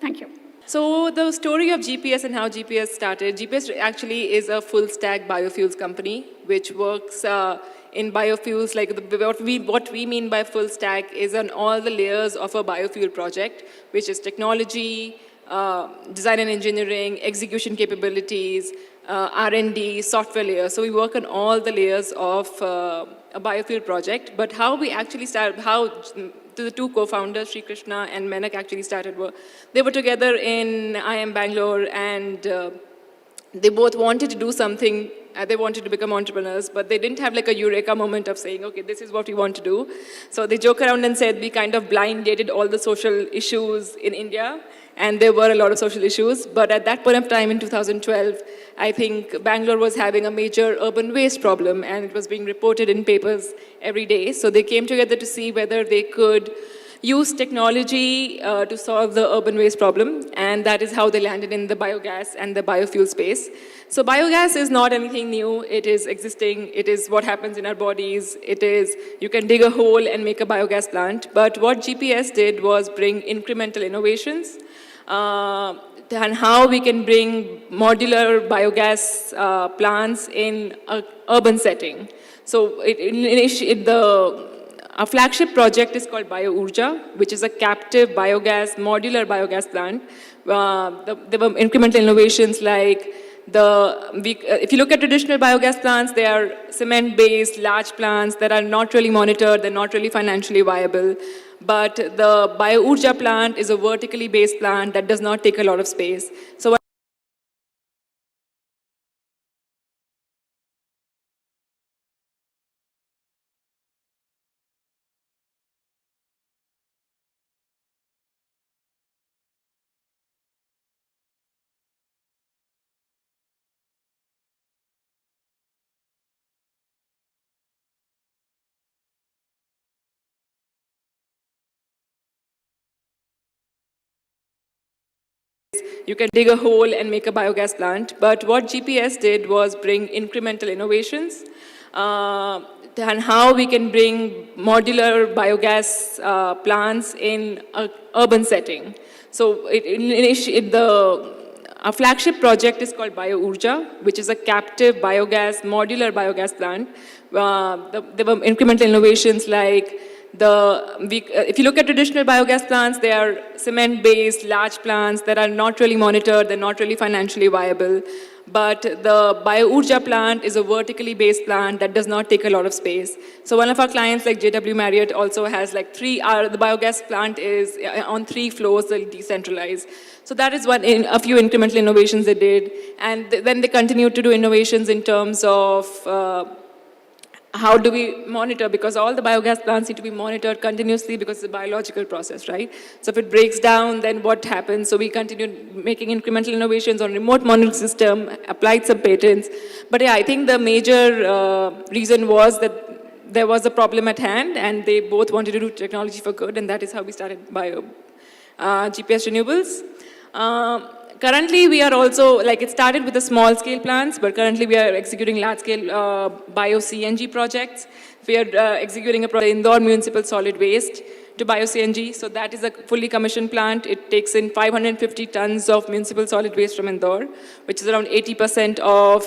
Thank you. So the story of GPS and how GPS started, GPS actually is a full stack biofuels company which works in biofuels. Like what we mean by full stack is on all the layers of a biofuel project, which is technology, design and engineering, execution capabilities, R&D, software layers. So we work on all the layers of a biofuel project. But how we actually started, the two co-founders, Sri Krishna and Menak, actually started work. They were together in IIM Bangalore, and they both wanted to do something. They wanted to become entrepreneurs, but they didn't have like a eureka moment of saying, okay, this is what we want to do. So they joke around and said we kind of blind dated all the social issues in India, and there were a lot of social issues. But at that point of time in 2012, I think Bangalore was having a major urban waste problem, and it was being reported in papers every day. So they came together to see whether they could use technology to solve the urban waste problem, and that is how they landed in the biogas and the biofuel space. So biogas is not anything new. It is existing. It is what happens in our bodies. It is, you can dig a hole and make a biogas plant. But what GPS did was bring incremental innovations and how we can bring modular biogas plants in an urban setting. So our flagship project is called BioUrja, which is a captive biogas, modular biogas plant. There were incremental innovations like if you look at traditional biogas plants, they are cement-based, large plants that are not really monitored, they're not really financially viable. But the BioUrja plant is a vertically based plant that does not take a lot of space. So you can dig a hole and make a biogas plant. But what GPS did was bring incremental innovations and how we can bring modular biogas plants in an urban setting. So our flagship project is called BioUrja, which is a captive biogas, modular biogas plant. There were incremental innovations like if you look at traditional biogas plants, they are cement-based, large plants that are not really monitored, they're not really financially viable. But the BioUrja plant is a vertically based plant that does not take a lot of space. So one of our clients, like JW Marriott, also has like the biogas plant is on 3 floors, decentralized. So that is a few incremental innovations they did. And then they continued to do innovations in terms of how do we monitor, because all the biogas plants need to be monitored continuously because it's a biological process, right? So if it breaks down, then what happens? So we continued making incremental innovations on remote monitoring system, applied some patents. But yeah, I think the major reason was that there was a problem at hand and they both wanted to do technology for good, and that is how we started GPS Renewables. Currently, we are also, it started with the small scale plants, but currently we are executing large scale bio-CNG projects. We are executing a project in Indore municipal solid waste to bio-CNG. So that is a fully commissioned plant. It takes in 550 tons of municipal solid waste from Indore, which is around 80% of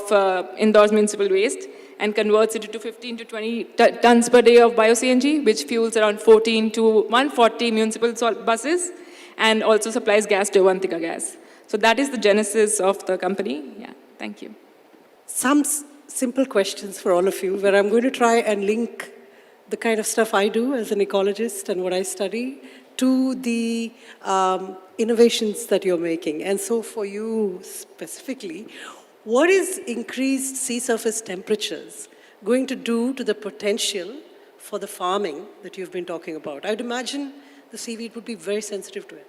Indore's municipal waste, and converts it into 15 to 20 tons per day of bio-CNG, which fuels around 14 to 140 municipal buses, and also supplies gas to Avantika Gas. So that is the genesis of the company. Yeah, thank you. Some simple questions for all of you, where I'm going to try and link the kind of stuff I do as an ecologist and what I study to the innovations that you're making. And so for you specifically, what is increased sea surface temperatures going to do to the potential for the farming that you've been talking about? I'd imagine the seaweed would be very sensitive to it.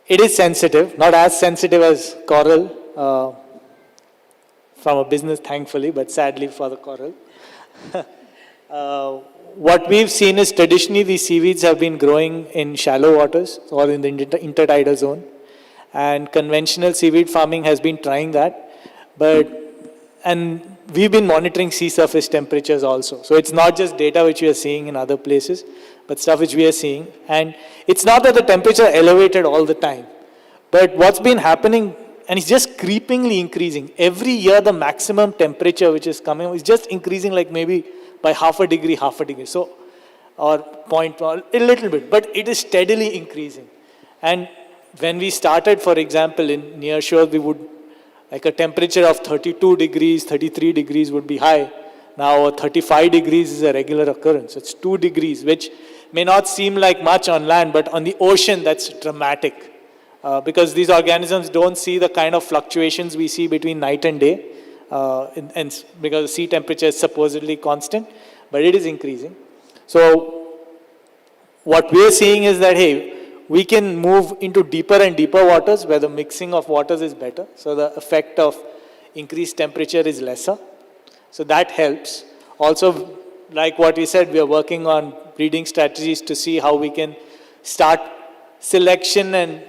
It is sensitive, not as sensitive as coral from a business, thankfully, but sadly for the coral. What we've seen is traditionally these seaweeds have been growing in shallow waters or in the intertidal zone. And conventional seaweed farming has been trying that. And we've been monitoring sea surface temperatures also. So it's not just data which we are seeing in other places, but stuff which we are seeing. And it's not that the temperature elevated all the time, But what's been happening, and it's just creepingly increasing. Every year, the maximum temperature which is coming is just increasing, like maybe by half a degree. So, or point, or a little bit, but it is steadily increasing. And when we started, for example, in near shore, we would, like a temperature of 32 degrees, 33 degrees would be high. Now 35 degrees is a regular occurrence. It's 2 degrees, which may not seem like much on land, but on the ocean, that's dramatic. Because these organisms don't see the kind of fluctuations we see between night and day, and because sea temperature is supposedly constant, but it is increasing. So what we are seeing is that, hey, we can move into deeper and deeper waters where the mixing of waters is better. So the effect of increased temperature is lesser. So that helps. Also, like what we said, we are working on breeding strategies to see how we can start selection and,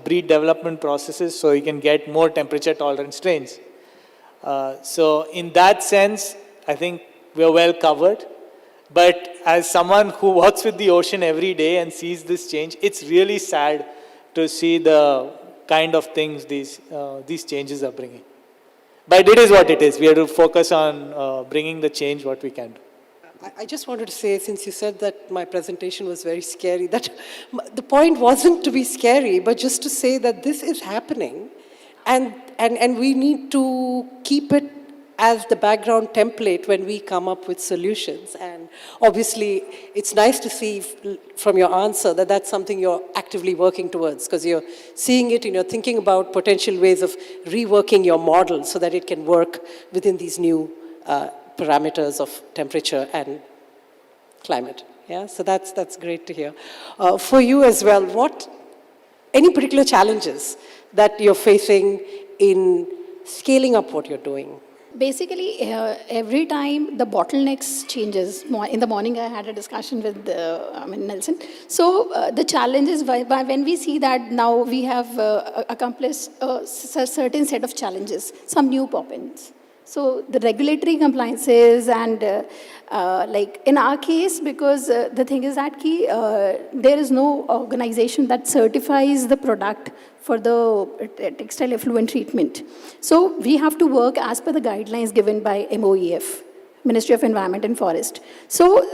breed development processes so you can get more temperature tolerant strains. So in that sense, I think we are well covered. But as someone who works with the ocean every day and sees this change, it's really sad to see the kind of things these changes are bringing. But it is what it is. We have to focus on bringing the change what we can do. I just wanted to say, since you said that my presentation was very scary, that the point wasn't to be scary, but just to say that this is happening, and we need to keep it as the background template when we come up with solutions. And obviously, it's nice to see from your answer that that's something you're actively working towards, because you're seeing it and you're thinking about potential ways of reworking your model so that it can work within these new parameters of temperature and climate. Yeah, so that's great to hear. For you as well, any particular challenges that you're facing in scaling up what you're doing? Basically, every time the bottlenecks changes. In the morning, I had a discussion with Nelson. So the challenge is when we see that now we have accomplished a certain set of challenges, some new pop-ins. So the regulatory compliances and like in our case, because the thing is that there is no organization that certifies the product for the textile effluent treatment. So we have to work as per the guidelines given by MOEF, Ministry of Environment and Forest. So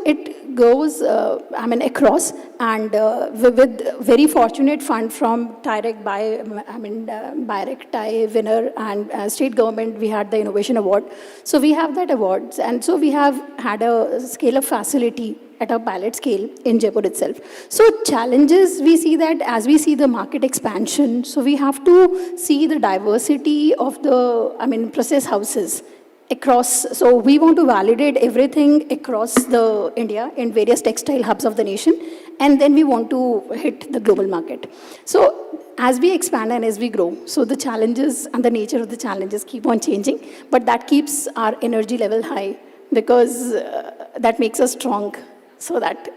it goes, across, and with very fortunate fund from Tyrek Bayrak, Thai winner, and state government, we had the innovation award. So we have that awards, and so we have had a scale-up facility at a pilot scale in Jaipur itself. So challenges, we see that as we see the market expansion, so we have to see the diversity of the, process houses across. So we want to validate everything across the India in various textile hubs of the nation, and then we want to hit the global market. So as we expand and as we grow, so the challenges and the nature of the challenges keep on changing, but that keeps our energy level high, because that makes us strong, so that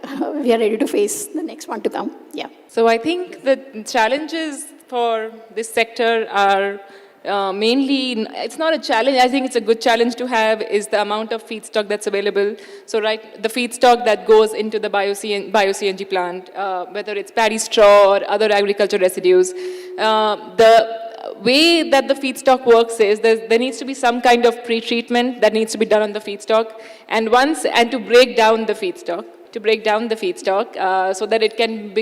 we are ready to face the next one to come. Yeah. So I think the challenges for this sector are mainly, it's not a challenge, I think it's a good challenge to have, is the amount of feedstock that's available. So the feedstock that goes into the bio-CNG plant, whether it's paddy straw or other agriculture residues, the way that the feedstock works is there needs to be some kind of pre-treatment that needs to be done on the feedstock, and to break down the feedstock. So that it can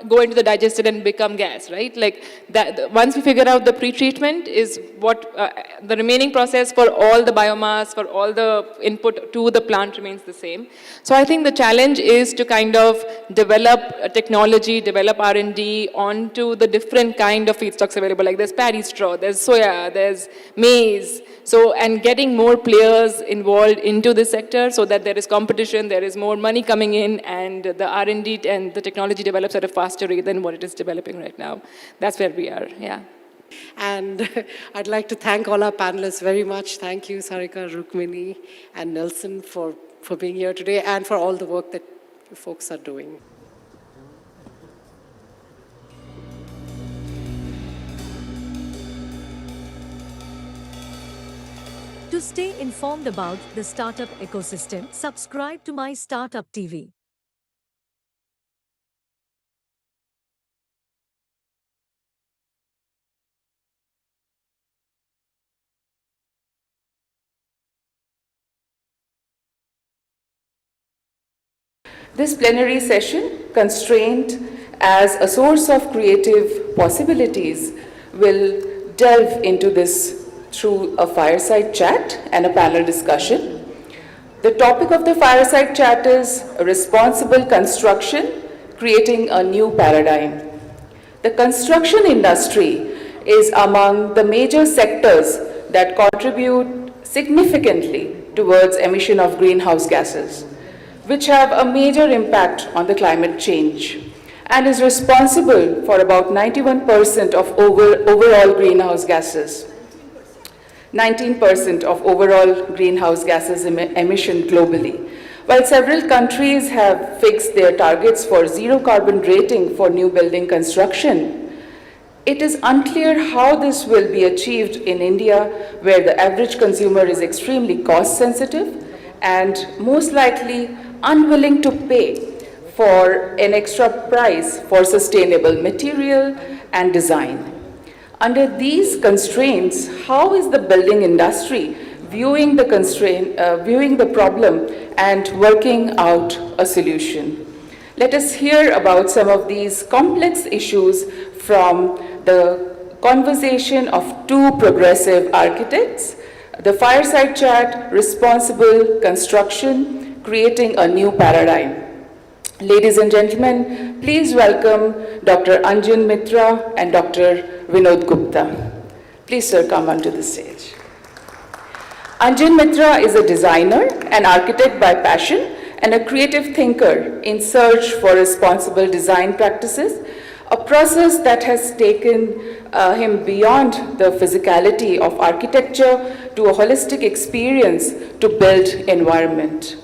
go into the digested and become gas, right? Like that. Once we figure out the pre-treatment is what the remaining process for all the biomass, for all the input to the plant remains the same. So I think the challenge is to kind of develop a technology, develop R&D onto the different kind of feedstocks available. Like there's paddy straw, there's soya, there's maize. So, and getting more players involved into this sector so that there is competition, there is more money coming in, and the R&D and the technology develops at a faster rate than what it is developing right now. That's where we are, yeah. And I'd like to thank all our panelists very much. Thank you, Sarika, Rukmini, and Nelson for being here today, and for all the work that you folks are doing. To stay informed about the startup ecosystem, subscribe to My Startup TV. This plenary session, constrained as a source of creative possibilities, will delve into this through a fireside chat and a panel discussion. The topic of the fireside chat is responsible construction, creating a new paradigm. The construction industry is among the major sectors that contribute significantly towards emission of greenhouse gases, which have a major impact on the climate change and is responsible for about 91% of overall greenhouse gases. 19% of overall greenhouse gases emission globally. While several countries have fixed their targets for zero carbon rating for new building construction, it is unclear how this will be achieved in India, where the average consumer is extremely cost sensitive and most likely unwilling to pay for an extra price for sustainable material and design. Under these constraints, how is the building industry viewing the problem and working out a solution? Let us hear about some of these complex issues from the conversation of two progressive architects, the fireside chat, responsible construction, creating a new paradigm. Ladies and gentlemen, please welcome Dr. Anjan Mitra and Dr. Vinod Gupta. Please, sir, come onto the stage. Anjan Mitra is a designer, an architect by passion, and a creative thinker in search for responsible design practices, a process that has taken him beyond the physicality of architecture to a holistic experience to build environment.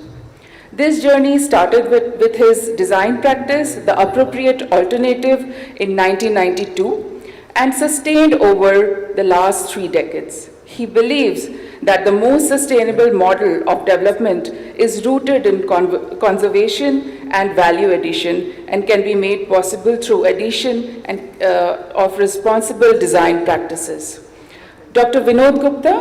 This journey started with his design practice, The Appropriate Alternative, in 1992, and sustained over the last 3 decades. He believes that the most sustainable model of development is rooted in conservation and value addition and can be made possible through addition of responsible design practices. Dr. Vinod Gupta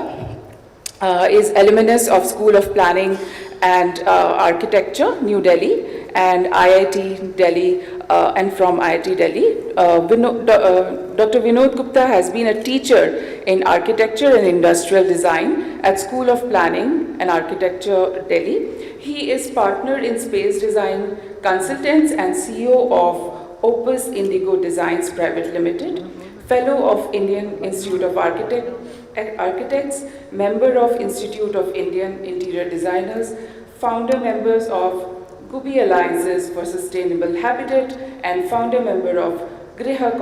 is alumnus of School of Planning and Architecture, New Delhi, and IIT Delhi, and from IIT Delhi. Dr. Vinod Gupta has been a teacher in architecture and industrial design at School of Planning and Architecture, Delhi. He is partner in Space Design Consultants and CEO of Opus Indigo Designs Private Limited, Fellow of Indian Institute of Architects, member of Institute of Indian Interior Designers, founder members of Gubi Alliances for Sustainable Habitat, and founder member of Griha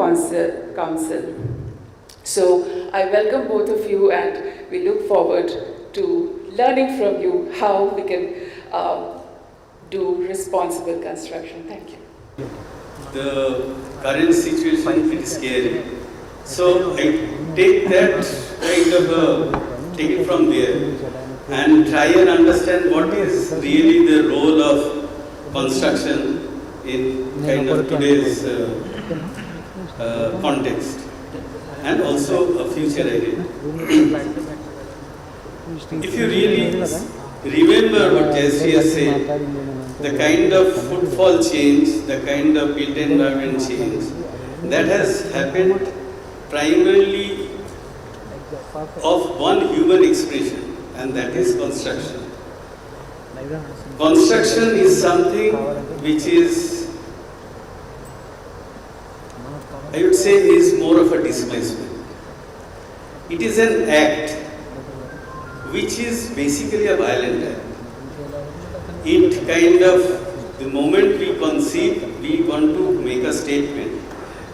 Council. So I welcome both of you, and we look forward to learning from you how we can do responsible construction. Thank you. The current situation is scary. So I take that take it from there and try and understand what is really the role of construction in kind of today's context and also a future idea. If you really remember what Jesse has said, the kind of footfall change, the kind of built environment change, that has happened primarily of one human expression, and that is construction. Construction is something which is, I would say, is more of a displacement. It is an act which is basically a violent act. It kind of, the moment we conceive, we want to make a statement.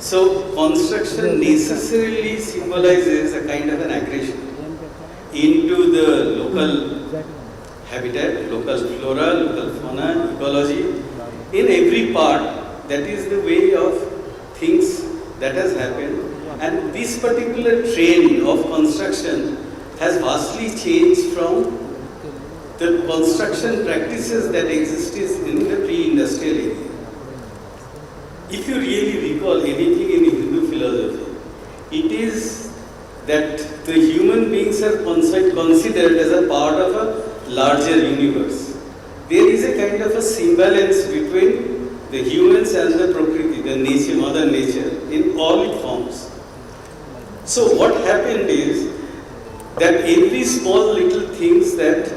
So construction necessarily symbolizes a kind of an aggression into the local habitat, local flora, local fauna, ecology. In every part, that is the way of things that has happened. And this particular trend of construction has vastly changed from the construction practices that existed in the pre-industrial area. If you really recall anything in Hindu philosophy, it is that the human beings are considered as a part of a larger universe. There is a kind of a symbalance between the humans and the Prakriti, the nature, Mother Nature, in all its forms. So what happened is that every small little things that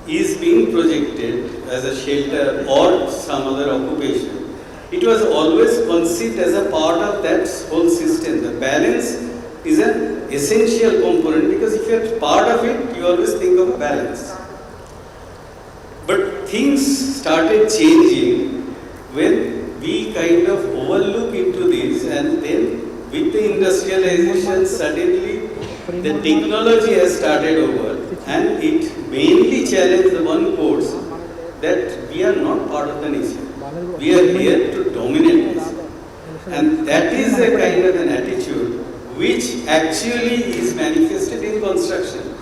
is being projected as a shelter or some other occupation, it was always conceived as a part of that whole system. The balance is an essential component, because if you are part of it, you always think of a balance. But things started changing when we kind of overlook into this, and then with the industrialization, suddenly the technology has started over, and it mainly challenged the one course that we are not part of the nature. We are here to dominate nature. And that is a kind of an attitude which actually is manifested in construction.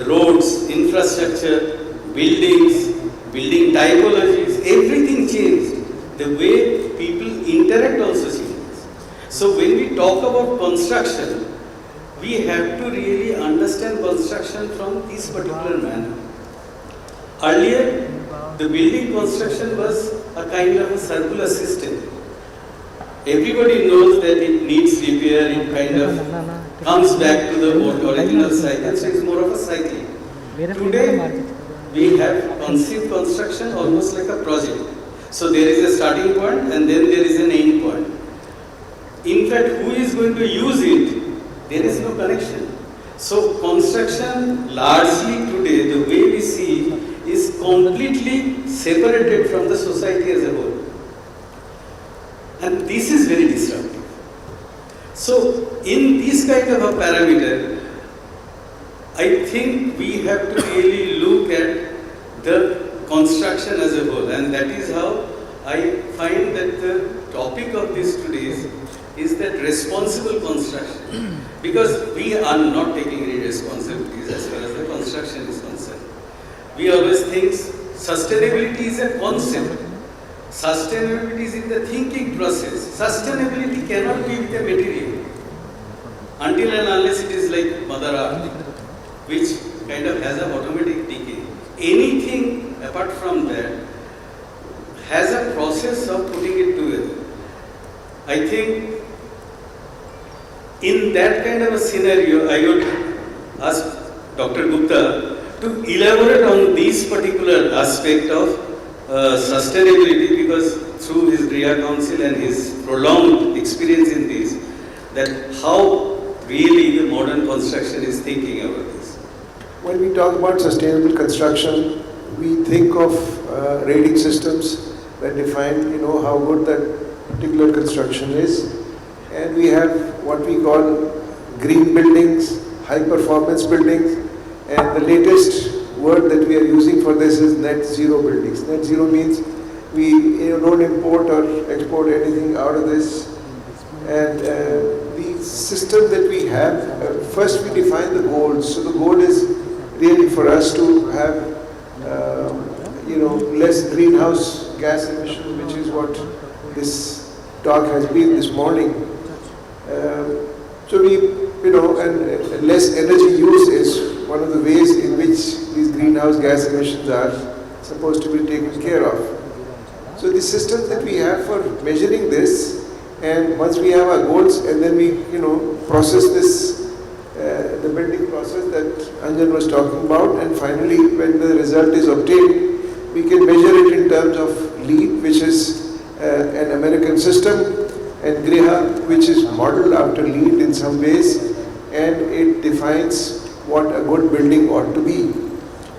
Roads, infrastructure, buildings, building typologies, everything changed. The way people interact also changes. So when we talk about construction, we have to really understand construction from this particular manner. Earlier, the building construction was a kind of a circular system. Everybody knows that it needs repair, it kind of comes back to the original cycle, so it's more of a cycle. Today, we have conceived construction almost like a project. So there is a starting point and then there is an end point. In fact, who is going to use it? There is no connection. So construction largely today, the way we see, is completely separated from the society as a whole. And this is very disruptive. So in this kind of a parameter, I think we have to really look at the construction as a whole, and that is how I find that the topic of this today is that responsible construction, because we are not taking any responsibilities as far as the construction is concerned. We always think sustainability is a concept. Sustainability is in the thinking process. Sustainability cannot be with a material until and unless it is like Mother Earth, which kind of has an automatic decay. Anything apart from that has a process of putting it together. I think in that kind of a scenario, I would ask Dr. Gupta to elaborate on this particular aspect of sustainability, because through his GRIA Council and his prolonged experience in this, that how really the modern construction is thinking about this. When we talk about sustainable construction, we think of rating systems that define, how good that particular construction is. And we have what we call green buildings, high performance buildings, and the latest word that we are using for this is net zero buildings. Net zero means we don't import or export anything out of this. And the system that we have, first we define the goals. So the goal is really for us to have less greenhouse gas emission, which is what this talk has been this morning. So and less energy use is one of the ways in which these greenhouse gas emissions are supposed to be taken care of. So the systems that we have for measuring this, and once we have our goals, and then we process this, the building process that Anjan was talking about, and finally when the result is obtained, we can measure it in terms of LEED, which is an American system, and GRIHA, which is modeled after LEED in some ways, and it defines what a good building ought to be.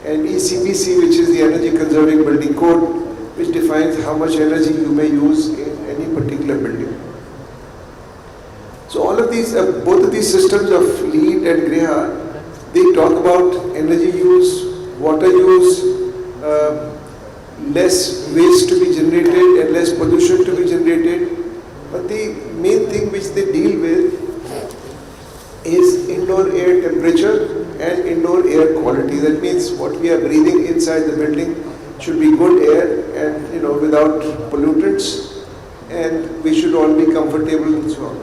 And ECBC, which is the Energy Conserving Building Code, which defines how much energy you may use in any particular building. So all of these, both of these systems of LEED and GRIHA, they talk about energy use, water use, less waste to be generated and less pollution to be generated. But the main thing which they deal with is indoor air temperature and indoor air quality. That means what we are breathing inside the building should be good air and without pollutants, and we should all be comfortable and so on.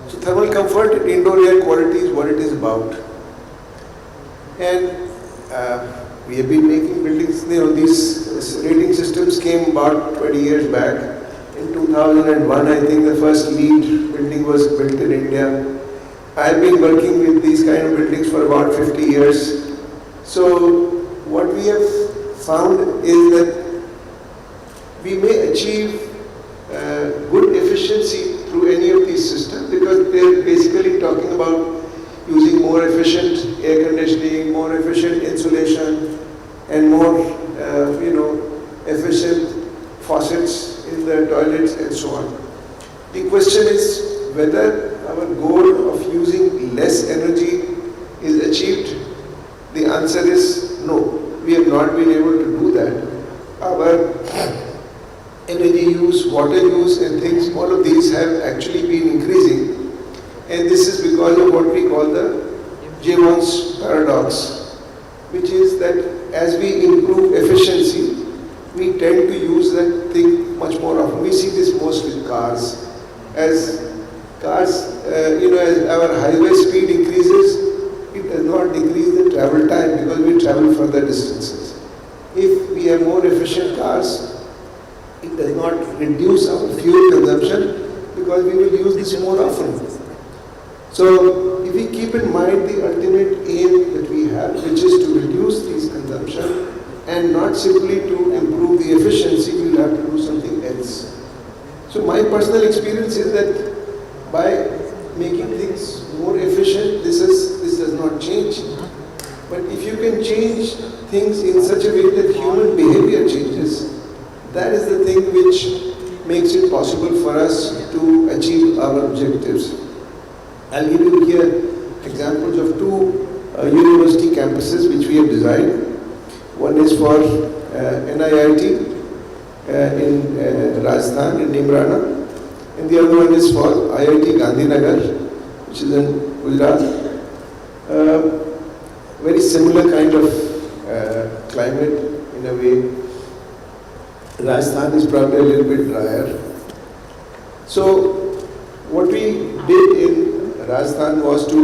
So thermal comfort and indoor air quality is what it is about. And We have been making buildings, these rating systems came about 20 years back. In 2001, I think the first LEED building was built in India. I've been working with these kind of buildings for about 50 years. So what we have found is that we may achieve good efficiency through any of these systems because they're basically talking about using more efficient air conditioning, more efficient insulation, and more, efficient faucets in the toilets and so on. The question is whether our goal of using less energy is achieved. The answer is no. We have not been able to do that. Our energy use, water use and things, all of these have actually been increasing. And this is because of what we call the Jevons paradox, which is that as we improve efficiency, we tend to use that thing much more often. We see this most with cars. As cars, as our highway speed increases, it does not decrease the travel time because we travel further distances. If we have more efficient cars, it does not reduce our fuel consumption because we will use this more often. So if we keep in mind the ultimate aim that we have, which is to reduce these consumption and not simply to improve the efficiency, we will have to do something else. So my personal experience is that by making things more efficient, this does not change. But if you can change things in such a way that human behavior changes, that is the thing which makes it possible for us to achieve our objectives. I'll give you here examples of two university campuses which we have designed. One is for NIIT in Rajasthan, in Nimrana, and the other one is for IIT Gandhinagar, which is in Gujarat. Very similar kind of climate in a way. Rajasthan is probably a little bit drier. So what we did in Rajasthan was to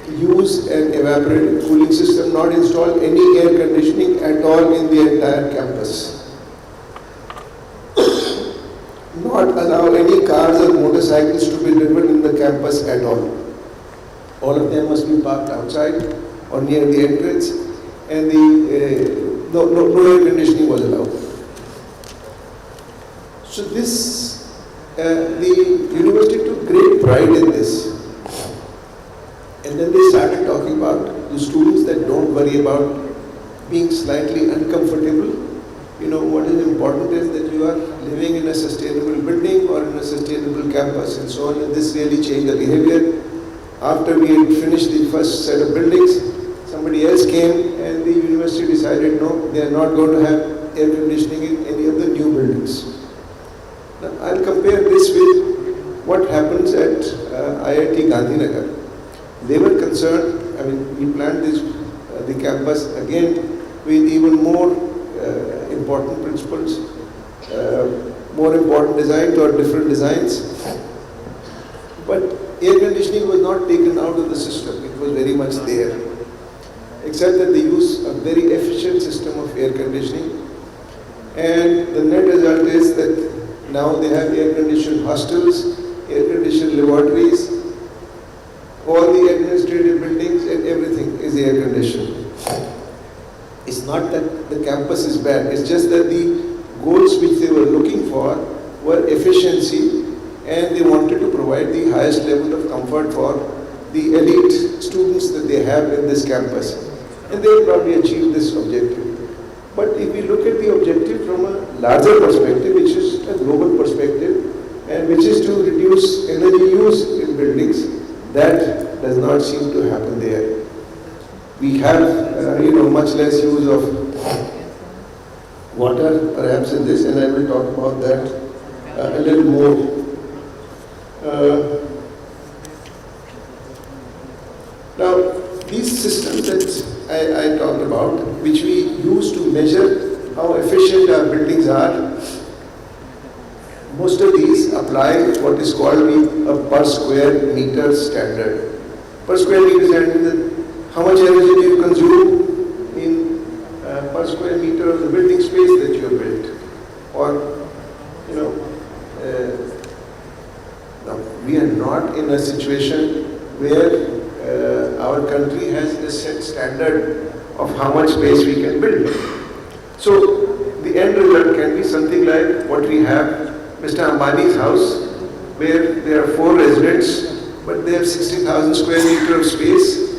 use an evaporative cooling system, not install any air conditioning at all in the entire campus. Not allow any cars or motorcycles to be driven in the campus at all. All of them must be parked outside or near the entrance, and no air conditioning was allowed. So the university took great pride in this. And then they started talking about the students that don't worry about being slightly uncomfortable. What is important is that you are living in a sustainable building or in a sustainable campus and so on, and this really changed the behavior. After we had finished the first set of buildings, somebody else came and the university decided no, they are not going to have air conditioning in any of the new buildings. Now, I'll compare this with what happens at IIT Gandhinagar. They were concerned, we planned the campus again with even more important principles, more important designs or different designs. But air conditioning was not taken out of the system, it was very much there. Except that they use a very efficient system of air conditioning. And the net result is that now they have air-conditioned hostels, air-conditioned laboratories, all the administrative buildings and everything is air-conditioned. It's not that the campus is bad, it's just that the goals which they were looking for were efficiency, and they wanted to provide the highest level of comfort for the elite students that they have in this campus. And they probably achieved this objective. But if we look at the objective from a larger perspective, which is a global perspective, and which is to reduce energy use in buildings, that does not seem to happen there. We have, much less use of water, perhaps in this, and I will talk about that a little more. Now, these systems that I talked about, which we use to measure how efficient our buildings are, most of these apply what is called a per square meter standard. Per square meter standard is how much energy do you consume in per square meter of the building space that you have built? Or, you know, now we are not in a situation where our country has a set standard of how much space we can build. So the end result can be something like what we have, Mr. Ambani's house, where there are 4 residents, but they have 60,000 square meter of space.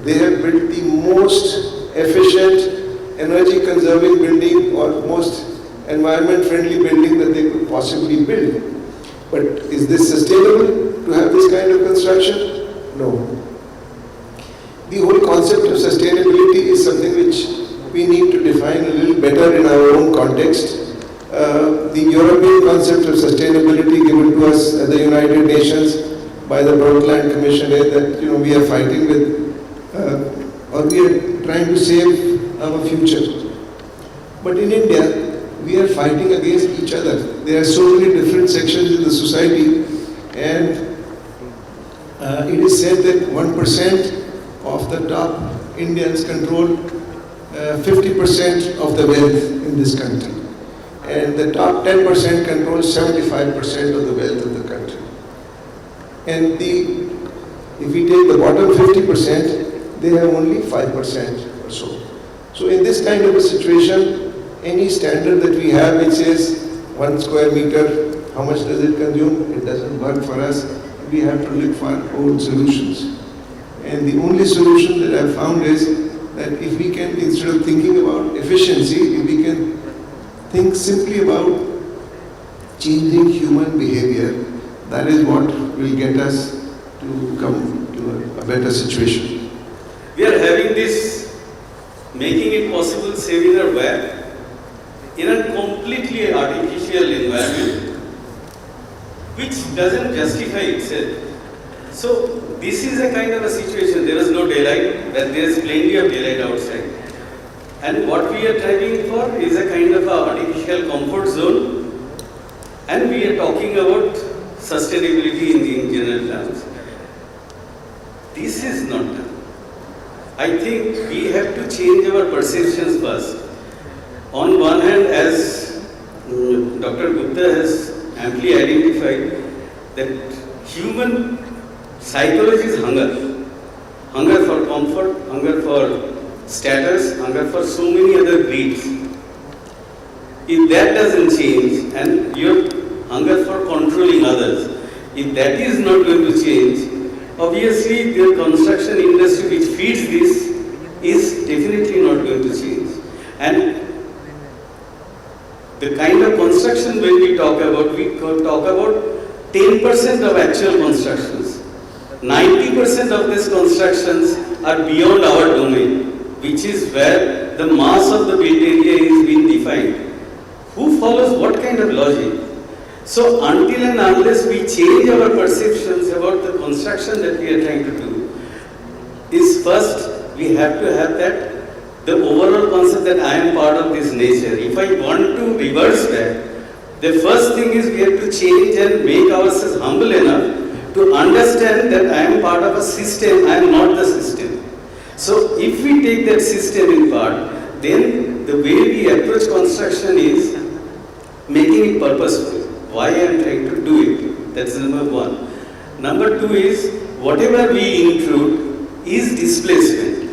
They have built the most efficient, energy conserving building or most environment friendly building that they could possibly build. But is this sustainable to have this kind of construction? No. The whole concept of sustainability is something which we need to define a little better in our own context. The European concept of sustainability given to us at the United Nations by the Brundtland Commission is that we are fighting with, or we are trying to save our future. But in India, we are fighting against each other. There are so many different sections in the society, and it is said that 1% of the top Indians control 50% of the wealth in this country. And the top 10% controls 75% of the wealth of the country. And if we take the bottom 50%, they have only 5% or so. So in this kind of a situation, any standard that we have which says 1 square meter, how much does it consume? It doesn't work for us. We have to look for our own solutions. And the only solution that I've found is that if we can, instead of thinking about efficiency, if we can think simply about changing human behavior, that is what will get us to come to a better situation. We are having this, making it possible seminar where in a completely artificial environment, which doesn't justify itself. So this is a kind of a situation. There is no daylight, but there is plenty of daylight outside. And what we are striving for is a kind of a artificial comfort zone. And we are talking about sustainability in general terms. This is not done. I think we have to change our perceptions first. On one hand, as Dr. Gupta has amply identified, that human psychology is hunger. Hunger for comfort, hunger for status, hunger for so many other greeds. If that doesn't change, and your hunger for controlling others, if that is not going to change, obviously the construction industry which feeds this is definitely not going to change. And the kind of construction when we talk about 10% of actual constructions. 90% of these constructions are beyond our domain, which is where the mass of the built area is being defined. Who follows what kind of logic? So until and unless we change our perceptions about the construction that we are trying to do, is first we have to have that the overall concept that I am part of this nature. If I want to reverse that, the first thing is we have to change and make ourselves humble enough to understand that I am part of a system, I am not the system. So if we take that system in part, then the way we approach construction is making it purposeful. Why I am trying to do it. That's number one. Number two is whatever we include is displacement.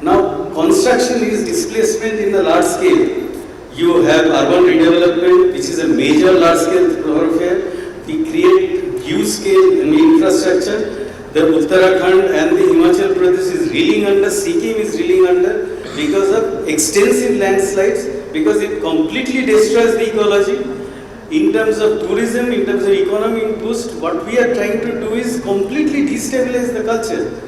Now construction is displacement in the large scale. You have urban redevelopment, which is a major large scale thoroughfare. We create huge scale infrastructure. The Uttarakhand and the Himachal Pradesh is reeling under, Sikkim is reeling under because of extensive landslides, because it completely destroys the ecology. In terms of tourism, in terms of economic boost, what we are trying to do is completely destabilize the culture.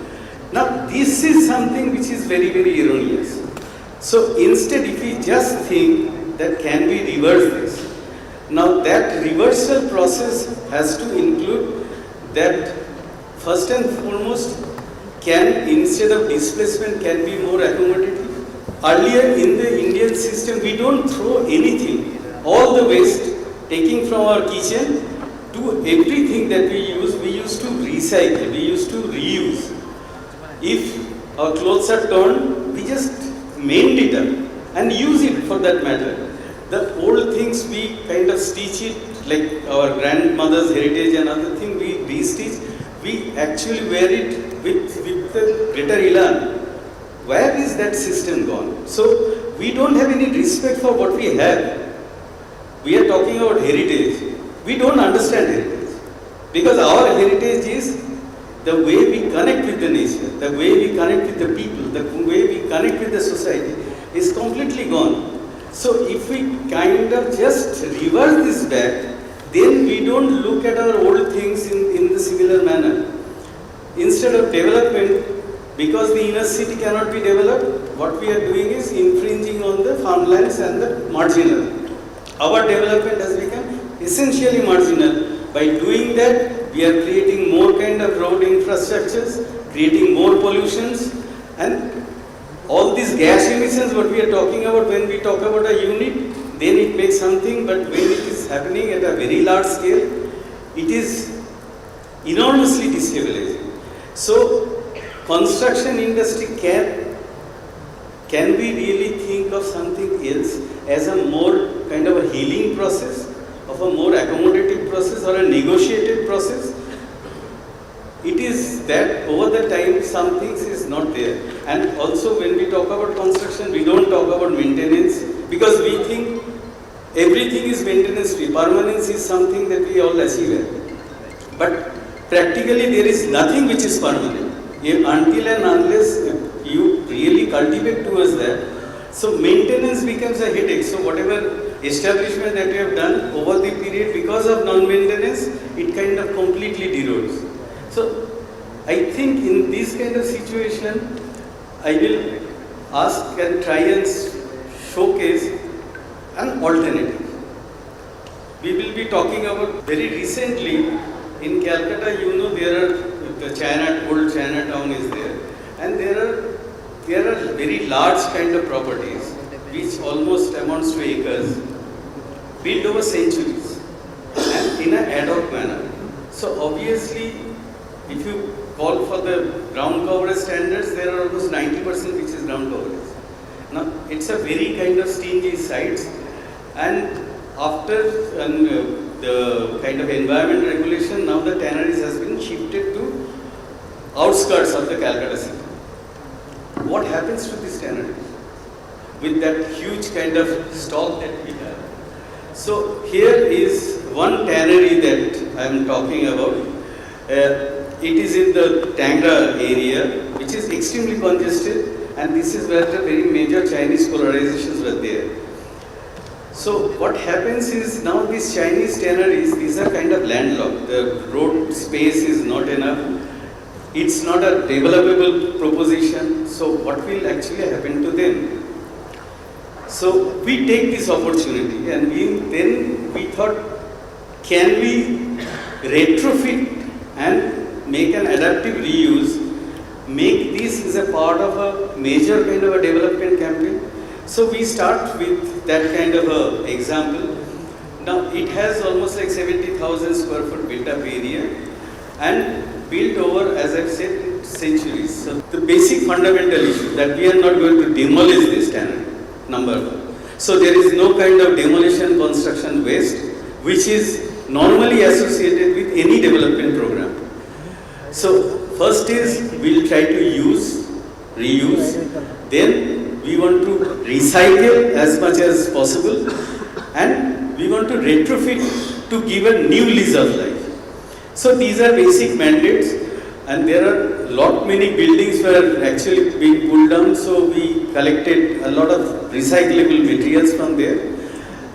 Now, this is something which is very, very erroneous. So, instead, if we just think that can we reverse this, now that reversal process has to include that first and foremost, can instead of displacement can be more accommodative. Earlier in the Indian system, we don't throw anything, all the waste taking from our kitchen to everything that we used to recycle, we used to reuse. If our clothes are torn, we just mend it up and use it for that matter. The old things we kind of stitch it, like our grandmother's heritage and other thing, we re-stitch, we actually wear it with the greater elan. Where is that system gone? So we don't have any respect for what we have. We are talking about heritage. We don't understand heritage. Because our heritage is the way we connect with the nature, the way we connect with the people, the way we connect with the society is completely gone. So if we kind of just reverse this back, then we don't look at our old things in the similar manner. Instead of development, because the inner city cannot be developed, what we are doing is infringing on the farmlands and the marginal. Our development has become essentially marginal. By doing that, we are creating more kind of road infrastructures, creating more pollutions, and all these gas emissions, what we are talking about when we talk about a unit, then it makes something, but when it is happening at a very large scale, it is enormously destabilizing. So, construction industry can we really think of something else as a more kind of a healing process, of a more accommodative process or a negotiated process? It is that over the time some things is not there. And also when we talk about construction, we don't talk about maintenance because we think everything is maintenance free. Permanence is something that we all achieve at. But practically there is nothing which is permanent. Until and unless you really cultivate towards that, so maintenance becomes a headache. So whatever establishment that we have done over the period because of non-maintenance, it kind of completely derodes. So I think in this kind of situation, I will ask and try and showcase an alternative. We will be talking about very recently in Calcutta, you know, there are the old Chinatown is there, and there are very large kind of properties which almost amounts to acres, built over centuries and in an ad hoc manner. So obviously, if you call for the ground coverage standards, there are almost 90% which is ground coverage. Now, it's a very kind of stingy sites, and after the kind of environment regulation, now the tanneries has been shifted to outskirts of the Calcutta city. What happens to these tanneries with that huge kind of stock that we have? So here is one tannery that I am talking about. It is in the Tangra area, which is extremely congested, and this is where the very major Chinese polarizations were there. So what happens is now these Chinese tanneries, these are kind of landlocked. The road space is not enough. It's not a developable proposition. So what will actually happen to them? So we take this opportunity and then we thought, can we retrofit and make an adaptive reuse, make this as a part of a major kind of a development campaign? So we start with that kind of a example. Now it has almost like 70,000 square foot built up area and built over, as I've said, centuries. So the basic fundamental issue that we are not going to demolish this tannery, number one. So there is no kind of demolition construction waste which is normally associated with any development program. So first is we'll try to use, reuse, then we want to recycle as much as possible, and we want to retrofit to give a new lease of life. So these are basic mandates, and there are many buildings were actually being pulled down, so we collected a lot of recyclable materials from there,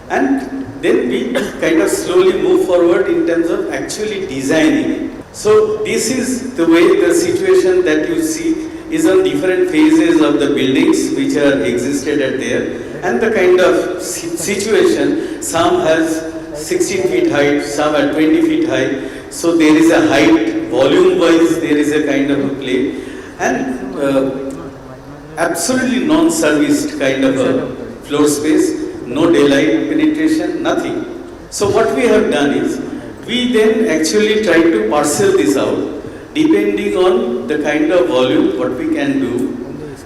and then we kind of slowly move forward in terms of actually designing it. So this is the way the situation that you see is on different phases of the buildings which are existed at there, and the kind of situation, some has 16 feet height, some are 20 feet high, so there is a height, volume wise there is a kind of a play, and absolutely non-serviced kind of a floor space, no daylight penetration, nothing. So what we have done is, we then actually try to parcel this out depending on the kind of volume, what we can do,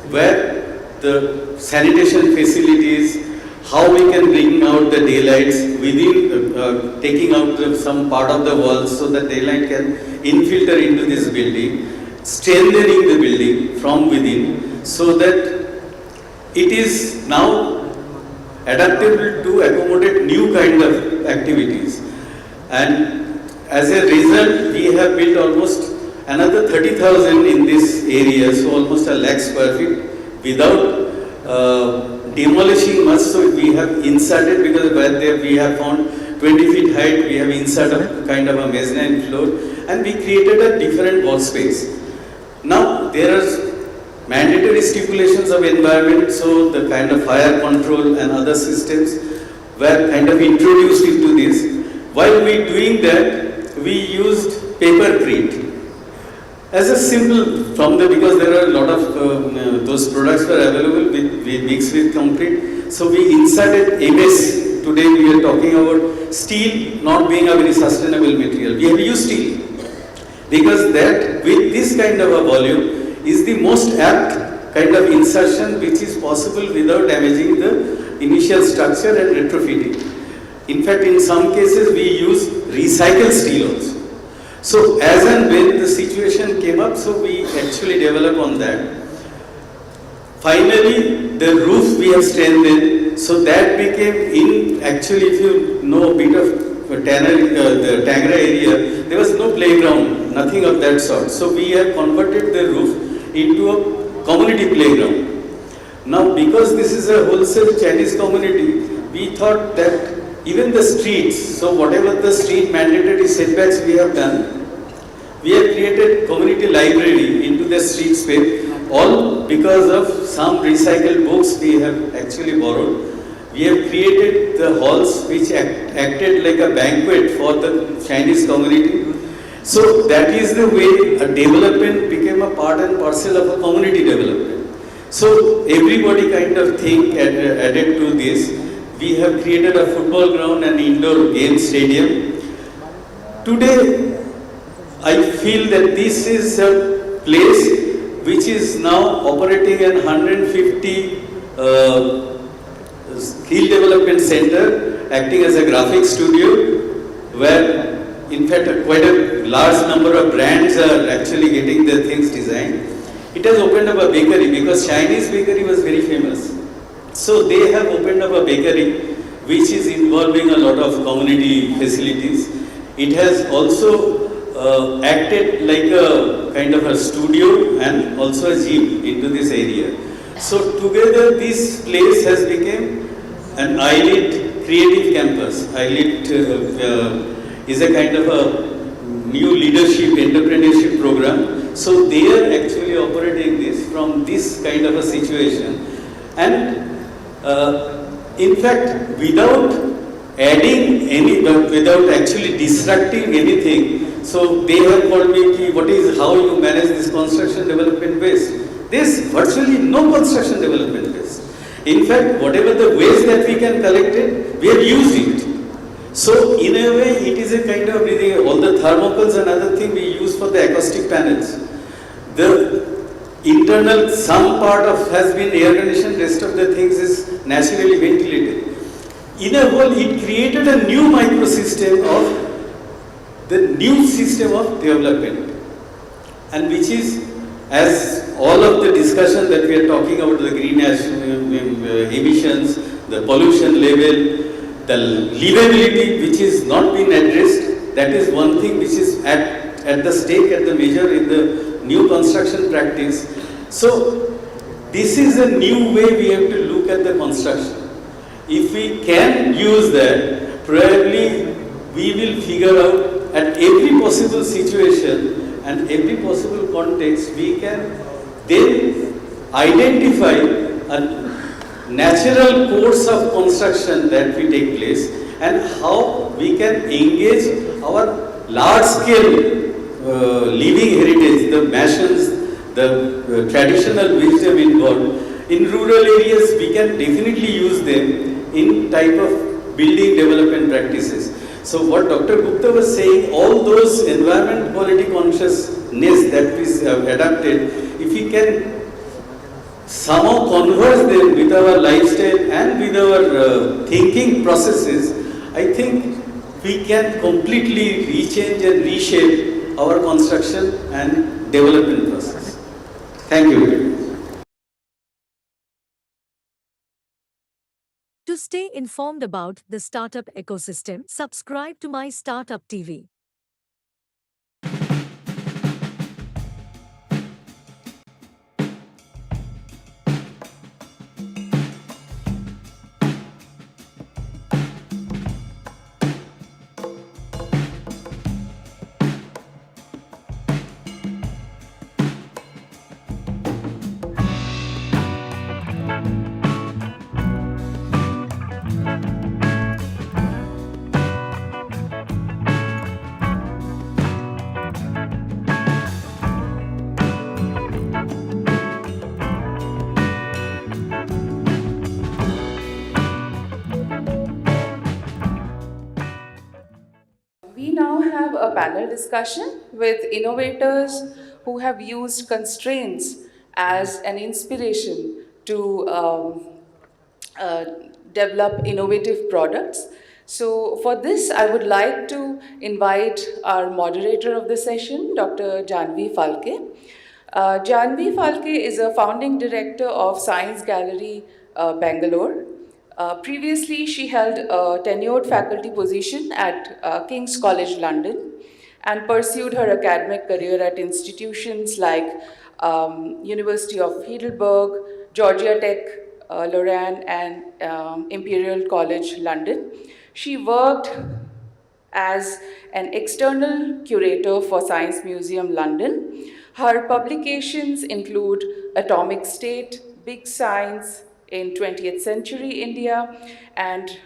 where the sanitation facilities, how we can bring out the daylights within, taking out some part of the walls so that daylight can infiltrate into this building, strengthening the building from within so that it is now adaptable to accommodate new kind of activities. And as a result, we have built almost another 30,000 in this area, so almost a lakh square feet without demolishing much. So we have inserted, because where there we have found 20 feet height, we have inserted kind of a mezzanine floor, and we created a different workspace. Now there are mandatory stipulations of environment, so the kind of fire control and other systems were kind of introduced into this. While we doing that, we used papercrete as a simple because there are a lot of those products were available, we mixed with concrete. So we inserted MS. Today we are talking about steel not being a very sustainable material. We have used steel because that with this kind of a volume is the most apt kind of insertion which is possible without damaging the initial structure and retrofitting. In fact, in some cases we use recycled steel also. So as and when the situation came up, so we actually developed on that. Finally, the roof we have strengthened, so that became actually, if you know a bit of the Tangra area, there was no playground, nothing of that sort. So we have converted the roof into a community playground. Now, because this is a wholesale Chinese community, we thought that even the streets, so whatever the street mandatory setbacks we have done, we have created community library into the street space, all because of some recycled books we have actually borrowed. We have created the halls which acted like a banquet for the Chinese community. So that is the way a development became a part and parcel of a community development. So everybody kind of thing added to this. We have created a football ground and indoor game stadium. Today, I feel that this is a place which is now operating an 150 skill development center, acting as a graphic studio, where in fact quite a large number of brands are actually getting their things designed. It has opened up a bakery because Chinese bakery was very famous. So they have opened up a bakery which is involving a lot of community facilities. It has also acted like a kind of a studio and also a gym into this area. So together this place has become an ILIT creative campus. ILIT is a kind of a new leadership entrepreneurship program. So they are actually operating this from this kind of a situation. And in fact, without adding any, without actually disrupting anything, so they have called me, what is, how you manage this construction development waste? There's virtually no construction development waste. In fact, whatever the waste that we can collect it, we have used it. So in a way, it is a kind of breathing, all the thermocols and other thing we use for the acoustic panels. The internal, some part of has been air conditioned, rest of the things is naturally ventilated. In a whole, it created a new microsystem of the new system of development, and which is, as all of the discussion that we are talking about, the greenhouse emissions, the pollution level, the livability which is not been addressed, that is one thing which is at the stake, at the measure in the new construction practice. So this is a new way we have to look at the construction. If we can use that, probably we will figure out at every possible situation and every possible context, we can then identify a natural course of construction that will take place and how we can engage our large-scale living heritage, the masons, the traditional wisdom involved. In rural areas, we can definitely use them in type of building development practices. So what Dr. Gupta was saying, all those environment quality consciousness that is adapted, if we can somehow converge them with our lifestyle and with our thinking processes, I think we can completely rechange and reshape our construction and development process. Thank you very much. To stay informed about the startup ecosystem, subscribe to My Startup TV. We now have a panel discussion with innovators who have used constraints as an inspiration to uh, develop innovative products. So for this, I would like to invite our moderator of the session, Dr. Janvi Falke. Janvi Falke is a founding director of Science Gallery, Bangalore. Previously, she held a tenured faculty position at King's College London and pursued her academic career at institutions like University of Heidelberg, Georgia Tech, Lorraine, and Imperial College London. She worked as an external curator for Science Museum London. Her publications include Atomic State, Big Science in 20th Century India, and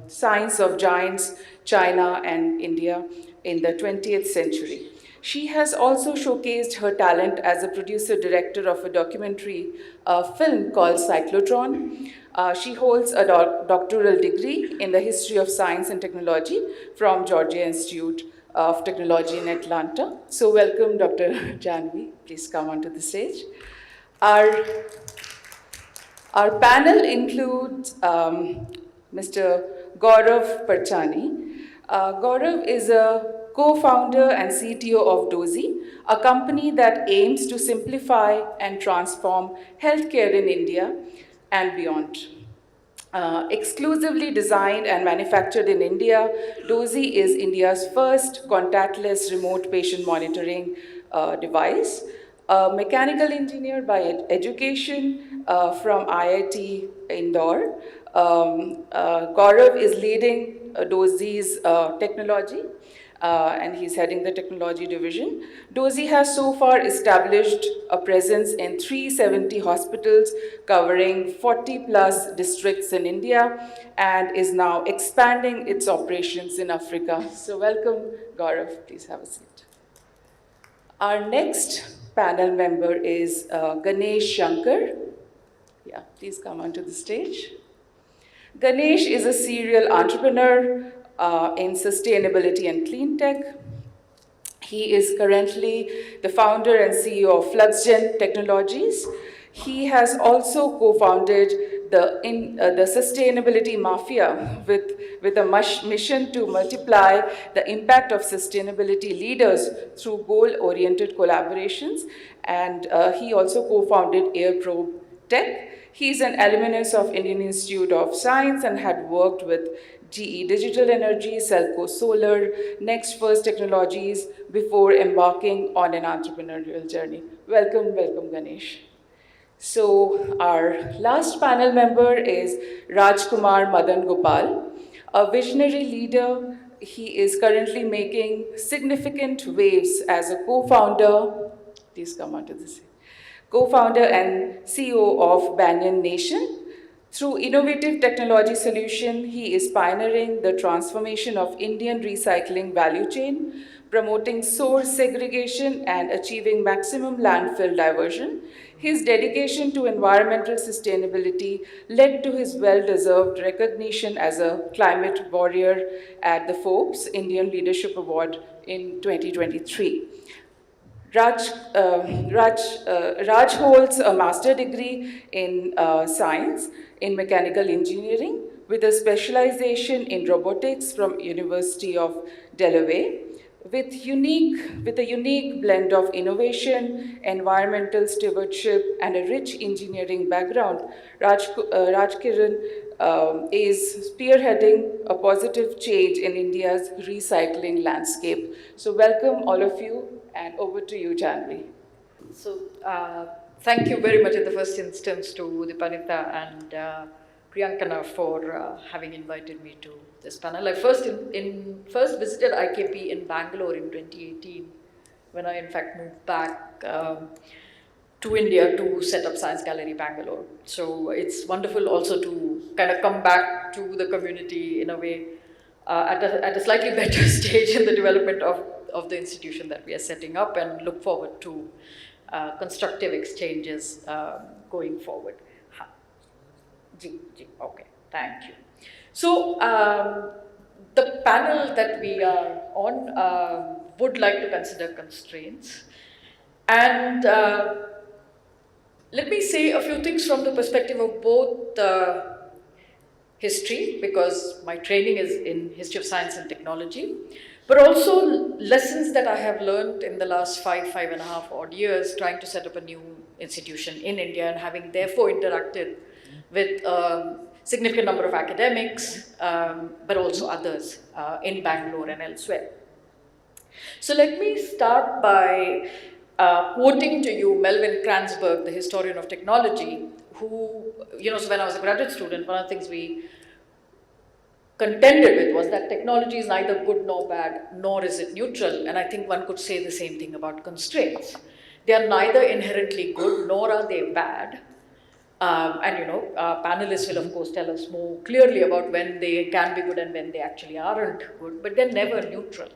Science of Giants, China and India in the 20th century. She has also showcased her talent as a producer-director of a documentary film called Cyclotron. She holds a doctoral degree in the history of science and technology from Georgia Institute of Technology in Atlanta. So welcome, Dr. Janvi. Please come onto the stage. Our panel includes Mr. Gaurav Parchani. Gaurav is a co-founder and CTO of Dozy, a company that aims to simplify and transform healthcare in India and beyond. Exclusively designed and manufactured in India, Dozy is India's first contactless remote patient monitoring device. A mechanical engineer by education from IIT Indore, Gaurav is leading Dozy's technology, and he's heading the technology division. Dozy has so far established a presence in 370 hospitals covering 40 plus districts in India and is now expanding its operations in Africa. So welcome, Gaurav. Please have a seat. Our next panel member is Ganesh Shankar. Yeah, please come onto the stage. Ganesh is a serial entrepreneur in sustainability and clean tech. He is currently the founder and CEO of FluxGen Technologies. He has also co-founded the Sustainability Mafia with a mission to multiply the impact of sustainability leaders through goal-oriented collaborations. And he also co-founded AirProbe Tech. He's an alumnus of Indian Institute of Science and had worked with GE Digital Energy, Selco Solar, Next First Technologies before embarking on an entrepreneurial journey. Welcome, welcome, Ganesh. So our last panel member is Rajkumar Madan Gopal, a visionary leader. He is currently making significant waves as a co-founder. Please come onto this. Co-founder and CEO of Banyan Nation. Through innovative technology solution, he is pioneering the transformation of Indian recycling value chain, promoting source segregation and achieving maximum landfill diversion. His dedication to environmental sustainability led to his well-deserved recognition as a climate warrior at the Forbes Indian Leadership Award in 2023. Raj holds a master degree in science in mechanical engineering with a specialization in robotics from University of Delaware. With a unique blend of innovation, environmental stewardship, and a rich engineering background, Raj Kiran is spearheading a positive change in India's recycling landscape. So welcome all of you, and over to you, Janvi. So, thank you very much in the first instance to Dipanita and Priyankana for having invited me to this panel. I first visited IKP in Bangalore in 2018 when I in fact moved back to India to set up Science Gallery Bangalore. So it's wonderful also to kind of come back to the community in a way at a slightly better stage in the development of the institution that we are setting up, and look forward to constructive exchanges going forward. Okay, thank you. So the panel that we are on would like to consider constraints. And let me say a few things from the perspective of both history, because my training is in history of science and technology, but also lessons that I have learned in the last 5.5 odd years trying to set up a new institution in India, and having therefore interacted with a significant number of academics, but also others in Bangalore and elsewhere. So let me start by quoting to you Melvin Kranzberg, the historian of technology, who, so when I was a graduate student, one of the things we contended with was that technology is neither good nor bad, nor is it neutral. And I think one could say the same thing about constraints. They are neither inherently good, nor are they bad. Panelists will of course tell us more clearly about when they can be good and when they actually aren't good, but they're never neutral.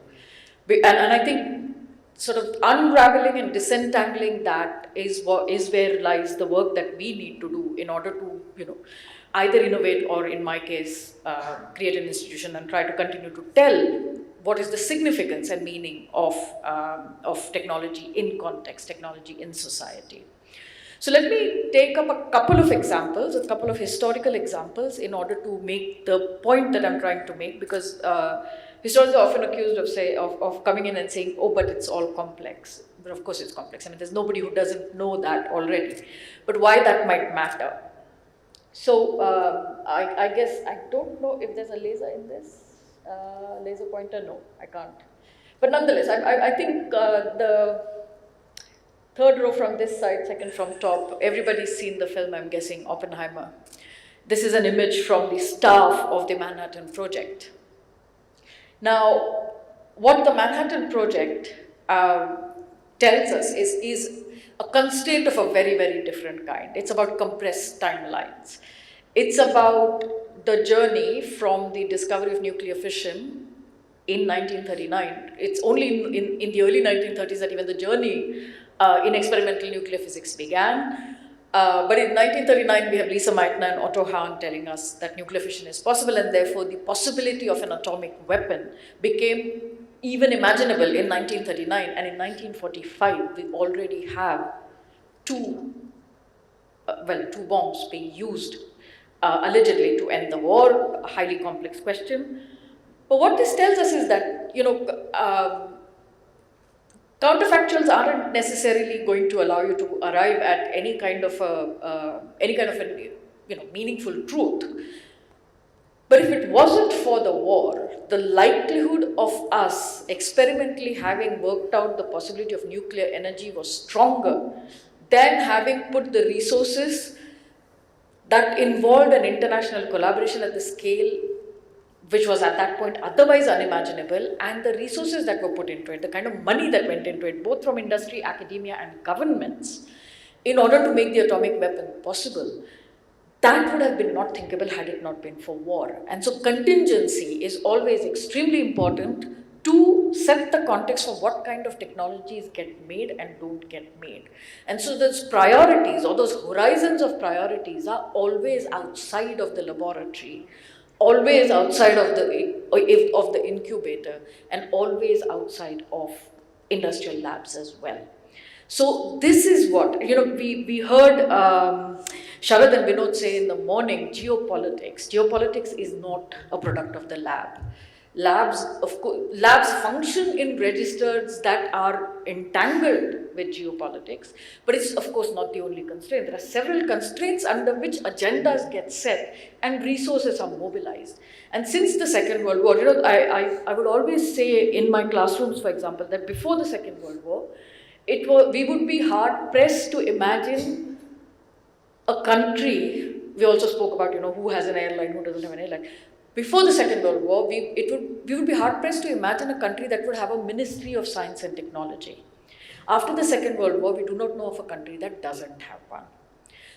And I think sort of unraveling and disentangling that is where lies the work that we need to do in order to, either innovate or, in my case, create an institution and try to continue to tell what is the significance and meaning of technology in context, technology in society. So let me take up a couple of examples, a couple of historical examples, in order to make the point that I'm trying to make, because historians are often accused of coming in and saying, oh, but it's all complex. But of course it's complex. I mean, there's nobody who doesn't know that already. But why that might matter. So I guess, I don't know if there's a laser in this. Laser pointer? No, I can't. But nonetheless, I think the third row from this side, second from top, everybody's seen the film, I'm guessing, Oppenheimer. This is an image from the staff of the Manhattan Project. Now, what the Manhattan Project tells us is a constraint of a very, very different kind. It's about compressed timelines. It's about the journey from the discovery of nuclear fission in 1939. It's only in the early 1930s that even the journey in experimental nuclear physics began. But in 1939, we have Lisa Meitner and Otto Hahn telling us that nuclear fission is possible, and therefore the possibility of an atomic weapon became even imaginable in 1939. And in 1945, we already have two bombs being used allegedly to end the war, a highly complex question. But what this tells us is that, counterfactuals aren't necessarily going to allow you to arrive at any kind of a meaningful truth. But if it wasn't for the war, the likelihood of us experimentally having worked out the possibility of nuclear energy was stronger than having put the resources that involved an international collaboration at the scale which was at that point otherwise unimaginable, and the resources that were put into it, the kind of money that went into it, both from industry, academia, and governments, in order to make the atomic weapon possible. That would have been not thinkable had it not been for war. And so contingency is always extremely important to set the context for what kind of technologies get made and don't get made. And so those priorities, or those horizons of priorities, are always outside of the laboratory, always outside of the incubator, and always outside of industrial labs as well. So this is what, we heard Sharad and Vinod say in the morning, geopolitics. Geopolitics is not a product of the lab. Labs function in registers that are entangled with geopolitics, but it's of course not the only constraint. There are several constraints under which agendas get set and resources are mobilized. And since the Second World War, I would always say in my classrooms, for example, that before the Second World War, we would be hard pressed to imagine a country. We also spoke about who has an airline, who doesn't have an airline. Before the Second World War, we would be hard pressed to imagine a country that would have a Ministry of Science and Technology. After the Second World War, we do not know of a country that doesn't have one.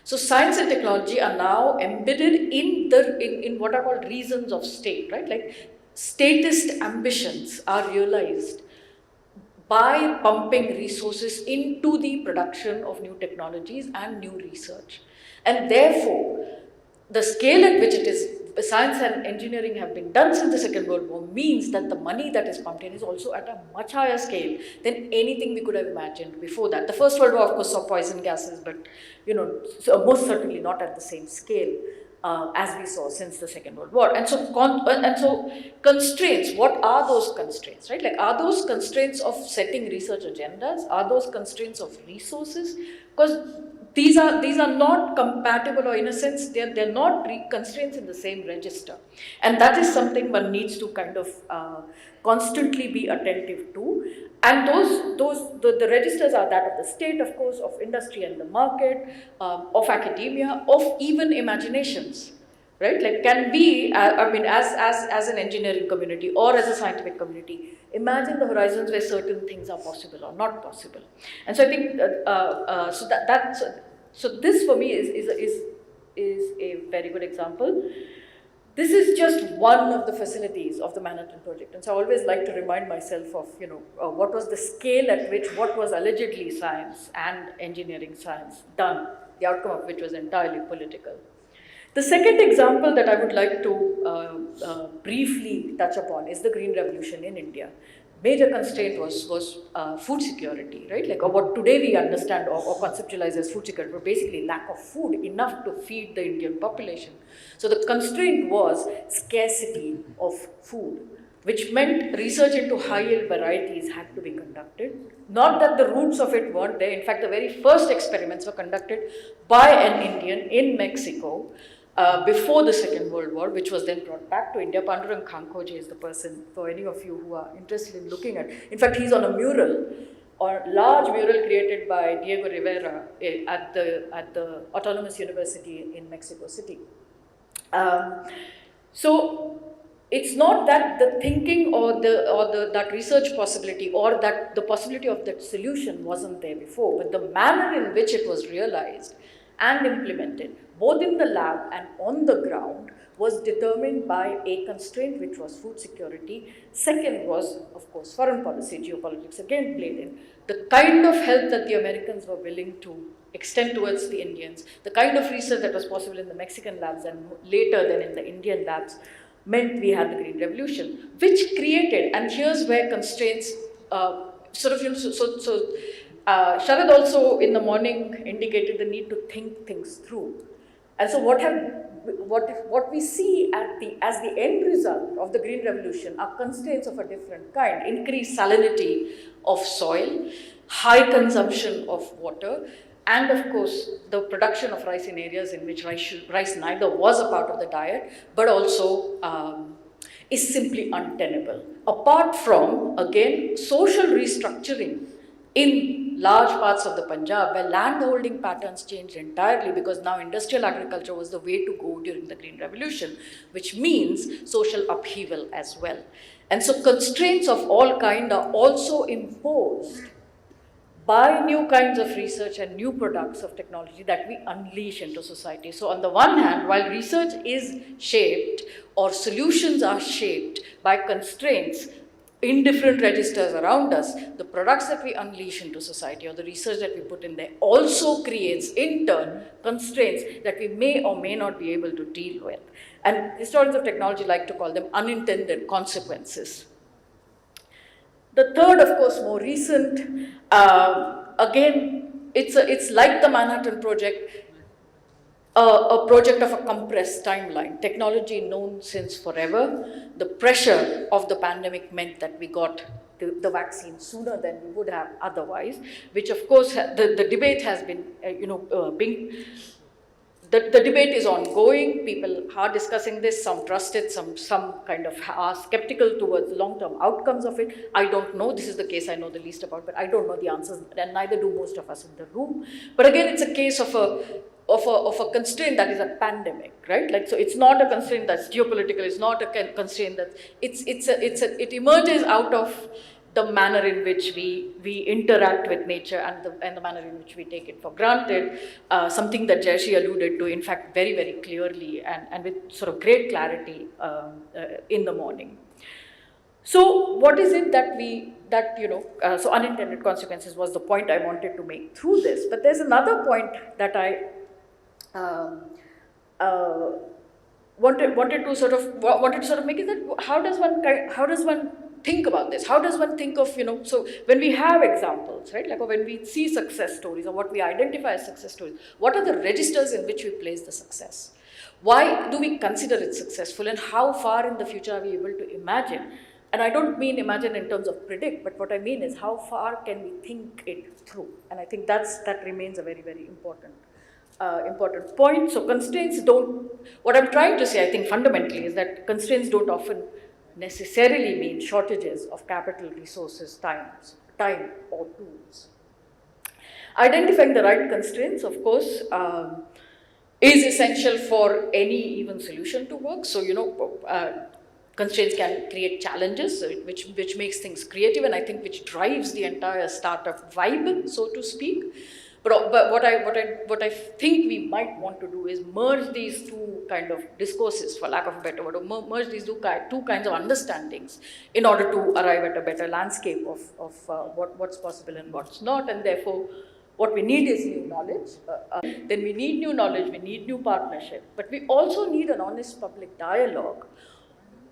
So science and technology are now embedded in what are called reasons of state, right? Like statist ambitions are realized by pumping resources into the production of new technologies and new research. And therefore, the scale at which science and engineering have been done since the Second World War means that the money that is pumped in is also at a much higher scale than anything we could have imagined before that. The First World War, of course, saw poison gases, but so most certainly not at the same scale as we saw since the Second World War. And so constraints, what are those constraints, right? Like, are those constraints of setting research agendas? Are those constraints of resources? Because these are not compatible, or in a sense, they're not constraints in the same register. And that is something one needs to kind of constantly be attentive to. And the registers are that of the state, of course, of industry and the market, of academia, of even imaginations, right? Like, can we, as an engineering community or as a scientific community, imagine the horizons where certain things are possible or not possible? And so I think so this for me is a very good example. This is just one of the facilities of the Manhattan Project. And so I always like to remind myself of, what was the scale at which what was allegedly science and engineering science done, the outcome of which was entirely political. The second example that I would like to briefly touch upon is the Green Revolution in India. Major constraint was food security, right? Like, or what today we understand or conceptualize as food security, but basically lack of food, enough to feed the Indian population. So the constraint was scarcity of food, which meant research into high-yield varieties had to be conducted. Not that the roots of it weren't there. In fact, the very first experiments were conducted by an Indian in Mexico before the Second World War, which was then brought back to India. Pandurang Khankoje is the person, for any of you who are interested in looking at. In fact, he's on a mural, or large mural created by Diego Rivera at the Autonomous University in Mexico City. So it's not that the thinking or that research possibility or that the possibility of that solution wasn't there before, but the manner in which it was realized and implemented, both in the lab and on the ground, was determined by a constraint, which was food security. Second was, of course, foreign policy, geopolitics again played in. The kind of help that the Americans were willing to extend towards the Indians, the kind of research that was possible in the Mexican labs and later than in the Indian labs, meant we had the Green Revolution, which created, and here's where constraints Sharad also in the morning indicated the need to think things through. And so what we see as the end result of the Green Revolution are constraints of a different kind: increased salinity of soil, high consumption of water, and of course the production of rice in areas in which rice neither was a part of the diet, but also is simply untenable. Apart from, again, social restructuring in large parts of the Punjab, where landholding patterns changed entirely because now industrial agriculture was the way to go during the Green Revolution, which means social upheaval as well. And so constraints of all kind are also imposed by new kinds of research and new products of technology that we unleash into society. So on the one hand, while research is shaped or solutions are shaped by constraints in different registers around us, the products that we unleash into society or the research that we put in there also creates, in turn, constraints that we may or may not be able to deal with. And historians of technology like to call them unintended consequences. The third, of course, more recent again, it's like the Manhattan Project, a project of a compressed timeline. Technology known since forever. The pressure of the pandemic meant that we got the vaccine sooner than we would have otherwise, which of course the debate has been, being the debate is ongoing. People are discussing this. Some trust it, some kind of are skeptical towards the long-term outcomes of it. I don't know. This is the case I know the least about, but I don't know the answers, and neither do most of us in the room. But again, it's a case of a constraint that is a pandemic, right? Like, so it's not a constraint that's geopolitical. It's not a constraint that it emerges out of the manner in which we interact with nature and the manner in which we take it for granted, something that Jayashi alluded to, in fact, very, very clearly and with sort of great clarity in the morning. So what is it so unintended consequences was the point I wanted to make through this. But there's another point that I wanted to sort of make, is that how does one think about this? How does one think of, so when we have examples, right, like, or when we see success stories or what we identify as success stories, what are the registers in which we place the success? Why do we consider it successful, and how far in the future are we able to imagine? And I don't mean imagine in terms of predict, but what I mean is how far can we think it through? And I think that remains a very, very important point. So constraints don't, what I'm trying to say, I think fundamentally, is that constraints don't often necessarily mean shortages of capital, resources, time or tools. Identifying the right constraints, of course, is essential for any even solution to work. So, constraints can create challenges, which makes things creative, and I think which drives the entire startup vibe, so to speak. But what I think we might want to do is merge these two kind of discourses, for lack of a better word, or merge these two kinds of understandings in order to arrive at a better landscape of what's possible and what's not. And therefore, what we need is new knowledge. Then we need new knowledge, we need new partnership, but we also need an honest public dialogue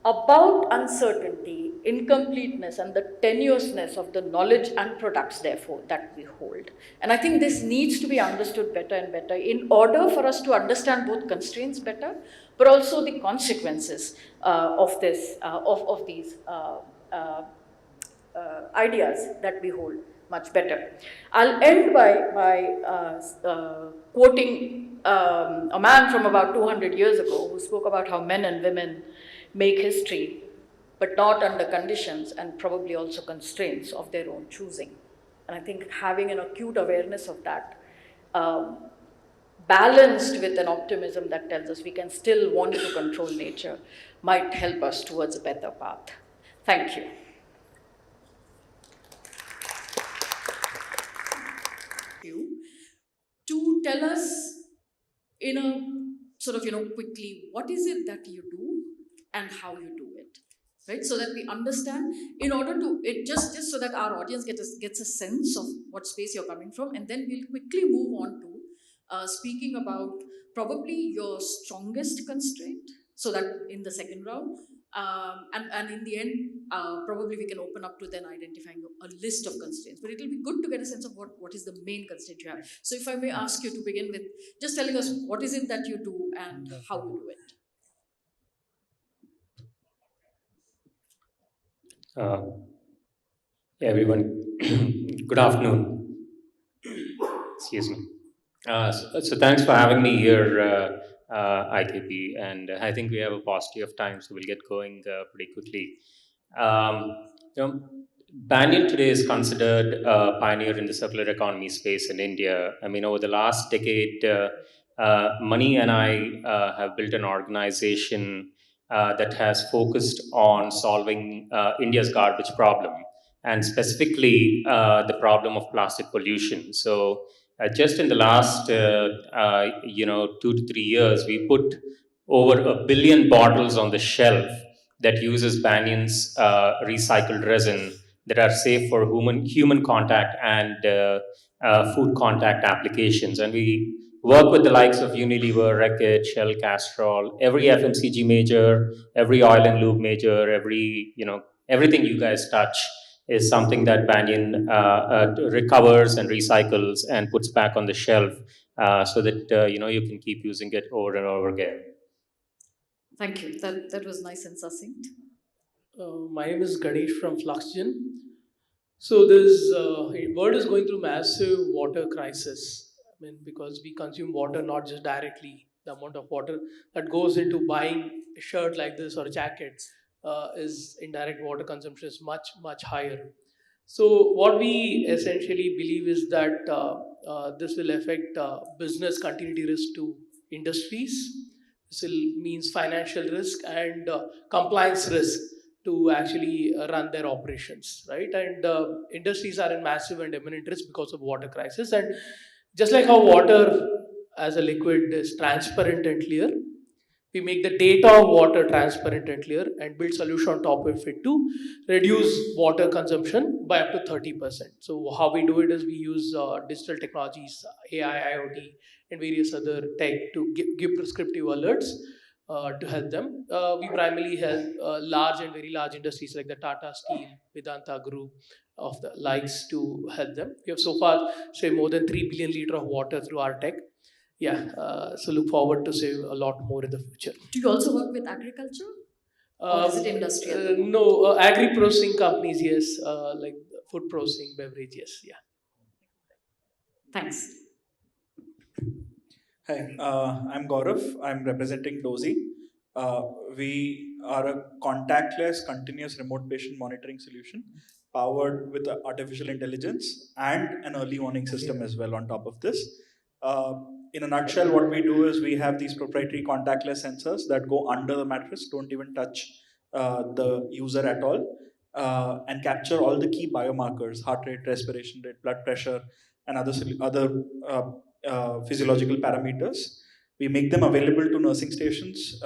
about uncertainty, incompleteness, and the tenuousness of the knowledge and products, therefore, that we hold. And I think this needs to be understood better and better in order for us to understand both constraints better, but also the consequences of these ideas that we hold much better. I'll end by quoting a man from about 200 years ago who spoke about how men and women make history, but not under conditions and probably also constraints of their own choosing. And I think having an acute awareness of that, balanced with an optimism that tells us we can still want to control nature, might help us towards a better path. Thank you. To tell us in a sort of, quickly, what is it that you do and how you do it, right? So that we understand, in order to, just so that our audience gets a sense of what space you're coming from, and then we'll quickly move on to speaking about probably your strongest constraint, so that in the second round, and in the end, probably we can open up to then identifying a list of constraints. But it'll be good to get a sense of what is the main constraint you have. So if I may ask you to begin with just telling us what is it that you do and how you do it. Everyone, good afternoon. Excuse me. So thanks for having me here, IKP, and I think we have a paucity of time, so we'll get going pretty quickly. Banyan today is considered a pioneer in the circular economy space in India. I mean, over the last decade, Mani and I have built an organization that has focused on solving India's garbage problem, and specifically the problem of plastic pollution. So just in the last 2 to 3 years, we put over 1 billion bottles on the shelf that uses Banyan's recycled resin that are safe for human contact and food contact applications. And we work with the likes of Unilever, Reckitt, Shell, Castrol, every FMCG major, every oil and lube major, everything you guys touch. is something that Banyan recovers and recycles and puts back on the shelf so that you can keep using it over and over again. Thank you. That was nice and succinct. My name is Ganesh from Fluxgen. So this world is going through massive water crisis. I mean, because we consume water not just directly. The amount of water that goes into buying a shirt like this or a jacket is indirect water consumption is much higher. So what we essentially believe is that this will affect business continuity risk to industries. This will means financial risk and compliance risk to actually run their operations, right? And industries are in massive and imminent risk because of water crisis. And just like how water as a liquid is transparent and clear, we make the data of water transparent and clear and build solution on top of it to reduce water consumption by up to 30%. So how we do it is we use digital technologies, AI, IoT, and various other tech to give prescriptive alerts to help them. We primarily help large and very large industries like the Tata Steel, Vedanta Group, of the likes to help them. We have so far saved more than 3 billion liters of water through our tech. Yeah, so look forward to save a lot more in the future. Do you also work with agriculture? Or is it industrial? No, agri-processing companies, yes, like food processing, beverage, yes, yeah. Thanks. Hi, I'm Gaurav. I'm representing Dozy. We are a contactless, continuous remote patient monitoring solution powered with artificial intelligence and an early warning system as well on top of this. In a nutshell, what we do is we have these proprietary contactless sensors that go under the mattress, don't even touch the user at all, and capture all the key biomarkers, heart rate, respiration rate, blood pressure, and other physiological parameters. We make them available to nursing stations,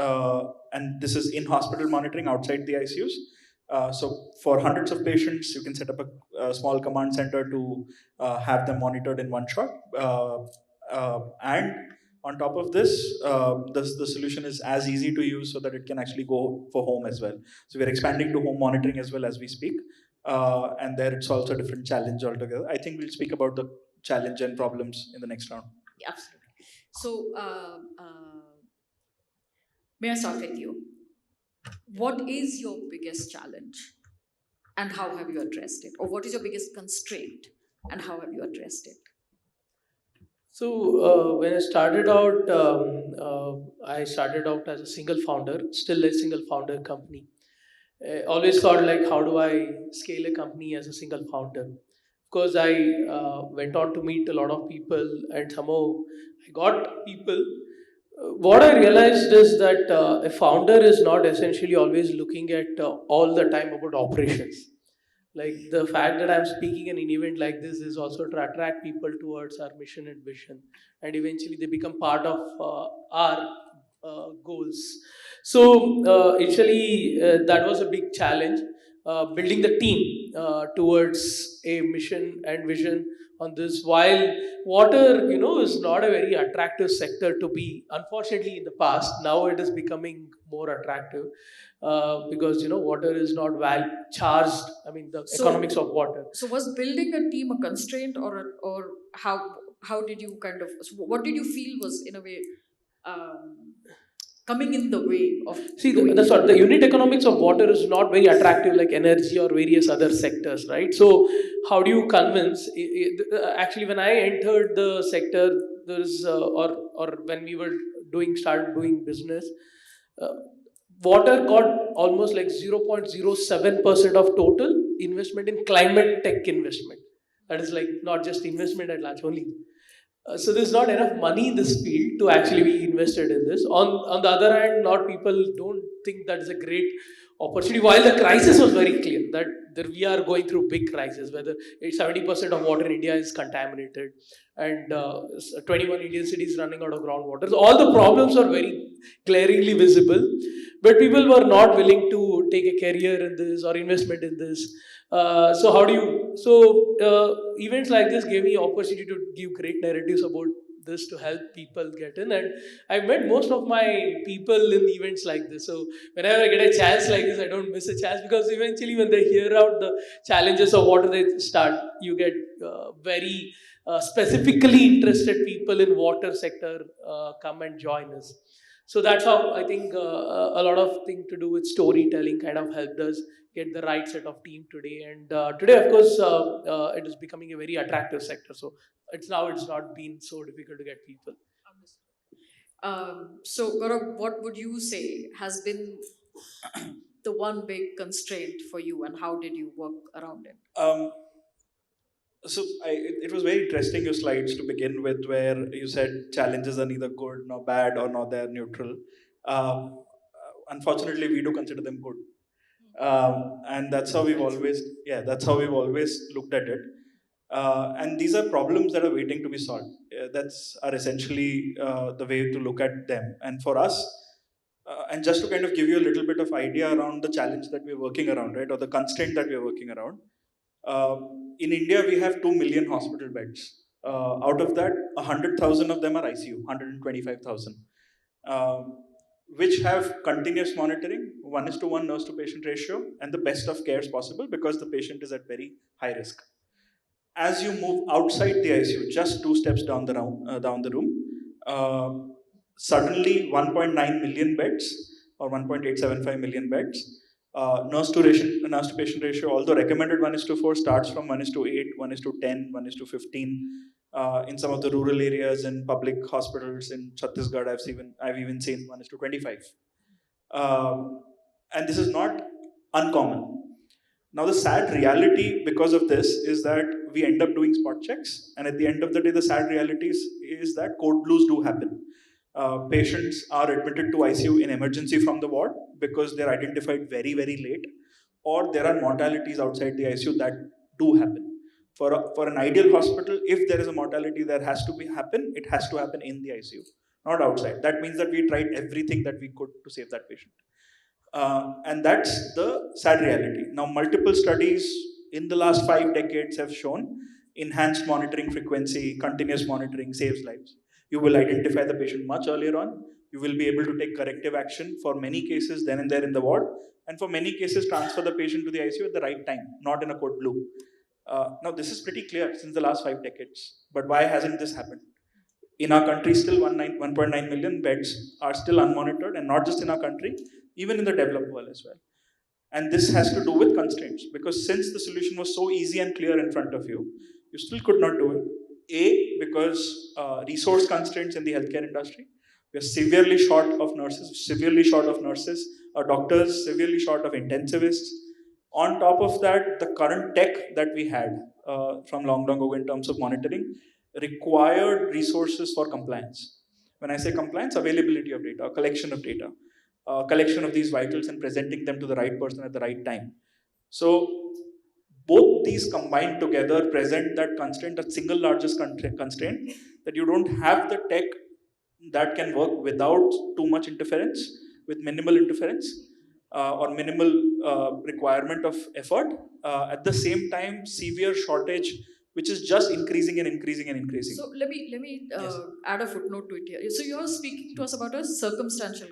and this is in-hospital monitoring outside the ICUs. So for hundreds of patients, you can set up a small command center to have them monitored in one shot. And on top of this, the solution is as easy to use so that it can actually go for home as well. So we're expanding to home monitoring as well as we speak. And there it's also a different challenge altogether. I think we'll speak about the challenge and problems in the next round. Yeah, absolutely. So, may I start with you? What is your biggest challenge and how have you addressed it? Or what is your biggest constraint and how have you addressed it? So when I started out as a single founder, still a single founder company. I always thought like, how do I scale a company as a single founder? Of course, I went on to meet a lot of people and somehow I got people. What I realized is that a founder is not essentially always looking at all the time about operations. Like the fact that I'm speaking in an event like this is also to attract people towards our mission and vision, and eventually they become part of our goals. So initially that was a big challenge, building the team towards a mission and vision on this. While water, is not a very attractive sector to be. Unfortunately, in the past, now it is becoming more attractive. Because water is not charged. I mean the economics of water. So was building a team a constraint, or how did you what did you feel was in a way coming in the way of? See, that's what the unit economics of water is not very attractive like energy or various other sectors, right? So how do you convince? Actually, when I entered the sector, there's or when we were started doing business. Water got almost like 0.07% of total investment in climate tech investment. That is like not just investment at large only. So there's not enough money in this field to actually be invested in this. On the other hand, a lot of people don't think that is a great opportunity. While the crisis was very clear that we are going through big crisis, whether 70% of water in India is contaminated and 21 Indian cities running out of groundwater. So all the problems are very glaringly visible, but people were not willing to take a career in this or investment in this. So events like this gave me opportunity to give great narratives about this to help people get in. And I've met most of my people in events like this. So whenever I get a chance like this, I don't miss a chance, because eventually when they hear out the challenges of what they start, you get very specifically interested people in water sector come and join us. So that's how I think a lot of thing to do with storytelling kind of helped us get the right set of team today. And today, of course, it is becoming a very attractive sector. So it's not been so difficult to get people. So, Gaurav, what would you say has been the one big constraint for you, and how did you work around it? It was very interesting your slides to begin with, where you said challenges are neither good nor bad or nor they're neutral. Unfortunately, we do consider them good, and that's how we've always looked at it. And these are problems that are waiting to be solved. That's are essentially the way to look at them. And for us, and just to kind of give you a little bit of idea around the challenge that we're working around, right, or the constraint that we're working around. In India, we have 2 million hospital beds. Out of that, 100,000 of them are ICU, 125,000, which have continuous monitoring, 1:1 nurse to patient ratio, and the best of cares possible because the patient is at very high risk. As you move outside the ICU, just 2 steps down the room, suddenly 1.9 million beds or 1.875 million beds. Nurse to patient ratio, although recommended 1:4, starts from 1:8, 1:10, 1:15. In some of the rural areas and public hospitals in Chhattisgarh, I've even seen 1:25. And this is not uncommon. Now, the sad reality because of this is that we end up doing spot checks, and at the end of the day, the sad reality is that code blues do happen. Patients are admitted to ICU in emergency from the ward because they're identified very, very late, or there are mortalities outside the ICU that do happen. For an ideal hospital, if there is a mortality that has to happen, it has to happen in the ICU, not outside. That means that we tried everything that we could to save that patient. And that's the sad reality. Now, multiple studies in the last 5 decades have shown enhanced monitoring frequency, continuous monitoring saves lives. You will identify the patient much earlier on. You will be able to take corrective action for many cases then and there in the ward, and for many cases transfer the patient to the ICU at the right time, not in a code blue. Now, this is pretty clear since the last 5 decades. But why hasn't this happened? In our country, still 1.9 million beds are still unmonitored, and not just in our country, even in the developed world as well. And this has to do with constraints, because since the solution was so easy and clear in front of you, you still could not do it. Because resource constraints in the healthcare industry. We are severely short of nurses, doctors, severely short of intensivists. On top of that, the current tech that we had from long ago in terms of monitoring required resources for compliance. When I say compliance, availability of data, collection of data, collection of these vitals and presenting them to the right person at the right time. So both these combined together present that constraint, that single largest constraint, that you don't have the tech that can work without too much interference, with minimal interference, or minimal requirement of effort. At the same time, severe shortage, which is just increasing and increasing and increasing. So let me add a footnote to it here. So you're speaking to us about a circumstantial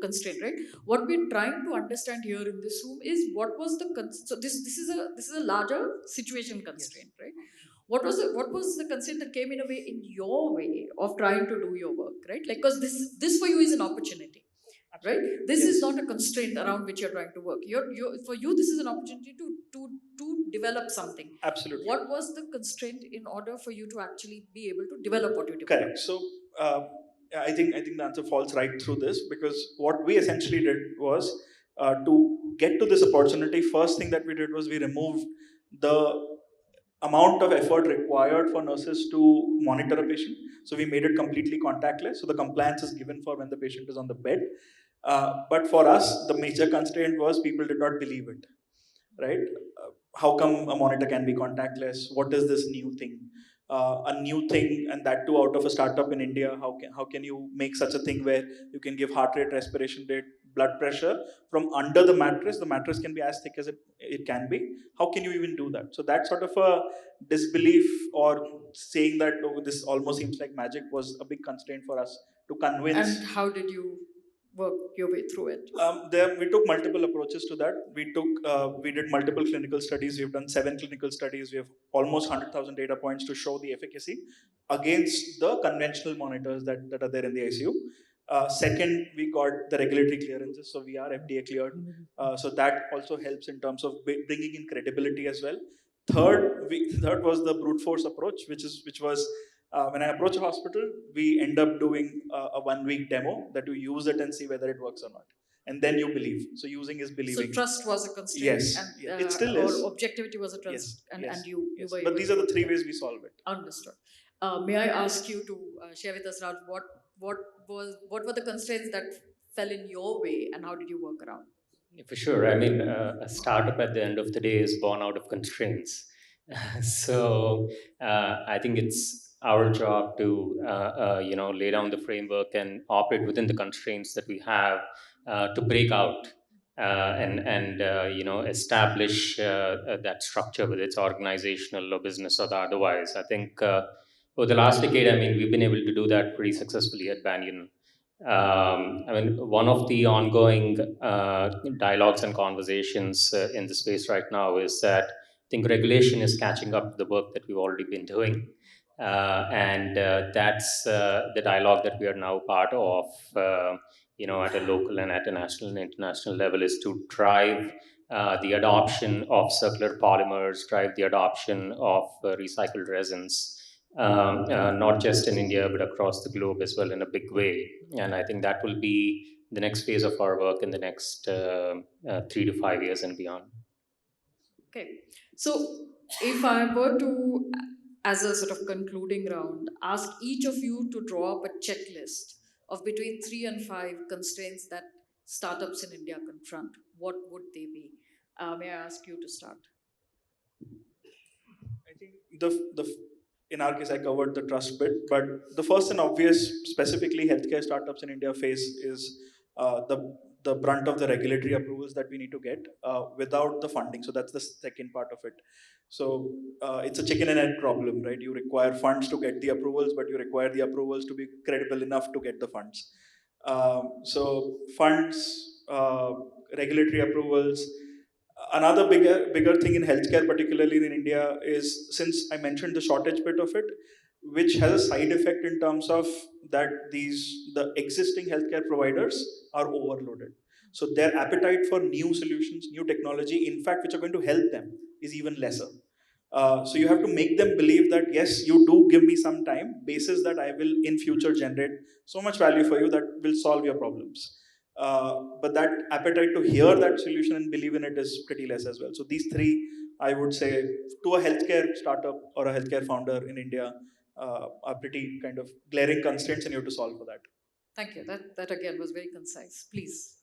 constraint, right? What we're trying to understand here in this room is what was the so this is a larger situation constraint, right? What was the constraint that came in a way in your way of trying to do your work, right? Like, because this for you is an opportunity. Right? This is not a constraint around which you're trying to work. For you, this is an opportunity to develop something. Absolutely. What was the constraint in order for you to actually be able to develop what you developed? Correct. So I think the answer falls right through this, because what we essentially did was to get to this opportunity. First thing that we did was we removed the amount of effort required for nurses to monitor a patient. So we made it completely contactless. So the compliance is given for when the patient is on the bed. But for us, the major constraint was people did not believe it, right? How come a monitor can be contactless? What is this new thing? A new thing, and that too out of a startup in India. How can you make such a thing where you can give heart rate, respiration rate blood pressure from under the mattress can be as thick as it can be. How can you even do that? So that sort of a disbelief or saying that, oh, this almost seems like magic, was a big constraint for us to convince. And how did you work your way through it? We took multiple approaches to that. We did multiple clinical studies. We've done 7 clinical studies. We have almost 100,000 data points to show the efficacy against the conventional monitors that are there in the ICU. Second, we got the regulatory clearances, so we are FDA cleared. So that also helps in terms of bringing in credibility as well. Third was the brute force approach, which was when I approach a hospital, we end up doing a 1-week demo that you use it and see whether it works or not. And then you believe. So using is believing. So trust was a constraint. Yes, and, it still is. Or objectivity was a trust. Yes, And you yes. were But able these to are the work 3 that. ways we solve it. Understood. May I ask you to share with us, Raj, what were the constraints that fell in your way, and how did you work around? For sure. I mean, a startup at the end of the day is born out of constraints. So I think it's our job to lay down the framework and operate within the constraints that we have to break out and establish that structure, whether it's organizational or business or the otherwise. I think over the last decade, I mean, we've been able to do that pretty successfully at Banyan. I mean, one of the ongoing dialogues and conversations in the space right now is that I think regulation is catching up to the work that we've already been doing. And that's the dialogue that we are now part of, at a local and at a national and international level, is to drive the adoption of circular polymers, drive the adoption of recycled resins. Not just in India, but across the globe as well in a big way. And I think that will be the next phase of our work in the next 3 to 5 years and beyond. Okay. So if I were to, as a sort of concluding round, ask each of you to draw up a checklist of between 3 and 5 constraints that startups in India confront, what would they be? May I ask you to start? I think in our case, I covered the trust bit, but the first and obvious, specifically healthcare startups in India face is the brunt of the regulatory approvals that we need to get without the funding. So that's the second part of it. So it's a chicken and egg problem, right? You require funds to get the approvals, but you require the approvals to be credible enough to get the funds. So funds, regulatory approvals. Another bigger thing in healthcare, particularly in India, is, since I mentioned the shortage bit of it, which has a side effect in terms of that the existing healthcare providers are overloaded. So their appetite for new solutions, new technology, in fact, which are going to help them, is even lesser. So you have to make them believe that, yes, you do give me some time, basis that I will in future generate so much value for you that will solve your problems. But that appetite to hear that solution and believe in it is pretty less as well. So these 3, I would say, to a healthcare startup or a healthcare founder in India, are pretty kind of glaring constraints, and you have to solve for that. Thank you. That again was very concise. Please.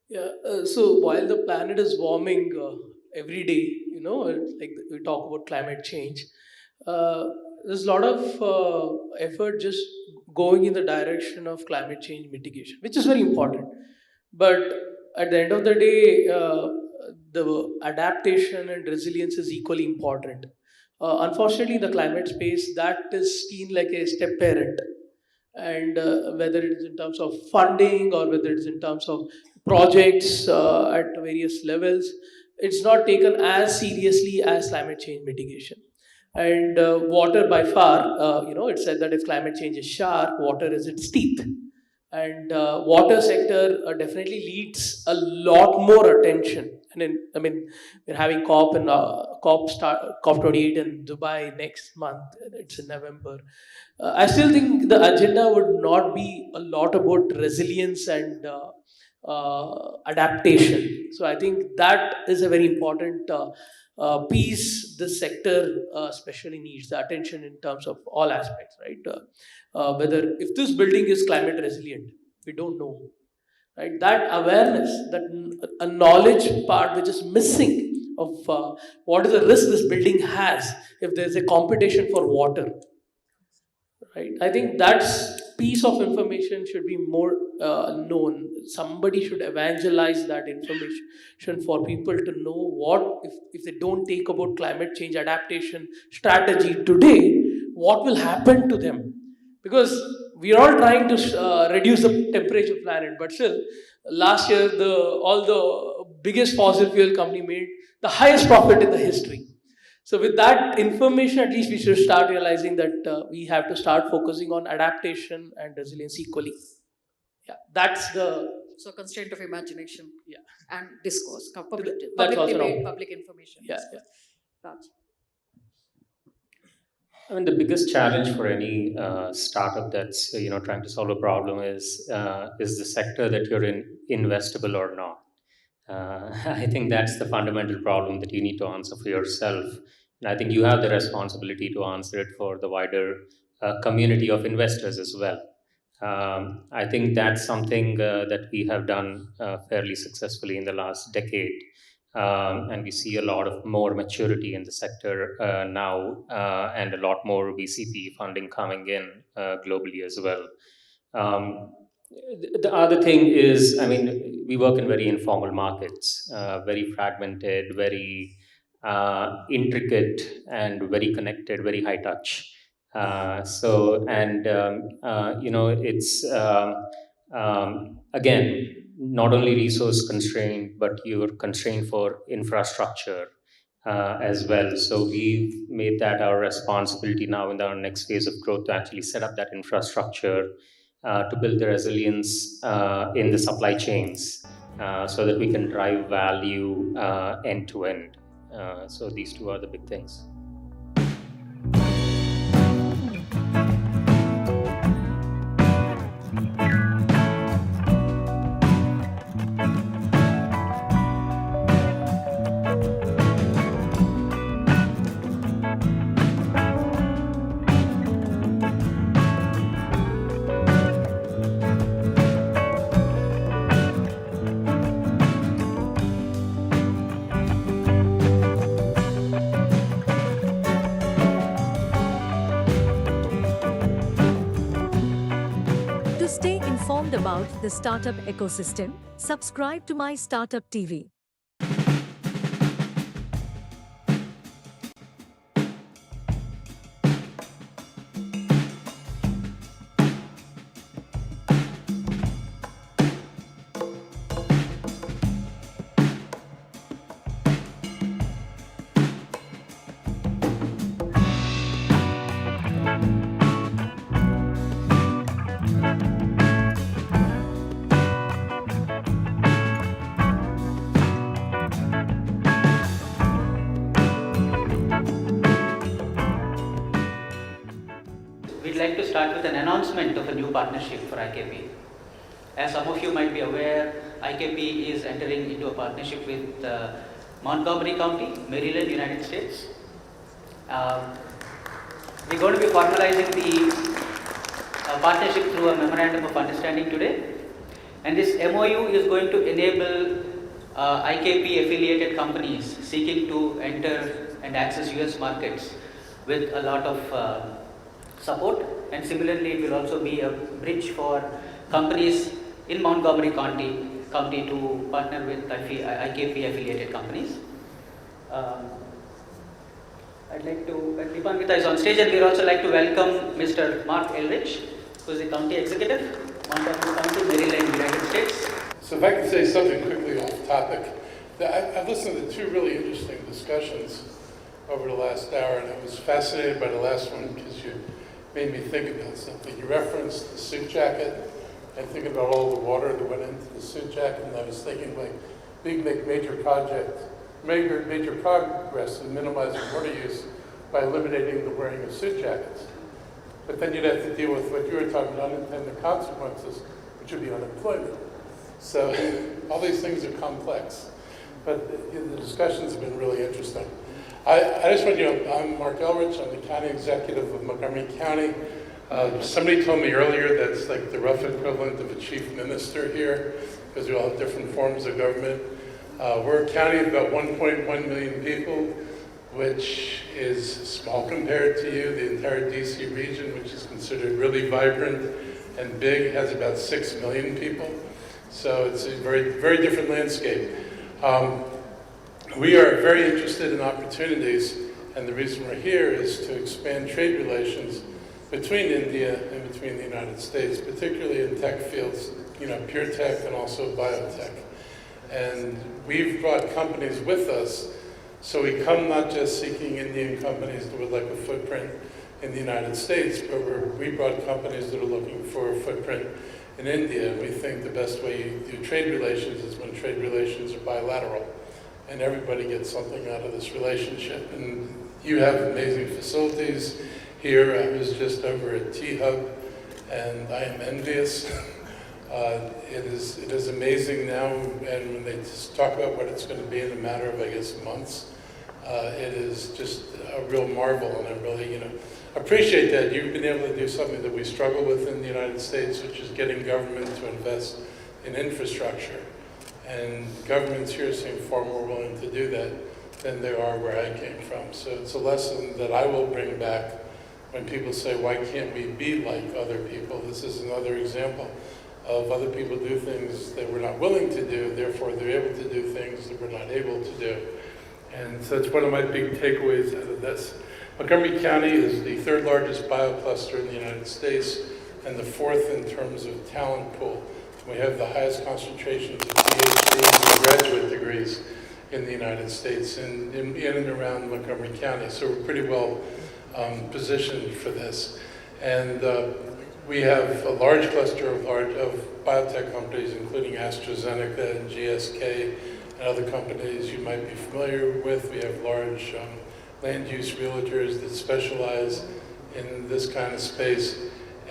Yeah, so while the planet is warming every day, like we talk about climate change, there's a lot of effort just going in the direction of climate change mitigation, which is very important. But at the end of the day, the adaptation and resilience is equally important. Unfortunately, in the climate space, that is seen like a step parent. And whether it is in terms of funding or whether it is in terms of projects at various levels, it's not taken as seriously as climate change mitigation. And water, by far, it's said that if climate change is sharp, water is its teeth. And water sector definitely needs a lot more attention. And we're having COP28 in Dubai next month. It's in November. I still think the agenda would not be a lot about resilience and adaptation. So I think that is a very important piece this sector especially needs the attention in terms of all aspects, right? Whether if this building is climate resilient, we don't know, right? That awareness, that a knowledge part which is missing of what is the risk this building has if there is a competition for water, right? I think that's piece of information should be more known. Somebody should evangelize that information for people to know what, if they don't take about climate change adaptation strategy today, what will happen to them. Because we are all trying to reduce the temperature planet, but still, last year all the biggest fossil fuel company made the highest profit in the history. So with that information, at least we should start realizing that we have to start focusing on adaptation and resilience equally. Yeah, that's the So constraint of imagination, yeah, and discourse, public that's also debate, wrong. public information. Yeah, Discourse. Raj. I mean, the biggest challenge for any startup that's trying to solve a problem is the sector that you're in investable or not. I think that's the fundamental problem that you need to answer for yourself, and I think you have the responsibility to answer it for the wider community of investors as well. I think that's something that we have done fairly successfully in the last decade. And we see a lot of more maturity in the sector now, and a lot more VCP funding coming in globally as well. The other thing is, I mean, we work in very informal markets, very fragmented, very intricate, and very connected, very high touch. It's again, not only resource constrained, but you're constrained for infrastructure as well. So we've made that our responsibility now in our next phase of growth to actually set up that infrastructure to build the resilience in the supply chains so that we can drive value end to end. So these two are the big things. To stay informed about the startup ecosystem, subscribe to MyStartuptv. We'd like to start with an announcement of a new partnership for IKP. As some of you might be aware, IKP is entering into a partnership with Montgomery County, Maryland, United States. We're going to be formalizing the partnership through a memorandum of understanding today. And this MOU is going to enable IKP affiliated companies seeking to enter and access US markets with a lot of support, and similarly it will also be a bridge for companies in Montgomery County to partner with IKP affiliated companies. I'd like to, Deepankita is on stage, and we'd also like to welcome Mr. Mark Elrich, who is the County Executive, Montgomery County, Maryland, United States. So if I can say something quickly off topic, I've listened to two really interesting discussions over the last hour, and I was fascinated by the last one because you made me think about something. You referenced the suit jacket and thinking about all the water that went into the suit jacket, and I was thinking like major progress in minimizing water use by eliminating the wearing of suit jackets. But then you'd have to deal with what you were talking about, unintended consequences, which would be unemployment. So all these things are complex, but the discussions have been really interesting. I just want you to know, I'm Mark Elrich, I'm the County Executive of Montgomery County. Somebody told me earlier that's like the rough equivalent of a chief minister here, because we all have different forms of government. We're a county of about 1.1 million people. which is small compared to you. The entire DC region, which is considered really vibrant and big, has about 6 million people. So it's a very, very different landscape. We are very interested in opportunities, and the reason we're here is to expand trade relations between India and between the United States, particularly in tech fields, pure tech and also biotech. And we've brought companies with us, so we come not just seeking Indian companies that would like a footprint in the United States, but we brought companies that are looking for a footprint in India. We think the best way you do trade relations is when trade relations are bilateral, and everybody gets something out of this relationship. And you have amazing facilities here. I was just over at T-Hub, and I am envious. It is amazing now, and when they just talk about what it's going to be in a matter of, I guess, months, it is just a real marvel, and I really, appreciate that you've been able to do something that we struggle with in the United States, which is getting government to invest in infrastructure. And governments here seem far more willing to do that than they are where I came from. So it's a lesson that I will bring back when people say, why can't we be like other people? This is another example of other people do things that we're not willing to do, therefore they're able to do things that we're not able to do. And so it's one of my big takeaways out of this. Montgomery County is the third largest biocluster in the United States and the fourth in terms of talent pool. We have the highest concentrations of PhDs and graduate degrees in the United States and in and around Montgomery County. So we're pretty well positioned for this. And we have a large cluster of biotech companies, including AstraZeneca and GSK and other companies you might be familiar with. We have large land use realtors that specialize in this kind of space.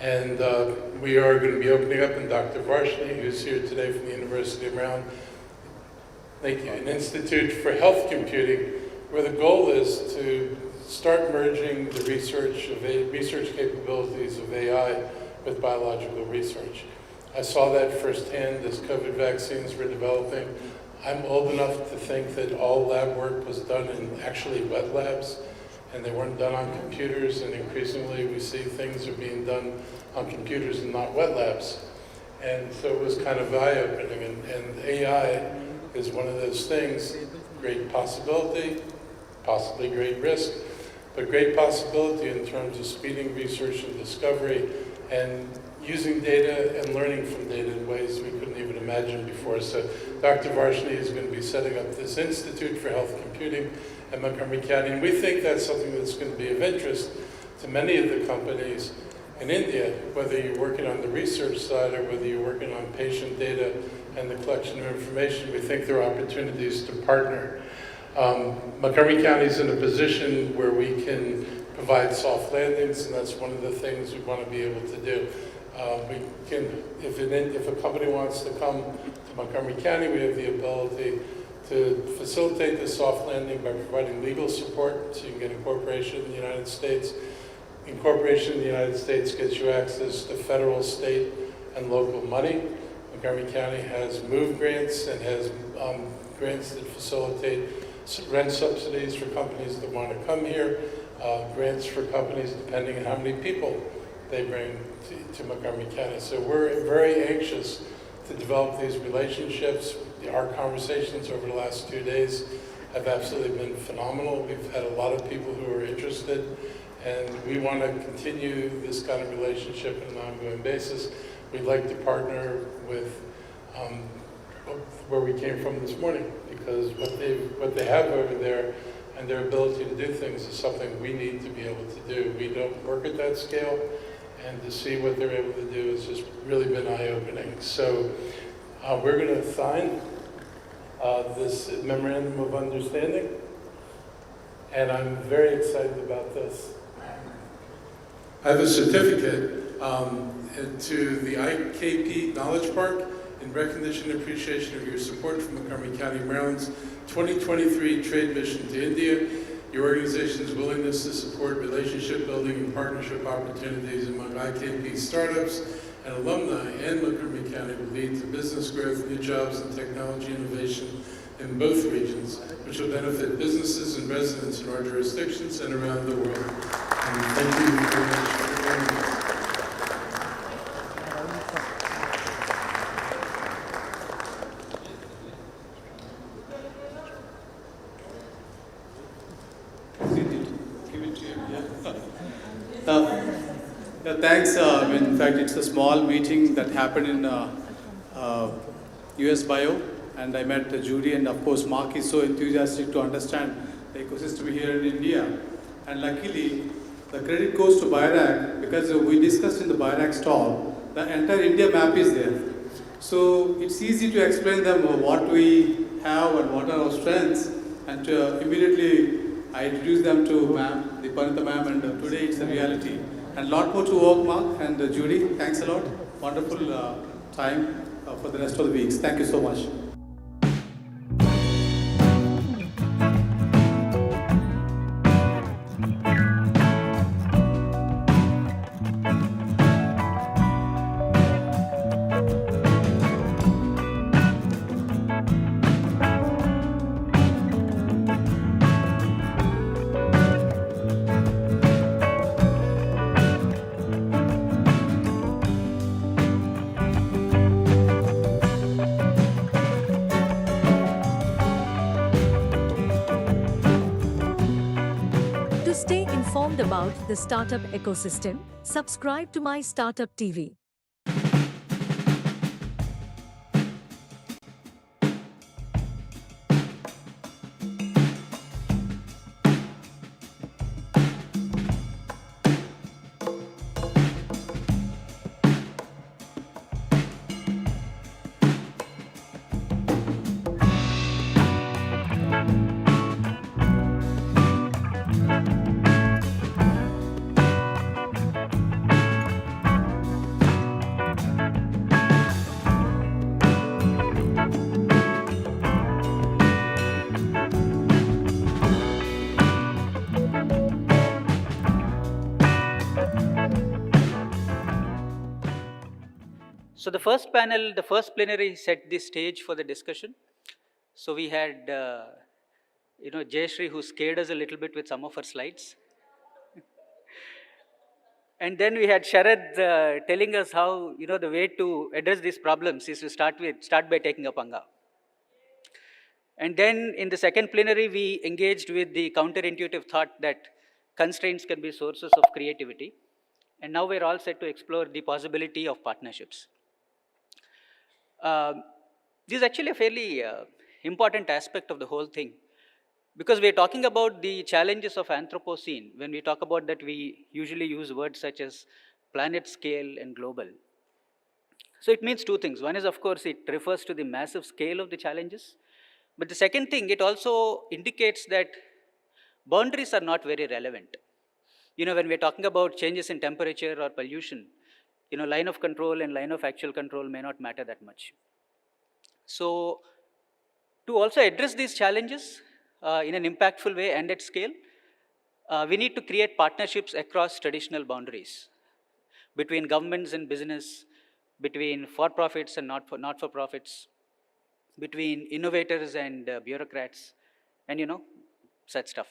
And we are going to be opening up, and Dr. Varshney, who's here today from the University of Maryland, an Institute for Health Computing, where the goal is to start merging the research capabilities of AI with biological research. I saw that firsthand as COVID vaccines were developing. I'm old enough to think that all lab work was done in actually wet labs, and they weren't done on computers, and increasingly we see things are being done on computers and not wet labs. And so it was kind of eye-opening, and AI is one of those things, great possibility, possibly great risk, but great possibility in terms of speeding research and discovery and using data and learning from data in ways we couldn't even imagine before. So Dr. Varshney is going to be setting up this Institute for Health Computing at Montgomery County, and we think that's something that's going to be of interest to many of the companies in India, whether you're working on the research side or whether you're working on patient data and the collection of information. We think there are opportunities to partner. Montgomery County is in a position where we can provide soft landings, and that's one of the things we want to be able to do. We can, if a company wants to come to Montgomery County, we have the ability to facilitate the soft landing by providing legal support so you can get incorporation in the United States. Incorporation in the United States gets you access to federal, state, and local money. Montgomery County has MOVE grants and has grants that facilitate rent subsidies for companies that want to come here, grants for companies depending on how many people they bring to Montgomery County. So we're very anxious to develop these relationships. Our conversations over the last 2 days have absolutely been phenomenal. We've had a lot of people who are interested, and we want to continue this kind of relationship on an ongoing basis. We'd like to partner with where we came from this morning, because what they have over there and their ability to do things is something we need to be able to do. We don't work at that scale, and to see what they're able to do has just really been eye-opening. So we're going to sign this memorandum of understanding, and I'm very excited about this. I have a certificate to the IKP Knowledge Park in recognition and appreciation of your support for Montgomery County, Maryland's 2023 trade mission to India. Your organization's willingness to support relationship building and partnership opportunities among IKP startups and alumni and Montgomery County will lead to business growth, new jobs, and technology innovation in both regions, which will benefit businesses and residents in our jurisdictions and around the world. And thank you very much for joining us. Thanks. In fact, it's a small meeting that happened in US Bio, and I met Judy, and of course, Mark is so enthusiastic to understand the ecosystem here in India. And luckily, the credit goes to BIRAC because we discussed in the BIRAC stall, the entire India map is there. So it's easy to explain them what we have and what are our strengths, and immediately I introduced them to ma'am, the Panita ma'am, and today it's a reality. And a lot more to work, Mark and Judy. Thanks a lot. Wonderful time for the rest of the weeks. Thank you so much. To stay informed about the startup ecosystem, subscribe to MyStartup TV. So the first panel, the first plenary set the stage for the discussion. So we had, Jayashree, who scared us a little bit with some of her slides. And then we had Sharad telling us how, the way to address these problems is to start by taking a panga. And then in the second plenary, we engaged with the counterintuitive thought that constraints can be sources of creativity. And now we're all set to explore the possibility of partnerships. This is actually a fairly important aspect of the whole thing, because we're talking about the challenges of Anthropocene. When we talk about that, we usually use words such as planet scale and global. So it means two things. One is, of course, it refers to the massive scale of the challenges. But the second thing, it also indicates that boundaries are not very relevant. When we're talking about changes in temperature or pollution, line of control and line of actual control may not matter that much. So to also address these challenges in an impactful way and at scale, we need to create partnerships across traditional boundaries between governments and business, between for-profits and not-for-profits, between innovators and bureaucrats, and such stuff.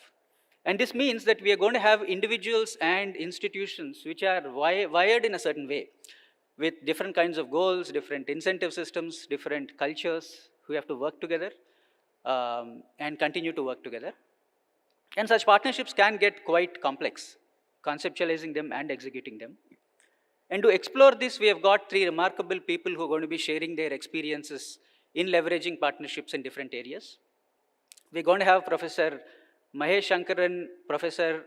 And this means that we are going to have individuals and institutions which are wired in a certain way, with different kinds of goals, different incentive systems, different cultures who have to work together and continue to work together. And such partnerships can get quite complex, conceptualizing them and executing them. And to explore this, we have got three remarkable people who are going to be sharing their experiences in leveraging partnerships in different areas. We're going to have Professor Mahesh Shankaran, professor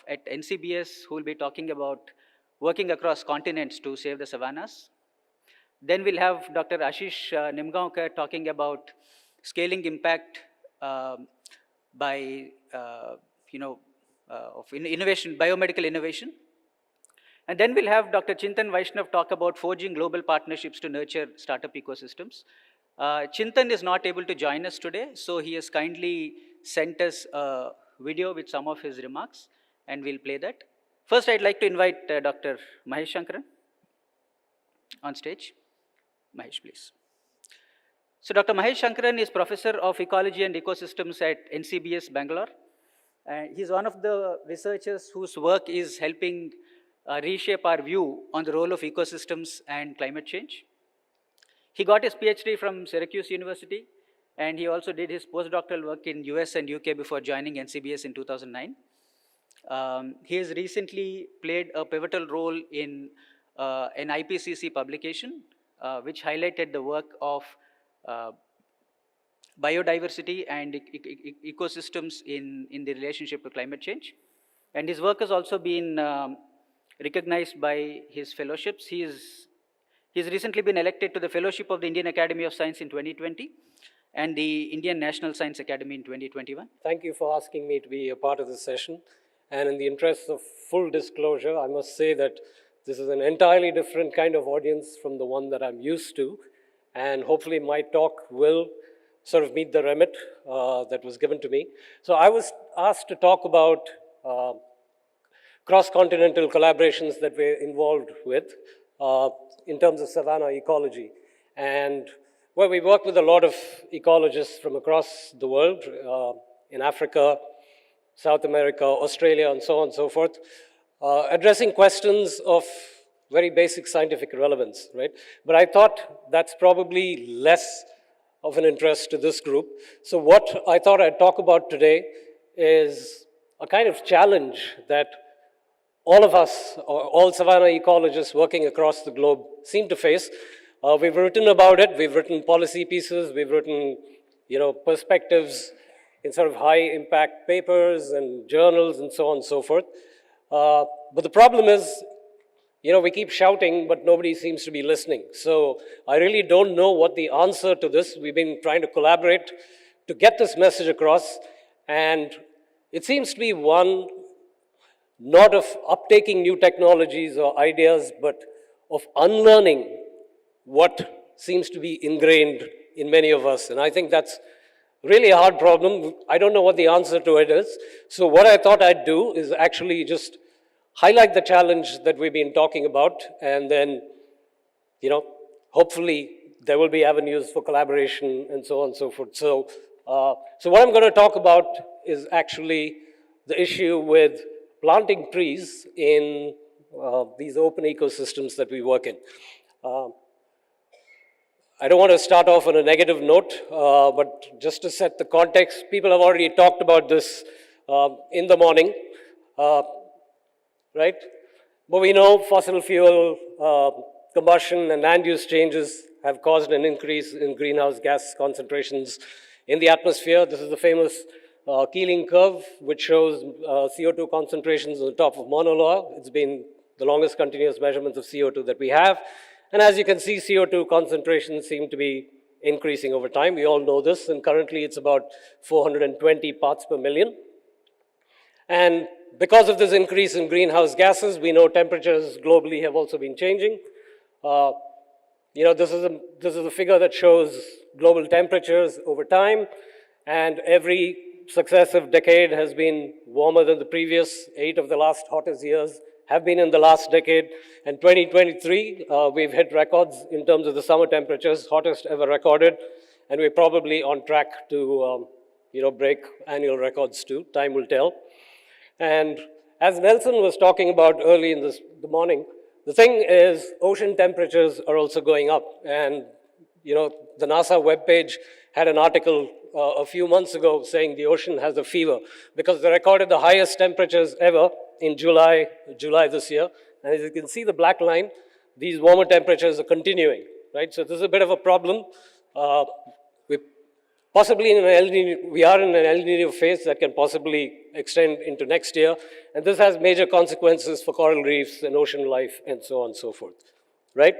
at NCBS, who will be talking about working across continents to save the savannas. Then we'll have Dr. Ashish Nimgaonkar talking about scaling impact by innovation, biomedical innovation. And then we'll have Dr. Chintan Vaishnav talk about forging global partnerships to nurture startup ecosystems. Chintan is not able to join us today, so he has kindly sent us a video with some of his remarks, and we'll play that. First, I'd like to invite Dr. Mahesh Shankaran on stage. Mahesh, please. So Dr. Mahesh Shankaran is Professor of Ecology and Ecosystems at NCBS Bangalore. And he's one of the researchers whose work is helping reshape our view on the role of ecosystems and climate change. He got his PhD from Syracuse University, and he also did his postdoctoral work in US and UK before joining NCBS in 2009. He has recently played a pivotal role in an IPCC publication, which highlighted the work of biodiversity and ecosystems in the relationship to climate change. And his work has also been recognized by his fellowships. He's recently been elected to the Fellowship of the Indian Academy of Science in 2020 and the Indian National Science Academy in 2021. Thank you for asking me to be a part of this session. And in the interest of full disclosure, I must say that this is an entirely different kind of audience from the one that I'm used to. And hopefully my talk will sort of meet the remit that was given to me. So I was asked to talk about cross-continental collaborations that we're involved with in terms of savanna ecology. And well, we work with a lot of ecologists from across the world, in Africa, South America, Australia, and so on and so forth, addressing questions of very basic scientific relevance, right? But I thought that's probably less of an interest to this group. So what I thought I'd talk about today is a kind of challenge that all of us, or all savanna ecologists working across the globe seem to face. We've written about it, we've written policy pieces, we've written, perspectives in sort of high impact papers and journals and so on and so forth. But the problem is, we keep shouting, but nobody seems to be listening. So I really don't know what the answer to this. We've been trying to collaborate to get this message across, and it seems to be one not of uptaking new technologies or ideas, but of unlearning what seems to be ingrained in many of us. And I think that's really a hard problem. I don't know what the answer to it is. So what I thought I'd do is actually just highlight the challenge that we've been talking about, and then, hopefully there will be avenues for collaboration and so on and so forth. So what I'm going to talk about is actually the issue with planting trees in these open ecosystems that we work in. I don't want to start off on a negative note, but just to set the context, people have already talked about this in the morning, right? But we know fossil fuel combustion and land use changes have caused an increase in greenhouse gas concentrations in the atmosphere. This is the famous Keeling curve, which shows CO2 concentrations on the top of Mauna Loa. It's been the longest continuous measurements of CO2 that we have. And as you can see, CO2 concentrations seem to be increasing over time. We all know this, and currently it's about 420 parts per million. And because of this increase in greenhouse gases, we know temperatures globally have also been changing. This is a figure that shows global temperatures over time, and every successive decade has been warmer than the previous. 8 of the last hottest years have been in the last decade. And 2023, we've hit records in terms of the summer temperatures, hottest ever recorded, and we're probably on track to, break annual records too. Time will tell. And as Nelson was talking about early in the morning, the thing is ocean temperatures are also going up. And, the NASA webpage had an article a few months ago saying the ocean has a fever because they recorded the highest temperatures ever in July this year. And as you can see the black line, these warmer temperatures are continuing, right? So this is a bit of a problem. Possibly we are in an El Nino phase that can possibly extend into next year. And this has major consequences for coral reefs and ocean life and so on and so forth, right?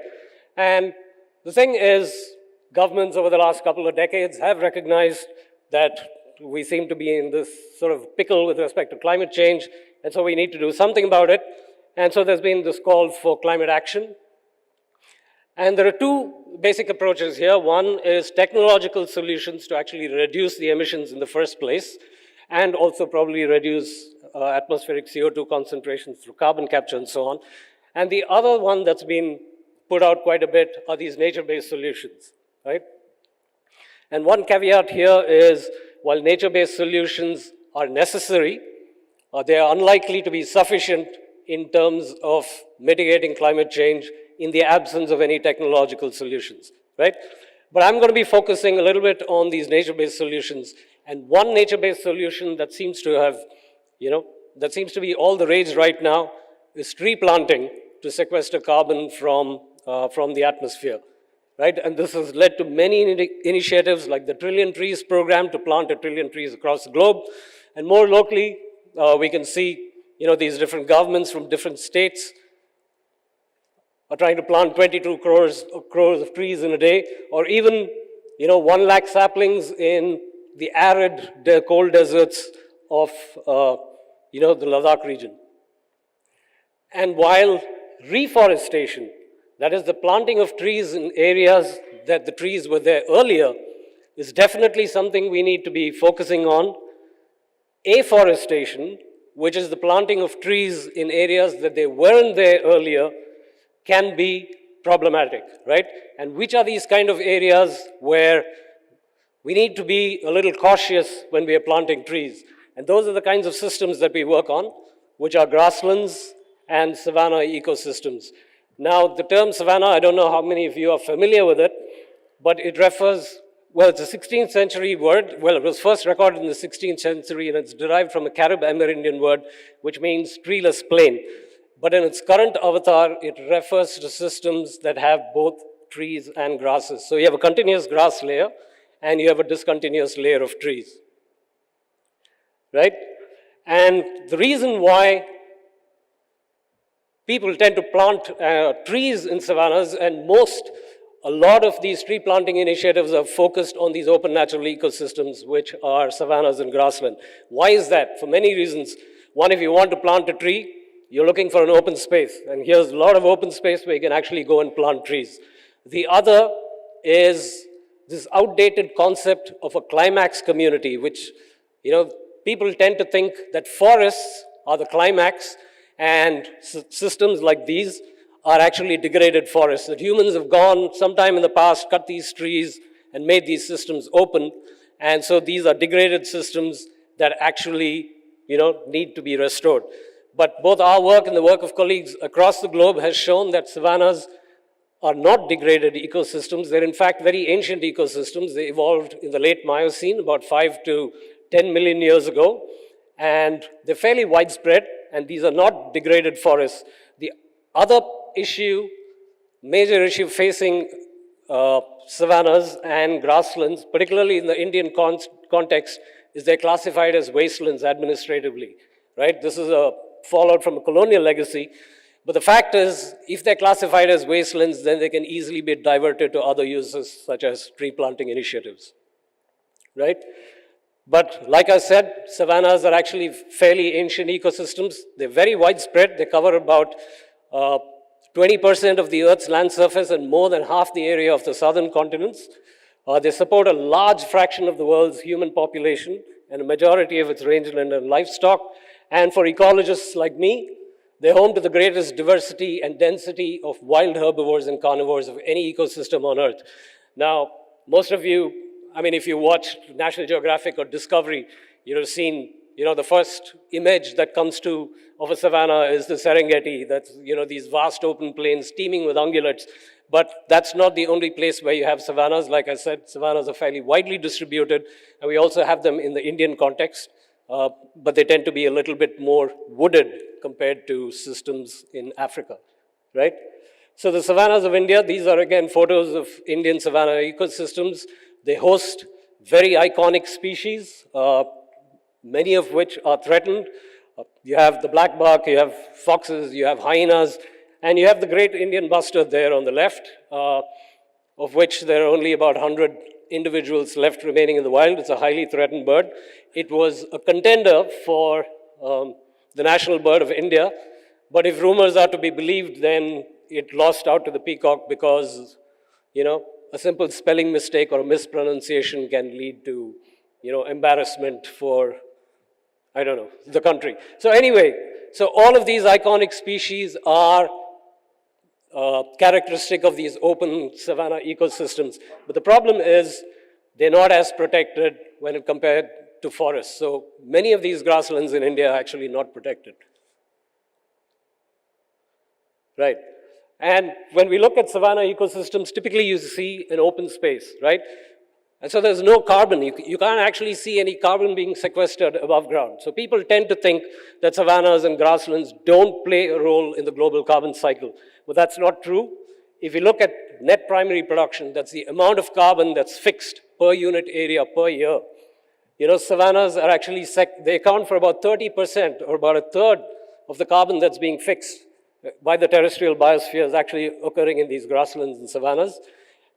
And the thing is, governments over the last couple of decades have recognized that we seem to be in this sort of pickle with respect to climate change, and so we need to do something about it. And so there's been this call for climate action. And there are two basic approaches here. One is technological solutions to actually reduce the emissions in the first place, and also probably reduce atmospheric CO2 concentrations through carbon capture and so on. And the other one that's been put out quite a bit are these nature-based solutions, right? And one caveat here is, while nature-based solutions are necessary, they are unlikely to be sufficient in terms of mitigating climate change in the absence of any technological solutions, right? But I'm going to be focusing a little bit on these nature-based solutions. And one nature-based solution that seems to have, that seems to be all the rage right now is tree planting to sequester carbon from the atmosphere, right? And this has led to many initiatives like the Trillion Trees program to plant 1 trillion trees across the globe. And more locally, we can see, these different governments from different states are trying to plant 22 crores of trees in a day, or even, 1 lakh saplings in the arid, cold deserts of, the Ladakh region. And while reforestation, that is the planting of trees in areas that the trees were there earlier, is definitely something we need to be focusing on, afforestation, which is the planting of trees in areas that they weren't there earlier, can be problematic, right? And which are these kind of areas where we need to be a little cautious when we are planting trees? And those are the kinds of systems that we work on, which are grasslands and savanna ecosystems. Now, the term savanna, I don't know how many of you are familiar with it, but it refers, well, it's a 16th century word. Well, it was first recorded in the 16th century, and it's derived from a Carib Amerindian word, which means treeless plain. But in its current avatar, it refers to systems that have both trees and grasses. So you have a continuous grass layer, and you have a discontinuous layer of trees, right? And the reason why people tend to plant trees in savannas, and a lot of these tree planting initiatives are focused on these open natural ecosystems, which are savannas and grassland. Why is that? For many reasons. One, if you want to plant a tree, you're looking for an open space, and here's a lot of open space where you can actually go and plant trees. The other is this outdated concept of a climax community, which, people tend to think that forests are the climax, and systems like these are actually degraded forests, that humans have gone sometime in the past, cut these trees, and made these systems open, and so these are degraded systems that actually, need to be restored. But both our work and the work of colleagues across the globe has shown that savannas are not degraded ecosystems. They're in fact very ancient ecosystems. They evolved in the late Miocene, about 5 to 10 million years ago, and they're fairly widespread, and these are not degraded forests. The other major issue facing savannas and grasslands, particularly in the Indian context, is they're classified as wastelands administratively, right? This is a fallout from a colonial legacy. But the fact is, if they're classified as wastelands, then they can easily be diverted to other uses, such as tree planting initiatives, right? But like I said, savannas are actually fairly ancient ecosystems. They're very widespread. They cover about 20% of the Earth's land surface and more than half the area of the southern continents. They support a large fraction of the world's human population and a majority of its rangeland and livestock. And for ecologists like me, they're home to the greatest diversity and density of wild herbivores and carnivores of any ecosystem on Earth. Now, most of you, if you watch National Geographic or Discovery, you'd have seen, the first image that comes of a savanna is the Serengeti. That's, these vast open plains teeming with ungulates. But that's not the only place where you have savannas. Like I said, savannas are fairly widely distributed, and we also have them in the Indian context. But they tend to be a little bit more wooded compared to systems in Africa, right? So the savannas of India, these are again photos of Indian savanna ecosystems. They host very iconic species, many of which are threatened. You have the black buck, you have foxes, you have hyenas, and you have the great Indian bustard there on the left, of which there are only about 100 individuals left remaining in the wild. It's a highly threatened bird. It was a contender for the national bird of India, but if rumors are to be believed, then it lost out to the peacock because, a simple spelling mistake or a mispronunciation can lead to, embarrassment for, the country. So anyway, all of these iconic species are characteristic of these open savanna ecosystems. But the problem is they're not as protected when it compared to forests. So many of these grasslands in India are actually not protected. Right. And when we look at savanna ecosystems, typically you see an open space, right? And so there's no carbon. You can't actually see any carbon being sequestered above ground. So people tend to think that savannas and grasslands don't play a role in the global carbon cycle. But that's not true. If you look at net primary production, that's the amount of carbon that's fixed per unit area per year. You know, savannas are actually, they account for about 30% or about a third of the carbon that's being fixed by the terrestrial biosphere is actually occurring in these grasslands and savannas.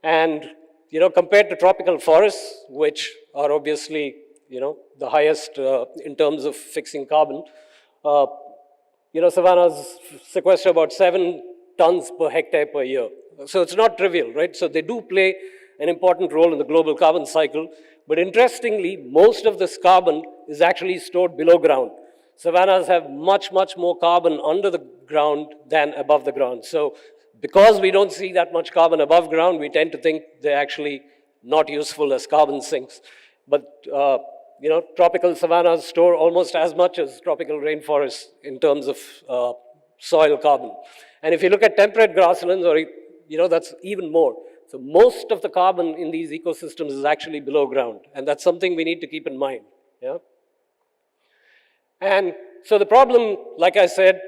And, you know, compared to tropical forests, which are obviously, you know, the highest in terms of fixing carbon, you know, savannas sequester about 7 tons per hectare per year. So it's not trivial, right? So they do play an important role in the global carbon cycle. But interestingly, most of this carbon is actually stored below ground. Savannas have much, much more carbon under the ground than above the ground. So because we don't see that much carbon above ground, we tend to think they're actually not useful as carbon sinks. But, you know, tropical savannas store almost as much as tropical rainforests in terms of soil carbon. And if you look at temperate grasslands, or, you know, that's even more. So most of the carbon in these ecosystems is actually below ground. And that's something we need to keep in mind. Yeah? And so the problem, like I said,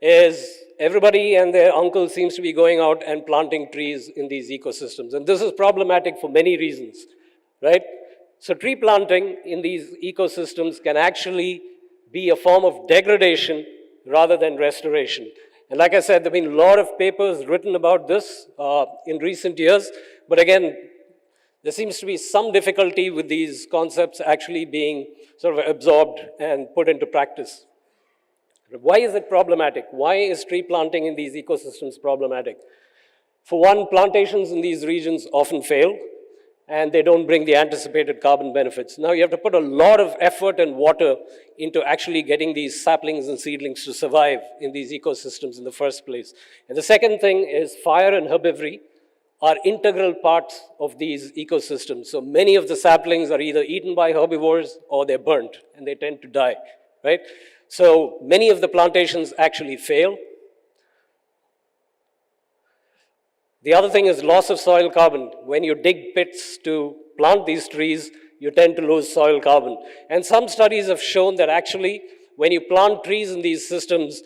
is everybody and their uncle seems to be going out and planting trees in these ecosystems. And this is problematic for many reasons, right? So tree planting in these ecosystems can actually be a form of degradation rather than restoration. And like I said, there have been a lot of papers written about this in recent years. But again, there seems to be some difficulty with these concepts actually being sort of absorbed and put into practice. Why is it problematic? Why is tree planting in these ecosystems problematic? For one, plantations in these regions often fail, and they don't bring the anticipated carbon benefits. Now you have to put a lot of effort and water into actually getting these saplings and seedlings to survive in these ecosystems in the first place. And the second thing is fire and herbivory are integral parts of these ecosystems. So many of the saplings are either eaten by herbivores or they're burnt, and they tend to die, right? So many of the plantations actually fail. The other thing is loss of soil carbon. When you dig pits to plant these trees, you tend to lose soil carbon. And some studies have shown that actually, when you plant trees in these systems,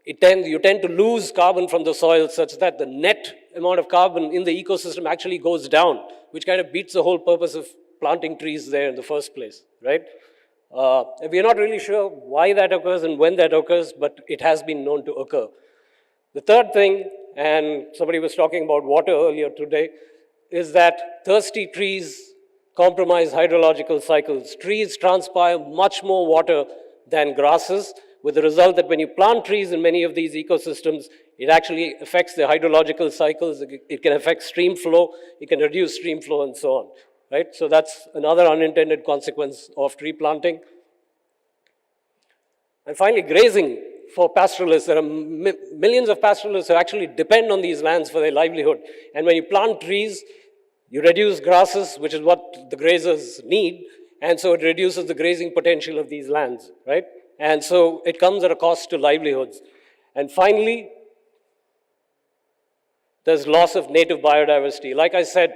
you tend to lose carbon from the soil such that the net amount of carbon in the ecosystem actually goes down, which kind of beats the whole purpose of planting trees there in the first place, right? We're not really sure why that occurs and when that occurs, but it has been known to occur. The third thing, and somebody was talking about water earlier today, is that thirsty trees compromise hydrological cycles. Trees transpire much more water than grasses, with the result that when you plant trees in many of these ecosystems, it actually affects the hydrological cycles. It can affect stream flow, it can reduce stream flow, and so on. Right? So that's another unintended consequence of tree planting. And finally, grazing for pastoralists. There are millions of pastoralists who actually depend on these lands for their livelihood. And when you plant trees, you reduce grasses, which is what the grazers need, and so it reduces the grazing potential of these lands, right? And so it comes at a cost to livelihoods. And finally, there's loss of native biodiversity. Like I said,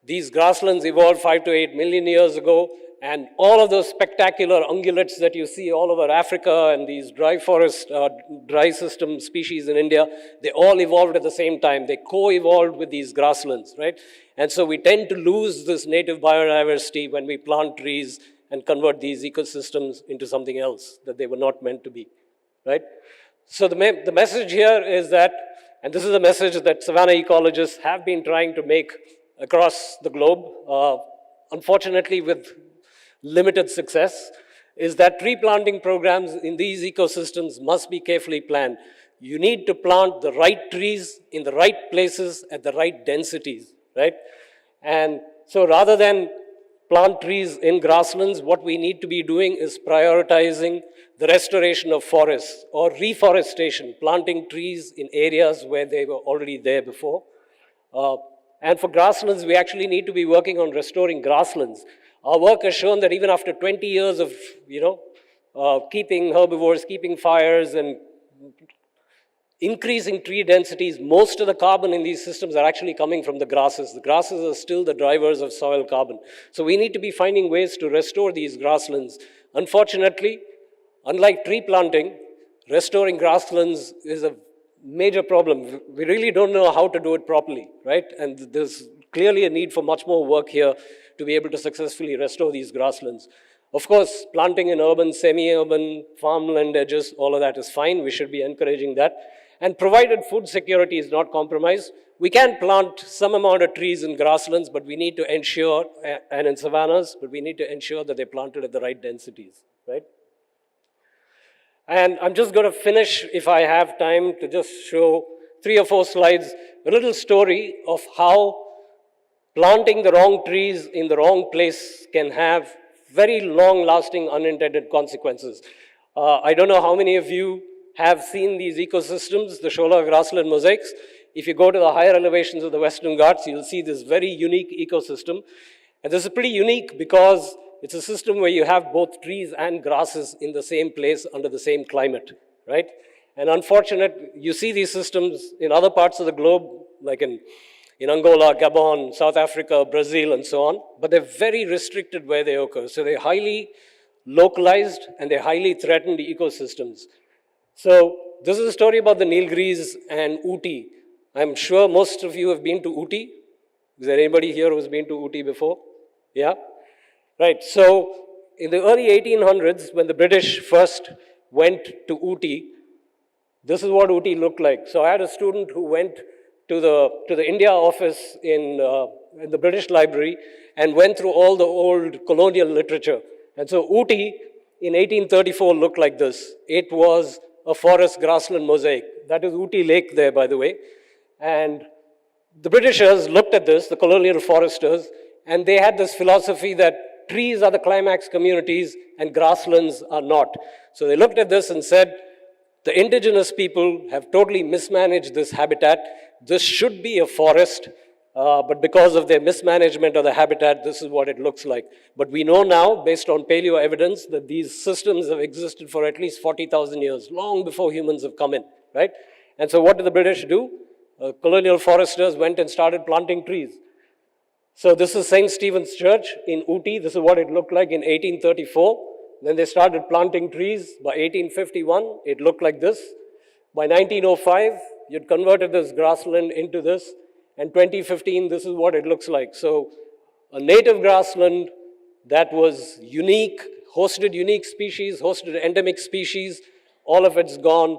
these grasslands evolved 5 to 8 million years ago, and all of those spectacular ungulates that you see all over Africa and these dry forest, dry system species in India, they all evolved at the same time. They co-evolved with these grasslands, right? And so we tend to lose this native biodiversity when we plant trees and convert these ecosystems into something else that they were not meant to be, right? So the message here is that, and this is a message that savanna ecologists have been trying to make across the globe, unfortunately with limited success, is that tree planting programs in these ecosystems must be carefully planned. You need to plant the right trees in the right places at the right densities, right? And so rather than plant trees in grasslands, what we need to be doing is prioritizing the restoration of forests or reforestation, planting trees in areas where they were already there before. And for grasslands, we actually need to be working on restoring grasslands. Our work has shown that even after 20 years of, keeping herbivores, keeping fires, and increasing tree densities, most of the carbon in these systems are actually coming from the grasses. The grasses are still the drivers of soil carbon. So we need to be finding ways to restore these grasslands. Unfortunately, unlike tree planting, restoring grasslands is a major problem. We really don't know how to do it properly, right? And there's clearly a need for much more work here to be able to successfully restore these grasslands. Of course, planting in urban, semi-urban, farmland edges, all of that is fine. We should be encouraging that. And provided food security is not compromised, we can plant some amount of trees in grasslands, but we need to ensure, and in savannas, but we need to ensure that they're planted at the right densities, right? And I'm just going to finish, if I have time, to just show 3 or 4 slides, a little story of how planting the wrong trees in the wrong place can have very long-lasting unintended consequences. I don't know how many of you have seen these ecosystems, the Shola grassland mosaics. If you go to the higher elevations of the Western Ghats, you'll see this very unique ecosystem. And this is pretty unique because it's a system where you have both trees and grasses in the same place under the same climate, right? And unfortunate, you see these systems in other parts of the globe, like in Angola, Gabon, South Africa, Brazil, and so on, but they're very restricted where they occur. So they're highly localized and they're highly threatened ecosystems. So this is a story about the Nilgiris and Ooty. I'm sure most of you have been to Ooty. Is there anybody here who's been to Ooty before? Yeah? Right, so in the early 1800s, when the British first went to Ooty, this is what Ooty looked like. So I had a student who went to the India office in the British Library and went through all the old colonial literature. And so Ooty in 1834 looked like this. It was a forest grassland mosaic. That is Ooty Lake there, by the way. And the Britishers looked at this, the colonial foresters, and they had this philosophy that trees are the climax communities and grasslands are not. So they looked at this and said, the indigenous people have totally mismanaged this habitat. This should be a forest, but because of their mismanagement of the habitat, this is what it looks like. But we know now, based on paleo evidence, that these systems have existed for at least 40,000 years, long before humans have come in, right? And so what did the British do? Colonial foresters went and started planting trees. So this is St. Stephen's Church in Ooty. This is what it looked like in 1834. Then they started planting trees. By 1851, it looked like this. By 1905, you'd converted this grassland into this. And 2015, this is what it looks like. So a native grassland that was unique, hosted unique species, hosted endemic species, all of it's gone.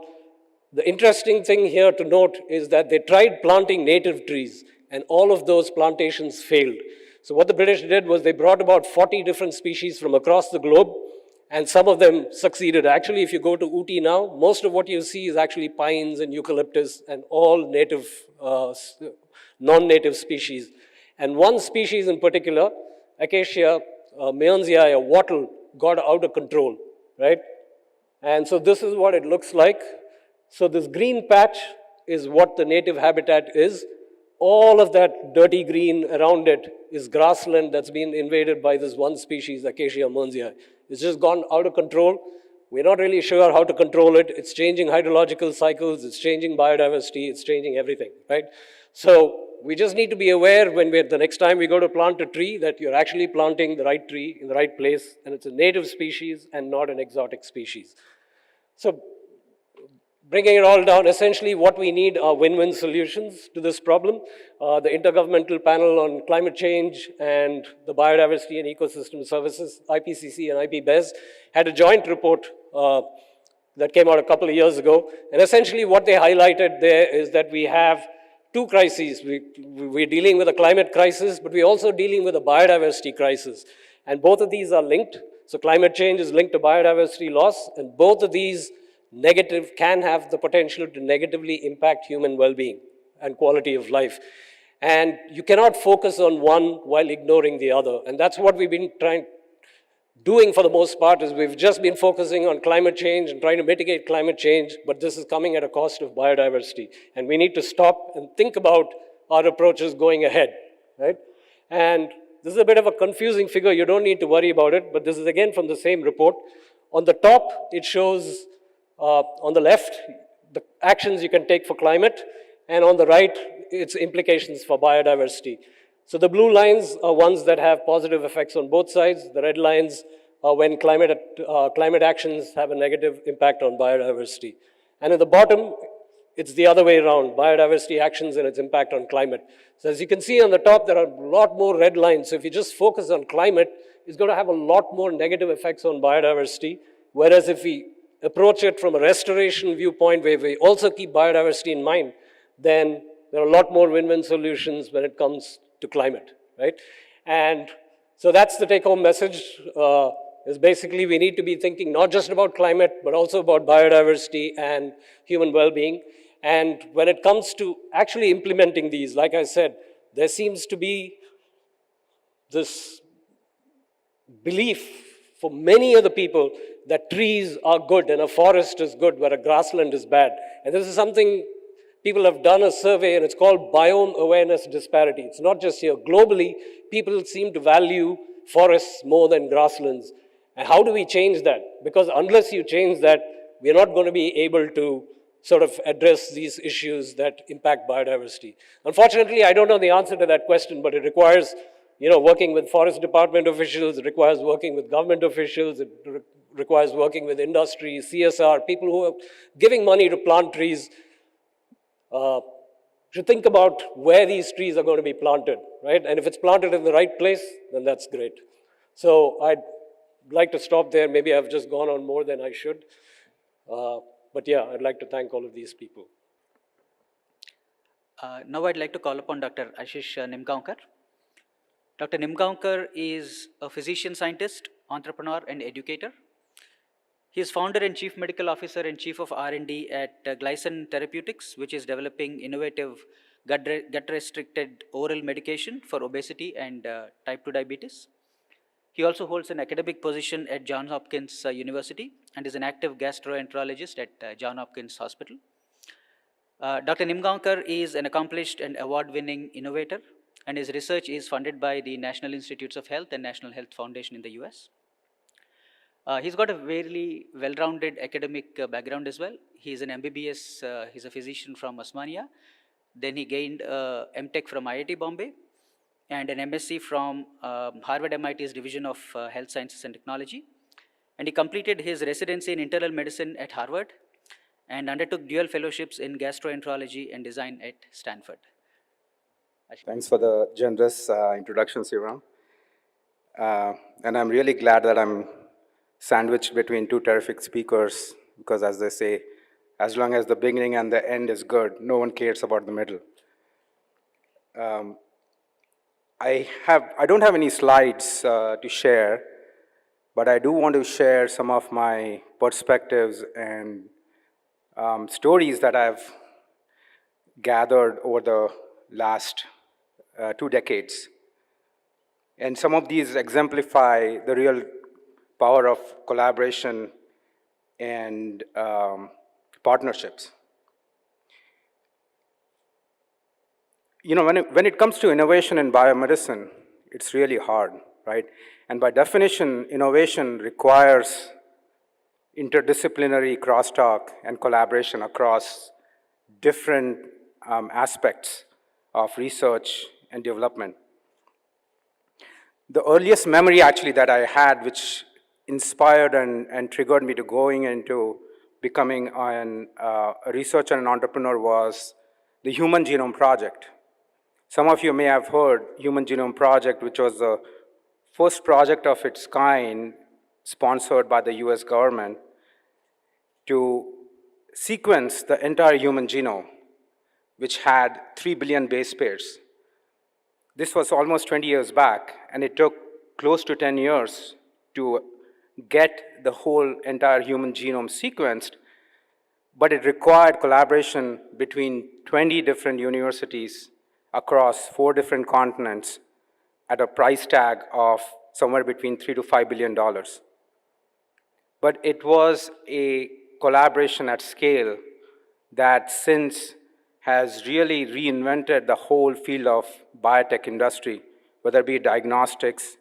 The interesting thing here to note is that they tried planting native trees, and all of those plantations failed. So what the British did was they brought about 40 different species from across the globe, and some of them succeeded. Actually, if you go to Ooty now, most of what you see is actually pines and eucalyptus and all native, non-native species. And one species in particular, Acacia mayonzii, a wattle, got out of control, right? And so this is what it looks like. So this green patch is what the native habitat is. All of that dirty green around it is grassland that's been invaded by this one species, Acacia mayonzii. It's just gone out of control. We're not really sure how to control it. It's changing hydrological cycles, it's changing biodiversity, it's changing everything, right? So we just need to be aware when the next time we go to plant a tree that you're actually planting the right tree in the right place, and it's a native species and not an exotic species. So bringing it all down, essentially what we need are win-win solutions to this problem. The Intergovernmental Panel on Climate Change and the Biodiversity and Ecosystem Services, IPCC and IPBES, had a joint report that came out a couple of years ago. And essentially what they highlighted there is that we have two crises. We're dealing with a climate crisis, but we're also dealing with a biodiversity crisis. And both of these are linked. So climate change is linked to biodiversity loss, and both of these can have the potential to negatively impact human well-being and quality of life. And you cannot focus on one while ignoring the other. And that's what we've been doing for the most part, is we've just been focusing on climate change and trying to mitigate climate change, but this is coming at a cost of biodiversity. And we need to stop and think about our approach is going ahead, right? And this is a bit of a confusing figure. You don't need to worry about it, but this is again from the same report. On the top, it shows, on the left, the actions you can take for climate, and on the right, its implications for biodiversity. So the blue lines are ones that have positive effects on both sides. The red lines are when climate actions have a negative impact on biodiversity. And at the bottom, it's the other way around, biodiversity actions and its impact on climate. So as you can see on the top, there are a lot more red lines. So if you just focus on climate, it's going to have a lot more negative effects on biodiversity. Whereas if we approach it from a restoration viewpoint where we also keep biodiversity in mind, then there are a lot more win-win solutions when it comes to climate, right? And so that's the take-home message, is basically we need to be thinking not just about climate, but also about biodiversity and human well-being. And when it comes to actually implementing these, like I said, there seems to be this belief for many of the people that trees are good and a forest is good, where a grassland is bad. And this is something people have done a survey, and it's called biome awareness disparity. It's not just here. Globally, people seem to value forests more than grasslands. And how do we change that? Because unless you change that, we're not going to be able to sort of address these issues that impact biodiversity. Unfortunately, I don't know the answer to that question, but it requires, working with forest department officials, it requires working with government officials, it requires working with industry, CSR, people who are giving money to plant trees, should think about where these trees are going to be planted, right? And if it's planted in the right place, then that's great. So I'd like to stop there. Maybe I've just gone on more than I should. But yeah, I'd like to thank all of these people. Now I'd like to call upon Dr. Ashish Nimgaonkar. Dr. Nimgaonkar is a physician scientist, entrepreneur, and educator. He is founder and chief medical officer and chief of R&D at Glycine Therapeutics, which is developing innovative gut-restricted oral medication for obesity and type 2 diabetes. He also holds an academic position at Johns Hopkins University and is an active gastroenterologist at Johns Hopkins Hospital. Dr. Nimgaonkar is an accomplished and award-winning innovator, and his research is funded by the National Institutes of Health and National Health Foundation in the US. He's got a very well-rounded academic background as well. He's an MBBS, he's a physician from Osmania. Then he gained MTech from IIT Bombay and an MSc from Harvard MIT's Division of Health Sciences and Technology. And he completed his residency in internal medicine at Harvard and undertook dual fellowships in gastroenterology and design at Stanford. Thanks for the generous introduction, Sivaram. And I'm really glad that I'm sandwiched between two terrific speakers, because as they say, as long as the beginning and the end is good, no one cares about the middle. I don't have any slides to share, but I do want to share some of my perspectives and stories that I've gathered over the last 2 decades. And some of these exemplify the real power of collaboration and partnerships. When it comes to innovation in biomedicine, it's really hard, right? And by definition, innovation requires interdisciplinary crosstalk and collaboration across different aspects of research and development. The earliest memory actually that I had, which inspired and triggered me to going into becoming a researcher and entrepreneur, was the Human Genome Project. Some of you may have heard Human Genome Project, which was the first project of its kind sponsored by the US government to sequence the entire human genome, which had 3 billion base pairs. This was almost 20 years back, and it took close to 10 years to get the whole entire human genome sequenced, but it required collaboration between 20 different universities across 4 different continents at a price tag of somewhere between $3 to $5 billion. But it was a collaboration at scale that since has really reinvented the whole field of biotech industry, whether it be diagnostics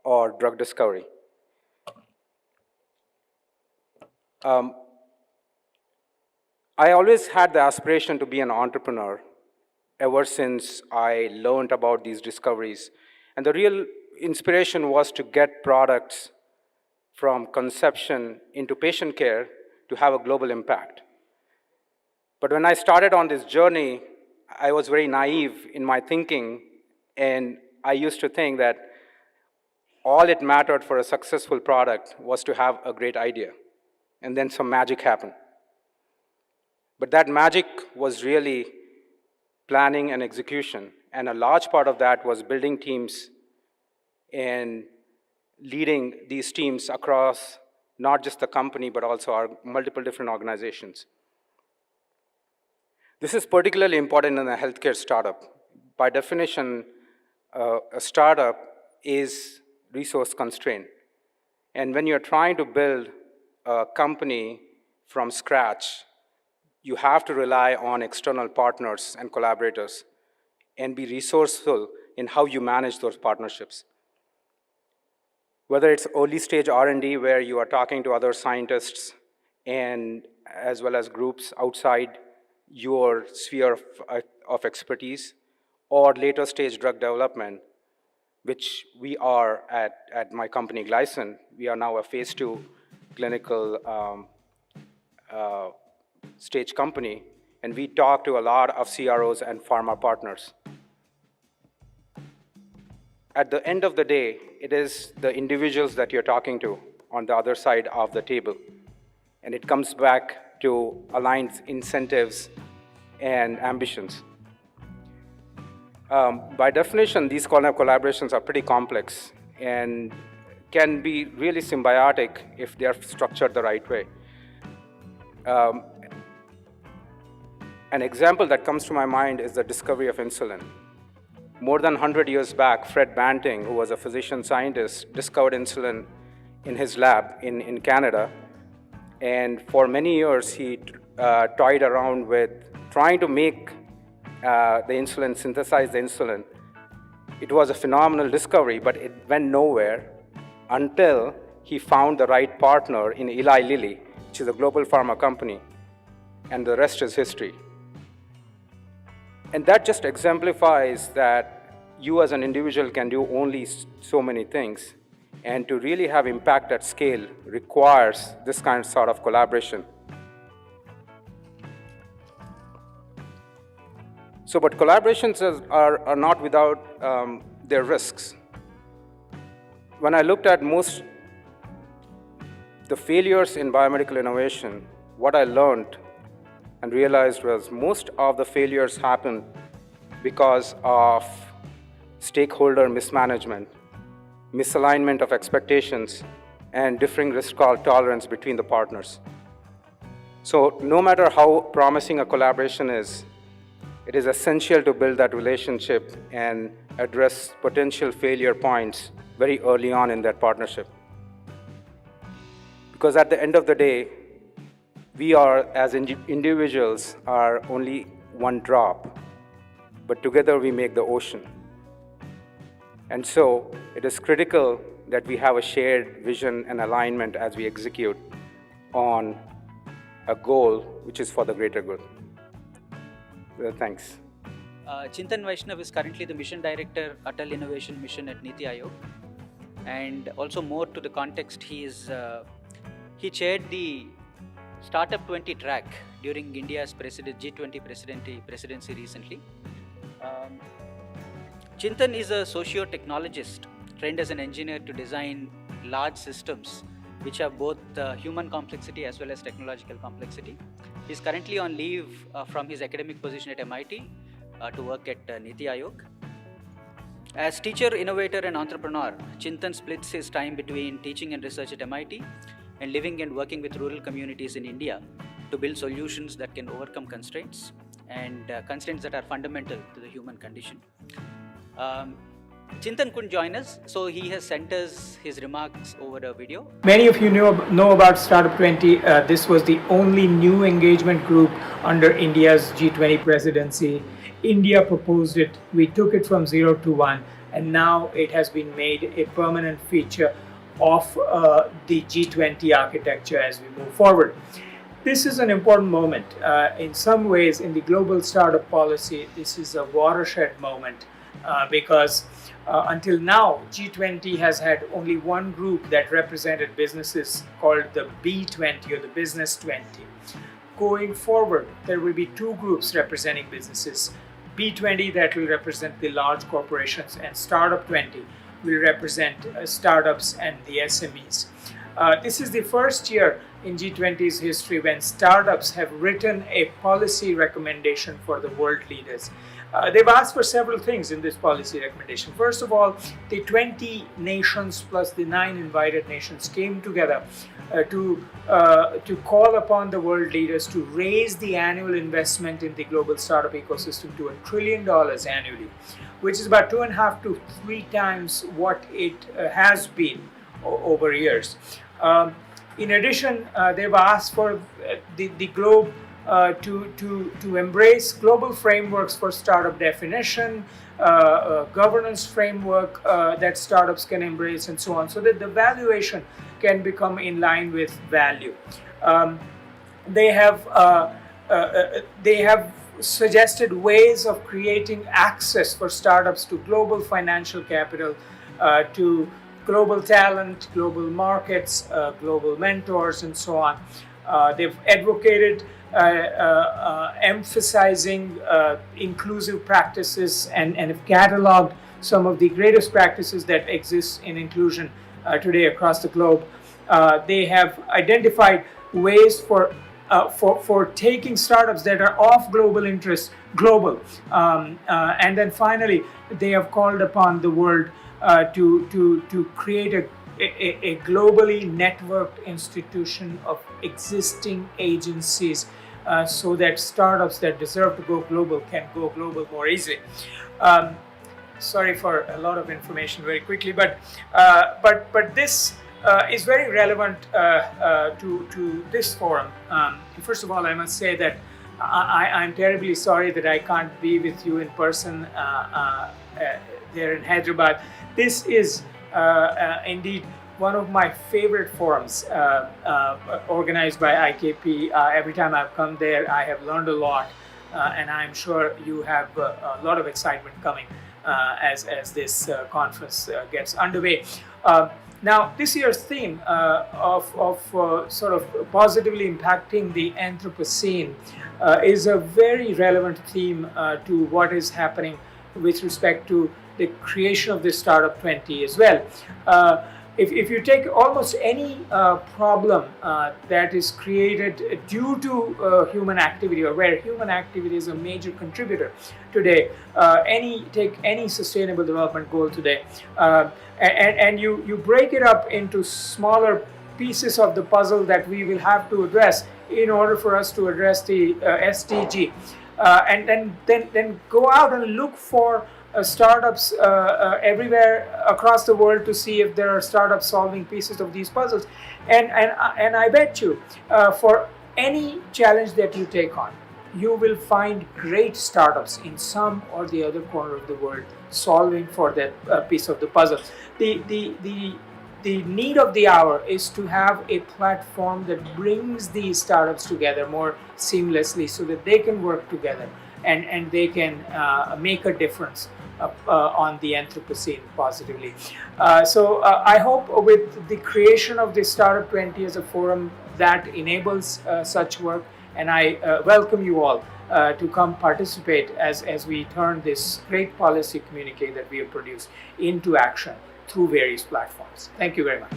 or drug discovery. I always had the aspiration to be an entrepreneur ever since I learned about these discoveries. And the real inspiration was to get products from conception into patient care to have a global impact. But when I started on this journey, I was very naive in my thinking, and I used to think that all it mattered for a successful product was to have a great idea, and then some magic happened. But that magic was really planning and execution, and a large part of that was building teams and leading these teams across not just the company, but also our multiple different organizations. This is particularly important in a healthcare startup. By definition, a startup is resource constrained. And when you're trying to build a company from scratch, you have to rely on external partners and collaborators and be resourceful in how you manage those partnerships. Whether it's early stage R&D where you are talking to other scientists and as well as groups outside your sphere of expertise, or later stage drug development, which we are at my company Glycin. We are now a phase 2 clinical stage company, and we talk to a lot of CROs and pharma partners. At the end of the day, it is the individuals that you're talking to on the other side of the table. And it comes back to aligned incentives and ambitions. By definition, these kind of collaborations are pretty complex and can be really symbiotic if they are structured the right way. An example that comes to my mind is the discovery of insulin. More than 100 years back, Fred Banting, who was a physician scientist, discovered insulin in his lab in Canada. And for many years, he toyed around with trying to make the insulin, synthesize the insulin. It was a phenomenal discovery, but it went nowhere until he found the right partner in Eli Lilly, which is a global pharma company, and the rest is history. And that just exemplifies that you as an individual can do only so many things, and to really have impact at scale requires this kind of sort of collaboration. So, but collaborations are not without their risks. When I looked at the failures in biomedical innovation, what I learned and realized was most of the failures happen because of stakeholder mismanagement, misalignment of expectations, and differing risk tolerance between the partners. So no matter how promising a collaboration is, it is essential to build that relationship and address potential failure points very early on in that partnership. Because at the end of the day, we are, as individuals, are only one drop, but together we make the ocean. And so it is critical that we have a shared vision and alignment as we execute on a goal which is for the greater good. Well, thanks. Chintan Vaishnav is currently the Mission Director, Atal Innovation Mission at Niti Aayog. And also more to the context, he chaired the Startup 20 track during India's G20 presidency recently. Chintan is a socio-technologist trained as an engineer to design large systems which have both human complexity as well as technological complexity. He is currently on leave from his academic position at MIT to work at Niti Aayog. As teacher, innovator and entrepreneur, Chintan splits his time between teaching and research at MIT and living and working with rural communities in India to build solutions that can overcome constraints and constraints that are fundamental to the human condition. Chintan couldn't join us, so he has sent us his remarks over a video. Many of you know about Startup 20. This was the only new engagement group under India's G20 presidency. India proposed it. We took it from 0 to 1, and now it has been made a permanent feature of the G20 architecture as we move forward. This is an important moment. In some ways, in the global startup policy, this is a watershed moment because until now, G20 has had only one group that represented businesses called the B20 or the Business 20. Going forward, there will be two groups representing businesses. B20 that will represent the large corporations, and Startup 20 will represent startups and the SMEs. This is the first year in G20's history when startups have written a policy recommendation for the world leaders. They've asked for several things in this policy recommendation. First of all, the 20 nations plus the 9 invited nations came together to call upon the world leaders to raise the annual investment in the global startup ecosystem to $1 trillion annually, which is about 2.5 to 3 times what it has been over years. In addition, they've asked for the globe to embrace global frameworks for startup definition, governance framework that startups can embrace, and so on, so that the valuation can become in line with value. They have suggested ways of creating access for startups to global financial capital, to global talent, global markets, global mentors, and so on. They've advocated emphasizing inclusive practices and have cataloged some of the greatest practices that exist in inclusion today across the globe. They have identified ways for taking startups that are of global interest global. And then finally, they have called upon the world to create a globally networked institution of existing agencies so that startups that deserve to go global can go global more easily. Sorry for a lot of information very quickly, but this is very relevant to this forum. First of all, I must say that I'm terribly sorry that I can't be with you in person there in Hyderabad. This is indeed one of my favorite forums organized by IKP. Every time I've come there, I have learned a lot, and I'm sure you have a lot of excitement coming as this conference gets underway. Now, this year's theme of sort of positively impacting the Anthropocene is a very relevant theme to what is happening with respect to the creation of this Startup 20 as well. If you take almost any problem that is created due to human activity, or where human activity is a major contributor today, take any sustainable development goal today, and you break it up into smaller pieces of the puzzle that we will have to address in order for us to address the SDG, and then go out and look for startups everywhere across the world to see if there are startups solving pieces of these puzzles. And I bet you, for any challenge that you take on, you will find great startups in some or the other corner of the world solving for that piece of the puzzle. The need of the hour is to have a platform that brings these startups together more seamlessly so that they can work together and they can make a difference on the Anthropocene positively. So I hope with the creation of the Startup 20 as a forum that enables such work, and I welcome you all to come participate as we turn this great policy communique that we have produced into action through various platforms. Thank you very much.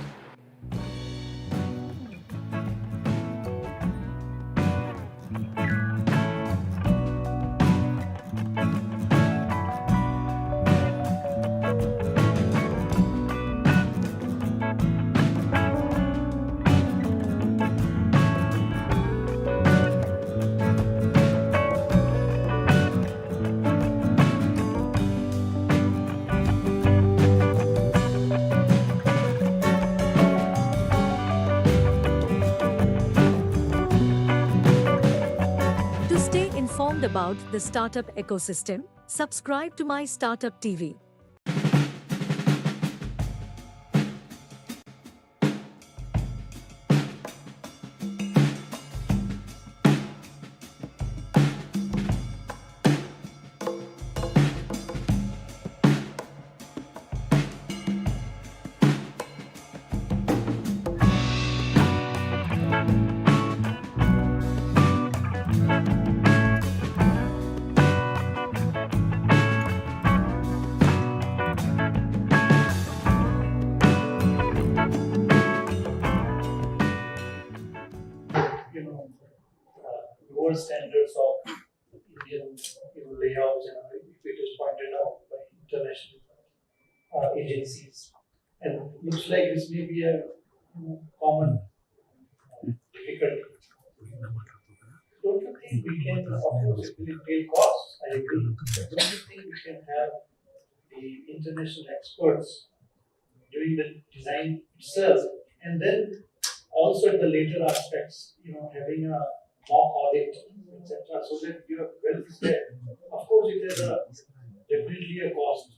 informed about the startup ecosystem, subscribe to My Startup TV. Lower standards of Indian layouts and it is pointed out by international agencies. And looks like this may be a common difficulty. Don't you think we can, of course, it will entail costs, I agree. But don't you think we can have the international experts doing the design itself and then also at the later aspects, having a mock audit, etc., so that you are well prepared. Of course, it has definitely a cost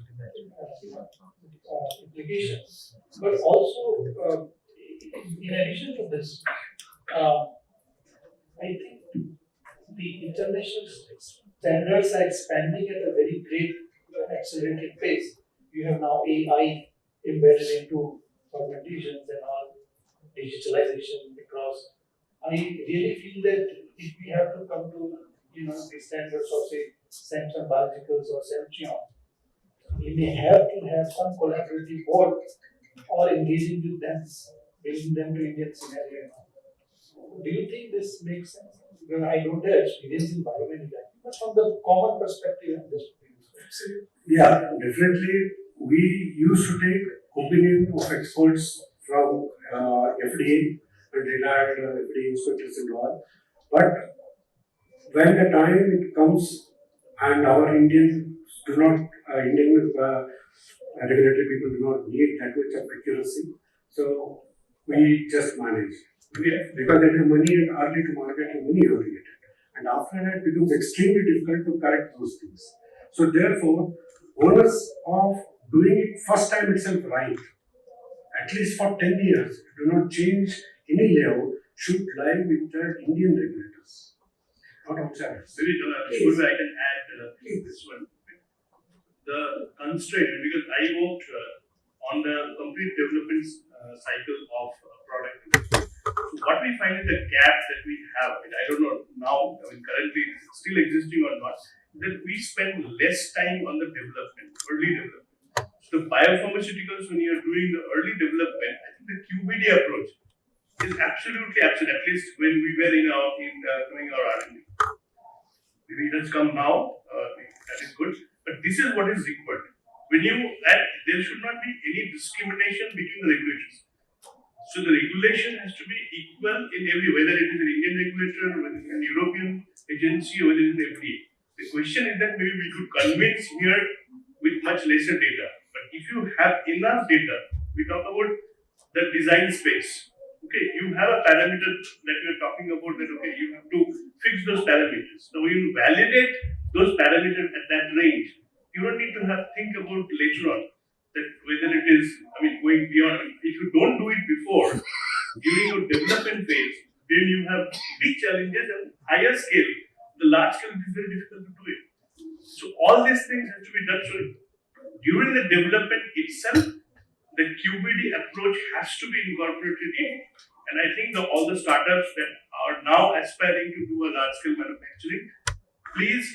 implication, but also in addition to this, I think the international standards are expanding at a very great accelerated pace. You have now AI embedded into organizations and all digitalization across. I really feel that if we have to come to the standards of say Samsung Biologicals or Celtrion, we may have to have some collaborative board or engaging with them, bringing them to Indian scenario. Do you think this makes sense? Because I don't have experience in biomedical, but from the common perspective, this. Yeah, definitely. We used to take opinion of experts from FDA and retired FDA inspectors and all. But when the time it comes and our Indian regulatory people do not need that much of accuracy, so we just manage. Because there is money and early to market and money oriented. And after that it becomes extremely difficult to correct those things. So therefore, owners of doing it first time itself right, at least for 10 years, do not change any layout, should lie with the Indian regulators, not outsiders. Maybe I can add this one. The constraint, because I worked on the complete development cycle of product. So what we find is the gap that we have, and I don't know now, currently it's still existing or not, that we spend less time on the development, early development. So the biopharmaceuticals, when you are doing the early development, I think the QBD approach is absolutely absent, at least when we were doing our R&D. Maybe it has come now, that is good, but this is what is required. There should not be any discrimination between the regulations. So the regulation has to be equal in every, whether it is an Indian regulator, whether it is an European agency, or whether it is an FDA. The question is that maybe we could convince here with much lesser data. But if you have enough data, we talk about the design space. Okay, you have a parameter that you are talking about that, okay, you have to fix those parameters. Now, when you validate those parameters at that range, you don't need to think about later on that whether it is, going beyond. If you don't do it before, during your development phase, then you have big challenges and higher scale. The large scale is very difficult to do it. So all these things have to be done. So during the development itself, the QBD approach has to be incorporated in. And I think all the startups that are now aspiring to do a large scale manufacturing, please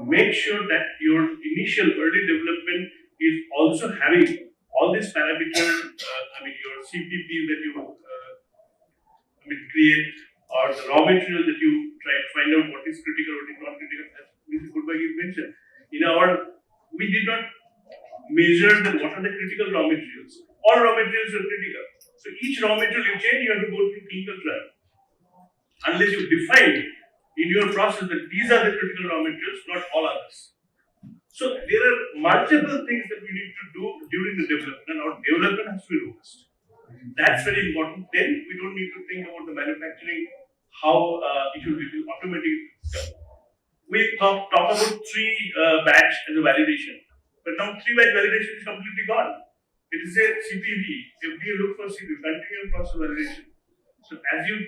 make sure that your initial early development is also having all these parameters, your CPP that you create, or the raw material that you try to find out what is critical, what is not critical, as Mr. Goodbye mentioned. We did not measure what are the critical raw materials. All raw materials are critical. So each raw material you change, you have to go through clinical trial. Unless you define in your process that these are the critical raw materials, not all others. So there are multiple things that we need to do during the development, and our development has to be robust. That's very important. Then we don't need to think about the manufacturing, how it will be automatic. we talk about three batch as a validation, but now three batch validation is completely gone. It is a CPV. If you look for CPV, continuous process validation. So as you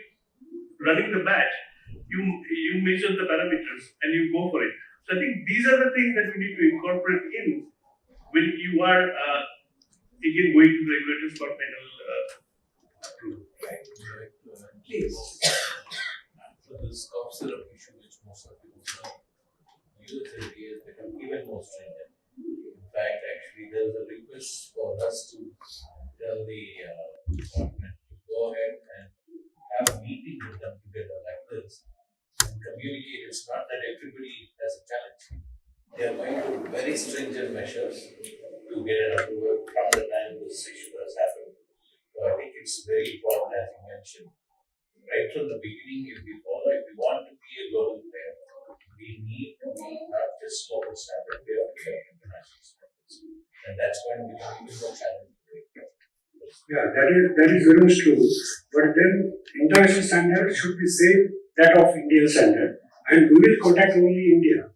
running the batch, you measure the parameters and you go for it. So I think these are the things that we need to incorporate in when you are again going to the regulators for final approval. Please. So this cough syrup issue, which most of people know, US has become even more stringent. In fact, actually, there is a request for us to tell the department to go ahead and have a meeting with them together like this and communicate. It's not that everybody has a challenge. They are going to very stringent measures to get an approval from the time this issue has happened. So I think it's very important, as you mentioned, right from the beginning, if we want to be a global player, we need to be not just local standard, we have to be international standards. And that's when we can even more challenging. Yeah, that is very much true. But then international standard should be same that of Indian standard, and we will contact only India.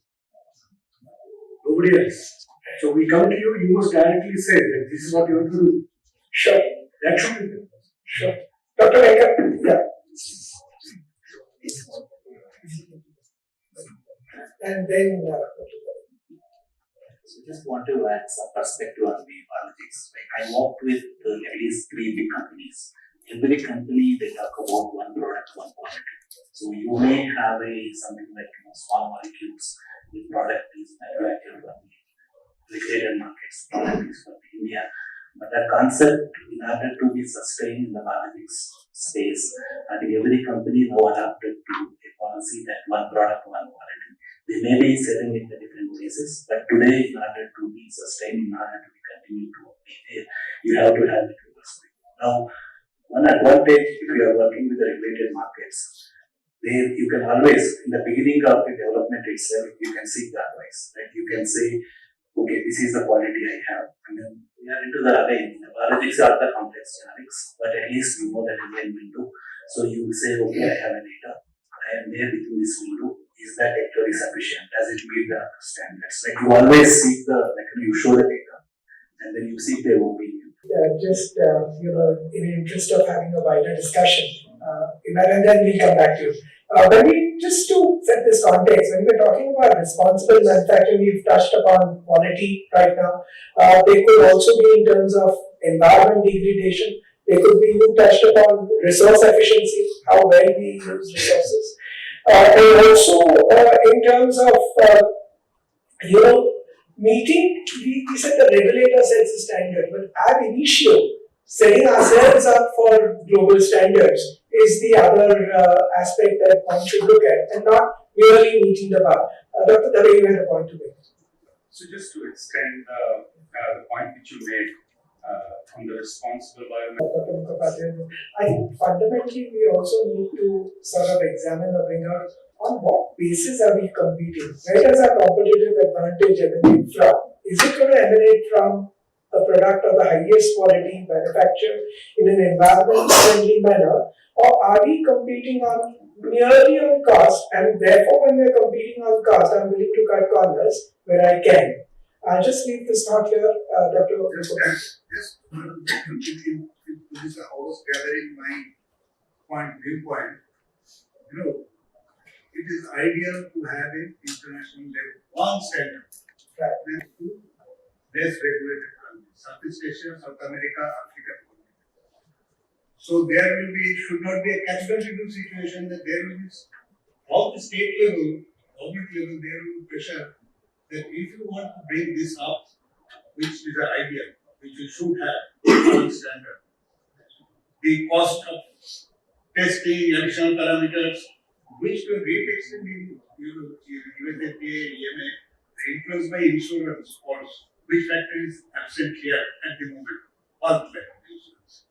Nobody else. So we come to you, you must directly say that this is what you have to do. Sure. That should be done. Sure. Dr. Venkat, yeah. And then so just want to add some perspective on the politics. Like I worked with at least 3 big companies. Every company they talk about one product, one quality. So you may have something like small molecules with product is manufactured for the regulated markets, product is for India. But the concept, in order to be sustained in the biologics space, I think every company now adapted to a policy that one product, one quality. They may be selling it in different places, but today, in order to be sustained, in order to be continue to be there, you have to have it reversible. Now, one advantage if you are working with the regulated markets, there you can always, in the beginning of the development itself, you can seek the advice. Right? You can say, okay, this is the quality I have. And then we are into the biologics are the complex generics, but at least you know that again window. So you will say, okay, I have a data. I am there within this window. Is that actually sufficient? Does it meet the standards? Like you always seek you show the data and then you seek their opinion. Just, in the interest of having a wider discussion, and then we'll come back to you. Just to set this context, when we're talking about responsible manufacturing, we've touched upon quality right now. They could also be in terms of environment degradation. They could be, you touched upon resource efficiency, how well we use resources. And also in terms of, meeting, we said the regulator sets the standard, but ab initio, setting ourselves up for global standards is the other aspect that one should look at, and not merely meeting the bar. Dr. Dave, you had a point to make. So just to extend the point which you made on the responsible biomanufacturing, I think fundamentally we also need to sort of examine or bring out on what basis are we competing? Where does our competitive advantage emanate from? Is it going to emanate from a product of the highest quality manufactured in an environment-friendly manner, or are we competing merely on cost? And therefore, when we are competing on cost, I'm willing to cut corners where I can. I'll just leave this thought here, Dr. Yes. This is always gathering my viewpoint. It is ideal to have an international level, one standard, then to less regulated countries, Southeast Asia, South America, Africa. So there should not be a catch-22 situation that there will be, all the state level, government level, there will be pressure that if you want to bring this up, which is an idea, which you should have, one standard, the cost of testing, additional parameters, which will retakes in USFDA, EMA, influenced by insurance also, which factor is absent here at the moment, all the insurance.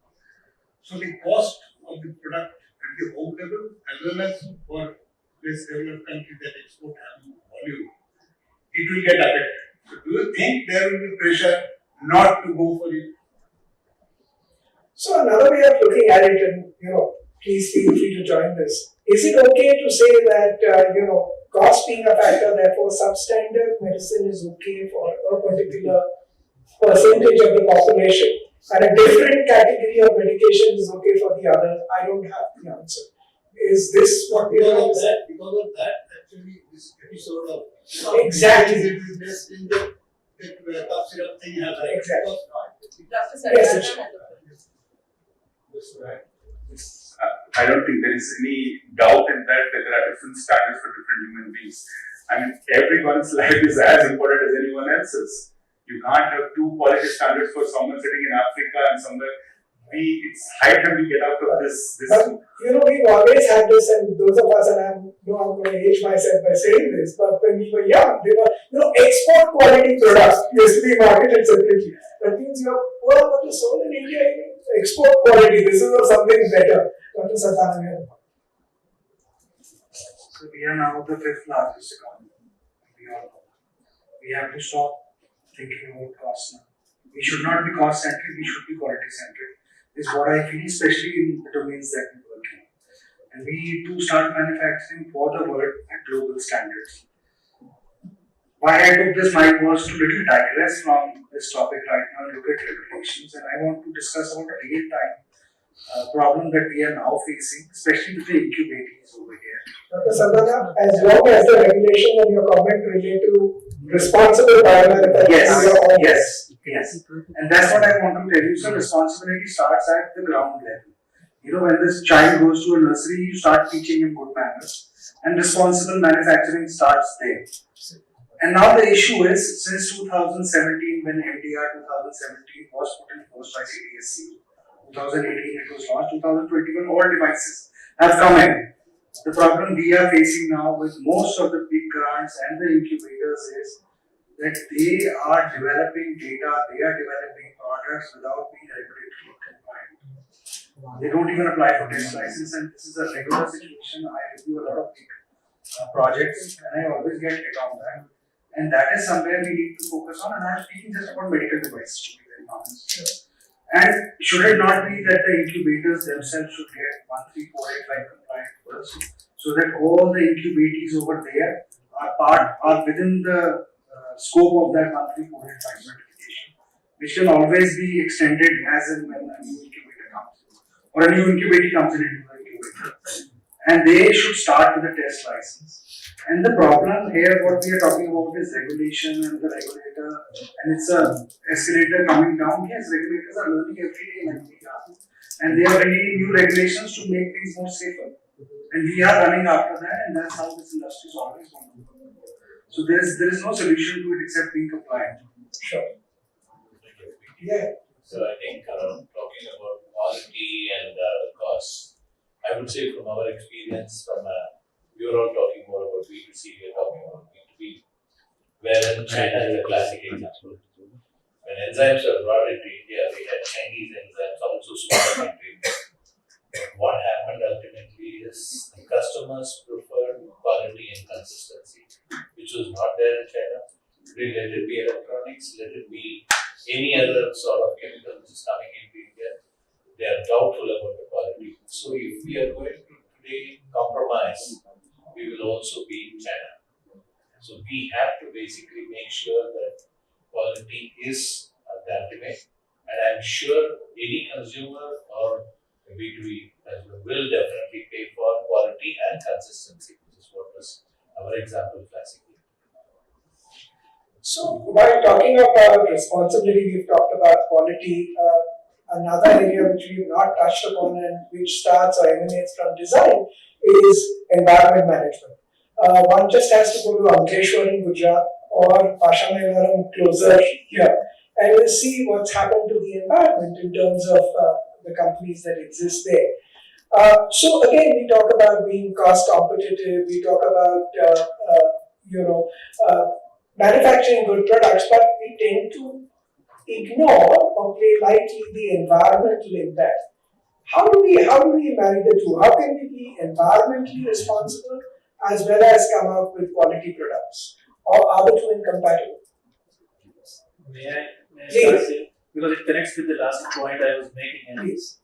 So the cost of the product at the home level, as well as for less developed countries that export having volume, it will get affected. So do you think there will be pressure not to go for it? So another way of looking at it, and please feel free to join this. Is it okay to say that cost being a factor, therefore substandard medicine is okay for a particular percentage of the population, and a different category of medication is okay for the other. I don't have the answer. Is this what we are saying? Because of that, actually, this episode of Exactly. This in the cough syrup thing has like Exactly. Yes, Yes, right. I don't think there is any doubt in that there are different standards for different human beings. I mean, everyone's life is as important as anyone else's. You can't have two quality standards for someone sitting in Africa and somewhere. It's high time we get out of this. But, we've always had this, and those of us, and I know I'm going to age myself by saying this, but when we were young, they were, export quality products used to be marketed separately. That means you have poor but sold in India, export quality. This is something better. Dr. Satyanarayana. So we are now the 5th largest economy. We all know. We have to stop thinking about cost now. We should not be cost centric, we should be quality centric. Is what I feel, especially in the domains that we work in. And we need to start manufacturing for the world at global standards. Why I took this mic was to little digress from this topic right now and look at regulations, and I want to discuss about a real-time problem that we are now facing, especially with the incubators over here. Dr. Sardana, as long as the regulation and your comment relate to responsible biomanufacturing. Yes. And that's what I want to tell you. So responsibility starts at the ground level. When this child goes to a nursery, you start teaching him good manners. And responsible manufacturing starts there. And now the issue is, since 2017, when MDR 2017 was put in force by CDSC, 2018 it was launched, 2021 all devices have come in. The problem we are facing now with most of the big grants and the incubators is that they are developing data, they are developing products without being regulatory compliant. They don't even apply for test license, and this is a regular situation. I review a lot of big projects and I always get hit on that. And that is somewhere we need to focus on, and I'm speaking just about medical devices to be very honest. And should it not be that the incubators themselves should get 13485 compliant first, so that all the incubators over there are within the scope of that 13485 certification, which can always be extended as and when a new incubator comes, or a new incubator comes into the incubator. And they should start with a test license. And the problem here, what we are talking about is regulation and the regulator, and it's a escalator coming down. Yes, regulators are learning every day like we are, and they are bringing new regulations to make things more safer. And we are running after that, and that's how this industry is always going to work. So there is no solution to it except being compliant. Sure. Yeah. So I think talking about quality and cost, I would say from our experience, we are all talking more about B2C, we are talking about B2B, wherein China is a classic example. When enzymes were brought into India, we had Chinese enzymes also smaller in India. What happened ultimately is the customers preferred quality and consistency, which was not there in China. Let it be electronics, let it be any other sort of chemical which is coming into India, they are doubtful about the quality. So if we are going to today compromise, we will also be in China. So we have to basically make sure that quality is the ultimate, and I'm sure any consumer or B2B consumer will definitely pay for quality and consistency, which is what was our example classically. So while talking about responsibility, we've talked about quality. Another area which we've not touched upon and which starts or emanates from design is environment management. One just has to go to Ankleshwar in Gujarat or Pashamailaram closer here and we'll see what's happened to the environment in terms of the companies that exist there. So again, we talk about being cost competitive, we talk about manufacturing good products, but we tend to ignore or play lightly the environmental impact. How do we marry the two? How can we be environmentally responsible as well as come out with quality products? Or are the two incompatible? May I start saying? Because it connects with the last point I was making, and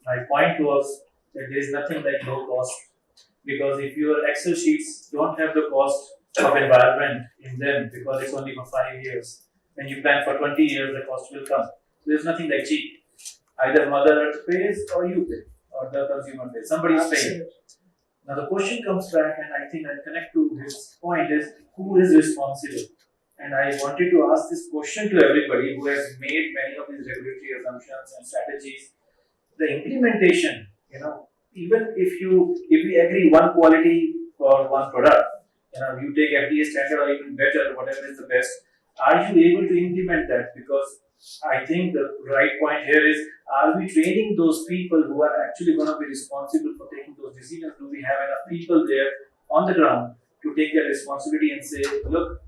my point was that there is nothing like low cost. Because if your Excel sheets don't have the cost, of environment in them because it's only for 5 years. When you plan for 20 years, the cost will come. So there's nothing like cheap. Either Mother Earth pays or you pay, or the consumer pays. Somebody's paying. Now the question comes back, and I think I'll connect to his point is who is responsible? And I wanted to ask this question to everybody who has made many of these regulatory assumptions and strategies. The implementation, even if we agree one quality for one product, you take FDA standard or even better, whatever is the best, are you able to implement that? Because I think the right point here is, are we training those people who are actually going to be responsible for taking those decisions? Do we have enough people there on the ground to take their responsibility and say, look,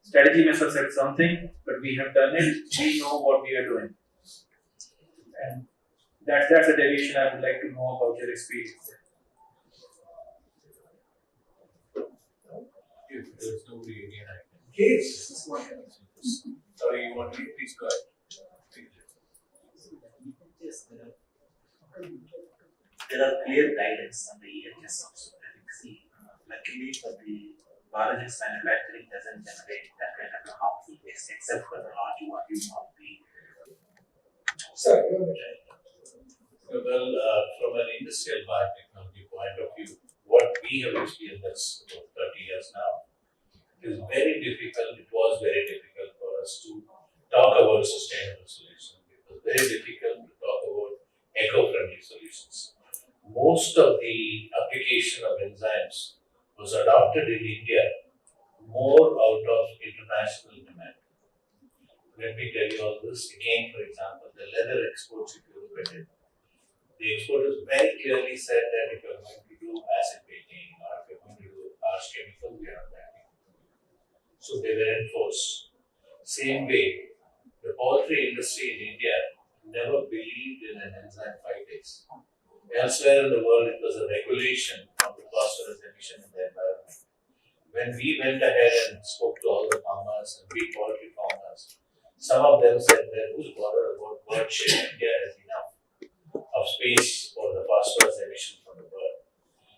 strategy must have said something, but we have done it, we know what we are doing. And that's a deviation I would like to know about your experience. If there's nobody again, I can. Please. Sorry, you want to please go ahead. There are clear guidance on the EHS also. I think, luckily for the biologics manufacturing doesn't generate that kind of harmful waste except for the large volume of the. Sorry, Well, from an industrial biotechnology point of view, what we have experienced about 30 years now is very difficult. It was very difficult for us to talk about sustainable solutions. It was very difficult to talk about eco-friendly solutions. Most of the application of enzymes was adopted in India more out of international demand. Let me tell you all this again. For example, the leather exports, if you look at it, the exporters very clearly said that if you're going to do acid baking or if you're going to do harsh chemicals, we are not backing. So they were enforced. Same way, the poultry industry in India never believed in an enzyme phytase. Elsewhere in the world, it was a regulation of the phosphorus emission in the environment. When we went ahead and spoke to all the farmers and big poultry farmers, some of them said that who's bothered about bird shit? India has enough of space for the phosphorus emission from the bird.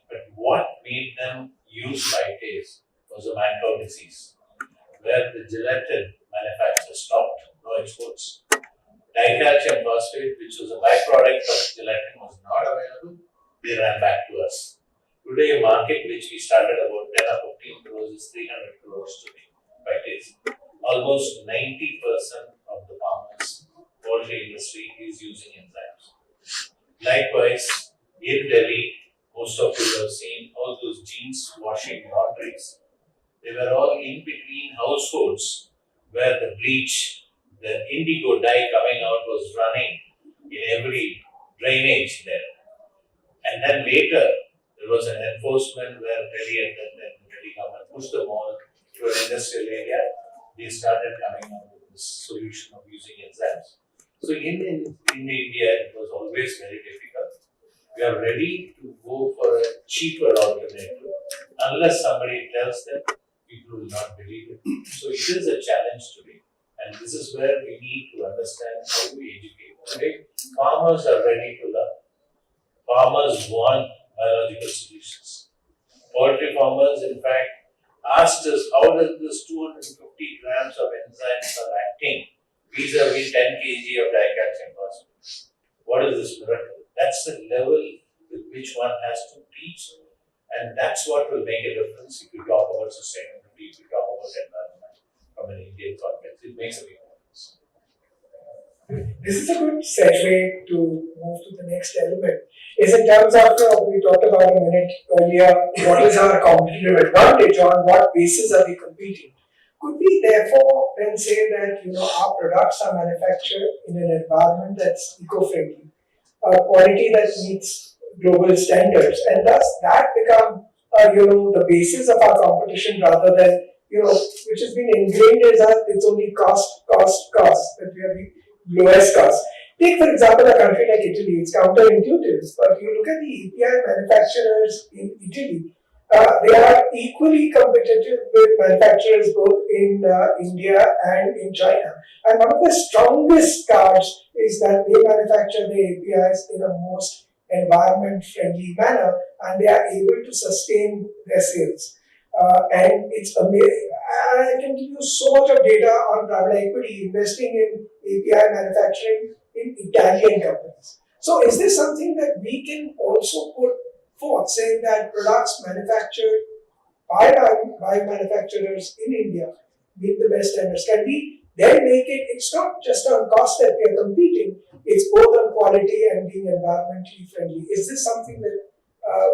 But what made them use phytase was a mad cow disease, where the gelatin manufacturer stopped, no exports. Dicalcium phosphate, which was a byproduct of gelatin, was not available. They ran back to us. Today, a market which we started about 10 or 15 crores is 300 crores today. Phytase. Almost 90% of the farmers' poultry industry is using enzymes. Likewise, in Delhi, most of you have seen all those jeans washing laundries. They were all in between households where the bleach, the indigo dye coming out was running in every drainage there. And then later, there was an enforcement where Delhi and then the Delhi government pushed them all to an industrial area. They started coming up with this solution of using enzymes. So in India, it was always very difficult. We are ready to go for a cheaper alternative. Unless somebody tells them, people will not believe it. So it is a challenge today. And this is where we need to understand how we educate. Today, farmers are ready to learn. Farmers want biological solutions. Poultry farmers, in fact, asked us, how does this 250 grams of enzymes are acting vis-a-vis 10 kg of dicalcium phosphate? What is this miracle? That's the level with which one has to teach, and that's what will make a difference if you talk about sustainability, if you talk about environment from an Indian context. It makes a big difference. This is a good segue to move to the next element. Is in terms of we talked about a minute earlier, what is our competitive advantage, on what basis are we competing? Could we therefore then say that our products are manufactured in an environment that's eco-friendly, quality that meets global standards, and thus that become the basis of our competition rather than which has been ingrained as it's only cost that we are the lowest cost. Take for example a country like Italy. It's counterintuitive, but you look at the API manufacturers in Italy. They are equally competitive with manufacturers both in India and in China. And one of the strongest cards is that they manufacture the APIs in a most environment-friendly manner, and they are able to sustain their sales. And it's amazing. I can give you so much of data on private equity investing in API manufacturing in Italian companies. So is this something that we can also put forth, saying that products manufactured by manufacturers in India meet the best standards? Can we then make it, it's not just on cost that we are competing, it's both on quality and being environmentally friendly. Is this something that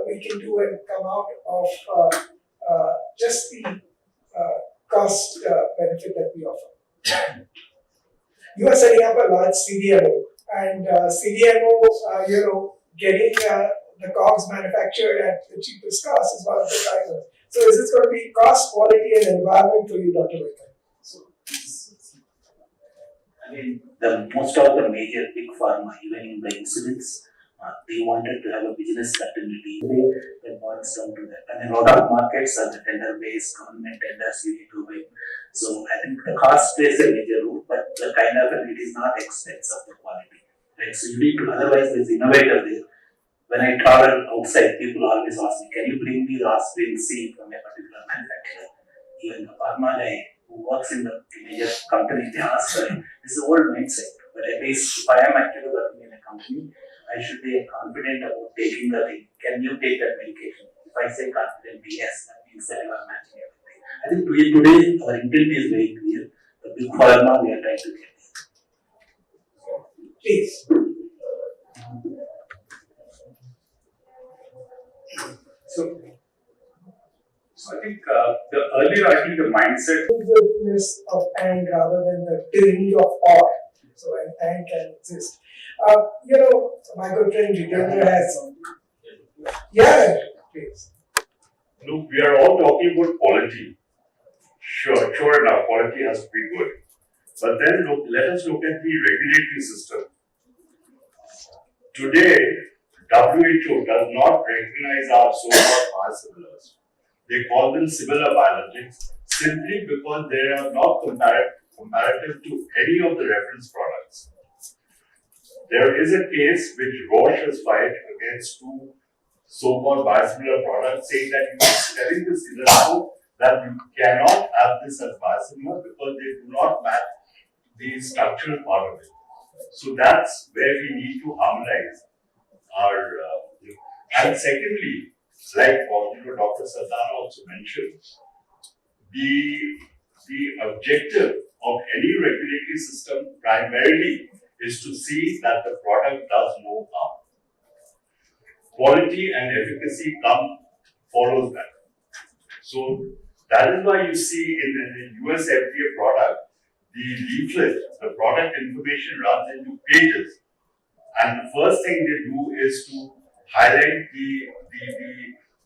we can do and come out of just the cost benefit that we offer? You are setting up a large CDMO, and CDMO, getting the COGS manufactured at the cheapest cost is one of the drivers. So is this going to be cost, quality, and environment for you, Dr. Vaikar? I mean, most of the major big pharma, even in the insulins, they wanted to have a business continuity. They boils down to that. And in a lot of markets are the tender-based government tenders you need to win. So I think the cost plays a major role, but the kind of it is not expense of the quality. Right? So you need to, otherwise there's innovator there. When I travel outside, people always ask me, can you bring me the aspirin C from a particular manufacturer? Even the pharma guy who works in the major company, they ask, this is old mindset. But at least if I am actually working in a company, I should be confident about taking the thing. Can you take that medication? If I say confident, yes, that means that you are matching everything. I think today our intent is very clear. The big pharma we are trying to get. Please. So I think the mindset of and rather than the tyranny of or. So and can exist. Michael Trendy has. Yeah, please. Look, we are all talking about quality. Sure enough, quality has to be good. But then let us look at the regulatory system. Today, WHO does not recognize our so-called biosimilars. They call them similar biologics simply because they are not comparative to any of the reference products. There is a case which Roche has filed against two so-called biosimilar products saying that you are telling the CDMO that you cannot have this as biosimilar because they do not match the structural part of it. So that's where we need to harmonize our. And secondly, like Dr. Sardana also mentioned, the objective of any regulatory system primarily is to see that the product does no harm. Quality and efficacy follows that. So that is why you see in the US FDA product, the leaflet, the product information runs into pages. And the first thing they do is to highlight the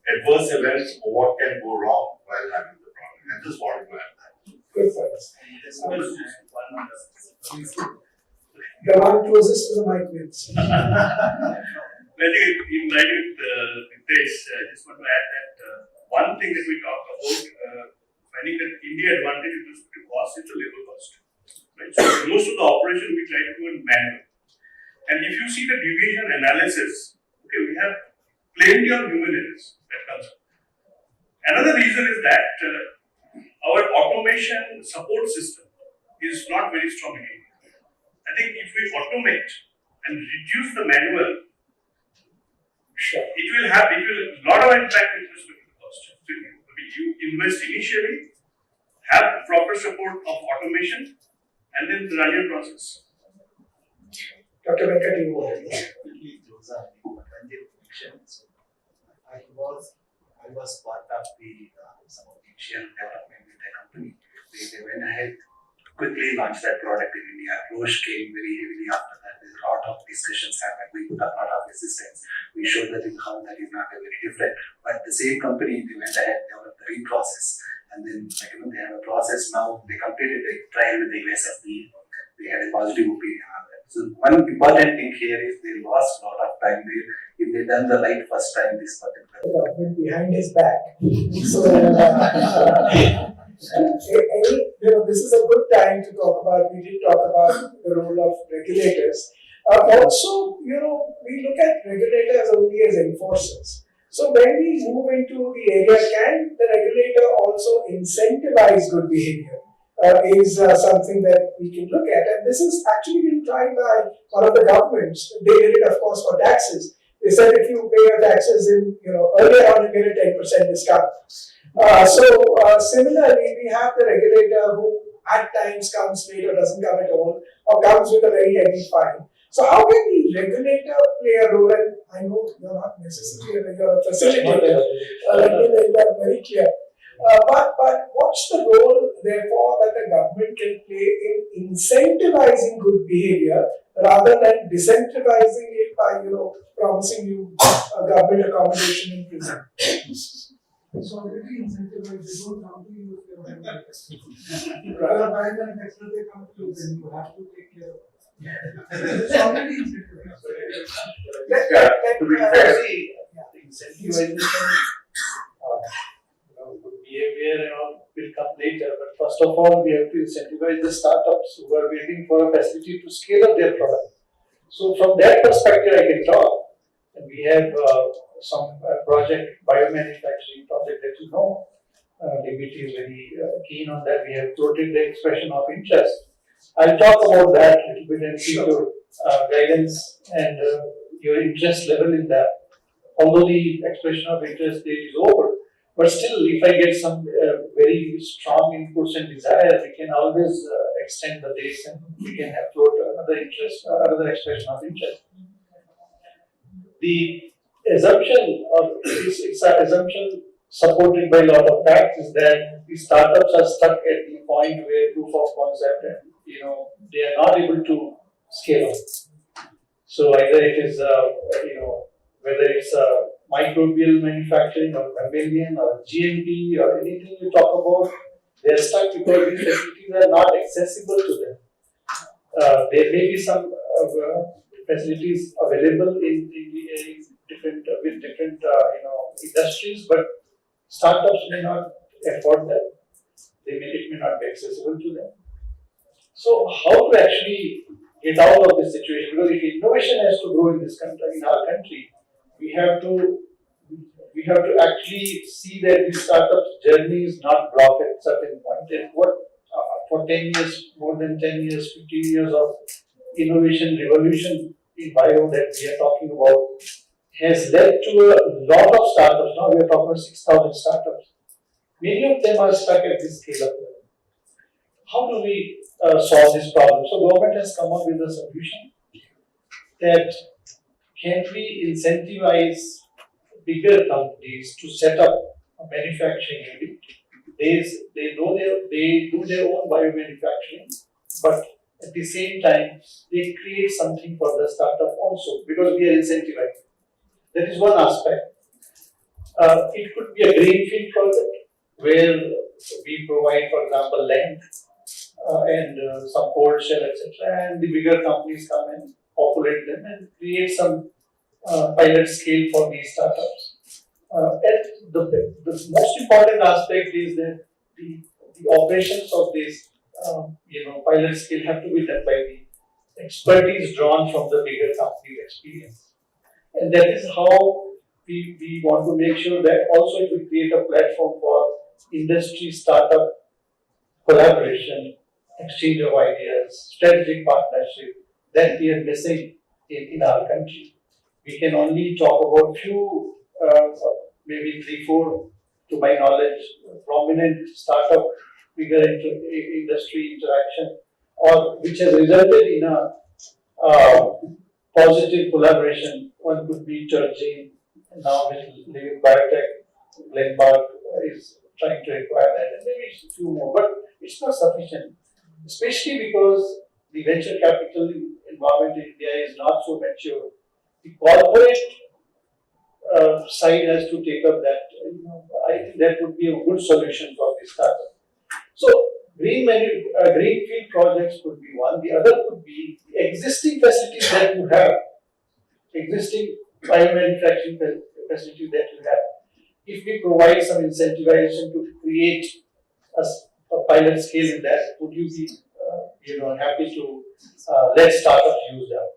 adverse events or what can go wrong while having the product. I just wanted to add that. Good thanks. The one closest to the mic wins. I think in line with Ritesh, I just want to add that one thing that we talk about, finding that India advantage with respect to cost is the labor cost. Right? So most of the operation we try to do in manual. And if you see the deviation analysis, okay, we have plenty of human errors that comes up. Another reason is that our automation support system is not very strong in India. I think if we automate and reduce the manual, it will have a lot of impact with respect to the cost. So you invest initially, have proper support of automation, and then run your process. Dr. Venkati, I was part of some of the initial development with the company. They went ahead, quickly launched that product in India. Roche came very heavily after that. There's a lot of discussions happened. We put a lot of resistance. We showed that how that is not very different. But the same company, they went ahead, developed the reprocess. And then they have a process now. They completed a trial with the US FDA. They had a positive opinion on that. So one important thing here is they lost a lot of time there. If they done the right first time, this particular the government behind his back. So this is a good time to talk about. We did talk about the role of regulators. Also, we look at regulators only as enforcers. So when we move into the area, can the regulator also incentivize good behavior? Is something that we can look at, and this is actually been tried by one of the governments. They did it, of course, for taxes. They said if you pay your taxes in, earlier on, you get a 10% discount. Similarly, we have the regulator who at times comes late or doesn't come at all, or comes with a very heavy fine. So how can the regulator play a role? And I know you're not necessarily you're a facilitator. Let me make that very clear. But what's the role, therefore, that the government can play in incentivizing good behavior rather than disincentivizing it by, promising you a government accommodation in prison? It's already incentivized. They don't come to you if you're buying an extra. If you're buying an extra, they come to you, then you have to take care of it. It's already incentivized. To be fair, incentivization, good behavior and all will come later. But first of all, we have to incentivize the startups who are waiting for a facility to scale up their product. So from that perspective, I can talk. And we have some project, biomanufacturing project that you know. DBT is very keen on that. We have floated the expression of interest. I'll talk about that a little bit and seek your guidance and your interest level in that. Although the expression of interest date is over, but still, if I get some very strong inputs and desire, we can always extend the dates and we can have float another expression of interest. The assumption, or it's an assumption supported by a lot of facts, is that the startups are stuck at the point where proof of concept and they are not able to scale up. So either it is whether it's microbial manufacturing or mammalian or GMP or anything you talk about, they are stuck because these facilities are not accessible to them. There may be some facilities available in different industries, but startups may not afford them. It may not be accessible to them. So how to actually get out of this situation? Because if innovation has to grow in this country, in our country, we have to actually see that the startup's journey is not blocked at a certain point. And what for 10 years, more than 10 years, 15 years of innovation revolution in bio that we are talking about has led to a lot of startups. Now we are talking about 6,000 startups. Many of them are stuck at this scale up level. How do we solve this problem? So government has come up with a solution that can we incentivize bigger companies to set up a manufacturing unit. They do their own biomanufacturing, but at the same time they create something for the startup also because we are incentivized. That is one aspect. It could be a greenfield project where we provide, for example, land and some cold shell, etc., and the bigger companies come and populate them and create some pilot scale for these startups. And the most important aspect is that the operations of this pilot scale have to be done by the expertise drawn from the bigger company's experience. And that is how we want to make sure that also it will create a platform for industry startup collaboration, exchange of ideas, strategic partnership that we are missing in our country. We can only talk about few, maybe 3-4, to my knowledge, prominent startup bigger industry interaction, or which has resulted in a positive collaboration. One could be Turgene, now with Living Biotech, Embark is trying to acquire that, and maybe a few more, but it's not sufficient, especially because the venture capital environment in India is not so mature. The corporate side has to take up that. I think that would be a good solution for this startup. So greenfield projects could be one. The other could be existing facilities that you have, existing biomanufacturing facilities that you have. If we provide some incentivization to create a pilot scale in that, would you be happy to let startups use that?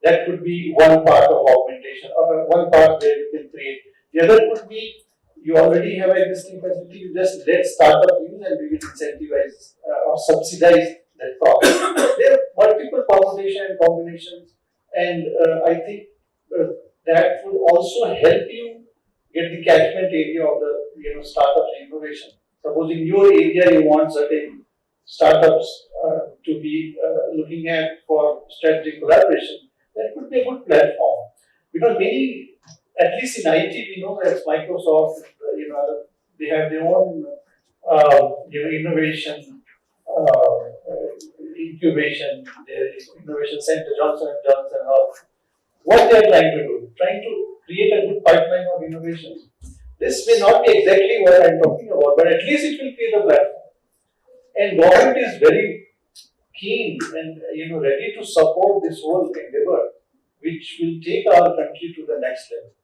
That could be one part of augmentation, or one part where you can create The other could be you already have an existing facility, you just let startup use and we will incentivize or subsidize that profit. There are multiple permutation and combinations, and I think that would also help you get the catchment area of the startups and innovation. Suppose in your area you want certain startups to be looking at for strategic collaboration, that could be a good platform. Because many, at least in IT, we know that Microsoft, they have their own, innovation, incubation, their innovation center, Johnson and Johnson, and all. What they are trying to do? Trying to create a good pipeline of innovations. This may not be exactly what I am talking about, but at least it will create a platform. And government is very keen and ready to support this whole endeavor, which will take our country to the next level.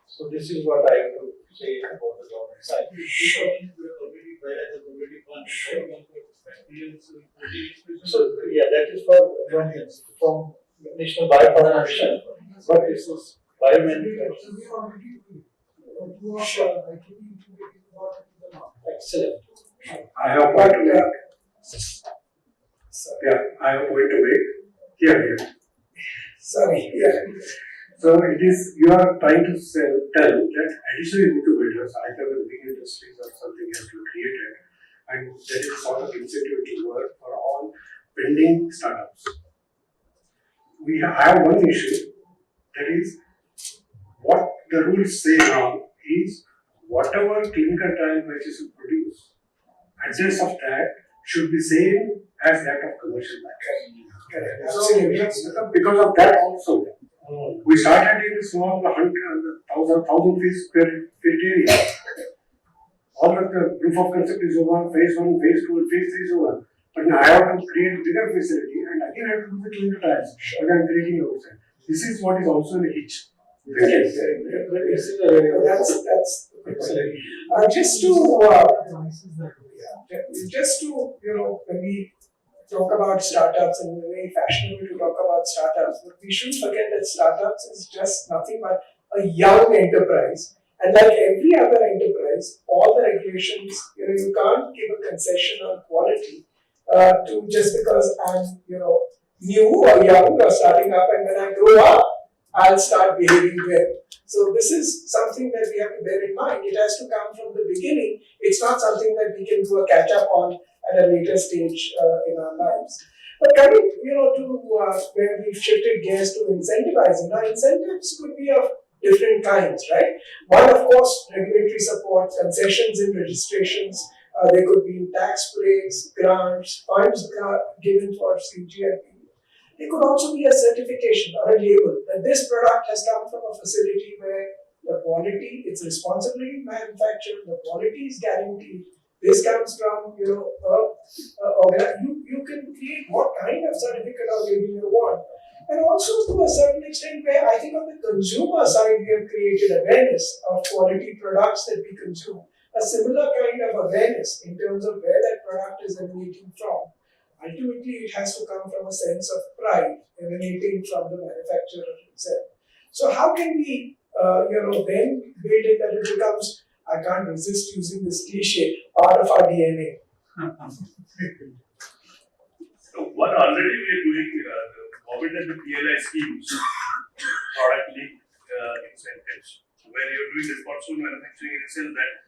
So this is what I have to say about the government side. So yeah, that is from National Biopharma Mission, but this is biomanufacturing. Excellent. I have a point to make. Yeah, I have a point to make. Here. Sorry. Yeah. So it is, you are trying to tell that additional incubators, either with big industries or something has been created, and there is sort of incentive to work for all pending startups. We have one issue, that is, what the rules say now is whatever clinical trial batches you produce, adjust of that should be same as that of commercial batches. Correct. So because of that also, we started in a small 1,000 feet square feet area. All of the proof of concept is over, phase 1, phase 2, and phase 3 is over. But now I have to create a bigger facility and again I have to do the clinical trials. But I am creating outside. This is what is also in a hitch. Yes, that's excellent. Just to when we talk about startups and we're very fashionable to talk about startups, but we shouldn't forget that startups is just nothing but a young enterprise. And like every other enterprise, all the regulations, you can't give a concession on quality to just because I'm, new or young or starting up, and when I grow up, I'll start behaving well. So this is something that we have to bear in mind. It has to come from the beginning. It's not something that we can do a catch up on at a later stage in our lives. But coming, to where we've shifted gears to incentivizing. Now, incentives could be of different kinds, right? One, of course, regulatory support, concessions in registrations. There could be tax breaks, grants, funds given for CGIP. There could also be a certification or a label that this product has come from a facility where the quality, it's responsibly manufactured, the quality is guaranteed. This comes from, you can create what kind of certificate or label you want. And also to a certain extent where I think on the consumer side, we have created awareness of quality products that we consume. A similar kind of awareness in terms of where that product is emanating from. Ultimately, it has to come from a sense of pride emanating from the manufacturer himself. So how can we, then build it that it becomes, I can't resist using this cliche, part of our DNA. So what already we are doing, the government and the PLI schemes, product link incentives, where you're doing responsible manufacturing in a sense that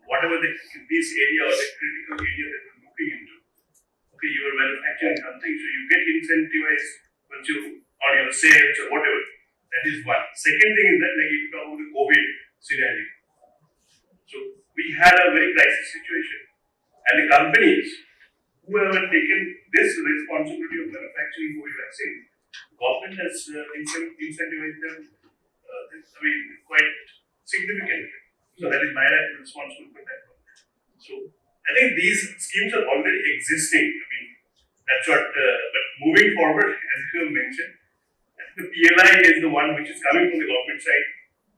whatever this area or the critical area that you're looking into, okay, you are manufacturing something, so you get incentivized once you on your sales or whatever. That is one. Second thing is that, like if you talk about the COVID scenario, so we had a very crisis situation, and the companies who have taken this responsibility of manufacturing COVID vaccine, government has incentivized them, quite significantly. So that is MyStartup responsible for that one. So I think these schemes are already existing. That's what. But moving forward, as you have mentioned, I think the PLI is the one which is coming from the government side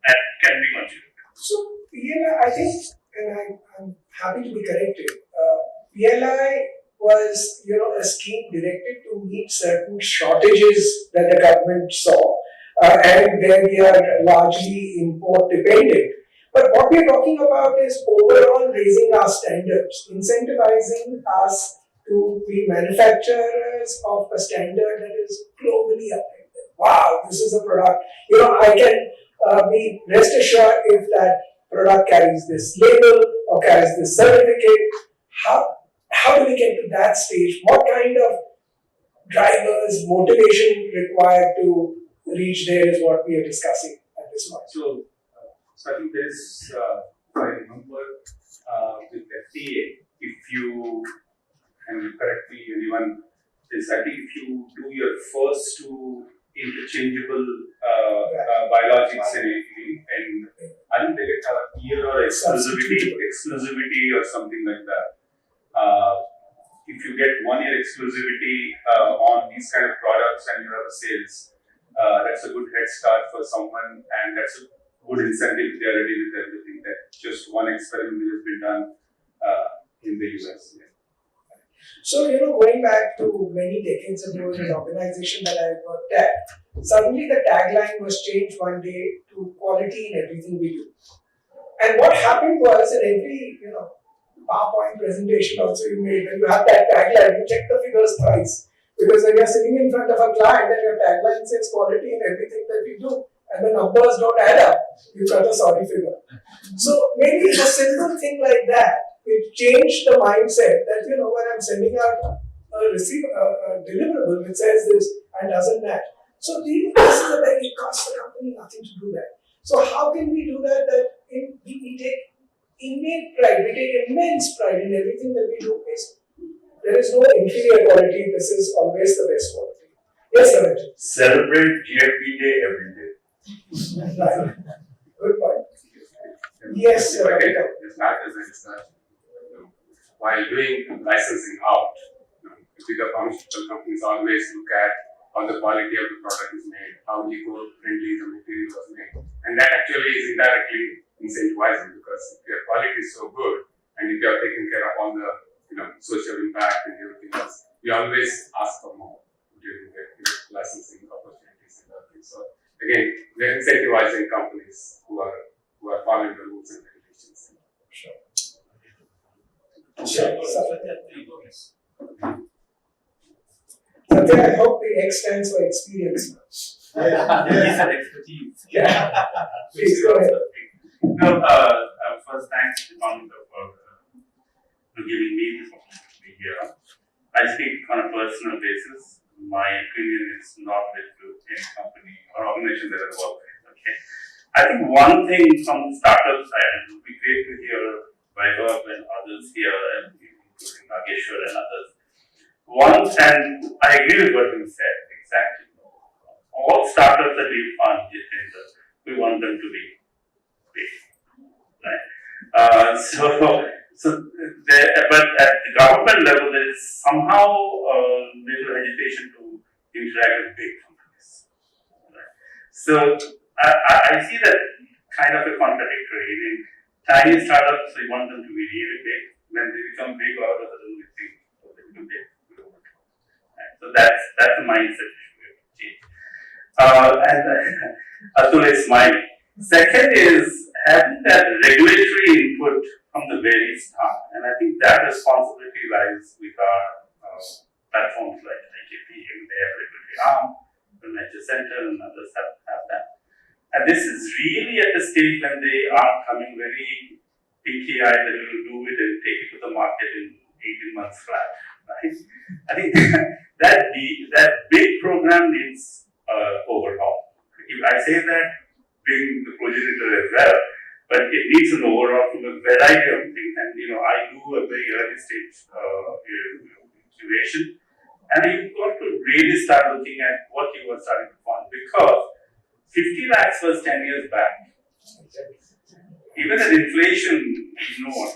that can be considered. So PLI, I think, and I'm happy to be corrected. PLI was, a scheme directed to meet certain shortages that the government saw, and where we are largely import dependent. But what we are talking about is overall raising our standards, incentivizing us to be manufacturers of a standard that is globally uplifted. Wow, this is a product. I can be rest assured if that product carries this label or carries this certificate. How do we get to that stage? What kind of drivers, motivation required to reach there is what we are discussing at this point. So I think there is, if I remember, with FDA, if you, and correct me anyone, is I think if you do your first two interchangeable biologics in Italy, and I think they get a year or exclusivity or something like that. If you get 1 year exclusivity on these kind of products and you have a sales, that's a good head start for someone, and that's a good incentive if they are ready with everything. That just one experiment has been done in the US. Yeah. So, going back to many decades ago in an organization that I worked at, suddenly the tagline was changed one day to quality in everything we do. And what happened was in every, PowerPoint presentation also you made, when you have that tagline, you check the figures twice. Because when you're sitting in front of a client and your tagline says quality in everything that we do, and the numbers don't add up, you've got a sorry figure. So maybe a simple thing like that will change the mindset that, when I'm sending out a deliverable which says this and doesn't match. So this is a very, it costs the company nothing to do that. So how can we do that? We take innate pride, we take immense pride in everything that we do. There is no inferior quality, this is always the best quality. Yes, Ramesh. Celebrate GFP Day every day. Right. Good point. Yes, sir. While doing licensing out, bigger pharmaceutical companies always look at how the quality of the product is made, how eco-friendly the material was made. And that actually is indirectly incentivizing, because if your quality is so good and if you are taking care of all the social impact and everything else, we always ask for more during the licensing opportunities and other things. So again, we are incentivizing companies who are following the rules and regulations. Sure. Satya, I hope the X stands for experience. Yes, expertise. Yeah. Please go ahead. No, first, thanks to Monica for giving me this opportunity to be here. I speak on a personal basis. My opinion is not with any company or organization that I work with. Okay. I think one thing from the startup side, and it would be great to hear Vaibhav and others here, and including Nageshwar and others. And I agree with what you said exactly. All startups that we fund, we want them to be big, right? But at the government level, there is somehow little hesitation to interact with big companies. Right? So I see that kind of a contradictory. In tiny startups, we want them to be really big. When they become big, all of a sudden we think, they become big. Right? So that's the mindset we have to change. And Atul is smiling. Second is having that regulatory input from the very start, and I think that responsibility lies with our platforms like IKP, and they have regulatory arm, the Nature Center, and others have that. And this is really at the stage when they are coming very pinky-eyed that we will do it and take it to the market in 18 months flat. Right? I think that big program needs overhaul. If I say that, being the progenitor as well, but it needs an overhaul from a variety of things. And I do a very early stage incubation, and you've got to really start looking at what you are starting to fund, because 50 lakhs was 10 years back. Even at inflation, you know what.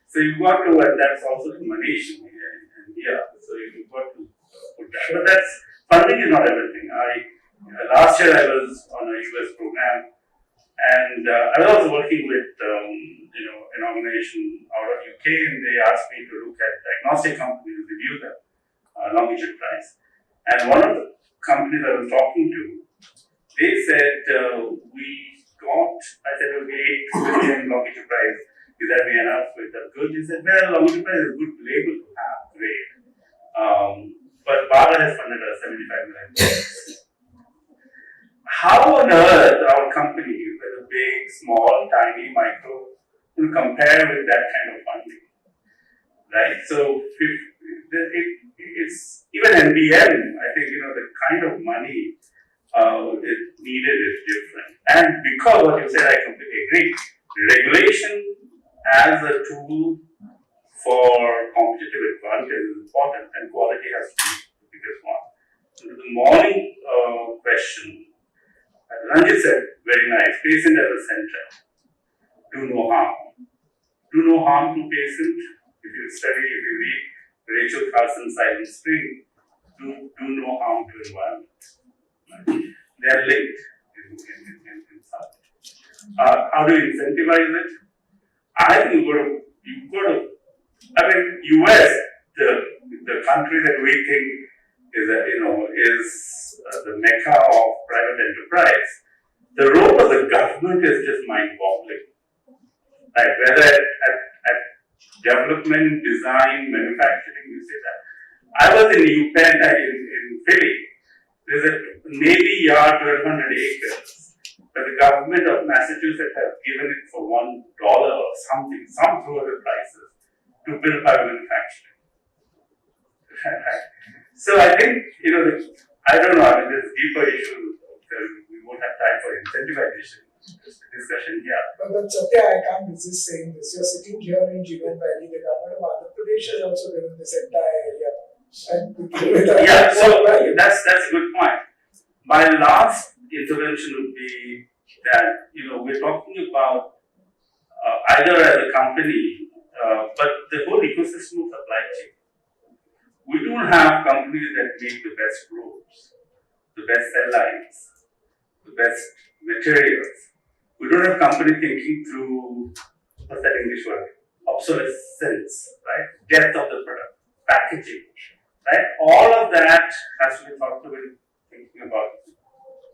So you've got to, and that's also the Manish here. So you've got to put that. But that's funding is not everything. Last year I was on a US program, and I was also working with an organization out of UK, and they asked me to look at diagnostic companies, review them, longitude price. And one of the companies I was talking to, they said we I said, okay, 8 billion longitude prize. Is that be enough? Is that good? He said, well, longitude prize is a good label to have, great. But Baba has funded us $75 million. How on earth our company, whether big, small, tiny, micro, will compare with that kind of funding? Right? So it's even NBM, I think, the kind of money is needed is different. And because what you said, I completely agree. Regulation as a tool for competitive advantage is important, and quality has to be the biggest one. So the morning question, Ranjit said, very nice, patient at the center. Do no harm. Do no harm to patient. If you read Rachel Carson's Silent Spring, do no harm to environment. They are linked in some. How do you incentivize it? I think you've got to, US, the country that we think is the mecca of private enterprise. The role of the government is just mind-boggling. Right? Whether at development, design, manufacturing, you say that. I was in UPenn in Philly. There's a Navy yard, 1,200 acres. But the government of Massachusetts has given it for $1 or something, some through prices, to build by manufacturing. So I think, I don't know, there's deeper issues. We won't have time for incentivization discussion here. But Satya, I can't resist saying this. You're sitting here in Jeevan Valley, the government of Andhra Pradesh has also given this entire area. Yeah, so that's a good point. My last intervention would be that, we're talking about either as a company, but the whole ecosystem of supply chain. We don't have companies that make the best ropes, the best cell lines, the best materials. We don't have companies thinking through, what's that English word? Obsolescence, right? Death of the product, packaging, right? All of that has to be thought through when thinking about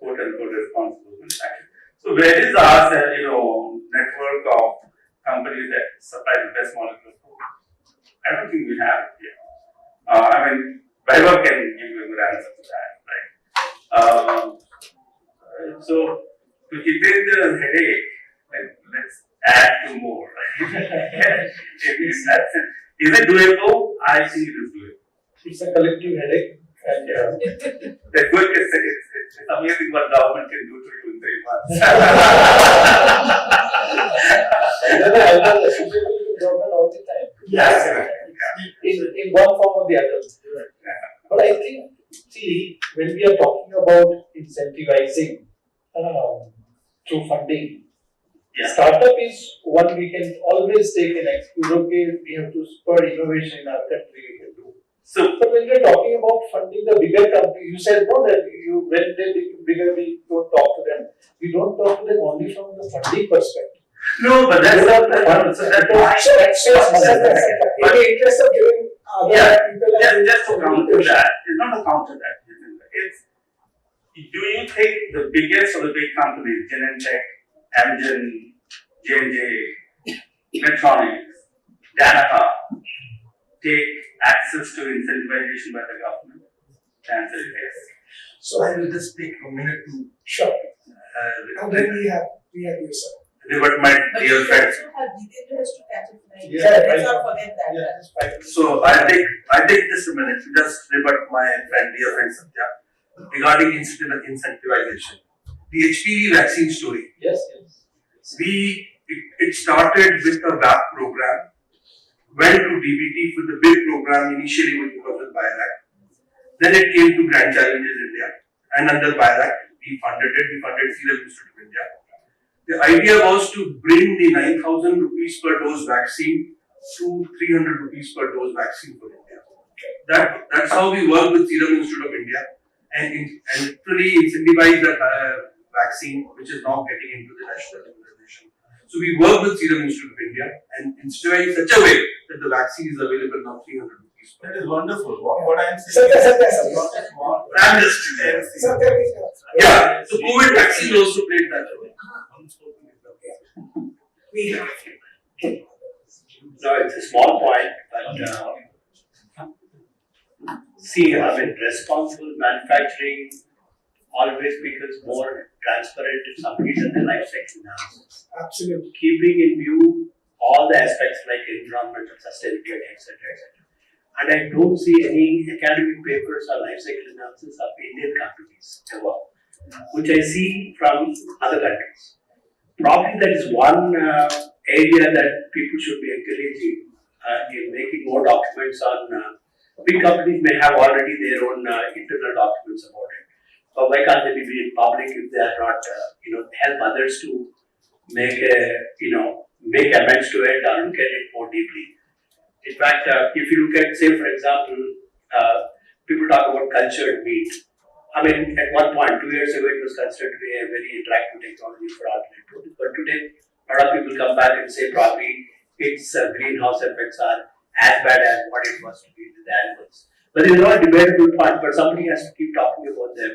quote unquote responsible manufacturing. So where is our network of companies that supply the best molecule food? I don't think we have it yet. Biber can give you a good answer to that, right? So to Jitendra's headache, let's add two more. Is it doable? I think it is doable. It's a collective headache. And the quick it's amazing what government can do to you in 3 months. I'm associated with government all the time. Yes. In one form or the other. But I think, see, when we are talking about incentivizing through funding, startup is one we can always take an excuse. Okay, we have to spur innovation in our country, we can do. But when we're talking about funding the bigger company, you said no that when they become bigger, we don't talk to them. We don't talk to them only from the funding perspective. No, but that's not the point. So that's why. In the interest of giving other people. Just to counter that, it's not to counter that. It's, do you think the biggest of the big companies, Genentech, Amgen, J&J, Electronics, Danaher, take access to incentivization by the government? The answer is yes. So I will just take a minute to. Sure. And then we have you, sir. Revert my dear friends. Let's not forget that. So I take this a minute to just revert my dear friend Satya regarding incentivization. The HPV vaccine story. Yes. It started with a VAP program, went to DBT for the big program initially when it was with BioRack. Then it came to Grand Challenges India, and under BioRack we funded Serum Institute of India. The idea was to bring the 9,000 rupees per dose vaccine to 300 rupees per dose vaccine for India. That's how we work with Serum Institute of India and literally incentivize the vaccine, which is now getting into the national immunization. So we work with Serum Institute of India and incentivize in such a way that the vaccine is available now 300 rupees. That is wonderful. What I am saying is not a small. I'm just yeah. So COVID vaccine also played that role. We have to. No, it's a small point, but see, I mean, responsible manufacturing always becomes more transparent if somebody does the life cycle analysis. Absolutely. Keeping in view all the aspects like environmental sustainability, etc., etc. And I don't see any academic papers or life cycle analysis of Indian companies ever, which I see from other countries. Probably that is one area that people should be encouraging in making more documents on. Big companies may have already their own internal documents about it, but why can't they be made public if they are not, help others to make make amends to it or look at it more deeply. In fact, if you look at, say, for example, people talk about cultured meat. I mean, at one point, 2 years ago, it was considered to be a very attractive technology for alternate protein. But today, a lot of people come back and say probably its greenhouse effects are as bad as what it was to be with the animals. But it's not a debatable point, but somebody has to keep talking about them.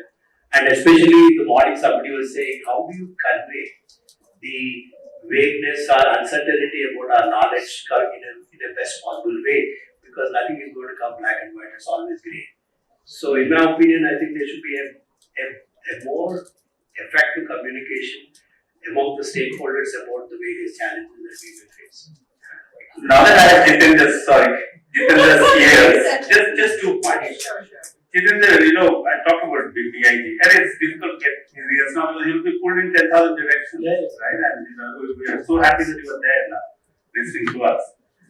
And especially the morning, somebody was saying, how do you convey the vagueness or uncertainty about our knowledge in a best possible way? Because nothing is going to come black and white, it's always grey. So in my opinion, I think there should be a more effective communication among the stakeholders about the various challenges that we will face. Now that I have Jitendra's ears, just 2 points. Jitendra, I talk about big DIG, and it's difficult to get his ears now because he'll be pulled in 10,000 directions, right? And we are so happy that you are there now, listening to us.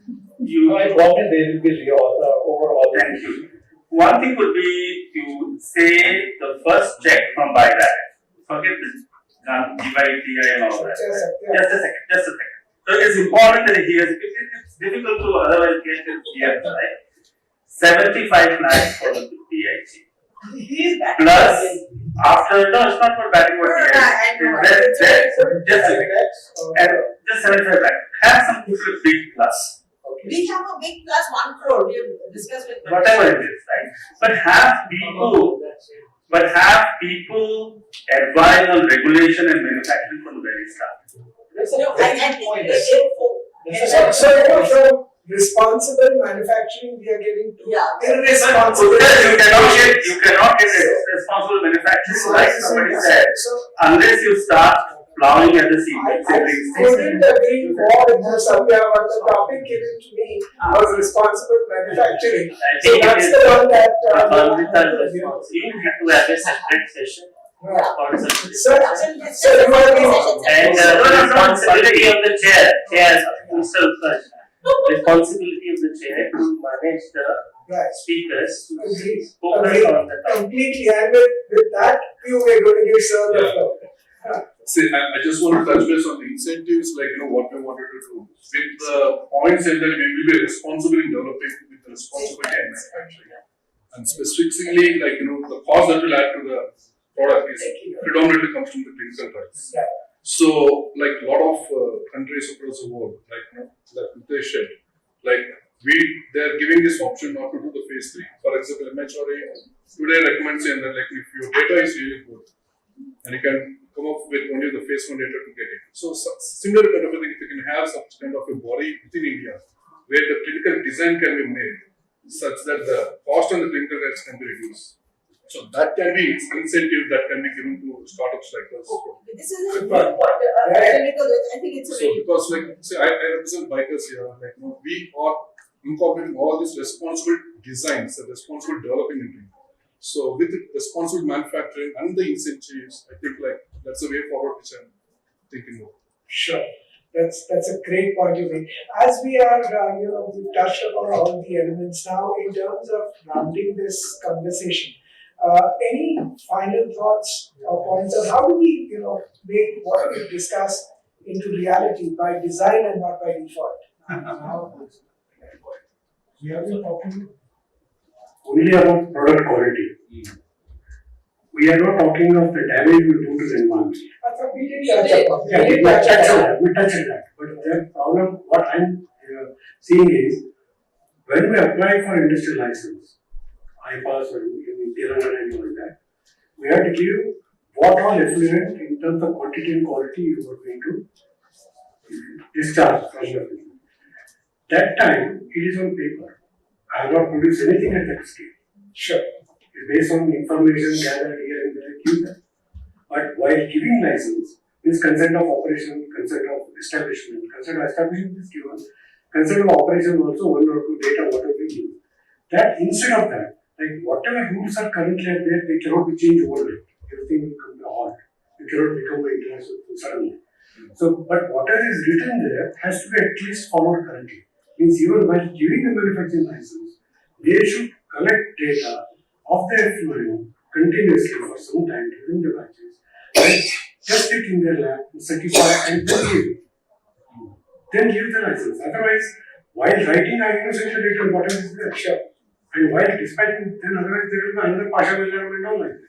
I probably they will be overall. Thank you. One thing would be to say the first check from buyback. Forget this DITI and all that. Just a second. So it's important that he hears. It's difficult to otherwise get his ears, right? 75 lakhs for the DIT. Plus, after, no, it's not for batting what just 75 lakhs. Have some big plus. We have a big plus 1 crore. We have discussed with whatever it is, right? But have people advise on regulation and manufacturing from the very start. So responsible manufacturing we are getting to irresponsible. You cannot get responsible manufacturing, like somebody said, unless you start plowing at the seedlings. I couldn't agree more with you, Satya, but the topic given to me was responsible manufacturing. So that's the one that you have to have a separate session. So you are and responsibility of the chair, Mr. Utkarsh, responsibility of the chair to manage the speakers to focus on the topic. Completely, and with that view, we're going to give Sir the floor. See, I just want to touch base on the incentives, like what we wanted to do. With the points in that we will be responsible in developing with the responsibility in manufacturing. And specifically, the cost that will add to the product is predominantly comes from the clinical trials. So, a lot of countries across the world, like they said, they are giving this option not to do the phase 3. For example, MHRA today recommends saying that if your data is really good and you can come up with only the phase 1 data to get it. So similar kind of a thing, if you can have such kind of a body within India where the clinical design can be made such that the cost on the clinical trials can be reduced. So that can be incentive that can be given to startups like us. This is a good point. I think it's a very because I represent bikers here. We are incorporating all these responsible designs and responsible developing into it. So with responsible manufacturing and the incentives, I think that's the way forward which I'm thinking of. Sure. That's a great point you make. As we are, we've touched upon all the elements now in terms of rounding this conversation. Any final thoughts or points on how do we, make what we discuss into reality by design and not by default? We have been talking only about product quality. We are not talking of the damage we do to the environment. We did touch on that. We touched on that. But the problem, what I'm seeing is, when we apply for industrial license, IPAS or Telangana and all that, we have to give what all effluent in terms of quantity and quality you are going to discharge from the business. That time, it is on paper. I have not produced anything at that scale. Sure. Based on information gathered here and there, give that. But while giving license, means consent of operation, consent of establishment, consent of establishment is given, consent of operation also one or two data, whatever we give. That instead of that, like whatever rules are currently there, they cannot be changed overnight. Everything will come to a halt. You cannot become an international suddenly. So, but whatever is written there has to be at least followed currently. Means even while giving the manufacturing license, they should collect data of their effluent continuously for some time during the batches and test it in their lab, certify and then give it. Then give the license. Otherwise, while writing our innocently written whatever is there, sure. And while dispatching, then otherwise there will be another partial environment down like that.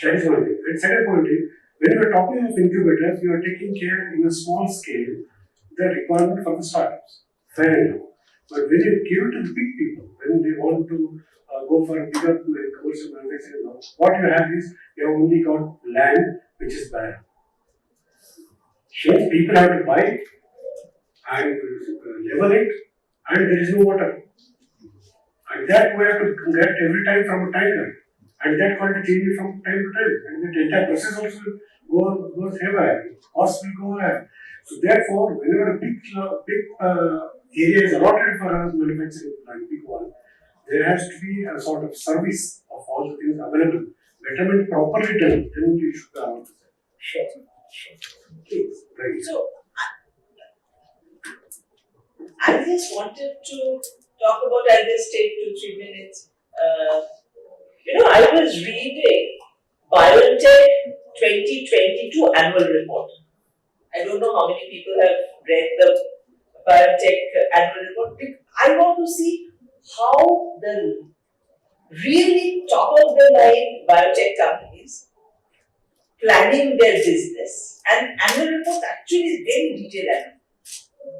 That is one thing. And second point is, when we are talking of incubators, we are taking care in a small scale the requirement for the startups. Fair enough. But when you give it to the big people, when they want to go for a bigger commercial manufacturing, what you have is you have only got land which is barren. Hence, people have to buy it and level it, and there is no water. And that we have to get every time from a tanker. And that quality changes from time to time. And the entire process also goes haywire. Costs will go higher. So therefore, whenever a big area is allotted for a manufacturing plant, big one, there has to be a sort of service of all the things available. Betterment properly done, then you should be able to say. Sure. Please. Right. So, I just wanted to talk about, I'll just take 2-3 minutes. I was reading Biotech 2022 annual report. I don't know how many people have read the Biotech annual report. I want to see how the really top of the line biotech companies planning their business. And annual report actually is very detailed.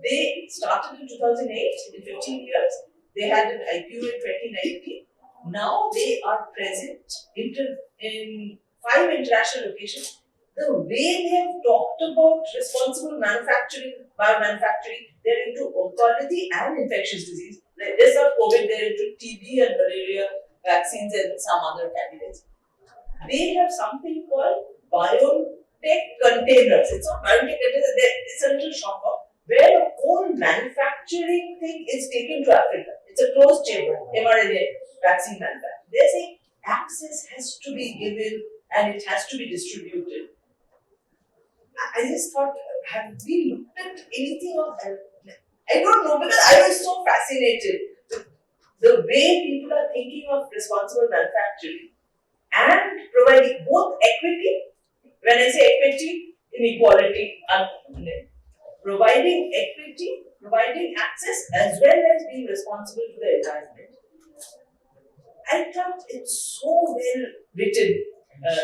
They started in 2008, in 15 years. They had an IPO in 2019. Now they are present in 5 international locations. The way they have talked about responsible manufacturing, biomanufacturing, they're into oncology and infectious disease. Like this of COVID, they're into TB and malaria vaccines and some other candidates. They have something called biotech containers. It's not biotech containers, it's a little shopper where the whole manufacturing thing is taken to Africa. It's a closed chamber, mRNA vaccine manufacturing. They say access has to be given and it has to be distributed. I just thought, have we looked at anything of that? I don't know, because I was so fascinated with the way people are thinking of responsible manufacturing and providing both equity. When I say equity, inequality, providing equity, providing access, as well as being responsible to the environment. I thought it's so well written.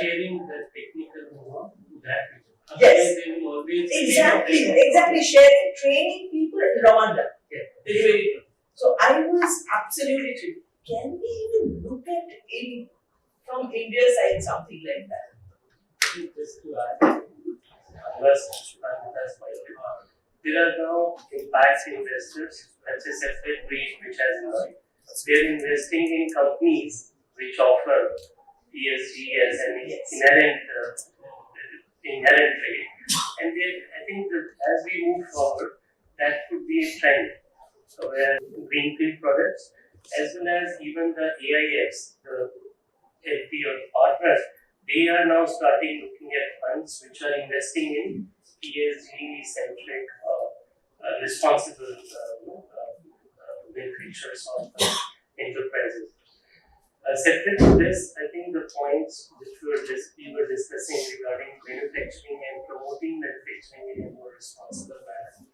Sharing the technical know-how to that people. Yes, they will always exactly. Sharing, training people in Rwanda. Yeah. Very, very good. So I was absolutely thrilled. Can we even look at from India's side something like that? Just to add, there are now impact investors, that's a separate breed which has emerged. They're investing in companies which offer ESG as an inherent trait. And I think that as we move forward, that could be a trend. So where greenfield products, as well as even the AIFs, the LP or partners, they are now starting looking at funds which are investing in ESG-centric, responsible manufacturers of enterprises. Separate to this, I think the points which we were discussing regarding manufacturing and promoting manufacturing in a more responsible manner.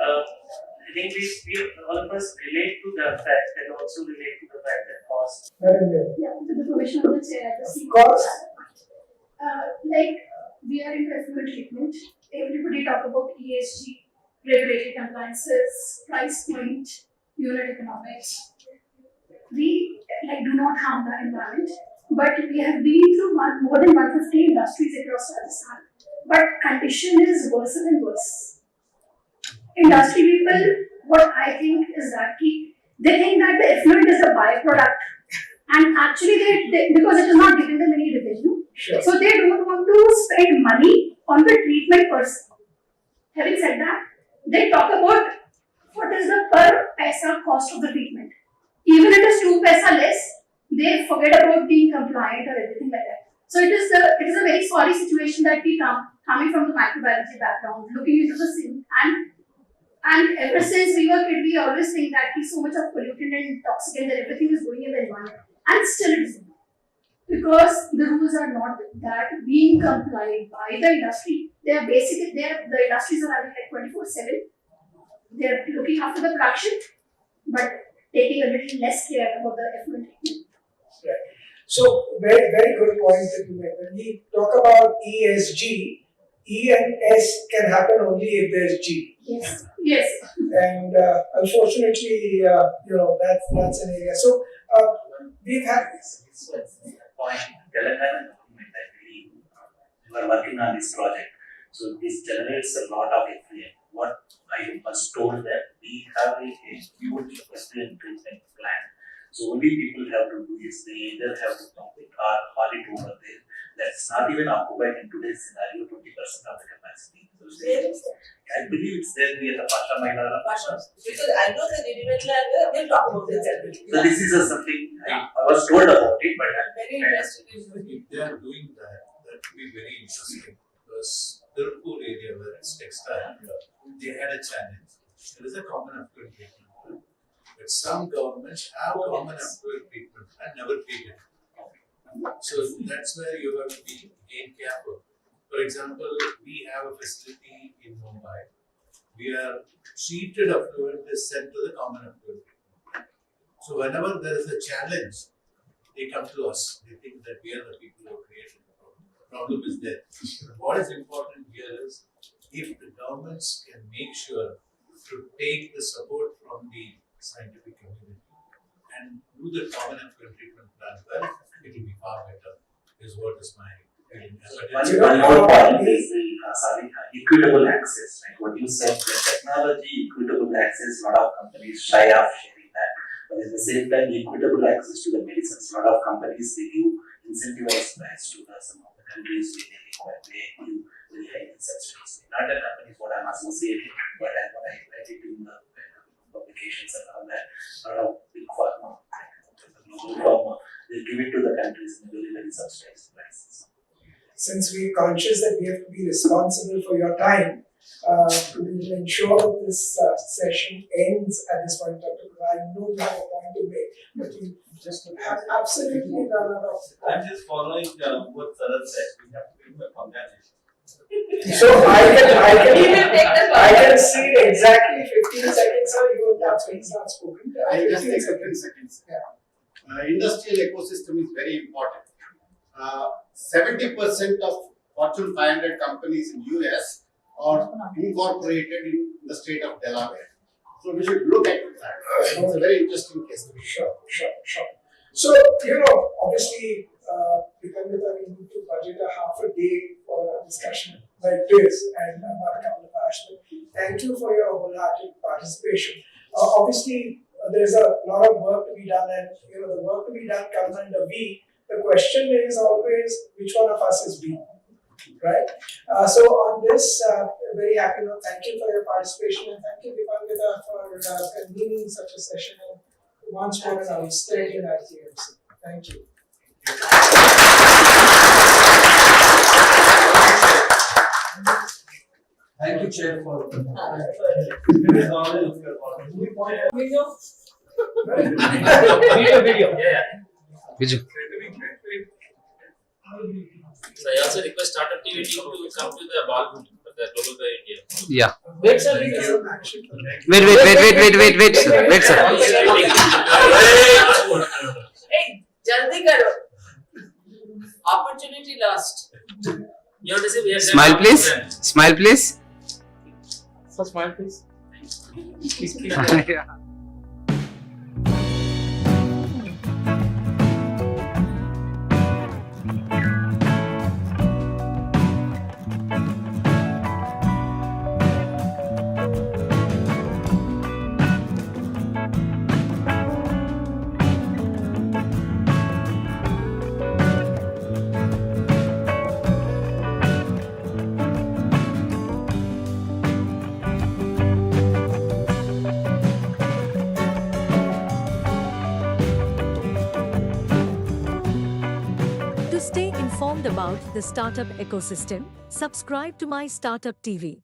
I think we all of us relate to the fact and also relate to the fact that cost. Yeah, with the permission of the chair, of course. We are into effluent treatment. Everybody talk about ESG, regulatory compliances, price point, unit economics. We do not harm the environment, but we have been through more than 150 industries across Rajasthan. But condition is worse and worse. industry people, what I think is that they think that the effluent is a byproduct, and actually they because it is not giving them any revenue, so they don't want to spend money on the treatment per se. Having said that, they talk about what is the per paisa cost of the treatment. Even if it is 2 paisa less, they forget about being compliant or everything like that. So it is a very sorry situation that we coming from the microbiology background, looking into the same and ever since we were kids, we always think that so much of pollutant and toxicant and everything is going in the environment, and still it is not. Because the rules are not that being complied by the industry. They are basically the industries are having like 24/7. They are looking after the production, but taking a little less care about the effluent treatment. Right. So very very good point that you made. When we talk about ESG, E and S can happen only if there's G. Yes. Yes. And unfortunately, that's an area. So we've had this point. Telangana government, I believe, you are working on this project. So this generates a lot of effluent. What I was told that we have a huge effluent treatment plant. So only people have to do is they either have to dump it or haul it over there. That's not even occupied in today's scenario 20% of the capacity. So Where is that? I believe it's there near the Pasha Maidana. Because I know that individual and we'll talk about this separately. So this is something I was told about it, but I'm very interested in If they are doing that, that would be very interesting because Tirupur area where it's textile, they had a challenge. There is a common effluent treatment, but some governments have common effluent treatment and never treat it. So that's where you have to be careful. For example, we have a facility in Mumbai. We are treated effluent is sent to the common effluent treatment. So whenever there is a challenge, they come to us. They think that we are the people who created the problem. The problem is there. What is important here is if the governments can make sure to take the support from the scientific community and do the common effluent treatment plan well, it will be far better, is what is my feeling. One more point is the equitable access. Like what you said, the technology, equitable access, a lot of companies shy of sharing that. But at the same time, equitable access to the medicines, a lot of companies they give incentivized price to some of the countries where they require, they give very high subsidies. Not the companies what I'm associated, but what I read it in the publications and all that, a lot of big pharma, the global pharma, they give it to the countries in very, very subsidized prices. Since we're conscious that we have to be responsible for your time, we will ensure that this session ends at this point. Dr. I know you have a point to make, but you just have absolutely run out of time. I'm just following what Sarat said. We have to bring the organization. So I can see exactly 15 seconds, sir. You will have things not spoken. I just take 15 seconds. Yeah. Industrial ecosystem is very important. 70% of Fortune 500 companies in US are incorporated in the state of Delaware. So we should look at that. It's a very interesting case. Sure. So, obviously, we need to budget a half a day for a discussion like this and not a couple of hours. Thank you for your wholehearted participation. Obviously, there's a lot of work to be done, and the work to be done comes under B. The question is always which one of us is B, right? So on this, very happy note. Thank you for your participation, and thank you, Dipanwita, for convening such a session. And once more, an outstanding ITMC. Thank you. Thank you, Chair, for video. Viju. So I also request Startup TV team to come to the ball for the Global by India. Yeah. Wait, sir. Wait, sir. Hey, jaldi karo. Opportunity lost. You have to say we have Smile, please. Smile, please. So smile, please. Yeah. informed about the startup ecosystem, subscribe to My Startup TV.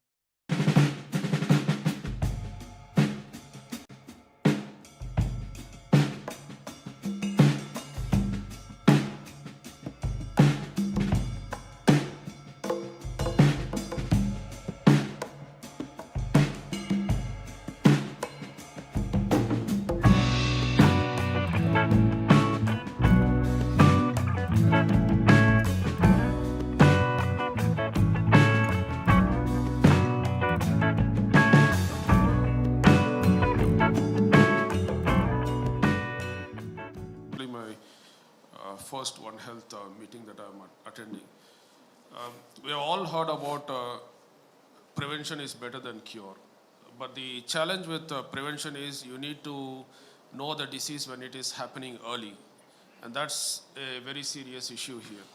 My first One Health meeting that I'm attending. We have all heard about prevention is better than cure. But the challenge with prevention is you need to know the disease when it is happening early. And that's a very serious issue here.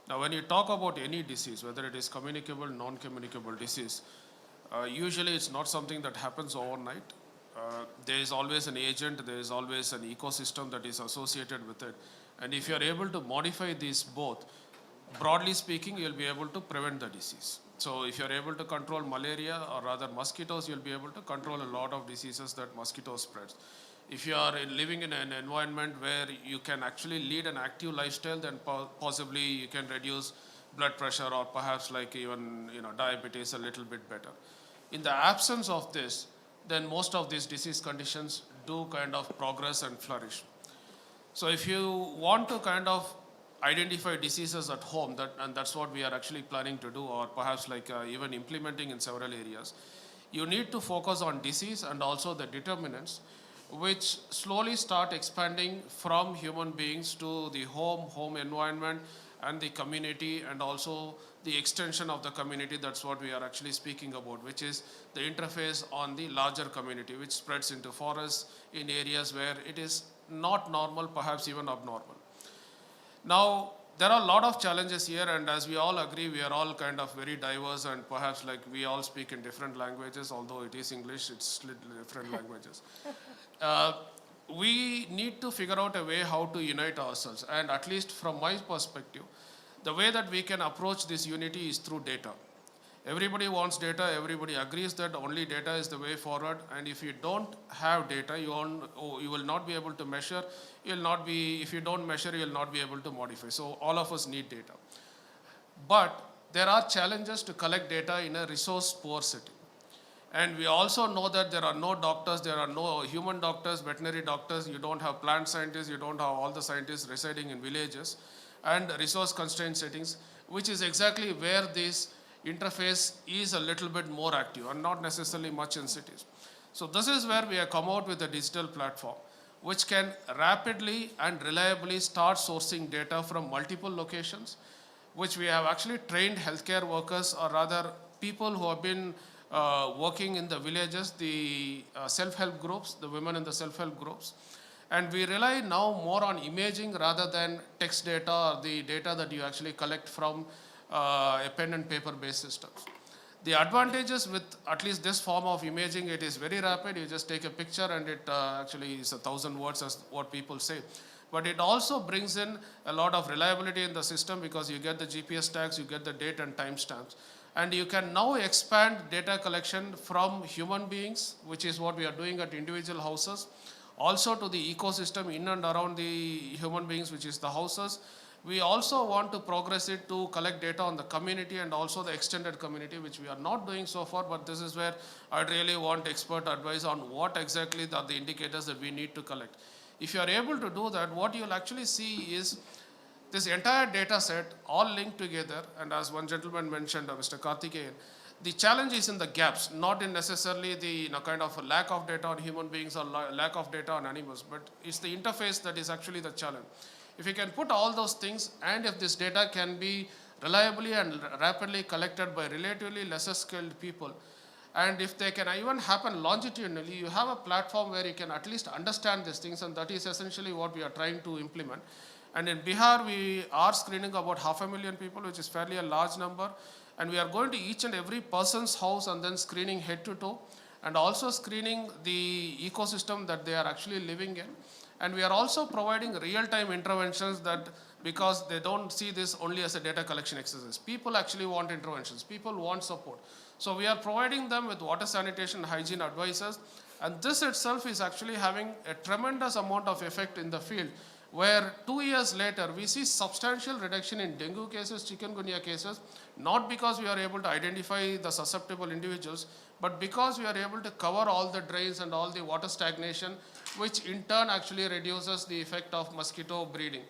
Now, when you talk about any disease, whether it is communicable, non-communicable disease, usually it's not something that happens overnight. There is always an agent, there is always an ecosystem that is associated with it. And if you are able to modify these both, broadly speaking, you'll be able to prevent the disease. So if you're able to control malaria or rather mosquitoes, you'll be able to control a lot of diseases that mosquitoes spread. If you are living in an environment where you can actually lead an active lifestyle, then possibly you can reduce blood pressure or perhaps like even diabetes a little bit better. In the absence of this, then most of these disease conditions do kind of progress and flourish. So if you want to kind of identify diseases at home, and that's what we are actually planning to do, or perhaps like even implementing in several areas, you need to focus on disease and also the determinants, which slowly start expanding from human beings to the home environment and the community, and also the extension of the community. That's what we are actually speaking about, which is the interface on the larger community, which spreads into forests in areas where it is not normal, perhaps even abnormal. Now, there are a lot of challenges here, and as we all agree, we are all kind of very diverse, and perhaps like we all speak in different languages, although it is English, it's different languages. We need to figure out a way how to unite ourselves, and at least from my perspective, the way that we can approach this unity is through data. Everybody wants data, everybody agrees that only data is the way forward, and if you don't have data, you will not be able to measure, if you don't measure, you will not be able to modify. So all of us need data. But there are challenges to collect data in a resource poor setting. And we also know that there are no doctors, there are no human doctors, veterinary doctors, you don't have plant scientists, you don't have all the scientists residing in villages and resource constrained settings, which is exactly where this interface is a little bit more active and not necessarily much in cities. So this is where we have come out with a digital platform which can rapidly and reliably start sourcing data from multiple locations, which we have actually trained healthcare workers, or rather people who have been working in the villages, the self-help groups, the women in the self-help groups. And we rely now more on imaging rather than text data or the data that you actually collect from a pen and paper based systems. The advantages with at least this form of imaging, it is very rapid. You just take a picture and it actually is 1,000 words as what people say. But it also brings in a lot of reliability in the system because you get the GPS tags, you get the date and timestamps. And you can now expand data collection from human beings, which is what we are doing at individual houses, also to the ecosystem in and around the human beings, which is the houses. We also want to progress it to collect data on the community and also the extended community, which we are not doing so far, but this is where I really want expert advice on what exactly are the indicators that we need to collect. If you are able to do that, what you'll actually see is this entire data set all linked together, and as one gentleman mentioned, Mr. Karthikeyan, the challenge is in the gaps, not in necessarily the kind of a lack of data on human beings or lack of data on animals, but it's the interface that is actually the challenge. If you can put all those things, and if this data can be reliably and rapidly collected by relatively lesser skilled people, and if they can even happen longitudinally, you have a platform where you can at least understand these things, and that is essentially what we are trying to implement. And in Bihar, we are screening about 500,000 people, which is fairly a large number. And we are going to each and every person's house and then screening head to toe, and also screening the ecosystem that they are actually living in. And we are also providing real-time interventions that, because they don't see this only as a data collection exercise. People actually want interventions. People want support. So we are providing them with water sanitation hygiene advisors. And this itself is actually having a tremendous amount of effect in the field, where 2 years later, we see substantial reduction in dengue cases, chikungunya cases, not because we are able to identify the susceptible individuals, but because we are able to cover all the drains and all the water stagnation, which in turn actually reduces the effect of mosquito breeding.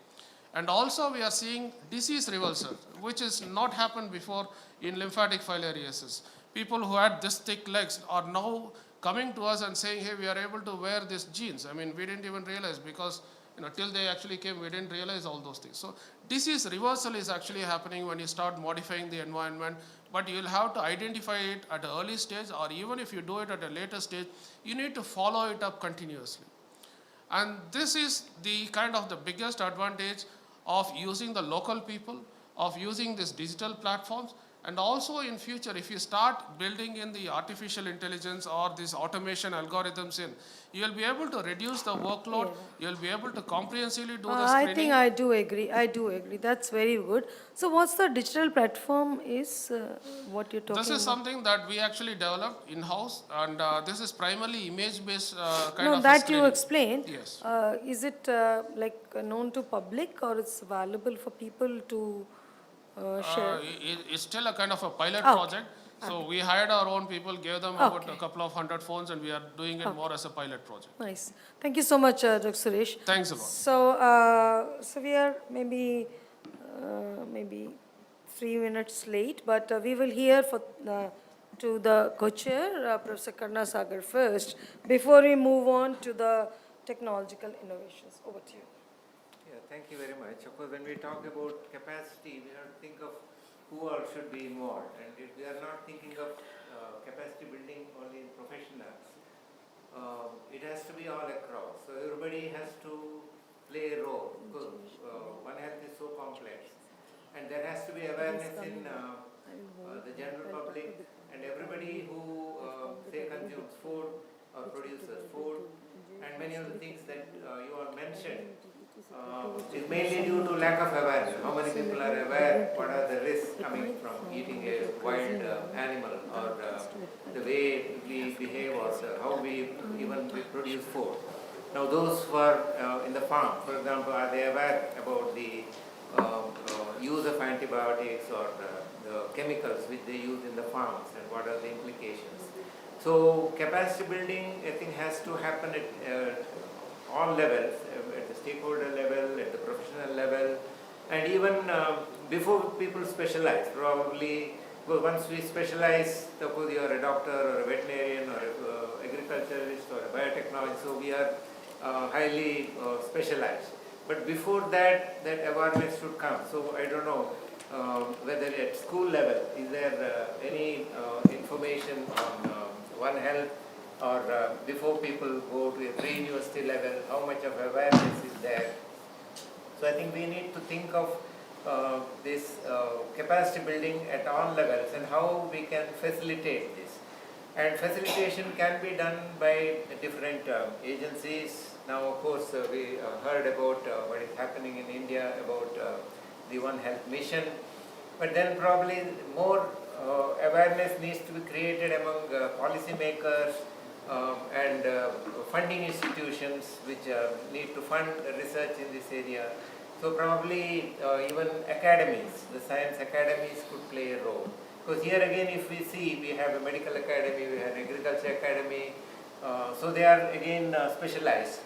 And also we are seeing disease reversal, which is not happened before in lymphatic filariasis. People who had this thick legs are now coming to us and saying, hey, we are able to wear these jeans. I mean, we didn't even realize, because till they actually came, we didn't realize all those things. So disease reversal is actually happening when you start modifying the environment, but you'll have to identify it at an early stage, or even if you do it at a later stage, you need to follow it up continuously. And this is the kind of the biggest advantage of using the local people, of using these digital platforms. And also in future, if you start building in the artificial intelligence or these automation algorithms in, you'll be able to reduce the workload, you'll be able to comprehensively do the screening. I think I do agree. That's very good. So what's the digital platform is, what you're talking about? This is something that we actually developed in-house, and this is primarily image-based kind of that screening. you explained. Yes. Is it known to public, or it's valuable for people to share? It's still a kind of a pilot project. So we hired our own people, gave them about a couple of 100 phones, and we are doing it more as a pilot project. Nice. Thank you so much, Dr. Suresh. Thanks a lot. So we are maybe 3 minutes late, but we will hear to the co-chair, Professor Karna Sagar first, before we move on to the technological innovations. Over to you. Thank you very much. Of course, when we talk about capacity, we have to think of who all should be involved. And if we are not thinking of capacity building only in professionals, it has to be all across. So everybody has to play a role, because One Health is so complex. And there has to be awareness in the general public, and everybody who say consumes food or produces food, and many of the things that you all mentioned. Is mainly due to lack of awareness. How many people are aware what are the risks coming from eating a wild animal, or the way we behave, or how we produce food. Now those who are in the farm, for example, are they aware about the use of antibiotics or the chemicals which they use in the farms, and what are the implications? So capacity building, I think, has to happen at all levels, at the stakeholder level, at the professional level, and even before people specialize. Probably, because once we specialize, suppose you are a doctor or a veterinarian or an agriculturalist or a biotechnologist, so we are highly specialized. But before that, that awareness should come. So I don't know whether at school level, is there any information on One Health, or before people go to a pre-university level, how much of awareness is there? So I think we need to think of this capacity building at all levels, and how we can facilitate this. And facilitation can be done by different agencies. Now, of course, we heard about what is happening in India about the One Health mission, but then probably more awareness needs to be created among policymakers, and funding institutions which need to fund research in this area. So probably even academies, the science academies could play a role. Because here again, if we see, we have a medical academy, we have an agriculture academy, so they are again specialized.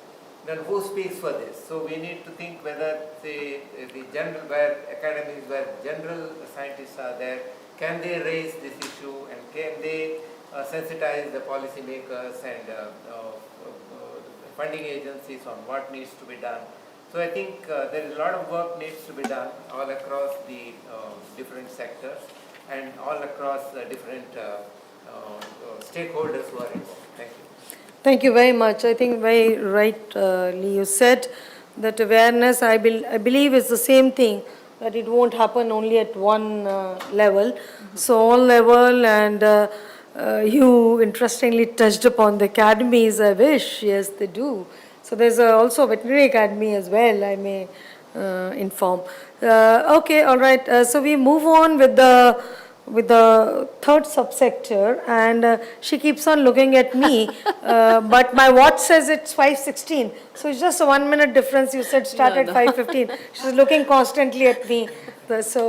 Then who speaks for this? So we need to think whether the general, where academies, where general scientists are there, can they raise this issue, and can they sensitize the policymakers and funding agencies on what needs to be done. So I think there is a lot of work needs to be done all across the different sectors, and all across the different stakeholders who are involved. Thank you. Thank you very much. I think very rightly you said that awareness, I believe, is the same thing, that it won't happen only at one level. So all level, and you interestingly touched upon the academies. I wish, yes, they do. So there's also a veterinary academy as well, I may inform. Okay, all right. So we move on with the third subsector, and she keeps on looking at me, but my watch says it's 5:16. So it's just a 1 minute difference. You said start at 5:15. She's looking constantly at me. So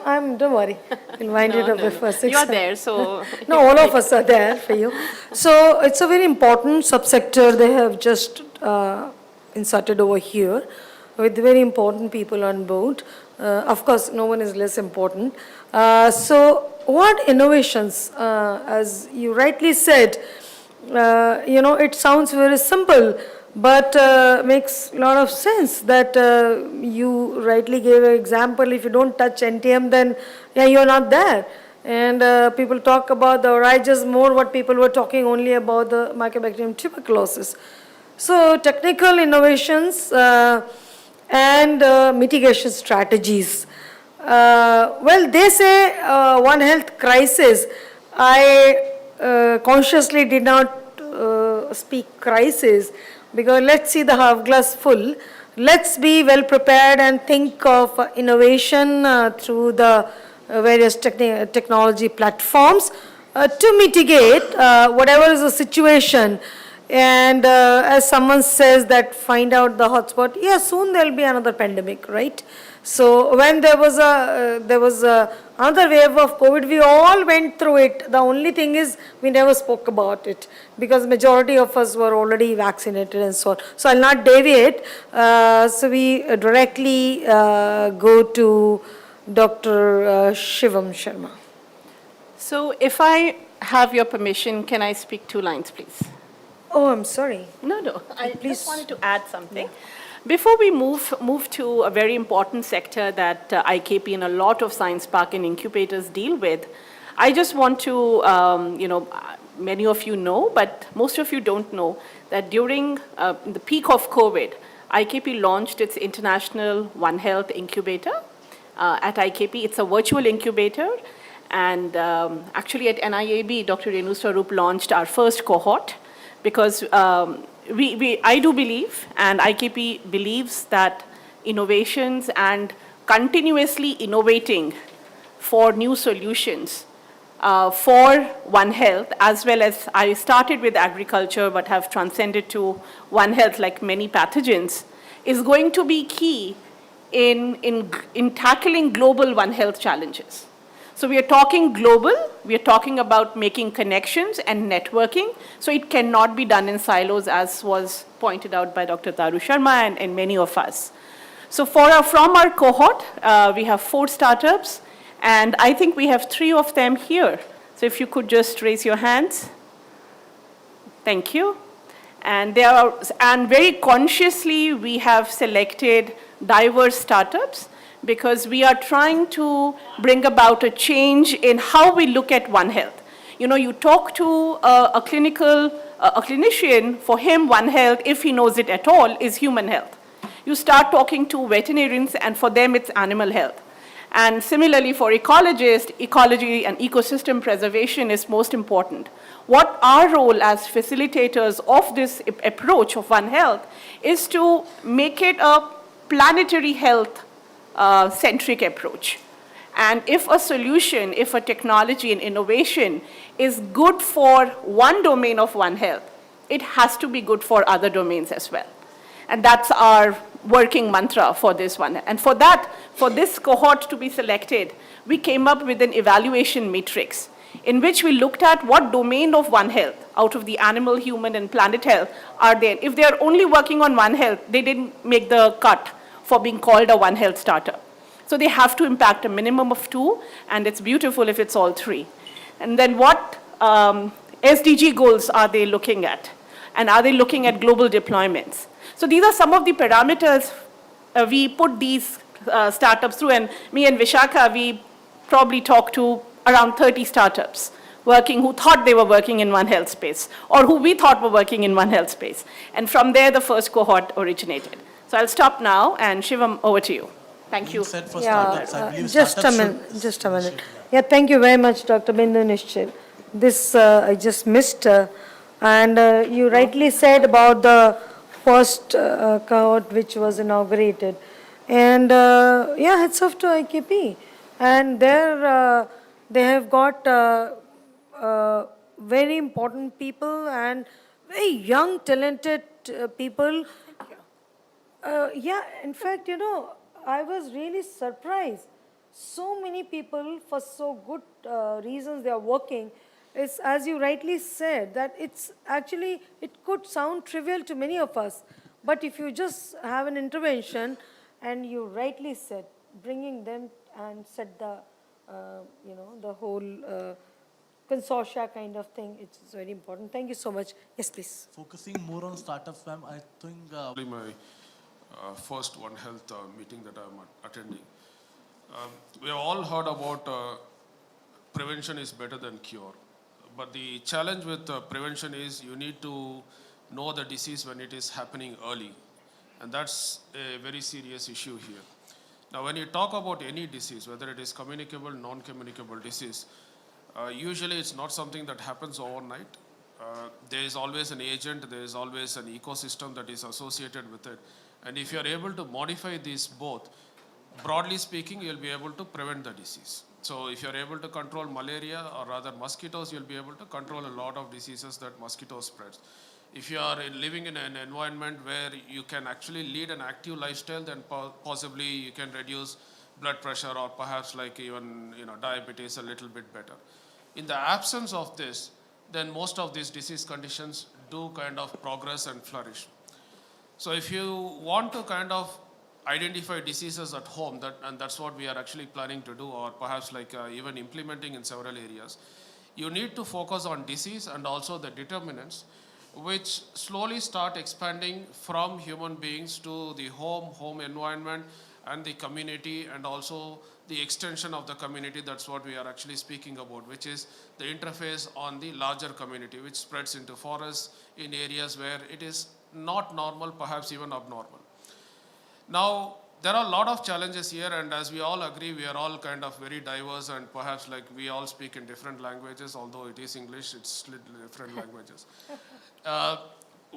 I'm don't worry, we'll wind it up before 6. You're there, so no, all of us are there for you. So it's a very important subsector they have just inserted over here, with very important people on board. Of course, no one is less important. So what innovations, as you rightly said, it sounds very simple, but makes a lot of sense that you rightly gave an example. If you don't touch NTM, then you're not there. And people talk about the orages more, what people were talking only about the Mycobacterium tuberculosis. So technical innovations and mitigation strategies. Well, they say One Health crisis. I consciously did not speak crisis, because let's see the half glass full. Let's be well prepared and think of innovation through the various technology platforms to mitigate whatever is the situation. And as someone says that find out the hotspot, soon there will be another pandemic, right? So when there was another wave of COVID, we all went through it. The only thing is we never spoke about it, because majority of us were already vaccinated and so on. So I'll not deviate. So we directly go to Dr. Shivam Sharma. So if I have your permission, can I speak 2 lines, please? Oh, I'm sorry. No. I just wanted to add something. Before we move to a very important sector that IKP and a lot of science park and incubators deal with, I just want to, many of you know, but most of you don't know, that during the peak of COVID, IKP launched its international One Health incubator at IKP. It's a virtual incubator. And actually at NIAB, Dr. Renu Swarup launched our first cohort, because I do believe, and IKP believes, that innovations and continuously innovating for new solutions for One Health, as well as I started with agriculture but have transcended to One Health like many pathogens, is going to be key in tackling global One Health challenges. So we are talking global, we are talking about making connections and networking, so it cannot be done in silos, as was pointed out by Dr. Taru Sharma and many of us. So from our cohort, we have 4 startups, and I think we have 3 of them here. So if you could just raise your hands. Thank you. And very consciously we have selected diverse startups, because we are trying to bring about a change in how we look at One Health. You talk to a clinician, for him One Health, if he knows it at all, is human health. You start talking to veterinarians, and for them it's animal health. And similarly for ecologists, ecology and ecosystem preservation is most important. What our role as facilitators of this approach of One Health is to make it a planetary health centric approach. And if a solution, if a technology and innovation is good for one domain of One Health, it has to be good for other domains as well. And that's our working mantra for this one. And for this cohort to be selected, we came up with an evaluation matrix in which we looked at what domain of One Health out of the animal, human, and planet health are there. If they are only working on One Health, they didn't make the cut for being called a One Health startup. So they have to impact a minimum of 2, and it's beautiful if it's all 3. And then what SDG goals are they looking at? And are they looking at global deployments? So these are some of the parameters we put these startups through, and me and Vishakha, we probably talked to around 30 startups who thought they were working in One Health space, or who we thought were working in One Health space. And from there, the first cohort originated. So I'll stop now, and Shivam, over to you. Thank you. Just a minute. Yeah, thank you very much, Dr. Bindu Nishchil. This I just missed, and you rightly said about the first cohort which was inaugurated. And yeah, hats off to IKP. And there they have got very important people and very young, talented people. Yeah, in fact, I was really surprised. So many people, for so good reasons, they are working. It's, as you rightly said, that it's actually, it could sound trivial to many of us. But if you just have an intervention, and you rightly said, bringing them and set the, the whole consortia kind of thing, it's very important. Thank you so much. Yes, please. Focusing more on startups, ma'am, I think... My first One Health meeting that I'm attending. We have all heard about prevention is better than cure. But the challenge with prevention is you need to know the disease when it is happening early. And that's a very serious issue here. Now, when you talk about any disease, whether it is communicable, non-communicable disease, usually it's not something that happens overnight. There is always an agent, there is always an ecosystem that is associated with it. And if you are able to modify these both, broadly speaking, you'll be able to prevent the disease. So if you're able to control malaria, or rather mosquitoes, you'll be able to control a lot of diseases that mosquitoes spread. If you are living in an environment where you can actually lead an active lifestyle, then possibly you can reduce blood pressure or perhaps like even diabetes a little bit better. In the absence of this, then most of these disease conditions do kind of progress and flourish. So if you want to kind of identify diseases at home, and that's what we are actually planning to do, or perhaps like even implementing in several areas, you need to focus on disease and also the determinants, which slowly start expanding from human beings to the home environment and the community, and also the extension of the community. That's what we are actually speaking about, which is the interface on the larger community, which spreads into forests in areas where it is not normal, perhaps even abnormal. Now, there are a lot of challenges here, and as we all agree, we are all kind of very diverse, and perhaps like we all speak in different languages, although it is English, it's split in different languages.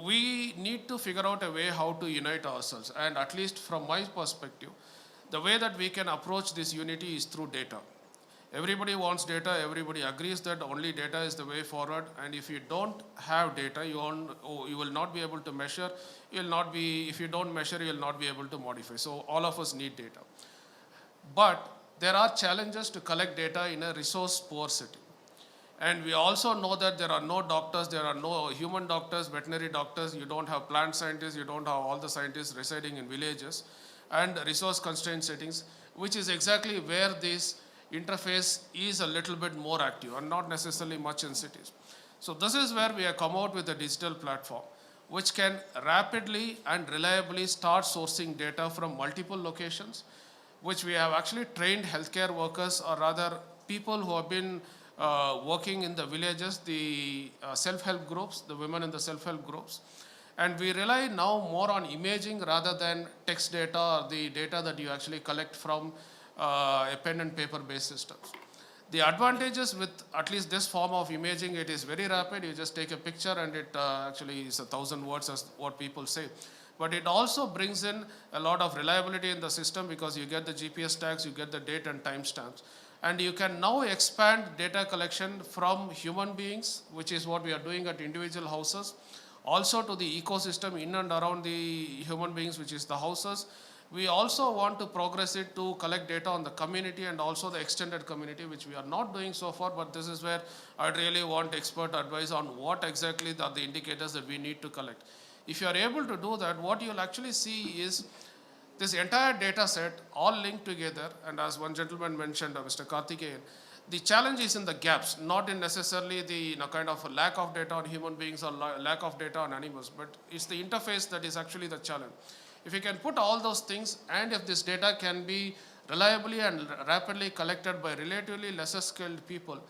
We need to figure out a way how to unite ourselves, and at least from my perspective, the way that we can approach this unity is through data. Everybody wants data, everybody agrees that only data is the way forward, and if you don't have data, you will not be able to measure, if you don't measure, you will not be able to modify. So all of us need data. But there are challenges to collect data in a resource poor setting. And we also know that there are no doctors, there are no human doctors, veterinary doctors, you don't have plant scientists, you don't have all the scientists residing in villages and resource constrained settings, which is exactly where this interface is a little bit more active and not necessarily much in cities. So this is where we have come out with a digital platform which can rapidly and reliably start sourcing data from multiple locations, which we have actually trained healthcare workers, or rather people who have been working in the villages, the self-help groups, the women in the self-help groups. And we rely now more on imaging rather than text data or the data that you actually collect from a pen and paper based systems. The advantages with at least this form of imaging, it is very rapid. You just take a picture and it actually is 1,000 words as what people say. But it also brings in a lot of reliability in the system because you get the GPS tags, you get the date and timestamps. And you can now expand data collection from human beings, which is what we are doing at individual houses, also to the ecosystem in and around the human beings, which is the houses. We also want to progress it to collect data on the community and also the extended community, which we are not doing so far, but this is where I'd really want expert advice on what exactly are the indicators that we need to collect. If you are able to do that, what you'll actually see is this entire data set all linked together, and as one gentleman mentioned, Mr. Karthikeyan, the challenge is in the gaps, not in necessarily the kind of lack of data on human beings or lack of data on animals, but it's the interface that is actually the challenge. If you can put all those things, and if this data can be reliably and rapidly collected by relatively lesser skilled people,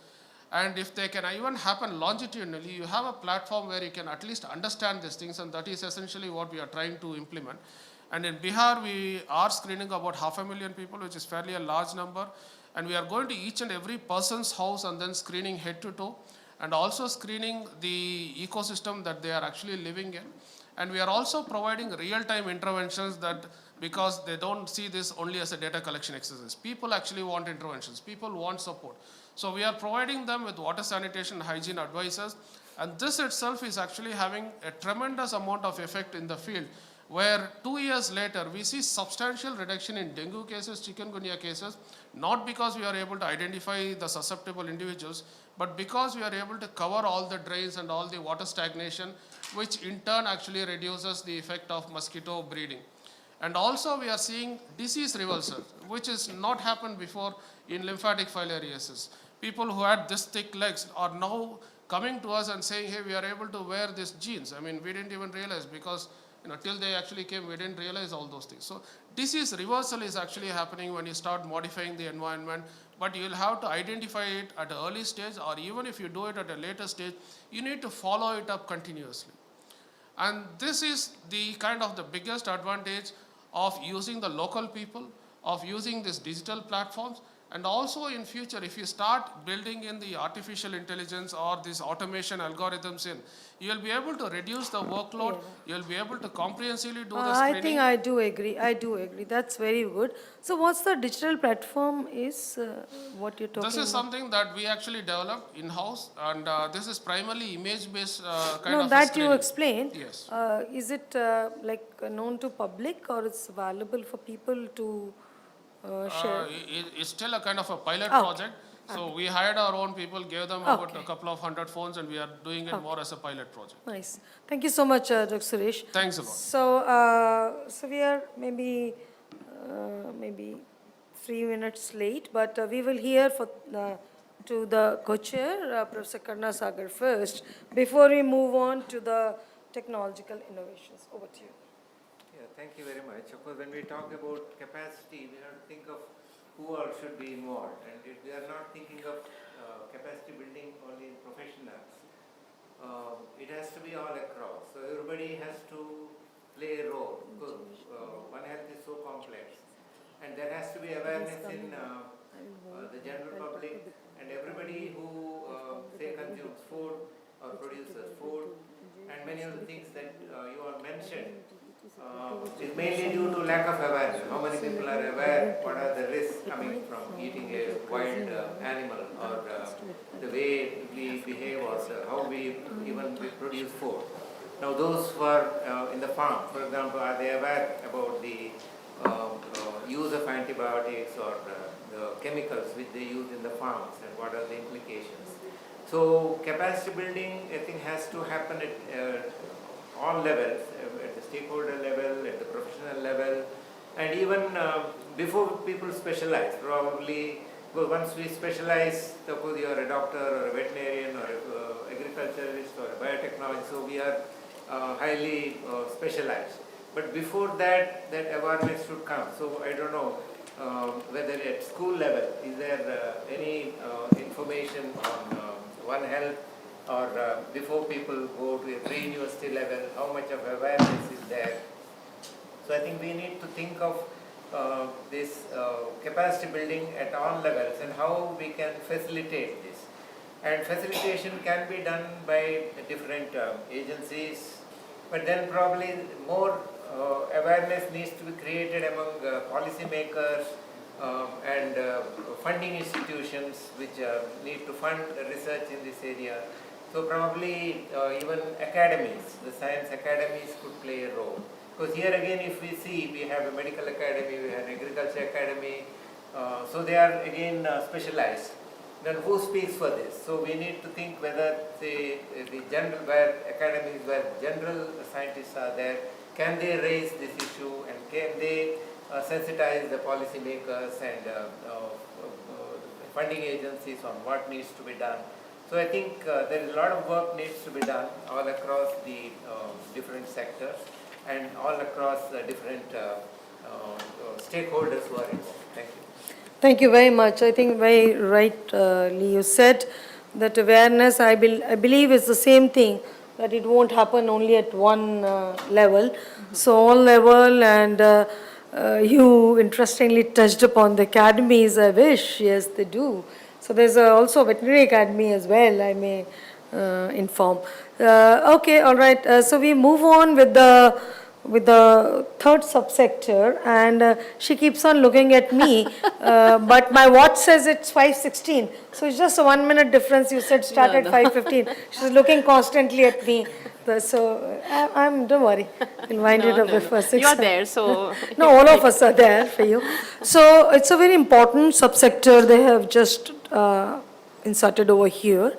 and if they can even happen longitudinally, you have a platform where you can at least understand these things, and that is essentially what we are trying to implement. And in Bihar, we are screening about 500,000 people, which is fairly a large number. And we are going to each and every person's house and then screening head to toe, and also screening the ecosystem that they are actually living in. And we are also providing real-time interventions that, because they don't see this only as a data collection exercise. People actually want interventions. People want support. So we are providing them with water sanitation hygiene advisors. And this itself is actually having a tremendous amount of effect in the field, where 2 years later, we see substantial reduction in dengue cases, chikungunya cases, not because we are able to identify the susceptible individuals, but because we are able to cover all the drains and all the water stagnation, which in turn actually reduces the effect of mosquito breeding. And also we are seeing disease reversal, which is not happened before in lymphatic filariasis. People who had this thick legs are now coming to us and saying, hey, we are able to wear these jeans. I mean, we didn't even realize, because till they actually came, we didn't realize all those things. So disease reversal is actually happening when you start modifying the environment, but you'll have to identify it at an early stage, or even if you do it at a later stage, you need to follow it up continuously. And this is the kind of the biggest advantage of using the local people, of using these digital platforms. And also in future, if you start building in the artificial intelligence or these automation algorithms in, you'll be able to reduce the workload, you'll be able to comprehensively do the screening. I think I do agree. That's very good. So what's the digital platform is, what you're talking about? This is something that we actually developed in-house, and this is primarily image-based kind No, of that screening. you explained. Yes. Is it known to public, or it's available for people to share? It's still a kind of a pilot Okay. project. So we hired our own people, gave them about a couple of 100 phones, and we are doing it more as a pilot project. Nice. Thank you so much, Dr. Suresh. Thanks a lot. So we are maybe 3 minutes late, but we will hear to the co-chair, Professor Karna Sagar first, before we move on to the technological innovations. Over to you. Yeah, thank you very much. Of course, when we talk about capacity, we have to think of who all should be involved. And if we are not thinking of capacity building only in professionals, it has to be all across. So everybody has to play a role, because One Health is so complex. And there has to be awareness in the general public and everybody who say consumes food or produces food, and many of the things that you all mentioned is mainly due to lack of awareness. How many people are aware what are the risks coming from eating a wild animal, or the way we behave, or how we produce food. Now those who are in the farm, for example, are they aware about the use of antibiotics or the chemicals which they use in the farms, and what are the implications? So capacity building, I think, has to happen at all levels, at the stakeholder level, at the professional level, and even before people specialize. Probably, well, once we specialize, suppose you are a doctor or a veterinarian or an agriculturalist or a biotechnologist, so we are highly specialized. But before that, that awareness should come. So I don't know whether at school level, is there any information on One Health, or before people go to a pre-university level, how much of awareness is there? So I think we need to think of this capacity building at all levels, and how we can facilitate this. And facilitation can be done by different agencies, but then probably more awareness needs to be created among policymakers and funding institutions which need to fund research in this area. So probably even academies, the science academies could play a role. Because here again, if we see, we have a medical academy, we have an agriculture academy, so they are again specialized. Then who speaks for this? So we need to think whether, say, the general, where academies, where general scientists are there, can they raise this issue, and can they sensitize the policymakers and funding agencies on what needs to be done? So I think there is a lot of work needs to be done all across the different sectors and all across the different stakeholders who are involved. Thank you. Thank you very much. I think very rightly you said that awareness, I believe, is the same thing, that it won't happen only at one level. So all level, and you interestingly touched upon the academies. I wish, yes, they do. So there's also a veterinary academy as well. I may inform. Okay, all right. So we move on with the third subsector, and she keeps on looking at me, but my watch says it's 5:16. So it's just a 1 minute difference. You said start at 5:15. She's looking constantly at me. So don't worry. We'll wind it up before 6. You are there, so. No, all of us are there for you. So it's a very important subsector they have just inserted over here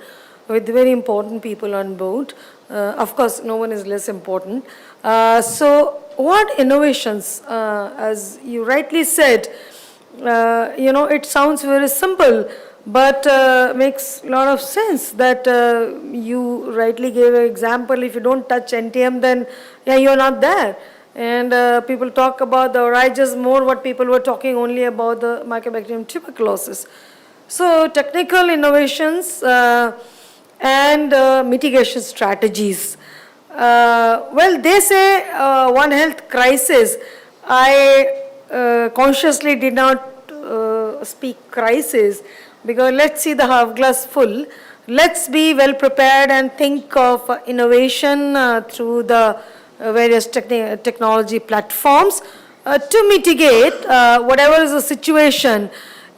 with very important people on board. Of course, no one is less important. So what innovations, as you rightly said, it sounds very simple, but makes a lot of sense that you rightly gave an example. If you don't touch NTM, then you're not there. And people talk about the orages more what people were talking only about the Mycobacterium tuberculosis. So technical innovations and mitigation strategies. Well, they say One Health crisis. I consciously did not speak crisis, because let's see the half glass full. Let's be well prepared and think of innovation through the various technology platforms to mitigate whatever is the situation.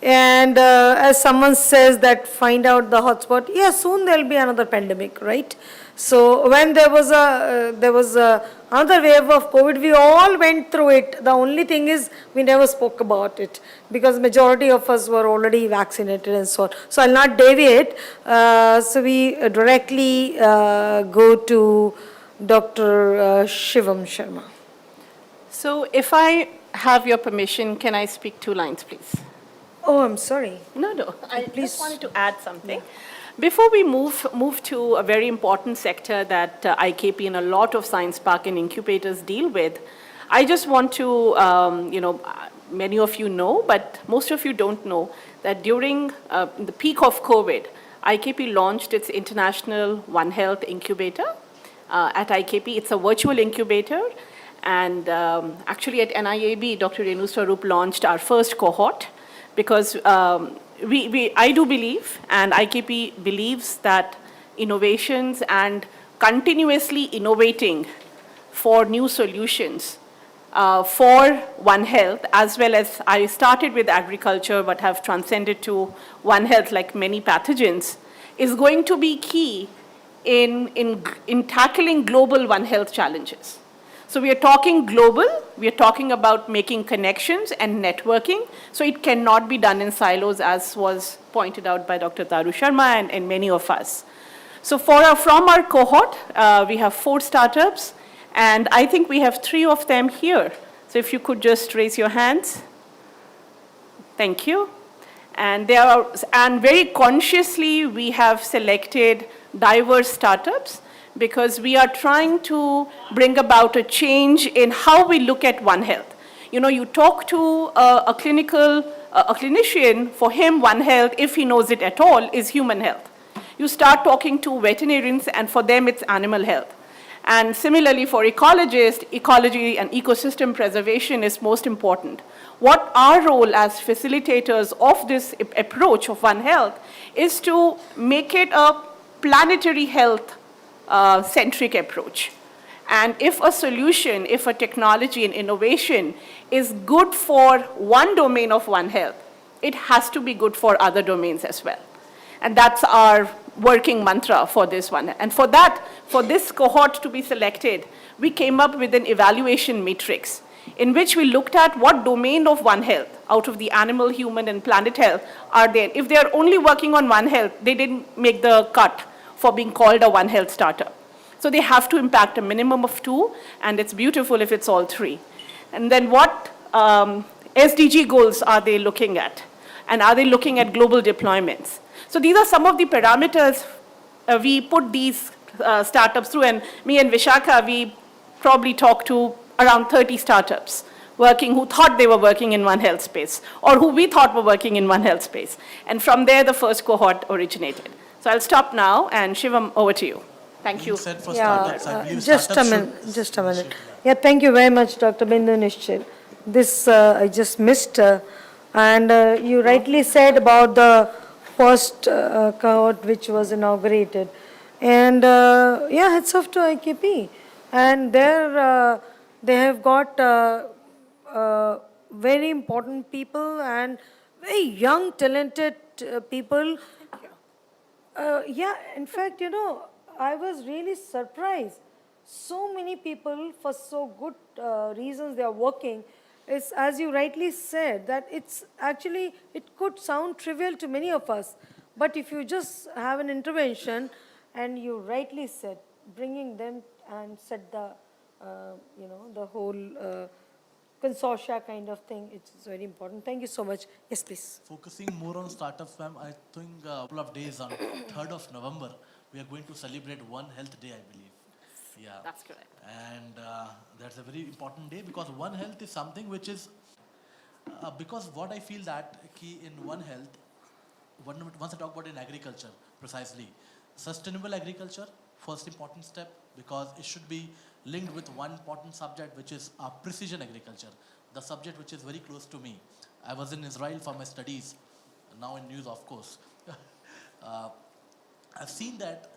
And as someone says that find out the hotspot, soon there will be another pandemic, right? So when there was another wave of COVID, we all went through it. The only thing is we never spoke about it because majority of us were already vaccinated and so on. So I'll not deviate. So we directly go to Dr. Shivam Sharma. So if I have your permission, can I speak 2 lines, please? Oh, I'm sorry. No. I just wanted to add something. Before we move to a very important sector that IKP and a lot of science park and incubators deal with, I just want to, many of you know, but most of you don't know, that during the peak of COVID, IKP launched its international One Health incubator at IKP. It's a virtual incubator. And actually at NIAB, Dr. Renu Swarup launched our first cohort, because I do believe, and IKP believes, that innovations and continuously innovating for new solutions for One Health, as well as I started with agriculture but have transcended to One Health like many pathogens, is going to be key in tackling global One Health challenges. So we are talking global, we are talking about making connections and networking, so it cannot be done in silos, as was pointed out by Dr. Taru Sharma and many of us. So from our cohort, we have 4 startups, and I think we have 3 of them here. So if you could just raise your hands. Thank you. And very consciously we have selected diverse startups, because we are trying to bring about a change in how we look at One Health. You talk to a clinician, for him One Health, if he knows it at all, is human health. You start talking to veterinarians, and for them it's animal health. And similarly for ecologists, ecology and ecosystem preservation is most important. What our role as facilitators of this approach of One Health is to make it a planetary health centric approach. And if a solution, if a technology and innovation is good for one domain of One Health, it has to be good for other domains as well. And that's our working mantra for this one. And for this cohort to be selected, we came up with an evaluation matrix in which we looked at what domain of One Health out of the animal, human, and planet health are there. If they are only working on One Health, they didn't make the cut for being called a One Health startup. So they have to impact a minimum of 2, and it's beautiful if it's all 3. And then what SDG goals are they looking at? And are they looking at global deployments? So these are some of the parameters we put these startups through, and me and Vishakha, we probably talked to around 30 startups who thought they were working in One Health space, or who we thought were working in One Health space. And from there, the first cohort originated. So I'll stop now, and Shivam, over to you. Thank you. Just a minute. Yeah, thank you very much, Dr. Bindu Nishchil. This I just missed, and you rightly said about the first cohort which was inaugurated. And yeah, hats off to IKP. And there they have got very important people and very young, talented people. Yeah, in fact, I was really surprised. So many people, for so good reasons, they are working. It's, as you rightly said, that it's actually, it could sound trivial to many of us. But if you just have an intervention, and you rightly said, bringing them and set the, the whole consortia kind of thing, it's very important. Thank you so much. Yes, please. Focusing more on startups, ma'am, I think a couple of days on 3rd of November, we are going to celebrate One Health Day, I believe. Yeah. That's correct. And that's a very important day because One Health is something which is, because what I feel that key in One Health, once I talk about in agriculture, precisely, sustainable agriculture, first important step, because it should be linked with one important subject, which is precision agriculture, the subject which is very close to me. I was in Israel for my studies, now in news, of course. I've seen that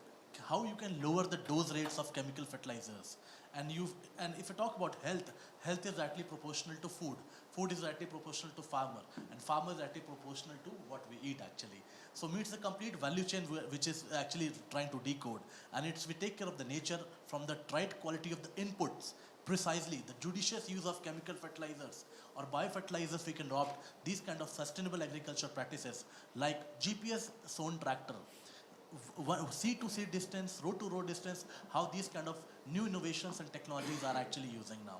how you can lower the dose rates of chemical fertilizers. And if you talk about health, health is directly proportional to food. Food is directly proportional to farmer, and farmer is directly proportional to what we eat actually. So it's a complete value chain which is actually trying to decode. And we take care of the nature from the right quality of the inputs, precisely the judicious use of chemical fertilizers or biofertilizers we can adopt, these kind of sustainable agriculture practices like GPS sown tractor, seed to seed distance, row to row distance, how these kind of new innovations and technologies are actually using now.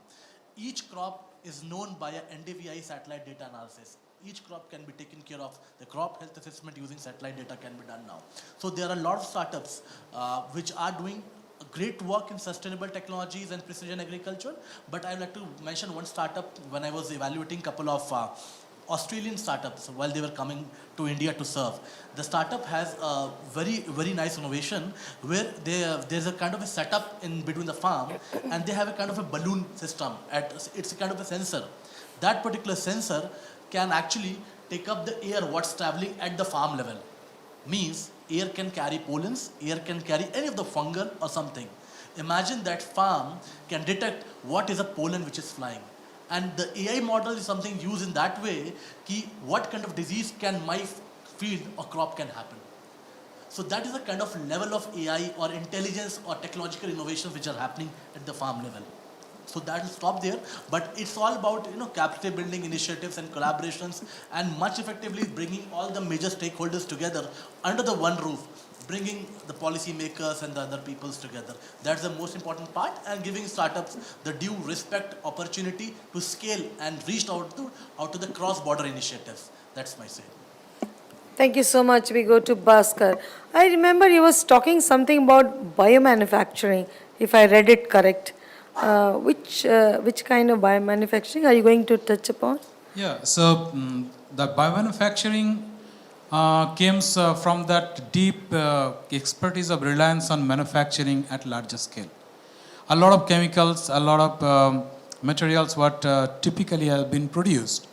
Each crop is known by an NDVI satellite data analysis. Each crop can be taken care of. The crop health assessment using satellite data can be done now. So there are a lot of startups which are doing great work in sustainable technologies and precision agriculture. But I'd like to mention one startup when I was evaluating a couple of Australian startups while they were coming to India to serve. The startup has a very, very nice innovation where there's a kind of a setup in between the farm and they have a kind of a balloon system. It's a kind of a sensor. That particular sensor can actually take up the air what's traveling at the farm level. Means air can carry pollens, air can carry any of the fungal or something. Imagine that farm can detect what is a pollen which is flying. And the AI model is something used in that way, ki what kind of disease can my field or crop can happen. So that is the kind of level of AI or intelligence or technological innovations which are happening at the farm level. So that will stop there, but it's all about capacity building initiatives and collaborations and much effectively bringing all the major stakeholders together under the one roof, bringing the policy makers and the other peoples together. That's the most important part, and giving startups the due respect, opportunity to scale and reach out to the cross-border initiatives. That's my say. Thank you so much. We go to Bhaskar. I remember you was talking something about biomanufacturing, if I read it correct. Which kind of biomanufacturing are you going to touch upon? Yeah, so the biomanufacturing comes from that deep expertise of reliance on manufacturing at larger scale. A lot of chemicals, a lot of materials what typically have been produced.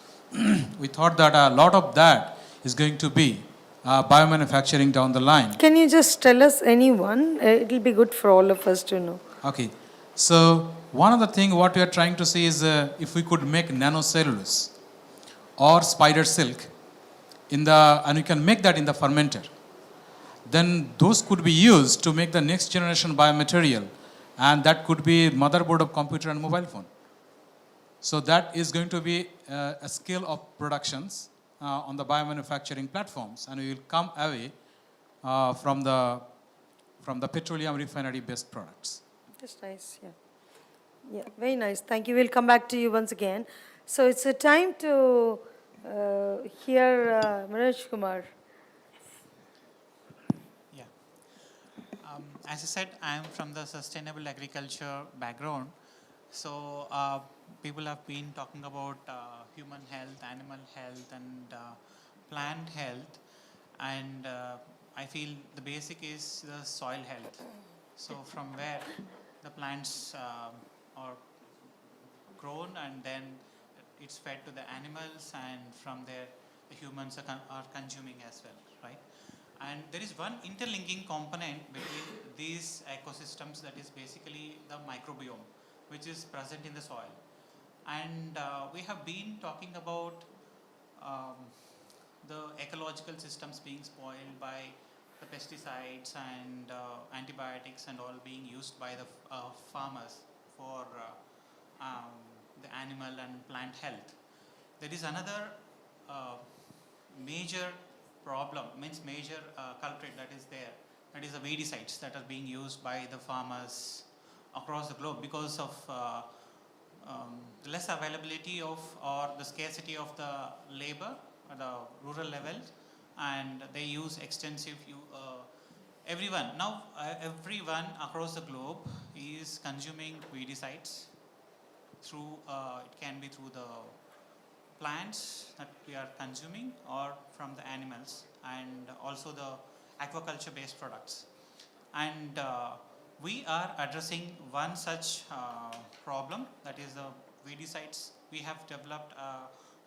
We thought that a lot of that is going to be biomanufacturing down the line. Can you just tell us anyone? It will be good for all of us to know. Okay, so one of the things what we are trying to say is if we could make nanocellulose or spider silk and you can make that in the fermenter, then those could be used to make the next generation biomaterial, and that could be motherboard of computer and mobile phone. So that is going to be a scale of productions on the biomanufacturing platforms, and we will come away from the petroleum refinery based products. That's nice, yeah. Yeah, very nice. Thank you. We'll come back to you once again. So it's a time to hear Manoj Kumar. Yeah. As I said, I am from the sustainable agriculture background. So people have been talking about human health, animal health, and plant health. And I feel the basic is the soil health. So from where the plants are grown and then it's fed to the animals, and from there the humans are consuming as well, right? And there is one interlinking component between these ecosystems, that is basically the microbiome, which is present in the soil. And we have been talking about the ecological systems being spoiled by the pesticides and antibiotics and all being used by the farmers for the animal and plant health. There is another major problem, means major culprit that is there, that is the weedicides that are being used by the farmers across the globe because of the less availability of or the scarcity of the labor at the rural level, and they use extensive everyone across the globe is consuming weedicides through it can be through the plants that we are consuming or from the animals, and also the aquaculture based products. And we are addressing one such problem, that is the weedicides. We have developed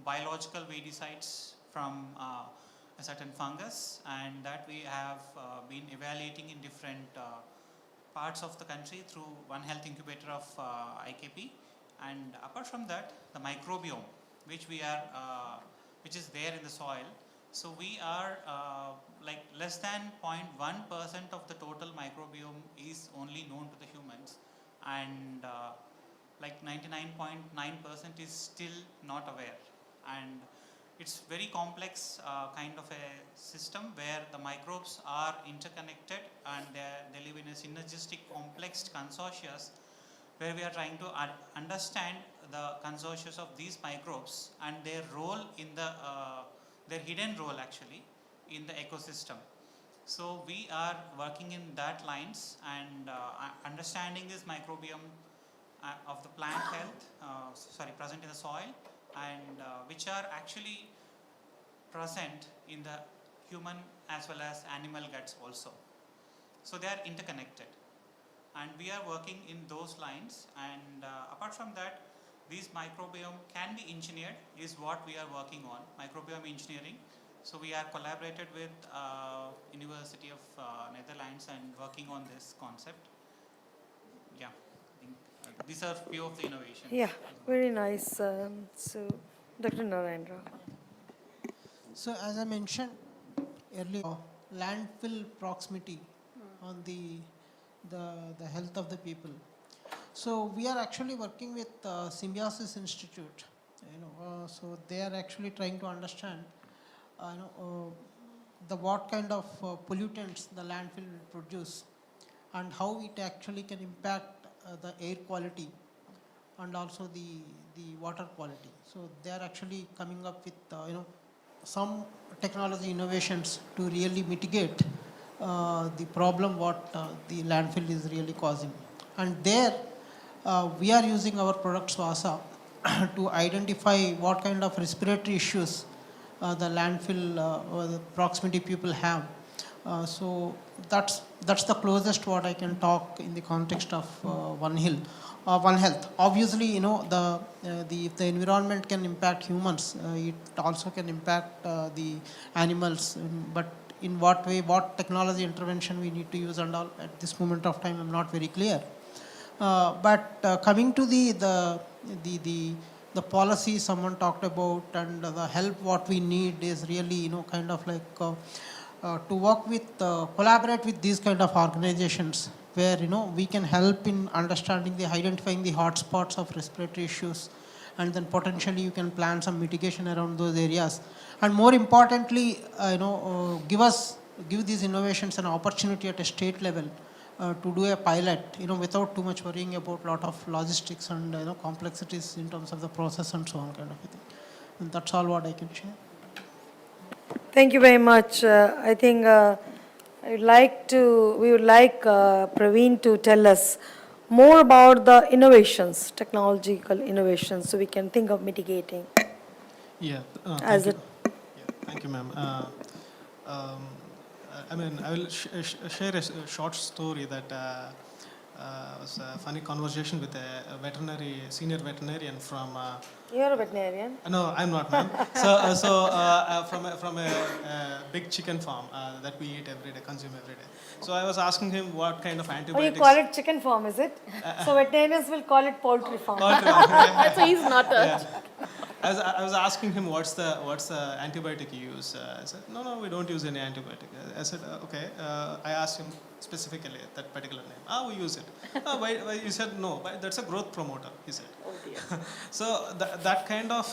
biological weedicides from a certain fungus, and that we have been evaluating in different parts of the country through One Health incubator of IKP. And apart from that, the microbiome which which is there in the soil, so we are like less than 0.1% of the total microbiome is only known to the humans, and like 99.9% is still not aware. And it's very complex kind of a system where the microbes are interconnected and they live in a synergistic complex consortia, where we are trying to understand the consortia of these microbes and their role in their hidden role actually in the ecosystem. So we are working in that lines and understanding this microbiome of the plant health, present in the soil, and which are actually present in the human as well as animal guts also. So they are interconnected, and we are working in those lines. And apart from that, this microbiome can be engineered is what we are working on, microbiome engineering. So we are collaborated with University of Netherlands and working on this concept. Yeah, I think these are few of the innovations. Yeah, very nice. So, Dr. Narendra. So as I mentioned earlier, landfill proximity on the health of the people. So we are actually working with Symbiosis Institute. So they are actually trying to understand, what kind of pollutants the landfill will produce, and how it actually can impact the air quality and also the water quality. So they are actually coming up with some technology innovations to really mitigate the problem what the landfill is really causing. And there we are using our product Swasa to identify what kind of respiratory issues the landfill or the proximity people have. So that's the closest what I can talk in the context of One Health. Obviously, if the environment can impact humans, it also can impact the animals. But in what way, what technology intervention we need to use and all, at this moment of time, I'm not very clear. But coming to the policy someone talked about and the help what we need is really kind of like to work with collaborate with these kind of organizations where we can help in understanding identifying the hotspots of respiratory issues, and then potentially you can plan some mitigation around those areas, and more importantly give these innovations an opportunity at a state level to do a pilot, without too much worrying about lot of logistics and complexities in terms of the process and so on kind of a thing. And that's all what I can share. Thank you very much. I think we would like Praveen to tell us more about the innovations, technological innovations, so we can think of mitigating. Yeah. Thank you, ma'am. I will share a short story that was a funny conversation with a senior veterinarian from You're a veterinarian. No, I'm not, ma'am. From a big chicken farm that we eat every day, consume every day. So I was asking him what kind of Oh, antibiotics. you call it chicken farm, is it? So veterinarians will call it poultry farm. Poultry farm. So he's not a... I was asking him what's the antibiotic you use. I said no, we don't use any antibiotic. I said okay. I asked him specifically that particular name. We use it. Why? You said no, but that's a growth promoter. He said. Oh dear. So that kind of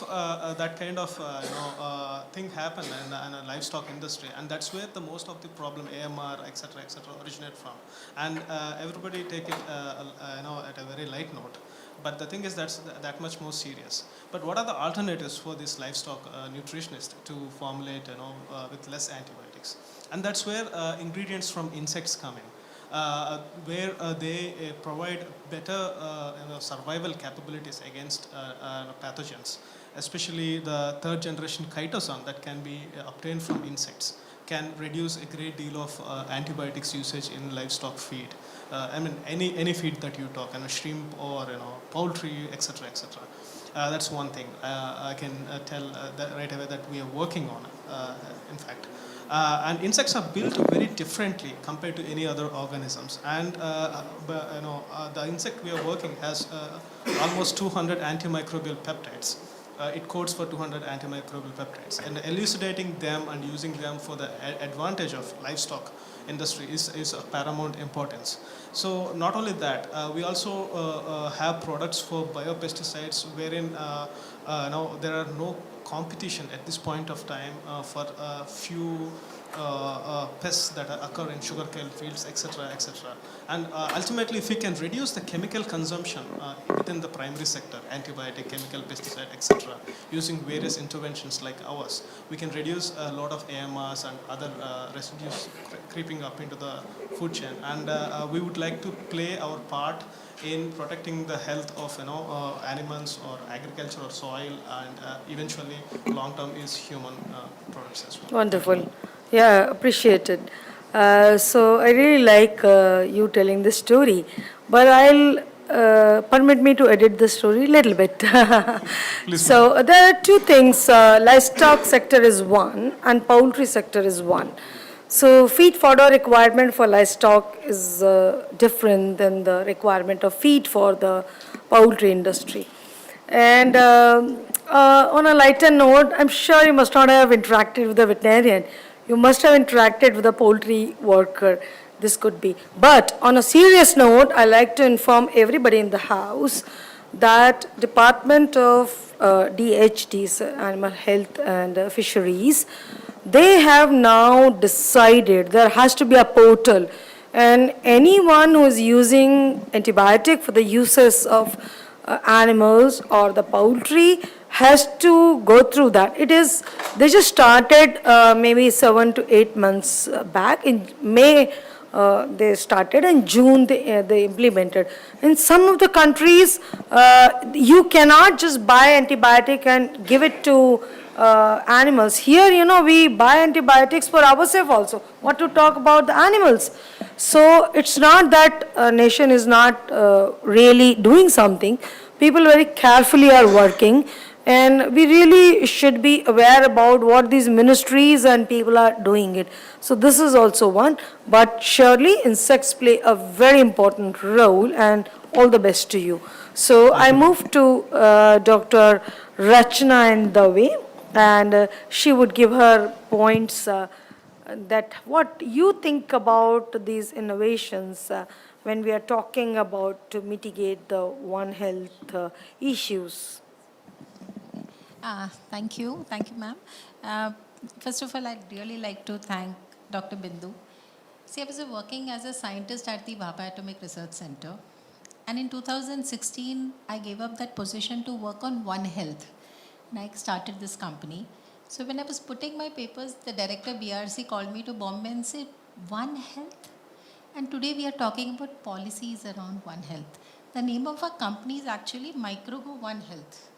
thing happen in a livestock industry, and that's where the most of the problem AMR etc originate from, and everybody take it at a very light note. But the thing is that's that much more serious. But what are the alternatives for this livestock nutritionist to formulate with less antibiotics? And that's where ingredients from insects come in. Where they provide better survival capabilities against pathogens, especially the third generation chitosan that can be obtained from insects can reduce a great deal of antibiotics usage in livestock feed. Any feed that you talk, shrimp or poultry, etc. That's one thing I can tell that right away that we are working on. In fact. And insects are built very differently compared to any other organisms. And the insect we are working has almost 200 antimicrobial peptides. It codes for 200 antimicrobial peptides. And elucidating them and using them for the advantage of livestock industry is of paramount importance. So not only that, we also have products for biopesticides wherein there are no competition at this point of time for a few pests that occur in sugarcane fields, etc. And ultimately, if we can reduce the chemical consumption within the primary sector, antibiotic, chemical, pesticide, etc., using various interventions like ours, we can reduce a lot of AMRs and other residues creeping up into the food chain. And we would like to play our part in protecting the health of animals or agriculture or soil, and eventually long term is human products as well. Wonderful. Yeah, appreciated. So I really like you telling this story, but I'll permit me to edit the story a little bit. So there are two things. Livestock sector is one and poultry sector is one. So feed fodder requirement for livestock is different than the requirement of feed for the poultry industry. And on a lighter note, I'm sure you must not have interacted with the veterinarian. You must have interacted with a poultry worker. This could be. But on a serious note, I like to inform everybody in the house that Department of DHDs, Animal Health and Fisheries, they have now decided there has to be a portal, and anyone who is using antibiotic for the uses of animals or the poultry has to go through that. They just started maybe 7 to 8 months back. In May they started, and June they implemented. In some of the countries, you cannot just buy antibiotic and give it to animals. Here, we buy antibiotics for ourselves also. What to talk about the animals? So it's not that a nation is not really doing something. People very carefully are working, and we really should be aware about what these ministries and people are doing it. So this is also one, but surely insects play a very important role, and all the best to you. So I move to Dr. Rachna and Dave, and she would give her points that what you think about these innovations when we are talking about to mitigate the One Health issues. Thank you, ma'am. First of all, I'd really like to thank Dr. Bindu. See, I was working as a scientist at the Bhabha Atomic Research Center, and in 2016, I gave up that position to work on One Health, and I started this company. So when I was putting my papers, the director BRC called me to Bombay and said, One Health? And today we are talking about policies around One Health. The name of our company is actually Microgo One Health.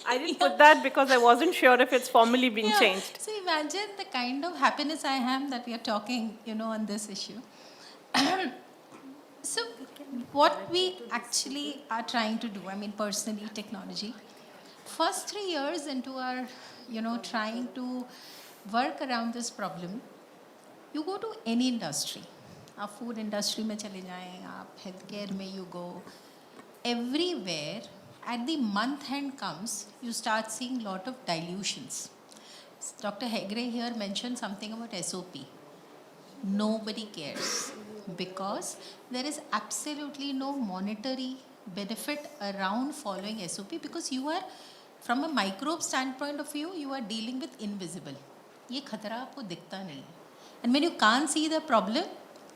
I didn't put that because I wasn't sure if it's formally been changed. So imagine the kind of happiness I am that we are talking, on this issue. So what we actually are trying to do, personally, technology. first 3 years into our, trying to work around this problem, you go to any industry. आप food industry में चले जाएं, आप healthcare में you go. Everywhere, at the month end comes, you start seeing lot of dilutions. Dr. Hegre here mentioned something about SOP. Nobody cares because there is absolutely no monetary benefit around following SOP because you are, from a microbe standpoint of view, you are dealing with invisible. ये खतरा आपको दिखता नहीं है. And when you can't see the problem,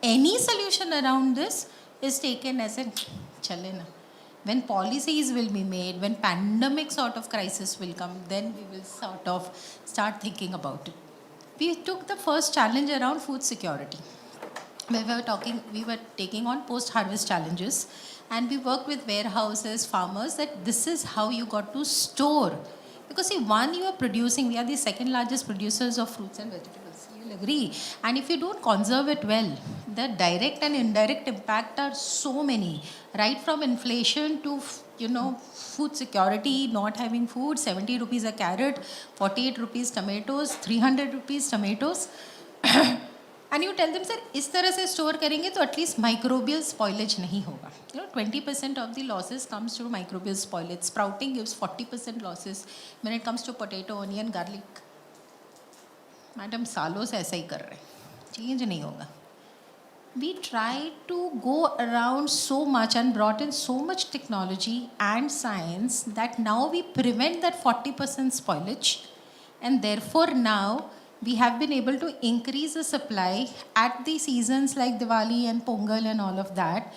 any solution around this is taken as a chale na. When policies will be made, when pandemic sort of crisis will come, then we will sort of start thinking about it. We took the first challenge around food security. We were taking on post-harvest challenges, and we worked with warehouses, farmers, that this is how you got to store. Because see, one, you are producing, we are the second largest producers of fruits and vegetables. You'll agree. And if you don't conserve it well, the direct and indirect impact are so many. Right from inflation to, food security, not having food, 70 rupees a carrot, 48 rupees tomatoes, 300 rupees tomatoes. And you tell them, sir, इस तरह से store करेंगे तो at least microbial spoilage नहीं होगा. 20% of the losses comes through microbial spoilage. Sprouting gives 40% losses. When it comes to potato, onion, garlic, madam सालों से ऐसा ही कर रहे हैं. Change नहीं होगा. We tried to go around so much and brought in so much technology and science that now we prevent that 40% spoilage, and therefore now we have been able to increase the supply at the seasons like Diwali and Pongal and all of that.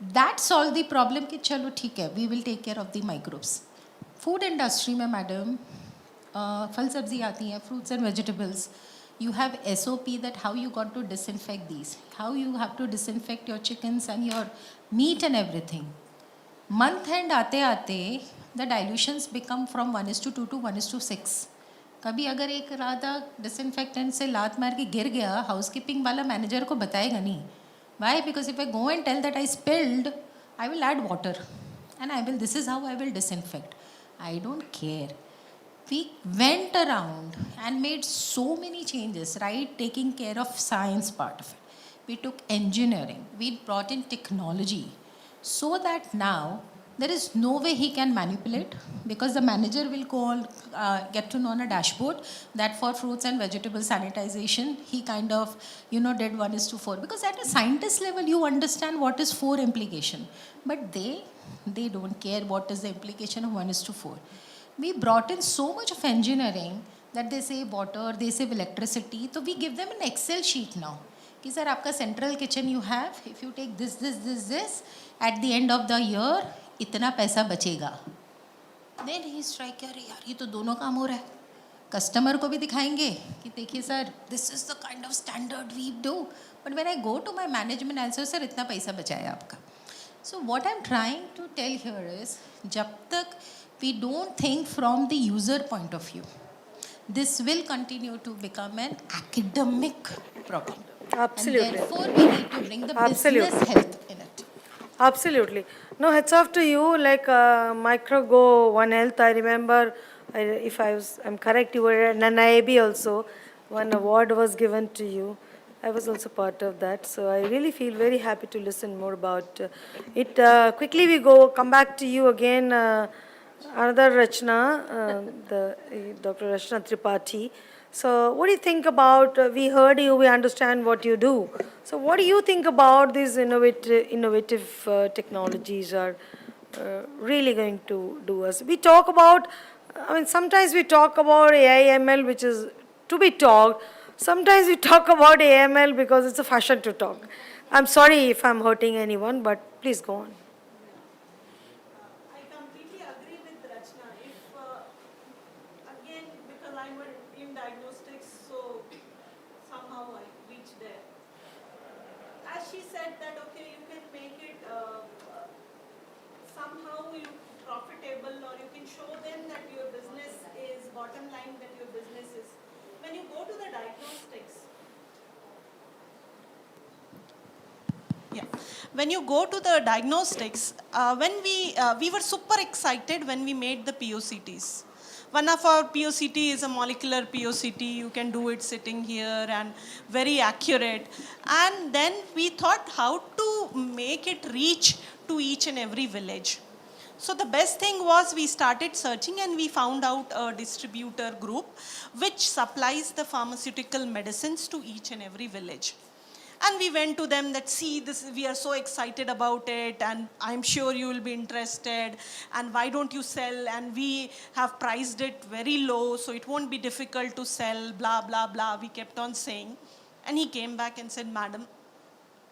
That solved the problem कि चलो ठीक है, we will take care of the microbes. Food industry में madam, फल सब्जी आती हैं, fruits and vegetables. You have SOP that how you got to disinfect these, how you have to disinfect your chickens and your meat and everything. Month end आते the dilutions become from 1:2 to 1:6. कभी अगर एक Radha disinfectant से लात मार के गिर गया, हाउसकीपिंग वाला मैनेजर को बताएगा नहीं. Why? Because if I go and tell that I spilled, I will add water and this is how I will disinfect. I don't care. We went around and made so many changes, right? Taking care of science part of it. We took engineering. We brought in technology so that now there is no way he can manipulate because the manager will get to know on a dashboard that for fruits and vegetable sanitization, he kind of, did 1:4. Because at a scientist level, you understand what is 4 implication. But they don't care what is the implication of 1:4. We brought in so much of engineering that they save water, they save electricity. So we give them an Excel sheet now. कि sir, आपका central kitchen you have, if you take this, at the end of the year, इतना पैसा बचेगा. Then he strike यार ये तो दोनों काम हो रहा है. Customer को भी दिखाएंगे कि देखिए sir, this is the kind of standard we do. But when I go to my management, I'll say sir इतना पैसा बचाया आपका. So what I'm trying to tell here is, जब तक we don't think from the user point of view, this will continue to become an academic problem. Absolutely. And therefore, we need to bring the business health in it. Absolutely. No, hats off to you. Like Microgo One Health, I remember, if I'm correct, you were an IAB also. One award was given to you. I was also part of that. So I really feel very happy to listen more about it. Quickly we come back to you again. Another Rachna, Dr. Rachna Tripathi. So what do you think about, we heard you, we understand what you do. So what do you think about these innovative technologies are really going to do us? We talk about, sometimes we talk about AI, ML, which is to be talked. Sometimes we talk about AML because it's a fashion to talk. I'm sorry if I'm hurting anyone, but please go on. I completely agree with Rachna. If, again, because I'm in diagnostics, so somehow I reached there. As she said that, okay, you can make it somehow profitable, or you can show them that your business is, bottom line that your business is. When you go to the diagnostics, when you go to the diagnostics, when we were super excited when we made the POCTs. One of our POCT is a molecular POCT. You can do it sitting here and very accurate. And then we thought how to make it reach to each and every village. So the best thing was we started searching and we found out a distributor group which supplies the pharmaceutical medicines to each and every village. And we went to them that, see, this, we are so excited about it and I'm sure you will be interested and why don't you sell, and we have priced it very low so it won't be difficult to sell, blah, blah, blah. We kept on saying. And he came back and said, madam,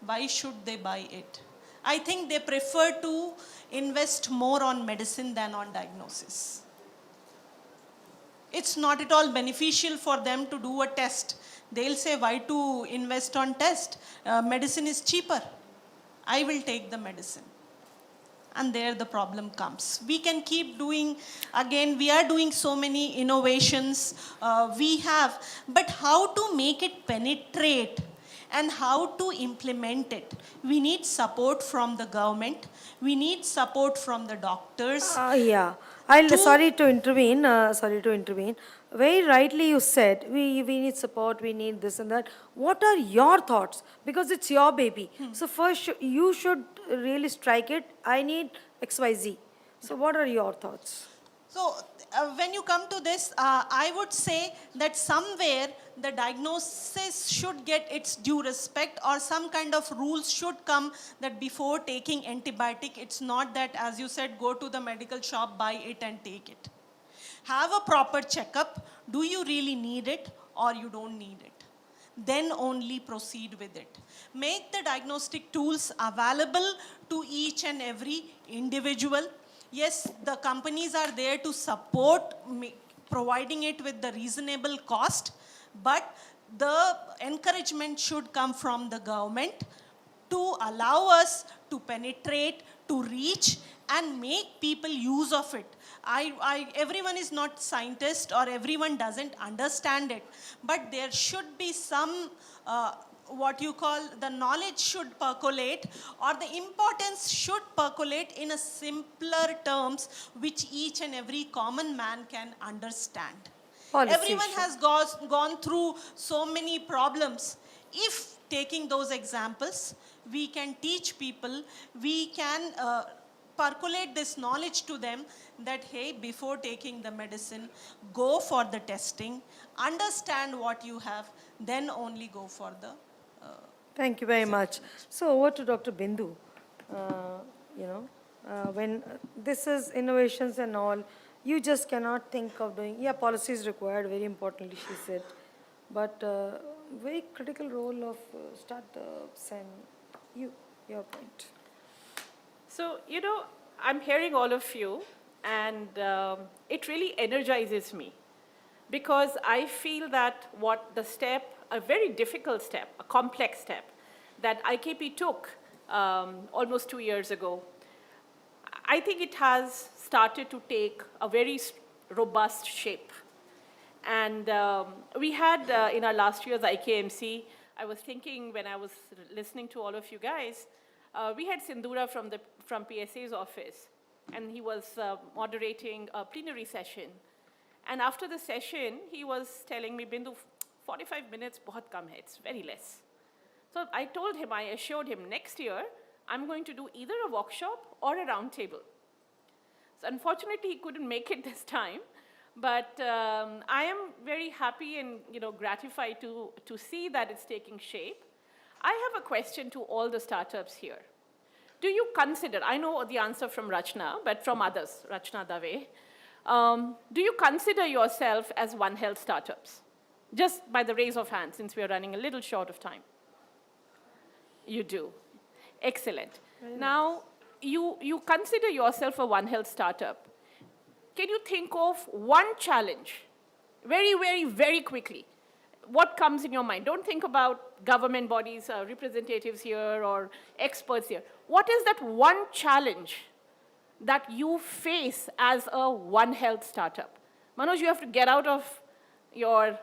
why should they buy it? I think they prefer to invest more on medicine than on diagnosis. It's not at all beneficial for them to do a test. They'll say, why to invest on test? Medicine is cheaper. I will take the medicine. And there the problem comes. We can keep doing, again, we are doing so many innovations but how to make it penetrate and how to implement it. We need support from the government. We need support from the doctors. Sorry to intervene. Very rightly you said, we need support, we need this and that. What are your thoughts? Because it's your baby. So first you should really strike it. I need XYZ. So what are your thoughts? So when you come to this, I would say that somewhere the diagnosis should get its due respect, or some kind of rules should come that before taking antibiotic, it's not that, as you said, go to the medical shop, buy it and take it. Have a proper checkup. Do you really need it or you don't need it? Then only proceed with it. Make the diagnostic tools available to each and every individual. Yes, the companies are there to support providing it with the reasonable cost, but the encouragement should come from the government to allow us to penetrate, to reach, and make people use of it. Everyone is not scientist or everyone doesn't understand it, but there should be some what you call the knowledge should percolate, or the importance should percolate in a simpler terms which each and every common man can understand. Everyone has gone through so many problems. If taking those examples, we can teach people, we can percolate this knowledge to them that, hey, before taking the medicine, go for the testing, understand what you have, then only go for the Thank you very much. So over to Dr. Bindu. When this is innovations and all, you just cannot think of doing, policy is required, very importantly, she said, but very critical role of startups and your point. So, I'm hearing all of you, and it really energizes me, because I feel that what the step, a very difficult step, a complex step, that IKP took almost 2 years ago, I think it has started to take a very robust shape. And we had, in our last year's IKMC, I was thinking when I was listening to all of you guys, we had Sindhura from PSA's office, and he was moderating a plenary session. And after the session, he was telling me, Bindu, 45 minutes, bahut kam hai, it's very less. So I assured him, next year, I'm going to do either a workshop or a round table. So unfortunately, he couldn't make it this time, but I am very happy and gratified to see that it's taking shape. I have a question to all the startups here. Do you consider, I know the answer from Rachna, but from others, Rachna Dave, do you consider yourself as One Health startups? Just by the raise of hands, since we are running a little short of time. You do. Excellent. Now, you consider yourself a One Health startup. Can you think of one challenge, very, very, very quickly? What comes in your mind? Don't think about government bodies, representatives here, or experts here. What is that one challenge that you face as a One Health startup? Manoj, you have to get out of your,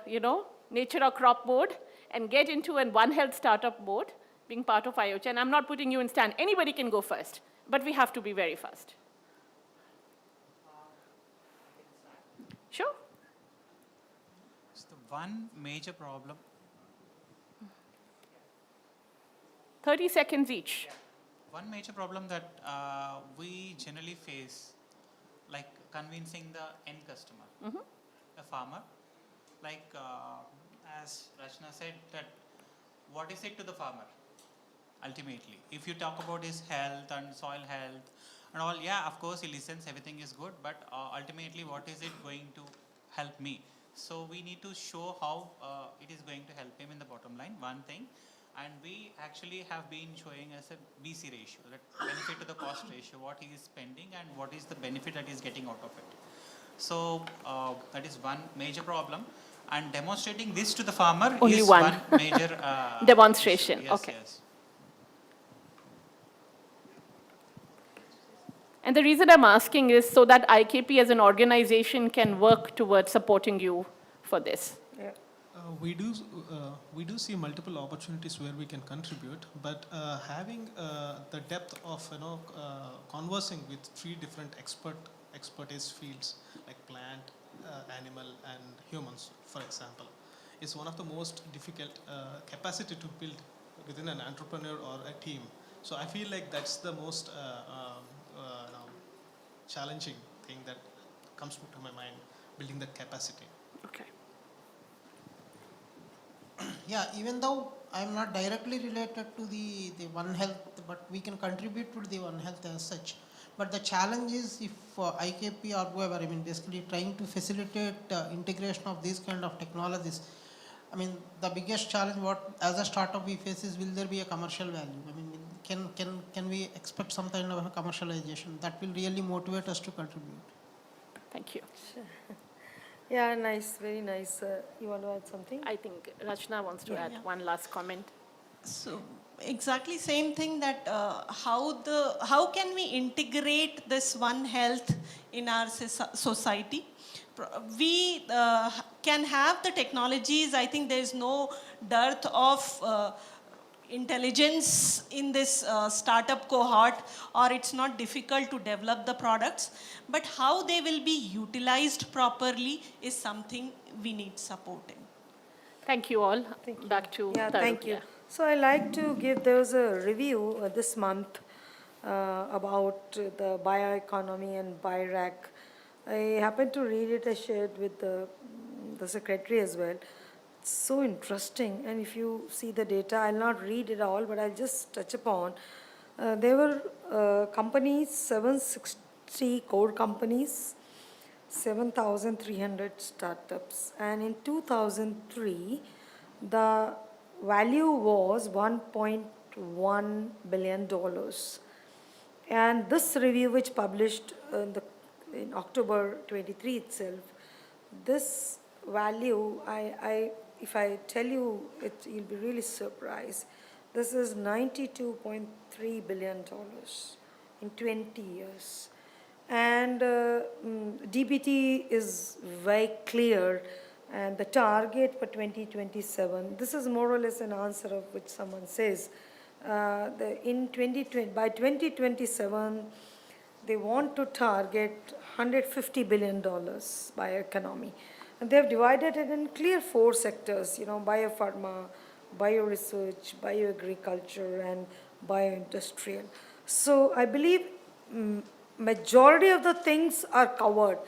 nature or crop mode and get into a One Health startup mode being part of IOCHA, and I'm not putting you in stand. Anybody can go first, but we have to be very fast. Sure. So the one major problem. 30 seconds each. One major problem that we generally face, like convincing the end customer, the farmer, like as Rachna said, that what is it to the farmer ultimately? If you talk about his health and soil health and all, yeah, of course he listens, everything is good, but ultimately what is it going to help me? So we need to show how it is going to help him in the bottom line, one thing. And we actually have been showing as a BC ratio, that benefit to the cost ratio, what he is spending and what is the benefit that he is getting out of it. So that is one major problem. And demonstrating this to the farmer Only is one major demonstration. Yes, okay. Yes. And the reason I'm asking is so that IKP as an organization can work towards supporting you for this. Yeah. We do see multiple opportunities where we can contribute, but having the depth of conversing with 3 different expertise fields like plant, animal, and humans, for example, is one of the most difficult capacity to build within an entrepreneur or a team. So I feel like that's the most challenging thing that comes to my mind, building that capacity. Okay. Yeah, even though I'm not directly related to the One Health, but we can contribute to the One Health as such. But the challenge is if IKP or whoever, I mean, basically trying to facilitate integration of these kind of technologies. I mean, the biggest challenge what as a startup we face is, will there be a commercial value? I mean, can we expect some kind of a commercialization that will really motivate us to contribute? Thank you. Yeah, nice, very nice. You want to add something? I think Rachna wants to add one last comment. So exactly same thing, that how can we integrate this One Health in our society? We can have the technologies. I think there is no dearth of intelligence in this startup cohort, or it's not difficult to develop the products, but how they will be utilized properly is something we need support in. Thank you all. Back to Yeah, Taru. thank you. Yeah. So I like to give, there was a review this month about the bioeconomy and BioRack. I happened to read it, I shared with the secretary as well. It's so interesting, and if you see the data, I'll not read it all, but I'll just touch upon. There were companies, 760 core companies, 7,300 startups, and in 2003, the value was $1.1 billion. And this review, which published in October 23 itself, this value, if I tell you it, you'll be really surprised. This is $92.3 billion in 20 years. And DBT is very clear, and the target for 2027, this is more or less an answer of which someone says, by 2027, they want to target $150 billion bioeconomy. And they have divided it in clear 4 sectors, biopharma, bioresearch, bioagriculture, and bioindustrial. So I believe majority of the things are covered.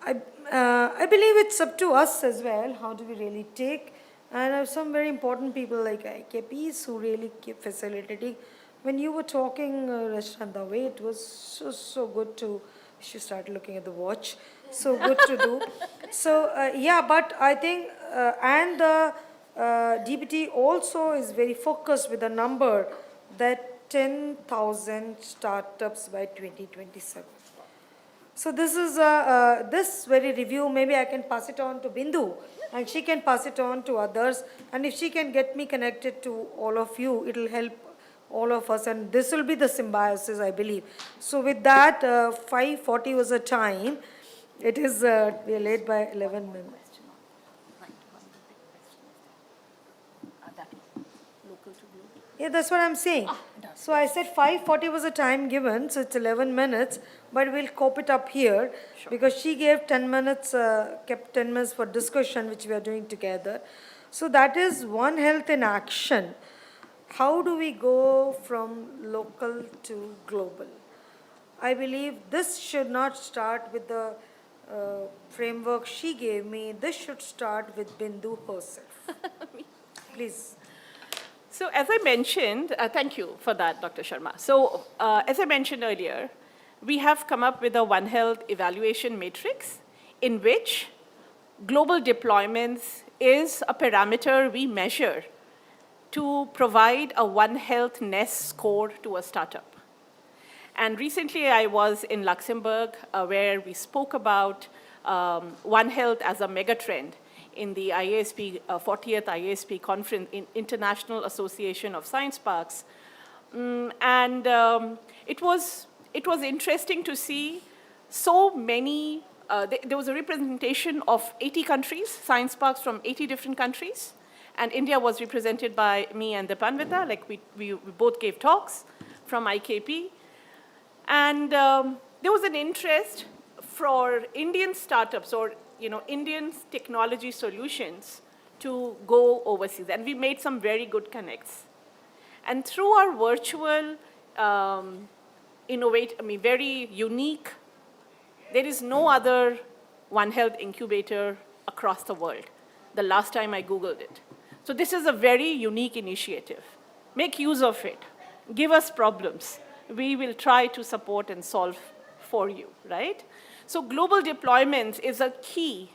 I believe it's up to us as well, how do we really take, and I have some very important people like IKPs who really keep facilitating. When you were talking, Rashad, the way it was so good to, you should start looking at the watch, so good to do. So yeah, but I think, and the DBT also is very focused with a number that 10,000 startups by 2027. So this is this very review, maybe I can pass it on to Bindu, and she can pass it on to others, and if she can get me connected to all of you, it will help all of us, and this will be the symbiosis, I believe. So with that, 5:40 was the time. It is, we are late by 11 minutes. local to global? Yeah, that's what I'm saying. So I said 5:40 was the time given, so it's 11 minutes, but we'll cope it up here because she gave 10 minutes, kept 10 minutes for discussion, which we are doing together. So that is One Health in action. How do we go from local to global? I believe this should not start with the framework she gave me. This should start with Bindu herself. Please. So as I mentioned, thank you for that, Dr. Sharma. So as I mentioned earlier, we have come up with a One Health evaluation matrix in which global deployments is a parameter we measure to provide a One Healthness score to a startup. And recently I was in Luxembourg where we spoke about One Health as a megatrend in the IASP, 40th IASP conference in International Association of Science Parks. It was interesting to see so many, there was a representation of 80 countries, science parks from 80 different countries. And India was represented by me and Dipanvita, like we both gave talks from IKP. And there was an interest for Indian startups or Indian technology solutions to go overseas. And we made some very good connects. And through our virtual, very unique, there is no other One Health incubator across the world, the last time I Googled it. So this is a very unique initiative. Make use of it. Give us problems. We will try to support and solve for you, right? So global deployments is a key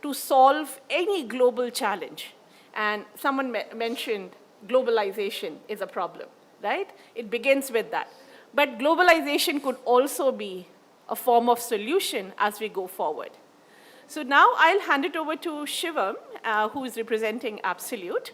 to solve any global challenge. And someone mentioned globalization is a problem, right? It begins with that. But globalization could also be a form of solution as we go forward. So now I'll hand it over to Shivam, who is representing Absolute.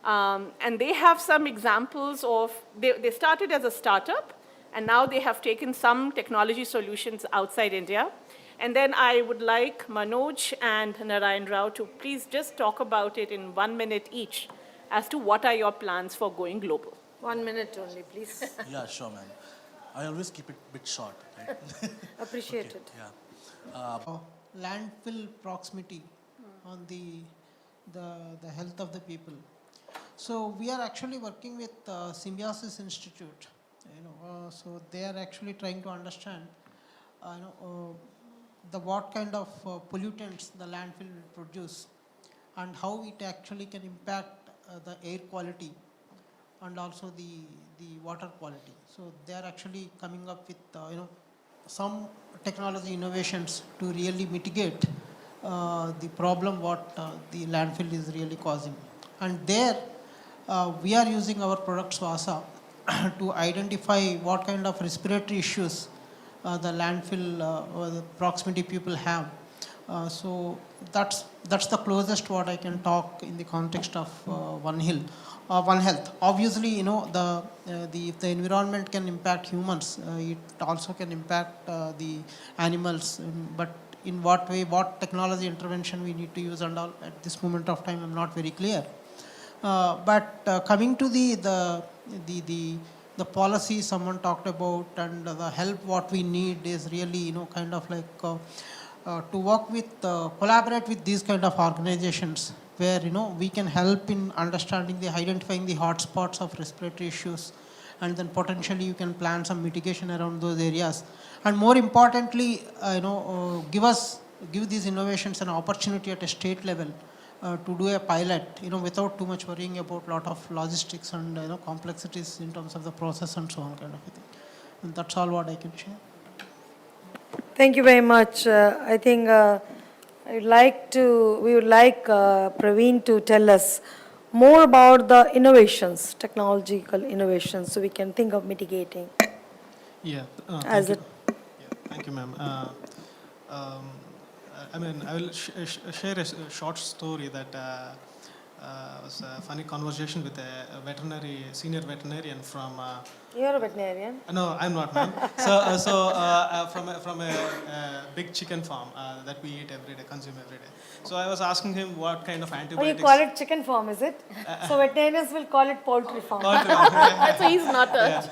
And they have some examples of, they started as a startup, and now they have taken some technology solutions outside India. And then I would like Manoj and Narayan Rao to please just talk about it in 1 minute each as to what are your plans for going global. 1 minute only, please. Yeah, sure, ma'am. I always keep it a bit short, right? Appreciate Okay, it. Yeah. Landfill proximity on the health of the people. So we are actually working with Symbiosis Institute. So they are actually trying to understand, what kind of pollutants the landfill will produce, and how it actually can impact the air quality and also the water quality. So they are actually coming up with some technology innovations to really mitigate the problem what the landfill is really causing. And there we are using our product Swasa to identify what kind of respiratory issues the landfill or the proximity people have. So that's the closest what I can talk in the context of One Health. Obviously, if the environment can impact humans, it also can impact the animals. But in what way, what technology intervention we need to use and all at this moment of time, I'm not very clear. But coming to the policy someone talked about and the help what we need is really kind of like to work with collaborate with these kind of organizations where we can help in understanding identifying the hotspots of respiratory issues, and then potentially you can plan some mitigation around those areas, and more importantly give these innovations an opportunity at a state level to do a pilot, without too much worrying about lot of logistics and complexities in terms of the process and so on kind of a thing. And that's all what I can share. Thank you very much. I think we would like Praveen to tell us more about the innovations, technological innovations, so we can think of mitigating. Yeah. Thank you, ma'am. I will share a short story that was a funny conversation with a senior veterinarian from. You're a veterinarian? No, I'm not, ma'am. From a big chicken farm that we eat every day, consume every day. So I was asking him what kind of Oh, antibiotics. you call it chicken farm, is it? So veterinarians will call it poultry farm. So he's not a.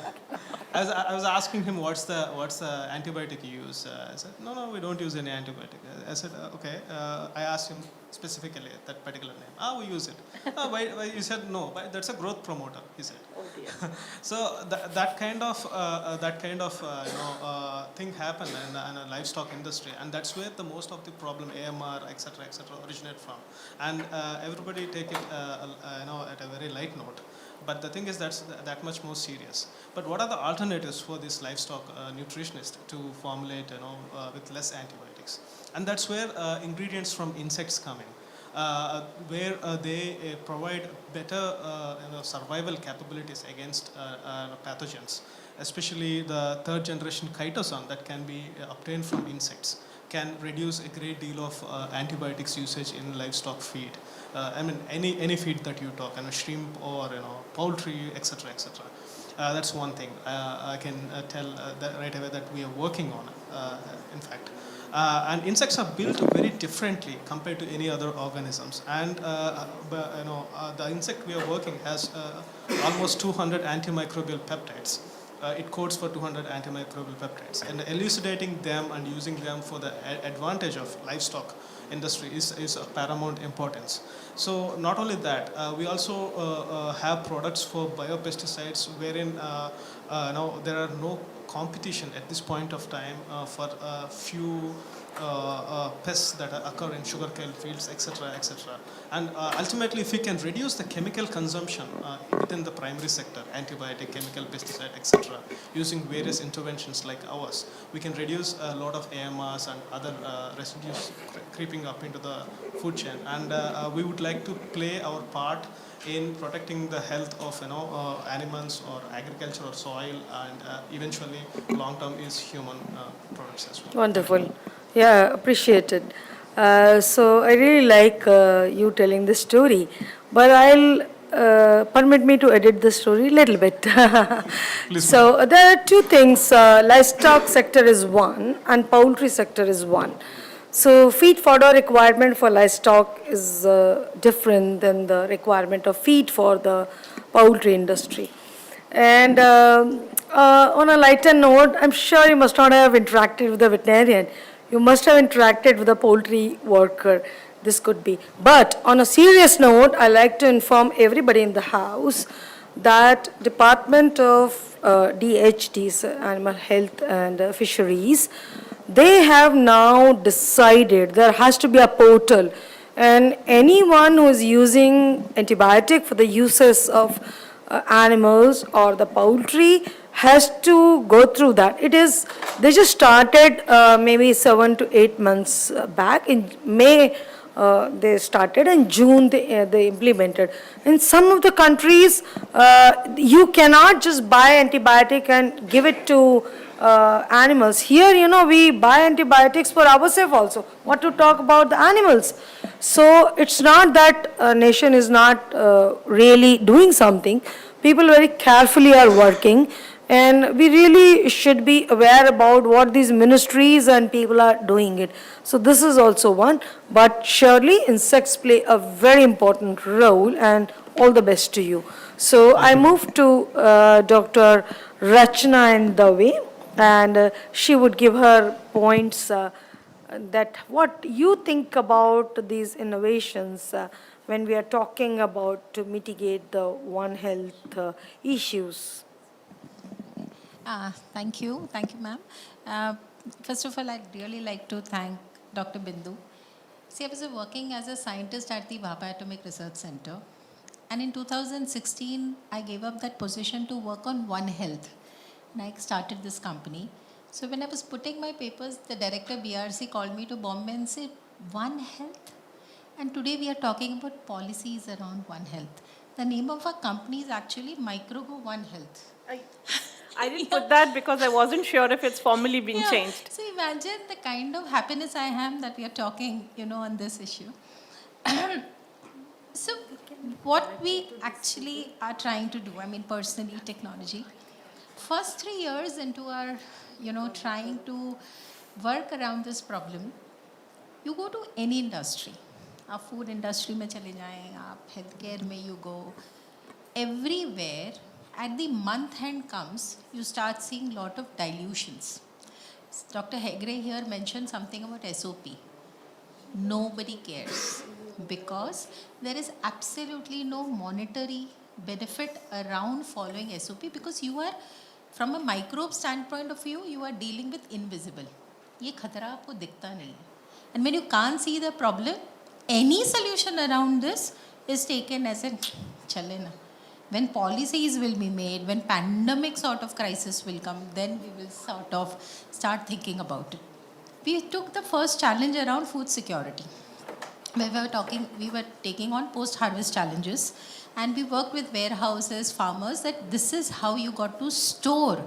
I was asking him what's the antibiotic you use. I said no, we don't use any antibiotic. I said okay. I asked him specifically that particular name. We use it. Why? You said no. But that's a growth promoter. He said. Oh dear. So that kind of thing happened in a livestock industry, and that's where the most of the problem AMR etc originate from, and everybody take it at a very light note. But the thing is that's that much more serious. But what are the alternatives for this livestock nutritionist to formulate with less antibiotics? And that's where ingredients from insects come in. Where they provide better survival capabilities against pathogens, especially the third generation chitosan that can be obtained from insects can reduce a great deal of antibiotics usage in livestock feed. I mean any feed that you talk, shrimp or poultry, etc. That's one thing I can tell that right away that we are working on. In fact. And insects are built very differently compared to any other organisms. And the insect we are working has almost 200 antimicrobial peptides. It codes for 200 antimicrobial peptides. And elucidating them and using them for the advantage of livestock industry is of paramount importance. So not only that, we also have products for biopesticides wherein there are no competition at this point of time for a few pests that occur in sugarcane fields, etc. And ultimately, if we can reduce the chemical consumption within the primary sector, antibiotic, chemical, pesticide, etc., using various interventions like ours, we can reduce a lot of AMRs and other residues creeping up into the food chain. And we would like to play our part in protecting the health of animals or agriculture or soil, and eventually long term is human products as well. Wonderful. Yeah, appreciated. So I really like you telling this story, but I'll permit me to edit the story a little bit. So there are two things. Livestock sector is one and poultry sector is one. So feed fodder requirement for livestock is different than the requirement of feed for the poultry industry. And on a lighter note, I'm sure you must not have interacted with a veterinarian. You must have interacted with a poultry worker. This could be. But on a serious note, I like to inform everybody in the house that Department of DHTs, Animal Health and Fisheries, they have now decided there has to be a portal, and anyone who is using antibiotic for the uses of animals or the poultry has to go through that. They just started maybe 7 to 8 months back. In May they started, and June they implemented. In some of the countries, you cannot just buy antibiotic and give it to animals. Here, we buy antibiotics for ourselves also. What to talk about the animals? So it's not that a nation is not really doing something. People very carefully are working, and we really should be aware about what these ministries and people are doing it. So this is also one, but surely insects play a very important role, and all the best to you. So I move to Dr. Rachna and Dave, and she would give her points that what you think about these innovations when we are talking about to mitigate the One Health issues. Thank you, ma'am. First of all, I'd really like to thank Dr. Bindu. See, I was working as a scientist at the Bhabha Atomic Research Center, and in 2016, I gave up that position to work on One Health, and I started this company. So when I was putting my papers, the director BRC called me to Bombay and said, One Health? And today we are talking about policies around One Health. The name of our company is actually Microgo One Health. I didn't put that because I wasn't sure if it's formally been changed. So imagine the kind of happiness I am that we are talking, on this issue. So what we actually are trying to do, I mean, personally, technology, first 3 years into our, trying to work around this problem, you go to any industry. आप food industry में चले जाएं, आप healthcare में you go, everywhere, at the month end comes, you start seeing lot of dilutions. Dr. Hegre here mentioned something about SOP. Nobody cares because there is absolutely no monetary benefit around following SOP because you are, from a microbe standpoint of view, you are dealing with invisible. ये खतरा आपको दिखता नहीं है. And when you can't see the problem, any solution around this is taken as a chale na. When policies will be made, when pandemic sort of crisis will come, then we will sort of start thinking about it. We took the first challenge around food security. We were taking on post-harvest challenges, and we worked with warehouses, farmers, that this is how you got to store.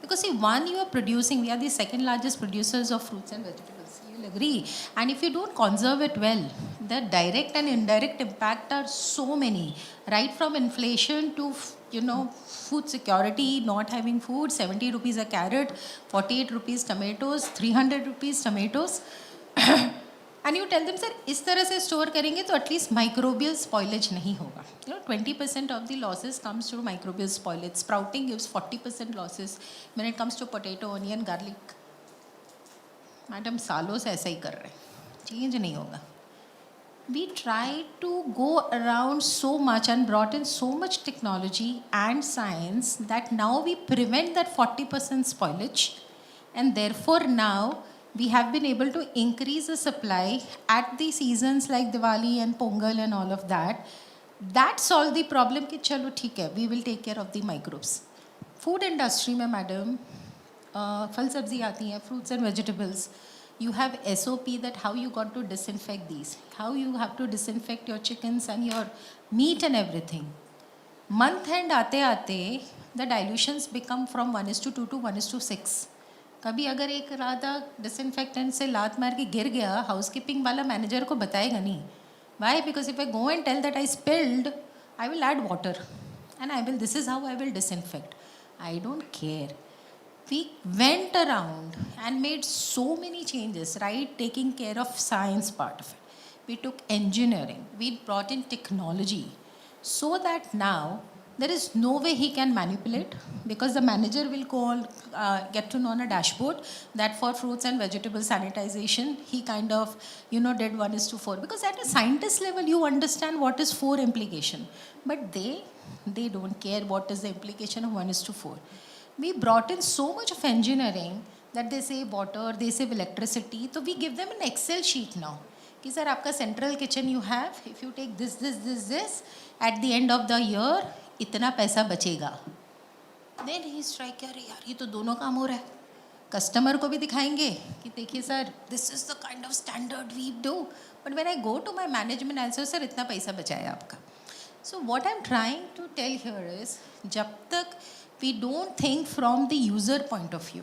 Because see, one, you are producing, we are the second largest producers of fruits and vegetables. You'll agree. And if you don't conserve it well, the direct and indirect impact are so many, right from inflation to, food security, not having food, 70 rupees a carrot, 48 rupees tomatoes, 300 rupees tomatoes. And you tell them, sir, इस तरह से store करेंगे तो at least microbial spoilage नहीं होगा. 20% of the losses comes through microbial spoilage. Sprouting gives 40% losses when it comes to potato, onion, garlic. Madam, सालों से ऐसा ही कर रहे हैं. Change नहीं होगा. We tried to go around so much and brought in so much technology and science that now we prevent that 40% spoilage, and therefore now we have been able to increase the supply at the seasons like Diwali and Pongal and all of that. That solved the problem कि चलो ठीक है, we will take care of the microbes. Food industry में madam, फल सब्जी आती हैं, fruits and vegetables. You have SOP that how you got to disinfect these, how you have to disinfect your chickens and your meat and everything. Month end आते आते, the dilutions become from 1:2 to 1:6. कभी अगर एक Radha disinfectant से लात मार के गिर गया, हाउसकीपिंग वाला मैनेजर को बताएगा नहीं. Why? Because if I go and tell that I spilled, I will add water and this is how I will disinfect. I don't care. We went around and made so many changes, right? Taking care of science part of it. We took engineering. We brought in technology so that now there is no way he can manipulate because the manager will get to know on a dashboard that for fruits and vegetable sanitization, he kind of, did 1:4. Because at a scientist level, you understand what is 4 implication. But they don't care what is the implication of 1:4. We brought in so much of engineering that they save water, they save electricity. So we give them an Excel sheet now. Ki sir, aapka central kitchen you have, if you take this, at the end of the year, इतना पैसा बचेगा. Then he strike, अरे यार ये तो दोनों काम हो रहा है. कस्टमर को भी दिखाएंगे कि देखिए sir, this is the kind of standard we do. But when I go to my management, I'll say, sir, इतना पैसा बचाया आपका. So what I'm trying to tell here is, जब तक we don't think from the user point of view,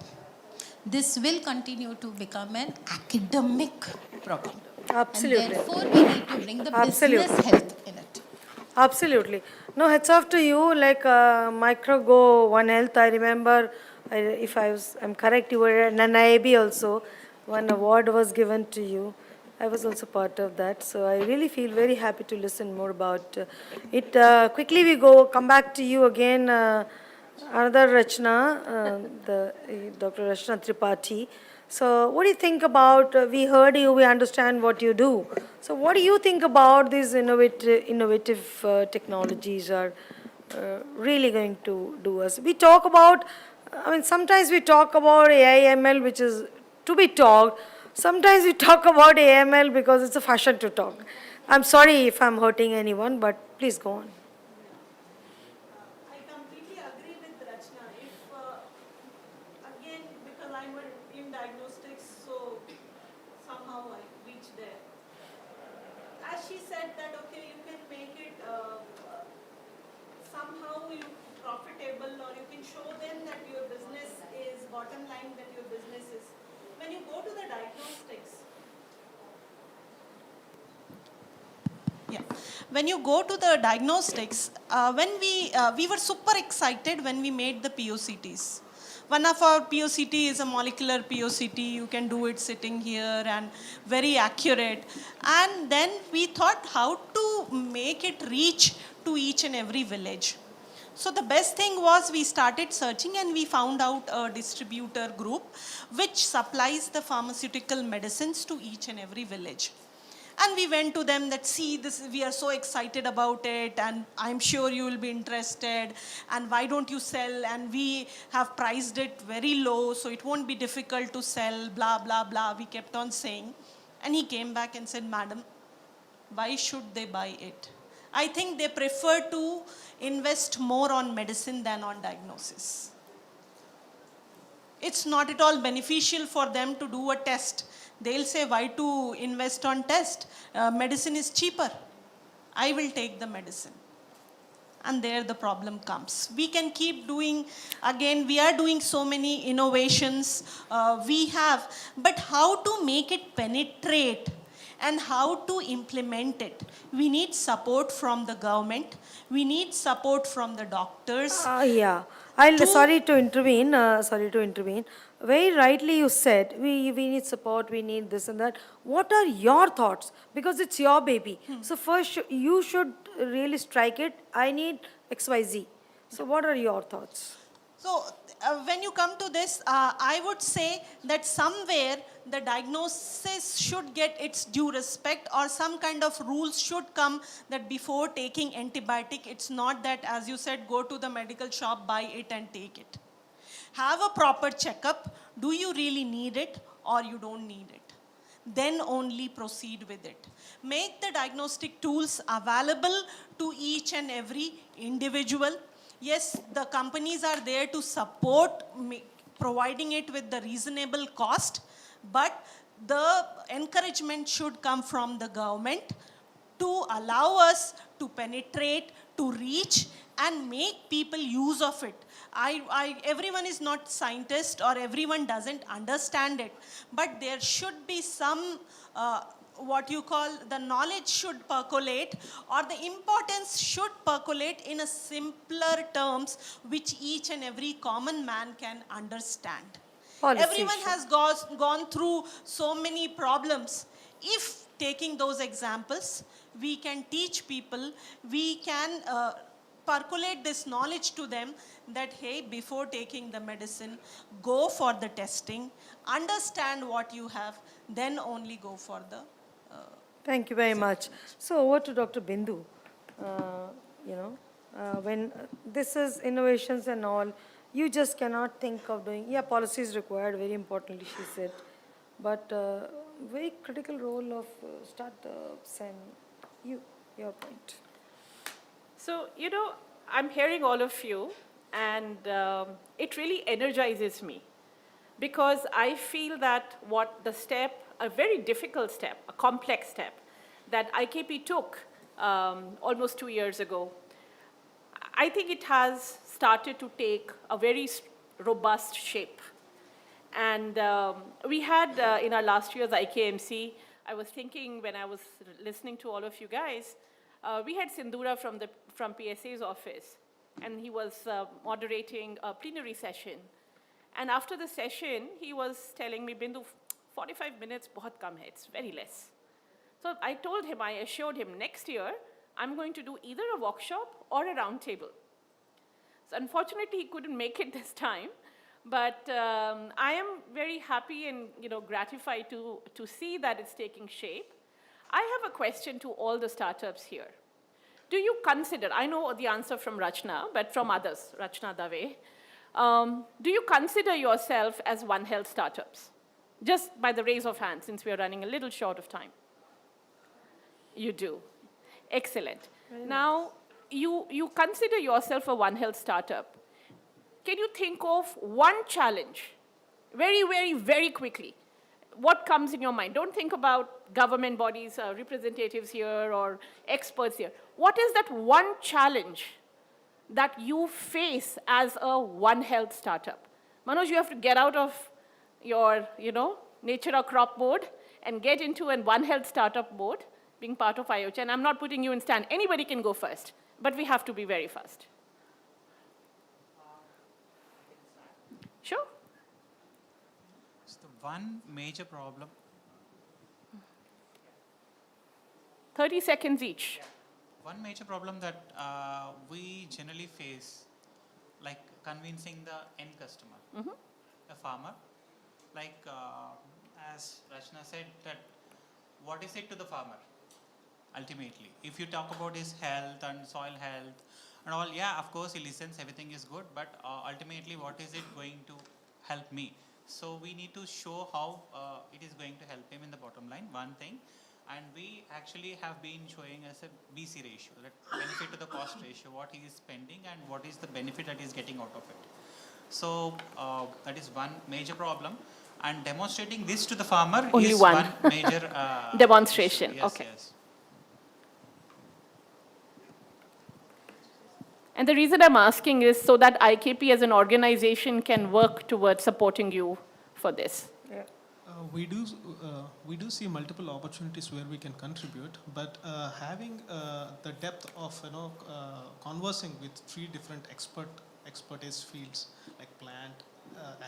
this will continue to become an academic problem. Absolutely. And therefore, we need to bring the business health in it. Absolutely. No, hats off to you. Like Microgo, One Health, I remember, if I'm correct, you were an NIAB also. One award was given to you. I was also part of that. So I really feel very happy to listen more about it. Quickly we come back to you again. Another Rachna, Dr. Rachna Tripathi. So what do you think about, we heard you, we understand what you do. So what do you think about these innovative technologies are really going to do us? We talk about, sometimes we talk about AI, ML, which is to be talked. Sometimes we talk about AML because it's a fashion to talk. I'm sorry if I'm hurting anyone, but please go on. She said that, okay, you can make it somehow profitable, or you can show them that your business is, bottom line that your business is. When you go to the diagnostics, Yeah. When you go to the diagnostics, when we were super excited when we made the POCTs. One of our POCT is a molecular POCT. You can do it sitting here and very accurate. And then we thought how to make it reach to each and every village. So the best thing was we started searching and we found out a distributor group which supplies the pharmaceutical medicines to each and every village. And we went to them that, see, this, we are so excited about it and I'm sure you will be interested and why don't you sell, and we have priced it very low so it won't be difficult to sell, blah, blah, blah. We kept on saying. And he came back and said, madam, why should they buy it? I think they prefer to invest more on medicine than on diagnosis. It's not at all beneficial for them to do a test. They'll say, why to invest on test? Medicine is cheaper. I will take the medicine. And there the problem comes. We can keep doing, again, we are doing so many innovations but how to make it penetrate and how to implement it? We need support from the government. We need support from the doctors. Yeah. Sorry to intervene. Very rightly you said, we need support, we need this and that. What are your thoughts? Because it's your baby. So first, you should really strike it. I need XYZ. So what are your thoughts? So when you come to this, I would say that somewhere the diagnosis should get its due respect, or some kind of rules should come that before taking antibiotic, it's not that, as you said, go to the medical shop, buy it and take it. Have a proper checkup. Do you really need it or you don't need it? Then only proceed with it. Make the diagnostic tools available to each and every individual. Yes, the companies are there to support providing it with the reasonable cost, but the encouragement should come from the government to allow us to penetrate, to reach, and make people use of it. Everyone is not scientist or everyone doesn't understand it, but there should be some what you call the knowledge should percolate, or the importance should percolate in a simpler terms which each and every common man can understand. Everyone has gone through so many problems. If taking those examples, we can teach people, we can percolate this knowledge to them that, hey, before taking the medicine, go for the testing, understand what you have, then only go for the Thank you very much. So over to Dr. Bindu. When this is innovations and all, you just cannot think of doing, policy is required, very importantly, she said, but very critical role of startups and your point. So, I'm hearing all of you, and it really energizes me, because I feel that a very difficult step, a complex step, that IKP took almost 2 years ago, I think it has started to take a very robust shape. And we had, in our last year's IKMC, I was thinking when I was listening to all of you guys, we had Sindhura from PSA's office, and he was moderating a plenary session. And after the session, he was telling me, Bindu, 45 minutes, bahut kam hai, it's very less. So I told him, I assured him, next year, I'm going to do either a workshop or a round table. So unfortunately, he couldn't make it this time, but I am very happy and gratified to see that it's taking shape. I have a question to all the startups here. Do you consider, I know the answer from Rachna, but from others, Rachna Dave, do you consider yourself as One Health startups? Just by the raise of hands, since we are running a little short of time. You do. Excellent. Now, you consider yourself a One Health startup. Can you think of one challenge, very, very, very quickly? What comes in your mind? Don't think about government bodies, representatives here, or experts here. What is that one challenge that you face as a One Health startup? Manoj, you have to get out of your, nature or crop mode and get into a One Health startup mode, being part of IoT, and I'm not putting you in stand. Anybody can go first, but we have to be very fast. Sure. So the one major problem. 30 seconds each. One major problem that we generally face, like convincing the end customer, the farmer, like as Rachna said, that what is it to the farmer ultimately? If you talk about his health and soil health and all, yeah, of course he listens, everything is good, but ultimately what is it going to help me? So we need to show how it is going to help him in the bottom line, one thing. And we actually have been showing as a BC ratio, that benefit to the cost ratio, what he is spending and what is the benefit that he is getting out of it. So that is one major problem. And demonstrating this to the farmer Only is one major demonstration. issue. Yes, okay. Yes. And the reason I'm asking is so that IKP as an organization can work towards supporting you for this. We do see multiple opportunities where we can contribute, but having the depth of conversing with 3 different expertise fields like plant,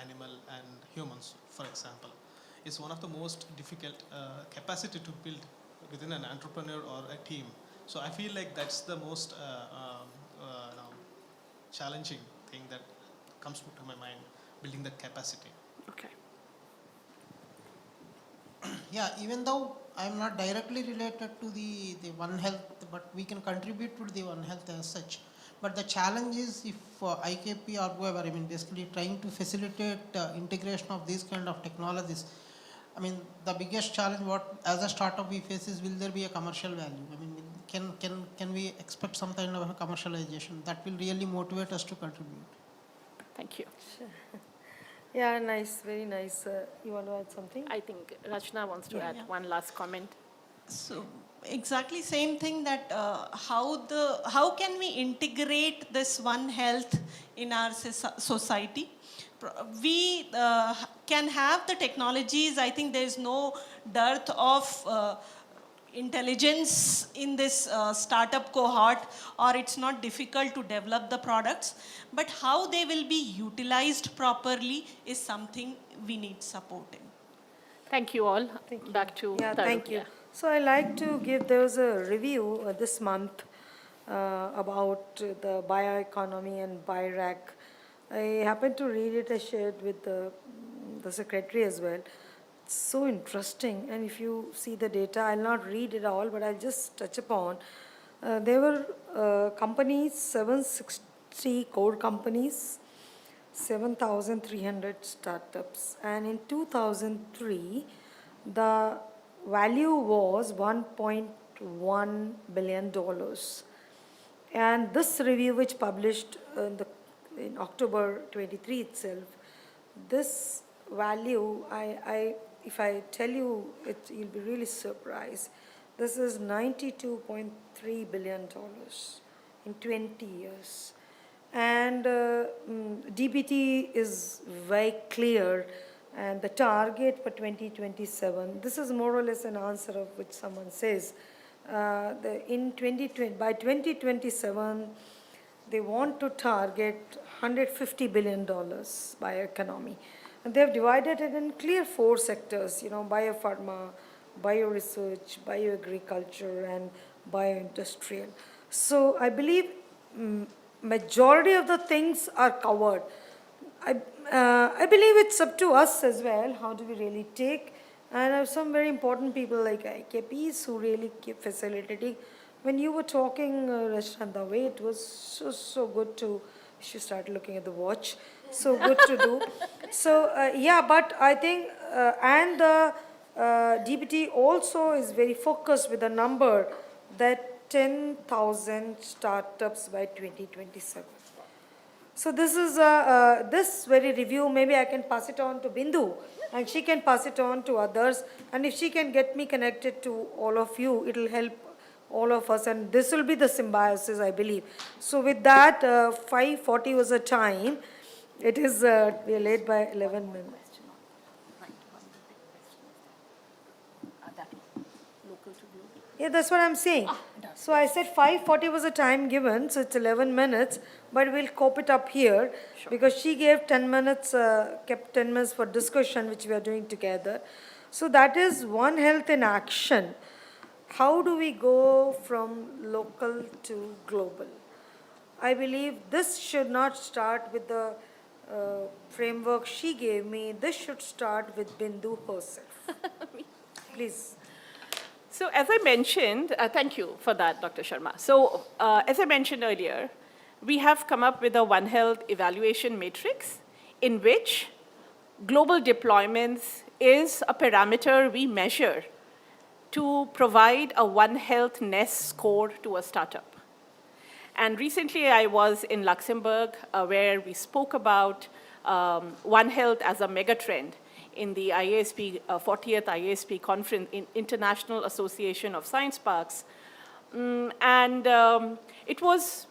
animal, and humans, for example, is one of the most difficult capacity to build within an entrepreneur or a team. So I feel like that's the most challenging thing that comes to my mind, building that capacity. Okay. Yeah, even though I'm not directly related to the One Health, but we can contribute to the One Health as such. But the challenge is if IKP or whoever, I mean, basically trying to facilitate integration of these kind of technologies. I mean, the biggest challenge what as a startup we face is, will there be a commercial value? I mean, can we expect some kind of a commercialization that will really motivate us to contribute? Thank you. Sure. Yeah, nice, very nice. You want to add something? I think Rachna wants to add one last comment. So exactly same thing, that how can we integrate this One Health in our society? We can have the technologies. I think there is no dearth of intelligence in this startup cohort, or it's not difficult to develop the products, but how they will be utilized properly is something we need support in. Thank you all. Back to Yeah, Taru. thank you. So I like to give, there was a review this month about the bioeconomy and BioRack. I happened to read it. I shared with the secretary as well. It's so interesting, and if you see the data, I'll not read it all, but I'll just touch upon. There were companies, 760 core companies, 7,300 startups, and in 2003, the value was $1.1 billion. And this review, which published in October 23 itself, this value, if I tell you it, you'll be really surprised. This is $92.3 billion in 20 years. And DBT is very clear, and the target for 2027, this is more or less an answer of which someone says, by 2027, they want to target $150 billion bioeconomy. And they have divided it in clear 4 sectors, biopharma, bioresearch, bioagriculture, and bioindustrial. So I believe majority of the things are covered. I believe it's up to us as well, how do we really take, and I have some very important people like IKPs who really keep facilitating. When you were talking, Rashna, the way it was so good to, she started looking at the watch, so good to do. So yeah, but I think, and the DBT also is very focused with a number that 10,000 startups by 2027. So this is this very review, maybe I can pass it on to Bindu, and she can pass it on to others, and if she can get me connected to all of you, it will help all of us, and this will be the symbiosis, I believe. So with that, 5:40 was the time. It is, we are late by 11 minutes. Yeah, that's what I'm saying. So I said 5:40 was the time given, so it's 11 minutes, but we'll cope it up here because she gave 10 minutes, kept 10 minutes for discussion, which we are doing together. So that is One Health in action. How do we go from local to global? I believe this should not start with the framework she gave me. This should start with Bindu herself. Please. So as I mentioned, thank you for that, Dr. Sharma. So as I mentioned earlier, we have come up with a One Health evaluation matrix in which global deployments is a parameter we measure to provide a One Health NES score to a startup. And recently I was in Luxembourg where we spoke about One Health as a megatrend in the IASP, 40th IASP conference, in International Association of Science Parks. It was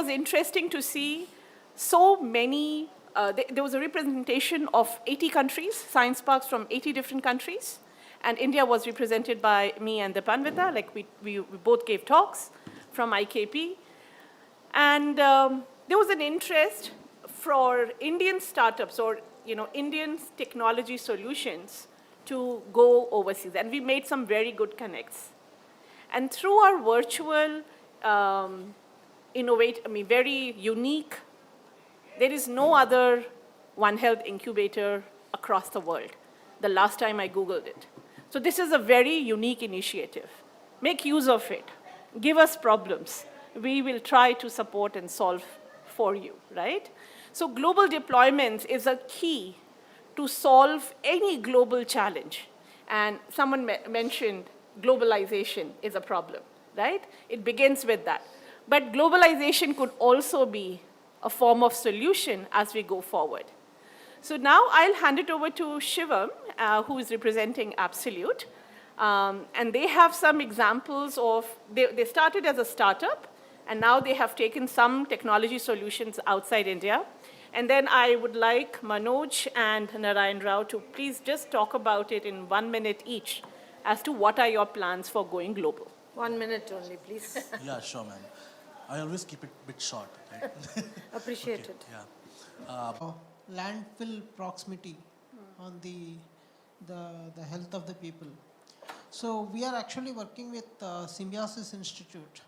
interesting to see so many, there was a representation of 80 countries, science parks from 80 different countries. And India was represented by me and Dipanvita, like we both gave talks from IKP. And there was an interest for Indian startups or Indian technology solutions to go overseas. And we made some very good connects. And through our virtual, very unique, there is no other One Health incubator across the world, the last time I Googled it. So this is a very unique initiative. Make use of it. Give us problems. We will try to support and solve for you, right? So global deployments is a key to solve any global challenge. And someone mentioned globalization is a problem, right? It begins with that. But globalization could also be a form of solution as we go forward. So now I'll hand it over to Shivam, who is representing Absolute. And they have some examples of, they started as a startup, and now they have taken some technology solutions outside India. And then I would like Manoj and Narayan Rao to please just talk about it in 1 minute each as to what are your plans for going global. 1 minute only, please. Yeah, sure, ma'am. I always keep it a bit short, right? Appreciate it. Yeah. Landfill proximity on the health of the people. So we are actually working with Symbiosis Institute.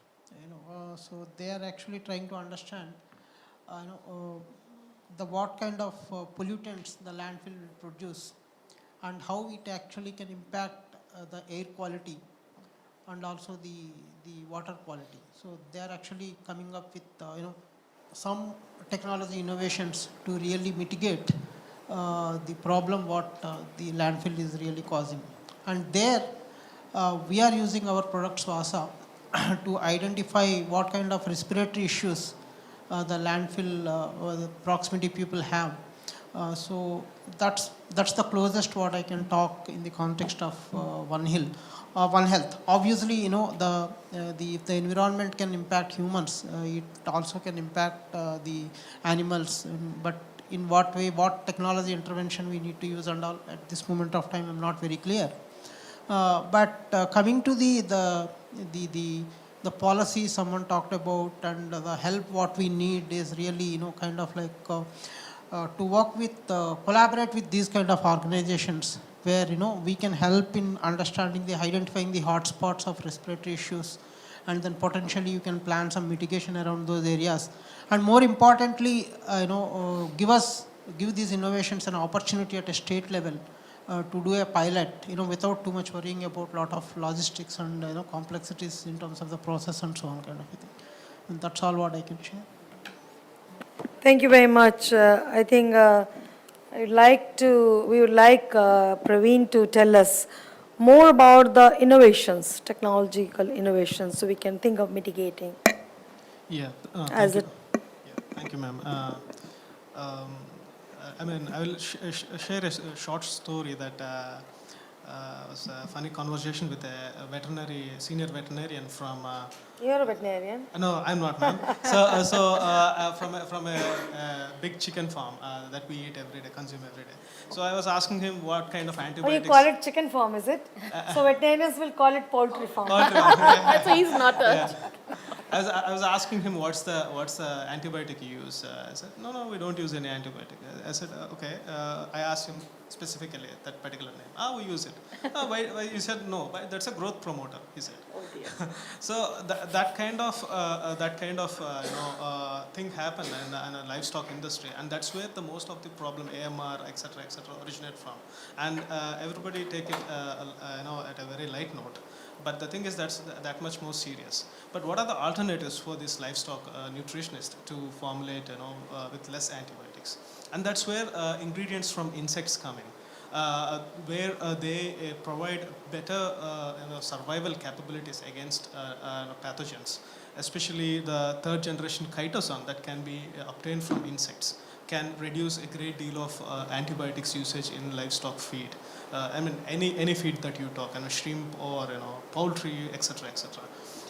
So they are actually trying to understand, what kind of pollutants the landfill will produce, and how it actually can impact the air quality and also the water quality. So they are actually coming up with some technology innovations to really mitigate the problem what the landfill is really causing. And there we are using our product Swasa to identify what kind of respiratory issues the landfill or the proximity people have. So that's the closest what I can talk in the context of One Health. Obviously, if the environment can impact humans, it also can impact the animals. But in what way, what technology intervention we need to use and all, at this moment of time, I'm not very clear. But coming to the policy someone talked about and the help what we need is really kind of like to work with collaborate with these kind of organizations where we can help in understanding identifying the hotspots of respiratory issues, and then potentially you can plan some mitigation around those areas, and more importantly give these innovations an opportunity at a state level to do a pilot, without too much worrying about lot of logistics and complexities in terms of the process and so on kind of a thing. And that's all what I can share. Thank you very much. I think we would like Praveen to tell us more about the innovations, technological innovations, so we can think of mitigating. Yeah. Thank you, ma'am. I will share a short story that was a funny conversation with a senior veterinarian from. You're a veterinarian? No, I'm not, ma'am. From a big chicken farm that we eat every day, consume every day. So I was asking him what kind of Oh, you antibiotics. call it chicken farm, is it? So veterinarians will call it poultry farm. Poultry farm. So he's not a. Yeah. I was asking him what's the antibiotic you use. I said no, we don't use any antibiotic. I said okay. I asked him specifically that particular name. We use it. Why? He said no. That's a growth promoter. He said. Oh dear. So that kind of thing happened in a livestock industry, and that's where the most of the problem AMR etc originate from, and everybody take it at a very light note. But the thing is that's that much more serious. But what are the alternatives for this livestock nutritionist to formulate with less antibiotics? And that's where ingredients from insects come in. Where they provide better survival capabilities against pathogens, especially the third generation chitosan that can be obtained from insects can reduce a great deal of antibiotics usage in livestock feed. I mean any feed that you talk, shrimp or poultry, etc.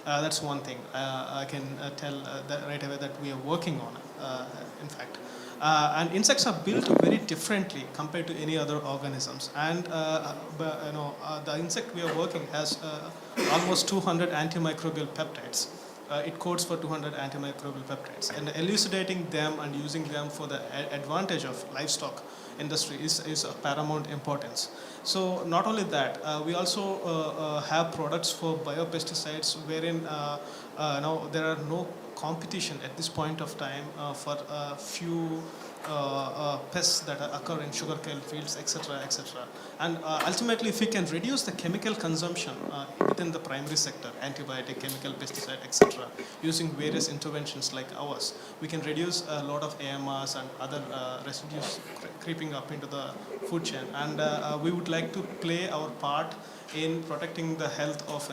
That's one thing I can tell that right away that we are working on. In fact. And insects are built very differently compared to any other organisms. And the insect we are working has almost 200 antimicrobial peptides. It codes for 200 antimicrobial peptides. And elucidating them and using them for the advantage of livestock industry is of paramount importance. So not only that, we also have products for biopesticides wherein there are no competition at this point of time for a few pests that occur in sugarcane fields, etc. And ultimately, if we can reduce the chemical consumption within the primary sector, antibiotic, chemical, pesticide, etc., using various interventions like ours, we can reduce a lot of AMRs and other residues creeping up into the food chain. And we would like to play our part in protecting the health of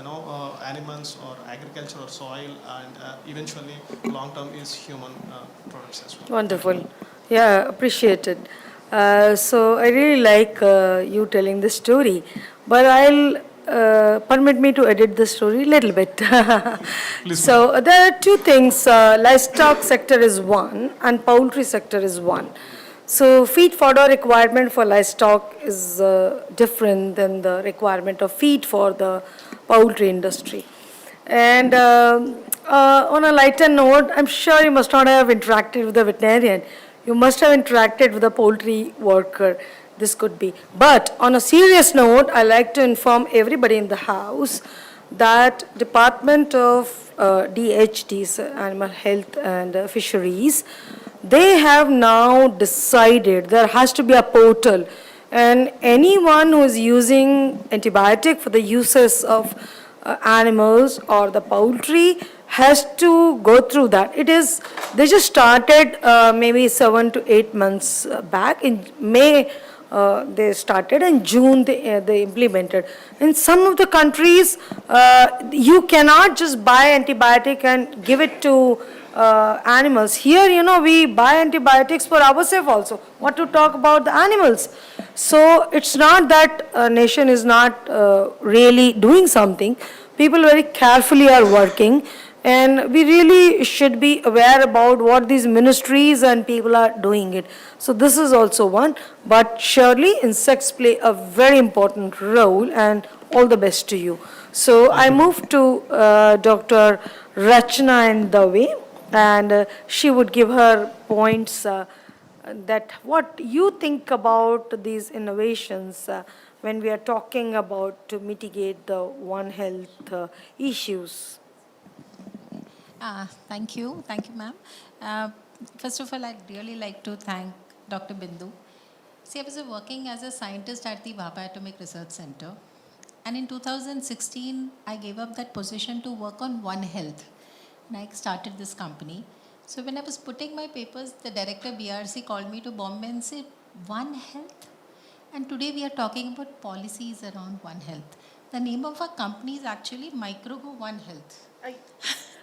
animals or agriculture or soil, and eventually long term is human products as well. Wonderful. Yeah, appreciated. So I really like you telling this story, but I'll permit me to edit the story a little bit. So there are two things. Livestock sector is one and poultry sector is one. So feed fodder requirement for livestock is different than the requirement of feed for the poultry industry. And on a lighter note, I'm sure you must not have interacted with the veterinarian. You must have interacted with a poultry worker. This could be. But on a serious note, I like to inform everybody in the house that Department of DHDs, Animal Health and Fisheries, they have now decided there has to be a portal, and anyone who is using antibiotic for the uses of animals or the poultry has to go through that. They just started maybe 7 to 8 months back. In May they started, and June they implemented. In some of the countries, you cannot just buy antibiotic and give it to animals. Here, we buy antibiotics for ourselves also. What to talk about the animals? So it's not that a nation is not really doing something. People very carefully are working, and we really should be aware about what these ministries and people are doing it. So this is also one, but surely insects play a very important role, and all the best to you. So I move to Dr. Rachna in the way, and she would give her points that what you think about these innovations when we are talking about to mitigate the One Health issues. Thank you, ma'am. First of all, I'd really like to thank Dr. Bindu. See, I was working as a scientist at the Bhabha Atomic Research Center, and in 2016, I gave up that position to work on One Health, and I started this company. So when I was putting my papers, the director BRC called me to Bombay and said, One Health? And today we are talking about policies around One Health. The name of our company is actually Microgo One Health.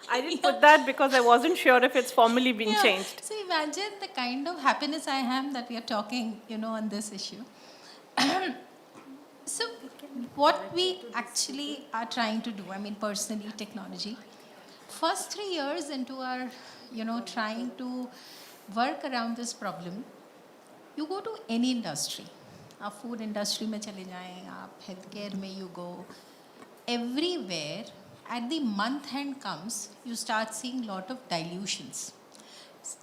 I didn't put that because I wasn't sure if it's formally been changed. So imagine the kind of happiness I am that we are talking, on this issue. So what we actually are trying to do, I mean, personally, technology, first 3 years into our, trying to work around this problem, you go to any industry. आप food industry में चले जाएं, आप healthcare में you go, everywhere, at the month end comes, you start seeing lot of dilutions.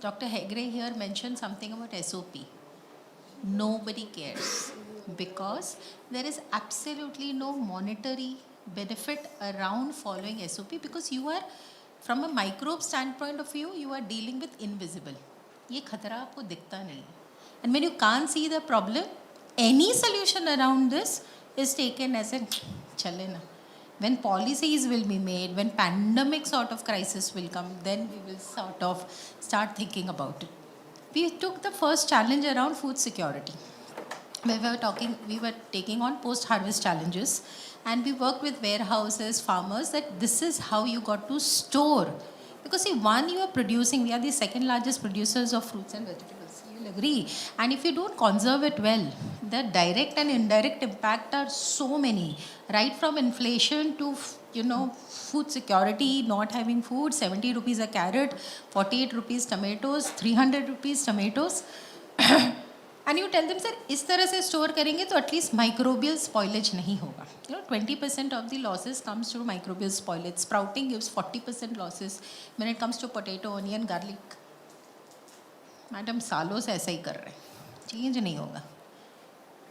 Dr. Hegre here mentioned something about SOP. Nobody cares because there is absolutely no monetary benefit around following SOP because you are, from a microbe standpoint of view, you are dealing with invisible. ये खतरा आपको दिखता नहीं. And when you can't see the problem, any solution around this is taken as a chale na. When policies will be made, when pandemic sort of crisis will come, then we will sort of start thinking about it. We took the first challenge around food security. We were taking on post-harvest challenges, and we worked with warehouses, farmers, that this is how you got to store. Because see, one, you are producing, we are the second largest producers of fruits and vegetables. You'll agree. And if you don't conserve it well, the direct and indirect impact are so many, right from inflation to, food security, not having food, 70 rupees a carrot, 48 rupees tomatoes, 300 rupees tomatoes. And you tell them, sir, इस तरह से store करेंगे तो at least microbial spoilage नहीं होगा. 20% of the losses comes through microbial spoilage. Sprouting gives 40% losses when it comes to potato, onion, garlic. Madam, सालों से ऐसा ही कर रहे हैं. Change नहीं होगा.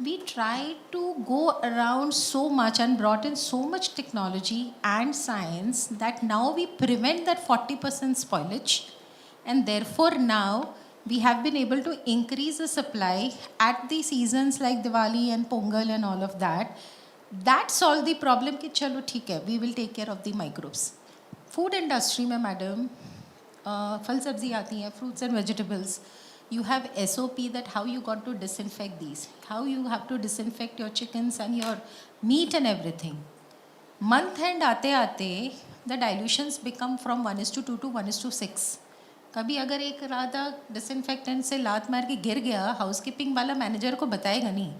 We tried to go around so much and brought in so much technology and science that now we prevent that 40% spoilage, and therefore now we have been able to increase the supply at the seasons like Diwali and Pongal and all of that. That solved the problem कि चलो ठीक है, we will take care of the microbes. Food industry में madam, फल सब्जी आती हैं, fruits and vegetables. You have SOP that how you got to disinfect these, how you have to disinfect your chickens and your meat and everything. Month end आते the dilutions become from 1:2 to 1:6. कभी अगर एक Radha disinfectant से लात मार के गिर गया, हाउसकीपिंग वाला मैनेजर को बताएगा नहीं.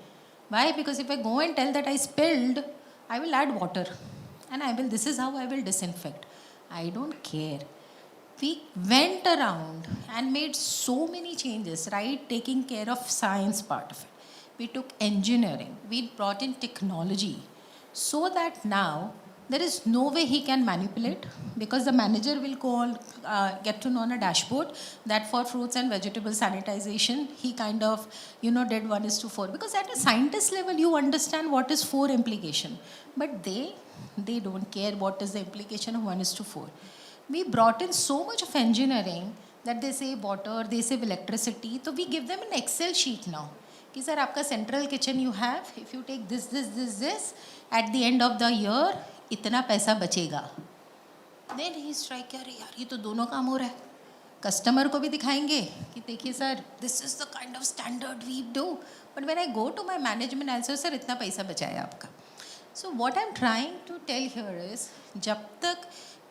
Why? Because if I go and tell that I spilled, I will add water and this is how I will disinfect. I don't care. We went around and made so many changes, right? Taking care of science part of it. We took engineering. We brought in technology so that now there is no way he can manipulate because the manager will get to know on a dashboard that for fruits and vegetable sanitization, he kind of, did 1:4. Because at a scientist level, you understand what is 4 implication. But they don't care what is the implication of 1:4. We brought in so much of engineering that they save water, they save electricity. So we give them an Excel sheet now. कि sir आपका central kitchen you have, if you take this, at the end of the year, इतना पैसा बचेगा. Then he strike यार ये तो दोनों काम हो रहा है. Customer को भी दिखाएंगे कि देखिए sir, this is the kind of standard we do. But when I go to my management, I'll say, sir इतना पैसा बचाया आपका. So what I'm trying to tell here is, जब तक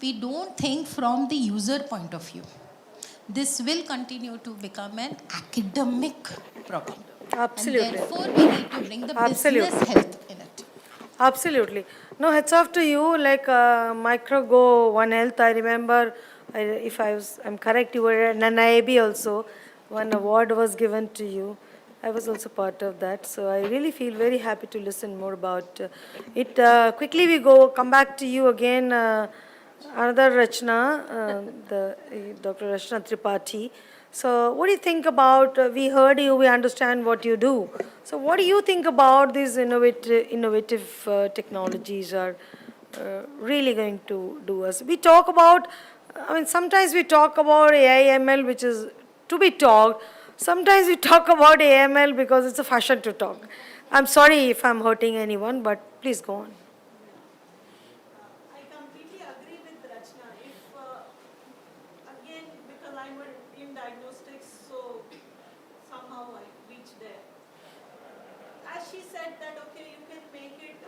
we don't think from the user point of view, this will continue to become an academic problem. Absolutely. And therefore, we need to bring the business health in it. Absolutely. No, hats off to you. Like Micro Go One Health, I remember, I'm correct, you were an IAB also. One award was given to you. I was also part of that. So I really feel very happy to listen more about it. Quickly we come back to you again. Another Rachna, Dr. Rachna Tripathi. So what do you think about, we heard you, we understand what you do. So what do you think about these innovative technologies are really going to do us? We talk about, sometimes we talk about AI, ML, which is to be talked. Sometimes we talk about AML because it's a fashion to talk. I'm sorry if I'm hurting anyone, but please go on. I completely agree with Rachna. If, again, because I'm in diagnostics, so somehow I reach there. As she said that, okay, you can make it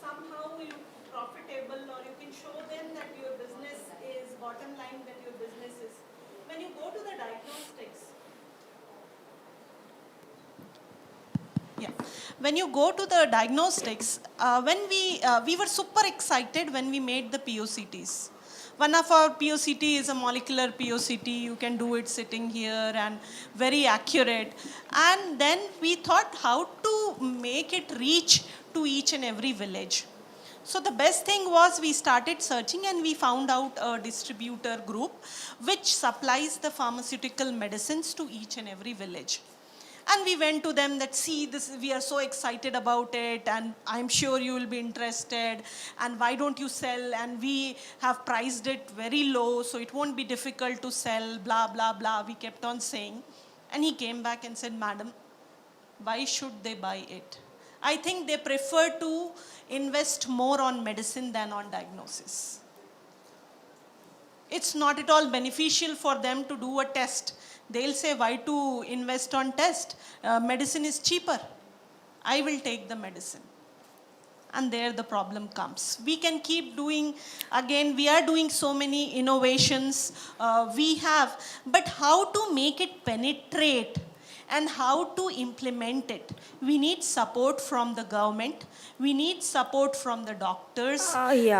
somehow profitable, or you can show them that your business is, bottom line that your business is. When you go to the diagnostics, Yeah, when you go to the diagnostics, when we were super excited when we made the POCTs. One of our POCT is a molecular POCT. You can do it sitting here and very accurate. And then we thought how to make it reach to each and every village. So the best thing was we started searching and we found out a distributor group which supplies the pharmaceutical medicines to each and every village. And we went to them that, see, this, we are so excited about it and I'm sure you will be interested and why don't you sell, and we have priced it very low so it won't be difficult to sell, blah, blah, blah. We kept on saying. And he came back and said, madam, why should they buy it? I think they prefer to invest more on medicine than on diagnosis. It's not at all beneficial for them to do a test. They'll say, why to invest on test? Medicine is cheaper. I will take the medicine. And there the problem comes. We can keep doing, again, we are doing so many innovations we have, but how to make it penetrate and how to implement it. We need support from the government. We need support from the doctors. Sorry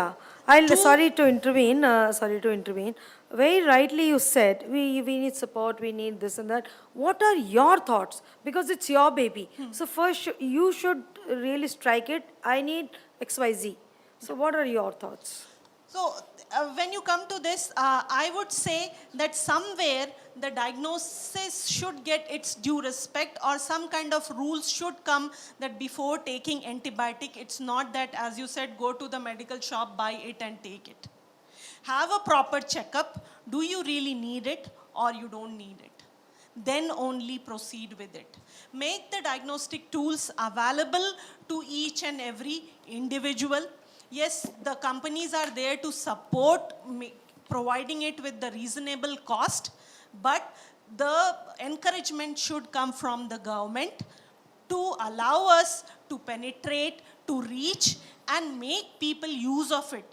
to intervene. Very rightly you said, we need support, we need this and that. What are your thoughts? Because it's your baby. So first you should really strike it. I need XYZ. So what are your thoughts? So when you come to this, I would say that somewhere the diagnosis should get its due respect, or some kind of rules should come that before taking antibiotic, it's not that, as you said, go to the medical shop, buy it and take it. Have a proper checkup. Do you really need it or you don't need it? Then only proceed with it. Make the diagnostic tools available to each and every individual. Yes, the companies are there to support providing it with the reasonable cost, but the encouragement should come from the government to allow us to penetrate, to reach, and make people use of it.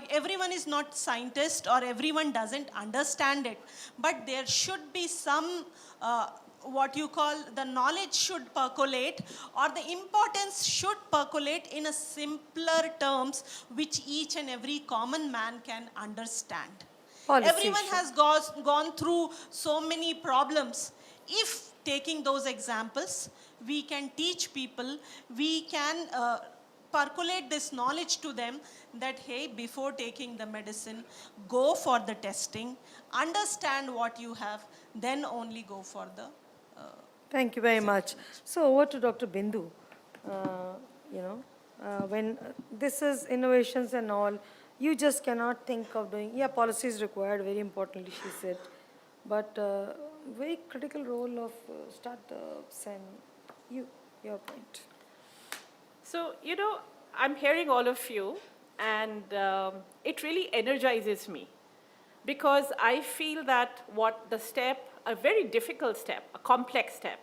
Everyone is not scientist or everyone doesn't understand it, but there should be some what you call the knowledge should percolate, or the importance should percolate in a simpler terms which each and every common man can understand. Everyone has gone through so many problems. If taking those examples, we can teach people, we can percolate this knowledge to them that, hey, before taking the medicine, go for the testing, understand what you have, then only go for the Thank you very much. So over to Dr. Bindu. When this is innovations and all, you just cannot think of doing, policy is required, very importantly, she said, but very critical role of startups and your point. So, I'm hearing all of you, and it really energizes me, because I feel that what the step, a very difficult step, a complex step,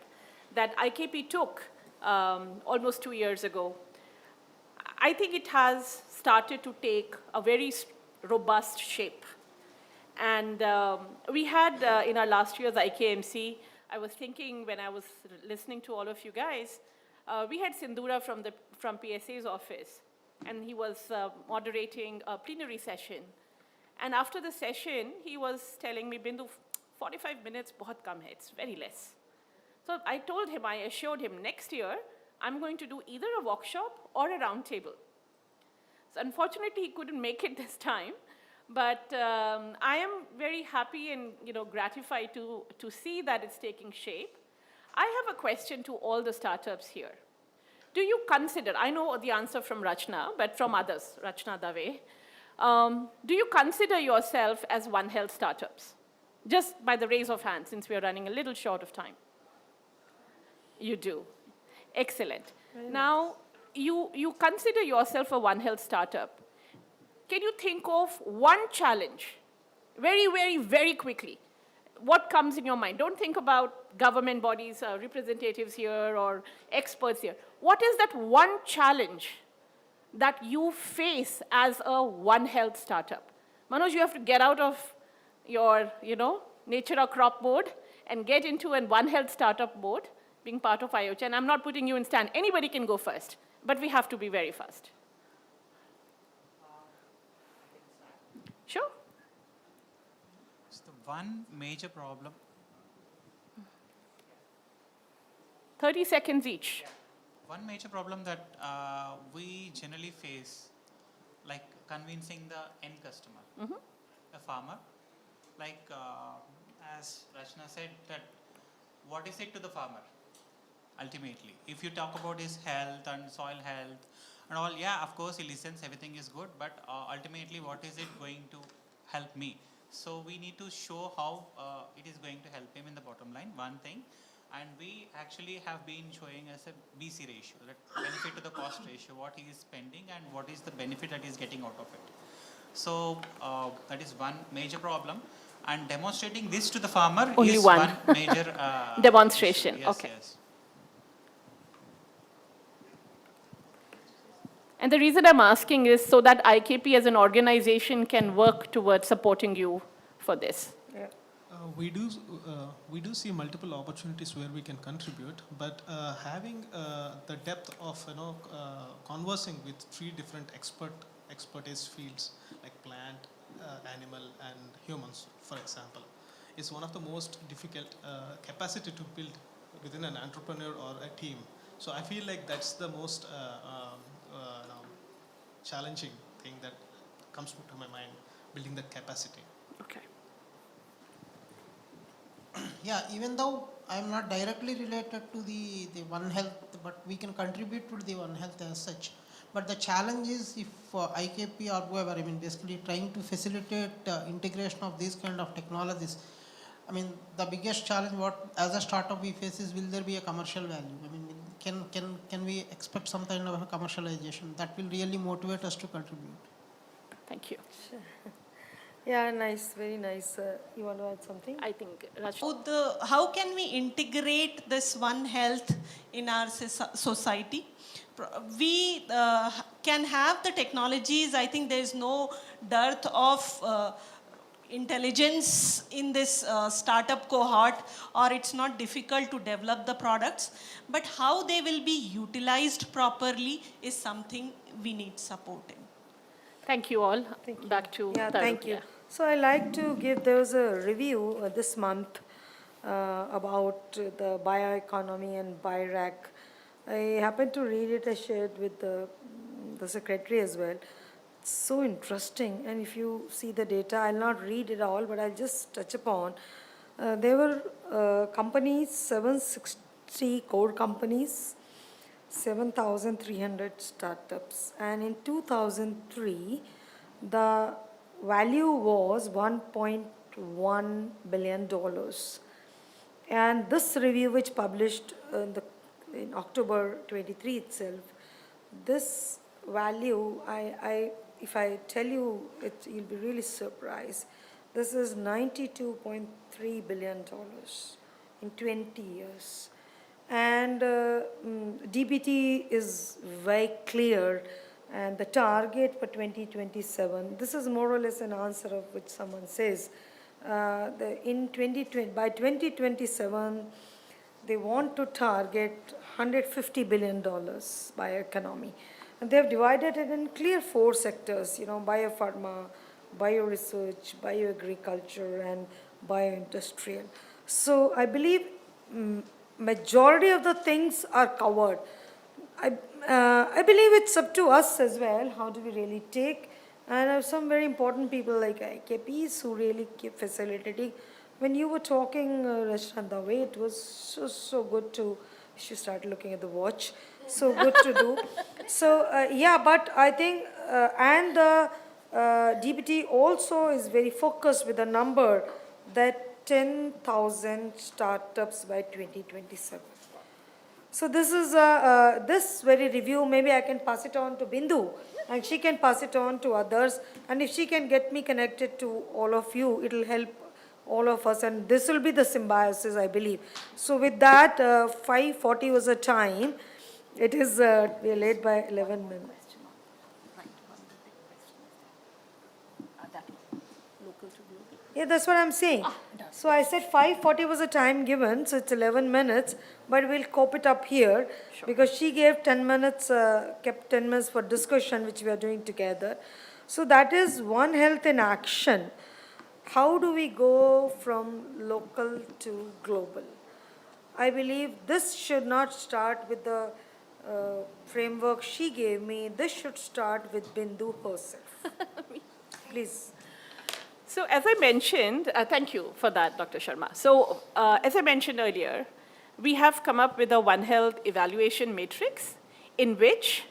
that IKP took almost 2 years ago, I think it has started to take a very robust shape. And we had, in our last year's IKMC, I was thinking when I was listening to all of you guys, we had Sindhura from PSA's office, and he was moderating a plenary session. And after the session, he was telling me, Bindu, 45 minutes, bahut kam hai, it's very less. So I told him, I assured him, next year, I'm going to do either a workshop or a round table. So unfortunately, he couldn't make it this time, but I am very happy and gratified to see that it's taking shape. I have a question to all the startups here. Do you consider, I know the answer from Rachna, but from others, Rachna Dave, do you consider yourself as One Health startups? Just by the raise of hands, since we are running a little short of time. You do. Excellent. Now, you consider yourself a One Health startup. Can you think of one challenge, very, very, very quickly? What comes in your mind? Don't think about government bodies, representatives here, or experts here. What is that one challenge that you face as a One Health startup? Manoj, you have to get out of your, nature or crop mode and get into a One Health startup mode. being part of IOCHA, and I'm not putting you in stand. Anybody can go first, but we have to be very fast. Sure. So the one major problem. 30 seconds each. One major problem that we generally face, like convincing the end customer, the farmer, like as Rachna said, that what is it to the farmer ultimately? If you talk about his health and soil health and all, yeah, of course he listens, everything is good, but ultimately what is it going to help me? So we need to show how it is going to help him in the bottom line, one thing. And we actually have been showing as a BC ratio, that benefit to the cost ratio, what he is spending and what is the benefit that he is getting out of it. So that is one major problem. And demonstrating this to the farmer Only is one major demonstration. Yes, okay. Yes. And the reason I'm asking is so that IKP as an organization can work towards supporting you for this. We do see multiple opportunities where we can contribute, but having the depth of conversing with 3 different expertise fields like plant, animal, and humans, for example, is one of the most difficult capacity to build within an entrepreneur or a team. So I feel like that's the most challenging thing that comes to my mind, building that capacity. Okay. Yeah, even though I am not directly related to the One Health, but we can contribute to the One Health as such. But the challenge is if IKP or whoever, I mean, basically trying to facilitate integration of these kind of technologies. I mean, the biggest challenge what as a startup we face is, will there be a commercial value? I mean, can we expect some kind of a commercialization that will really motivate us to contribute? Thank you. Sure. Yeah, nice, very nice. You want to add something? I think How can we integrate this One Health in our society? We can have the technologies. I think there is no dearth of intelligence in this startup cohort, or it's not difficult to develop the products. But how they will be utilized properly is something we need support in. Thank you all. Thank you. Back to Yeah, Tarun. thank you. So I like to give, there was a review this month about the bioeconomy and BioRack. I happened to read it, I shared with the secretary as well. It's so interesting, and if you see the data, I'll not read it all, but I'll just touch upon. There were companies, 760 core companies, 7,300 startups, and in 2003, the value was $1.1 billion. And this review, which published in October 23 itself, this value, if I tell you it, you'll be really surprised. This is $92.3 billion in 20 years. And DBT is very clear, and the target for 2027, this is more or less an answer of which someone says, by 2027, they want to target $150 billion bioeconomy. And they have divided it in clear 4 sectors, biopharma, bioresearch, bioagriculture, and bioindustrial. So I believe majority of the things are covered. I believe it's up to us as well, how do we really take, and I have some very important people like IKPs who really keep facilitating. When you were talking, Rashna, the way it was so good to, you should start looking at the watch, so good to do. So yeah, but I think, and the DBT also is very focused with a number that 10,000 startups by 2027. So this is this very review, maybe I can pass it on to Bindu, and she can pass it on to others, and if she can get me connected to all of you, it will help all of us, and this will be the symbiosis, I believe. So with that, 5:40 was the time. It is, we are late by 11 minutes. Yeah, that's what I'm saying. So I said 5:40 was the time given, so it's 11 minutes, but we'll cope it up here because she gave 10 minutes, kept 10 minutes for discussion, which we are doing together. So that is One Health in action. How do we go from local to global? I believe this should not start with the framework she gave me. This should start with Bindu herself. Please. So as I mentioned, thank you for that, Dr. Sharma. So as I mentioned earlier, we have come up with a One Health evaluation matrix in which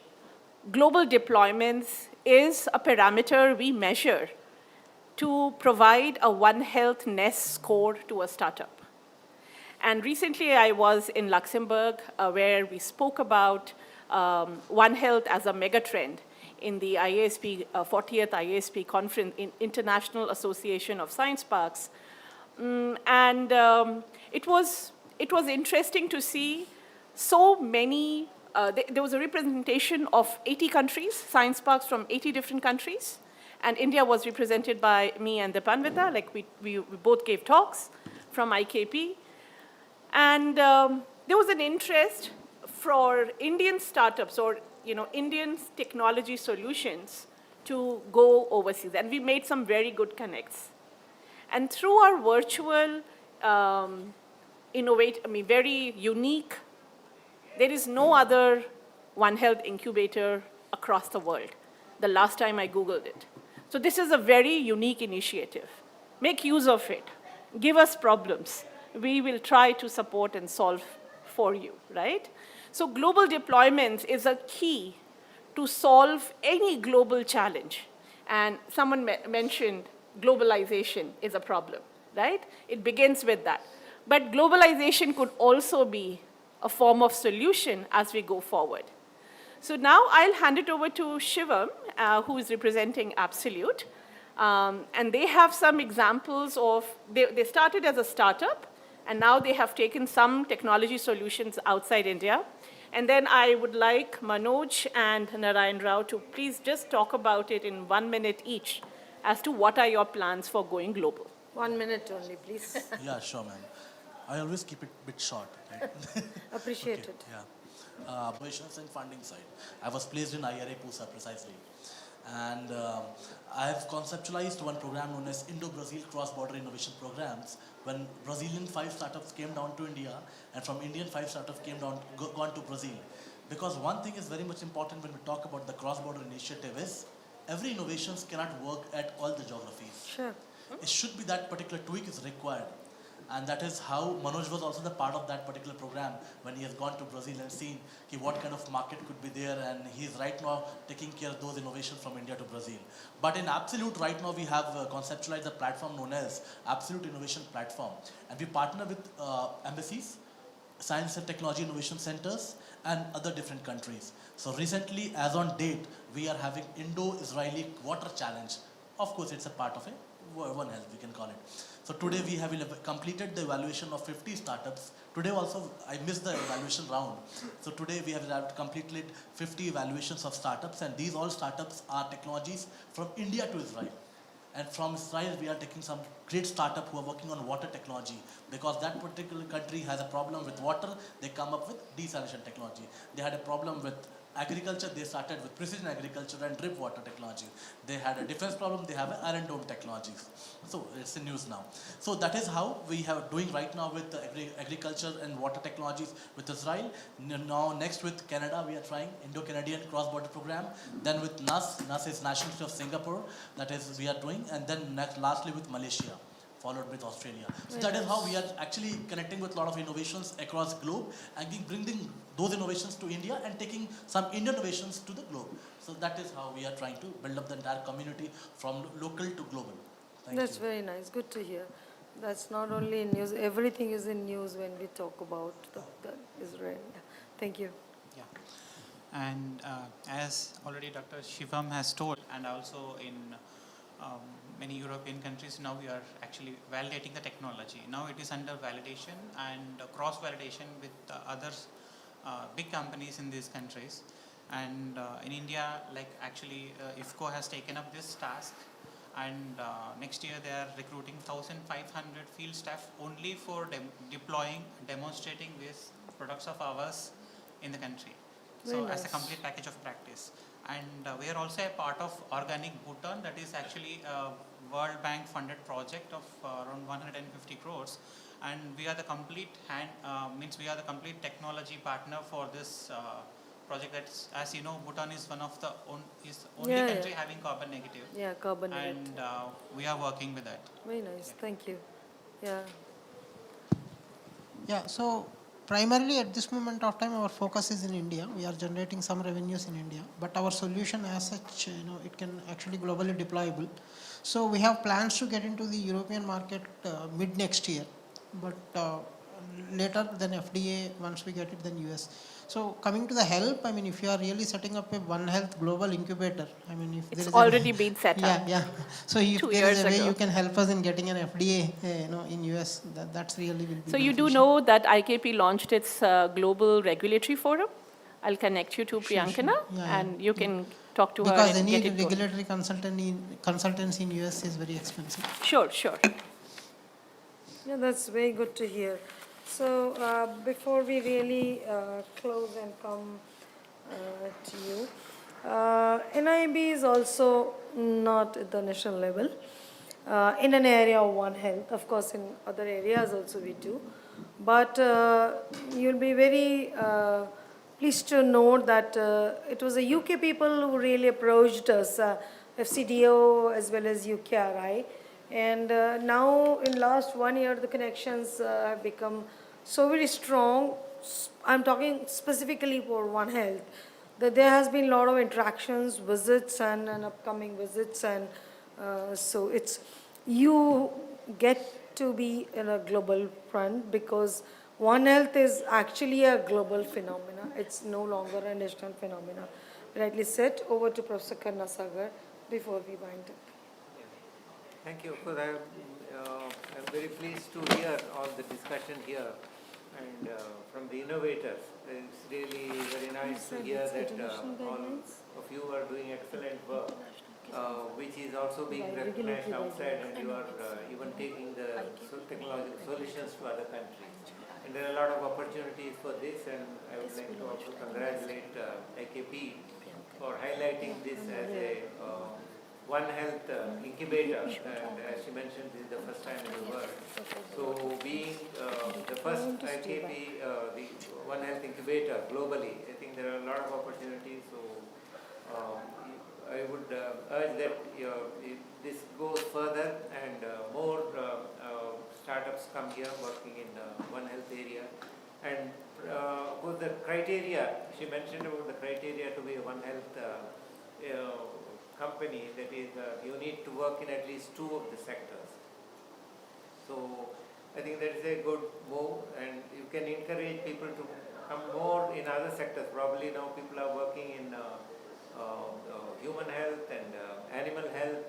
global deployments is a parameter we measure to provide a One Health NES score to a startup. And recently I was in Luxembourg where we spoke about One Health as a megatrend in the IASP, 40th IASP conference in International Association of Science Parks. It was interesting to see so many, there was a representation of 80 countries, science parks from 80 different countries. And India was represented by me and Dipanvita, like we both gave talks from IKP. And there was an interest for Indian startups or Indian technology solutions to go overseas. And we made some very good connects. And through our virtual, very unique, there is no other One Health incubator across the world, the last time I Googled it. So this is a very unique initiative. Make use of it. Give us problems. We will try to support and solve for you, right? So global deployments is a key to solve any global challenge. And someone mentioned globalization is a problem, right? It begins with that. But globalization could also be a form of solution as we go forward. So now I'll hand it over to Shivam, who is representing Absolute. And they have some examples of, they started as a startup, and now they have taken some technology solutions outside India. And then I would like Manoj and Narayan Rao to please just talk about it in 1 minute each as to what are your plans for going global. 1 minute only, please. Yeah, sure, ma'am. I always keep it a bit short, right? Appreciate Okay, it. Yeah. Operations and funding side. I was placed in IRA PUSA precisely. And I have conceptualized one program known as Indo-Brazil Cross-Border Innovation Programs when Brazilian 5 startups came down to India and from Indian 5 startups came down, gone to Brazil. Because one thing is very much important when we talk about the cross-border initiative is every innovations cannot work at all the geographies. Sure. It should be that particular tweak is required. And that is how Manoj was also the part of that particular program when he has gone to Brazil and seen what kind of market could be there, and he is right now taking care of those innovations from India to Brazil. But in Absolute right now we have conceptualized a platform known as Absolute Innovation Platform, and we partner with embassies, science and technology innovation centers, and other different countries. So recently, as on date, we are having Indo-Israeli Water Challenge. Of course, it's a part of it. One Health, we can call it. So today we have completed the evaluation of 50 startups. Today also, I missed the evaluation round. So today we have completed 50 evaluations of startups, and these all startups are technologies from India to Israel. And from Israel, we are taking some great startup who are working on water technology, because that particular country has a problem with water. They come up with desalination technology. They had a problem with agriculture. They started with precision agriculture and drip water technology. They had a defense problem. They have an iron dome technologies. So it's in news now. So that is how we have doing right now with the agriculture and water technologies with Israel. Now next with Canada, we are trying Indo-Canadian cross-border program. Then with NAS is National Institute of Singapore. That is we are doing, and then lastly with Malaysia, followed with Australia. So that is how we are actually connecting with a lot of innovations across globe and bringing those innovations to India and taking some Indian innovations to the globe. So that is how we are trying to build up the entire community from local to global. That's very nice. Good to hear. That's not only in news. Everything is in news when we talk about the Israel. Yeah. Thank you. Yeah. And as already Dr. Shivam has told, and also in many European countries, now we are actually validating the technology. Now it is under validation and cross-validation with others, big companies in these countries. And in India, like actually IFCO has taken up this task, And next year they are recruiting 1,500 field staff only for deploying, demonstrating these products of ours in the country. So Very as a nice. complete package of practice. And we are also a part of Organic Bhutan, that is actually a World Bank funded project of around 150 crores. And we are the complete we are the complete technology partner for this project. That's, as you know, Bhutan is one of the only Yeah, country yeah. having carbon negative. Yeah, carbon negative. And we are working with that. Very nice, thank you. Yeah. Yeah, so primarily at this moment of time, our focus is in India. We are generating some revenues in India, but our solution as such, it can actually globally deployable. So we have plans to get into the European market mid next year, but later than FDA, once we get it, then US. So coming to the help, I mean, if you are really setting up a One Health global incubator, I mean, if there It's is already been set up. yeah, yeah. So if 2 there is years a way ago. you can help us in getting an FDA, in US, that's really will be. So you do beneficial. know that IKP launched its global regulatory forum. I'll connect you to Sure, sure. Priyankana, Yeah, and you can talk to her because and any get it going. regulatory consultancy in US is very expensive. Sure, sure. Yeah, that's very good to hear. So before we really close and come to you, NIB is also not at the national level in an area of One Health. Of course, in other areas also we do. But you'll be very pleased to note that it was the UK people who really approached us, FCDO as well as UKRI. And now in last 1 year, the connections have become so very strong. I'm talking specifically for One Health, that there has been a lot of interactions, visits and upcoming visits. And so it's, you get to be in a global front because One Health is actually a global phenomena. It's no longer a national phenomena. Rightly said. Over to Professor Karna Sagar before we wind up. Thank you. Of course, I'm very pleased to hear all the discussion here and from the innovators. It's really very nice to hear that all of you are doing excellent work, which is also being recognized outside, and you are even taking the technological solutions to other countries. And there are a lot of opportunities for this, and I would like to also congratulate IKP for highlighting this as a One Health incubator, and as she mentioned, this is the first time in the world. So being the first IKP, the One Health incubator globally, I think there are a lot of opportunities. So I would urge that if this goes further and more startups come here working in One Health area. And of course the criteria, she mentioned about the criteria to be a One Health company, that is you need to work in at least 2 of the sectors. So I think that is a good move, and you can encourage people to come more in other sectors. Probably now people are working in human health and animal health,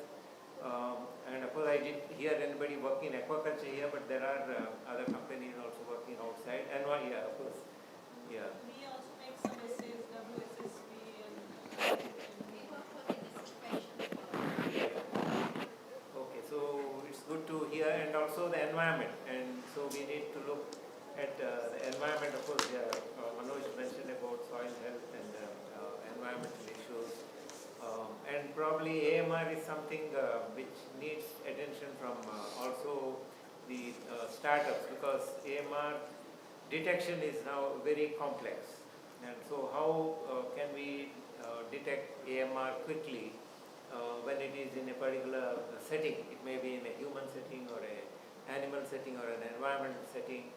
and of course I didn't hear anybody working in aquaculture here, but there are other companies also working outside. And one, yeah, of course, yeah. We also make some essays, WSSP and Okay, so it's good to hear, and also the environment, and so we need to look at the environment. Of course, Manoj mentioned about soil health and environmental issues, and probably AMR is something which needs attention from also the startups, because AMR detection is now very complex, and so how can we detect AMR quickly when it is in a particular setting? It may be in a human setting or an animal setting or an environmental setting.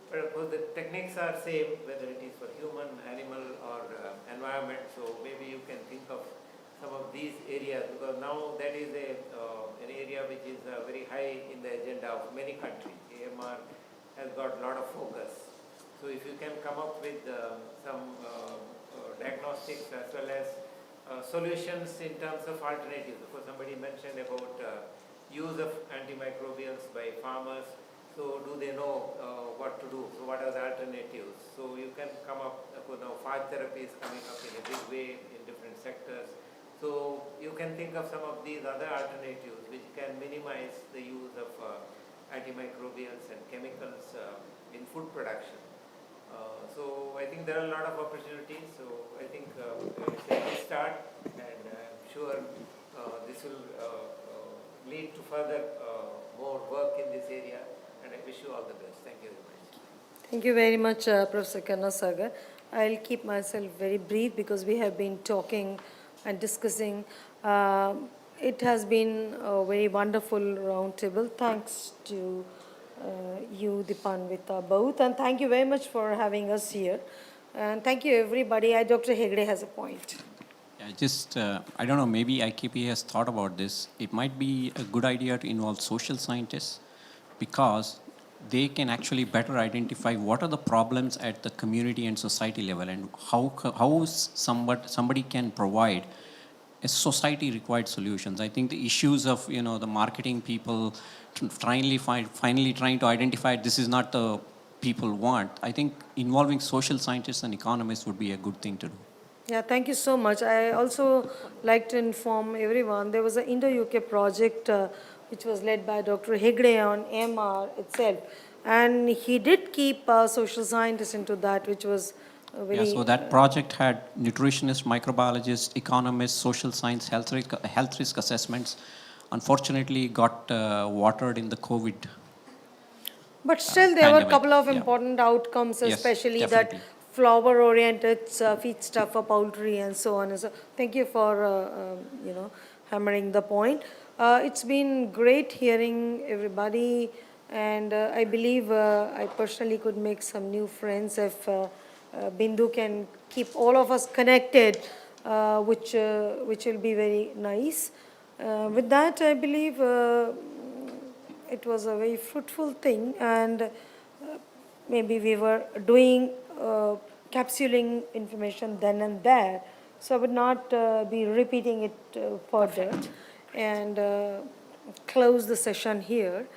But of course the techniques are same, whether it is for human, animal or environment. So maybe you can think of some of these areas, because now that is an area which is very high in the agenda of many countries. AMR has got a lot of focus. So if you can come up with some diagnostics as well as solutions in terms of alternatives. Of course, somebody mentioned about use of antimicrobials by farmers. So do they know what to do? So what are the alternatives? So you can come up, now phage therapy is coming up in a big way in different sectors. So you can think of some of these other alternatives which can minimize the use of antimicrobials and chemicals in food production. So I think there are a lot of opportunities. So I think it's a good start, and I'm sure this will lead to further more work in this area, and I wish you all the best. Thank you very much. Thank you very much, Professor Karnasagar. I'll keep myself very brief because we have been talking and discussing. It has been a very wonderful roundtable. Thanks to you, Dipanvita, both, and thank you very much for having us here. And thank you, everybody. Dr. Hegde has a point. Yeah, I don't know, maybe IKP has thought about this. It might be a good idea to involve social scientists because they can actually better identify what are the problems at the community and society level and how somebody can provide a society-required solutions. I think the issues of, the marketing people finally trying to identify this is not the people want. I think involving social scientists and economists would be a good thing to do. Yeah, thank you so much. I also like to inform everyone there was an Indo-UK project which was led by Dr. Hegde on MR itself, and he did keep social scientists into that, which was very... Yeah, so that project had nutritionists, microbiologists, economists, social science, health risk assessments. Unfortunately, got watered in the COVID. But still, there were a couple of important outcomes, especially that flower-oriented feed stuff for poultry and so on. And so, thank you for hammering the point. It's been great hearing everybody, and I believe I personally could make some new friends if Bindu can keep all of us connected, which will be very nice. With that, I believe it was a very fruitful thing, and maybe we were doing capsuling information then and there, so I would not be repeating it further. And close the session here.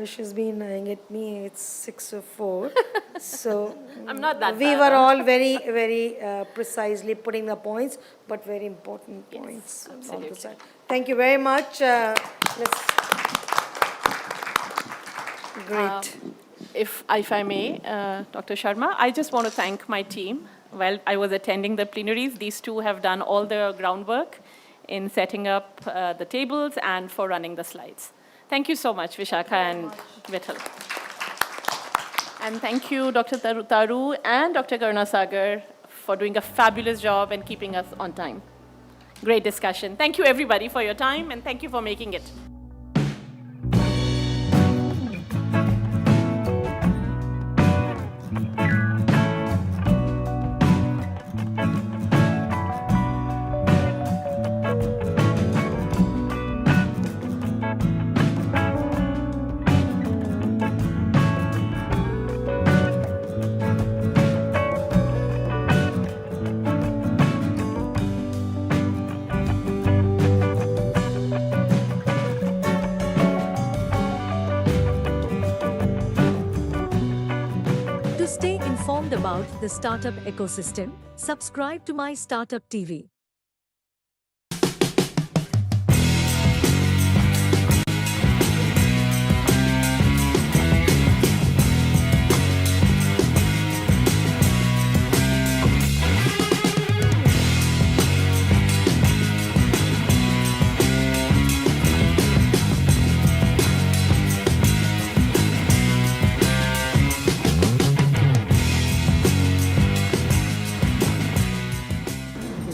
She's been eyeing at me. It's 6:04. So I'm not that we bad, were huh? all very, very precisely putting the points, but very important points. On the side. Thank you very much. Great. If I may, Dr. Sharma, I just want to thank my team. While I was attending the plenaries, these two have done all the groundwork in setting up the tables and for running the slides. Thank you so much, Vishakha and Vithal. And thank you, Dr. Taru and Dr. Karnasagar, for doing a fabulous job and keeping us on time. Great discussion. Thank you, everybody, for your time, and thank you for making it. To stay informed about the startup ecosystem, subscribe to MyStartup TV.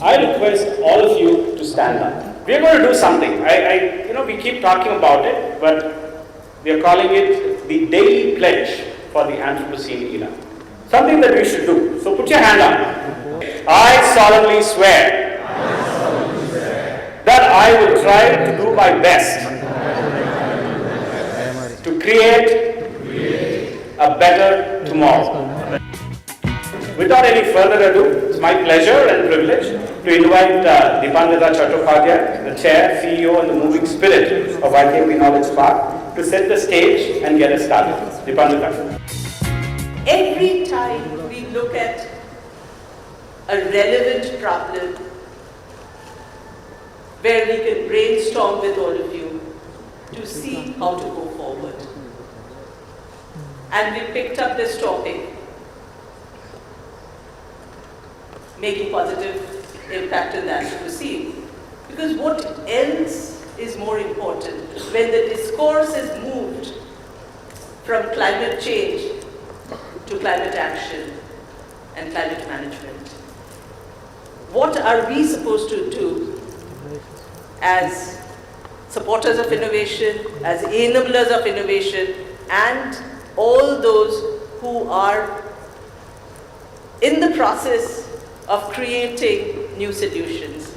I request all of you to stand up. We are going to do something. We keep talking about it, but we are calling it the daily pledge for the Anthropocene era. Something that we should do. So put your hand up. I solemnly swear that I will try to do my best to create a better tomorrow. Without any further ado, it's my pleasure and privilege to invite Dipanvita Chattopadhyay, the Chair, CEO, and the moving spirit of IKP Knowledge Park, to set the stage and get us started. Dipanvita. Every time we look look at a relevant problem, where we can brainstorm with all of you to see how to go forward. And we picked up this topic, making positive impact in that to proceed. Because what else is more important when the discourse is moved from climate change to climate action and climate management? What are we supposed to do as supporters of innovation, as enablers of innovation, and all those who are in the process of creating new solutions?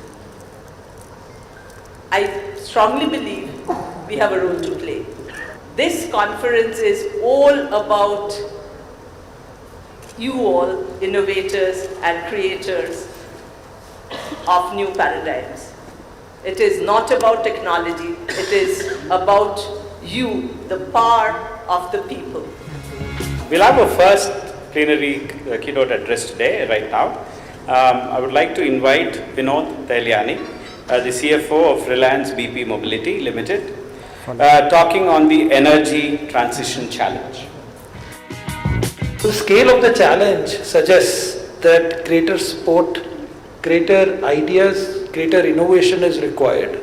I strongly believe we have a role to play. This conference is all about you all, innovators and creators of new paradigms. It is not about technology, it is about you, the power of the people. We'll have a first plenary keynote address today, right now. I would like to invite Vinod Telyani, the CFO of Reliance BP Mobility Limited, talking on the energy transition challenge. The scale of the challenge suggests that greater support, greater ideas, greater innovation is required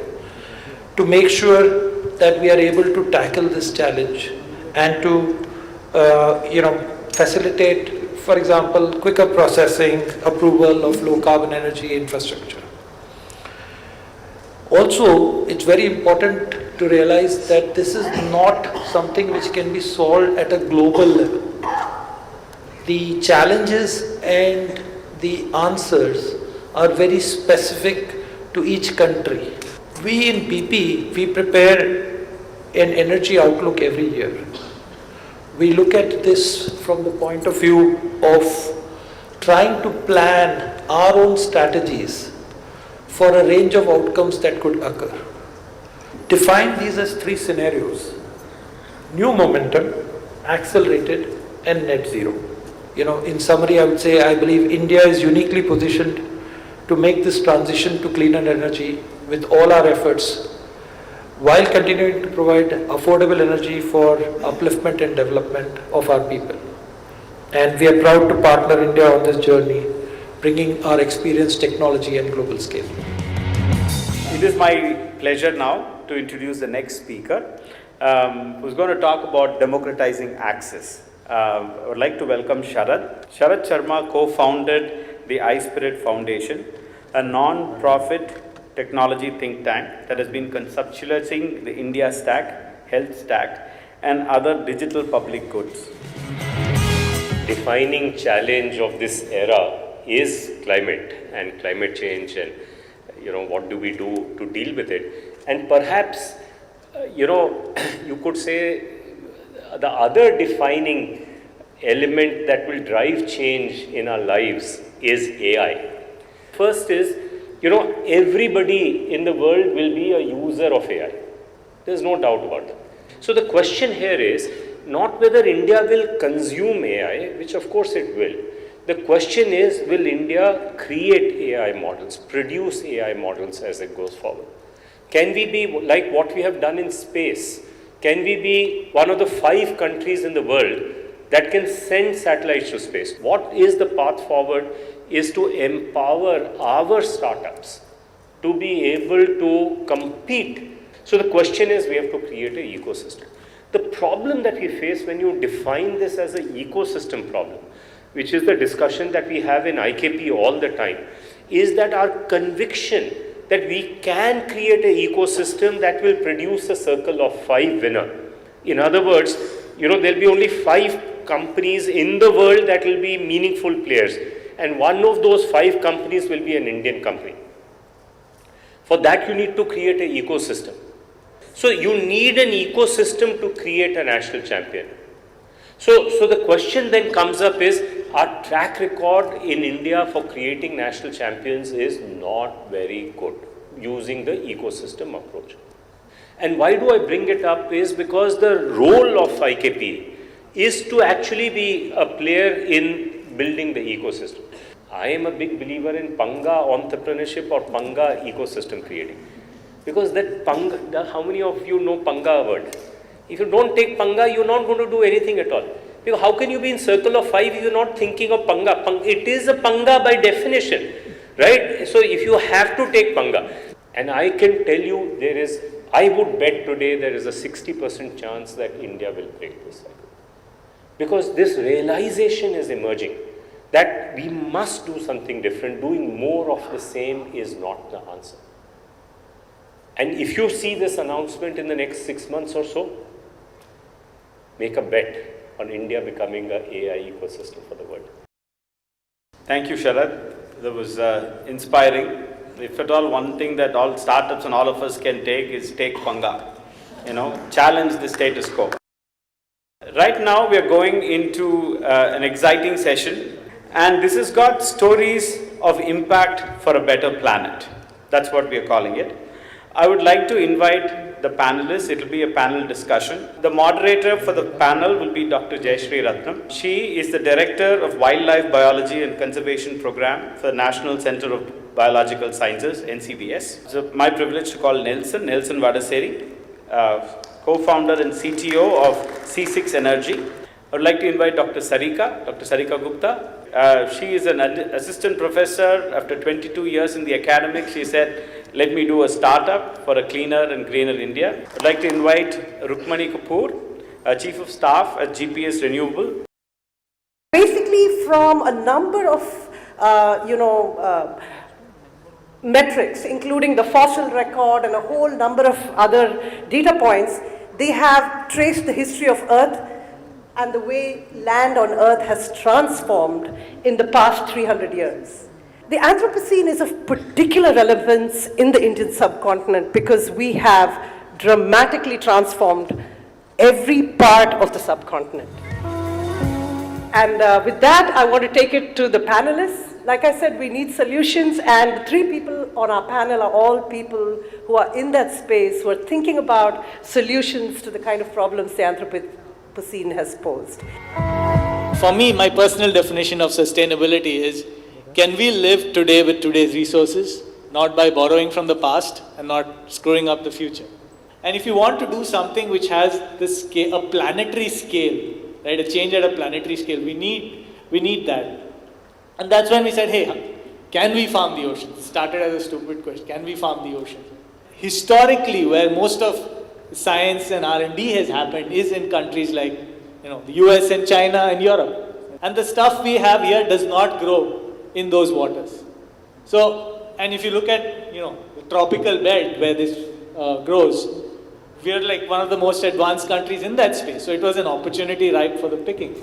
to make sure that we are able to tackle this challenge and to facilitate, for example, quicker processing, approval of low carbon energy infrastructure. Also, it's very important to realize that this is not something which can be solved at a global level. The challenges and the answers are very specific to each country. We in BP, we prepare an energy outlook every year. We look at this from the point of view of trying to plan our own strategies for a range of outcomes that could occur. Define these as three scenarios: new momentum, accelerated, and net zero. In summary, I would say I believe India is uniquely positioned to make this transition to cleaner energy with all our efforts, while continuing to provide affordable energy for upliftment and development of our people. And we are proud to partner India on this journey, bringing our experience, technology, and global scale. It is my pleasure now to introduce the next speaker, who's going to talk about democratizing access. I would like to welcome Sharad. Sharad Sharma co-founded the iSpirit Foundation, a non-profit technology think tank that has been conceptualizing the India Stack, Health Stack, and other digital public goods. Defining challenge of this era is climate and climate change, and what do we do to deal with it? And perhaps you could say the other defining element that will drive change in our lives is AI. First is, everybody in the world will be a user of AI. There's no doubt about that. So the question here is not whether India will consume AI, which of course it will. The question is, will India create AI models, produce AI models as it goes forward? Can we be like what we have done in space? Can we be one of the 5 countries in the world that can send satellites to space? What is the path forward is to empower our startups to be able to compete. So the question is, we have to create an ecosystem. The problem that we face when you define this as an ecosystem problem, which is the discussion that we have in IKP all the time, is that our conviction that we can create an ecosystem that will produce a circle of 5 winners. In other words, there'll be only 5 companies in the world that will be meaningful players, and one of those 5 companies will be an Indian company. For that, you need to create an ecosystem. So you need an ecosystem to create a national champion. So the question then comes up is, our track record in India for creating national champions is not very good using the ecosystem approach. And why do I bring it up is because the role of IKP is to actually be a player in building the ecosystem. I am a big believer in Panga entrepreneurship or Panga ecosystem creating. Because that panga, how many of you know panga word? If you don't take panga, you're not going to do anything at all. Because how can you be in circle of 5 if you're not thinking of panga? It is a panga by definition, right? So if you have to take panga, and I can tell you I would bet today there is a 60% chance that India will break this cycle. Because this realization is emerging that we must do something different. Doing more of the same is not the answer. And if you see this announcement in the next 6 months or so, make a bet on India becoming an AI ecosystem for the world. Thank you, Sharad. That was inspiring. If at all, one thing that all startups and all of us can take is take panga. Challenge the status quo. Right now, we are going into an exciting session, and this has got stories of impact for a better planet. That's what we are calling it. I would like to invite the panelists. It will be a panel discussion. The moderator for the panel will be Dr. Jayashree Ratnam. She is the Director of Wildlife Biology and Conservation Program for the National Center of Biological Sciences, NCBS. It's my privilege to call Nelson Vadaseri, co-founder and CTO of C6 Energy. I would like to invite Dr. Sarika Gupta. She is an assistant professor. After 22 years in the academic, she said, let me do a startup for a cleaner and greener India. I'd like to invite Rukmani Kapoor, Chief of Staff at GPS Renewable. Basically, from a number of, metrics, including the fossil record and a whole number of other data points, they have traced the history of Earth and the way land on Earth has transformed in the past 300 years. The Anthropocene is of particular relevance in the Indian subcontinent because we have dramatically transformed every part of the subcontinent. And with that, I want to take it to the panelists. Like I said, we need solutions, and the 3 people on our panel are all people who are in that space, who are thinking about solutions to the kind of problems the Anthropocene has posed. For me, my personal definition of sustainability is, can we live today with today's resources, not by borrowing from the past and not screwing up the future? And if you want to do something which has this scale, a planetary scale, right, a change at a planetary scale, we need that. And that's when we said, hey, can we farm the ocean? It started as a stupid question, can we farm the ocean? Historically, where most of science and R&D has happened is in countries like the US and China and Europe. And the stuff we have here does not grow in those waters. So, and if you look at the tropical belt where this grows, we are like one of the most advanced countries in that space. So it was an opportunity ripe for the picking.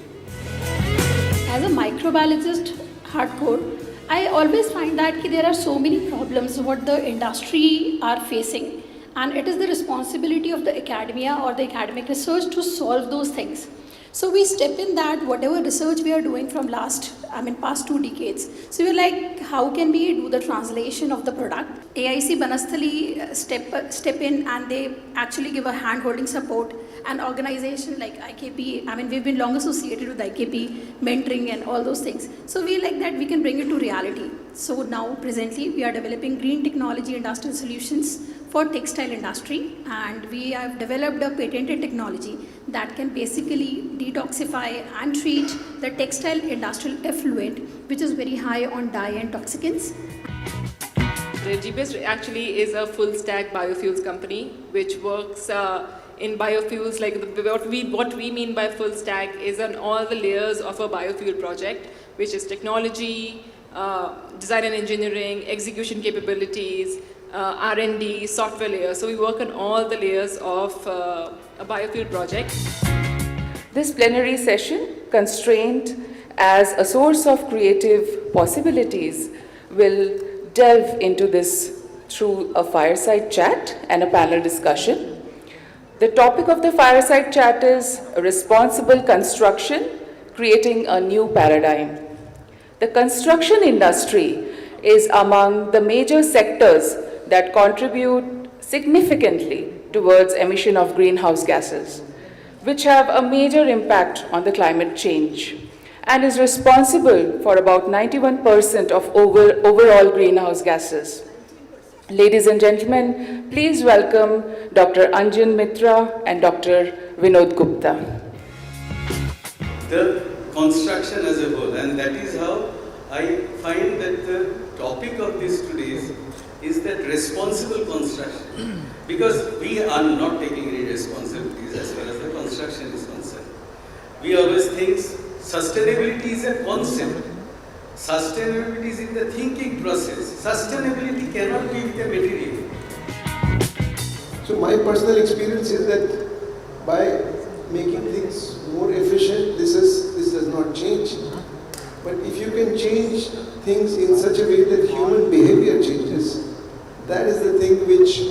As a microbiologist, hardcore, I always find that there are so many problems what the industry are facing, and it is the responsibility of the academia or the academic research to solve those things. So we step in that whatever research we are doing from past 2 decades. So we're like, how can we do the translation of the product? AIC Banasthali step in, and they actually give a hand-holding support. An organization like IKP, we've been long associated with IKP, mentoring and all those things. So we like that we can bring it to reality. So now presently we are developing green technology industrial solutions for textile industry, and we have developed a patented technology that can basically detoxify and treat the textile industrial effluent, which is very high on dye and toxicants. The GPS actually is a full stack biofuels company which works in biofuels. Like what we mean by full stack is on all the layers of a biofuel project, which is technology, design and engineering, execution capabilities, R&D, software layers. So we work on all the layers of a biofuel project. This plenary session, constrained as a source of creative possibilities, will delve into this through a fireside chat and a panel discussion. The topic of the fireside chat is responsible construction, creating a new paradigm. The construction industry is among the major sectors that contribute significantly towards emission of greenhouse gases, which have a major impact on the climate change and is responsible for about 91% of overall greenhouse gases. Ladies and gentlemen, please welcome Dr. Anjan Mitra and Dr. Vinod Gupta. The construction as a whole, and that is how I find that the topic of this today is that responsible construction, because we are not taking any responsibilities as far as the construction is concerned. We always think sustainability is a concept. Sustainability is in the thinking process. Sustainability cannot be with the material. So my personal experience is that by making things more efficient, this does not change. But if you can change things in such a way that human behavior changes, that is the thing which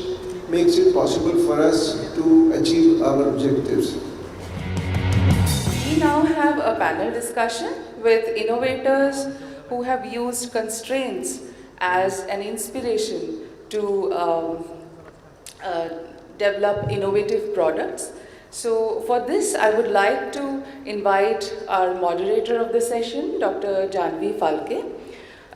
makes it possible for us to achieve our objectives. We now have a panel discussion with innovators who have used constraints as an inspiration to develop innovative products. So for this, I would like to invite our moderator of the session, Dr. Janvi Phalke.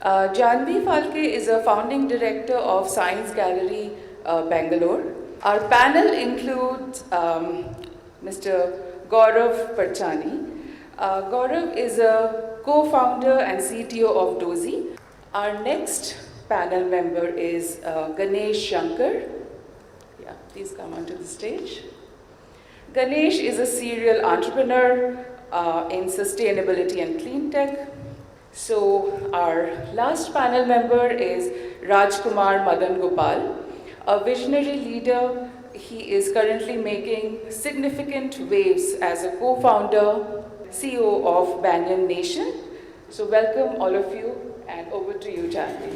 Janvi Phalke is a founding director of Science Gallery, Bangalore. Our panel includes Mr. Gaurav Parchani. Gaurav is a co-founder and CTO of Dozy. Our next panel member is Ganesh Shankar. Yeah, please come onto the stage. Ganesh is a serial entrepreneur in sustainability and clean tech. So our last panel member is Rajkumar Madan Gopal, a visionary leader. He is currently making significant waves as a co-founder, CEO of Banyan Nation. So welcome all of you, and over to you, Janvi.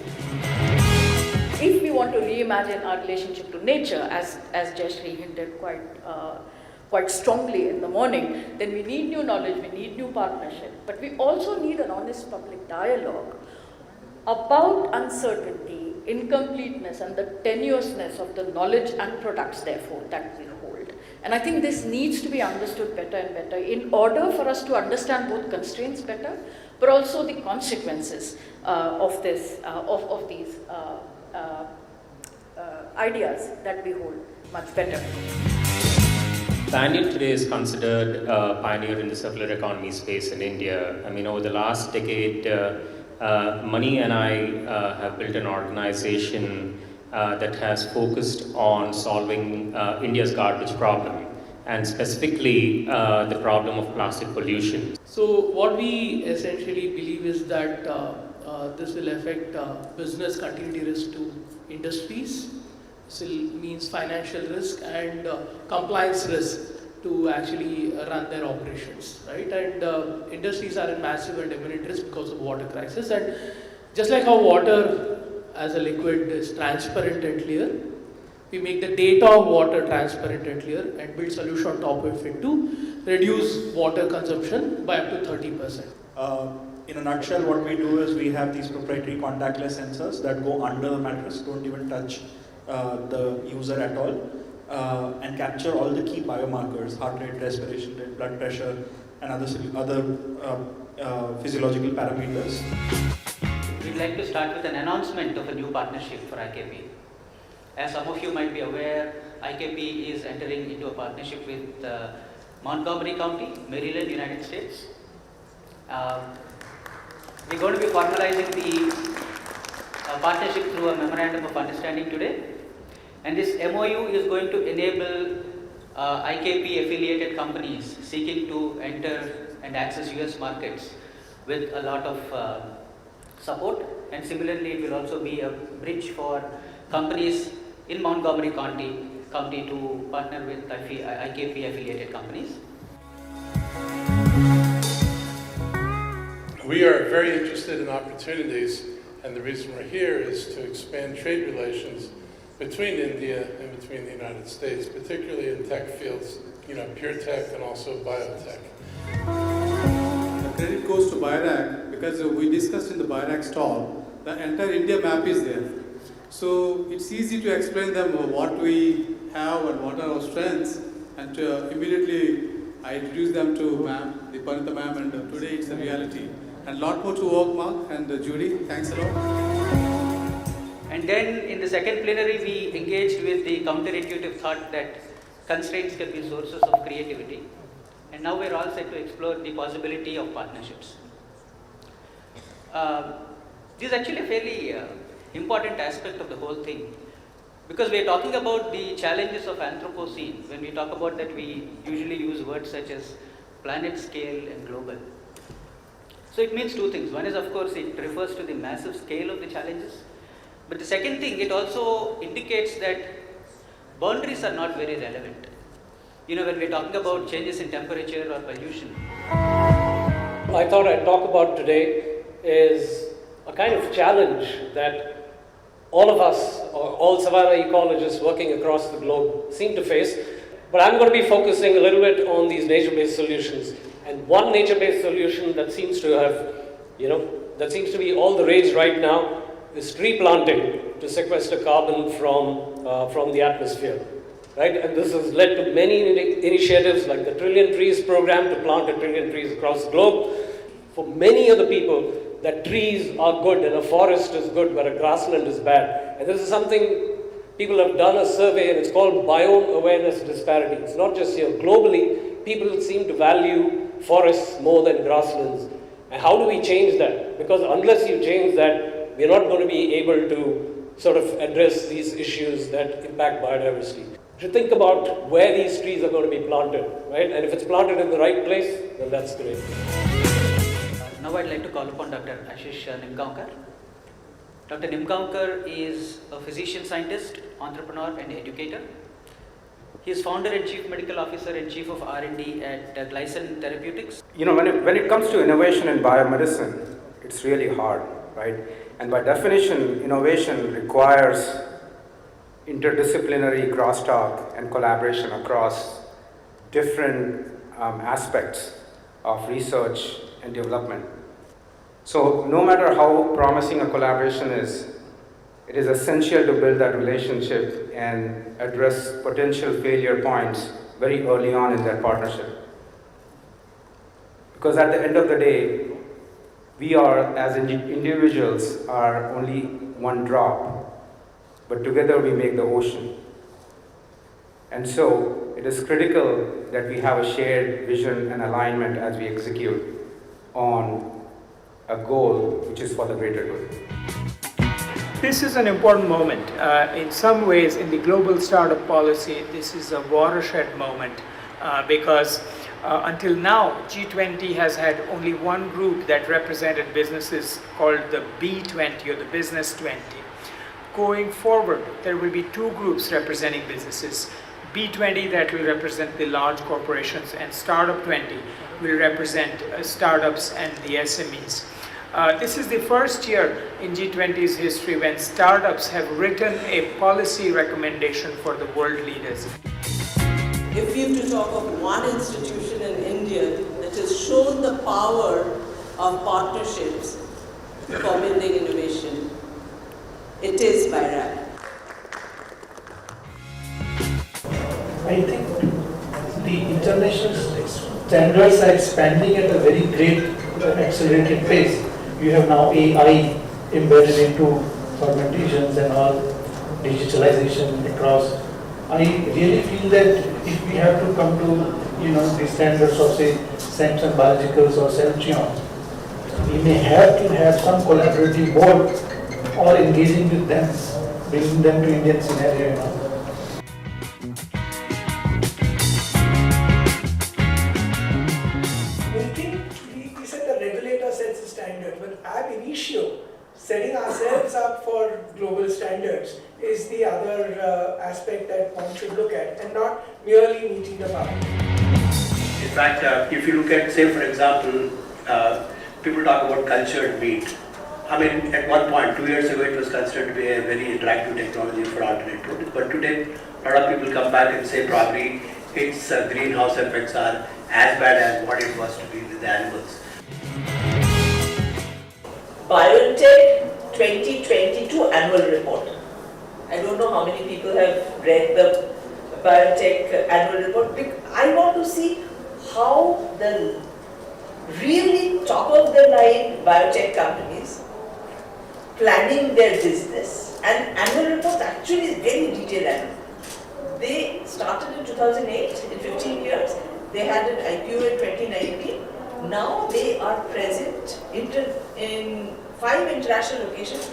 If we want to reimagine our relationship to nature, as Jayashree hinted quite strongly in the morning, then we need new knowledge, we need new partnership, but we also need an honest public dialogue about uncertainty, incompleteness, and the tenuousness of the knowledge and products, therefore, that we hold. And I think this needs to be understood better and better in order for us to understand both constraints better, but also the consequences of these ideas that we hold much better. Banyan today is considered a pioneer in the circular economy space in India. I mean, over the last decade, Mani and I have built an organization that has focused on solving India's garbage problem, and specifically the problem of plastic pollution. So what we essentially believe is that this will affect business continuity risk to industries. This means financial risk and compliance risk to actually run their operations, right? And industries are in massive and imminent risk because of water crisis. And just like how water as a liquid is transparent and clear, we make the data of water transparent and clear and build solution on top of it to reduce water consumption by up to 30%. In a nutshell, what we do is we have these proprietary contactless sensors that go under the mattress, don't even touch the user at all, and capture all the key biomarkers, heart rate, respiration rate, blood pressure, and other physiological parameters. We'd like to start with an announcement of a new partnership for IKP. As some of you might be aware, IKP is entering into a partnership with Montgomery County, Maryland, United States. We're going to be formalizing the partnership through a memorandum of understanding today. And this MOU is going to enable IKP affiliated companies seeking to enter and access US markets with a lot of support. And similarly, it will also be a bridge for companies in Montgomery County to partner with IKP affiliated companies. We are very interested in opportunities, and the reason we're here is to expand trade relations between India and between the United States, particularly in tech fields, pure tech and also biotech. The credit goes to BIRAC because we discussed in the BIRAC stall, the entire India map is there. So it's easy to explain them what we have and what are our strengths, and immediately I introduced them to ma'am, the Panita ma'am, and today it's a reality. And a lot more to work, Mark and Judy. Thanks a lot. And then in the second plenary, we engaged with the counterintuitive thought that constraints can be sources of creativity. And now we're all set to explore the possibility of partnerships. This is actually a fairly important aspect of the whole thing, because we're talking about the challenges of Anthropocene. When we talk about that, we usually use words such as planet scale and global. So it means two things. One is, of course, it refers to the massive scale of the challenges. But the second thing, it also indicates that boundaries are not very relevant. You know, when we're talking about changes in temperature or pollution. I thought I'd talk about today is a kind of challenge that all of us, or all savanna ecologists working across the globe seem to face. But I'm going to be focusing a little bit on these nature-based solutions. And one nature-based solution that seems to have, that seems to be all the rage right now is tree planting to sequester carbon from the atmosphere. Right? And this has led to many initiatives like the Trillion Trees program to plant 1 trillion trees across the globe. For many of the people, that trees are good and a forest is good, but a grassland is bad. And this is something people have done a survey, and it's called biome awareness disparity. It's not just here. Globally, people seem to value forests more than grasslands. And how do we change that? Because unless you change that, we're not going to be able to sort of address these issues that impact biodiversity. To think about where these trees are going to be planted, right? And if it's planted in the right place, then that's great. Now I'd like to call upon Dr. Ashish Nimgaonkar. Dr. Nimgaonkar is a physician-scientist, entrepreneur and educator. He is founder and chief medical officer and chief of R&D at Glycin Therapeutics. You know, when it comes to innovation in biomedicine, it's really hard, right? And by definition, innovation requires interdisciplinary crosstalk and collaboration across different aspects of research and development. So no matter how promising a collaboration is, it is essential to build that relationship and address potential failure points very early on in that partnership. Because at the end of the day, we are, as individuals, are only one drop, but together we make the ocean. And so it is critical that we have a shared vision and alignment as we execute on a goal which is for the greater good. This is an important moment. In some ways, in the global startup policy, this is a watershed moment because until now, G20 has had only one group that represented businesses called the B20 or the Business 20. Going forward, there will be two groups representing businesses. B20 that will represent the large corporations, and Startup 20 will represent startups and the SMEs. This is the first year in G20's history when startups have written a policy recommendation for the world leaders. If you have to talk of one institution in India that has shown the power of partnerships for building innovation, it is BIRAC. I think the international standards are expanding at a very great accelerated pace. You have now AI embedded into fermentations and all, digitalization across. I really feel that if we have to come to, the standards of say Samsung Biologicals or Celtrion, we may have to have some collaborative board or engaging with them, bringing them to Indian scenario. We said the regulator sets the standard, but ab initio, setting ourselves up for global standards is the other aspect that one should look at, and not merely meeting the bar. In fact, if you look at, say for example, people talk about cultured meat. I mean, at one point, 2 years ago, it was considered to be a very attractive technology for alternate proteins. But today, a lot of people come back and say probably its greenhouse effects are as bad as what it was to be with animals. Biotech 2022 annual report. I don't know how many people have read the Biotech annual report. I want to see how the really top of the line biotech companies planning their business And annual reports actually is very detailed. They started in 2008, in 15 years. They had an IPO in 2019. Now they are present in 5 international locations.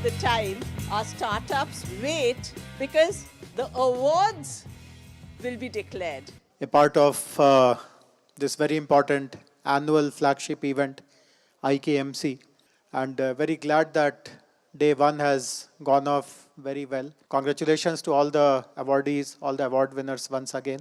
The time our startups wait because the awards will be declared. A part of this very important annual flagship event, IKMC, and very glad that day one has gone off very well. Congratulations to all the awardees, all the award winners once again.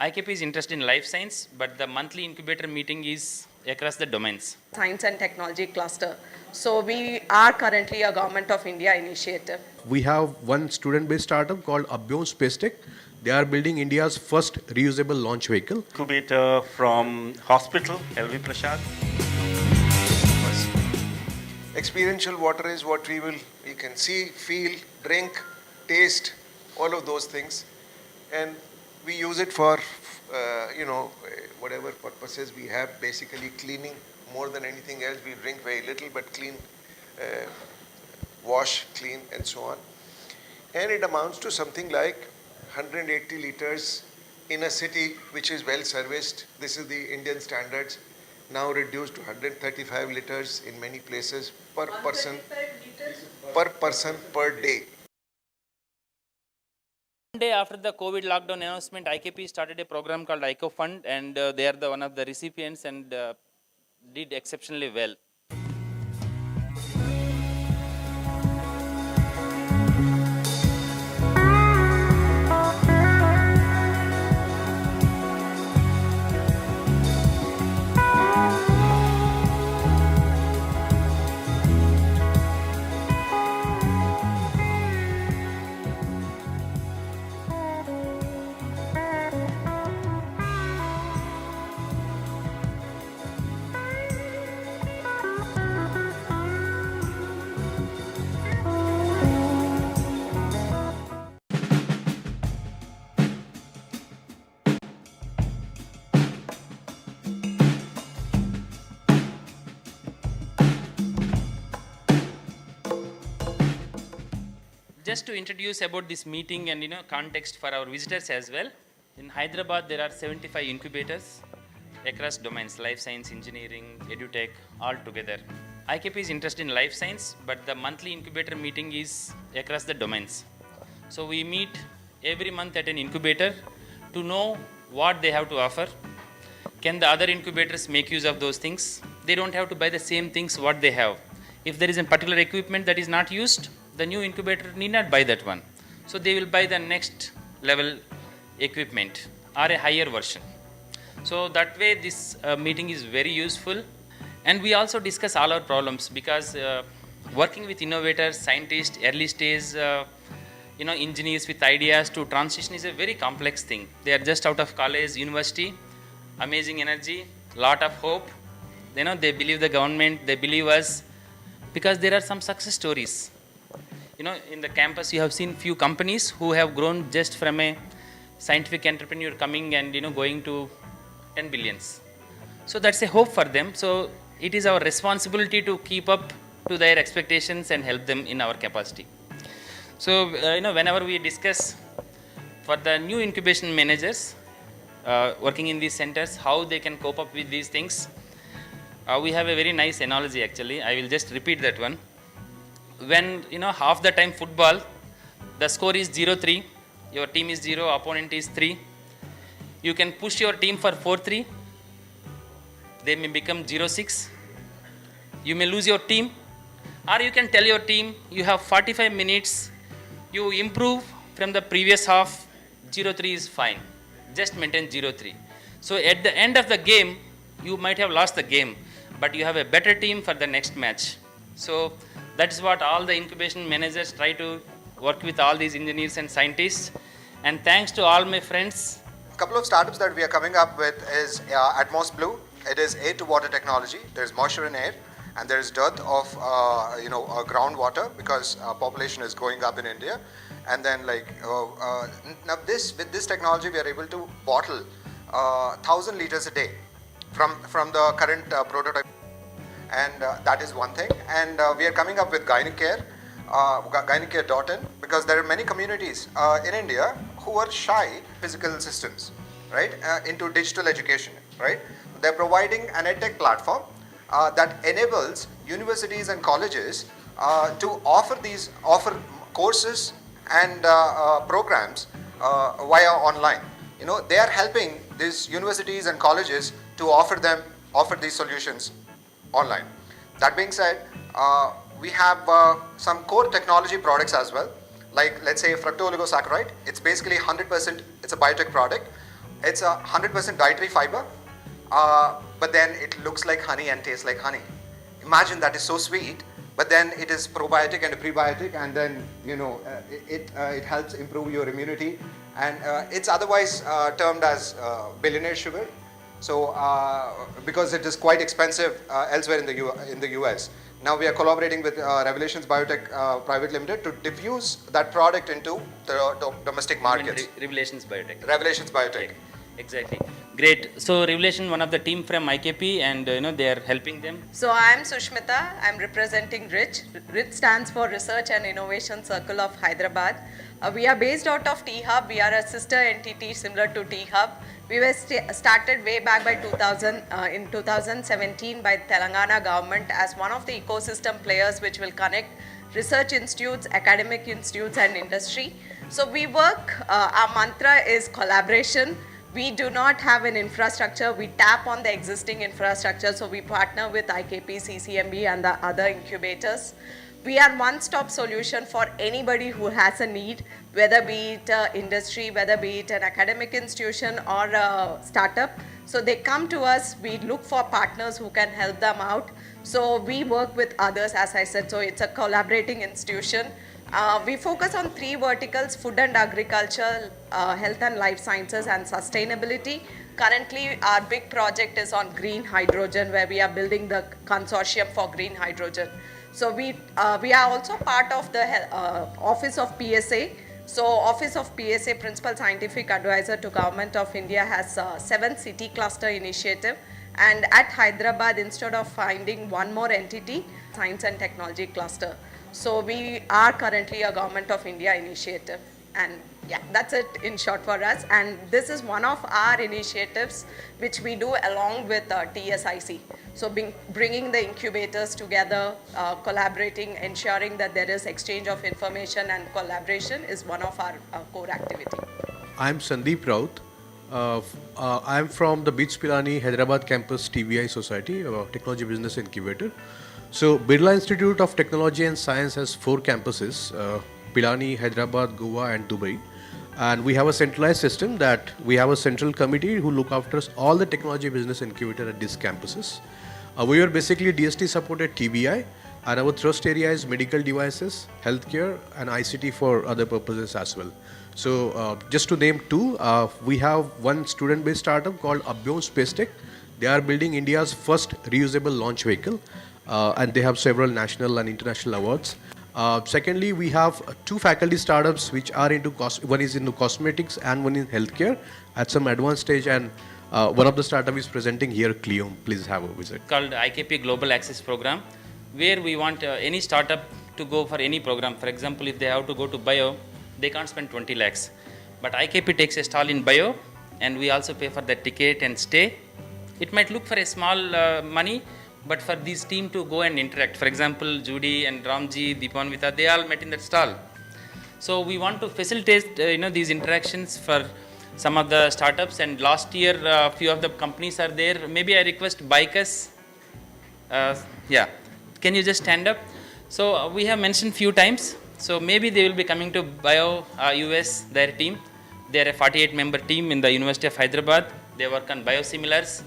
IKP is interested in life science, but the monthly incubator meeting is across the domains. Science and technology cluster. So we are currently a Government of India initiative. We have one student-based startup called Abhyom Space Tech. They are building India's first reusable launch vehicle. Incubator from hospital, LV Prashad. Experiential water is what we can see, feel, drink, taste, all of those things. And we use it for, whatever purposes we have, basically cleaning more than anything else. We drink very little, but clean, wash, clean, and so on. And it amounts to something like 180 liters in a city which is well serviced. This is the Indian standards, now reduced to 135 liters in many places per person per day. One day after the COVID lockdown announcement, IKP started a program called ICO Fund, and they are one of the recipients and did exceptionally well. Just to introduce about this meeting and context for our visitors as well. In Hyderabad, there are 75 incubators across domains, life science, engineering, edutech, all together. IKP is interested in life science, but the monthly incubator meeting is across the domains. So we meet every month at an incubator to know what they have to offer. Can the other incubators make use of those things? They don't have to buy the same things what they have. If there is a particular equipment that is not used, the new incubator need not buy that one. So they will buy the next level equipment or a higher version. So that way this meeting is very useful. And we also discuss all our problems because working with innovators, scientists, early stage, engineers with ideas to transition is a very complex thing. They are just out of college, university, amazing energy, lot of hope. They believe the government, they believe us because there are some success stories. In the campus you have seen few companies who have grown just from a scientific entrepreneur coming and going to 10 billions. So that's a hope for them. So it is our responsibility to keep up to their expectations and help them in our capacity. So whenever we discuss for the new incubation managers, working in these centers, how they can cope up with these things. We have a very nice analogy actually. I will just repeat that one. When half the time football, the score is 0-3, your team is 0, opponent is 3. You can push your team for 4-3. They may become 0-6. You may lose your team, or you can tell your team you have 45 minutes, you improve from the previous half, 0-3 is fine. Just maintain 0-3. So at the end of the game, you might have lost the game, but you have a better team for the next match. So that is what all the incubation managers try to work with all these engineers and scientists. And thanks to all my friends. A couple of startups that we are coming up with is Atmos Blue. It is air to water technology. There's moisture in air, and there is dearth of groundwater because population is going up in India. And then now with this technology we are able to bottle 1,000 liters a day from the current prototype, and that is one thing. And we are coming up with Gynecare, Gynecare.in, because there are many communities in India who are shy physical systems, right, into digital education, right. They're providing an edtech platform that enables universities and colleges to offer courses and programs via online. They are helping these universities and colleges to offer these solutions online. That being said, we have some core technology products as well, like let's say fructooligosaccharides. It's basically 100%, it's a biotech product. It's a 100% dietary fiber, but then it looks like honey and tastes like honey. Imagine that is so sweet, but then it is probiotic and a prebiotic, and then it helps improve your immunity, and it's otherwise termed as billionaire sugar. So because it is quite expensive elsewhere in the US. Now we are collaborating with Revelations Biotech Private Limited to diffuse that product into the domestic markets. Revelations Biotech. Revelations Biotech. Exactly. Great. So Revelation, one of the team from IKP, and they are helping them. So I'm Sushmita. I'm representing RICH. RICH stands for Research and Innovation Circle of Hyderabad. We are based out of T-Hub. We are a sister entity similar to T-Hub. We were started way back by in 2017 by Telangana government as one of the ecosystem players which will connect research institutes, academic institutes and industry. So we work, our mantra is collaboration. We do not have an infrastructure. We tap on the existing infrastructure. So we partner with IKP, CCMB and the other incubators. We are one-stop solution for anybody who has a need, whether be it industry, whether be it an academic institution or a startup. So they come to us, we look for partners who can help them out. So we work with others, as I said, so it's a collaborating institution. We focus on 3 verticals: food and agriculture, health and life sciences, and sustainability. Currently, our big project is on green hydrogen, where we are building the consortium for green hydrogen. So we are also part of the Office of PSA. So Office of PSA, Principal Scientific Advisor to Government of India, has 7 city cluster initiative. And at Hyderabad, instead of finding one more entity, Science and Technology Cluster. So we are currently a Government of India initiative. And yeah, that's it in short for us. And this is one of our initiatives which we do along with TSIC. So bringing the incubators together, collaborating, ensuring that there is exchange of information and collaboration is one of our core activity. I'm Sandeep Raut. I'm from the Beach Pilani Hyderabad campus TVI Society, Technology Business Incubator. So Birla Institute of Technology and Science has 4 campuses, Pilani, Hyderabad, Goa and Dubai. And we have a centralized system that we have a central committee who look after all the technology business incubator at these campuses. We are basically DST supported TBI, and our thrust area is medical devices, healthcare and ICT for other purposes as well. So just to name 2, we have one student-based startup called Abyon Space Tech. They are building India's first reusable launch vehicle, and they have several national and international awards. Secondly, we have 2 faculty startups which are into one is into cosmetics and one in healthcare at some advanced stage, and one of the startup is presenting here, Cleom. Please have a visit. Called IKP Global Access Program, where we want any startup to go for any program. For example, if they have to go to bio, they can't spend 20 lakhs. But IKP takes a stall in bio and we also pay for the ticket and stay. It might look for a small money, but for this team to go and interact, for example, Judy and Ramji, Deepanvita, they all met in that stall. So we want to facilitate these interactions for some of the startups, and last year a few of the companies are there. Maybe I request bikers. Yeah, can you just stand up? So we have mentioned few times. So maybe they will be coming to Bio US, their team. They are a 48-member team in the University of Hyderabad. They work on biosimilars.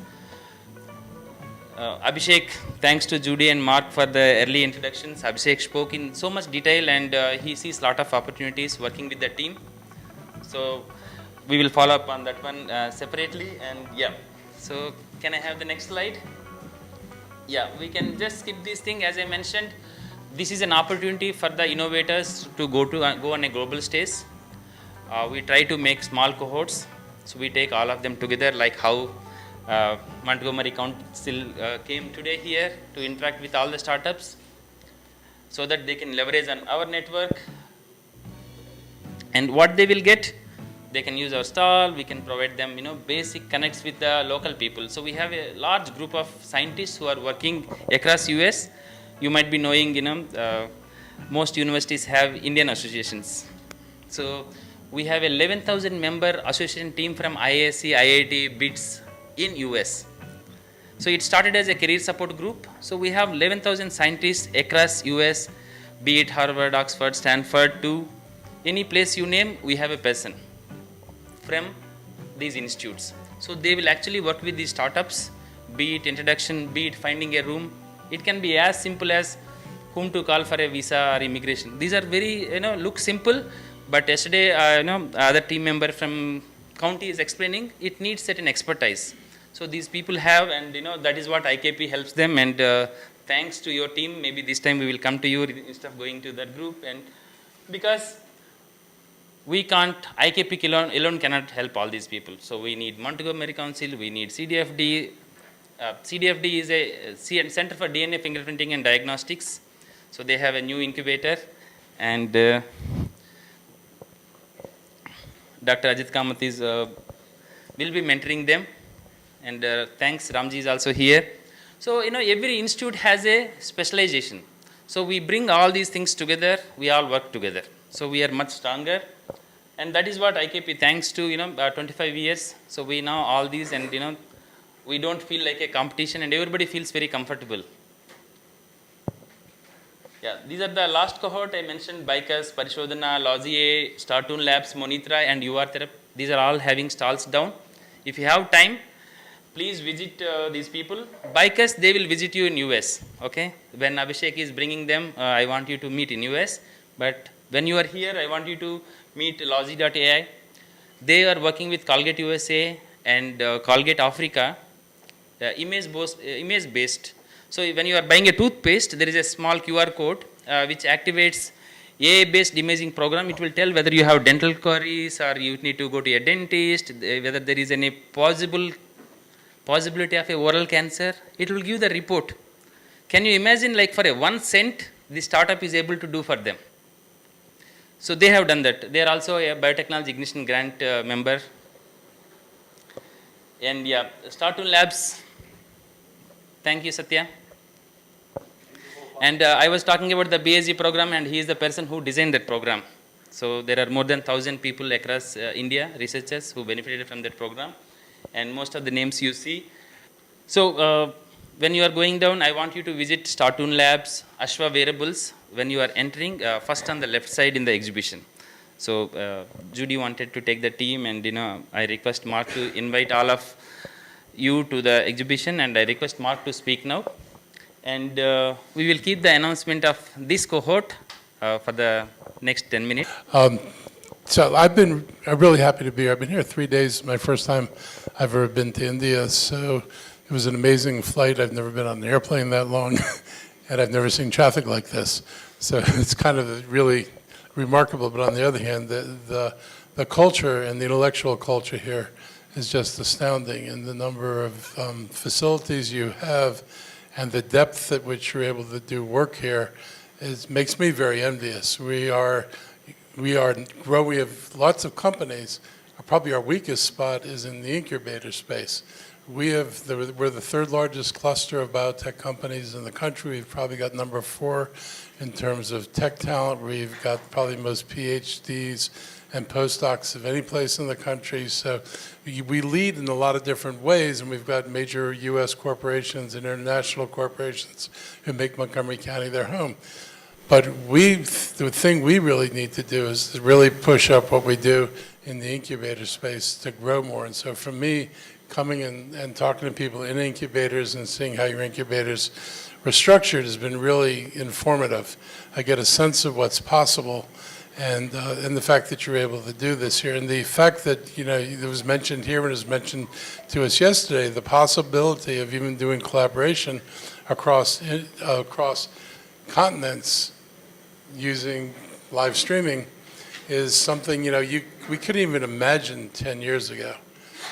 Abhishek, thanks to Judy and Mark for the early introductions. Abhishek spoke in so much detail, and he sees a lot of opportunities working with the team. So we will follow up on that one separately. And yeah, so can I have the next slide? Yeah, we can just skip this thing. As I mentioned, this is an opportunity for the innovators to go on a global stage. We try to make small cohorts. So we take all of them together, like how Montgomery Council came today here to interact with all the startups so that they can leverage on our network. And what they will get, they can use our stall, we can provide them basic connects with the local people. So we have a large group of scientists who are working across US. You might be knowing, most universities have Indian associations. So we have 11,000 member association team from IISc, IIT, BITS in US. So it started as a career support group. So we have 11,000 scientists across US, be it Harvard, Oxford, Stanford, to any place you name, we have a person from these institutes. So they will actually work with these startups, be it introduction, be it finding a room. It can be as simple as whom to call for a visa or immigration. These are very, look simple, but yesterday, other team member from county is explaining, it needs certain expertise. So these people have, and that is what IKP helps them. And thanks to your team, maybe this time we will come to you instead of going to that group. And because we can't, IKP alone cannot help all these people. So we need Montgomery Council, we need CDFD. CDFD is a Center for DNA Fingerprinting and Diagnostics. So they have a new incubator, and Dr. Ajit Kamath will be mentoring them. And thanks, Ramji is also here. So, every institute has a specialization. So we bring all these things together, we all work together. So we are much stronger. And that is what IKP, thanks to, 25 years. So we know all these, and, we don't feel like a competition, and everybody feels very comfortable. Yeah, these are the last cohort I mentioned: Bikers, Parishodhana, Logier, Startoon Labs, Monitra, and UR Therapy. These are all having stalls down. If you have time, please visit these people. Bikers, they will visit you in US. Okay, when Abhishek is bringing them, I want you to meet in US. But when you are here, I want you to meet Logi.ai. They are working with Colgate USA and Colgate Africa, image based. So when you are buying a toothpaste, there is a small QR code which activates AI-based imaging program. It will tell whether you have dental caries or you need to go to a dentist, whether there is any possibility of a oral cancer. It will give the report. Can you imagine, like, for a 1 cent, the startup is able to do for them? So they have done that. They are also a Biotechnology Ignition Grant member. And yeah, Startoon Labs. Thank you, Satya. And I was talking about the BSc program, and he is the person who designed that program. So there are more than 1,000 people across India, researchers, who benefited from that program. And most of the names you see. So when you are going down, I want you to visit Startoon Labs, Ashwa Wearables, when you are entering, first on the left side in the exhibition. So Judy wanted to take the team, and I request Mark to invite all of you to the exhibition, and I request Mark to speak now. And we will keep the announcement of this cohort for the next 10 minutes. So I'm really happy to be here. I've been here 3 days, my first time I've ever been to India. So it was an amazing flight. I've never been on an airplane that long, and I've never seen traffic like this. So it's kind of really remarkable. But on the other hand, the culture and the intellectual culture here is just astounding, and the number of facilities you have and the depth at which you're able to do work here makes me very envious. We have lots of companies. probably our weakest spot is in the incubator space. We're the third largest cluster of biotech companies in the country. We've probably got number 4 in terms of tech talent. We've got probably the most PhDs and postdocs of any place in the country. So we lead in a lot of different ways, and we've got major US corporations and international corporations who make Montgomery County their home. But the thing we really need to do is to really push up what we do in the incubator space to grow more. And so for me, coming in and talking to people in incubators and seeing how your incubators were structured has been really informative. I get a sense of what's possible, and the fact that you're able to do this here, and the fact that, it was mentioned here and it was mentioned to us yesterday, the possibility of even doing collaboration across continents using live streaming is something, we couldn't even imagine 10 years ago.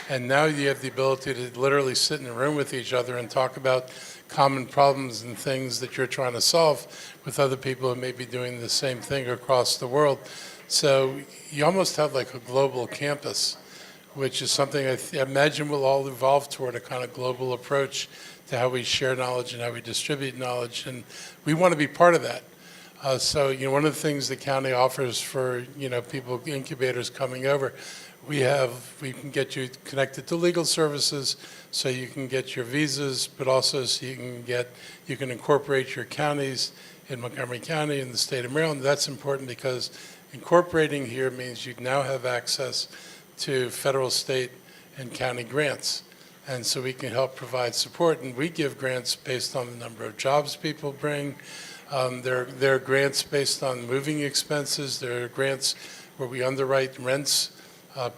And now you have the ability to literally sit in a room with each other and talk about common problems and things that you're trying to solve with other people who may be doing the same thing across the world. So you almost have like a global campus, which is something I imagine we'll all evolve toward, a kind of global approach to how we share knowledge and how we distribute knowledge. And we want to be part of that. So one of the things the county offers for, people, incubators coming over, we can get you connected to legal services so you can get your visas, but also so you can incorporate your counties in Montgomery County in the state of Maryland. That's important because incorporating here means you now have access to federal, state, and county grants. And so we can help provide support, and we give grants based on the number of jobs people bring. There are grants based on moving expenses. There are grants where we underwrite rents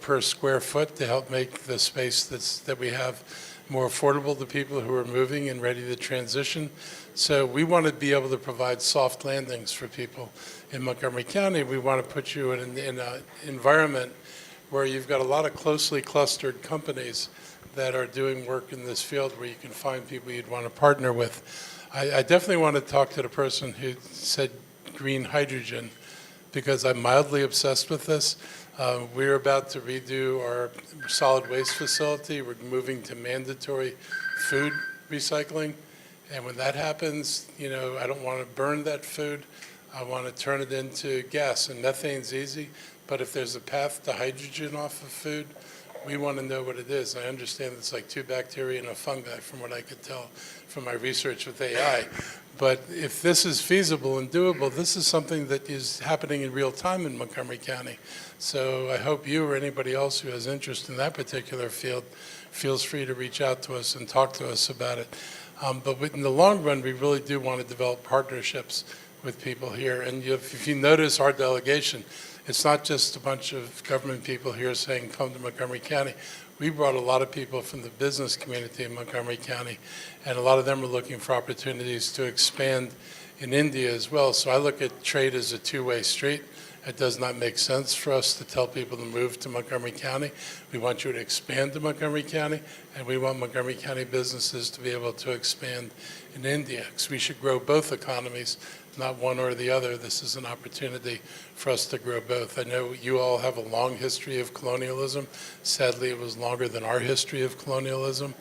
per square foot to help make the space that we have more affordable to people who are moving and ready to transition. So we want to be able to provide soft landings for people in Montgomery County. We want to put you in an environment where you've got a lot of closely clustered companies that are doing work in this field where you can find people you'd want to partner with. I definitely want to talk to the person who said green hydrogen, because I'm mildly obsessed with this. We're about to redo our solid waste facility. We're moving to mandatory food recycling. And when that happens, I don't want to burn that food. I want to turn it into gas. And methane's easy, but if there's a path to hydrogen off of food, we want to know what it is. I understand it's like 2 bacteria and a fungi, from what I could tell from my research with AI. But if this is feasible and doable, this is something that is happening in real time in Montgomery County. So I hope you or anybody else who has interest in that particular field feels free to reach out to us and talk to us about it. But in the long run, we really do want to develop partnerships with people here. And if you notice our delegation, it's not just a bunch of government people here saying, come to Montgomery County. We brought a lot of people from the business community in Montgomery County, and a lot of them are looking for opportunities to expand in India as well. So I look at trade as a two-way street. It does not make sense for us to tell people to move to Montgomery County. We want you to expand to Montgomery County, and we want Montgomery County businesses to be able to expand in India, because we should grow both economies, not one or the other. This is an opportunity for us to grow both. I know you all have a long history of colonialism. Sadly, it was longer than our history of colonialism,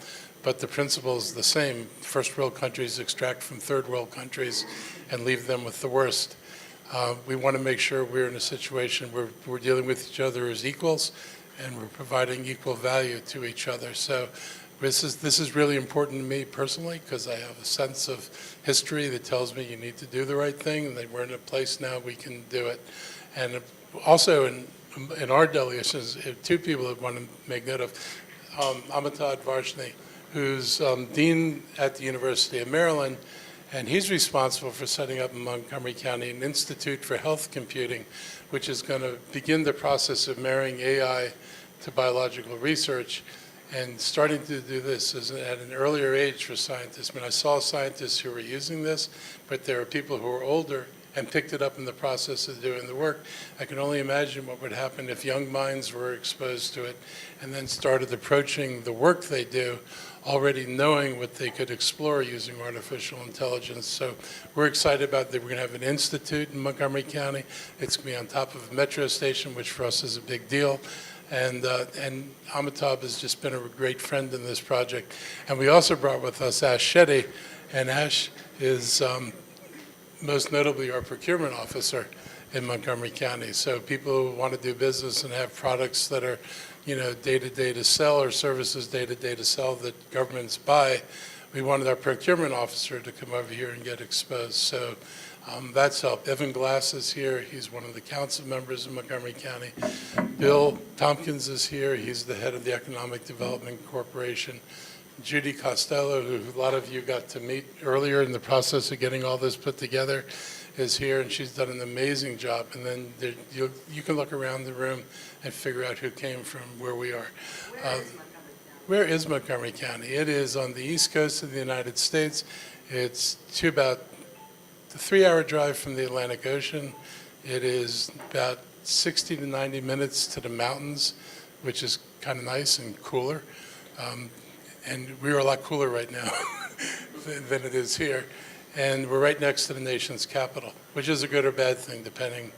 but the principle is the same. First world countries extract from third world countries and leave them with the worst. We want to make sure we're in a situation where we're dealing with each other as equals and we're providing equal value to each other. So this is really important to me personally, because I have a sense of history that tells me you need to do the right thing, and that we're in a place now we can do it. And also in our delegations, 2 people that want to make note of, Amitabh Varshney, who's dean at the University of Maryland, and he's responsible for setting up in Montgomery County an Institute for Health Computing, which is going to begin the process of marrying AI to biological research. And starting to do this is at an earlier age for scientists. I mean, I saw scientists who were using this, but there are people who are older and picked it up in the process of doing the work. I can only imagine what would happen if young minds were exposed to it and then started approaching the work they do already knowing what they could explore using artificial intelligence. So we're excited about that. We're going to have an institute in Montgomery County. It's going to be on top of a metro station, which for us is a big deal. And Amitabh has just been a great friend in this project. And we also brought with us Ash Shetty, and Ash is most notably our procurement officer in Montgomery County. So people who want to do business and have products that are, day-to-day to sell, or services day-to-day to sell that governments buy, we wanted our procurement officer to come over here and get exposed. So that's helped. Evan Glass is here. He's one of the council members in Montgomery County. Bill Tompkins is here. He's the head of the Economic Development Corporation. Judy Costello, who a lot of you got to meet earlier in the process of getting all this put together, is here, and she's done an amazing job. And then you can look around the room and figure out who came from where we are. Where is Montgomery County? It is on the east coast of the United States. It's about a 3-hour drive from the Atlantic Ocean. It is about 60 to 90 minutes to the mountains, which is kind of nice and cooler. And we're a lot cooler right now than it is here. And we're right next to the nation's capital, which is a good or bad thing, depending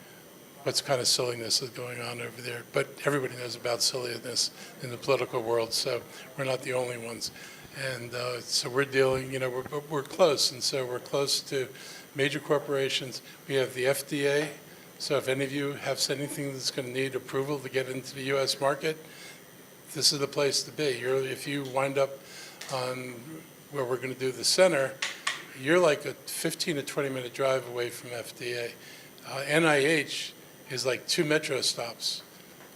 what kind of silliness is going on over there. But everybody knows about silliness in the political world, so we're not the only ones. And so we're dealing, we're close. And so we're close to major corporations. We have the FDA. So if any of you have anything that's going to need approval to get into the U.S. market, this is the place to be. If you wind up on where we're going to do the center, you're like a 15 to 20-minute drive away from FDA. NIH is like 2 metro stops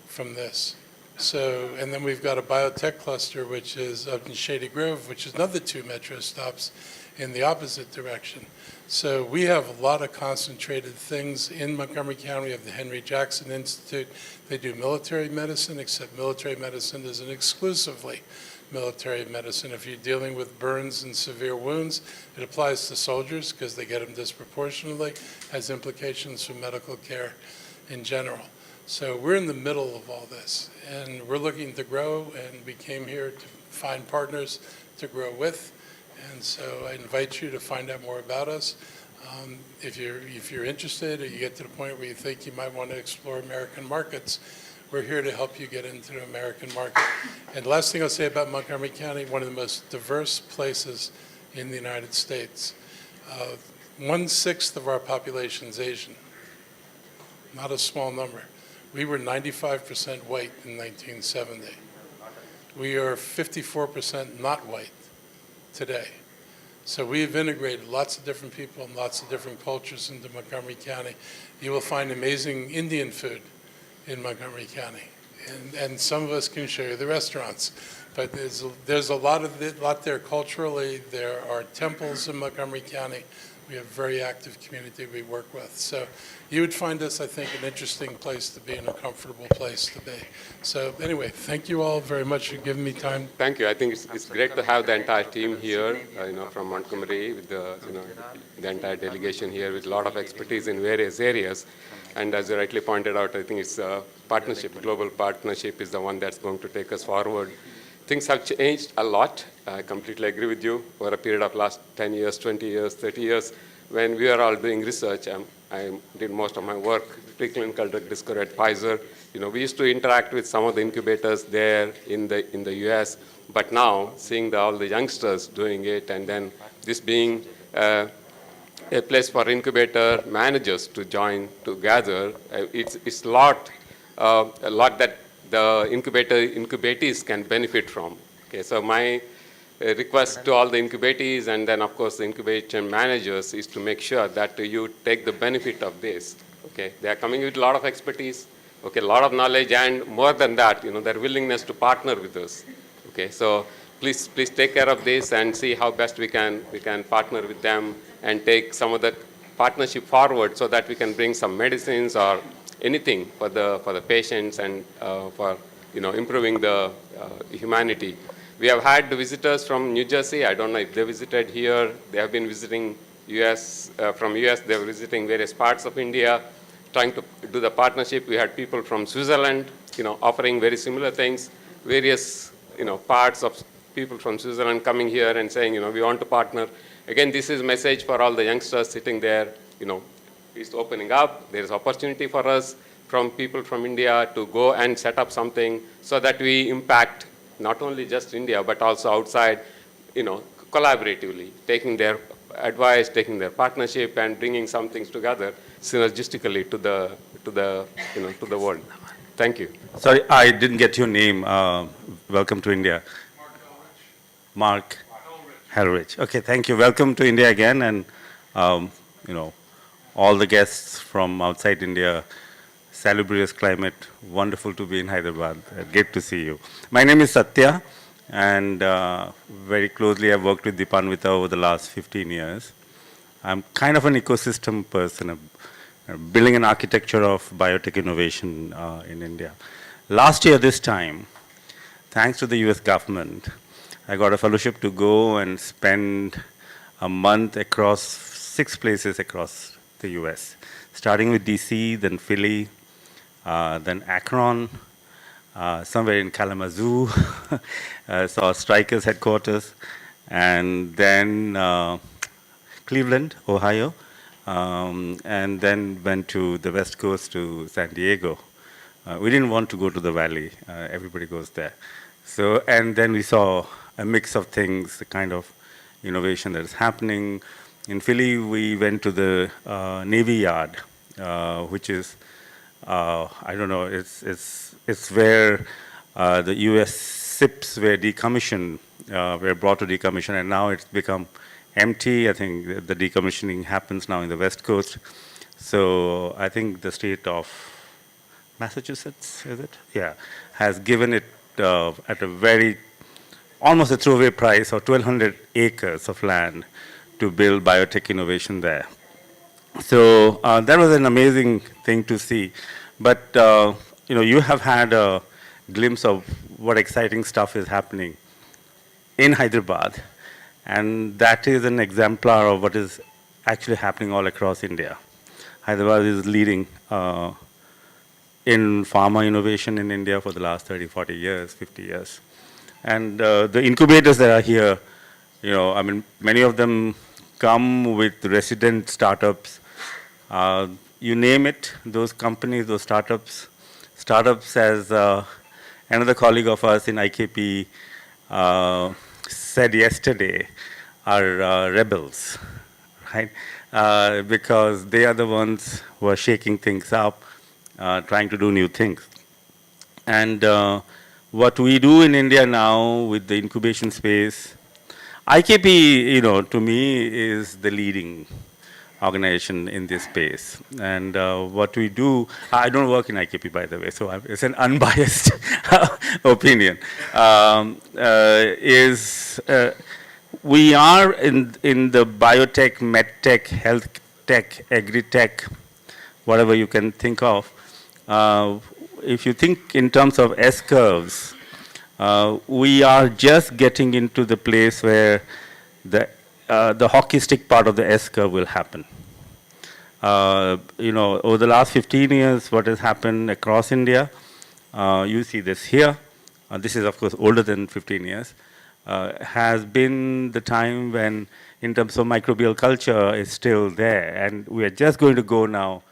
from this. So, and then we've got a biotech cluster, which is up in Shady Grove, which is another 2 metro stops in the opposite direction. So we have a lot of concentrated things in Montgomery County. We have the Henry Jackson Institute. They do military medicine, except military medicine isn't exclusively military medicine. If you're dealing with burns and severe wounds, it applies to soldiers because they get them disproportionately, has implications for medical care in general. So we're in the middle of all this, and we're looking to grow, and we came here to find partners to grow with. And so I invite you to find out more about us. If you're interested, or you get to the point where you think you might want to explore American markets, we're here to help you get into the American market. And the last thing I'll say about Montgomery County, one of the most diverse places in the United States. 1/6 of our population is Asian, not a small number. We were 95% white in 1970. We are 54% not white today. So we've integrated lots of different people and lots of different cultures into Montgomery County. You will find amazing Indian food in Montgomery County. And some of us can show you the restaurants. But there's a lot there culturally. There are temples in Montgomery County. We have a very active community we work with. So you would find us, I think, an interesting place to be and a comfortable place to be. So anyway, thank you all very much for giving me time. Thank you. I think it's great to have the entire team here, from Montgomery, with the entire delegation here with a lot of expertise in various areas. And as you rightly pointed out, I think it's a partnership, global partnership is the one that's going to take us forward. Things have changed a lot. I completely agree with you. For a period of last 10 years, 20 years, 30 years, when we were all doing research, I did most of my work, preclinical drug discovery at Pfizer. We used to interact with some of the incubators there in the US, but now seeing all the youngsters doing it, and then this being a place for incubator managers to join together, it's a lot that the incubatees can benefit from. Okay, so my request to all the incubatees and then of course the incubation managers is to make sure that you take the benefit of this. Okay, they are coming with a lot of expertise, okay, a lot of knowledge, and more than that, their willingness to partner with us. Okay, so please take care of this and see how best we can partner with them and take some of the partnership forward so that we can bring some medicines or anything for the patients and for improving the humanity. We have had visitors from New Jersey. I don't know if they visited here. They have been visiting US, from US, they were visiting various parts of India, trying to do the partnership. We had people from Switzerland, offering very similar things. Various, parts of people from Switzerland coming here and saying, we want to partner. Again, this is a message for all the youngsters sitting there, it's opening up. There is opportunity for us. from people from India to go and set up something so that we impact not only just India, but also outside, collaboratively, taking their advice, taking their partnership, and bringing some things together synergistically to the world. Thank you. Sorry, I didn't get your name. Welcome to India. Mark Helrich. Okay, thank you. Welcome to India again, and all the guests from outside India. Salubrious climate. Wonderful to be in Hyderabad. Great to see you. My name is Satya, and very closely I've worked with Dipanvita over the last 15 years. I'm kind of an ecosystem person, building an architecture of biotech innovation in India. Last year, this time, thanks to the US government, I got a fellowship to go and spend a month across 6 places across the US, starting with DC, then Philly, then Akron, somewhere in Kalamazoo, saw Stryker's headquarters, and then Cleveland, Ohio, and then went to the West Coast to San Diego. We didn't want to go to the Valley. Everybody goes there. So, and then we saw a mix of things, the kind of innovation that is happening. In Philly, we went to the Navy Yard, which is, I don't know, it's where the US ships were decommissioned, were brought to decommission, and now it's become empty. I think the decommissioning happens now in the West Coast. So I think the state of Massachusetts, is it? Yeah, has given it at a very, almost a throwaway price of 1,200 acres of land to build biotech innovation there. So that was an amazing thing to see. But you have had a glimpse of what exciting stuff is happening in Hyderabad, and that is an exemplar of what is actually happening all across India. Hyderabad is leading in pharma innovation in India for the last 30, 40 years, 50 years. And the incubators that are here, I mean, many of them come with resident startups. You name it, those companies, those startups. Startups, as another colleague of us in IKP said yesterday, are rebels, right? Because they are the ones who are shaking things up, trying to do new things. And what we do in India now with the incubation space, IKP, to me, is the leading organization in this space. And what we do, I don't work in IKP, by the way, so it's an unbiased opinion, is we are in the biotech, medtech, health tech, agri-tech, whatever you can think of. If you think in terms of S-curves, we are just getting into the place where the hockey stick part of the S-curve will happen. Over the last 15 years, what has happened across India, you see this here. This is, of course, older than 15 years. Has been the time when, in terms of microbial culture, is still there. And we are just going to go now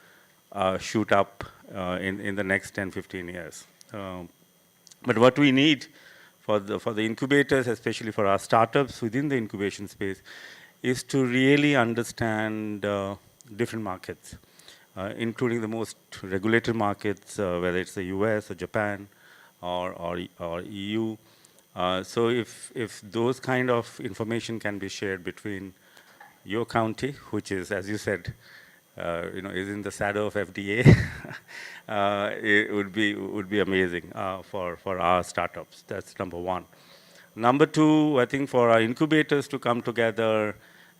shoot up in the next 10, 15 years. But what we need for the incubators, especially for our startups within the incubation space, is to really understand different markets, including the most regulated markets, whether it's the US or Japan or EU. So if those kind of information can be shared between your county, which is, as you said, is in the shadow of FDA, it would be amazing for our startups. That's number one. Number two, I think for our incubators to come together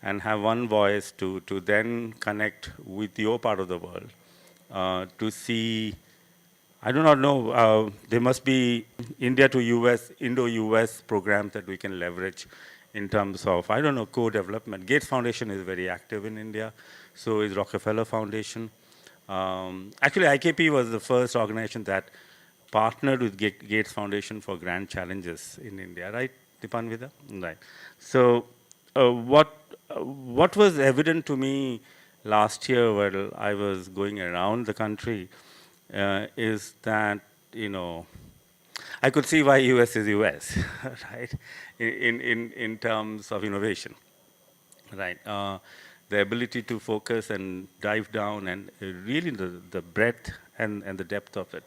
and have one voice to then connect with your part of the world, to see, I do not know, there must be India to US, Indo-US programs that we can leverage in terms of, I don't know, co-development. Gates Foundation is very active in India, so is Rockefeller Foundation. Actually, IKP was the first organization that partnered with Gates Foundation for grand challenges in India, right, Dipanvita? Right. So what was evident to me last year while I was going around the country is that, I could see why US is US, right, in terms of innovation, right? The ability to focus and dive down and really the breadth and the depth of it.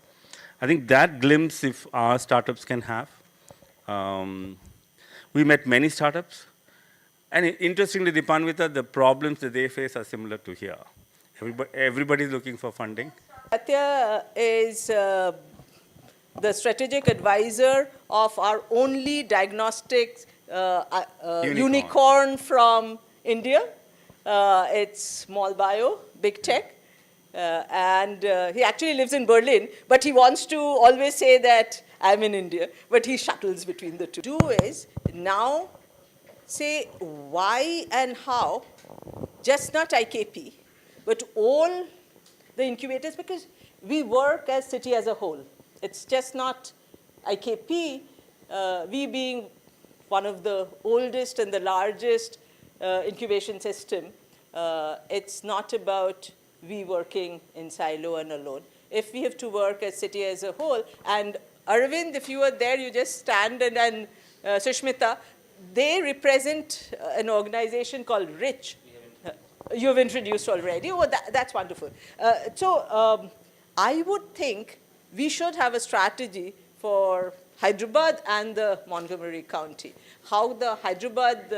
I think that glimpse, if our startups can have, we met many startups, and interestingly, Dipanvita, the problems that they face are similar to here. Everybody's looking for funding. Satya is the strategic advisor of our only diagnostics unicorn from India. It's small bio, big tech. And he actually lives in Berlin, but he wants to always say that I'm in India, but he shuttles between the two. Do is now say why and how, just not IKP, but all the incubators, because we work as city as a whole. It's just not IKP, we being one of the oldest and the largest incubation system. It's not about we working in silo and alone. If we have to work as city as a whole, and Arvind, if you were there, you just stand, and Sushmita, they represent an organization called RICH. You've introduced already. Oh, that's wonderful. So I would think we should have a strategy for Hyderabad and the Montgomery County, how the Hyderabad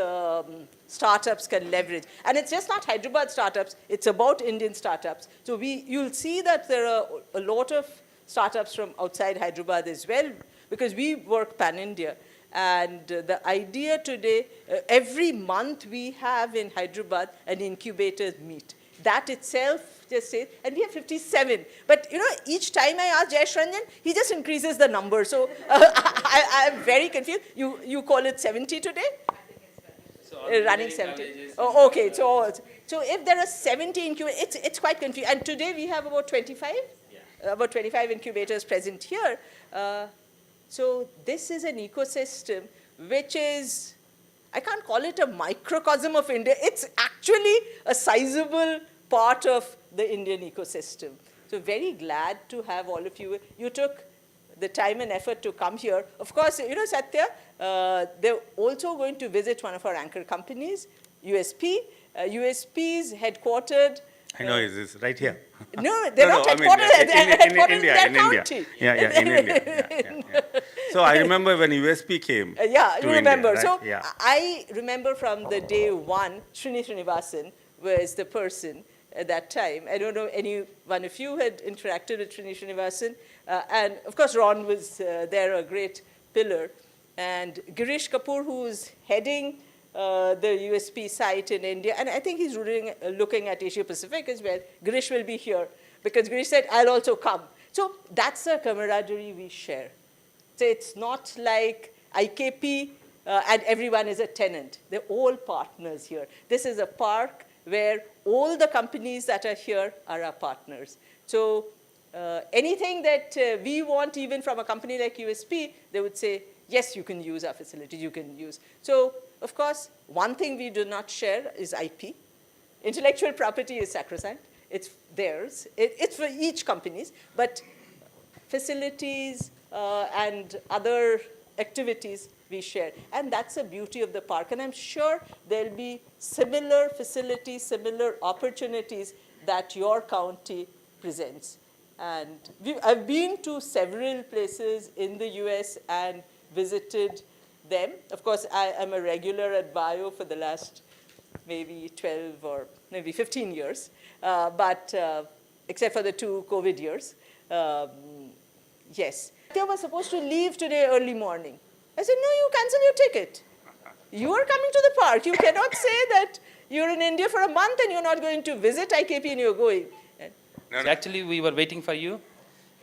startups can leverage. And it's just not Hyderabad startups, it's about Indian startups. So you'll see that there are a lot of startups from outside Hyderabad as well, because we work pan-India. And the idea today, every month we have in Hyderabad an incubator meet. That itself just says, and we have 57. But each time I ask Jayesh Ranjan, he just increases the number. So I'm very confused. You call it 70 today? So running 70. Oh, okay. So if there are 70 incubators, it's quite confusing. And today we have about 25? Yeah. About 25 incubators present here. So this is an ecosystem which is, I can't call it a microcosm of India. It's actually a sizable part of the Indian ecosystem. So very glad to have all of you. You took the time and effort to come here. Of course, Satya, they're also going to visit one of our anchor companies, USP. USP is headquartered. I know, it's right here. No, they're not headquartered in their county. Yeah, in India. Yeah. So I remember when USP came. Yeah, you remember. India, right? So yeah. I remember from the day one, Srinivasan was the person at that time. I don't know any one of you had interacted with Srinivasan. And of course, Ron was there, a great pillar. And Girish Kapoor, who's heading the USP site in India, and I think he's looking at Asia Pacific as well. Girish will be here because Girish said, I'll also come. So that's a camaraderie we share. So it's not like IKP and everyone is a tenant. They're all partners here. This is a park where all the companies that are here are our partners. So anything that we want, even from a company like USP, they would say, yes, you can use our facilities, you can use. So, of course, one thing we do not share is IP. Intellectual property is sacrosanct. It's theirs. It's for each companies. But facilities and other activities we share. And that's the beauty of the park. And I'm sure there'll be similar facilities, similar opportunities that your county presents. And I've been to several places in the US and visited them. Of course, I am a regular at Bio for the last maybe 12 or maybe 15 years, but except for the 2 COVID years. Yes. They were supposed to leave today early morning. I said, no, you cancel your ticket. You are coming to the park. You cannot say that you're in India for a month and you're not going to visit IKP and you're going. So actually, we were waiting for you.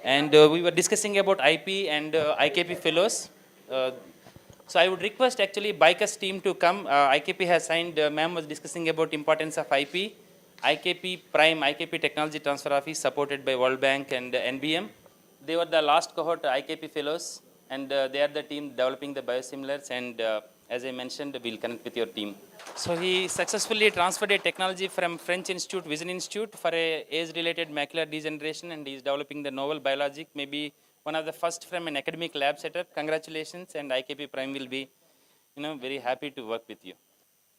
And we were discussing about IP and IKP fellows. So I would request actually Bikers team to come. IKP has signed, ma'am was discussing about importance of IP. IKP Prime, IKP Technology Transfer Office supported by World Bank and NBM. They were the last cohort IKP fellows and they are the team developing the biosimilars and As I mentioned, we'll connect with your team. So he successfully transferred a technology from French Institute, Vision Institute, for a age-related macular degeneration, and he is developing the novel biologic, maybe one of the first from an academic lab setup. Congratulations, and IKP Prime will be, very happy to work with you.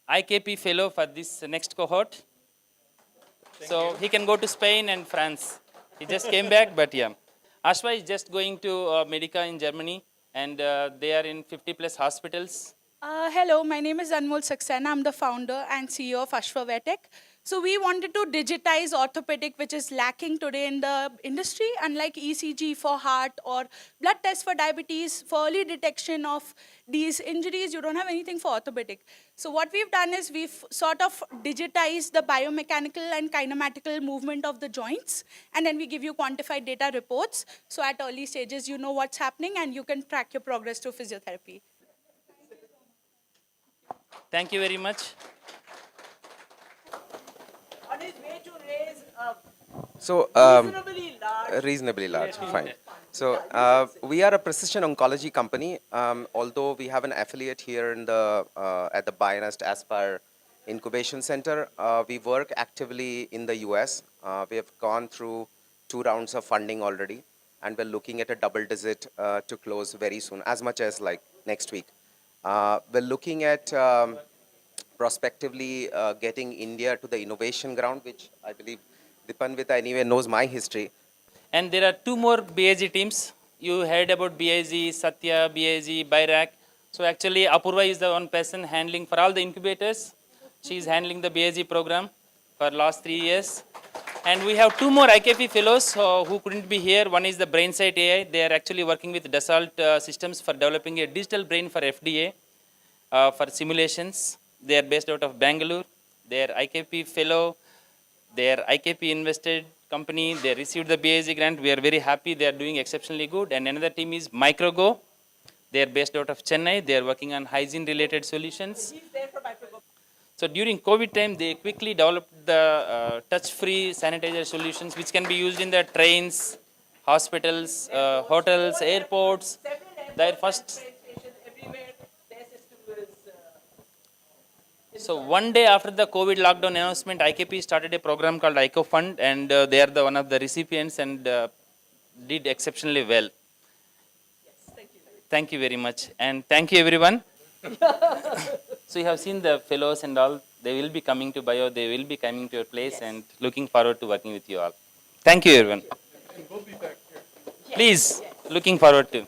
IKP fellow for this next cohort. So he can go to Spain and France. He just came back, but yeah. Ashwa is just going to Medica in Germany, and they are in 50 plus hospitals. Hello, my name is Anmol Saxena. I'm the founder and CEO of Ashwa Vetech. So we wanted to digitize orthopedic, which is lacking today in the industry, unlike ECG for heart or blood tests for diabetes. For early detection of these injuries, you don't have anything for orthopedic. So what we've done is we've sort of digitized the biomechanical and kinematical movement of the joints, and then we give you quantified data reports. So at early stages, you know what's happening, and you can track your progress to physiotherapy. Thank you very much. On his way to raise a So, reasonably large. fine. So, we are a precision oncology company. Although we have an affiliate here in the at the Bionest Aspire Incubation Center, we work actively in the US. We have gone through 2 rounds of funding already, and we're looking at a double digit to close very soon, as much as like next week. We're looking at prospectively getting India to the innovation ground, which I believe Dipanvita anyway knows my history. And there are 2 more BIG teams. You heard about BIG, Satya, BIG, Bayrak. So actually Apurva is the one person handling for all the incubators. She is handling the BIG program for last 3 years. And we have 2 more IKP fellows who couldn't be here. One is the BrainSight AI. They are actually working with Dassault Systems for developing a digital brain for FDA for simulations. They are based out of Bangalore. They are IKP fellow. They are IKP invested company. They received the BIG grant. We are very happy. They are doing exceptionally good. And another team is Microgo. They are based out of Chennai. They are working on hygiene related solutions. So during COVID time, they quickly developed the touch-free sanitizer solutions, which can be used in the trains, hospitals, hotels, airports. Their first. So one day after the COVID lockdown announcement, IKP started a program called ICO Fund, and they are one of the recipients and did exceptionally well. Thank you very much, and thank you everyone. So you have seen the fellows and all. They will be coming to Bio. They will be coming to your place, and looking forward to working with you all. Thank you everyone. And we'll be back here. Please, looking forward to.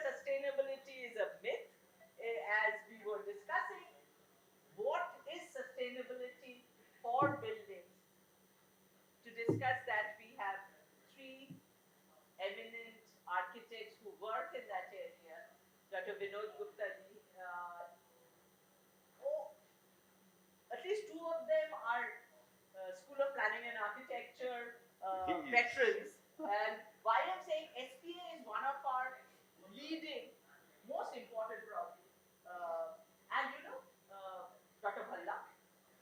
Sustainability is a myth, as we were discussing. What is sustainability for buildings? To discuss that, we have 3 eminent architects who work in that area. Dr. Vinod Gupta ji, at least 2 of them are School of Planning and Architecture veterans. And why I'm saying SPA is one of our leading, most important probably. And Dr. Bhalla,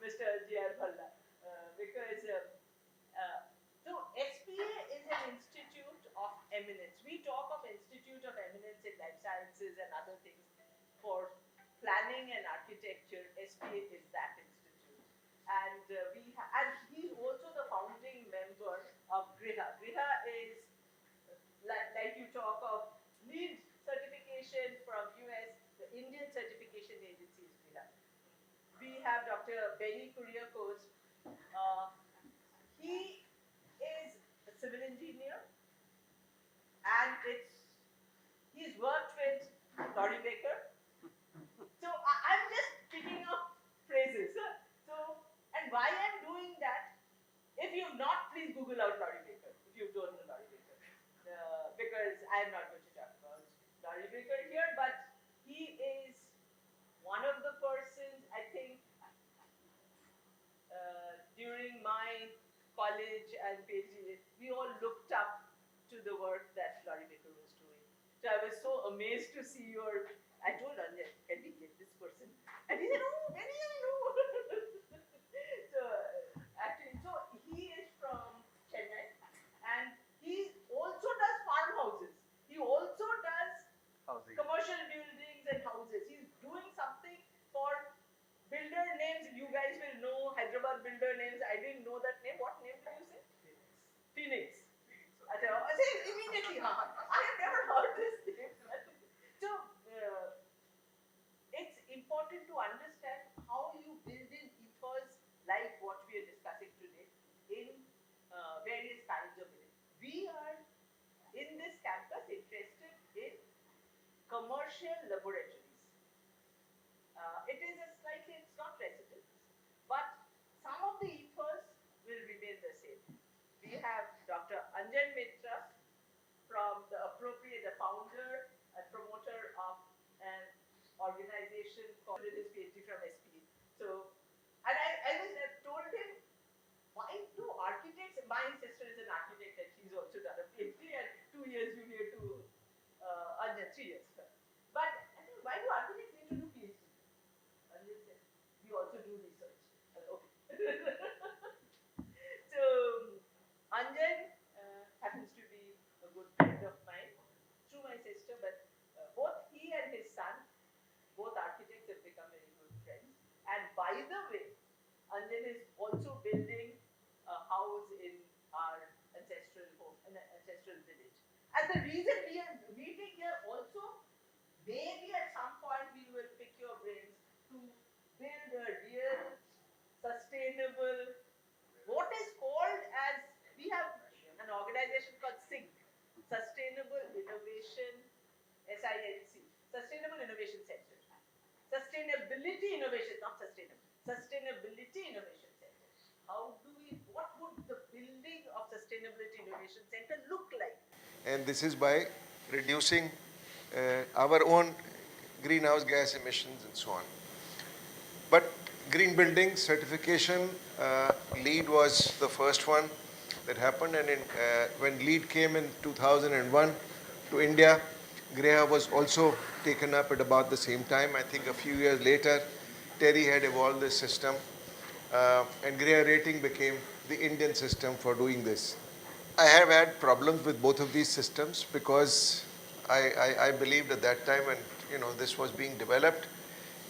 Mr. J.R. Bhalla, because so SPA is an institute of eminence. We talk of institute of eminence in life sciences and other things. For planning and architecture, SPA is that institute. And and he's also the founding member of GRIHA. GRIHA is like you talk of LEED certification from US, the Indian certification agency is GRIHA. We have Dr. Benny Kuriakose. He is a civil engineer, and he's worked with Laurie Baker. So I'm just picking up phrases. So, and why I'm doing that, if you've not, please Google out Laurie Baker, if you don't know Laurie Baker. Because I'm not going to talk about Laurie Baker here, but he is one of the persons, I think, during my college and PhD, we all looked up to the work that Laurie Baker was doing. So I was so amazed to see I told Anja, can we get this person? And he said, oh, Benny, I know. So actually, he is from Chennai. commercial laboratories. It is a slightly, it's not resident, but some of the ethos will remain the same. We have Dr. Anjan Mitra from the founder and promoter of an organization called his PhD from SP. So, and I told him, why do architects, my sister is an architect and she's also done a PhD and 2 years junior to Anjan, 3 years. But I think, why do architects need to do PhD? Anjan said, we also do research. Okay. So, Anjan happens to be a good friend of mine through my sister, but both he and his son, both architects, have become very good friends. And by the way, Anjan is also building a house in our ancestral home, an ancestral village. And the reason we are meeting here also, maybe at some point we will pick your brains to build a real, sustainable, what is called as, we have an organization called SINC, Sustainable Innovation, SINC, Sustainable Innovation Center. Sustainability Innovation, not sustainable, Sustainability Innovation Center. How do we, what would the building of Sustainability Innovation Center look like? And this is by reducing our own greenhouse gas emissions and so on. But green building certification, LEED was the first one that happened, and when LEED came in 2001 to India, GREA was also taken up at about the same time. I think a few years later, TERI had evolved this system, and GREA rating became the Indian system for doing this. I have had problems with both of these systems because I believed at that time when this was being developed,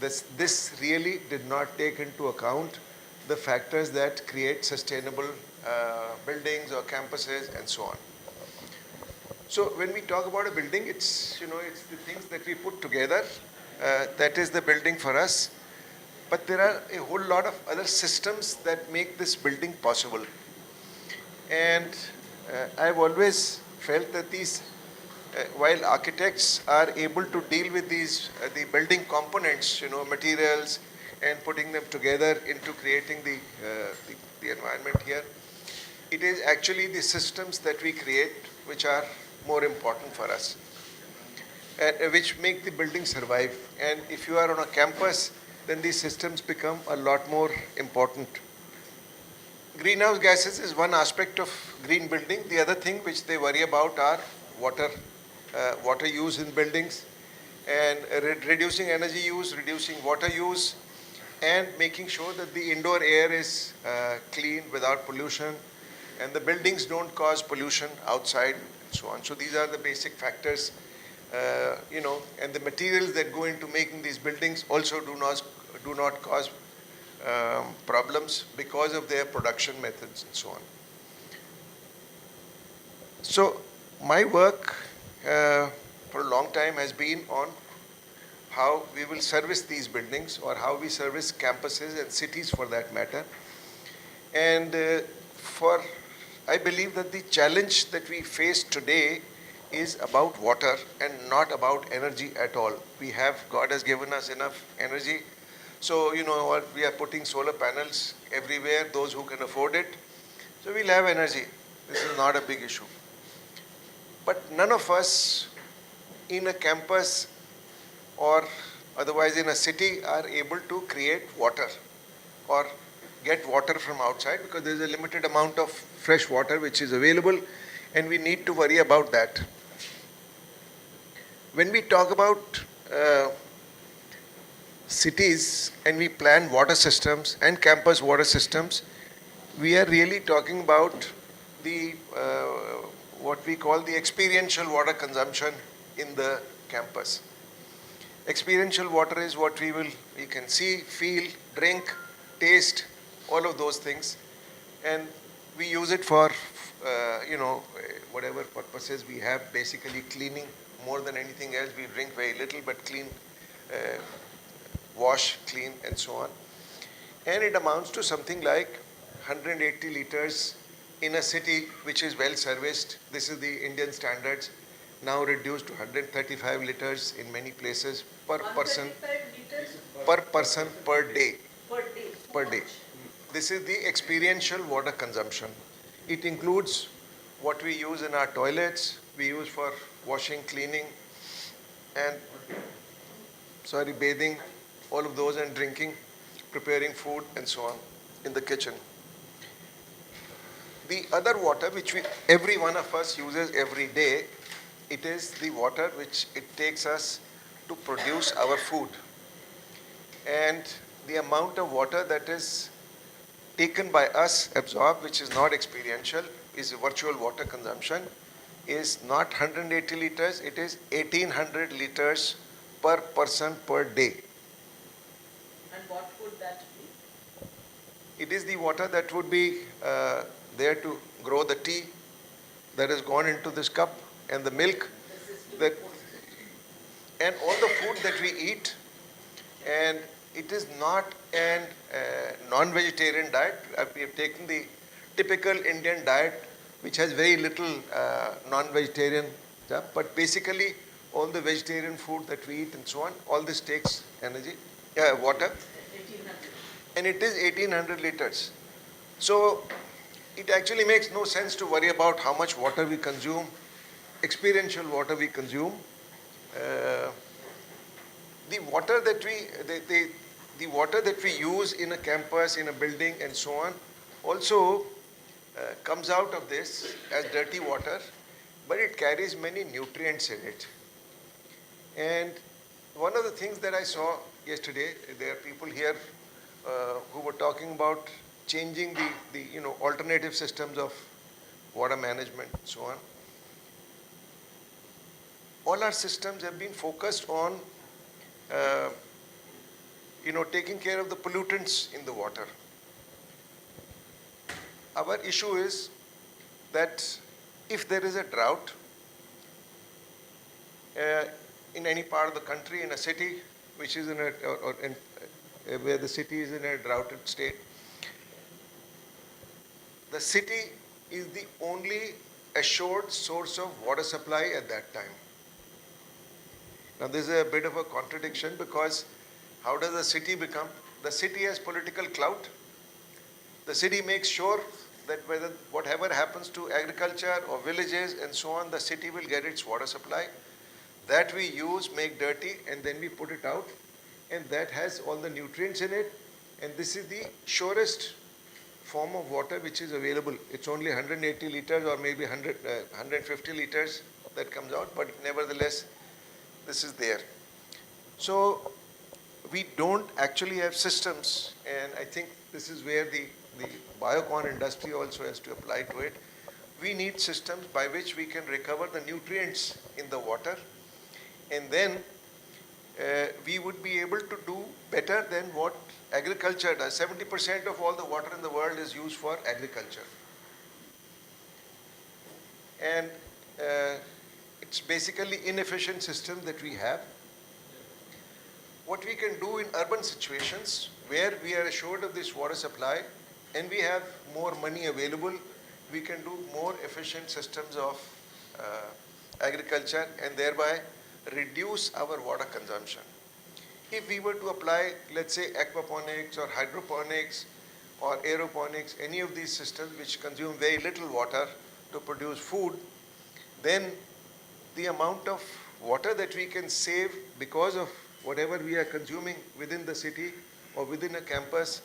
this really did not take into account the factors that create sustainable buildings or campuses and so on. So when we talk about a building, it's the things that we put together. That is the building for us. But there are a whole lot of other systems that make this building possible. And I've always felt that these, while architects are able to deal with these, the building components, materials, and putting them together into creating the environment here, it is actually the systems that we create which are more important for us, which make the building survive. And if you are on a campus, then these systems become a lot more important. Greenhouse gases is one aspect of green building. The other thing which they worry about are water use in buildings, and reducing energy use, reducing water use, and making sure that the indoor air is clean without pollution, and the buildings don't cause pollution outside, and so on. So these are the basic factors, and the materials that go into making these buildings also do not cause problems because of their production methods and so on. So my work for a long time has been on how we will service these buildings, or how we service campuses and cities for that matter. And I believe that the challenge that we face today is about water and not about energy at all. God has given us enough energy. So, we are putting solar panels everywhere, those who can afford it. So we'll have energy. This is not a big issue. But none of us in a campus or otherwise in a city are able to create water or get water from outside, because there is a limited amount of fresh water which is available, and we need to worry about that. When we talk about cities and we plan water systems and campus water systems, we are really talking about the what we call the experiential water consumption in the campus. Experiential water is what we can see, feel, drink, taste, all of those things, and we use it for whatever purposes we have, basically cleaning more than anything else. We drink very little, but clean, wash, clean, and so on. And it amounts to something like 180 liters in a city which is well serviced. This is the Indian standards. now reduced to 135 liters in many places per person, 135 liters per day. per day. Per day. This is the experiential water consumption. It includes what we use in our toilets, we use for washing, cleaning, and bathing, all of those, and drinking, preparing food, and so on in the kitchen. The other water which every one of us uses every day, it is the water which it takes us to produce our food. And the amount of water that is taken by us, absorbed, which is not experiential, is virtual water consumption, is not 180 liters, it is 1800 liters per person per day. And what would that be? It is the water that would be there to grow the tea that has gone into this cup, and the milk, that, and all the food that we eat. And it is not a non-vegetarian diet. We have taken the typical Indian diet, which has very little non-vegetarian stuff, but basically all the vegetarian food that we eat and so on, all this takes energy, water, and it is 1800 liters. So it actually makes no sense to worry about how much water we consume, experiential water we consume. The water that the water that we use in a campus, in a building, and so on, also comes out of this as dirty water, but it carries many nutrients in it. And one of the things that I saw yesterday, there are people here who were talking about changing the alternative systems of water management and so on. All our systems have been focused on taking care of the pollutants in the water. Our issue is that if there is a drought in any part of the country, in a city which is where the city is in a droughted state, the city is the only assured source of water supply at that time. Now, this is a bit of a contradiction, because how does the city become? The city has political clout. The city makes sure that whatever happens to agriculture or villages and so on, the city will get its water supply. That we use, make dirty, and then we put it out. And that has all the nutrients in it. And this is the surest form of water which is available. It's only 180 liters or maybe 150 liters that comes out, but nevertheless, this is there. So we don't actually have systems, and I think this is where the biocon industry also has to apply to it. We need systems by which we can recover the nutrients in the water, and then we would be able to do better than what agriculture does. 70% of all the water in the world is used for agriculture. And it's basically inefficient system that we have. What we can do in urban situations where we are assured of this water supply and we have more money available, we can do more efficient systems of agriculture and thereby reduce our water consumption. If we were to apply, let's say, aquaponics or hydroponics or aeroponics, any of these systems which consume very little water to produce food, then the amount of water that we can save because of whatever we are consuming within the city or within a campus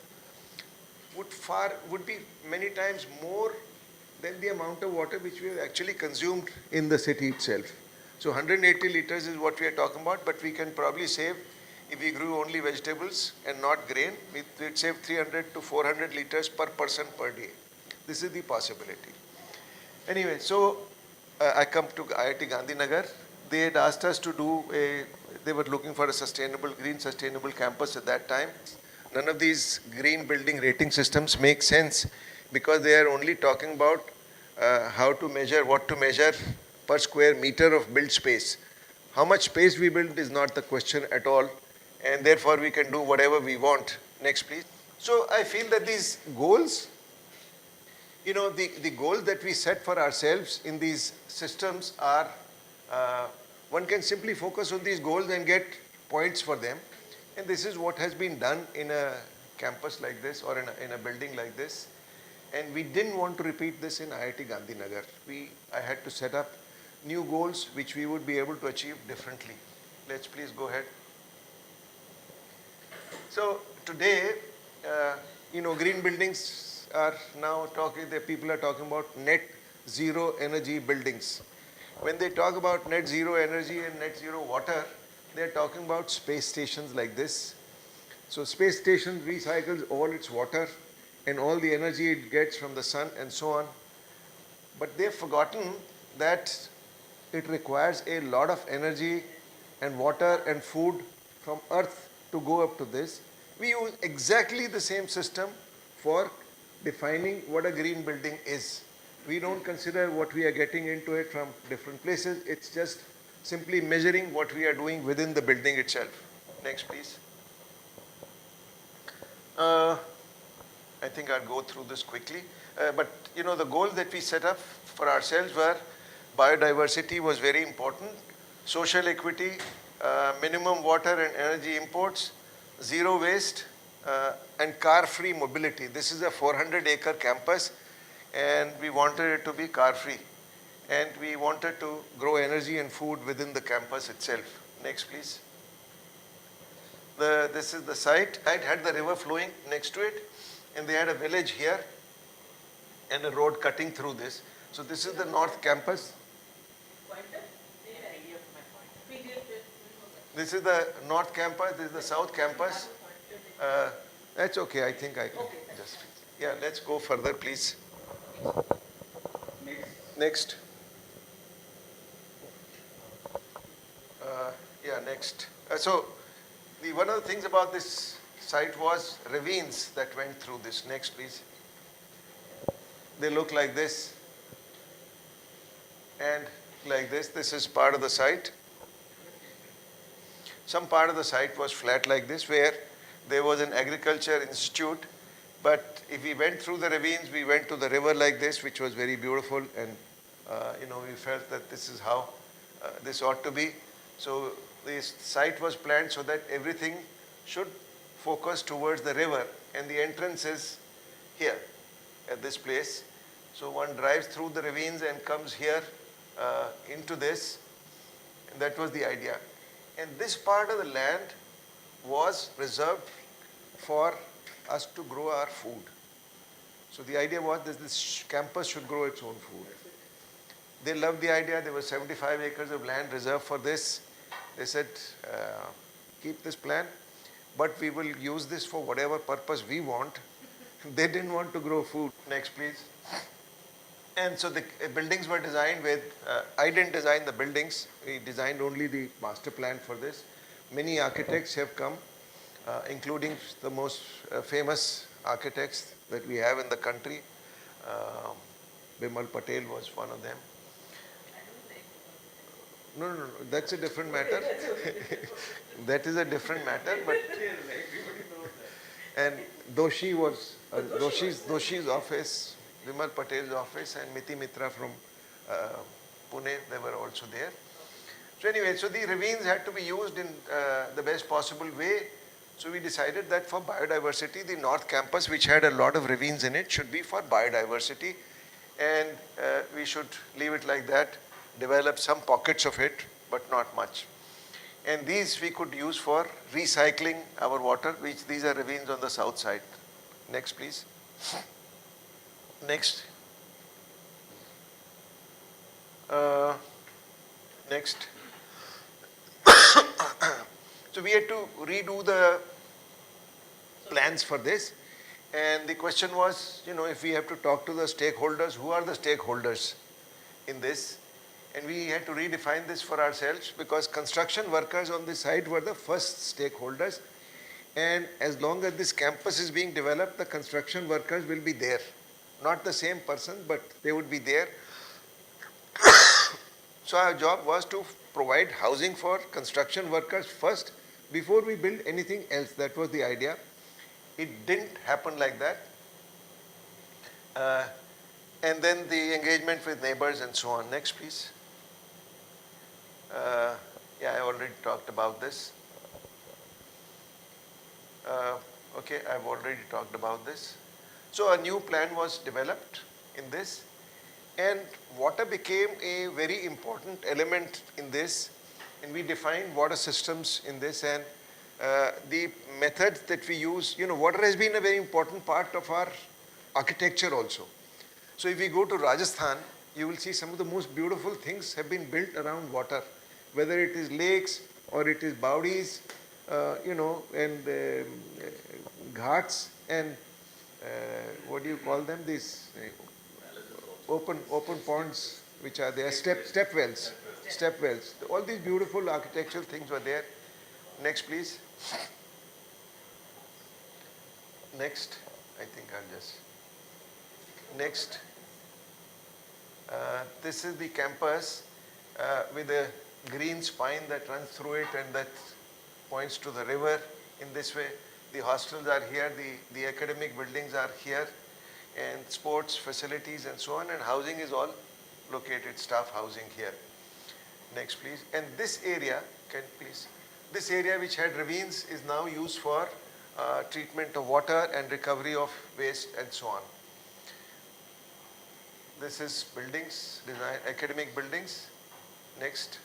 would be many times more than the amount of water which we have actually consumed in the city itself. So 180 liters is what we are talking about, but we can probably save, if we grew only vegetables and not grain, we'd save 300 to 400 liters per person per day. This is the possibility. Anyway, so I come to IIT Gandhinagar. They had asked us to do they were looking for a green sustainable campus at that time. None of these green building rating systems make sense because they are only talking about how to measure, what to measure per square meter of built space. How much space we build is not the question at all, and therefore we can do whatever we want. Next, please. So I feel that these goals, the goals that we set for ourselves in these systems are one can simply focus on these goals and get points for them. And this is what has been done in a campus like this or in a building like this. And we didn't want to repeat this in IIT Gandhinagar. I had to set up new goals which we would be able to achieve differently. Let's please go ahead. So today, green buildings are now people are talking about net zero energy buildings. When they talk about net zero energy and net zero water, they're talking about space stations like this. So space station recycles all its water and all the energy it gets from the sun and so on. But they've forgotten that it requires a lot of energy and water and food from Earth to go up to this. We use exactly the same system for defining what a green building is. We don't consider what we are getting into it from different places. It's just simply measuring what we are doing within the building itself. Next, please. I think I'll go through this quickly. But the goals that we set up for ourselves were biodiversity was very important, social equity, minimum water and energy imports, zero waste, and car-free mobility. This is a 400-acre campus, and we wanted it to be car-free. And we wanted to grow energy and food within the campus itself. Next, please. This is the site. It had the river flowing next to it, and they had a village here and a road cutting through this. So this is the north campus. This is the north campus, this is the south campus. That's okay, I think I can just, yeah, let's go further, please. Next. Next. So, one of the things about this site was ravines that went through this. Next, please. They look like this and like this. This is part of the site. Some part of the site was flat like this, where there was an agriculture institute. But if we went through the ravines, we went to the river like this, which was very beautiful, and we felt that this is how this ought to be. So this site was planned so that everything should focus towards the river, and the entrance is here at this place. So one drives through the ravines and comes here into this, and that was the idea. And this part of the land was reserved for us to grow our food. So the idea was that this campus should grow its own food. They loved the idea. There were 75 acres of land reserved for this. They said, keep this plan, but we will use this for whatever purpose we want. They didn't want to grow food. Next, please. And so the buildings were designed with, I didn't design the buildings. We designed only the master plan for this. Many architects have come, including the most famous architects that we have in the country. Bimal Patel was one of them. No, that's a different matter. That is a different matter. But and Doshi was Doshi's office, Bimal Patel's office, and Miti Mitra from Pune. They were also there. So anyway, so the ravines had to be used in the best possible way. So we decided that for biodiversity, the North Campus, which had a lot of ravines in it, should be for biodiversity, and we should leave it like that. Develop some pockets of it, but not much. And these we could use for recycling our water, which these are ravines on the south side. Next, please. Next. Next. So we had to redo the plans for this. And the question was, if we have to talk to the stakeholders, who are the stakeholders in this? And we had to redefine this for ourselves, because construction workers on this site were the first stakeholders. And as long as this campus is being developed, the construction workers will be there. Not the same person, but they would be there. So our job was to provide housing for construction workers first, before we build anything else. That was the idea. It didn't happen like that. And then the engagement with neighbors and so on. Next, please. Yeah, I already talked about this. Okay, I've already talked about this. So a new plan was developed in this, and water became a very important element in this, and we defined water systems in this, and the methods that we use, water has been a very important part of our architecture also. So if we go to Rajasthan, you will see some of the most beautiful things have been built around water, whether it is lakes or it is bawdis, and ghats, and what do you call them? These open ponds which are there, step wells. All these beautiful architectural things were there. Next, please. Next, I think I'll just. Next, this is the campus with a green spine that runs through it and that points to the river in this way. The hostels are here, the academic buildings are here, and sports facilities and so on, and housing is all located, staff housing here. Next, please. And this area, this area which had ravines is now used for treatment of water and recovery of waste and so on. This is buildings, design, academic buildings. Next,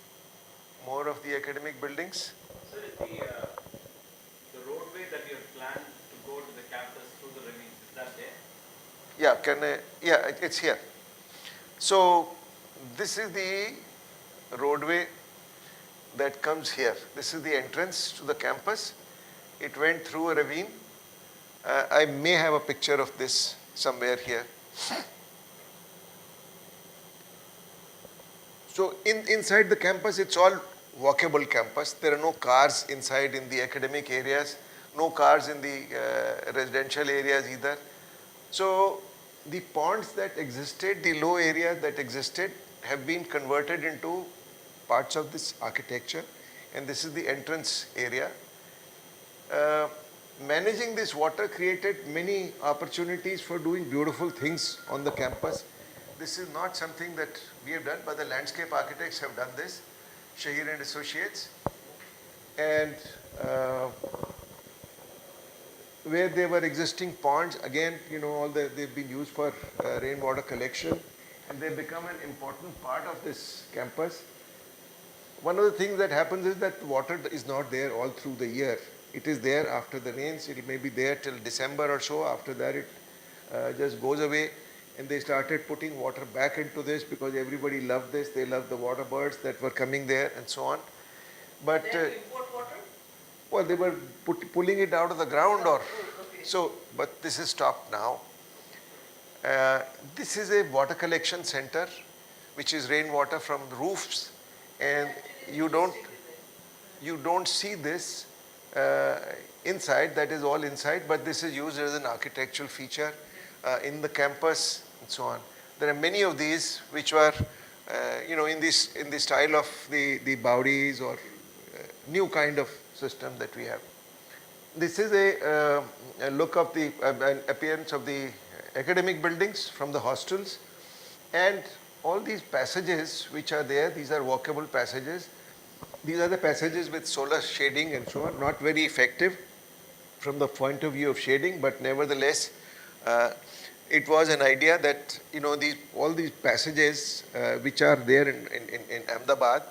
more of the academic buildings. Sir, the roadway that you have planned to go to the campus through the ravines, is that there? Yeah, it's here. So this is the roadway that comes here. This is the entrance to the campus. It went through a ravine. I may have a picture of this somewhere here. So inside the campus, it's all walkable campus. There are no cars inside in the academic areas, no cars in the residential areas either. So the ponds that existed, the low areas that existed, have been converted into parts of this architecture, and this is the entrance area. Managing this water created many opportunities for doing beautiful things on the campus. This is not something that we have done, but the landscape architects have done this, Shahir and Associates. And where there were existing ponds, again, they've been used for rainwater collection, and they become an important part of this campus. One of the things that happens is that water is not there all through the year. It is there after the rains. It may be there till December or so. After that, it just goes away. And they started putting water back into this because everybody loved this. They loved the water birds that were coming there and so on. But Import water? well, they were pulling it out of the ground, or so. But this is stopped now. This is a water collection center, which is rainwater from roofs, and you don't see this inside. That is all inside, but this is used as an architectural feature in the campus and so on. There are many of these which were, in the style of the bawdis or new kind of system that we have. This is a look of the appearance of the academic buildings from the hostels, and all these passages which are there. These are walkable passages. These are the passages with solar shading and so on. Not very effective from the point of view of shading, but nevertheless, it was an idea that all these passages which are there in Ahmedabad,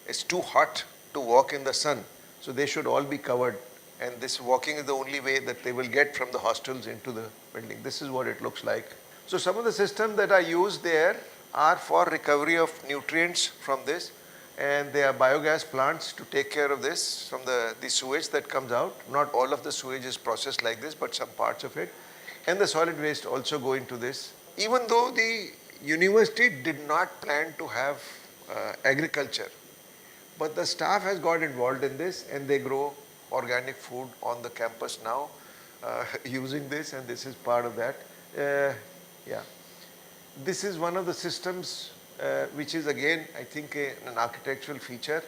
it's too hot to walk in the sun, so they should all be covered. And this walking is the only way that they will get from the hostels into the building. This is what it looks like. So some of the systems that are used there are for recovery of nutrients from this, and they are biogas plants to take care of this from the sewage that comes out. Not all of the sewage is processed like this, but some parts of it. And the solid waste also go into this. Even though the university did not plan to have agriculture, but the staff has got involved in this, and they grow organic food on the campus now using this, and this is part of that. Yeah. This is one of the systems which is again, I think, an architectural feature,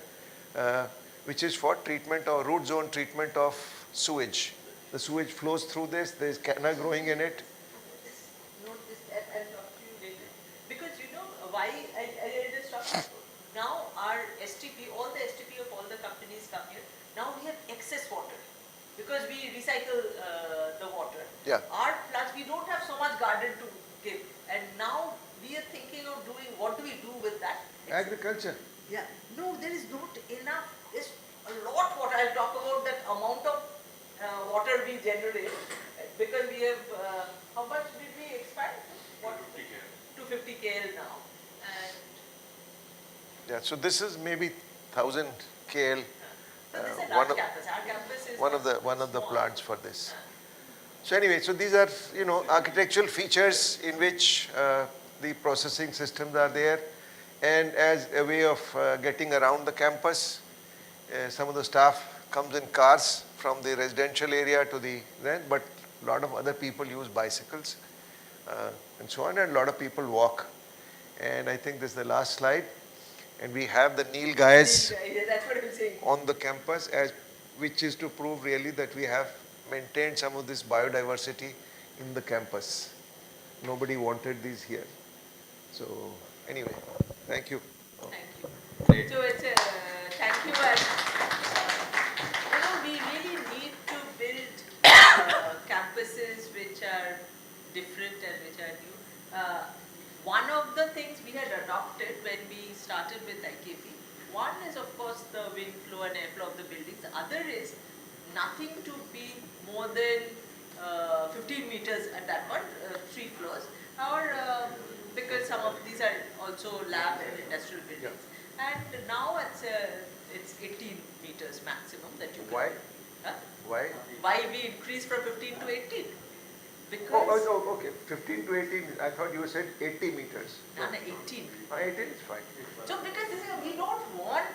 which is for treatment or root zone treatment of sewage. The sewage flows through this. There is canna growing in it. Note this, I'll talk to you later. Because why I just talked, now our STP, all the STP of all the companies come here. Now we have excess water because we recycle the water. Yeah. Our plants, we don't have so much garden to give, and now we are thinking of doing, what do we do with that? Agriculture. Yeah. No, there is not enough. There's a lot water. I'll talk about that amount of water we generate because we have, how much did we expand? What? 250 KL now. And Yeah, so this is maybe 1000 KL. so this is a large campus. Our campus is One of the plants for this. So anyway, so these are, you know, architectural features in which the processing systems are there, and as a way of getting around the campus, some of the staff comes in cars from the residential area to the but a lot of other people use bicycles and so on, and a lot of people walk. And I think this is the last slide, and we have the Neil guys that's what I'm saying. on the campus, which is to prove really that we have maintained some of this biodiversity in the campus. Nobody wanted these here. So anyway, thank you. Thank you. So it's a thank you, and you know, we really need to build campuses which are different and which are new. One of the things we had adopted when we started with IKP, one is of course the wind flow and airflow of the buildings. The other is nothing to be more than 15 meters at that one, 3 floors, or because some of these are also lab and industrial buildings. Yeah. And now it's 18 meters maximum that you can. Why? Huh? Why? Why we increased from 15 to 18? Because okay, 15 to 18, I thought you said 80 meters. No, 18. 18 is fine. So because we don't want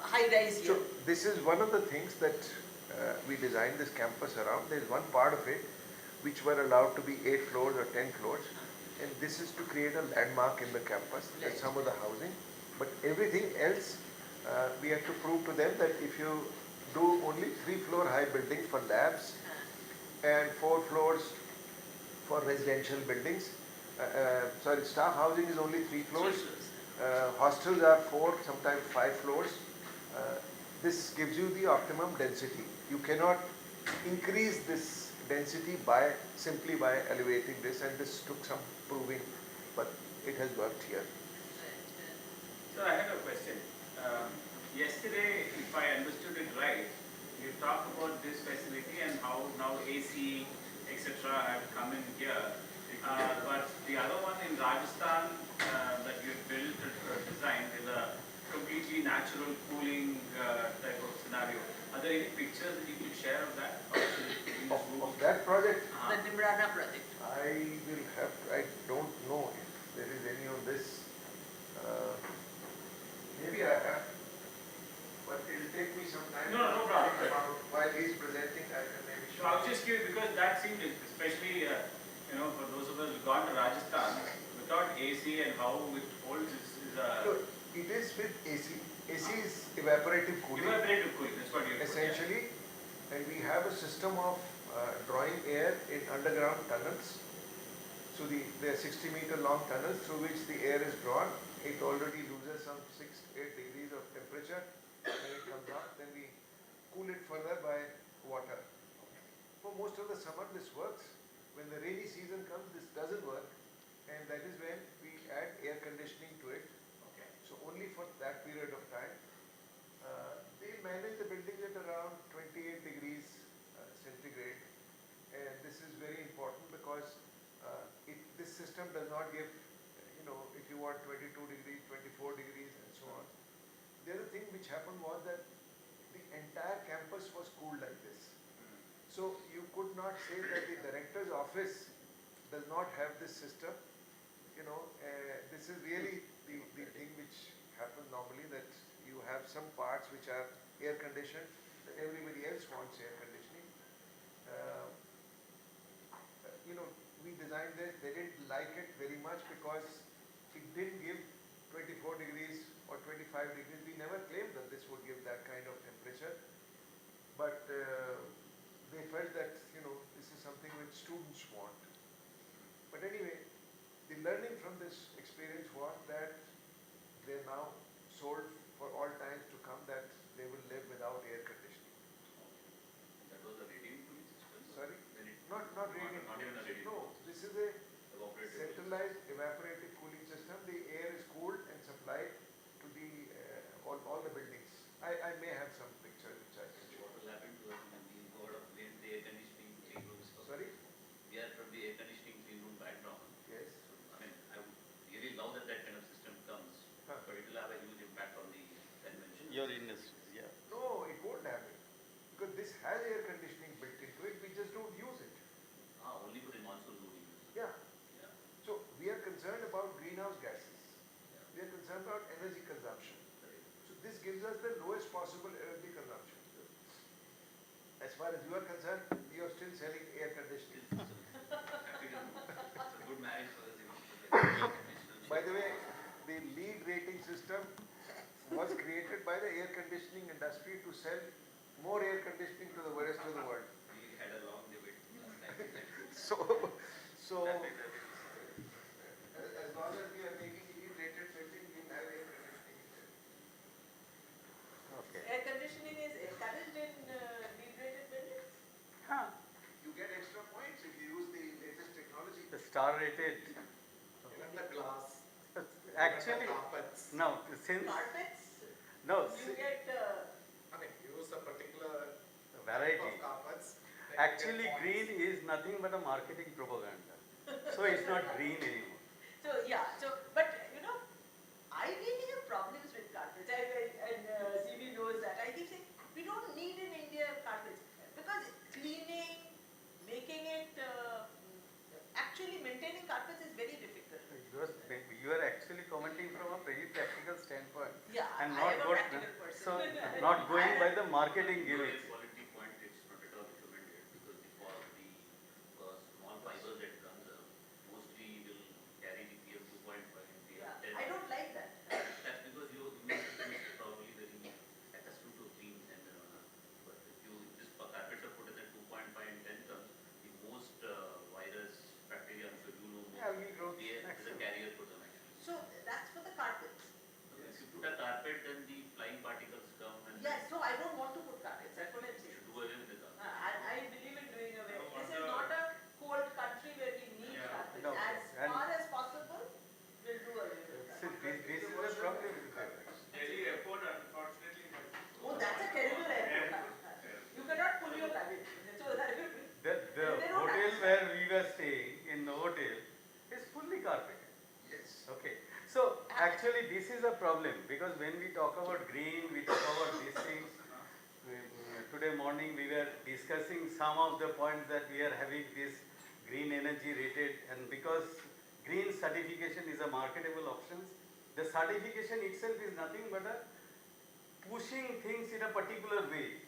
high rise here. So this is one of the things that we designed this campus around. There is one part of it which were allowed to be 8 floors or 10 floors, and this is to create a landmark in the campus. That's some of the housing, but everything else we have to prove to them that if you do only 3-floor high buildings for labs and 4 floors for residential buildings, staff housing is only 3 floors, hostels are 4, sometimes 5 floors. This gives you the optimum density. You cannot increase this density simply by elevating this, and this took some proving, but it has worked here. So I have a question. Yesterday, if I understood it right, you talked about this facility and how now AC, etc. have come in here. But the other one in Rajasthan that you built or designed is a completely natural cooling type of scenario. Are there any pictures that you could share of that? Of that project? The Nimrana project. I don't know if there is any of this. Maybe I have, but it'll take me some time. No problem. While he's presenting, I can maybe show. So I was just curious because that seemed, especially for those of us who gone to Rajasthan, without AC and how it holds is a. So it is with AC. AC is evaporative cooling. Evaporative cooling, that's what you're essentially, and we have a system of drawing air in underground tunnels. So they are 60-meter long tunnels through which the air is drawn. It already loses some 6 to 8 degrees of temperature. When it comes up, then we cool it further by water. For most of the summer, this works. When the rainy season comes, this doesn't work, and that is when we add air conditioning to it. Okay. So only for that period of time. They manage the buildings at around 28 degrees centigrade, and this is very important because this system does not give, if you want 22 degrees, 24 degrees, and so on. The other thing which happened was that the entire campus was cooled like this. So you could not say that the director's office does not have this system. This is really the thing which happens normally, that you have some parts which are air conditioned, that everybody else wants air conditioning. We designed this, they didn't like it very much because it didn't give 24 degrees or 25 degrees. We never claimed that this would give that kind of temperature, but they felt that this is something which students want. But anyway, the learning from this experience was that they now sold for all times to come that they will live without air conditioning. That was a radiant cooling system? Sorry? Not radiant cooling system. No, this is a centralized evaporative cooling system. The air is cooled and supplied to the all the buildings. I may have some pictures which I can show. What will happen to us when we go out of the air conditioning clean rooms? Sorry? We are from the air conditioning clean room background. Yes. So, I mean, I would really love that that kind of system comes, but it will have a huge impact on the convention. Your industry, yeah. No, it won't have it. Because this has air conditioning built into it, we just don't use it. Only for the monsoon loading. Yeah. So we are concerned about greenhouse gases. We are concerned about energy consumption. So this gives us the lowest possible energy consumption. As far as you are concerned, you are still selling air conditioning. It's a good marriage for us. By the way, the lead rating system was created by the air conditioning industry to sell more air conditioning to the rest of the world. We had a long debate. So as long as we are making lead rated building, we will have air conditioning. Okay. Air conditioning is encouraged in lead-rated buildings? You get extra points if you use the latest technology. The star rated. Even the glass. Actually, carpets. no, since. Carpets? No, You get. Use a particular variety. type of carpets. Actually, green is nothing but a marketing propaganda. So it's not green anymore. So, yeah, but you know, I really have problems with carpets, and CB knows that. I keep saying, we don't need in India carpets, because cleaning, making it, actually maintaining carpets is very difficult. You are actually commenting from a very practical standpoint. Yeah, and I am a not practical person. So, not going by the marketing gimmicks. Quality point, it's not at all recommended because the small fibers that comes up mostly will carry the PM 2.5 and PM 10. I don't like that. That's because your immune system is probably very accustomed to clean environment. But if this carpets are put in at 2.5 and 10 terms, the most virus, bacteria, I'm sure you know more, is a carrier for them actually. So that's for the carpets. If you put a carpet, then the flying particles come and Yes, so I don't want to put carpets. That's what I'm saying. do away with the carpet. I believe in doing away. This is not a cold country where we need carpets. No, As and- far as possible, we'll do away with carpets. This is a problem. Delhi airport, unfortunately. Oh, that's a terrible airport. You cannot pull your luggage. So that The They don't hotel understand. where we were staying, in the hotel, is fully carpeted. Yes. Okay. So actually this is a problem because when we talk about green, we talk about these things. Today morning we were discussing some of the points that we are having this green energy rated, and because green certification is a marketable option, the certification itself is nothing but a pushing things in a particular way.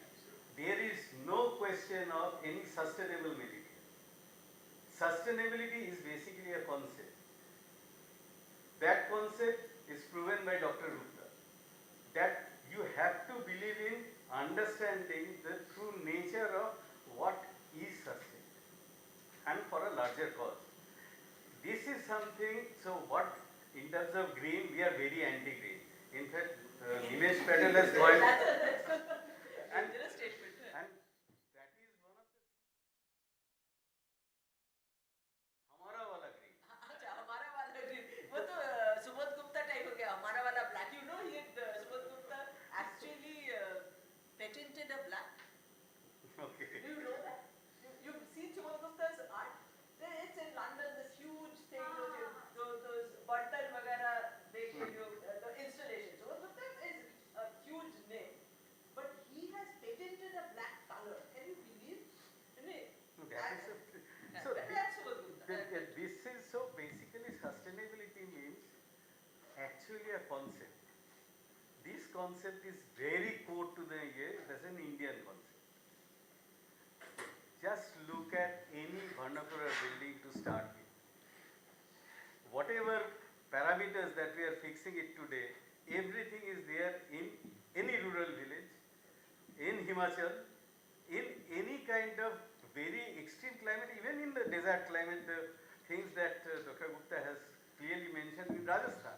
There is no question of any sustainable material. Sustainability is basically a concept. That concept is proven by Dr. Gupta. That you have to believe in understanding the true nature of what is sustainable and for a larger cause. This is something, so what in terms of green, we are very anti-green. In fact, Nimesh Patel has coined. That's a dangerous statement. And that is one of the हमारा वाला green. अच्छा, हमारा वाला green. वो तो Subodh Gupta type हो गया. हमारा वाला black. You know, Subodh Gupta actually patented a black. Okay. Do you know that? You've seen Subodh Gupta's art? It's in London, this huge thing, those button वगैरह, the installation. Subodh Gupta is a huge name, but he has patented a black color. Can you believe? That's Subodh Gupta. This is so basically sustainability means actually a concept. This concept is very core to the year as an Indian concept. Just look at any vernacular building to start with. Whatever parameters that we are fixing it today, everything is there in any rural village, in Himachal, in any kind of very extreme climate, even in the desert climate, the things that Dr. Gupta has clearly mentioned in Rajasthan.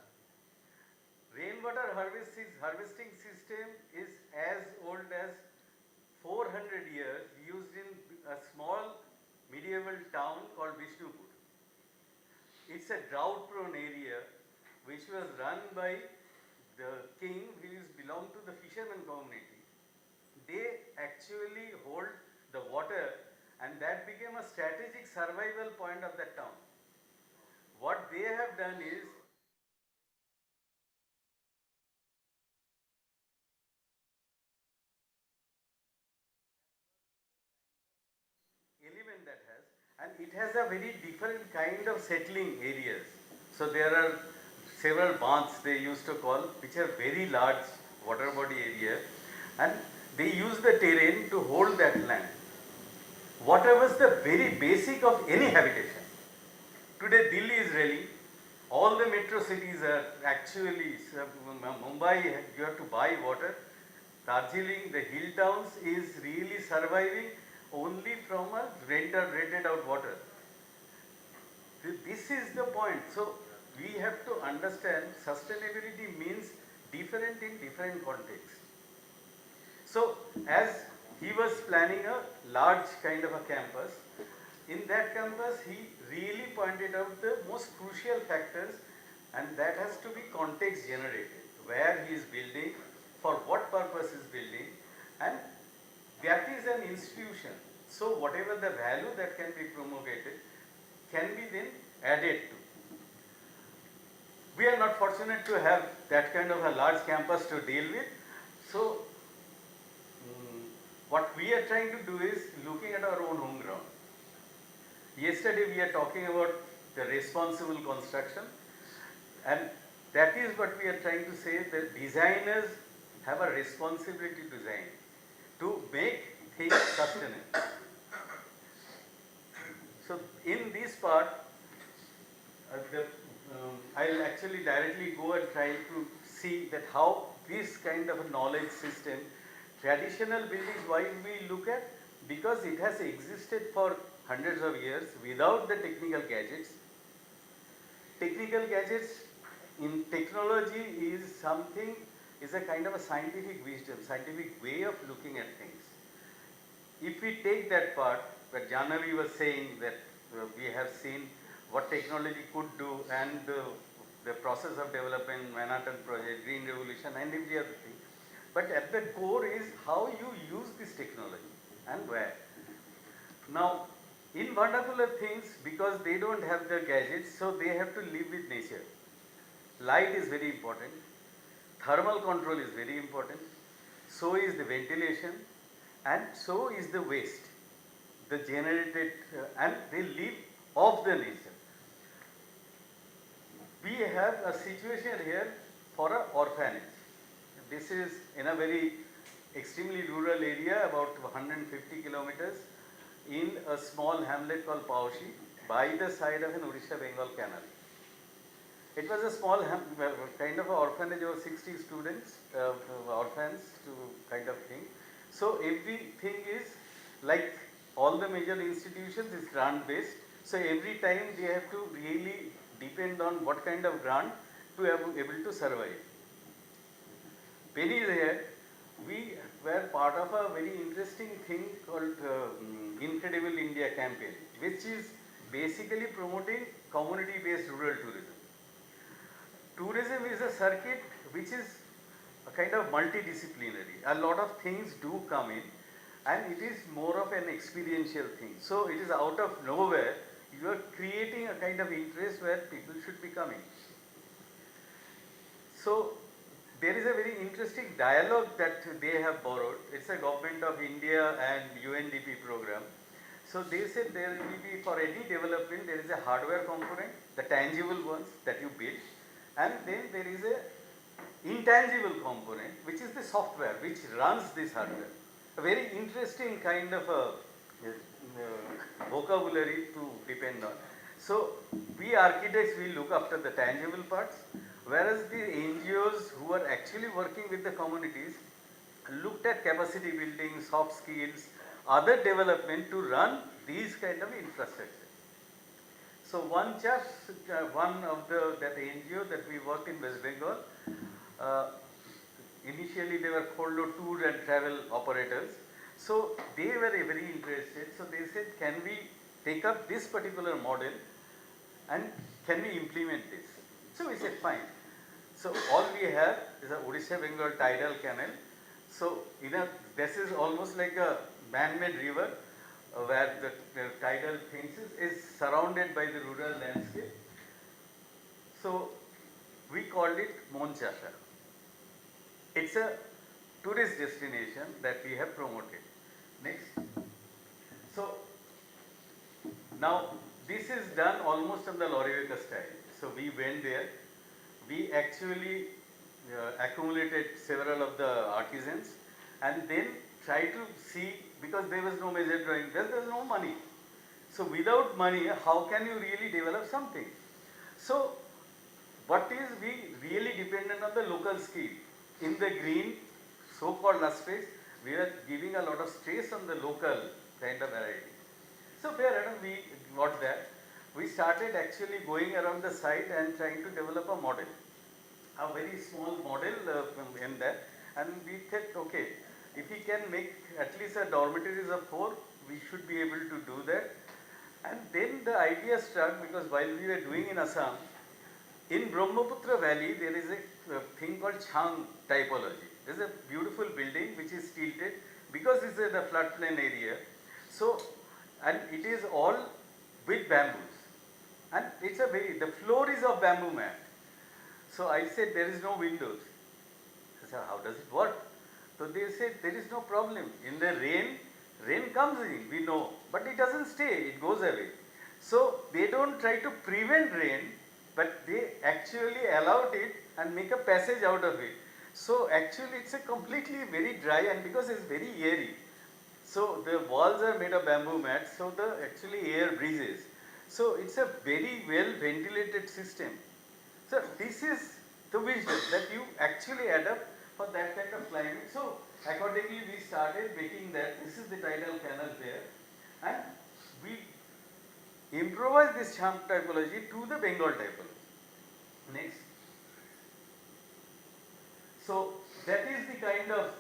Rainwater harvesting system is as old as 400 years, used in a small medieval town called Vishnupur. It's a drought-prone area which was run by the king who belonged to the fisherman community. They actually hold the water, and that became a strategic survival point of that town. What they have done is element that has, and it has a very different kind of settling areas. So there are several baths they used to call, which are very large water body area, and they use the terrain to hold that land. Whatever was the very basic of any habitation. Today Delhi is ready. All the metro cities are actually, Mumbai, you have to buy water. Darjeeling, the hill towns is really surviving only from a rented out water. This is the point. So we have to understand sustainability means different in different contexts. So as he was planning a large kind of a campus, in that campus he really pointed out the most crucial factors, and that has to be context generated. Where he is building, for what purpose he is building, and that is an institution. So whatever the value that can be promulgated can be then added to. We are not fortunate to have that kind of a large campus to deal with. So what we are trying to do is looking at our own home ground. Yesterday we are talking about the responsible construction, and that is what we are trying to say, that designers have a responsibility to design, to make things sustainable. So in this part, I'll actually directly go and try to see that how this kind of a knowledge system, traditional buildings, why we look at, because it has existed for hundreds of years without the technical gadgets. Technical gadgets in technology is something, is a kind of a scientific wisdom, scientific way of looking at things. If we take that part, where Jahnavi was saying that we have seen what technology could do, and the process of development, Manhattan Project, Green Revolution, and every other thing. But at the core is how you use this technology and where. Now, in vernacular things, because they don't have the gadgets, so they have to live with nature. Light is very important. Thermal control is very important. So is the ventilation, and so is the waste, the generated, and they live off the nature. We have a situation here for an orphanage. This is in a very extremely rural area, about 150 kilometers, in a small hamlet called Paushi, by the side of an Odisha-Bengal canal. It was a small kind of an orphanage of 60 students, orphans to kind of thing. So everything is like all the major institutions is grant based. So every time they have to really depend on what kind of grant to be able to survive. Penny is here. We were part of a very interesting thing called Incredible India campaign, which is basically promoting community-based rural tourism. Tourism is a circuit which is a kind of multidisciplinary. A lot of things do come in, and it is more of an experiential thing. So it is out of nowhere, you are creating a kind of interest where people should be coming. So there is a very interesting dialogue that they have borrowed. It's a Government of India and UNDP program. So they said there will be, for any development, there is a hardware component, the tangible ones that you build, and then there is a intangible component, which is the software which runs this hardware. A very interesting kind of a vocabulary to depend on. So we architects will look after the tangible parts, whereas the NGOs who are actually working with the communities looked at capacity building, soft skills, other development to run these kind of infrastructure. So one of that NGO that we worked in West Bengal, Uh, Initially they were called tour and travel operators. So they were very interested. So they said, can we take up this particular model and can we implement this? So we said, fine. So all we have is a Odisha Bengal tidal canal. So this is almost like a man-made river where the tidal fences is surrounded by the rural landscape. So we called it Monchasha. It's a tourist destination that we have promoted. Next. So now this is done almost in the Loriveka style. So we went there. We actually accumulated several of the artisans and then try to see, because there was no major drawing, there was no money. So without money, how can you really develop something? So what is we really dependent on the local skill. In the green, so-called last space, we are giving a lot of stress on the local kind of variety. So fair enough, we got that. We started actually going around the site and trying to develop a model. A very small model in that. And we thought, okay, if we can make at least a dormitories of 4, we should be able to do that. And then the idea struck, because while we were doing in Assam, in Brahmaputra Valley, there is a thing called Chang typology. There is a beautiful building which is tilted because it's in the floodplain area. So, and it is all with bamboos. And it's the floor is of bamboo mat. So I said, there is no windows. I said, how does it work? So they said, there is no problem. In the rain comes in, we know. But it doesn't stay, it goes away. So they don't try to prevent rain, but they actually allowed it and make a passage out of it. So actually it's a completely very dry, and because it's very airy. So the walls are made of bamboo mats, so the actually air breezes. So it's a very well ventilated system. So this is the wisdom that you actually adapt for that kind of climate. So accordingly we started making that. This is the tidal canal there, and we improvise this Cham typology to the Bengal typology. Next. So that is the kind of,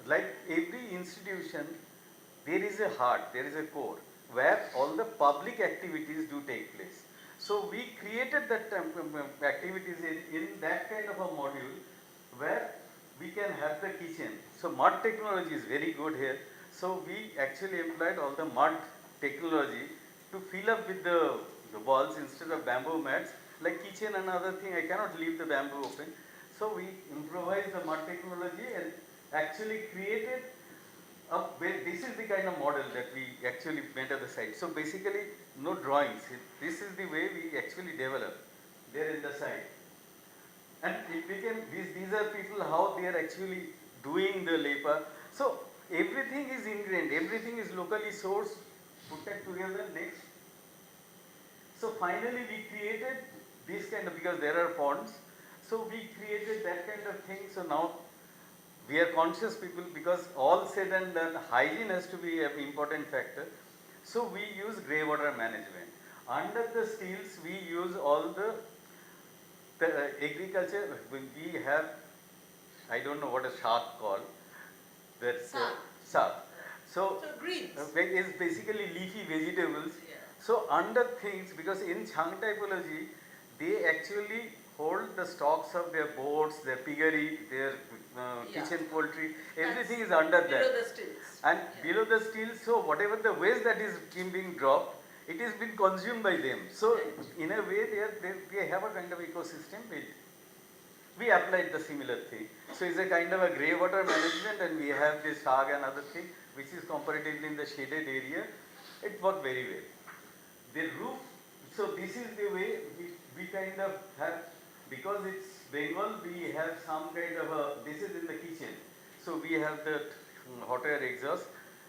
like every institution, there is a heart, there is a core where all the public activities do take place. So we created that activities in that kind of a module where we can have the kitchen. So mud technology is very good here. So we actually employed all the mud technology to fill up with the walls instead of bamboo mats. Like kitchen and other thing, I cannot leave the bamboo open. So we improvised the mud technology and actually created this is the kind of model that we actually made at the site. So basically, no drawings. This is the way we actually developed there in the site. And it became, these are people how they are actually doing the LEPA. So everything is ingrained, everything is locally sourced, put that together. Next. So finally we created this kind of, because there are ponds, so we created that kind of thing. So now we are conscious people, because all said and done, hygiene has to be an important factor. So we use grey water management. Under the steels, we use all the agriculture. We have, I don't know what a shark called. That's sap. So greens. It's basically leafy vegetables. Yeah. So under things, because in Chang typology, they actually hold the stocks of their boats, their piggery, their kitchen poultry, everything is under that. Below the stills. And below the stills, so whatever the waste that is being dropped, it is being consumed by them. So in a way, they have a kind of ecosystem built. We applied the similar thing. So it's a kind of a grey water management, and we have this hog and other thing, which is comparatively in the shaded area. It worked very well. The roof, so this is the way we kind of have, because it's Bengal, we have some kind of a, this is in the kitchen. So we have the hot air exhaust,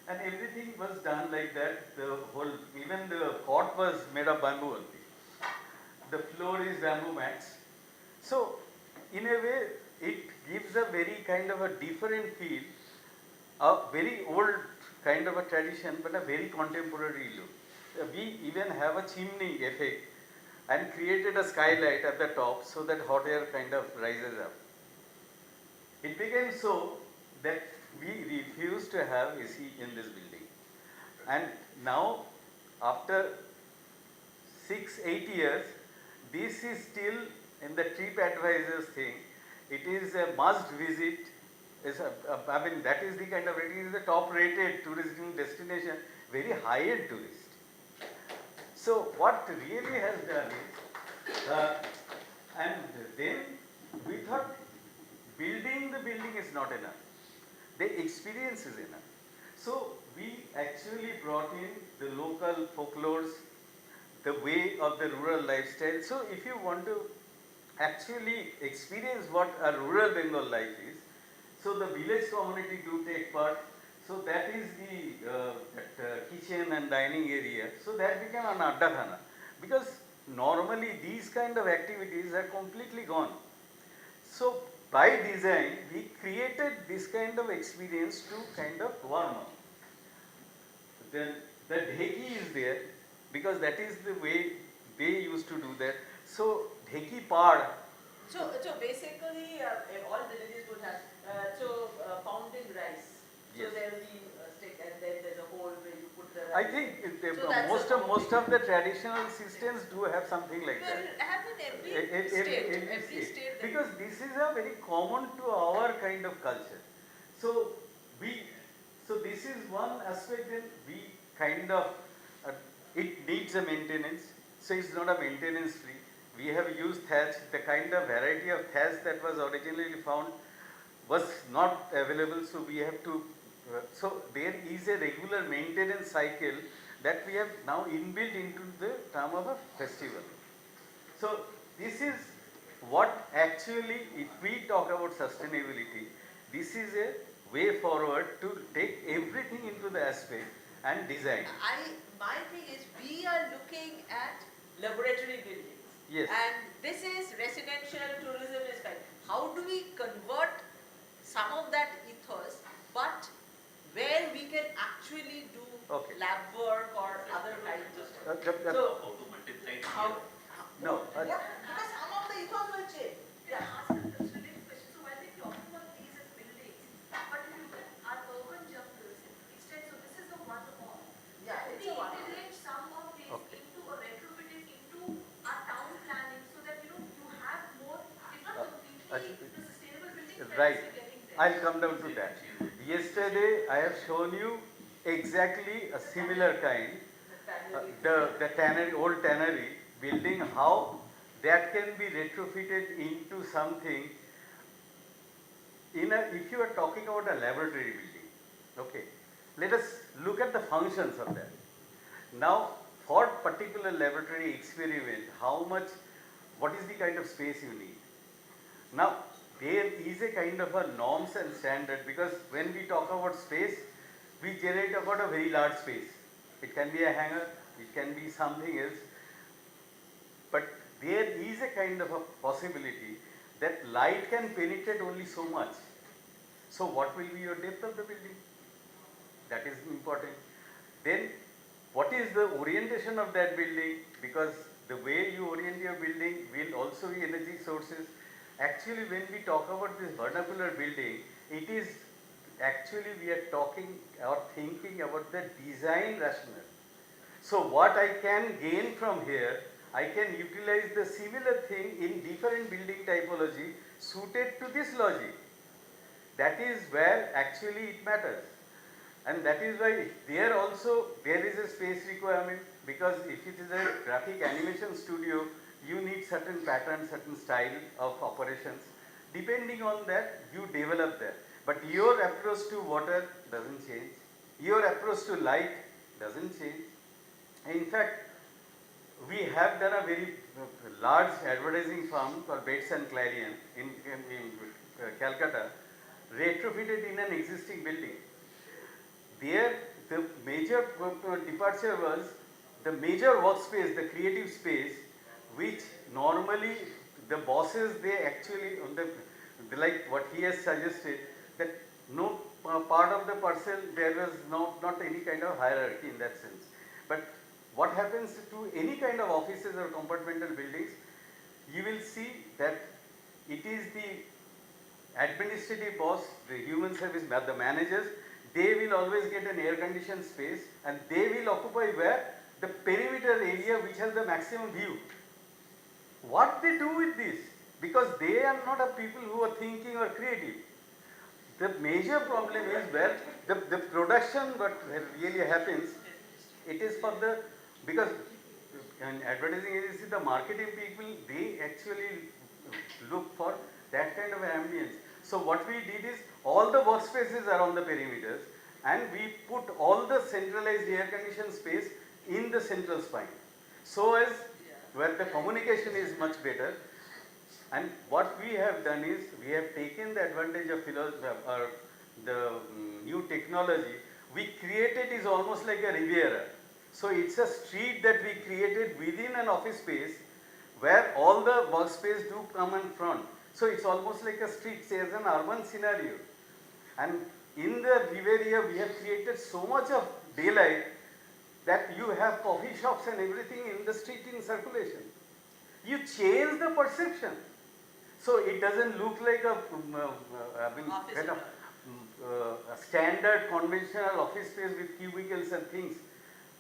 and everything was done like that. The whole, even the cot was made of bamboo only. The floor is bamboo mats. So in a way, it gives a very kind of a different feel, a very old kind of a tradition, but a very contemporary look. We even have a chimney effect, and created a skylight at the top so that hot air kind of rises up. It became so that we refused to have AC in this building. And now, after 6-8 years, this is still in the TripAdvisor's thing. It is a must visit. I mean, that is the kind of rating. It is the top rated tourism destination, very high end tourist. So what really has done is, and then we thought building the building is not enough. The experience is enough. So we actually brought in the local folklores, the way of the rural lifestyle. So if you want to actually experience what a rural Bengal life is, so the village community do take part. So that is the kitchen and dining area. So that became an adda khana. Because normally these kind of activities are completely gone. So by design, we created this kind of experience to kind of warm up. Then the dheki is there because that is the way they used to do that. So dheki pad. So basically, all villages would have pounding rice. Yes. So there will be a stick, and then there's a hole where you put the rice. I think So most of the traditional systems do have something like that. It happens every state. Because this is a very common to our kind of culture. So this is one aspect that we kind of, it needs a maintenance. So it's not a maintenance free. We have used thatch. The kind of variety of thatch that was originally found was not available. So we have to, so there is a regular maintenance cycle that we have now inbuilt into the term of a festival. So this is what actually, if we talk about sustainability, this is a way forward to take everything into the aspect and design. My thing is, we are looking at laboratory buildings. Yes. And this is residential tourism is fine. How do we convert some of that ethos, but where we can actually do lab work or other kinds of stuff? So, How to multiply? No. Yeah, because some of the ethos will change. Yeah. So while we're talking about these as buildings, but if you look at our urban jungles, extend, so this is the one on. Yeah, we integrate some of these into or retrofit it into our town planning so that you have more, if not completely, the sustainable building. Right. I'll come down to that. Yesterday, I have shown you exactly a similar kind, the tannery, old tannery building, how that can be retrofitted into something. If you are talking about a laboratory building, okay, let us look at the functions of that. Now, for particular laboratory experiment, what is the kind of space you need? Now, there is a kind of a norms and standard, because when we talk about space, we generate about a very large space. It can be a hangar, it can be something else, but there is a kind of a possibility that light can penetrate only so much. So what will be your depth of the building? That is important. Then what is the orientation of that building? Because the way you orient your building will also be energy sources. Actually, when we talk about this vernacular building, it is actually we are talking or thinking about the design rationale. So what I can gain from here, I can utilize the similar thing in different building typology suited to this logic. That is where actually it matters. And that is why there also there is a space requirement, because if it is a graphic animation studio, you need certain pattern, certain style of operations. Depending on that, you develop that. But your approach to water doesn't change. Your approach to light doesn't change. In fact, we have done a very large advertising firm called Bates and Clarion in Calcutta, retrofitted in an existing building. There, the major departure was the major workspace, the creative space, which normally the bosses, they actually, like what he has suggested, that no part of the parcel, there was not any kind of hierarchy in that sense. But what happens to any kind of offices or compartmental buildings, you will see that it is the administrative boss, the human service, the managers, they will always get an air conditioned space and they will occupy where? The perimeter area which has the maximum view. What they do with this? Because they are not a people who are thinking or creative. The major problem is where the production what really happens, it is for the, because in advertising agency, the marketing people, they actually look for that kind of ambience. So what we did is, all the workspaces are on the perimeters and we put all the centralized air conditioned space in the central spine. So as where the communication is much better. And what we have done is, we have taken the advantage of the new technology. We created is almost like a Riviera. So it's a street that we created within an office space where all the workspace do come in front. So it's almost like a street, say as an urban scenario. And in the Riviera, we have created so much of daylight that you have coffee shops and everything in the street in circulation. You change the perception. So it doesn't look like a a standard conventional office space with cubicles and things.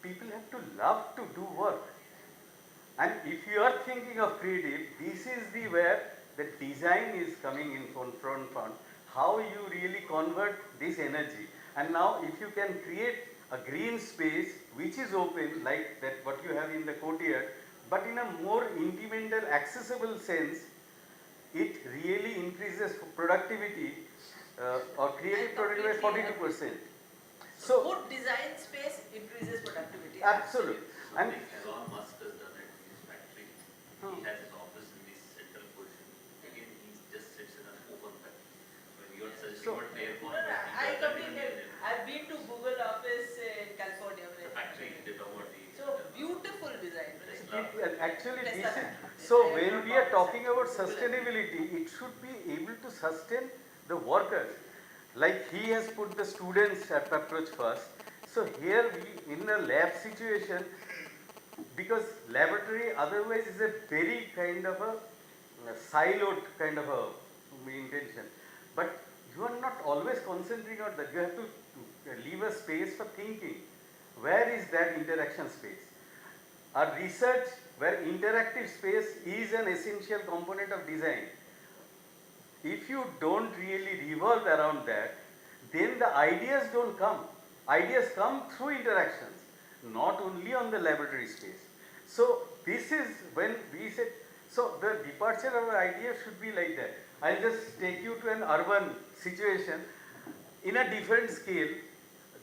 People have to love to do work. And if you are thinking of creative, this is the where the design is coming in front, how you really convert this energy. And now if you can create a green space which is open like that what you have in the courtyard, but in a more intimate and accessible sense, it really increases productivity or creative productivity by 42%. So good design space increases productivity. Absolutely. And Elon Musk has done it in his factory. He has his office in this central position. Again, he just sits in an open factory. When you are suggesting about aircon, I completely. I've been to Google office in California. the factory, they talk about the So beautiful design. actually this is, so when we are talking about sustainability, it should be able to sustain the workers. Like he has put the students at approach first. So here we, in a lab situation, because laboratory otherwise is a very kind of a siloed kind of a intention. But you are not always concentrating on that. You have to leave a space for thinking. Where is that interaction space? Our research where interactive space is an essential component of design. If you don't really revolve around that, then the ideas don't come. Ideas come through interactions, not only on the laboratory space. So this is when we said, so the departure of an idea should be like that. I'll just take you to an urban situation in a different scale.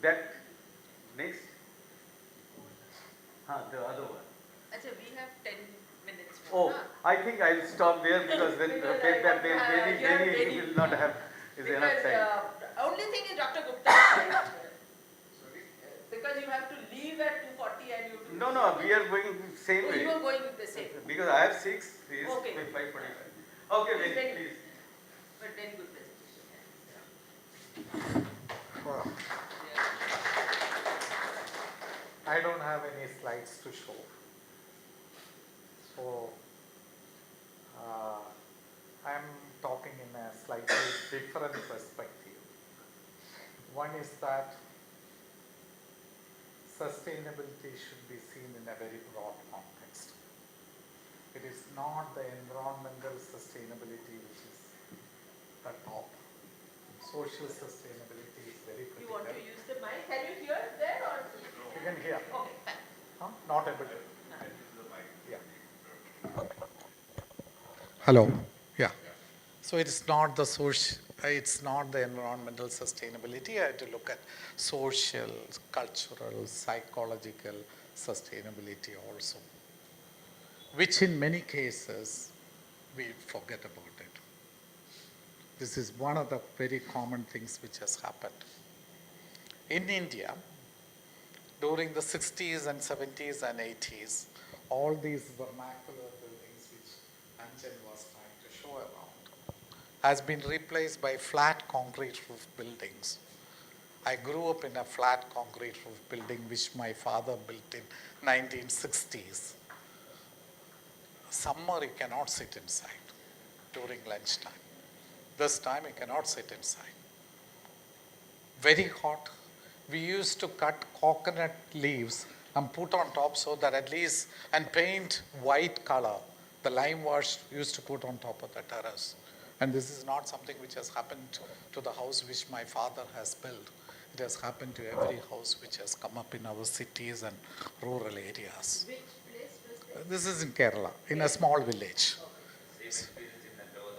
That next, the other one. Achha, we have 10 minutes Oh, more. I think I'll stop there because then many will not have is enough time. Only thing is Dr. Gupta. Because you have to leave at 2:40 and you. No, we are going same way. You are going the same. Because I have 6, he is Okay. 5:45. Okay, please. But very good presentation. I don't have any slides to show. So, I'm talking in a slightly different perspective. One is that sustainability should be seen in a very broad context. It is not the environmental sustainability which is the top. Social sustainability is very critical. You want to use the mic? Can you hear there or? You can hear. Okay, fine. Not able to. Yeah. Hello. Yeah. So it's not the social. It's not the environmental sustainability. I have to look at social, cultural, psychological sustainability also, which in many cases we forget about it. This is one of the very common things which has happened. In India, during the 60s and 70s and 80s, all these vernacular buildings which Anjan was trying to show around has been replaced by flat concrete roof buildings. I grew up in a flat concrete roof building which my father built in 1960s. Summer you cannot sit inside during lunchtime. This time you cannot sit inside. Very hot. We used to cut coconut leaves and put on top so that at least, and paint white color. The lime wash used to put on top of the terrace. And this is not something which has happened to the house which my father has built. It has happened to every house which has come up in our cities and rural areas. Which place was this? This is in Kerala, in a small village. Same experience in Hyderabad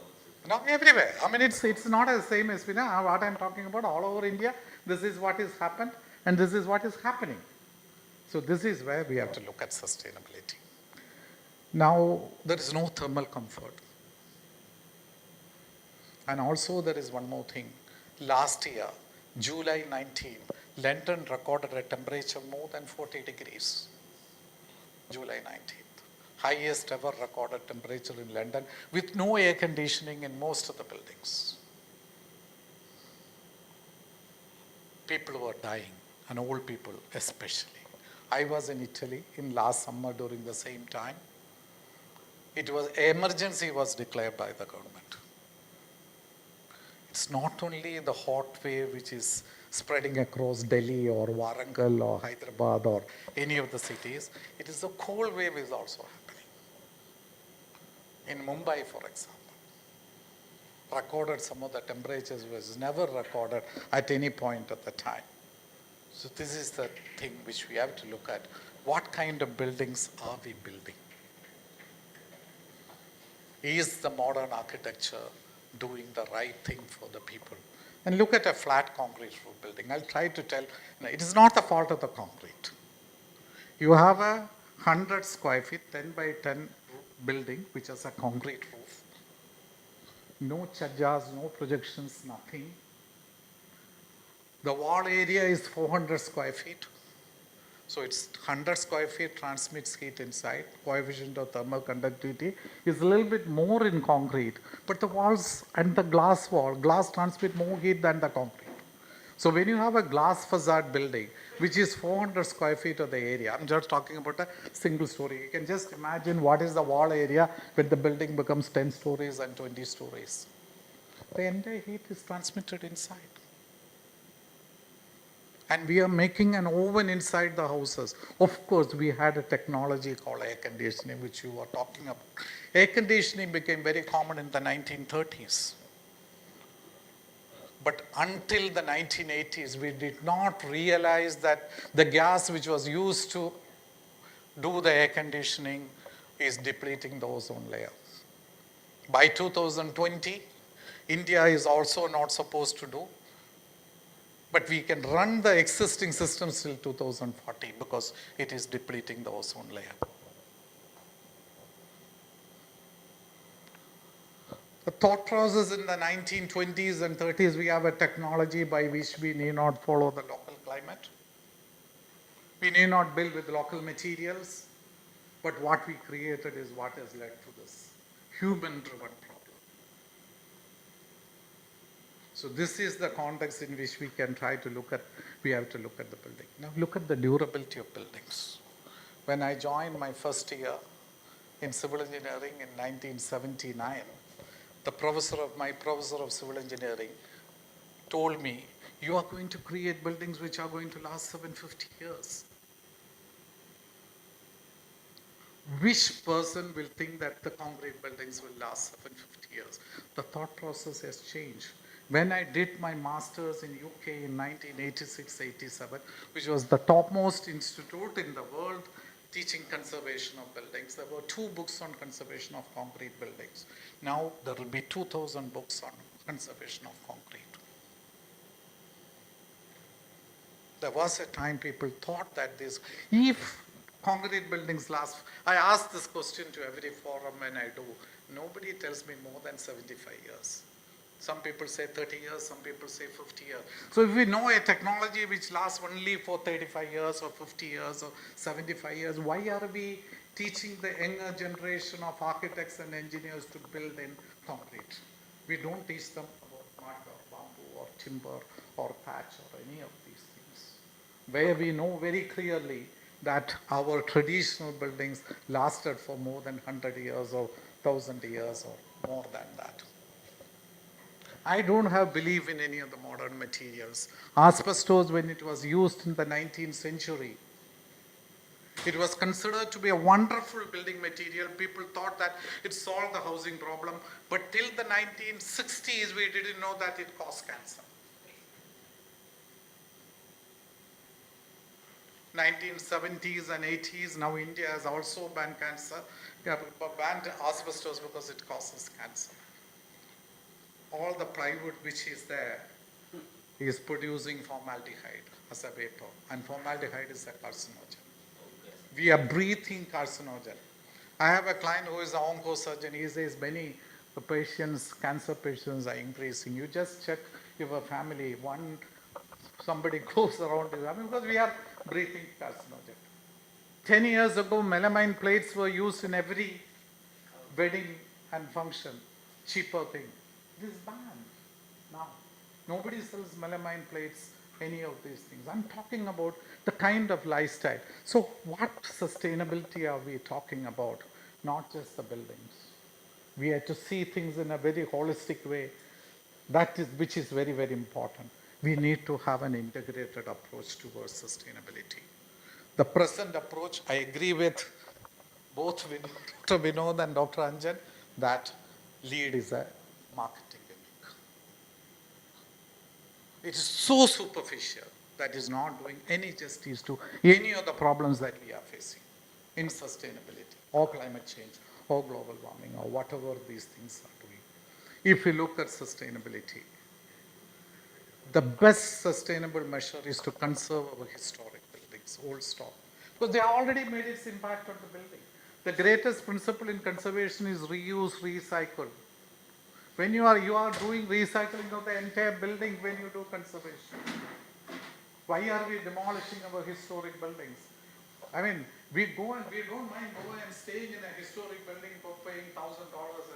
also. No, everywhere. I mean, it's not the same as what I'm talking about all over India. This is what has happened, and this is what is happening. So this is where we have to look at sustainability. Now, there is no thermal comfort. And also there is one more thing. Last year, July 19, London recorded a temperature more than 40 degrees. July 19th. Highest ever recorded temperature in London with no air conditioning in most of the buildings. People were dying, and old people especially. I was in Italy in last summer during the same time. Emergency was declared by the government. It's not only the hot wave which is spreading across Delhi or Warangal or Hyderabad or any of the cities, it is the cold wave is also happening. In Mumbai, for example, recorded some of the temperatures was never recorded at any point at the time. So this is the thing which we have to look at. What kind of buildings are we building? Is the modern architecture doing the right thing for the people? And look at a flat concrete roof building. I'll try to tell, it is not the fault of the concrete. You have a 100 square feet, 10 by 10 building, which has a concrete roof. No chajjas, no projections, nothing. The wall area is 400 square feet. So it's 100 square feet transmits heat inside. Coefficient of thermal conductivity is a little bit more in concrete, but the walls and the glass transmit more heat than the concrete. So when you have a glass facade building, which is 400 square feet of the area, I'm just talking about a single story. You can just imagine what is the wall area when the building becomes 10 stories and 20 stories. The entire heat is transmitted inside. And we are making an oven inside the houses. Of course, we had a technology called air conditioning, which you were talking about. Air conditioning became very common in the 1930s. But until the 1980s, we did not realize that the gas which was used to do the air conditioning is depleting the ozone layer. By 2020, India is also not supposed to do. But we can run the existing systems till 2040 because it is depleting the ozone layer. The thought process in the 1920s and 30s, we have a technology by which we need not follow the local climate. We need not build with local materials. But what we created is what has led to this human-driven problem. So this is the context in which we can try to look at, we have to look at the building. Now look at the durability of buildings. When I joined my first year in civil engineering in 1979, my professor of civil engineering told me, you are going to create buildings which are going to last 750 years. Which person will think that the concrete buildings will last 750 years? The thought process has changed. When I did my master's in UK in 1986-87, which was the topmost institute in the world teaching conservation of buildings, there were 2 books on conservation of concrete buildings. Now there will be 2,000 books on conservation of concrete. There was a time people thought that if concrete buildings last, I ask this question to every forum when I do, nobody tells me more than 75 years. Some people say 30 years, some people say 50 years. So if we know a technology which lasts only for 35 years or 50 years or 75 years, why are we teaching the younger generation of architects and engineers to build in concrete? We don't teach them about mud or bamboo or timber or thatch or any of these things, where we know very clearly that our traditional buildings lasted for more than 100 years or 1,000 years or more than that. I don't have belief in any of the modern materials. Asbestos, when it was used in the 19th century, it was considered to be a wonderful building material. People thought that it solved the housing problem, but till the 1960s, we didn't know that it caused cancer. 1970s and 80s, now India has also banned cancer, banned asbestos because it causes cancer. All the plywood which is there is producing formaldehyde as a vapor, and formaldehyde is a carcinogen. We are breathing carcinogen. I have a client who is an oncosurgeon. He says many patients, cancer patients are increasing. You just check your family, somebody close around you. I mean, because we are breathing carcinogen. 10 years ago, melamine plates were used in every wedding and function. Cheaper thing. It is banned now. Nobody sells melamine plates, any of these things. I'm talking about the kind of lifestyle. So what sustainability are we talking about? Not just the buildings. We have to see things in a very holistic way, which is very, very important. We need to have an integrated approach towards sustainability. The present approach, I agree with both Dr. Vinod and Dr. Anjan, that lead is a marketing gimmick. It is so superficial that is not doing any justice to any of the problems that we are facing in sustainability or climate change or global warming or whatever these things are doing. If we look at sustainability, the best sustainable measure is to conserve our historic buildings, old stock, because they already made its impact on the building. The greatest principle in conservation is reuse, recycle. When you are doing recycling of the entire building when you do conservation. Why are we demolishing our historic buildings? I mean, we don't mind going and staying in a historic building for paying $1,000 a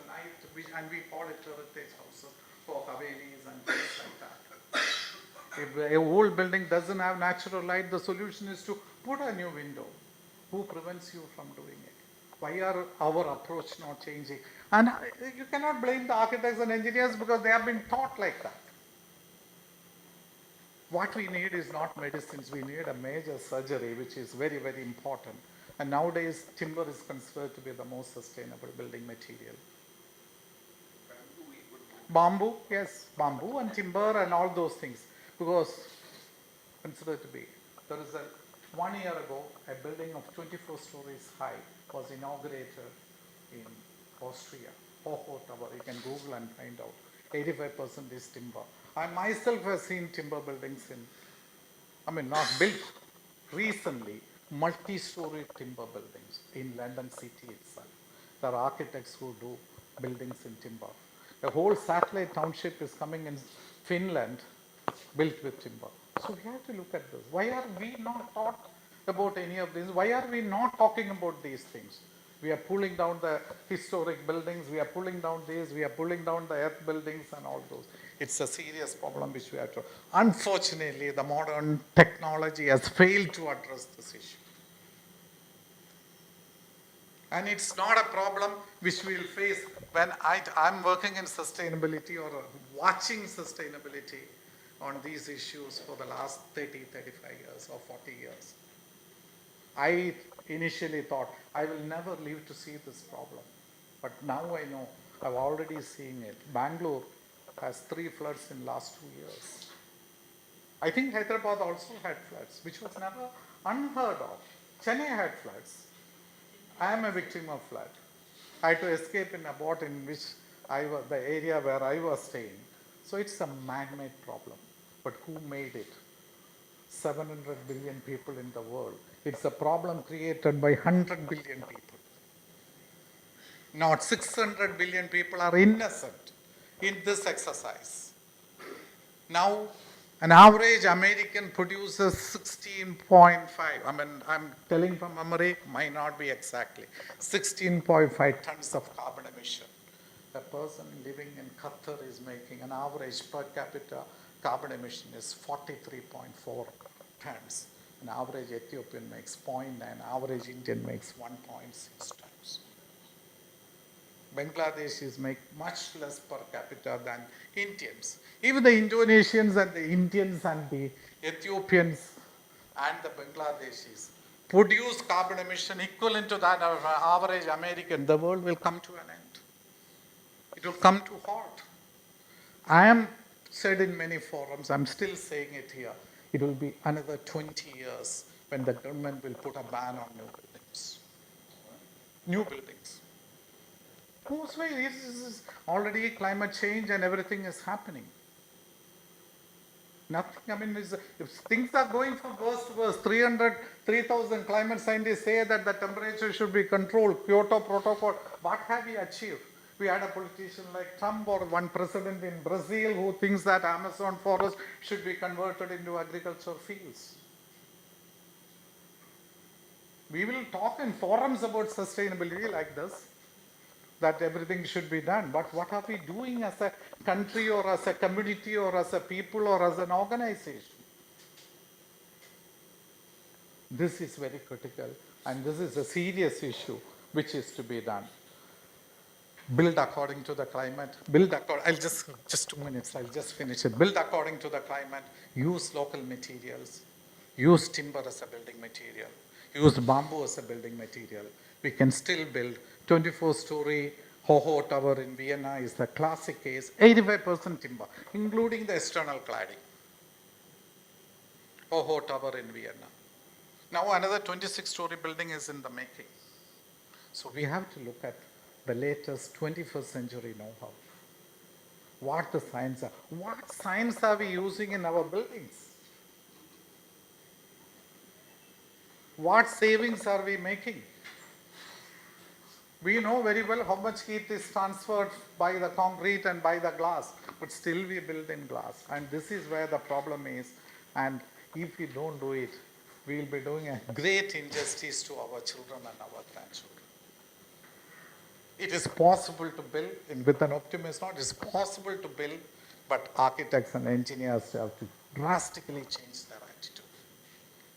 night, and we call it heritage houses for Havelis and things like that. If an old building doesn't have natural light, the solution is to put a new window. Who prevents you from doing it? Why are our approach not changing? And you cannot blame the architects and engineers because they have been taught like that. What we need is not medicines, we need a major surgery, which is very, very important. And nowadays, timber is considered to be the most sustainable building material. Bamboo, yes, bamboo and timber and all those things, because considered to be. There is 1 year ago, a building of 24 stories high was inaugurated in Austria, Hoho Tower. You can Google and find out. 85% is timber. I myself have seen timber buildings not built, recently, multi-story timber buildings in London city itself. There are architects who do buildings in timber. A whole satellite township is coming in Finland, built with timber. So we have to look at this. Why are we not taught about any of this? Why are we not talking about these things? We are pulling down the historic buildings, we are pulling down these, we are pulling down the earth buildings and all those. It's a serious problem which we have to. Unfortunately, the modern technology has failed to address this issue. And it's not a problem which we will face when I'm working in sustainability or watching sustainability on these issues for the last 30, 35 years or 40 years. I initially thought I will never live to see this problem. But now I know, I've already seen it. Bangalore has 3 floods in last 2 years. I think Hyderabad also had floods, which was never unheard of. Chennai had floods. I am a victim of flood. I had to escape in a boat in which the area where I was staying. So it's a man-made problem. But who made it? 700 billion people in the world. It's a problem created by 100 billion people. Not 600 billion people are innocent in this exercise. Now, an average American produces 16.5. I'm telling from memory, might not be exactly. 16.5 tons of carbon emission. A person living in Qatar is making an average per capita carbon emission is 43.4 tons. An average Ethiopian makes 0.9, average Indian makes 1.6 tons. Bangladeshis make much less per capita than Indians. Even the Indonesians and the Indians and the Ethiopians and the Bangladeshis produce carbon emission equivalent to that of an average American, the world will come to an end. It will come to halt. I am said in many forums, I'm still saying it here, it will be another 20 years when the government will put a ban on new buildings. New buildings. Whose way? This is already climate change and everything is happening. Nothing, I mean, if things are going from worse to worse, 3,000 climate scientists say that the temperature should be controlled, Kyoto Protocol, what have we achieved? We had a politician like Trump or one president in Brazil who thinks that Amazon forest should be converted into agricultural fields. We will talk in forums about sustainability like this, that everything should be done. But what are we doing as a country or as a community or as a people or as an organization? This is very critical and this is a serious issue which is to be done. Build according to the climate, I'll just 2 minutes, I'll just finish it. Build according to the climate, use local materials, use timber as a building material, use bamboo as a building material. We can still build 24-story Ho-Ho Tower in Vienna is the classic case, 85% timber, including the external cladding. Ho-Ho Tower in Vienna. Now another 26-story building is in the making. So we have to look at the latest 21st century know-how. What the science are. What science are we using in our buildings? What savings are we making? We know very well how much heat is transferred by the concrete and by the glass, but still we build in glass. And this is where the problem is. And if we don't do it, we will be doing a great injustice to our children and our grandchildren. It is possible to build, with an optimism, it is possible to build, but architects and engineers have to drastically change their attitude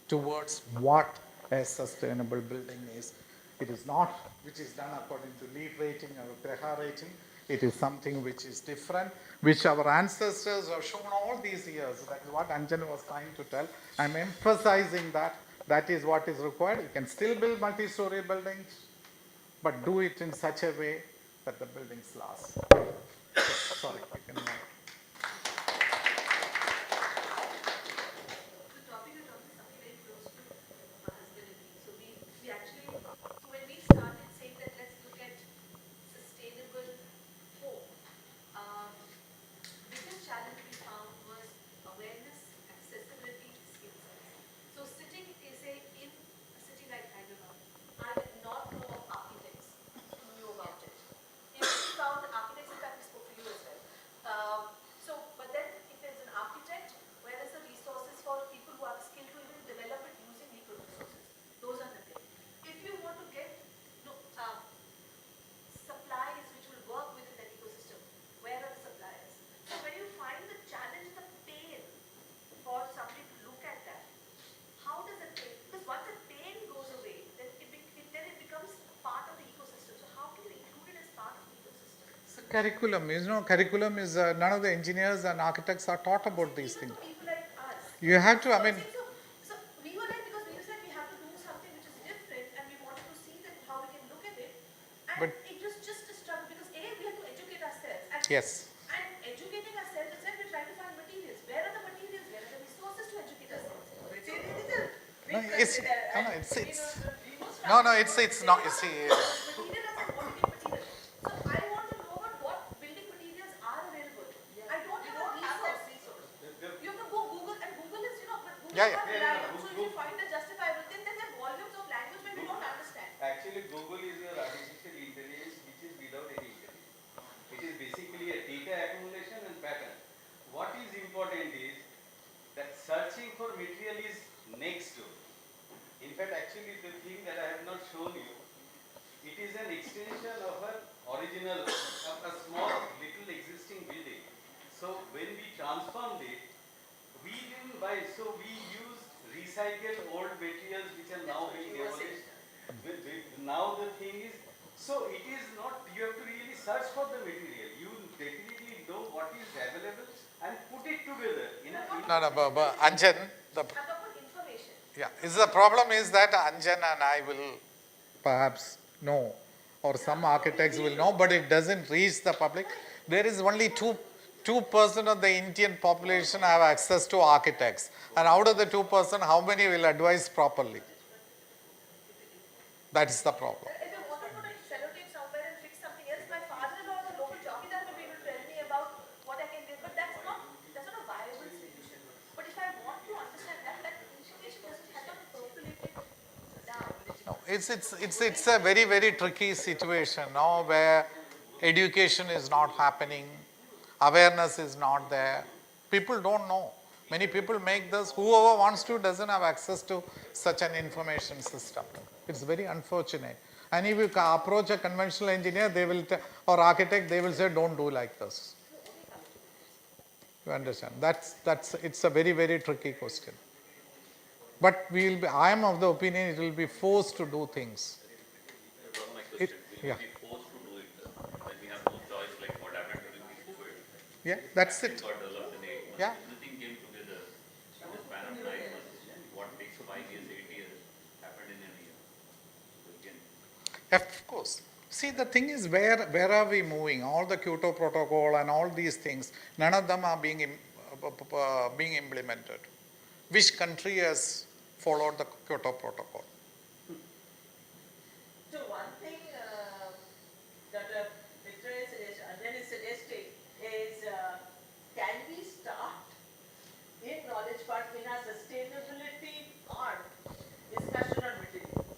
towards what a sustainable building is. It is not which is done according to LEED rating or Greha rating. It is something which is different, which our ancestors have shown all these years. That is what Anjan was trying to tell. I'm emphasizing that that is what is required. You can still build multi-story buildings, but do it in such a way that the buildings last. Sorry, you can move. The topic you're talking is something very close to my husband and me. So we actually, so when we started saying that let's look at sustainable home, biggest challenge we found was awareness, accessibility, skill sets. So sitting, say, in a city like Hyderabad, I did not know of architects who knew about it. If we found architects, in fact, we spoke to you as well. But then if there's an architect, where is the resources for people who are skilled to even develop it using eco resources? Those are the things. If you want to get supplies which will work within that ecosystem, where are the suppliers? So when you find the challenge, the pain for somebody to look at that, how does it pain? Because once the pain goes away, then it becomes part of the ecosystem. So how can you include it as part of the ecosystem? So curriculum, curriculum is none of the engineers and architects are taught about these things. People like us. You have to, I mean, So we were like, because we said we have to do something which is different and we wanted to see that how we can look at it. And But- it was just a struggle because we have to educate ourselves. And, Yes. And educating ourselves itself, we're trying to find materials. Where are the materials? Where are the resources to educate ourselves? no, it's not, you see. So I want to know about what building materials are available. I don't have that resource. You have to go Google, and Google is, but Google Yeah, is yeah. not reliable. So if you find a justifiable, then there are volumes of language where we don't understand. Actually, Google is your artificial intelligence which is without any intelligence. It is basically a data accumulation and pattern. What is important is that searching for material is next door. In fact, actually the thing that I have not shown you, it is an extension of an original, a small little existing building. So when we transformed it, buy. So we use recycle old materials which are now being demolished. Now the thing is, so it is not, you have to really search for the material. You definitely know what is available and put it together. But Anjan, the problem is that Anjan and I will perhaps know, or some architects will know, but it doesn't reach the public. There is only 2% of the Indian population have access to architects, and out of the 2%, how many will advise properly? That is the problem. If I want to put a sellotape somewhere and fix something else, my father-in-law, the local jockeydaar, will be able to tell me about what I can give, but that's not a viable solution. But if I want to understand that information has not percolated down. No, it's a very, very tricky situation now where education is not happening, awareness is not there. People don't know. Many people make this, whoever wants to doesn't have access to such an information system. It's very unfortunate. And if you approach a conventional engineer, they will or architect, they will say, don't do like this. You understand? It's a very, very tricky question. But I am of the opinion it will be forced to do things. Yeah. Yeah, that's it. Yeah. Everything came together in the span of 9 months. What takes 5 years, 8 years happened in a year. Of course. See, the thing is, where are we moving? All the Kyoto Protocol and all these things, none of them are being implemented. Which country has followed the Kyoto Protocol? So one thing Dr. Victor is suggesting is, can we start in Knowledge Park in our sustainability part discussion on materials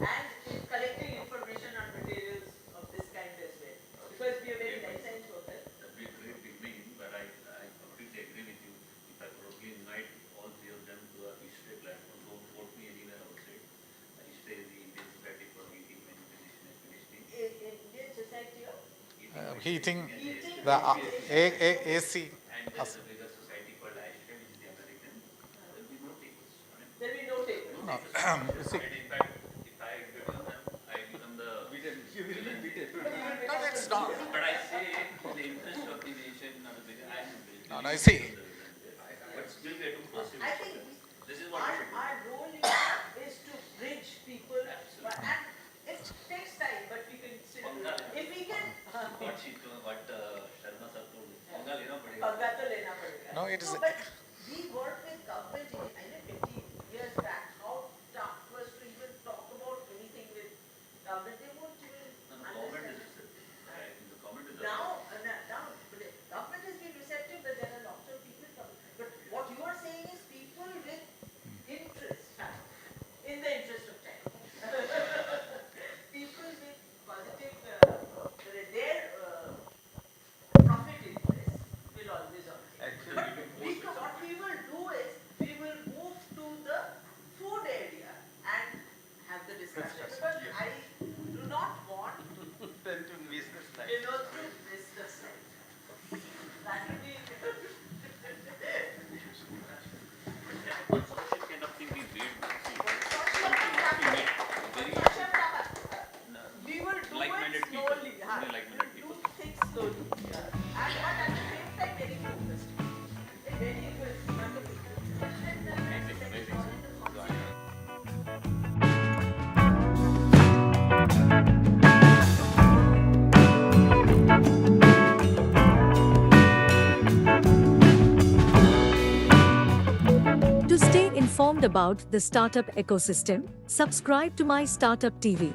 and in collecting information on materials of this kind as well? Because we are very life science focused. That would be great beginning, but I completely agree with you. If I probably invite all 3 of them to a history platform, don't quote me anywhere outside. History is the Indian Society for Heating, Manipulation and Conditioning. Indian Society of Heating, the AC. And there's a bigger society called ISHRA, which is the American. There will be no takers. There will be no takers. No. And in fact, if I become them, I become the villain. No, it's not. But I say, in the interest of the nation, not the bigger, I am the villain. No, I see. But still we have to pursue. I think This is what we should do. our role is to bridge people, and it takes time, but we can still do it. If we can, what Sharma sir told me. पंगा लेना पड़ेगा. पंगा तो लेना पड़ेगा. No, it is. No, but we work with government in 50 years back. How tough was to even talk about anything with government? They won't even Government is understand. receptive. The government is Now, the government has been receptive, but there are lots of people coming. But what you are saying is people with interest, in the interest of time. People with positive, their profit interest will always Actually, but what we will do is, we will move to the food area and have the discussion. Because I do not want Then to business life. to business life. That will be. Consortium kind of thing we made. We will do Like-minded it people. slowly. Only like-minded Do people. things slowly. And but at the same time very focused. Very wonderful. To stay informed about the startup ecosystem, subscribe to MyStartuptv.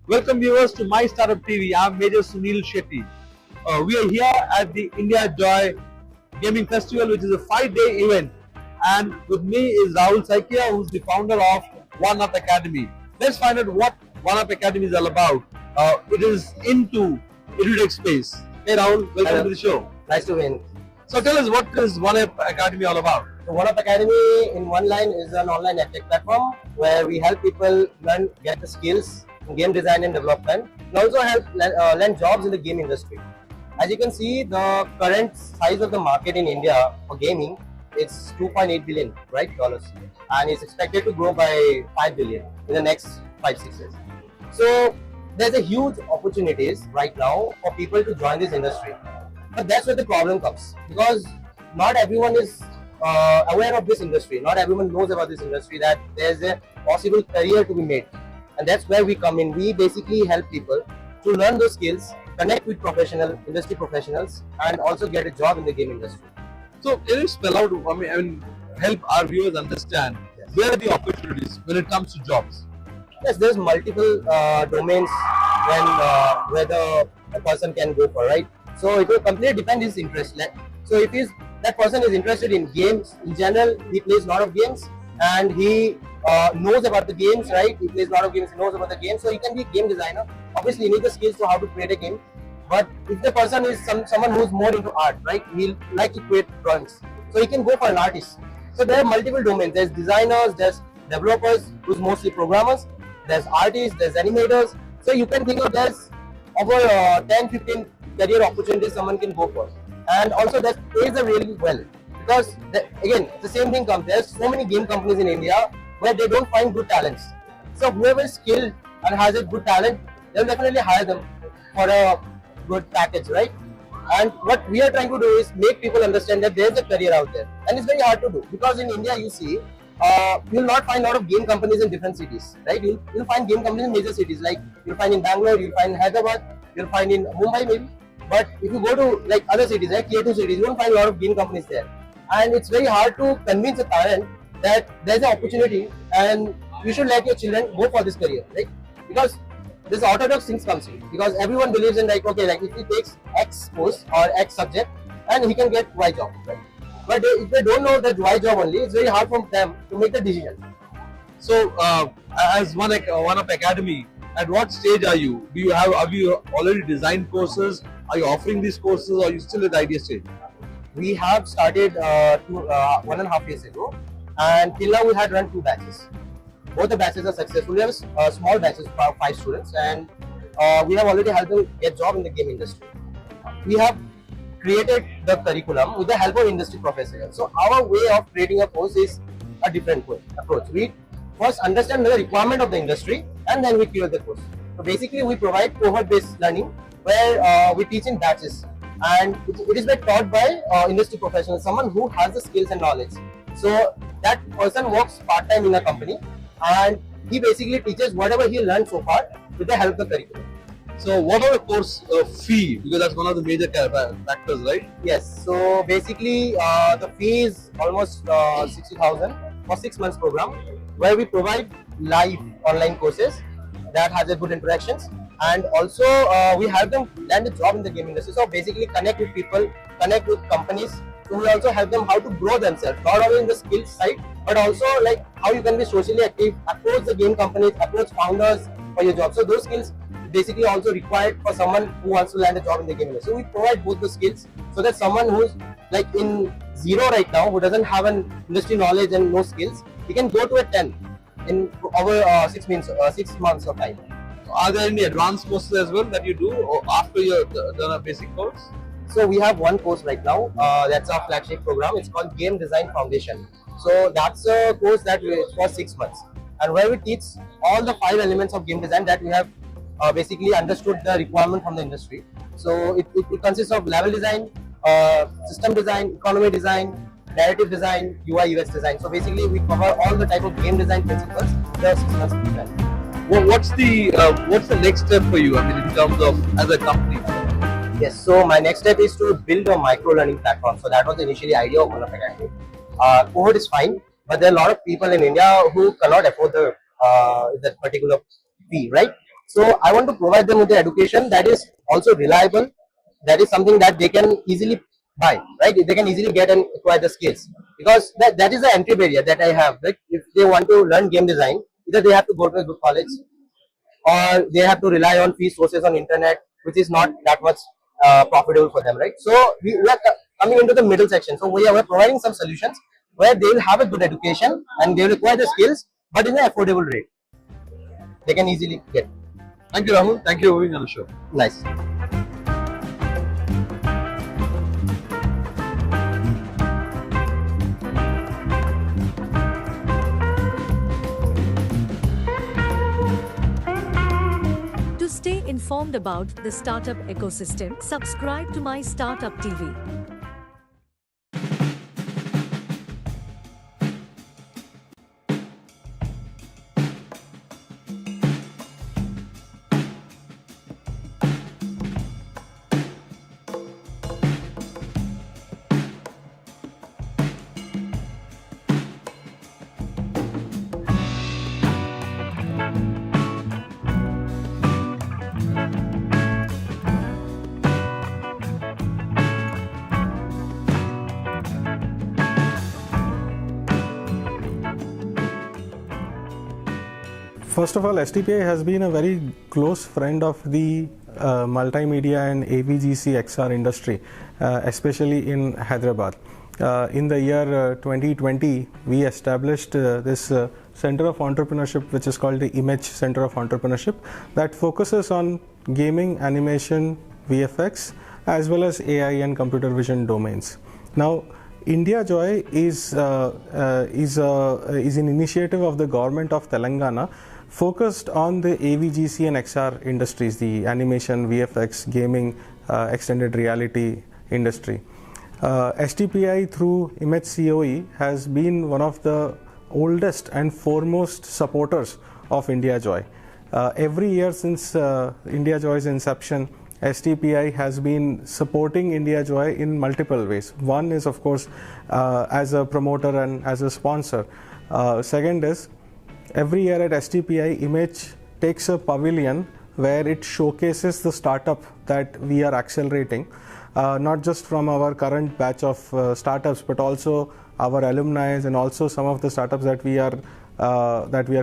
Welcome viewers to My Startup TV. I'm majorsunilshetty. We are here at the India Joy Gaming Festival, which is a 5-day event. And with me is Rahul Saikia, who's the founder of One Up Academy. Let's find out what One Up Academy is all about. It is into edutech space. Hey Rahul, welcome to the show. Nice to win. So tell us, what is One Up Academy all about? So One Up Academy in one line is an online edtech platform where we help people get the skills in game design and development, and also help land jobs in the game industry. As you can see, the current size of the market in India for gaming is 2.8 billion, right, dollars, and it's expected to grow by 5 billion in the next 5-6 years. So there's a huge opportunities right now for people to join this industry. But that's where the problem comes, because not everyone is aware of this industry. Not everyone knows about this industry, that there's a possible career to be made. And that's where we come in. We basically help people to learn those skills, connect with industry professionals, and also get a job in the game industry. So can you spell out, I mean, help our viewers understand where are the opportunities when it comes to jobs? Yes, there's multiple domains where a person can go for, right? So it will completely depend his interest. So if that person is interested in games in general, he plays a lot of games and he knows about the games, right? He plays a lot of games, he knows about the games, so he can be a game designer. Obviously, you need the skills to how to create a game. But if the person is someone who's more into art, right? He'll like to create drawings, so he can go for an artist. So there are multiple domains. There's designers, there's developers, who's mostly programmers. There's artists, there's animators. So you can think of there's over 10-15 career opportunities someone can go for, and also that pays really well, because again the same thing comes. There's so many game companies in India where they don't find good talents. So whoever is skilled and has a good talent, they'll definitely hire them for a good package, right? And what we are trying to do is make people understand that there's a career out there, and it's very hard to do, because in India you see you'll not find a lot of game companies in different cities, right? You'll find game companies in major cities, like you'll find in Bangalore, you'll find in Hyderabad, you'll find in Mumbai maybe. But if you go to like other cities, like tier 2 cities, you won't find a lot of game companies there. And it's very hard to convince a parent that there's an opportunity and you should let your children go for this career, right? Because this orthodox things comes in, because everyone believes in like, okay, like if he takes X course or X subject and he can get Y job, right? But if they don't know that Y job only, it's very hard for them to make the decision. So as One Up Academy, at what stage are you? Have you already designed courses? Are you offering these courses, or are you still at the idea stage? We have started 1.5 years ago, and till now we had run 2 batches. Both the batches are successful. We have small batches for 5 students, and we have already helped them get job in the game industry. We have created the curriculum with the help of industry professionals. So our way of creating a course is a different approach. We first understand the requirement of the industry, and then we create the course. So basically we provide cohort-based learning where we teach in batches, and it is taught by industry professionals, someone who has the skills and knowledge. So that person works part-time in a company, and he basically teaches whatever he learned so far with the help of the curriculum. So what are the course fee? Because that's one of the major factors, right? Yes. So basically the fee is almost 60,000 for 6 months program, where we provide live online courses that has a good interactions, and also we help them land a job in the game industry. So basically connect with people, connect with companies. So we also help them how to grow themselves, not only in the skills side, but also like how you can be socially active, approach the game companies, approach founders for your job. So those skills basically also required for someone who wants to land a job in the game industry. So we provide both the skills, so that someone who's like in 0 right now, who doesn't have an industry knowledge and no skills, he can go to a 10 in over 6 months of time. Are there any advanced courses as well that you do, or after you've done a basic course? So we have one course right now, that's our flagship program. It's called Game Design Foundation. So that's a course that is for 6 months, and where we teach all the 5 elements of game design that we have basically understood the requirement from the industry. So it consists of level design, system design, economy design, narrative design, UI UX design. So basically we cover all the type of game design principles in the 6 months program. Well, what's the next step for you? I mean, in terms of as a company. Yes. So my next step is to build a micro learning platform. So that was the initially idea of One Up Academy. Cohort is fine, but there are a lot of people in India who cannot afford that particular fee, right? So I want to provide them with the education that is also reliable, that is something that they can easily buy, right? They can easily get and acquire the skills, because that is the entry barrier that I have. Like if they want to learn game design, either they have to go to a good college, or they have to rely on free sources on internet, which is not that much profitable for them, right? So we are coming into the middle section. So we are providing some solutions where they will have a good education and they will acquire the skills, but in an affordable rate. They can easily get. Thank you, Rahul. Thank you for being on the show. Nice. To stay informed about the startup ecosystem, subscribe to MyStartup TV. First of all, STPI has been a very close friend of the multimedia and AVGC XR industry, especially in Hyderabad. In the year 2020, we established this Center of Entrepreneurship, which is called the Image Center of Entrepreneurship, that focuses on gaming, animation, VFX, as well as AI and computer vision domains. Now, India Joy is an initiative of the government of Telangana focused on the AVGC and XR industries, the animation, VFX, gaming, extended reality industry. STPI through Image COE has been one of the oldest and foremost supporters of India Joy. Every year since India Joy's inception, STPI has been supporting India Joy in multiple ways. One is, of course, as a promoter and as a sponsor. Second is, every year at STPI, Image takes a pavilion where it showcases the startup that we are accelerating, not just from our current batch of startups, but also our alumni and also some of the startups that we are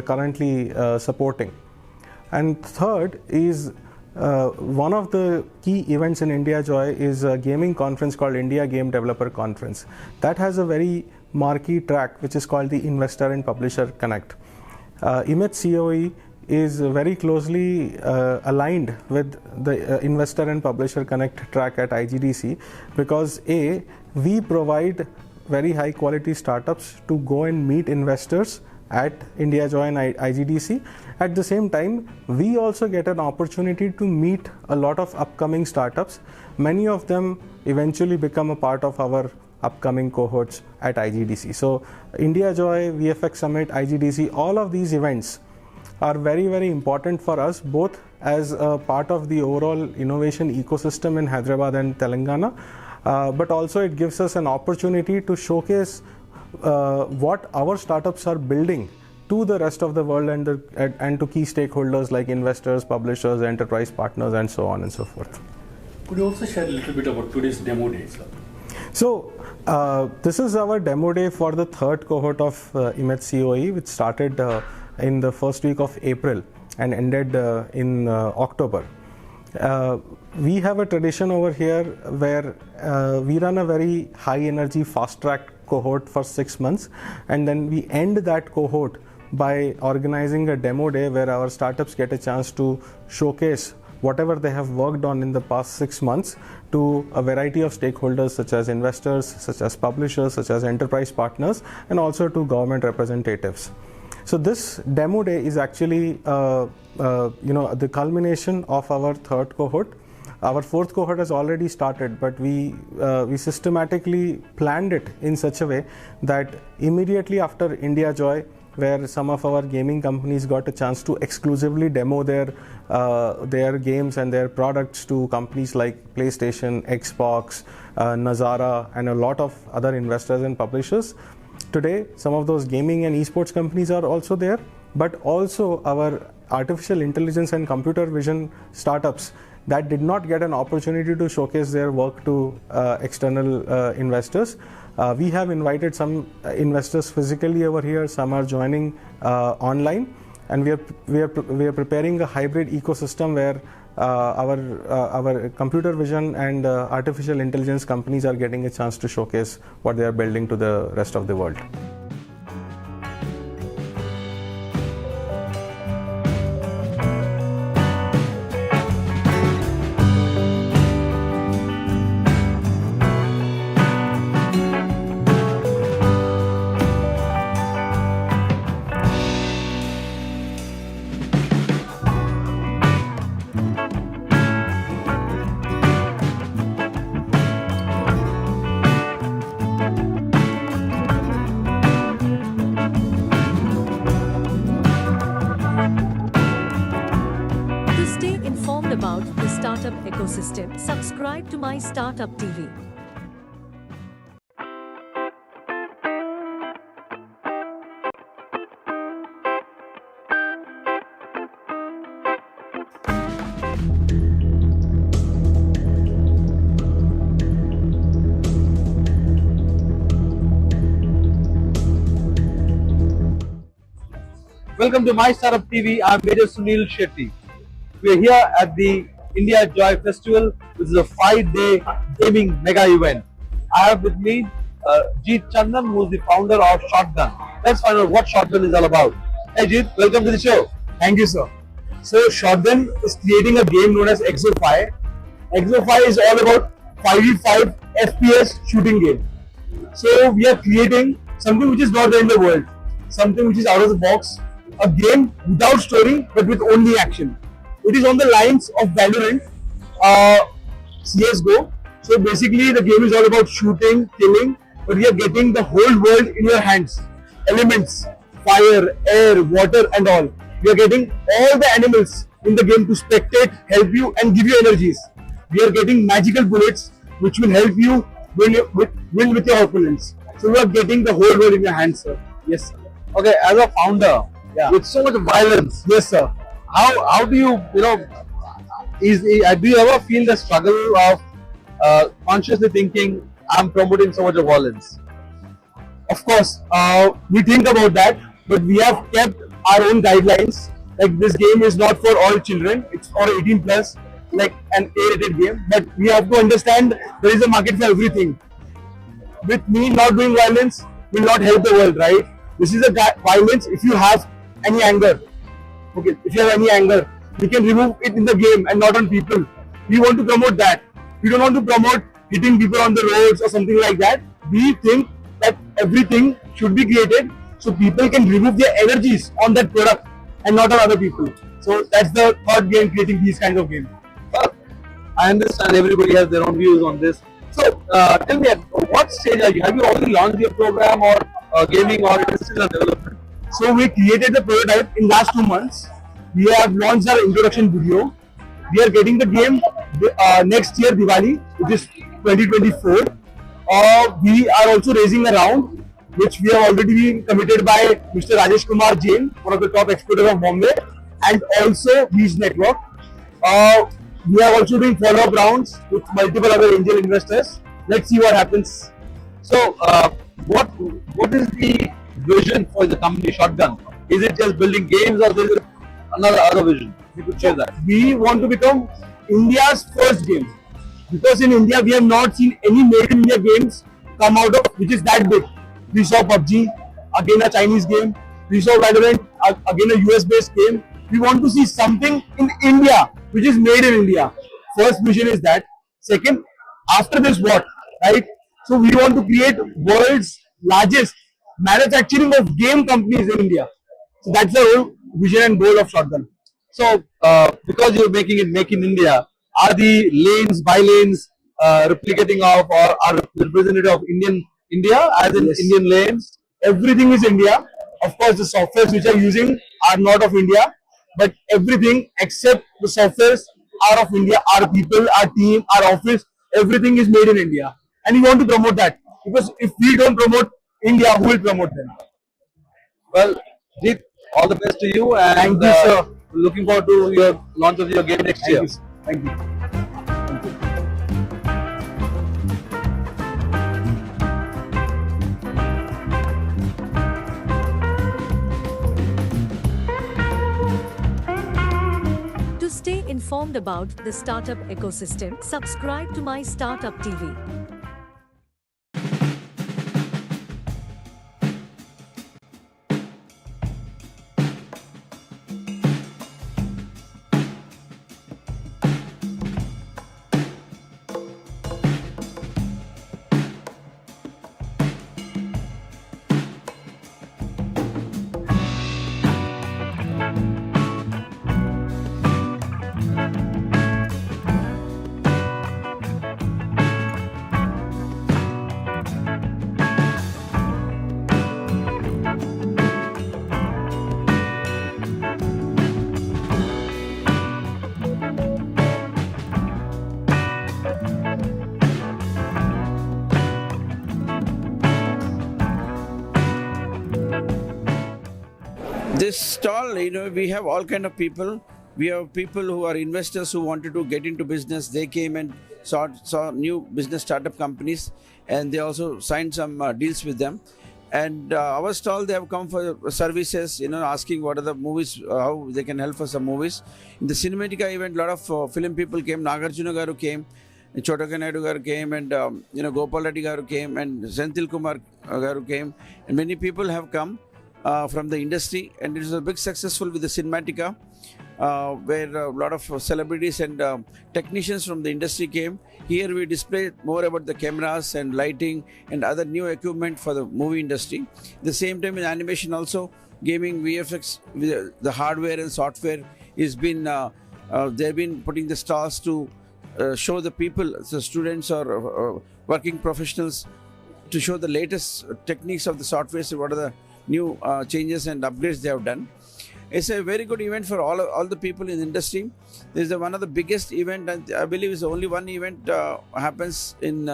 currently supporting. And third is, one of the key events in India Joy is a gaming conference called India Game Developer Conference. That has a very marquee track which is called the Investor and Publisher Connect. Image COE is very closely aligned with the Investor and Publisher Connect track at IGDC because A, we provide very high quality startups to go and meet investors at India Joy and IGDC. At the same time, we also get an opportunity to meet a lot of upcoming startups. Many of them eventually become a part of our upcoming cohorts at IGDC. So India Joy, VFX Summit, IGDC, all of these events are very, very important for us, both as a part of the overall innovation ecosystem in Hyderabad and Telangana, but also it gives us an opportunity to showcase what our startups are building to the rest of the world and to key stakeholders like investors, publishers, enterprise partners, and so on and so forth. Could you also share a little bit about today's demo day, sir? So this is our demo day for the third cohort of Image COE, which started in the first week of April and ended in October. We have a tradition over here where we run a very high energy fast track cohort for 6 months, and then we end that cohort by organizing a demo day where our startups get a chance to showcase whatever they have worked on in the past 6 months to a variety of stakeholders such as investors, such as publishers, such as enterprise partners, and also to government representatives. So this demo day is actually the culmination of our third cohort. Our fourth cohort has already started, but we systematically planned it in such a way that immediately after India Joy, where some of our gaming companies got a chance to exclusively demo their games and their products to companies like PlayStation, Xbox, Nazara, and a lot of other investors and publishers. Today, some of those gaming and esports companies are also there, but also our artificial intelligence and computer vision startups that did not get an opportunity to showcase their work to external investors. We have invited some investors physically over here, some are joining online, and we are preparing a hybrid ecosystem where our computer vision and artificial intelligence companies are getting a chance to showcase what they are building to the rest of the world. To stay informed about the startup ecosystem, subscribe to MyStartup TV. Welcome to MyStartup TV. I'm majorsunilshetty. We are here at the India Joy Festival, which is a 5-day gaming mega event. I have with me Jeet Chandan, who is the founder of Shotgun. Let's find out what Shotgun is all about. Hey Jeet, welcome to the show. Thank you, sir. So Shotgun is creating a game known as Exo5. Exo5 is all about 5v5 FPS shooting game. So we are creating something which is not there in the world, something which is out of the box, a game without story but with only action. It is on the lines of Valorant, CSGO. So basically the game is all about shooting, killing, but we are getting the whole world in your hands. Elements, fire, air, water and all. We are getting all the animals in the game to spectate, help you and give you energies. We are getting magical bullets which will help you win with your opponents. So you are getting the whole world in your hands, sir. Yes, sir. Okay, as a founder, with so much violence, yes, sir. How do you do you ever feel the struggle of consciously thinking I'm promoting so much of violence? Of course, we think about that, but we have kept our own guidelines. Like this game is not for all children; it's for 18 plus, like an A-rated game. But we have to understand there is a market for everything. With me not doing violence will not help the world, right? This is a violence. If you have any anger, okay, if you have any anger, you can remove it in the game and not on people. We want to promote that. We don't want to promote hitting people on the roads or something like that. We think that everything should be created so people can remove their energies on that product and not on other people. So that's the third game, creating these kinds of games. I understand everybody has their own views on this. So tell me, at what stage are you? Have you already launched your program or gaming, or it is still in development? So we created the prototype in last 2 months. We have launched our introduction video. We are getting the game next year Diwali, which is 2024. We are also raising a round, which we have already been committed by Mr. Rajesh Kumar Jain, one of the top exporters of Bombay, and also Beach Network. We are also doing follow-up rounds with multiple other angel investors. Let's see what happens. So, what is the vision for the company Shotgun? Is it just building games, or is it another other vision? If you could share that. We want to become India's first game, because in India we have not seen any made in India games come out of which is that big. We saw PUBG, again a Chinese game. We saw Valorant, again a US based game. We want to see something in India which is made in India. First vision is that. Second, after this what, right? So we want to create world's largest manufacturing of game companies in India. So that's the whole vision and goal of Shotgun. So, because you're making it make in India, are the lanes, by-lanes replicating of or are representative of India as in Indian lanes? Everything is India. Of course, the softwares which are using are not of India, but everything except the softwares are of India. Our people, our team, our office, everything is made in India. And we want to promote that, because if we don't promote India, who will promote them? Well, Jeet, all the best to you, and thank you, sir. Looking forward to your launch of your game next year. Thank you. To stay informed about the startup ecosystem, subscribe to My Startup TV. This stall, we have all kind of people. We have people who are investors who wanted to get into business. They came and saw new business startup companies, and they also signed some deals with them. And our stall, they have come for services, asking what are the movies, how they can help for some movies. In the Cinematica event, a lot of film people came. Nagarjuna Garu came, Chotaka Naidu Garu came, and Gopal Reddy Garu came, and Senthil Kumar Garu came, and many people have come from the industry, and it was a big successful with the Cinematica, where a lot of celebrities and technicians from the industry came. Here we displayed more about the cameras and lighting and other new equipment for the movie industry. At the same time, in animation also, gaming, VFX, the hardware and software is been, they've been putting the stalls to show the people, the students or working professionals, to show the latest techniques of the software, so what are the new changes and upgrades they have done. It's a very good event for all the people in the industry. This is one of the biggest event, and I believe it's only one event happens in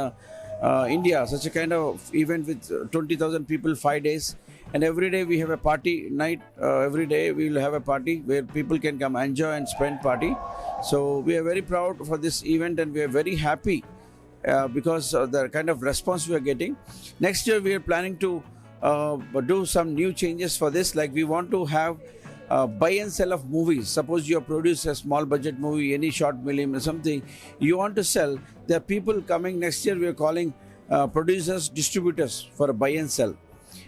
India, such a kind of event with 20,000 people, 5 days. And every day we have a party night. Every day we will have a party where people can come enjoy and spend party. So we are very proud for this event, and we are very happy because of the kind of response we are getting. Next year we are planning to do some new changes for this. Like we want to have buy and sell of movies. Suppose you produce a small budget movie, any short film or something, you want to sell. There are people coming next year. We are calling producers, distributors for a buy and sell.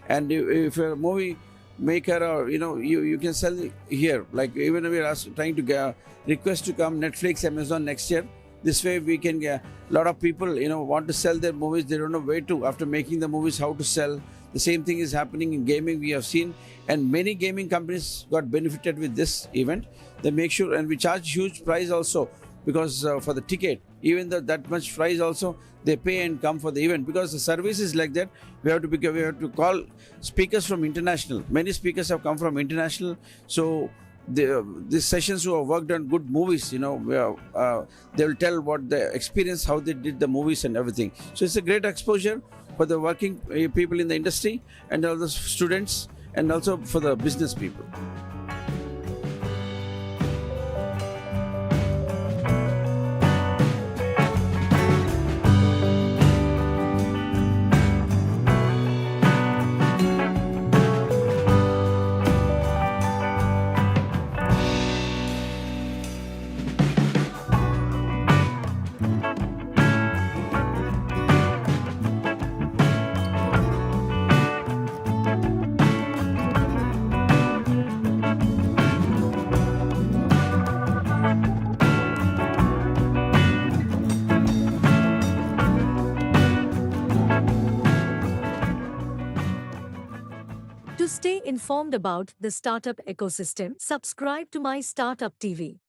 And if you're a movie maker, or you can sell here. Like even we are trying to get request to come Netflix, Amazon next year. This way we can get a lot of people, want to sell their movies. They don't know where to, after making the movies, how to sell. The same thing is happening in gaming, we have seen, and many gaming companies got benefited with this event. They make sure, and we charge huge price also, because for the ticket, even that much price also, they pay and come for the event. Because the service is like that, we have to call speakers from international. Many speakers have come from international, so these sessions who have worked on good movies, they will tell what the experience, how they did the movies and everything. So it's a great exposure for the working people in the industry, and all the students, and also for the business people. To stay informed about the startup ecosystem, subscribe to My Startup TV.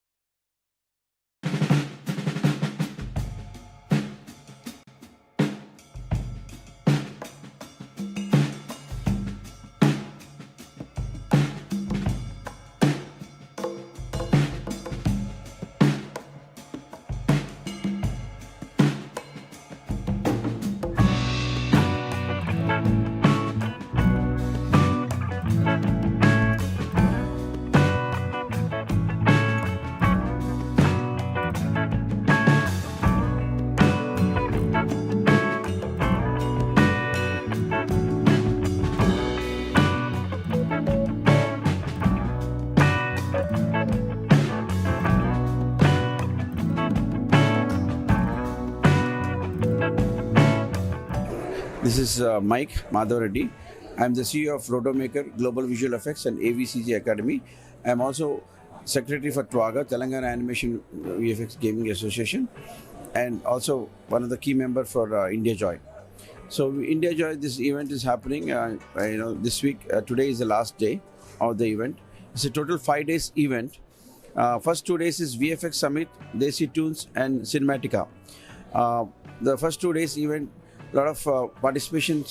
This is Mike Madhav Reddy. I am the CEO of Rotomaker, Global Visual Effects and AVCG Academy. I am also Secretary for TWAGA, Telangana Animation VFX Gaming Association, and also one of the key members for India Joy. So India Joy, this event is happening this week. Today is the last day of the event. It's a total 5 days event. First 2 days is VFX Summit, Desi Tunes and Cinematica. The first 2 days event, a lot of participation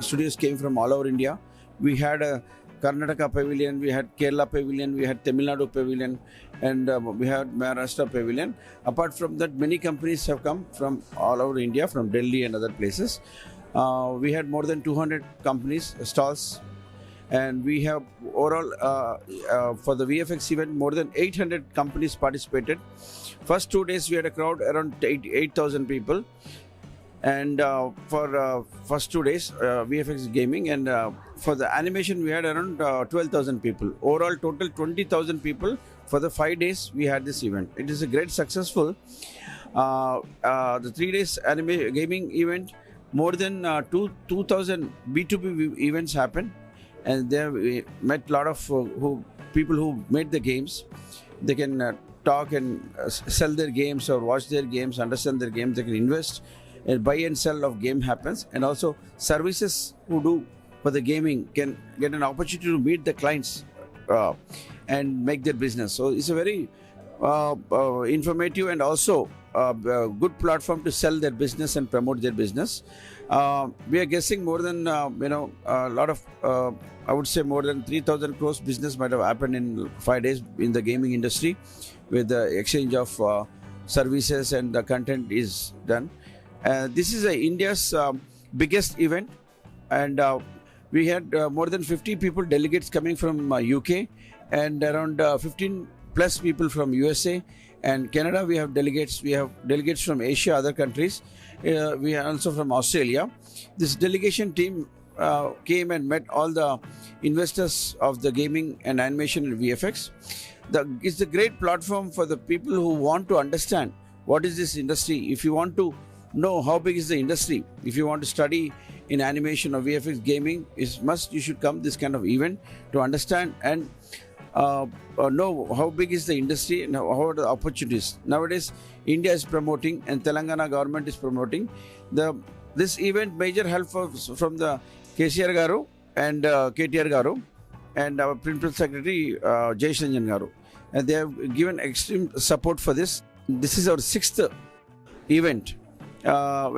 studios came from all over India. We had a Karnataka Pavilion, we had Kerala Pavilion, we had Tamil Nadu Pavilion, and we had Maharashtra Pavilion. Apart from that, many companies have come from all over India, from Delhi and other places. We had more than 200 companies, stalls, and we have overall for the VFX event, more than 800 companies participated. First 2 days, we had a crowd around 8,000 people. And for first 2 days, VFX gaming, and for the animation, we had around 12,000 people. Overall, total 20,000 people for the 5 days we had this event. It is a great successful. The 3 days gaming event, more than 2,000 B2B events happened, and there we met a lot of people who made the games. They can talk and sell their games or watch their games, understand their games. They can invest. And buy and sell of game happens, and also services who do for the gaming can get an opportunity to meet the clients and make their business. So it's a very informative and also good platform to sell their business and promote their business. We are guessing more than a lot of I would say more than 3,000 crores business might have happened in 5 days in the gaming industry, with the exchange of services and the content is done. This is India's biggest event, and we had more than 50 people, delegates coming from UK, and around 15 plus people from USA and Canada. We have delegates from Asia, other countries. We are also from Australia. This delegation team came and met all the investors of the gaming and animation and VFX. It's a great platform for the people who want to understand what is this industry. If you want to know how big is the industry, if you want to study in animation or VFX gaming, you should come this kind of event to understand and know how big is the industry and how are the opportunities. Nowadays, India is promoting and Telangana government is promoting this event. Major help from the KCR Garu and KTR Garu and our Principal Secretary Jayesh Ranjan Garu, and they have given extreme support for this. This is our 6th event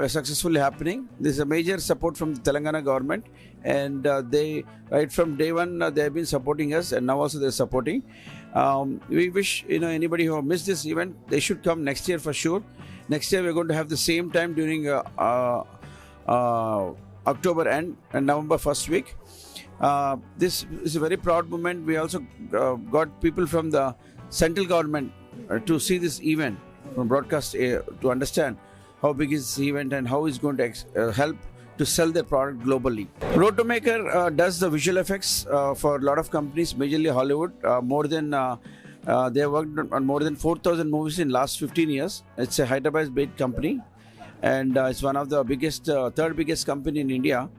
successfully happening. This is a major support from the Telangana government, and they right from day one they have been supporting us, and now also they are supporting. We wish anybody who missed this event, they should come next year for sure. Next year we are going to have the same time during October end and November first week. This is a very proud moment. We also got people from the central government to see this event from broadcast to understand how big is this event and how it's going to help to sell their product globally. Rotomaker does the visual effects for a lot of companies, majorly Hollywood. They have worked on more than 4,000 movies in last 15 years. It's a Hyderabad-based company, and it's one of the biggest, third biggest company in India,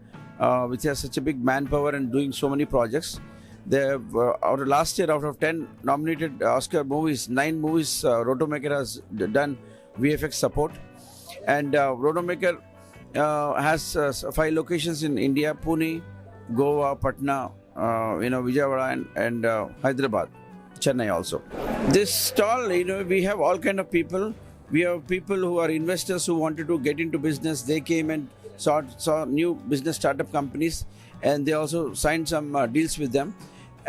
which has such a big manpower and doing so many projects. They have, last year, out of 10 nominated Oscar movies, 9 movies Rotomaker has done VFX support. And Rotomaker has 5 locations in India: Pune, Goa, Patna, Vijayawada, and Hyderabad, Chennai also. This stall, we have all kind of people. We have people who are investors who wanted to get into business. They came and saw new business startup companies, and they also signed some deals with them.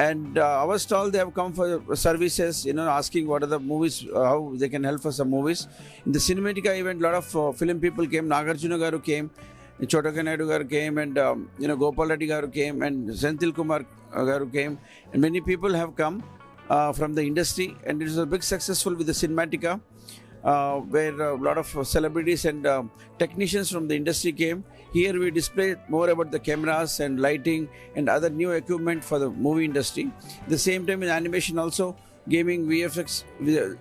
And our stall, they have come for services, asking what are the movies, how they can help for some movies. In the Cinematica event, a lot of film people came. Nagarjuna Garu came, Chotaka Naidu Garu came, and Gopal Reddy Garu came, and Senthil Kumar Garu came. And many people have come from the industry, and it was a big successful with the Cinematica, where a lot of celebrities and technicians from the industry came. Here we display more about the cameras and lighting and other new equipment for the movie industry. At the same time in animation also, gaming, VFX,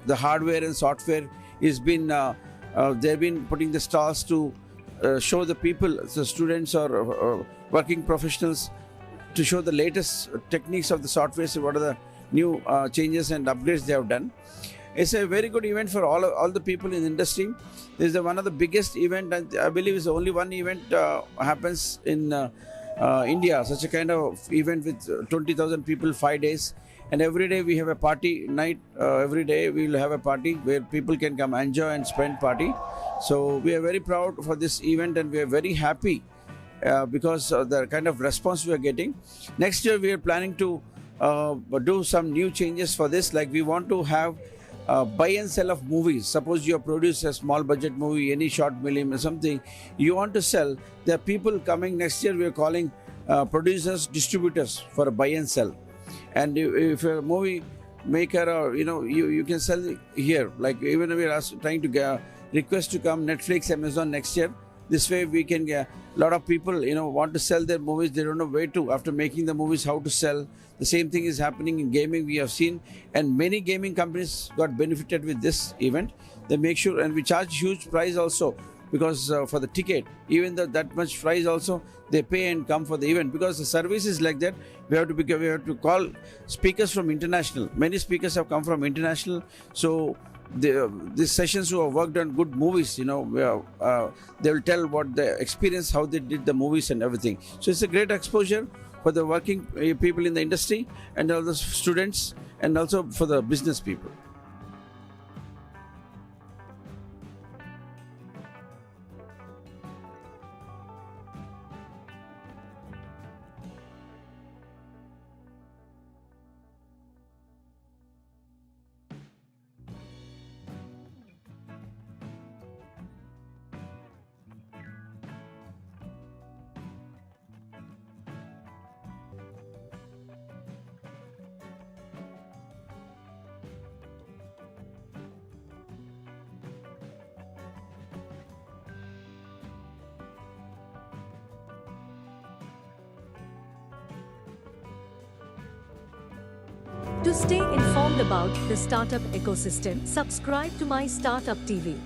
the hardware and software is been, they've been putting the stalls to show the people, the students or working professionals, to show the latest techniques of the software, so what are the new changes and upgrades they have done. It's a very good event for all the people in the industry. This is one of the biggest event, and I believe it's only one event happens in India, such a kind of event with 20,000 people, 5 days. And every day we have a party night. Every day we will have a party where people can come enjoy and spend party. So we are very proud for this event, and we are very happy because of the kind of response we are getting. Next year we are planning to do some new changes for this. Like we want to have buy and sell of movies. Suppose you have produced a small budget movie, any short film or something, you want to sell. There are people coming next year. We are calling producers, distributors for a buy and sell. And if a movie maker, or you can sell here. Like even we are trying to get request to come Netflix, Amazon next year. This way we can get a lot of people want to sell their movies. They don't know where to, after making the movies, how to sell. The same thing is happening in gaming, we have seen, and many gaming companies got benefited with this event. They make sure, and we charge huge price also, because for the ticket, even though that much price also, they pay and come for the event, because the service is like that. We have to call speakers from international. Many speakers have come from international, so these sessions who have worked on good movies, they will tell what the experience, how they did the movies and everything. So it's a great exposure for the working people in the industry, and all the students, and also for the business people. To stay informed about the startup ecosystem, subscribe to MyStartup TV.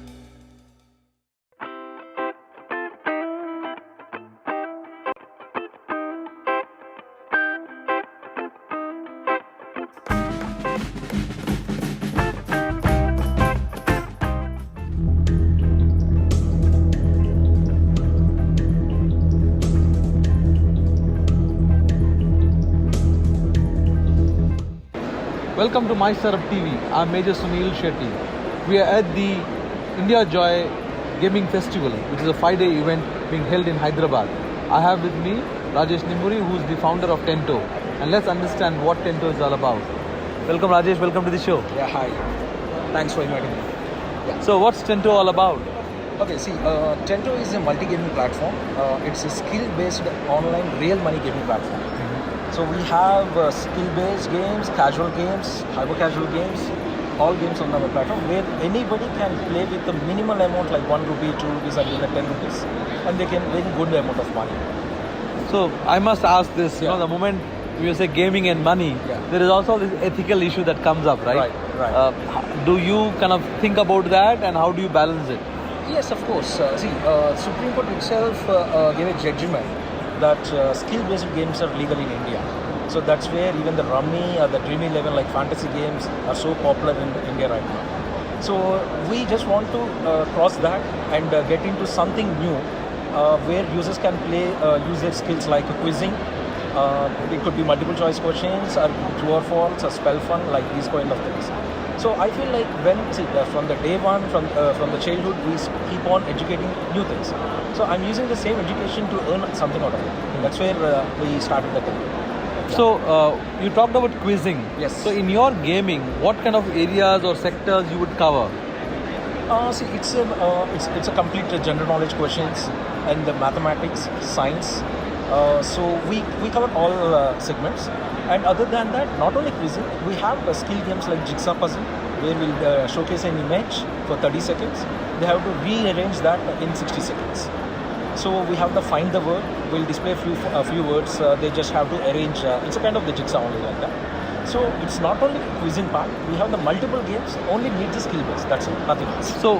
Welcome to MyStartup TV. I'm majorsunilshetty. We are at the India Joy Gaming Festival, which is a 5-day event being held in Hyderabad. I have with me Rajesh Nimuri, who is the founder of Tento. And let's understand what Tento is all about. Welcome Rajesh, welcome to the show. Yeah, hi. Thanks for inviting me. Yeah. So what's Tento all about? Okay, see, Tento is a multi-gaming platform. It's a skill-based online real money gaming platform. So we have skill-based games, casual games, hyper-casual games, all games on our platform where anybody can play with a minimal amount like 1 rupee, 2 rupees, and even 10 rupees, and they can win good amount of money. So I must ask this, the moment you say gaming and money, there is also this ethical issue that comes up, right? Right. Do you kind of think about that, and how do you balance it? Yes, of course. Supreme Court itself gave a judgment that skill-based games are legal in India. So that's where even the Rummy or the Dreamy 11 like fantasy games are so popular in India right now. So we just want to cross that and get into something new where users can play, use their skills like quizzing. It could be multiple choice questions or true or false or spell fun, like these kind of things. So I feel like from the day one, from the childhood, we keep on educating new things. So I'm using the same education to earn something out of it. That's where we started the thing. So you talked about quizzing. Yes. So in your gaming, what kind of areas or sectors you would cover? It's a complete general knowledge questions and the mathematics, science. So we cover all segments. And other than that, not only quizzing, we have skill games like Jigsaw Puzzle, where we'll showcase an image for 30 seconds. They have to rearrange that in 60 seconds. So we have the find the word. We'll display a few words. They just have to arrange. It's a kind of the jigsaw only like that. So it's not only quizzing part. We have the multiple games. Only need the skill base. That's it. Nothing else. So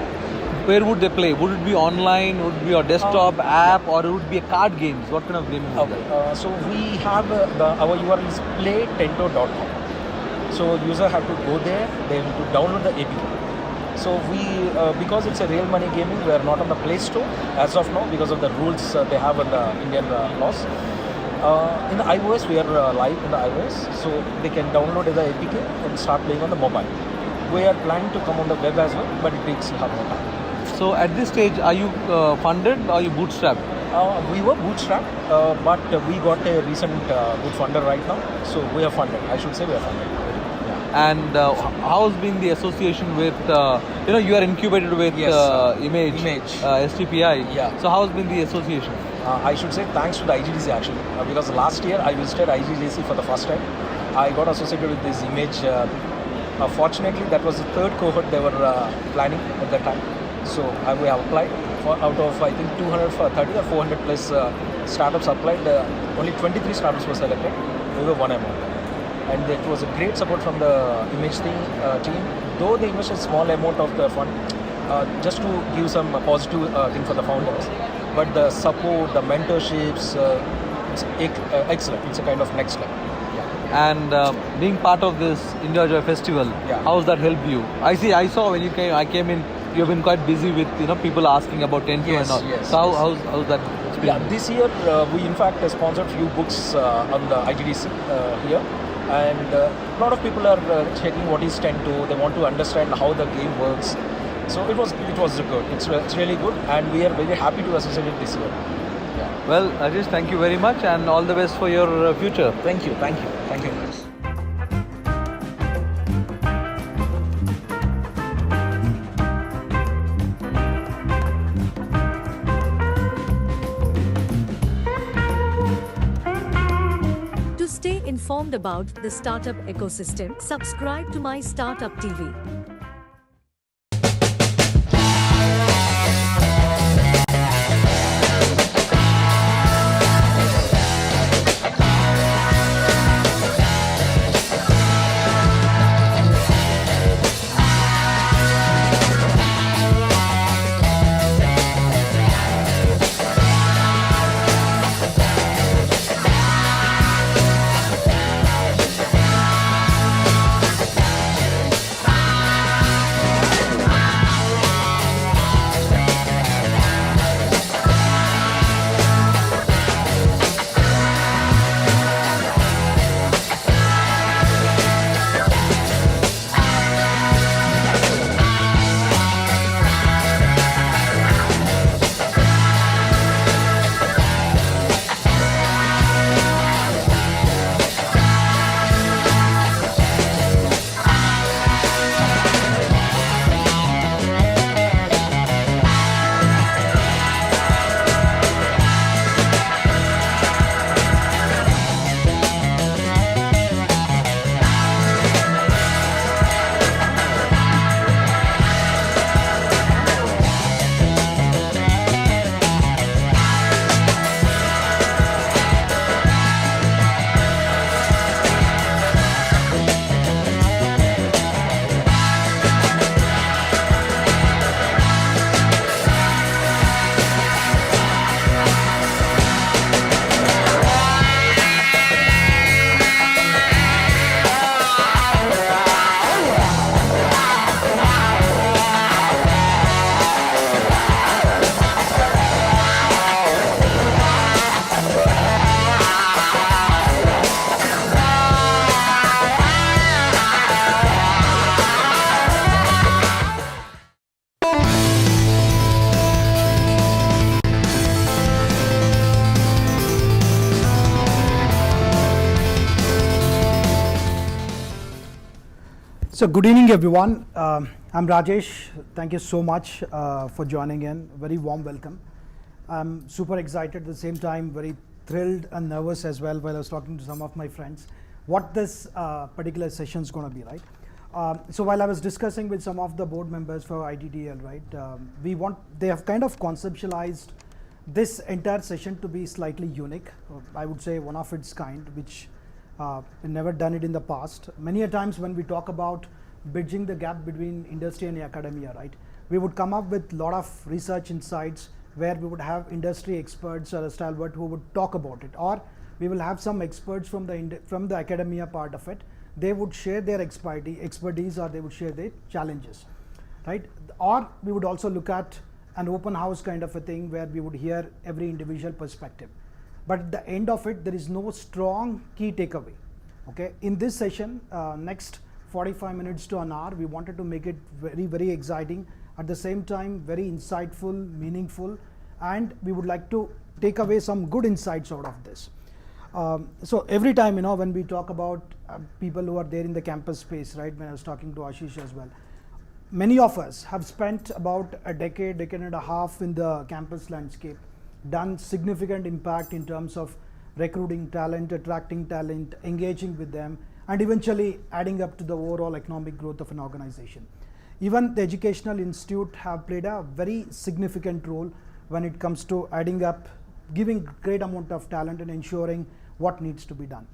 where would they play? Would it be online? Would it be a desktop app, or would it be a card games? What kind of gaming would that? So we have our URL is playtento.com. So user have to go there, they have to download the APK. So we, because it's a real money gaming, we are not on the Play Store as of now because of the rules they have in the Indian laws. In the iOS, we are live in the iOS, so they can download the APK and start playing on the mobile. We are planning to come on the web as well, but it takes a lot more time. So at this stage, are you funded or are you bootstrapped? We were bootstrapped, but we got a recent good funder right now, so we are funded. I should say we are funded. And how has been the association with, you are incubated with Image, STPI. Yeah. So how has been the association? I should say thanks to the IGDC actually, because last year I visited IGDC for the first time. I got associated with this Image. Fortunately, that was the third cohort they were planning at that time. So we have applied for out of I think 230 or 400 plus startups applied. Only 23 startups were selected. We were one among them. And it was a great support from the Image team. Though they invested a small amount of the fund, just to give some positive thing for the founders. But the support, the mentorships, it's excellent. It's a kind of next level. And being part of this India Joy Festival, how has that helped you? I saw when you came. I came in. You've been quite busy with people asking about Tento and all. Yes, so how's that experience? Yeah, this year we in fact sponsored few books on the IGDC here, and a lot of people are checking what is Tento. They want to understand how the game works. So it was good. It's really good, and we are very happy to associate it this year. Well, Rajesh, thank you very much, and all the best for your future. Thank you. Thank you very much. To stay informed about the startup ecosystem, subscribe to MyStartup TV. So good evening everyone. I'm Rajesh. Thank you so much for joining in. Very warm welcome. I'm super excited at the same time, very thrilled and nervous as well while I was talking to some of my friends what this particular session is going to be, right? So while I was discussing with some of the board members for ITDL, right, they have kind of conceptualized this entire session to be slightly unique. I would say one of its kind, which we've never done it in the past. Many a times when we talk about bridging the gap between industry and academia, right, We would come up with a lot of research insights where we would have industry experts or a stalwart who would talk about it, or we will have some experts from the academia part of it. They would share their expertise, or they would share their challenges, right? Or we would also look at an open house kind of a thing where we would hear every individual perspective. But at the end of it, there is no strong key takeaway. Okay, in this session, next 45 minutes to an hour, we wanted to make it very, very exciting. At the same time, very insightful, meaningful, and we would like to take away some good insights out of this. So every time, when we talk about people who are there in the campus space, right, when I was talking to Ashish as well, many of us have spent about a decade and a half in the campus landscape, done significant impact in terms of recruiting talent, attracting talent, engaging with them, and eventually adding up to the overall economic growth of an organization. Even the educational institute have played a very significant role when it comes to adding up, giving great amount of talent and ensuring what needs to be done.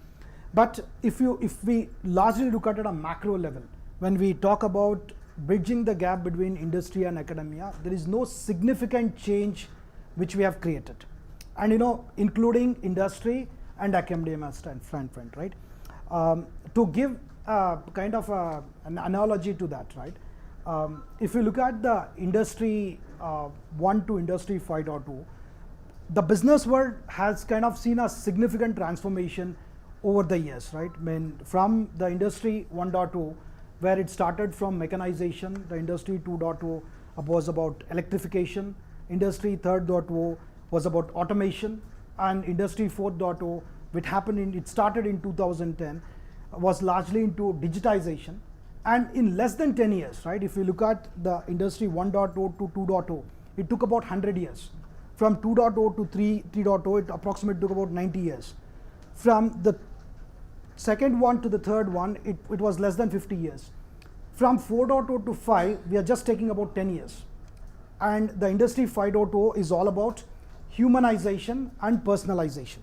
But if we largely look at it at a macro level, when we talk about bridging the gap between industry and academia, there is no significant change which we have created, and including industry and academia front, right? To give kind of an analogy to that, right? If you look at the industry 1 to industry 5.2, the business world has kind of seen a significant transformation over the years, right? I mean, from the industry 1.2, where it started from mechanization, the industry 2.0 was about electrification, industry 3.0 was about automation, and industry 4.0, it started in 2010, was largely into digitization. And in less than 10 years, right, if you look at the industry 1.0 to 2.0, it took about 100 years. From 2.0 to 3.0, it approximately took about 90 years. From the second one to the third one, it was less than 50 years. From 4.0 to 5, we are just taking about 10 years. And the industry 5.0 is all about humanization and personalization.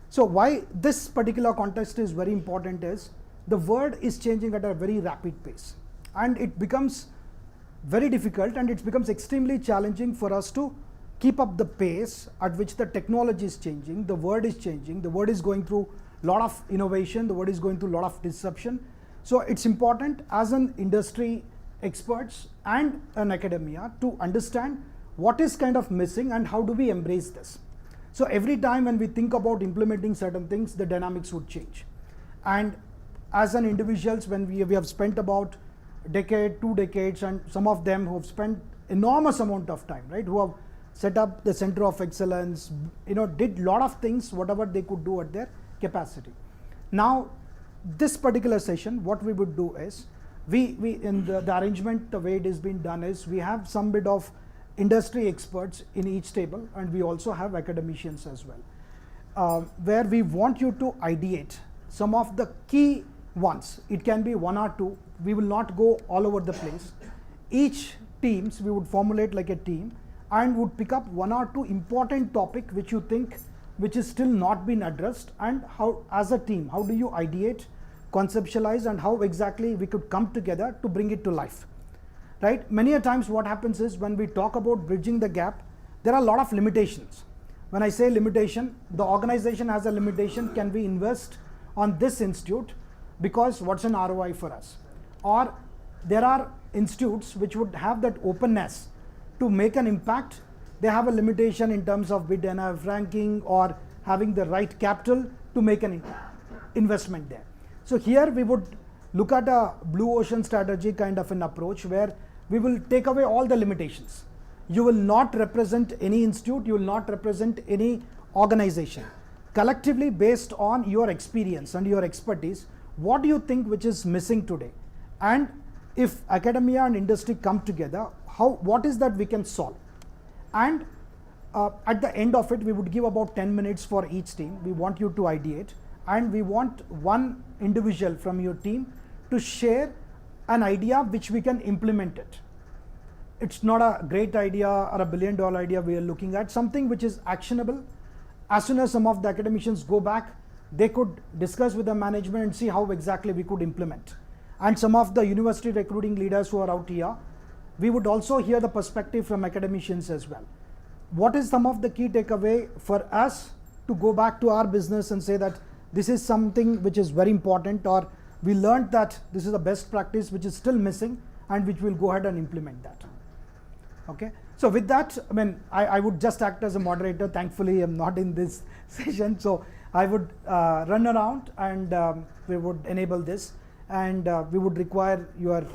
So why this particular context is very important is the world is changing at a very rapid pace, and it becomes very difficult, and it becomes extremely challenging for us to keep up the pace at which the technology is changing, the world is changing, the world is going through a lot of innovation, the world is going through a lot of disruption. So it's important as an industry experts and an academia to understand what is kind of missing and how do we embrace this. So every time when we think about implementing certain things, the dynamics would change. And as an individuals, when we have spent about a decade, 2 decades, and some of them who have spent enormous amount of time, right, who have set up the center of excellence, did a lot of things, whatever they could do at their capacity. Now, this particular session, what we would do is, we in the arrangement, the way it is being done is, we have some bit of industry experts in each table, and we also have academicians as well, where we want you to ideate some of the key ones. It can be 1 or 2. We will not go all over the place. Each teams, we would formulate like a team and would pick up 1 or 2 important topic which you think which is still not been addressed, and how as a team, how do you ideate, conceptualize, and how exactly we could come together to bring it to life, right? Many a times what happens is when we talk about bridging the gap, there are a lot of limitations. When I say limitation, the organization has a limitation. Can we invest on this institute because what's an ROI for us? Or there are institutes which would have that openness to make an impact. They have a limitation in terms of bid and ranking or having the right capital to make an investment there. So here we would look at a blue ocean strategy kind of an approach where we will take away all the limitations. You will not represent any institute, you will not represent any organization. Collectively, based on your experience and your expertise, what do you think which is missing today? And if academia and industry come together, what is that we can solve? And at the end of it, we would give about 10 minutes for each team. We want you to ideate, and we want one individual from your team to share an idea which we can implement it. It's not a great idea or a $1 billion idea we are looking at, something which is actionable. As soon as some of the academicians go back, they could discuss with the management and see how exactly we could implement. And some of the university recruiting leaders who are out here, we would also hear the perspective from academicians as well. What is some of the key takeaway for us to go back to our business and say that this is something which is very important, or we learned that this is the best practice which is still missing and which we'll go ahead and implement that. Okay, so with that, I mean, I would just act as a moderator. Thankfully, I'm not in this session, so I would run around and we would enable this, and we would require your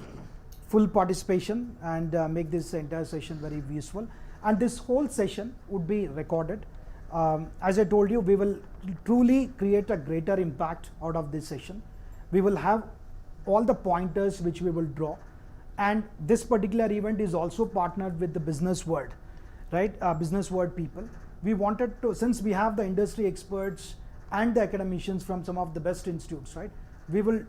full participation and make this entire session very useful. And this whole session would be recorded. As I told you, we will truly create a greater impact out of this session. We will have all the pointers which we will draw. And this particular event is also partnered with the business world, right? Business world people. We wanted to, since we have the industry experts and the academicians from some of the best institutes, right? We will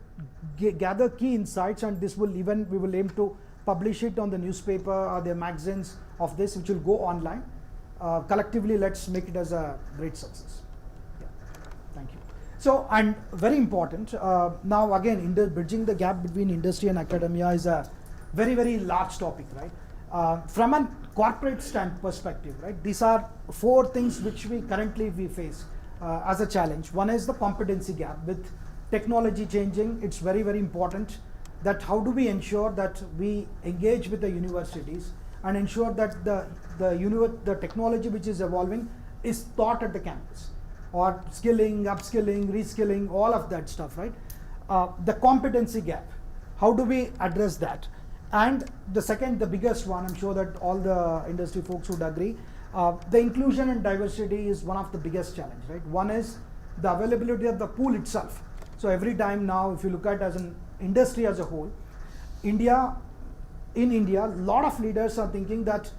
gather key insights, and this will even, we will aim to publish it on the newspaper or the magazines of this, which will go online. Collectively, let's make it as a great success. Yeah. Thank you. So, and very important, now again, bridging the gap between industry and academia is a very, very large topic, right? From a corporate perspective, right? These are 4 things which we currently face as a challenge. One is the competency gap. With technology changing, it's very, very important that how do we ensure that we engage with the universities and ensure that the technology which is evolving is taught at the campus, or skilling, upskilling, reskilling, all of that stuff, right? The competency gap, how do we address that? And the second, the biggest one, I'm sure that all the industry folks would agree, the inclusion and diversity is one of the biggest challenge, right? One is the availability of the pool itself. So every time now, if you look at as an industry as a whole, in India, a lot of leaders are thinking that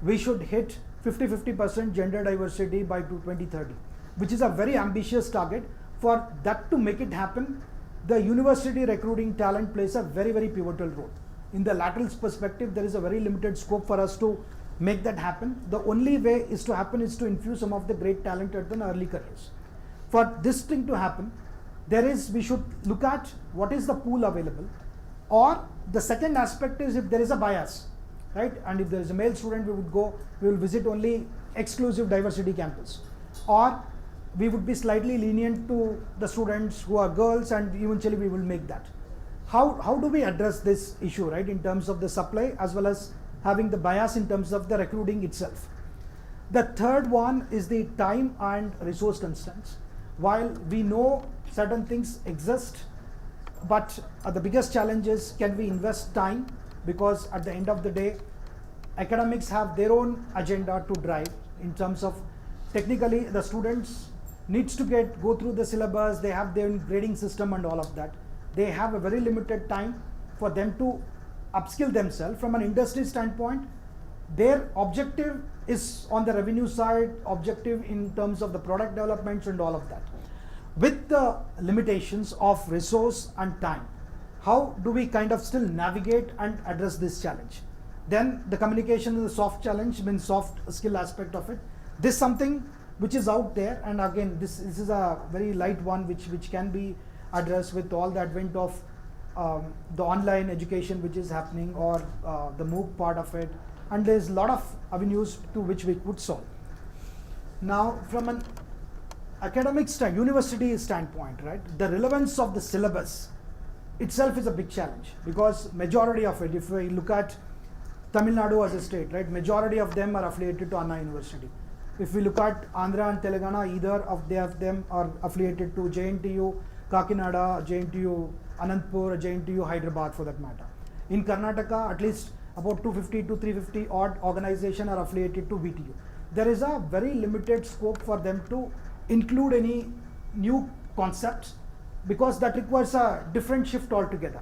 we should hit 50% gender diversity by 2030, which is a very ambitious target. For that to make it happen, the university recruiting talent plays a very, very pivotal role. In the lateral perspective, there is a very limited scope for us to make that happen. The only way is to happen is to infuse some of the great talent at the early careers. For this thing to happen, we should look at what is the pool available, or the second aspect is if there is a bias, right? And if there is a male student, we will visit only exclusive diversity campus, or we would be slightly lenient to the students who are girls, and eventually we will make that. How do we address this issue, right, in terms of the supply as well as having the bias in terms of the recruiting itself? The third one is the time and resource constraints. While we know certain things exist, but the biggest challenge is, can we invest time? Because at the end of the day, academics have their own agenda to drive in terms of technically the students needs to go through the syllabus, they have their own grading system and all of that. They have a very limited time for them to upskill themselves. From an industry standpoint, their objective is on the revenue side, objective in terms of the product developments and all of that. With the limitations of resource and time, how do we kind of still navigate and address this challenge? Then the communication is a soft challenge, means soft skill aspect of it. This is something which is out there, and again, this is a very light one which can be addressed with all the advent of the online education which is happening, or the MOOC part of it, and there's a lot of avenues to which we could solve. Now, from an academic university standpoint, right, the relevance of the syllabus itself is a big challenge, because majority of it, if we look at Tamil Nadu as a state, right, majority of them are affiliated to Anna University. If we look at Andhra and Telangana, either of them are affiliated to JNTU Kakinada, JNTU Anantapur, JNTU Hyderabad for that matter. In Karnataka, at least about 250 to 350 odd organizations are affiliated to VTU. There is a very limited scope for them to include any new concepts, because that requires a different shift altogether.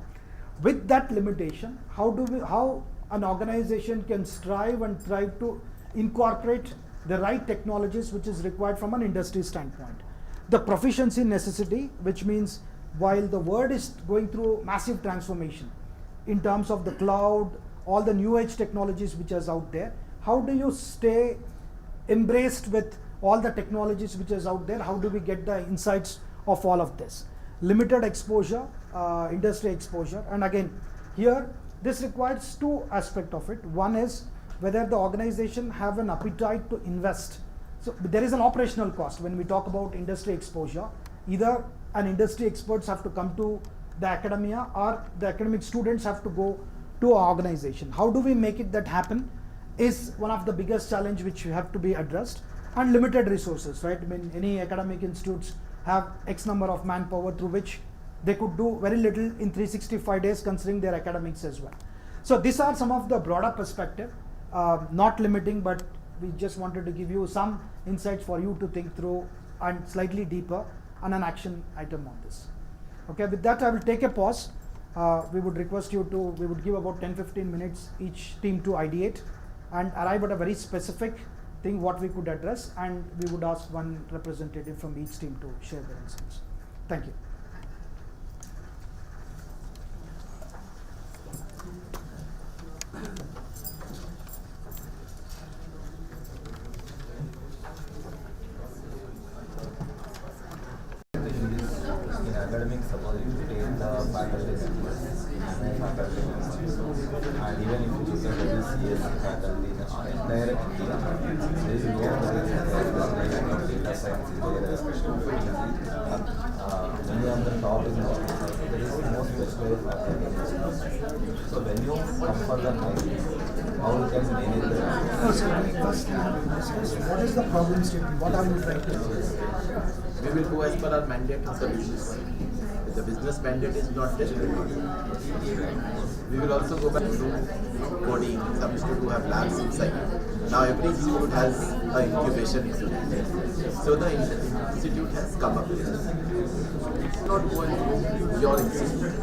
With that limitation, how an organization can strive and thrive to incorporate the right technologies which is required from an industry standpoint. The proficiency necessity, which means while the world is going through massive transformation in terms of the cloud, all the new age technologies which is out there, how do you stay embraced with all the technologies which is out there? How do we get the insights of all of this? Limited exposure, industry exposure, and again, here this requires two aspects of it. One is whether the organization have an appetite to invest. So there is an operational cost when we talk about industry exposure. Either an industry experts have to come to the academia, or the academic students have to go to our organization. How do we make it that happen is one of the biggest challenge which have to be addressed, and limited resources, right? I mean, any academic institutes have X number of manpower through which they could do very little in 365 days considering their academics as well. So these are some of the broader perspective, not limiting, but we just wanted to give you some insights for you to think through and slightly deeper on an action item on this. Okay, with that I will take a pause. We would request you to, we would give about 10-15 minutes each team to ideate and arrive at a very specific thing what we could address, and we would ask one representative from each team to share their insights. Thank you. In academics, suppose if you take the faculty members, and even if you look at the CSE faculty in entire India, there is no data science is there, many of the top universities, there is no specialized faculty. So when you come for the hiring, how you can manage the... No, sir, first discuss what is the problem statement, what are you trying to do? We will go as per our mandate of the business. If the business mandate is not there, we will also go back to coding. Some institute who have labs inside. Now every institute has an incubation institute. So the institute has come up with this. It's not going to your institute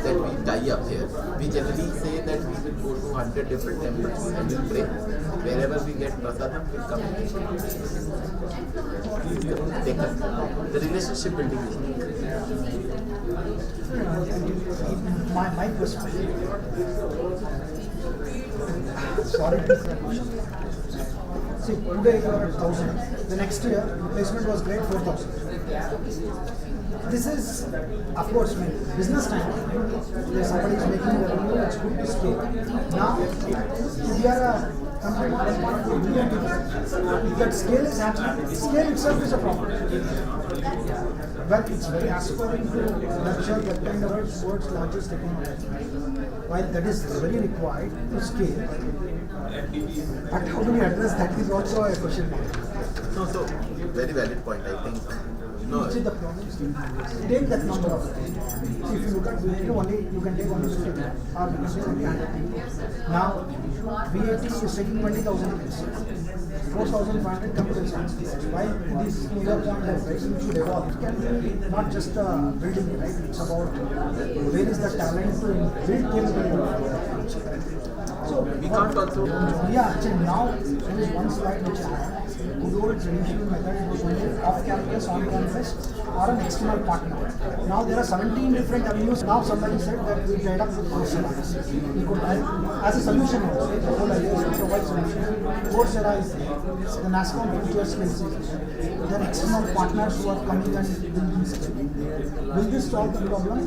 that we tie up here. We generally say that we will go to 100 different temples and we'll pray. Wherever we get prasadam, we'll come and take us. The relationship building is my perspective. Sorry to say. See, today you are at 1,000. The next year, placement was great, 4,000. This is, of course, business time. If somebody is making revenue, it's good to scale. Now, if you are a company that scale is happening, scale itself is a problem. But it's very aspiring to nurture that kind of world's largest technology. While that is very required to scale, but how do we address that is also a question mark. No, so very valid point. I think See the problems. Take that number of things. If you look at only you can take only 50 or you can take only 100 people. Now VAT is taking 20,000 rupees. 4,500 computer science. Why this point of right? You should evolve. It can be not just building, right? It's about where is the talent to build capability. So we can't also. Yeah, actually now there is one slide which I have. Good old traditional method was only off campus, on campus, or an external partner. Now there are 17 different avenues. Now somebody said that we tied up with Coursera. We could as a solution also. The whole idea is to provide solution. Coursera is there. The NASCOM future skills is there. There are external partners who are coming and building skills. Will this solve the problem?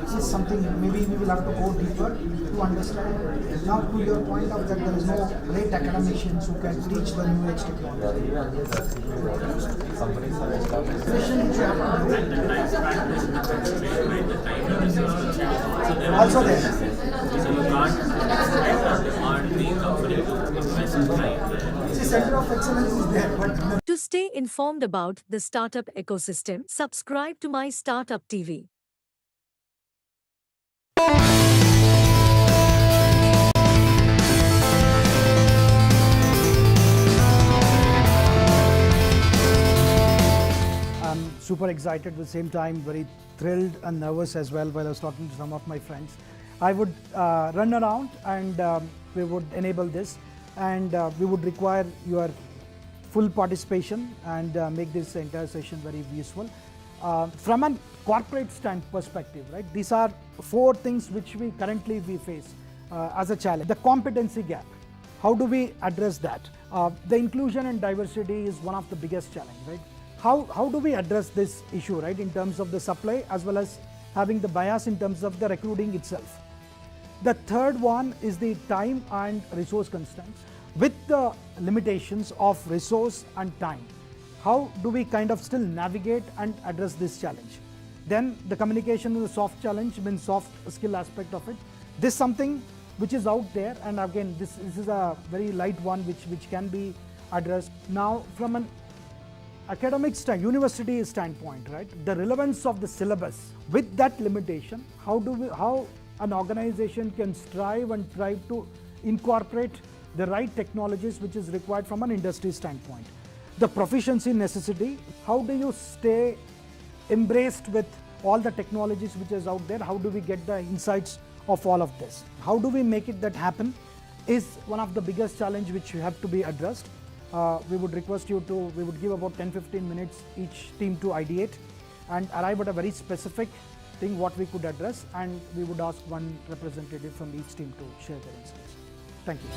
This is something maybe we will have to go deeper to understand. Now to your point of that there is no great academicians who can teach the new age technology. Also there. So you can't expect or demand the company to invest in time. See, center of excellence is there, but to stay informed about the startup ecosystem, subscribe to My Startup TV. I'm super excited at the same time, very thrilled and nervous as well while I was talking to some of my friends. I would run around and we would enable this, and we would require your full participation and make this entire session very useful. From a corporate stand perspective, right? These are 4 things which we currently face as a challenge. The competency gap. How do we address that? The inclusion and diversity is one of the biggest challenge, right? How do we address this issue, right, in terms of the supply as well as having the bias in terms of the recruiting itself? The third one is the time and resource constraints. With the limitations of resource and time, how do we kind of still navigate and address this challenge? Then the communication is a soft challenge, means soft skill aspect of it. This is something which is out there, and again this is a very light one which can be addressed. Now from an academic university standpoint, right, the relevance of the syllabus, with that limitation, how an organization can strive and try to incorporate the right technologies which is required from an industry standpoint. The proficiency necessity, how do you stay embraced with all the technologies which is out there? How do we get the insights of all of this? How do we make it that happen is one of the biggest challenge which have to be addressed. We would request you to, we would give about 10-15 minutes each team to ideate and arrive at a very specific thing what we could address, and we would ask one representative from each team to share their insights. Thank you.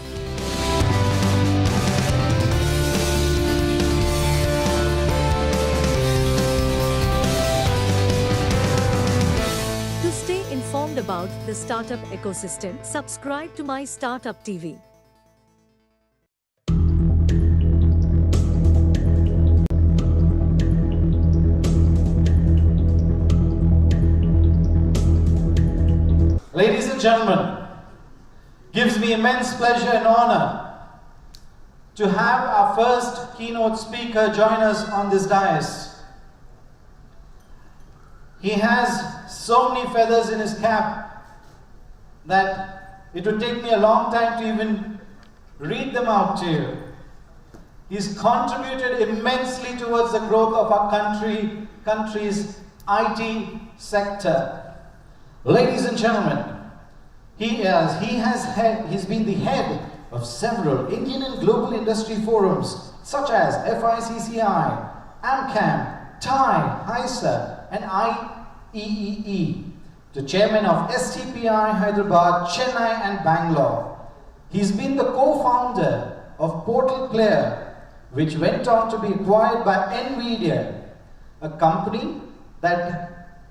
To stay informed about the startup ecosystem, subscribe to MyStartup TV. Ladies and gentlemen, gives me immense pleasure and honor to have our first keynote speaker join us on this dais. He has so many feathers in his cap that it would take me a long time to even read them out to you. He's contributed immensely towards the growth of our country's IT sector. Ladies and gentlemen, he's been the head of several Indian and global industry forums such as FICCI, AMCAM, TIE, HISA and IEEE, the chairman of STPI Hyderabad, Chennai and Bangalore. He's been the co-founder of Portal Player, which went on to be acquired by NVIDIA, a company that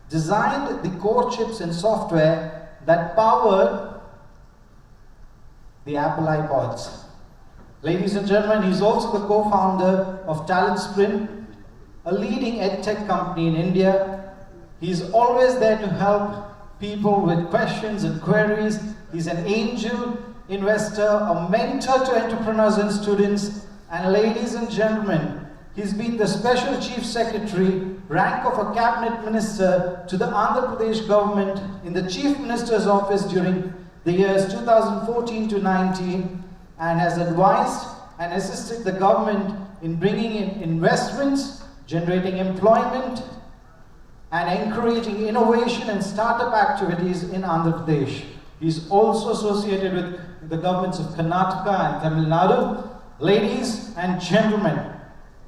designed the core chips and software that powered the Apple iPods. Ladies and gentlemen, he's also the co-founder of Talent Sprint, a leading edtech company in India. He's always there to help people with questions and queries. He's an angel investor, a mentor to entrepreneurs and students. And ladies and gentlemen, he's been the Special Chief Secretary, rank of a Cabinet Minister to the Andhra Pradesh government in the Chief Minister's office during the years 2014 to 19, and has advised and assisted the government in bringing in investments, generating employment, and encouraging innovation and startup activities in Andhra Pradesh. He's also associated with the governments of Karnataka and Tamil Nadu. Ladies and gentlemen,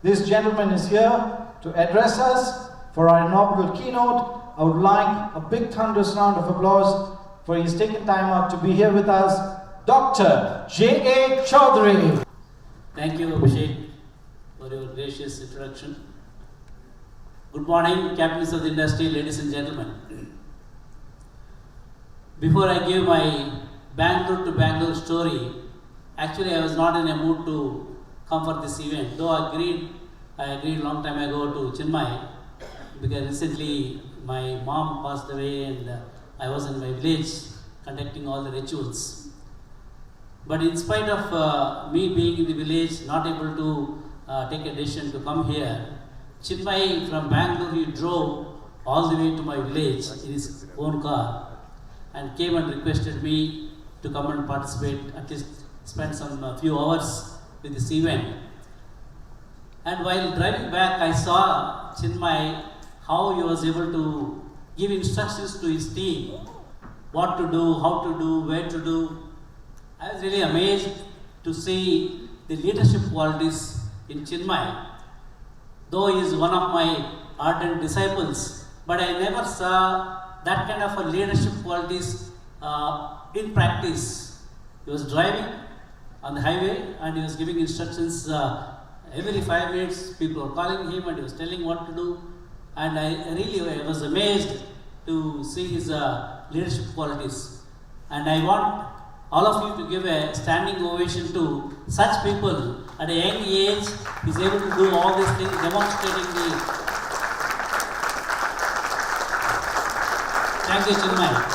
this gentleman is here to address us for our inaugural keynote. I would like a big thunderous round of applause for he's taken time out to be here with us, Dr. J.A. Chaudhary. Thank you, Abhishek, for your gracious introduction. Good morning, captains of the industry, ladies and gentlemen. Before I give my Bangalore to Bangalore story, actually I was not in a mood to come for this event, though I agreed a long time ago to Chinmay, because recently my mom passed away and I was in my village conducting all the rituals. But in spite of me being in the village, not able to take a decision to come here, Chinmay from Bangalore, he drove all the way to my village in his own car and came and requested me to come and participate, at least spend some few hours with this event. And while driving back, I saw Chinmay, how he was able to give instructions to his team, what to do, how to do, where to do. I was really amazed to see the leadership qualities in Chinmay. Though he is one of my ardent disciples, but I never saw that kind of a leadership qualities in practice. He was driving on the highway and he was giving instructions every 5 minutes. People were calling him and he was telling what to do. And I was amazed to see his leadership qualities. And I want all of you to give a standing ovation to such people at a young age is able to do all these things, demonstrating the. Thank you, Chinmay.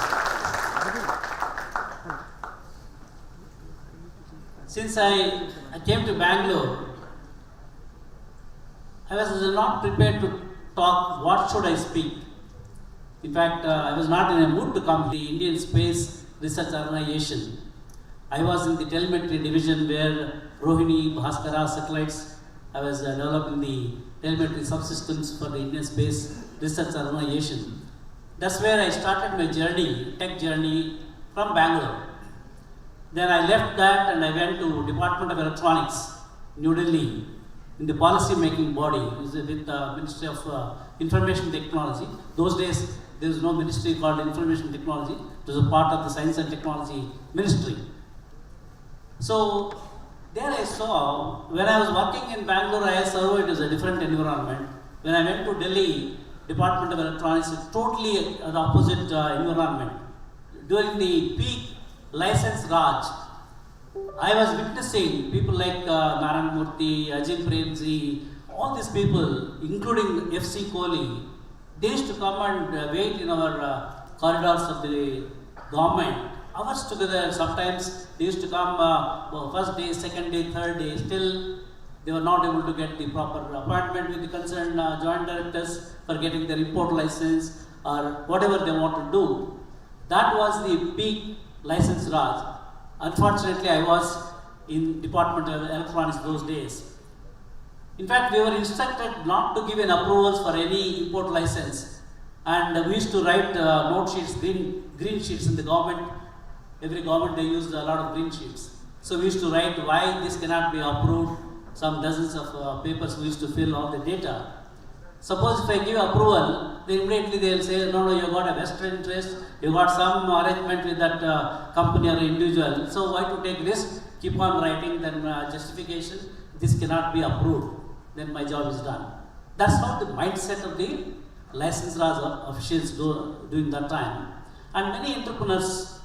Since I came to Bangalore, I was not prepared to talk what should I speak. In fact, I was not in a mood to come to the Indian Space Research Organization. I was in the telemetry division where Rohini, Bhaskara satellites, I was developing the telemetry subsystems for the Indian Space Research Organization. That's where I started my journey, tech journey from Bangalore. Then I left that and I went to Department of Electronics, New Delhi, in the policy making body with the Ministry of Information Technology. Those days there was no ministry called Information Technology. It was a part of the Science and Technology Ministry. So there I saw, when I was working in Bangalore, ISRO, it was a different environment. When I went to Delhi, Department of Electronics, it's totally the opposite environment. During the peak license Raj, I was witnessing people like Narayan Murthy, Ajay Premji, all these people, including FC Kohli, they used to come and wait in our corridors of the government, hours together. Sometimes they used to come first day, second day, third day, still they were not able to get the proper appointment with the concerned joint directors for getting the import license or whatever they want to do. That was the peak license Raj. Unfortunately, I was in Department of Electronics those days. In fact, we were instructed not to give an approvals for any import license, and we used to write note sheets, green sheets in the government. Every government they used a lot of green sheets. So we used to write why this cannot be approved. Some dozens of papers we used to fill all the data. Suppose if I give approval, then immediately they will say, no, you got a vested interest, you got some arrangement with that company or individual, so why to take risk? Keep on writing then justification, this cannot be approved, then my job is done. That's not the mindset of the license officials during that time. And many entrepreneurs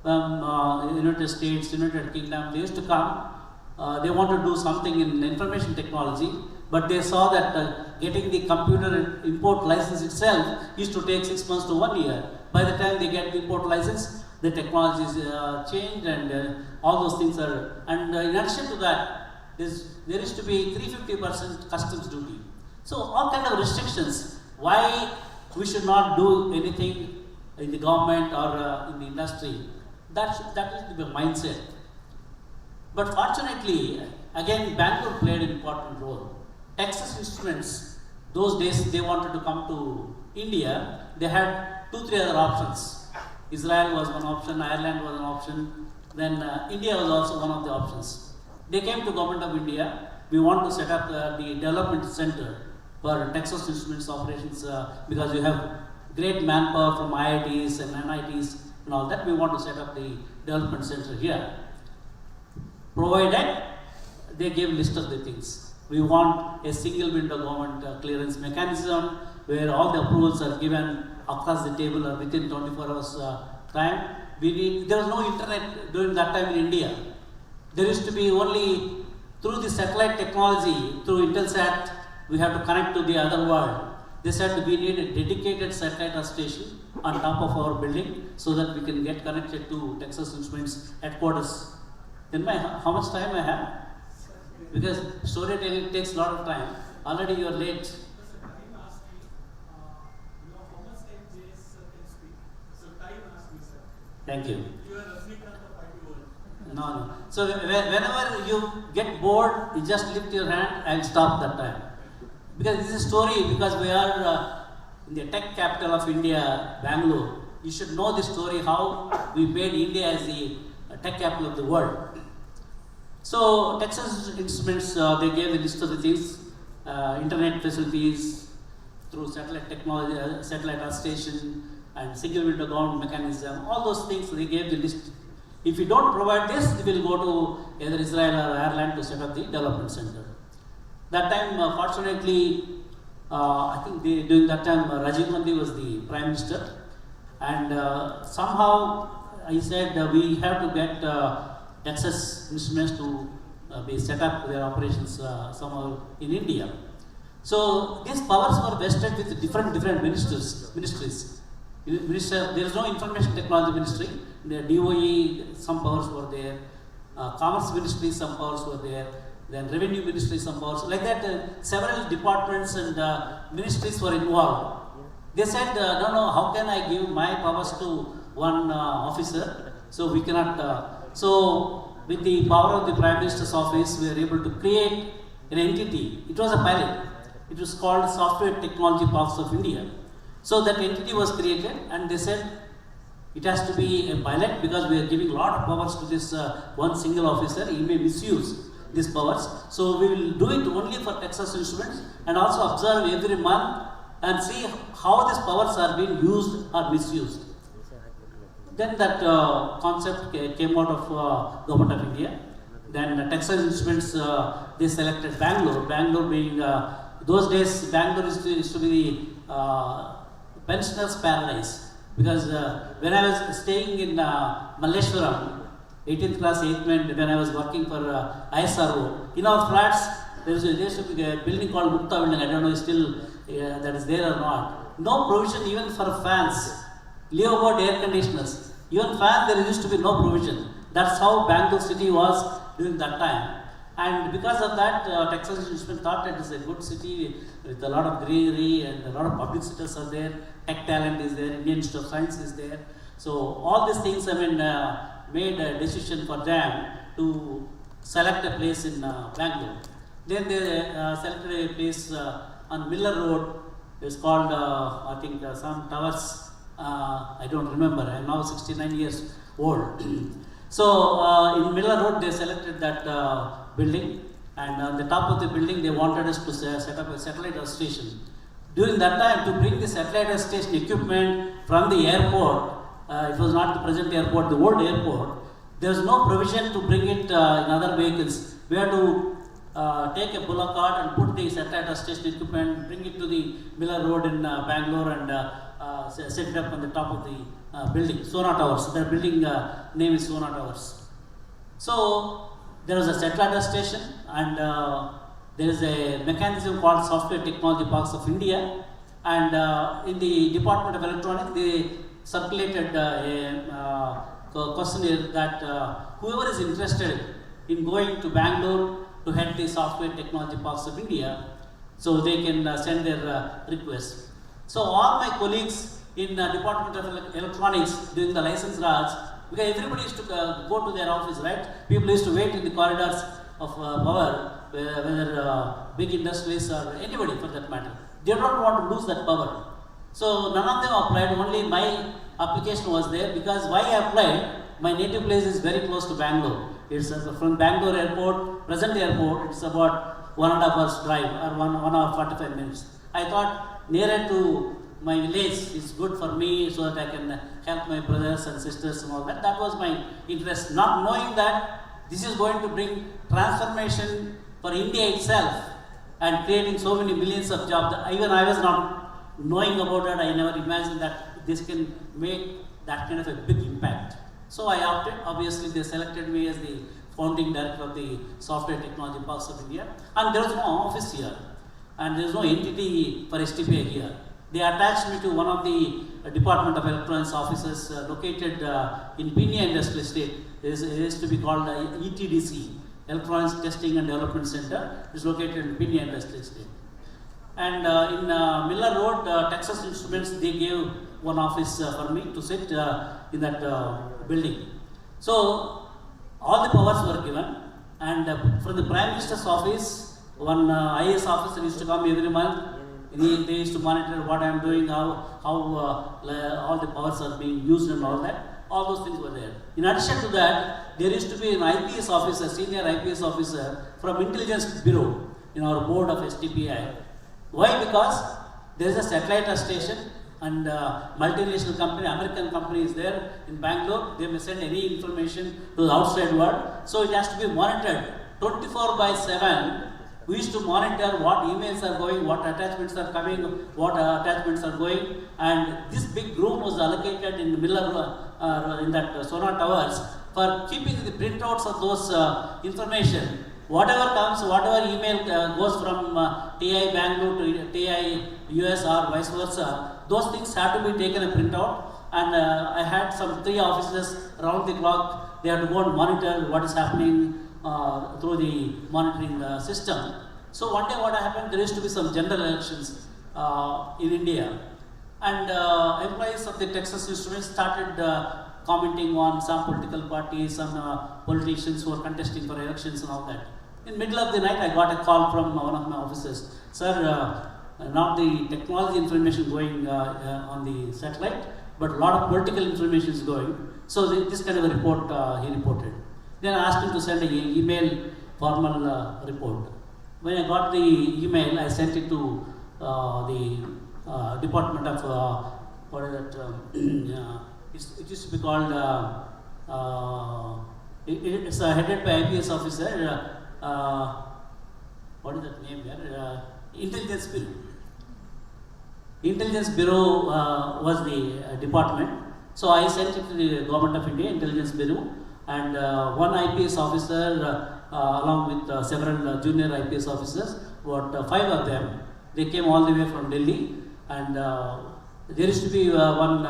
from United States, United Kingdom, they used to come, they want to do something in information technology, but they saw that getting the computer import license itself used to take 6 months to 1 year. By the time they get the import license, the technology is changed and all those things are, and in addition to that, there is to be 350% customs duty. So all kind of restrictions, why we should not do anything in the government or in the industry, that is the mindset. But fortunately, again, Bangalore played an important role. Texas Instruments, those days they wanted to come to India, they had 2-3 other options. Israel was one option, Ireland was an option, then India was also one of the options. They came to Government of India, we want to set up the development center for Texas Instruments operations because we have great manpower from IITs and NITs and all that, we want to set up the development center here. Provided they gave list of the things. We want a single window government clearance mechanism where all the approvals are given across the table or within 24 hours time. There was no internet during that time in India. There used to be only through the satellite technology, through Intelsat, we have to connect to the other world. They said we need a dedicated satellite station on top of our building so that we can get connected to Texas Instruments headquarters. Then how much time I have? Because storytelling takes a lot of time. Already you are late. Thank you. No. So whenever you get bored, you just lift your hand and stop that time. Because this is a story, because we are in the tech capital of India, Bangalore. You should know the story, how we made India as the tech capital of the world. So Texas Instruments, they gave the list of the things, internet facilities through satellite technology, satellite station, and single window government mechanism, all those things they gave the list. If you don't provide this, we will go to either Israel or Ireland to set up the development center. That time, fortunately, I think during that time, Rajiv Gandhi was the Prime Minister, and somehow I said we have to get Nexus instruments to be set up their operations somewhere in India. So these powers were vested with different ministries. There is no information technology ministry. The DOE, some powers were there. Commerce ministry, some powers were there. Then revenue ministry, some powers. Like that, several departments and ministries were involved. They said, no, how can I give my powers to one officer? So we cannot. So with the power of the Prime Minister's office, we were able to create an entity. It was a pilot. It was called Software Technology Parks of India. So that entity was created, and they said it has to be a pilot because we are giving a lot of powers to this one single officer. He may misuse these powers. So we will do it only for Texas Instruments and also observe every month and see how these powers are being used or misused. Then that concept came out of Government of India. Then Texas Instruments, they selected Bangalore. Bangalore being, those days, Bangalore used to be the pensioners' paradise. Because when I was staying in Malleshwaram, 18th class, 8th man, when I was working for ISRO, in our flats, there used to be a building called Mukta building. I don't know if still that is there or not. No provision even for fans. Leave about air conditioners. Even fans, there used to be no provision. That's how Bangalore city was during that time. And because of that, Texas Instruments thought that it's a good city with a lot of greenery and a lot of public sectors are there. Tech talent is there. Indian Institute of Science is there. So all these things, made a decision for them to select a place in Bangalore. Then they selected a place on Miller Road. It's called, I think, some towers. I don't remember. I'm now 69 years old. So in Miller Road, they selected that building, and on the top of the building, they wanted us to set up a satellite earth station. During that time, to bring the satellite earth station equipment from the airport, it was not the present airport, the old airport, there was no provision to bring it in other vehicles. We had to take a bullock cart and put the satellite earth station equipment, bring it to the Miller Road in Bangalore, and set it up on the top of the building, Sona Towers. Their building name is Sona Towers. So there was a satellite earth station, and there is a mechanism called Software Technology Parks of India, and in the Department of Electronics, they circulated a questionnaire that whoever is interested in going to Bangalore to head the Software Technology Parks of India, so they can send their request. So all my colleagues in Department of Electronics during the license Raj, because everybody used to go to their office, right? People used to wait in the corridors of power, whether big industries or anybody for that matter. They don't want to lose that power. So none of them applied, only my application was there, because why I applied, my native place is very close to Bangalore. It's from Bangalore airport, present airport, it's about 1.5 hours drive or 1 hour 45 minutes. I thought nearer to my village is good for me so that I can help my brothers and sisters and all that. That was my interest, not knowing that this is going to bring transformation for India itself and creating so many millions of jobs. Even I was not knowing about that. I never imagined that this can make that kind of a big impact. So I opted. Obviously, they selected me as the founding director of the Software Technology Parks of India. And there was no office here. And there is no entity for STPI here. They attached me to one of the Department of Electronics offices located in Pinia Industrial Estate. It is to be called ETDC, Electronics Testing and Development Center. It is located in Pinia Industrial Estate. And in Miller Road, Texas Instruments, they gave one office for me to sit in that building. So all the powers were given, and from the Prime Minister's office, one IAS officer used to come every month. They used to monitor what I am doing, how all the powers are being used and all that. All those things were there. In addition to that, there used to be an IPS officer, senior IPS officer from Intelligence Bureau in our board of STPI. Why? Because there is a satellite station and multinational company, American company is there in Bangalore. They may send any information to the outside world. So it has to be monitored 24/7. We used to monitor what emails are going, what attachments are coming, what attachments are going, and this big room was allocated in Miller in that sonar towers for keeping the printouts of those information. Whatever comes, whatever email goes from TI Bangalore to TI US or vice versa, those things have to be taken a printout. And I had some 3 officers around the clock. They have to go and monitor what is happening through the monitoring system. So one day what happened, there used to be some general elections in India. And employees of the Texas Instruments started commenting on some political parties, some politicians who are contesting for elections and all that. In middle of the night, I got a call from one of my officers. Sir, not the technology information going on the satellite, but a lot of political information is going. So this kind of a report he reported. Then I asked him to send an email formal report. When I got the email, I sent it to the Department of, what is that, it used to be called, it's headed by IPS officer, what is that name there? Intelligence Bureau. Intelligence Bureau was the department. So I sent it to the Government of India, Intelligence Bureau, and one IPS officer along with several junior IPS officers, about 5 of them. They came all the way from Delhi, and there used to be one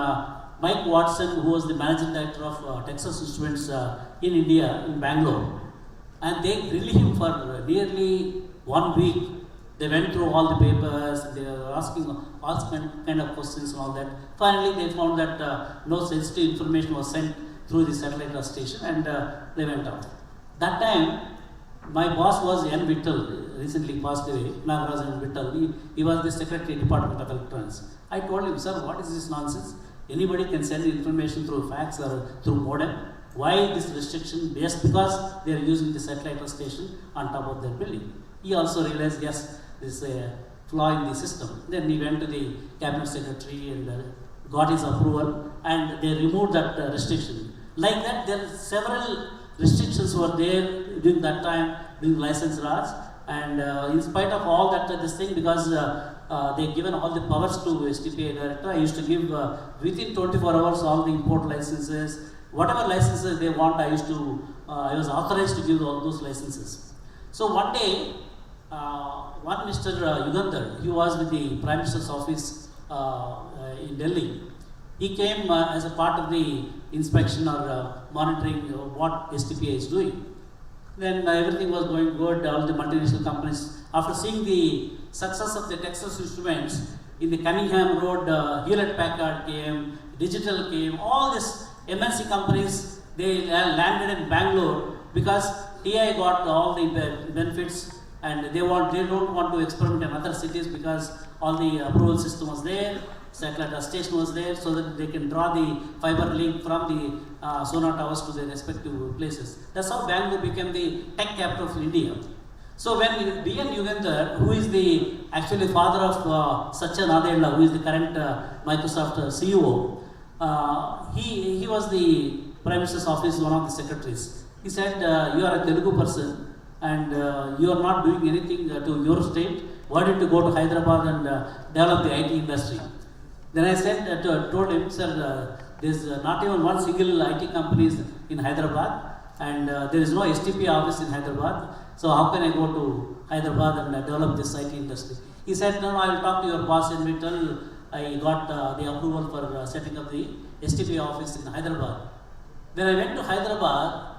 Mike Watson, who was the managing director of Texas Instruments in India, in Bangalore. And they grilled him for nearly 1 week. They went through all the papers, they were asking all kind of questions and all that. Finally, they found that no sensitive information was sent through the satellite station, and they went out. That time, my boss was N. Vittal, recently passed away, Nagaraj N. Vittal. He was the Secretary, Department of Electronics. I told him, sir, what is this nonsense? Anybody can send information through fax or through modem. Why this restriction? Just because they are using the satellite station on top of their building. He also realized, yes, there is a flaw in the system. Then he went to the Cabinet Secretary and got his approval, and they removed that restriction. Like that, there are several restrictions were there during that time, during license laws, and in spite of all that, this thing, because they given all the powers to STPA director, I used to give within 24 hours all the import licenses, whatever licenses they want, I was authorized to give all those licenses. So one day, one Mr. Yugandhar, he was with the Prime Minister's office in Delhi. He came as a part of the inspection or monitoring what STPA is doing. Then everything was going good, all the multinational companies. After seeing the success of the Texas Instruments in the Cunningham Road, Hewlett-Packard came, Digital came, all these MNC companies, they landed in Bangalore because TI got all the benefits, and they don't want to experiment in other cities because all the approval system was there, satellite station was there, so that they can draw the fiber link from the sonar towers to their respective places. That's how Bangalore became the tech capital of India. So when B.N. Yugandhar, who is the actually father of Satya Nadella, who is the current Microsoft CEO, he was the Prime Minister's office, one of the secretaries. He said, you are a Telugu person, and you are not doing anything to your state. Why don't you go to Hyderabad and develop the IT industry? Then I said, told him, sir, there's not even one single IT company in Hyderabad, and there is no STP office in Hyderabad. So how can I go to Hyderabad and develop this IT industry? He said, no, I will talk to your boss in Mittal. I got the approval for setting up the STP office in Hyderabad. When I went to Hyderabad,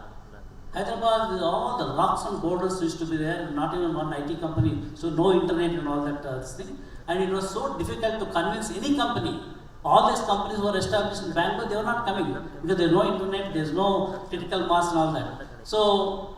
all the locks and borders used to be there, not even one IT company, so no internet and all that thing. And it was so difficult to convince any company. All these companies were established in Bangalore, they were not coming because there is no internet, there is no critical mass and all that. So,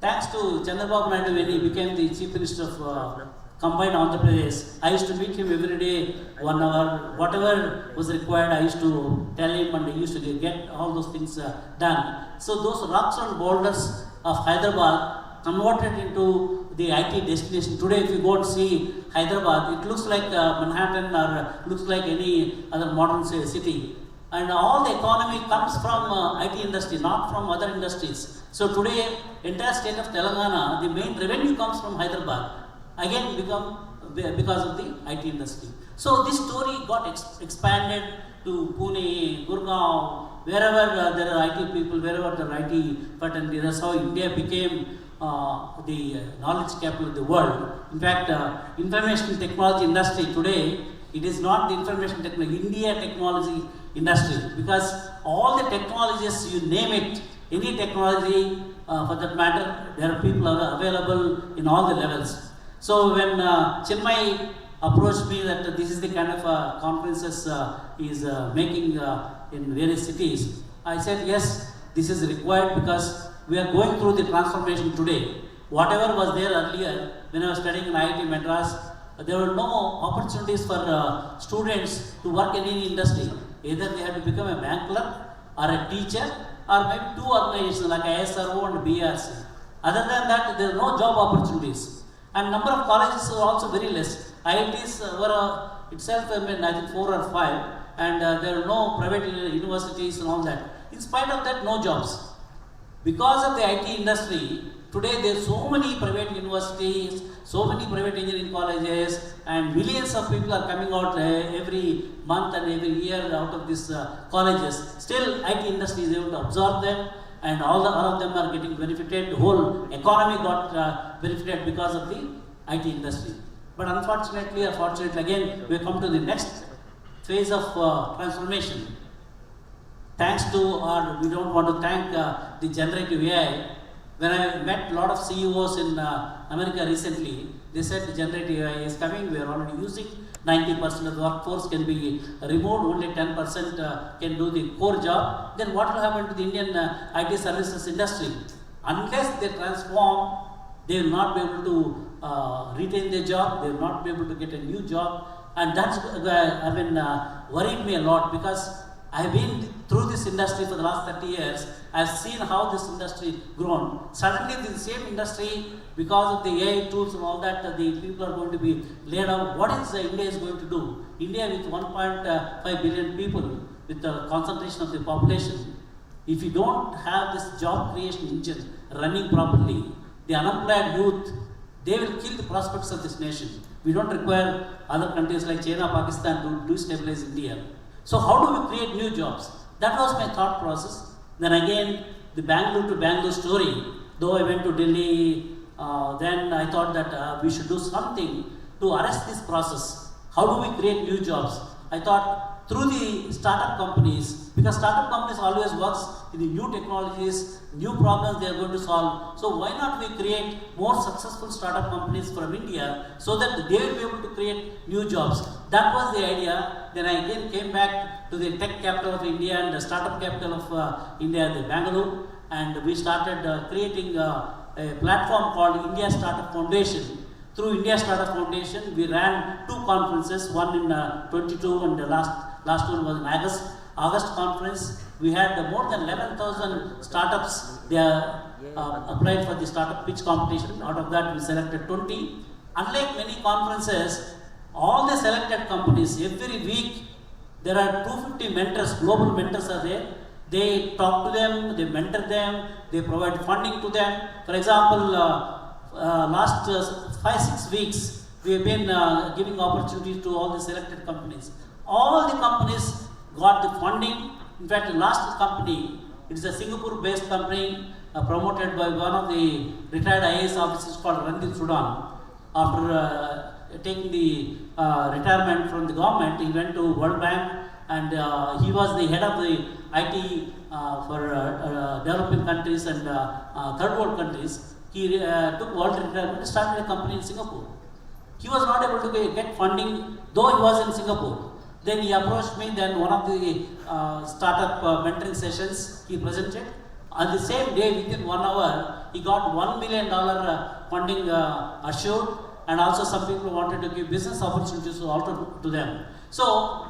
thanks to Chandrababu Naidu, when he became the Chief Minister of Combined Andhra Pradesh, I used to meet him every day, 1 hour, whatever was required, I used to tell him, and he used to get all those things done. So those rocks and boulders of Hyderabad converted into the IT destination. Today, if you go and see Hyderabad, it looks like Manhattan or looks like any other modern city. And all the economy comes from IT industry, not from other industries. So today, entire state of Telangana, the main revenue comes from Hyderabad. Again, because of the IT industry. So this story got expanded to Pune, Gurgaon, wherever there are IT people, wherever there are IT fraternity, that's how India became the knowledge capital of the world. In fact, information technology industry today, it is not the information technology, India technology industry, because all the technologies, you name it, any technology for that matter, there are people available in all the levels. So when Chinmay approached me that this is the kind of conferences he is making in various cities, I said yes, this is required because we are going through the transformation today. Whatever was there earlier, when I was studying in IIT Madras, there were no opportunities for students to work in any industry. Either they had to become a bank clerk or a teacher or maybe two organizations like ISRO and BRC. Other than that, there are no job opportunities. And number of colleges are also very less. IITs were itself, I think 4 or 5, and there are no private universities and all that. In spite of that, no jobs. Because of the IT industry, today there are so many private universities, so many private engineering colleges, and millions of people are coming out every month and every year out of these colleges. Still, IT industry is able to absorb them, and all of them are getting benefited. The whole economy got benefited because of the IT industry. But unfortunately, or fortunately, again, we come to the next phase of transformation. Thanks to, or we don't want to thank the generative AI. When I met a lot of CEOs in America recently, they said generative AI is coming, we are already using, 90% of the workforce can be removed, only 10% can do the core job. Then what will happen to the Indian IT services industry? Unless they transform, they will not be able to retain their job, they will not be able to get a new job. And that's worried me a lot, because I've been through this industry for the last 30 years. I've seen how this industry grown. Suddenly, the same industry, because of the AI tools and all that, the people are going to be laid off. What is India is going to do? India with 1.5 billion people, with the concentration of the population, if you don't have this job creation engine running properly, the unemployed youth, they will kill the prospects of this nation. We don't require other countries like China, Pakistan to destabilize India. So how do we create new jobs? That was my thought process. Then again, the Bangalore to Bangalore story, though I went to Delhi, then I thought that we should do something to arrest this process. How do we create new jobs? I thought through the startup companies, because startup companies always works in the new technologies, new problems they are going to solve. So why not we create more successful startup companies from India so that they will be able to create new jobs? That was the idea. Then I again came back to the tech capital of India and the startup capital of India, the Bangalore, and we started creating a platform called India Startup Foundation. Through India Startup Foundation, we ran 2 conferences, one in 22 and the last one was in August conference. We had more than 11,000 startups. They applied for the startup pitch competition. Out of that, we selected 20. Unlike many conferences, all the selected companies, every week, there are 250 mentors, global mentors are there. They talk to them, they mentor them, they provide funding to them. For example, last 5-6 weeks, we have been giving opportunities to all the selected companies. All the companies got the funding. In fact, the last company, it is a Singapore-based company promoted by one of the retired IAS officers called Ranjit Sudan. After taking the retirement from the government, he went to World Bank, and he was the head of the IT for developing countries and third world countries. He took voluntary retirement and started a company in Singapore. He was not able to get funding, though he was in Singapore. Then he approached me, then one of the startup mentoring sessions he presented. On the same day, within 1 hour, he got $1 million funding assured, and also some people wanted to give business opportunities also to them. So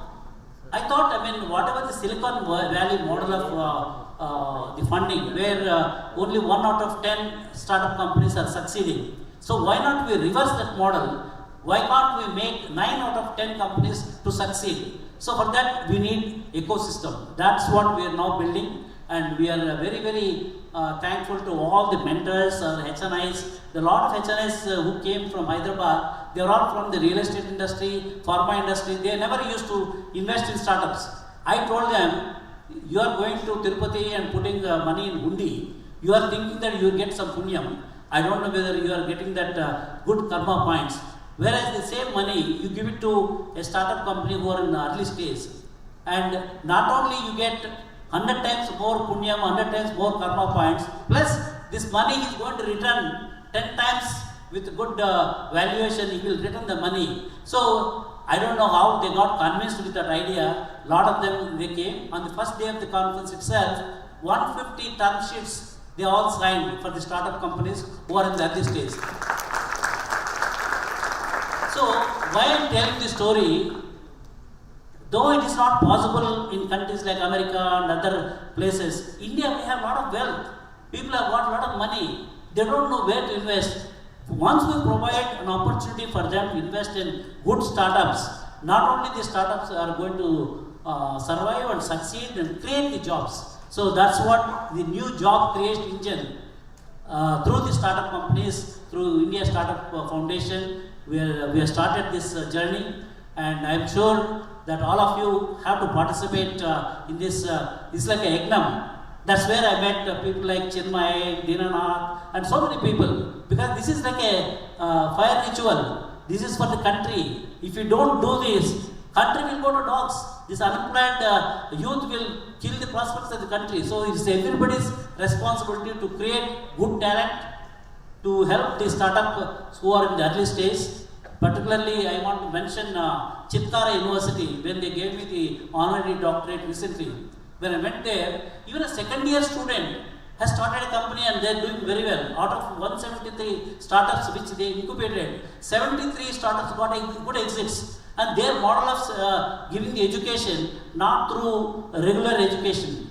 I thought, whatever the Silicon Valley model of the funding, where only 1 out of 10 startup companies are succeeding. So why not we reverse that model? Why can't we make 9 out of 10 companies to succeed? So for that, we need ecosystem. That's what we are now building, and we are very, very thankful to all the mentors, HNIs. A lot of HNIs who came from Hyderabad, they are all from the real estate industry, pharma industry. They never used to invest in startups. I told them, you are going to Tirupati and putting money in hundi, you are thinking that you will get some punyam. I don't know whether you are getting that good karma points. Whereas the same money, you give it to a startup company who are in the early stage. And not only you get 100 times more punyam, 100 times more karma points, plus this money is going to return 10 times with good valuation, he will return the money. So, I don't know how they got convinced with that idea. A lot of them, they came. On the first day of the conference itself, 150 term sheets, they all signed for the startup companies who are in the early stage. So, why I am telling this story, though it is not possible in countries like America and other places, India, we have a lot of wealth. People have got a lot of money. They don't know where to invest. Once we provide an opportunity for them to invest in good startups, not only the startups are going to survive and succeed and create the jobs. So that's what the new job creation engine through the startup companies, through India Startup Foundation, we have started this journey, and I'm sure that all of you have to participate in this. It's like a yagnam. That's where I met people like Chinmay, Dinanath, and so many people. Because this is like a fire ritual. This is for the country. If you don't do this, country will go to dogs. This unemployed youth will kill the prospects of the country. So it's everybody's responsibility to create good talent, to help the startups who are in the early stage. Particularly, I want to mention Chitkara University, when they gave me the honorary doctorate recently. When I went there, even a second year student has started a company and they are doing very well. Out of 173 startups which they incubated, 73 startups got good exits. And their model of giving the education, not through regular education.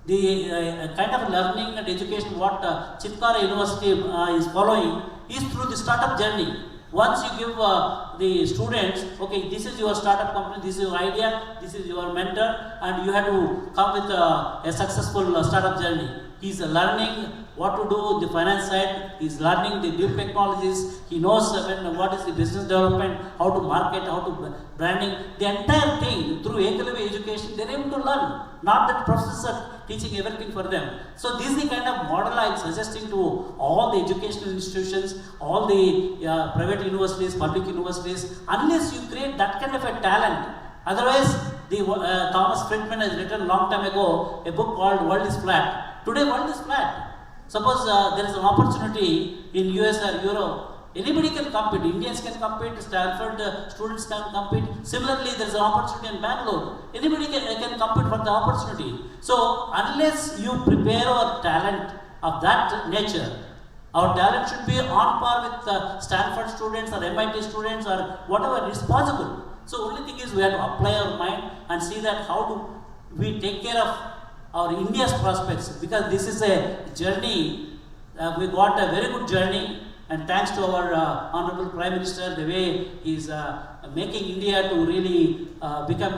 The kind of learning and education what Chitkara University is following is through the startup journey. Once you give the students, okay, this is your startup company, this is your idea, this is your mentor, and you have to come with a successful startup journey. He's learning what to do in the finance side, he's learning the new technologies, he knows what is the business development, how to market, how to branding. The entire thing through Ekalavi education, they're able to learn. Not that professors are teaching everything for them. So this is the kind of model I'm suggesting to all the educational institutions, all the private universities, public universities. Unless you create that kind of a talent, otherwise the Thomas Friedman has written long time ago a book called World is Flat. Today world is flat. Suppose there is an opportunity in US or Europe, anybody can compete. Indians can compete, Stanford students can compete. Similarly, there is an opportunity in Bangalore. Anybody can compete for the opportunity. So, unless you prepare our talent of that nature, our talent should be on par with Stanford students or MIT students or whatever is possible. So, only thing is we have to apply our mind and see that how do we take care of our India's prospects, because this is a journey. We got a very good journey, and thanks to our Honorable Prime Minister, the way he is making India to really become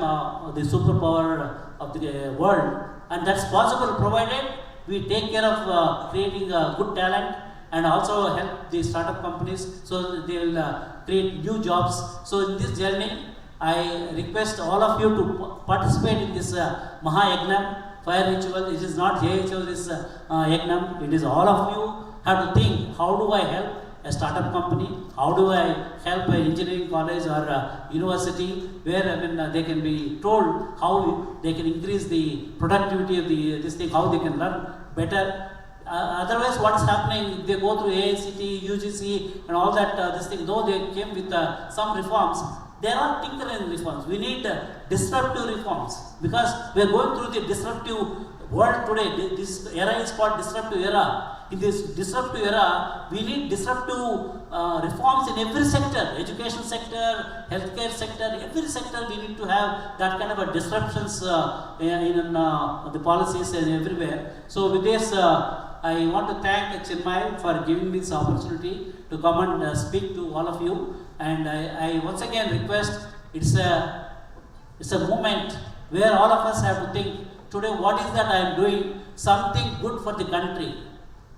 the superpower of the world, and that's possible provided we take care of creating good talent and also help the startup companies so they will create new jobs. So in this journey, I request all of you to participate in this Maha Yagnam fire ritual. It is not JHO, this Yagnam. It is all of you have to think, how do I help a startup company? How do I help an engineering college or a university where they can be told how they can increase the productivity of this thing, how they can learn better. Otherwise, what is happening? They go through AICT, UGC, and all that. This thing, though they came with some reforms, there are tinkering reforms. We need disruptive reforms because we are going through the disruptive world today. This era is called disruptive era. In this disruptive era, we need disruptive reforms in every sector, education sector, healthcare sector, every sector we need to have that kind of a disruptions in the policies and everywhere. So with this, I want to thank Chinmay for giving me this opportunity to come and speak to all of you. And I once again request, it's a moment where all of us have to think, today what is that I am doing? Something good for the country.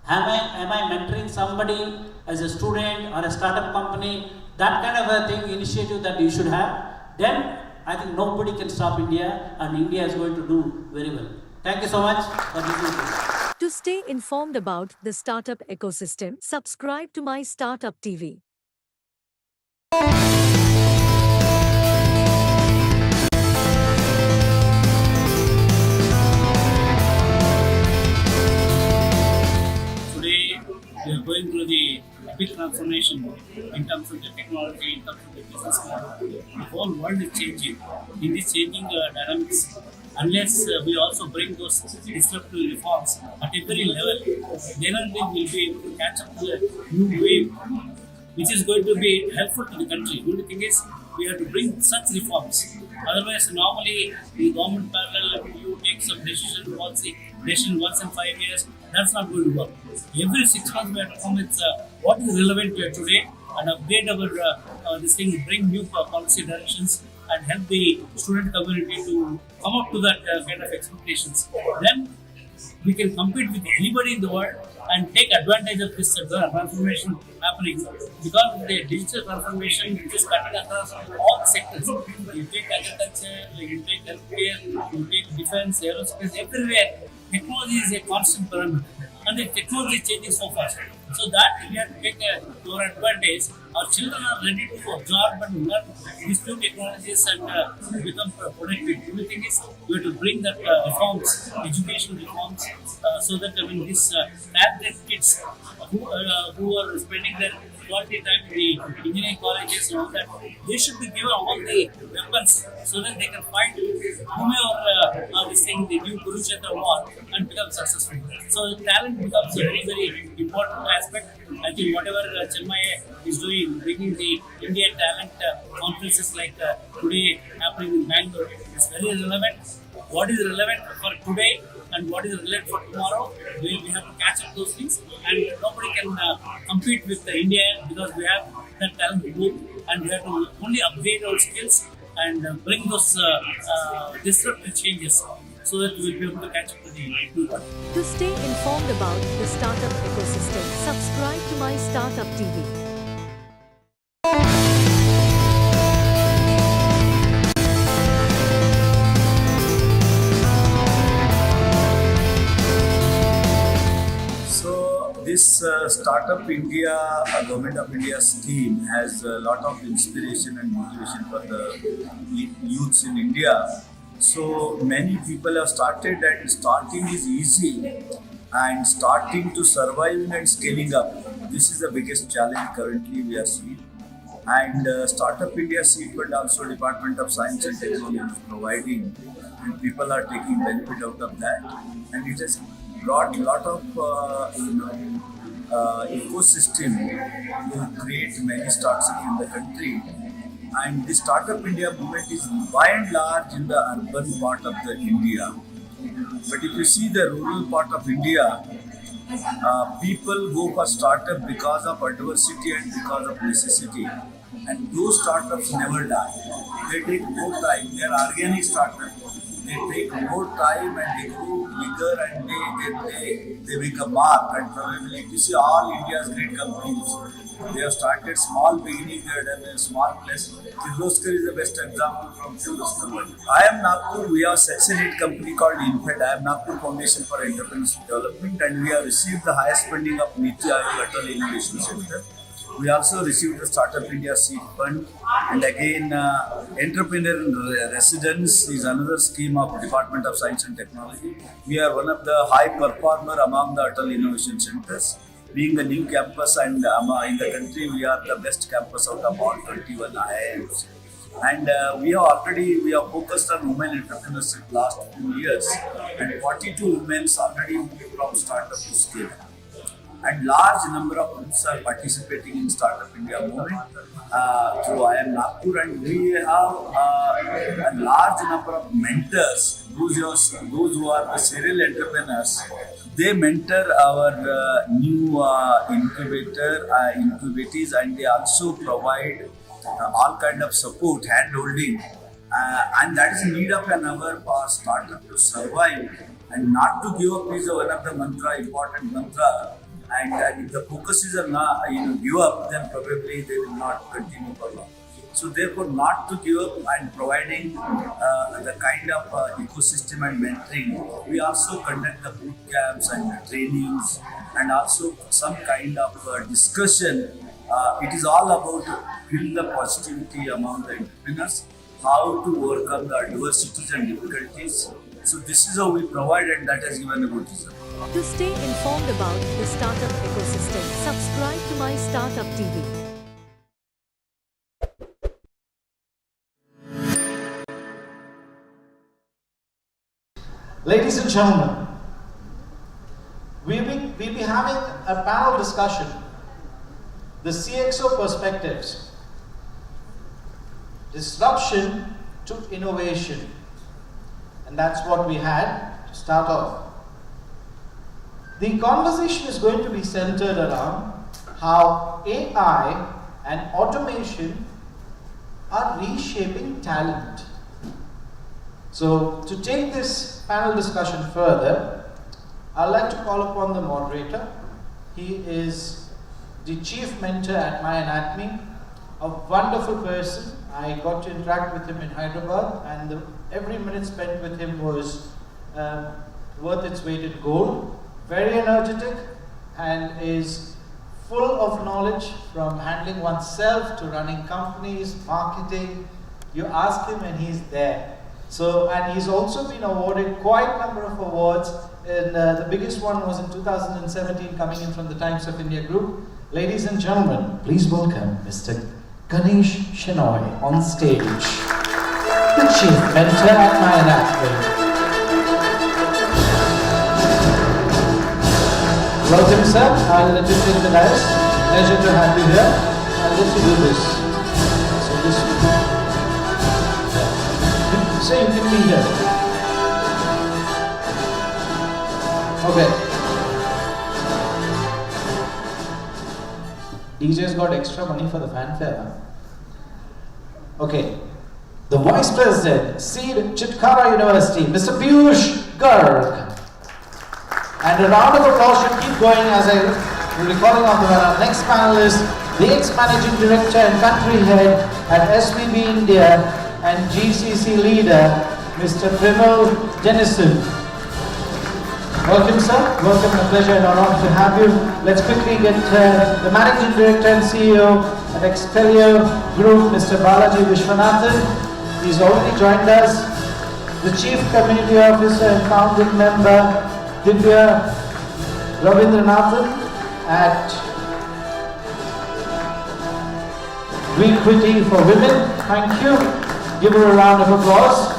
Am I mentoring somebody as a student or a startup company? That kind of a thing, initiative that you should have. Then I think nobody can stop India, and India is going to do very well. Thank you so much for listening. To stay informed about the startup ecosystem, subscribe to My Startup TV. Today, we are going through the big transformation in terms of the technology, in terms of the business model. The whole world is changing. In this changing dynamics, unless we also bring those disruptive reforms at every level, then only we will be able to catch up to a new wave, which is going to be helpful to the country. The only thing is, we have to bring such reforms. Otherwise, normally, the government parallel, you take some decision once in 5 years, that's not going to work. Every 6 months, we have to come with what is relevant today and update our this thing, bring new policy directions and help the student community to come up to that kind of expectations. Then we can compete with anybody in the world and take advantage of this transformation happening. Because the digital transformation is cutting across all sectors. You take agriculture, you take healthcare, you take defense, aerospace, everywhere. Technology is a constant parameter. And the technology is changing so fast. So that we have to take our advantage. Our children are ready to absorb and learn these new technologies and become productive. The only thing is we have to bring that reforms, education reforms, so that these talented kids who are spending their quality time in the engineering colleges and all that, they should be given all the weapons so that they can fight whomever this thing, the new Kurukshetra war, and become successful. So talent becomes a very, very important aspect. I think whatever Chinmay is doing, bringing the Indian talent conferences like today happening in Bangalore, is very relevant. What is relevant for today and what is relevant for tomorrow, we have to catch up those things, and nobody can compete with India because we have that talent pool, and we have to only upgrade our skills and bring those disruptive changes so that we will be able to catch up with the new world. To stay informed about the startup ecosystem, subscribe to My Startup TV. This Startup India, Government of India scheme has a lot of inspiration and motivation for the youths in India. So many people have started that starting is easy and starting to survive and scaling up. This is the biggest challenge currently we are seeing. And Startup India seed fund also Department of Science and Technology is providing, and people are taking benefit out of that. And it has brought a lot of ecosystem to create many startups in the country. And the Startup India movement is by and large in the urban part of the India. But if you see the rural part of India, people go for startup because of adversity and because of necessity. And those startups never die. They take more time. They are organic startups. They take more time and they grow bigger and they make a mark. And probably if you see all India's great companies, they have started small beginning, they have done a small place. Kirloskar is the best example from Kirloskar. I am Nagpur, we have Section 8 company called INFED. I am Nagpur Foundation for Entrepreneurship Development, and we have received the highest funding of Niti Aayog Atal Innovation Center. We also received the Startup India Seed Fund, and again Entrepreneur in Residence is another scheme of Department of Science and Technology. We are one of the high performer among the Atal Innovation Centers. Being a new campus and in the country, we are the best campus out of all 21 IIMs. And we have focused on women entrepreneurship last few years, and 42 women already moved from startup to scale. And large number of groups are participating in Startup India movement through IIM Nagpur, and we have a large number of mentors, those who are the serial entrepreneurs. They mentor our new incubators, and they also provide all kind of support, hand-holding, and that is need of an hour for startup to survive and not to give up is one of the important mantra. And if the focus is on give up, then probably they will not continue for long. So therefore, not to give up and providing the kind of ecosystem and mentoring, we also conduct the boot camps and trainings and also some kind of discussion. It is all about build the positivity among the entrepreneurs, how to overcome the adversities and difficulties. So this is how we provide, and that has given a good result. To stay informed about the startup ecosystem, subscribe to My Startup TV. Ladies and gentlemen, we'll be having a panel discussion, the CXO perspectives, disruption to innovation, and that's what we had to start off. The conversation is going to be centered around how AI and automation are reshaping talent. So to take this panel discussion further, I'd like to call upon the moderator. He is the chief mentor at My Anatomy, a wonderful person. I got to interact with him in Hyderabad, and every minute spent with him was worth its weight in gold. Very energetic and is full of knowledge, from handling oneself to running companies, marketing. You ask him and he's there. So, and he's also been awarded quite a number of awards, and the biggest one was in 2017, coming in from the Times of India Group. Ladies and gentlemen, please welcome Mr. Ganesh Shenoy on stage, the chief mentor at My Anatomy. Welcome, sir. I'll let you take the dais. Pleasure to have you here. I'll let you do this. So this. So you can be here. Okay. DJ's got extra money for the fanfare. Huh? Okay. The Vice President, Seed Chitkara University, Mr. Piyush Garg. And a round of applause should keep going as I will be calling on our next panelist, the ex-managing director and country head at SVB India and GCC leader, Mr. Propels Jennison. Welcome, sir. Welcome, a pleasure and honor to have you. Let's quickly get the managing director and CEO at Expelio Group, Mr. Balaji Vishwanathan. He's already joined us. The Chief Community Officer and founding member, Divya Ravindranathan at Equity for Women. Thank you. Give her a round of applause.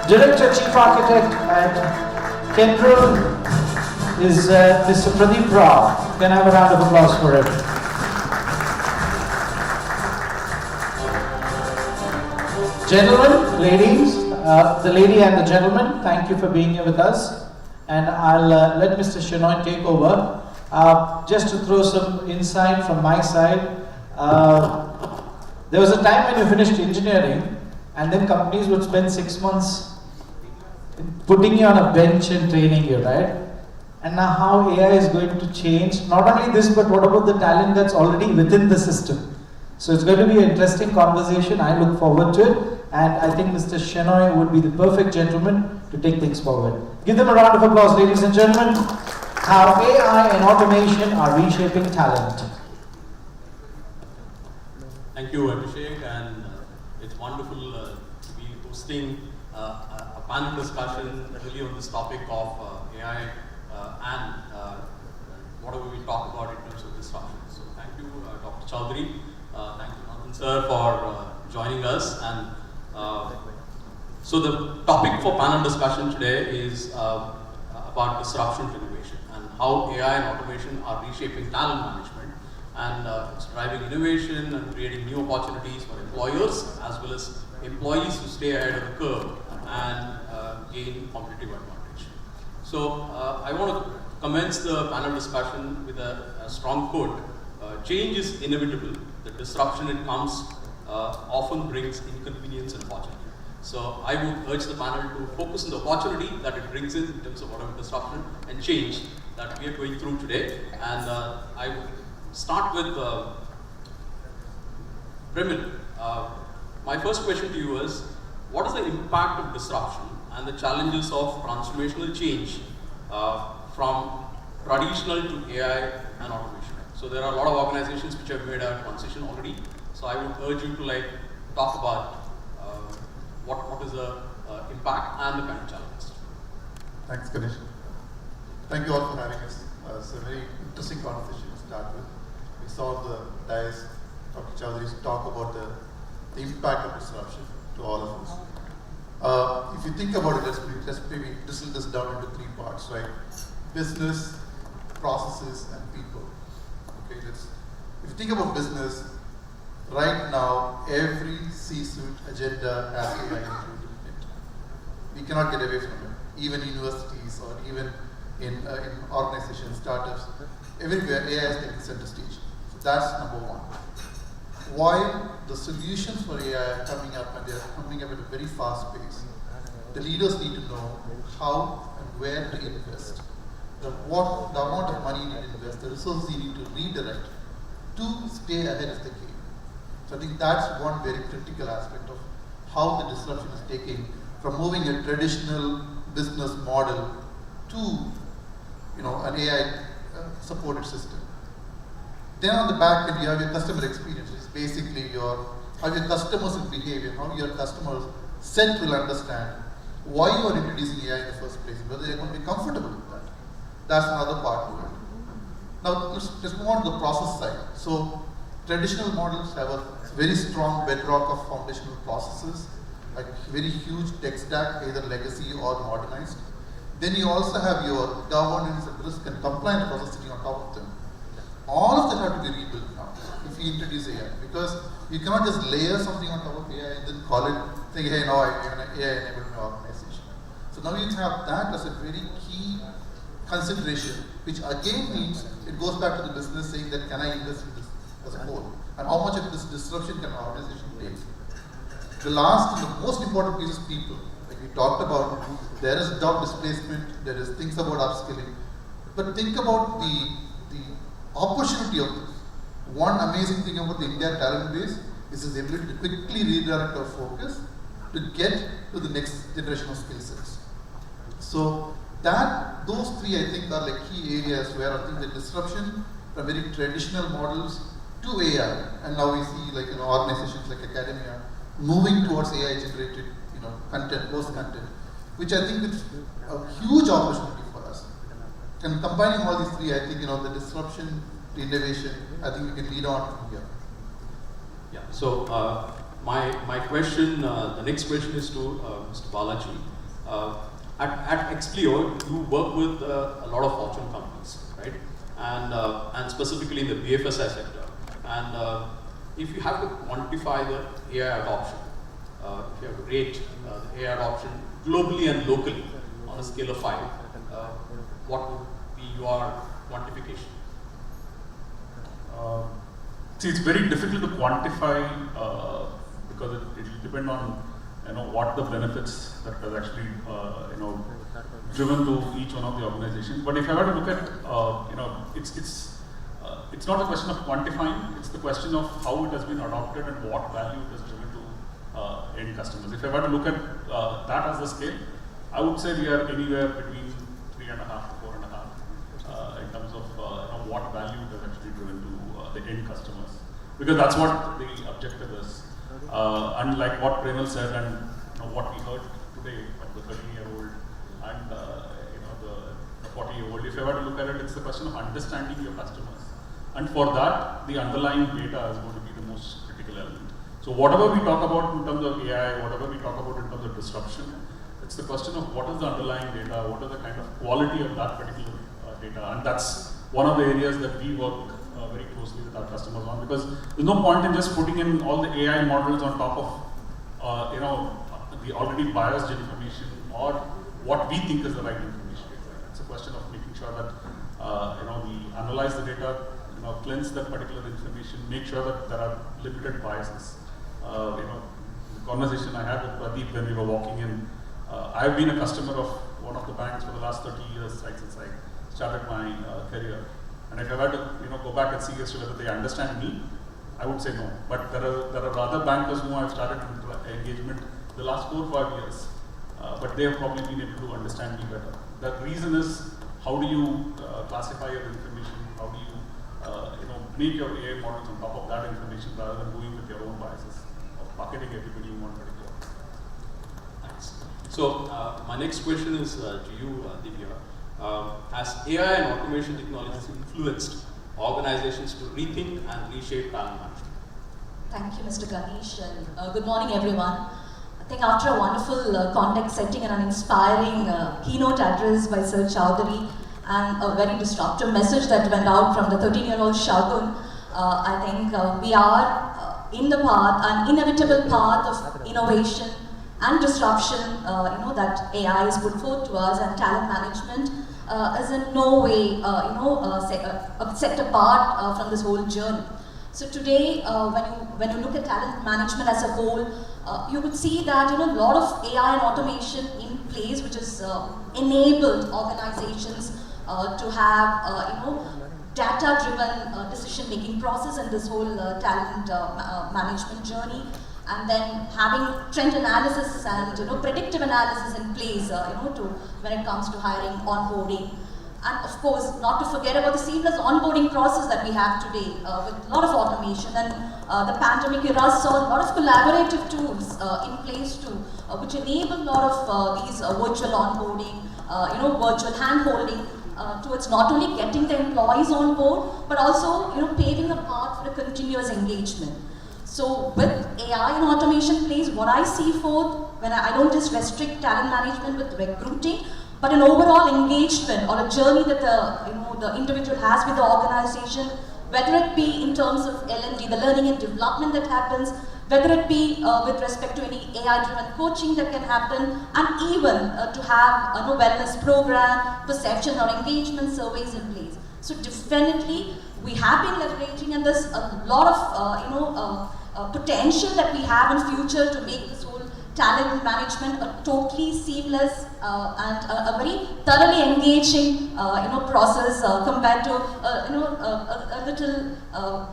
Director Chief Architect at Kendall is Mr. Pradeep Rao. Can I have a round of applause for him? Gentlemen, ladies, the lady and the gentleman, thank you for being here with us. And I'll let Mr. Shenoy take over. Just to throw some insight from my side, there was a time when you finished engineering and then companies would spend 6 months putting you on a bench and training you, right? And now how AI is going to change, not only this, but what about the talent that's already within the system? So it's going to be an interesting conversation. I look forward to it. And I think Mr. Shenoy would be the perfect gentleman to take things forward. Give them a round of applause, ladies and gentlemen. How AI and automation are reshaping talent. Thank you, Abhishek, and it's wonderful to be hosting a panel discussion really on this topic of AI and whatever we talk about in terms of disruption. So thank you, Dr. Chaudhary. Thank you, Nathan sir, for joining us. And so the topic for panel discussion today is about disruption to innovation and how AI and automation are reshaping talent management, and it's driving innovation and creating new opportunities for employers as well as employees to stay ahead of the curve and gain competitive advantage. So I want to commence the panel discussion with a strong quote. Change is inevitable. The disruption it comes often brings inconvenience and opportunity. So I would urge the panel to focus on the opportunity that it brings in terms of whatever disruption and change that we are going through today. And I would start with Bremil, my first question to you is, what is the impact of disruption and the challenges of transformational change from traditional to AI and automation? So there are a lot of organizations which have made a transition already. So I would urge you to talk about what is the impact and the kind of challenges. Thanks, Ganesh. Thank you all for having us. It's a very interesting conversation to start with. We saw the dais, Dr. Chowdhury's talk about the impact of disruption to all of us. If you think about it, let's maybe distill this down into three parts, right? Business, processes, and people. Okay, if you think about business, right now, every C-suite agenda has AI included in it. We cannot get away from it. Even universities or even in organizations, startups, everywhere AI is taking center stage. So that's number one. While the solutions for AI are coming up and they're coming up at a very fast pace, the leaders need to know how and where to invest, the amount of money you need to invest, the resources you need to redirect to stay ahead of the game. So I think that's one very critical aspect of how the disruption is taking from moving a traditional business model to an AI supported system. Then on the back end, you have your customer experience, which is basically how your customers will behave, how your customers set will understand why you are introducing AI in the first place, whether they're going to be comfortable with that. That's another part of it. Now let's move on to the process side. So traditional models have a very strong bedrock of foundational processes, like very huge tech stack, either legacy or modernized. Then you also have your governance and risk and compliance process sitting on top of them. All of that have to be rebuilt now if you introduce AI, because you cannot just layer something on top of AI and then call it, saying, hey, now I'm going to AI enable my organization. So now you have that as a very key consideration, which again means it goes back to the business saying that can I invest in this as a whole, and how much of this disruption can an organization take. The last and the most important piece is people. Like we talked about, there is job displacement, there is things about upskilling, but think about the opportunity of this. One amazing thing about the India talent base is its ability to quickly redirect our focus to get to the next generation of skill sets. So those three I think are like key areas where I think the disruption from very traditional models to AI, and now we see organizations like academia moving towards AI generated content, post-content, which I think is a huge opportunity for us. And combining all these three, I think the disruption, the innovation, I think we can lead on from here. Yeah. So my question, the next question is to Mr. Balaji. At Explio, you work with a lot of Fortune companies, right? And specifically in the BFSI sector. And if you have to quantify the AI adoption, if you have to rate the AI adoption globally and locally on a scale of 5, what would be your quantification? See, it's very difficult to quantify because it will depend on what the benefits that has actually driven to each one of the organizations. But if I were to look at it's not a question of quantifying, it's the question of how it has been adopted and what value it has driven to end customers. If I were to look at that as the scale, I would say we are anywhere between 3.5 to 4.5 in terms of what value it has actually driven to the end customers. Because that's what the objective is. And like what Prenal said and what we heard today of the 30-year-old and the 40-year-old, if I were to look at it, it's the question of understanding your customers. And for that, the underlying data is going to be the most critical element. So whatever we talk about in terms of AI, whatever we talk about in terms of disruption, it's the question of what is the underlying data, what is the kind of quality of that particular data. And that's one of the areas that we work very closely with our customers on, because there's no point in just putting in all the AI models on top of the already biased information or what we think is the right information. It's a question of making sure that we analyze the data, cleanse that particular information, make sure that there are limited biases. The conversation I had with Pradeep when we were walking in, I've been a customer of one of the banks for the last 30 years, right, since I started my career. And if I were to go back and see as to whether they understand me I would say no. But there are other bankers who have started engagement the last 4 or 5 years, but they have probably been able to understand me better. The reason is, how do you classify your information? How do you make your AI models on top of that information rather than going with your own biases of bucketing everybody in one particular. Thanks. So my next question is to you, Divya. Has AI and automation technologies influenced organizations to rethink and reshape talent management? Thank you, Mr. Ganesh, and good morning, everyone. I think after a wonderful context setting and an inspiring keynote address by Sir Chowdhury and a very disruptive message that went out from the 13-year-old Shagun, I think we are in the path, an inevitable path of innovation and disruption, that AI is put forth to us, and talent management is in no way, set apart from this whole journey. So today, when you look at talent management as a whole, you would see that a lot of AI and automation in place, which has enabled organizations to have data-driven decision-making process in this whole talent management journey, and then having trend analysis and predictive analysis in place, when it comes to hiring, onboarding. And of course, not to forget about the seamless onboarding process that we have today with a lot of automation, and the pandemic era saw a lot of collaborative tools in place too, which enable a lot of these virtual onboarding, virtual hand-holding towards not only getting the employees on board, but also paving a path for a continuous engagement. So with AI and automation plays, what I see forth, when I don't just restrict talent management with recruiting, but an overall engagement or a journey that the individual has with the organization, whether it be in terms of L&D, the learning and development that happens, whether it be with respect to any AI-driven coaching that can happen, and even to have a wellness program, perception or engagement surveys in place. So definitely, we have been leveraging, and there's a lot of potential that we have in future to make this whole talent management a totally seamless and a very thoroughly engaging process compared to a little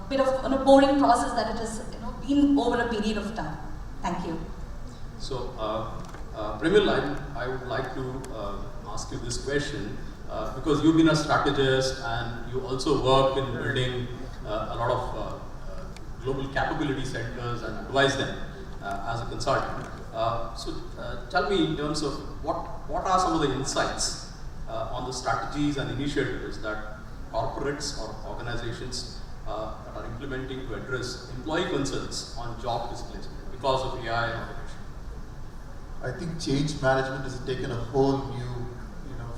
bit of boring process that it has been over a period of time. Thank you. So, Premil, I would like to ask you this question because you've been a strategist and you also work in building a lot of global capability centers and advise them as a consultant. So tell me, in terms of what are some of the insights on the strategies and initiatives that corporates or organizations that are implementing to address employee concerns on job displacement because of AI and automation? I think change management has taken a whole new,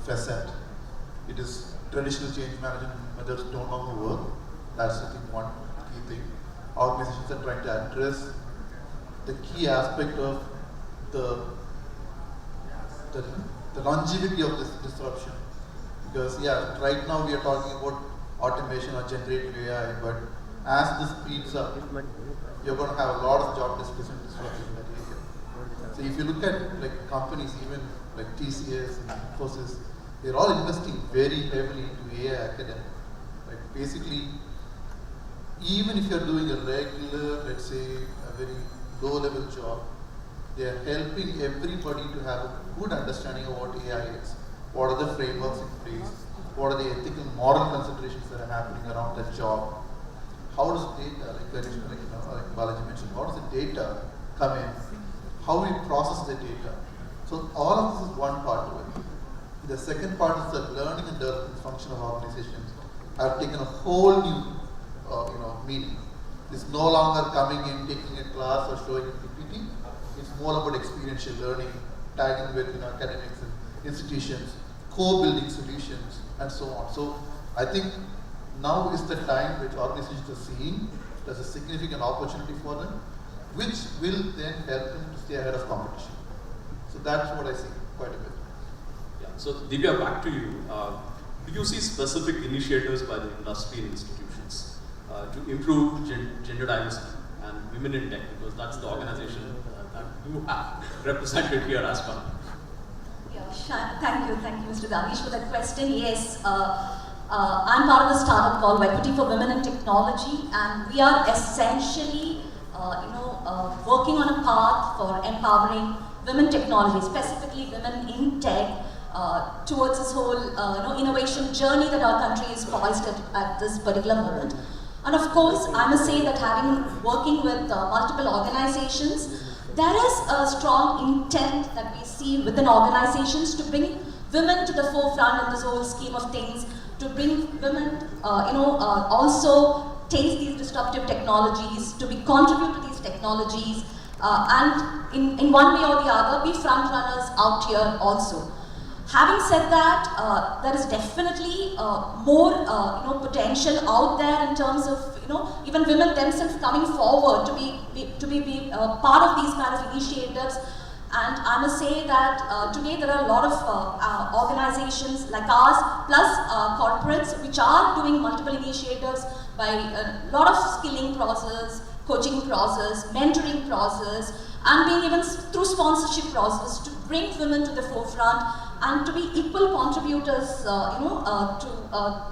facet. It is traditional change management methods no longer work. That's I think one key thing. Organizations are trying to address the key aspect of the longevity of this disruption. Because right now we are talking about automation or generative AI, but as this speeds up, you're going to have a lot of job displacement disruption in that area. So if you look at companies, even like TCS and Infosys, they're all investing very heavily into AI academy. Basically, even if you're doing a regular, let's say, a very low-level job, they are helping everybody to have a good understanding of what AI is. What are the frameworks in place? What are the ethical, moral considerations that are happening around that job? How does data, like Balaji mentioned, how does the data come in? How we process the data? So all of this is one part of it. The second part is the learning and development function of organizations have taken a whole new meaning. It's no longer coming in, taking a class or showing a PPT. It's more about experiential learning, tagging with academics and institutions, co-building solutions, and so on. So I think now is the time which organizations are seeing there's a significant opportunity for them, which will then help them to stay ahead of competition. So that's what I see quite a bit. Yeah. So Divya, back to you. Do you see specific initiatives by the industry and institutions to improve gender diversity and women in tech? Because that's the organization that you have represented here as well. Yeah, thank you, Mr. Ganesh, for that question. Yes, I'm part of the startup called Equity for Women in Technology, and we are essentially, working on a path for empowering women technology, specifically women in tech, towards this whole innovation journey that our country is poised at this particular moment. And of course, I must say that working with multiple organizations, there is a strong intent that we see within organizations to bring women to the forefront in this whole scheme of things, to bring women, also taste these disruptive technologies, to contribute to these technologies, and in one way or the other, be front runners out here also. Having said that, there is definitely more potential out there in terms of even women themselves coming forward to be part of these kind of initiatives. And I must say that today there are a lot of organizations like ours, plus corporates, which are doing multiple initiatives by a lot of skilling process, coaching process, mentoring process, and being even through sponsorship process to bring women to the forefront and to be equal contributors, to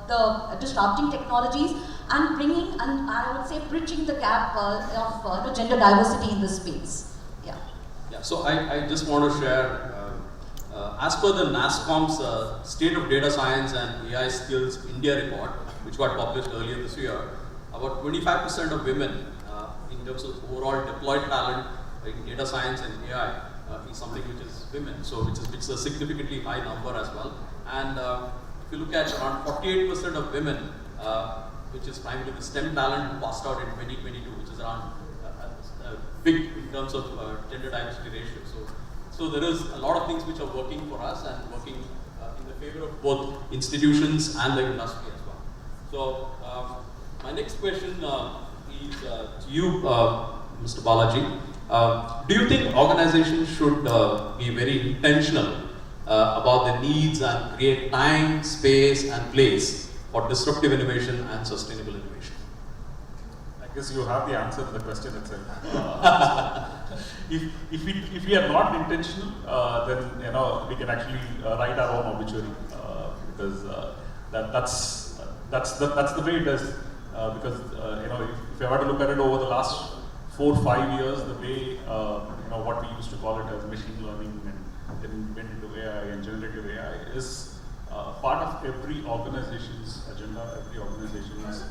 the disrupting technologies and bringing, and I would say bridging the gap of gender diversity in this space. Yeah, so I just want to share, as per the NASSCOM's State of Data Science and AI Skills India report, which got published earlier this year, about 25% of women in terms of overall deployed talent in data science and AI is something which is women, so which is a significantly high number as well. And if you look at around 48% of women, which is primarily the STEM talent, passed out in 2022, which is around big in terms of gender diversity ratio. So there is a lot of things which are working for us and working in the favor of both institutions and the industry as well. So my next question is to you, Mr. Balaji. Do you think organizations should be very intentional about the needs and create time, space and place for disruptive innovation and sustainable innovation? I guess you have the answer to the question itself. If we are not intentional, then we can actually write our own obituary, because that's the way it is. Because if I were to look at it over the last 4 or 5 years, the way what we used to call it as machine learning and then went into AI and generative AI is part of every organization's agenda, every organization's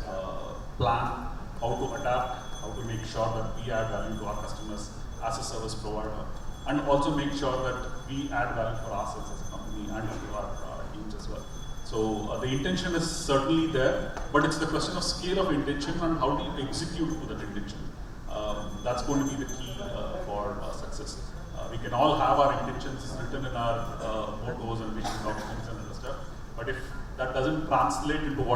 plan. How to adapt, how to make sure that we add value to our customers as a service provider, and also make sure that we add value for ourselves as a company and to our teams as well. So the intention is certainly there, but it's the question of scale of intention and how do you execute to that intention. That's going to be the key for success. We can all have our intentions written in our mottos and vision documents and other stuff, but if that doesn't translate into what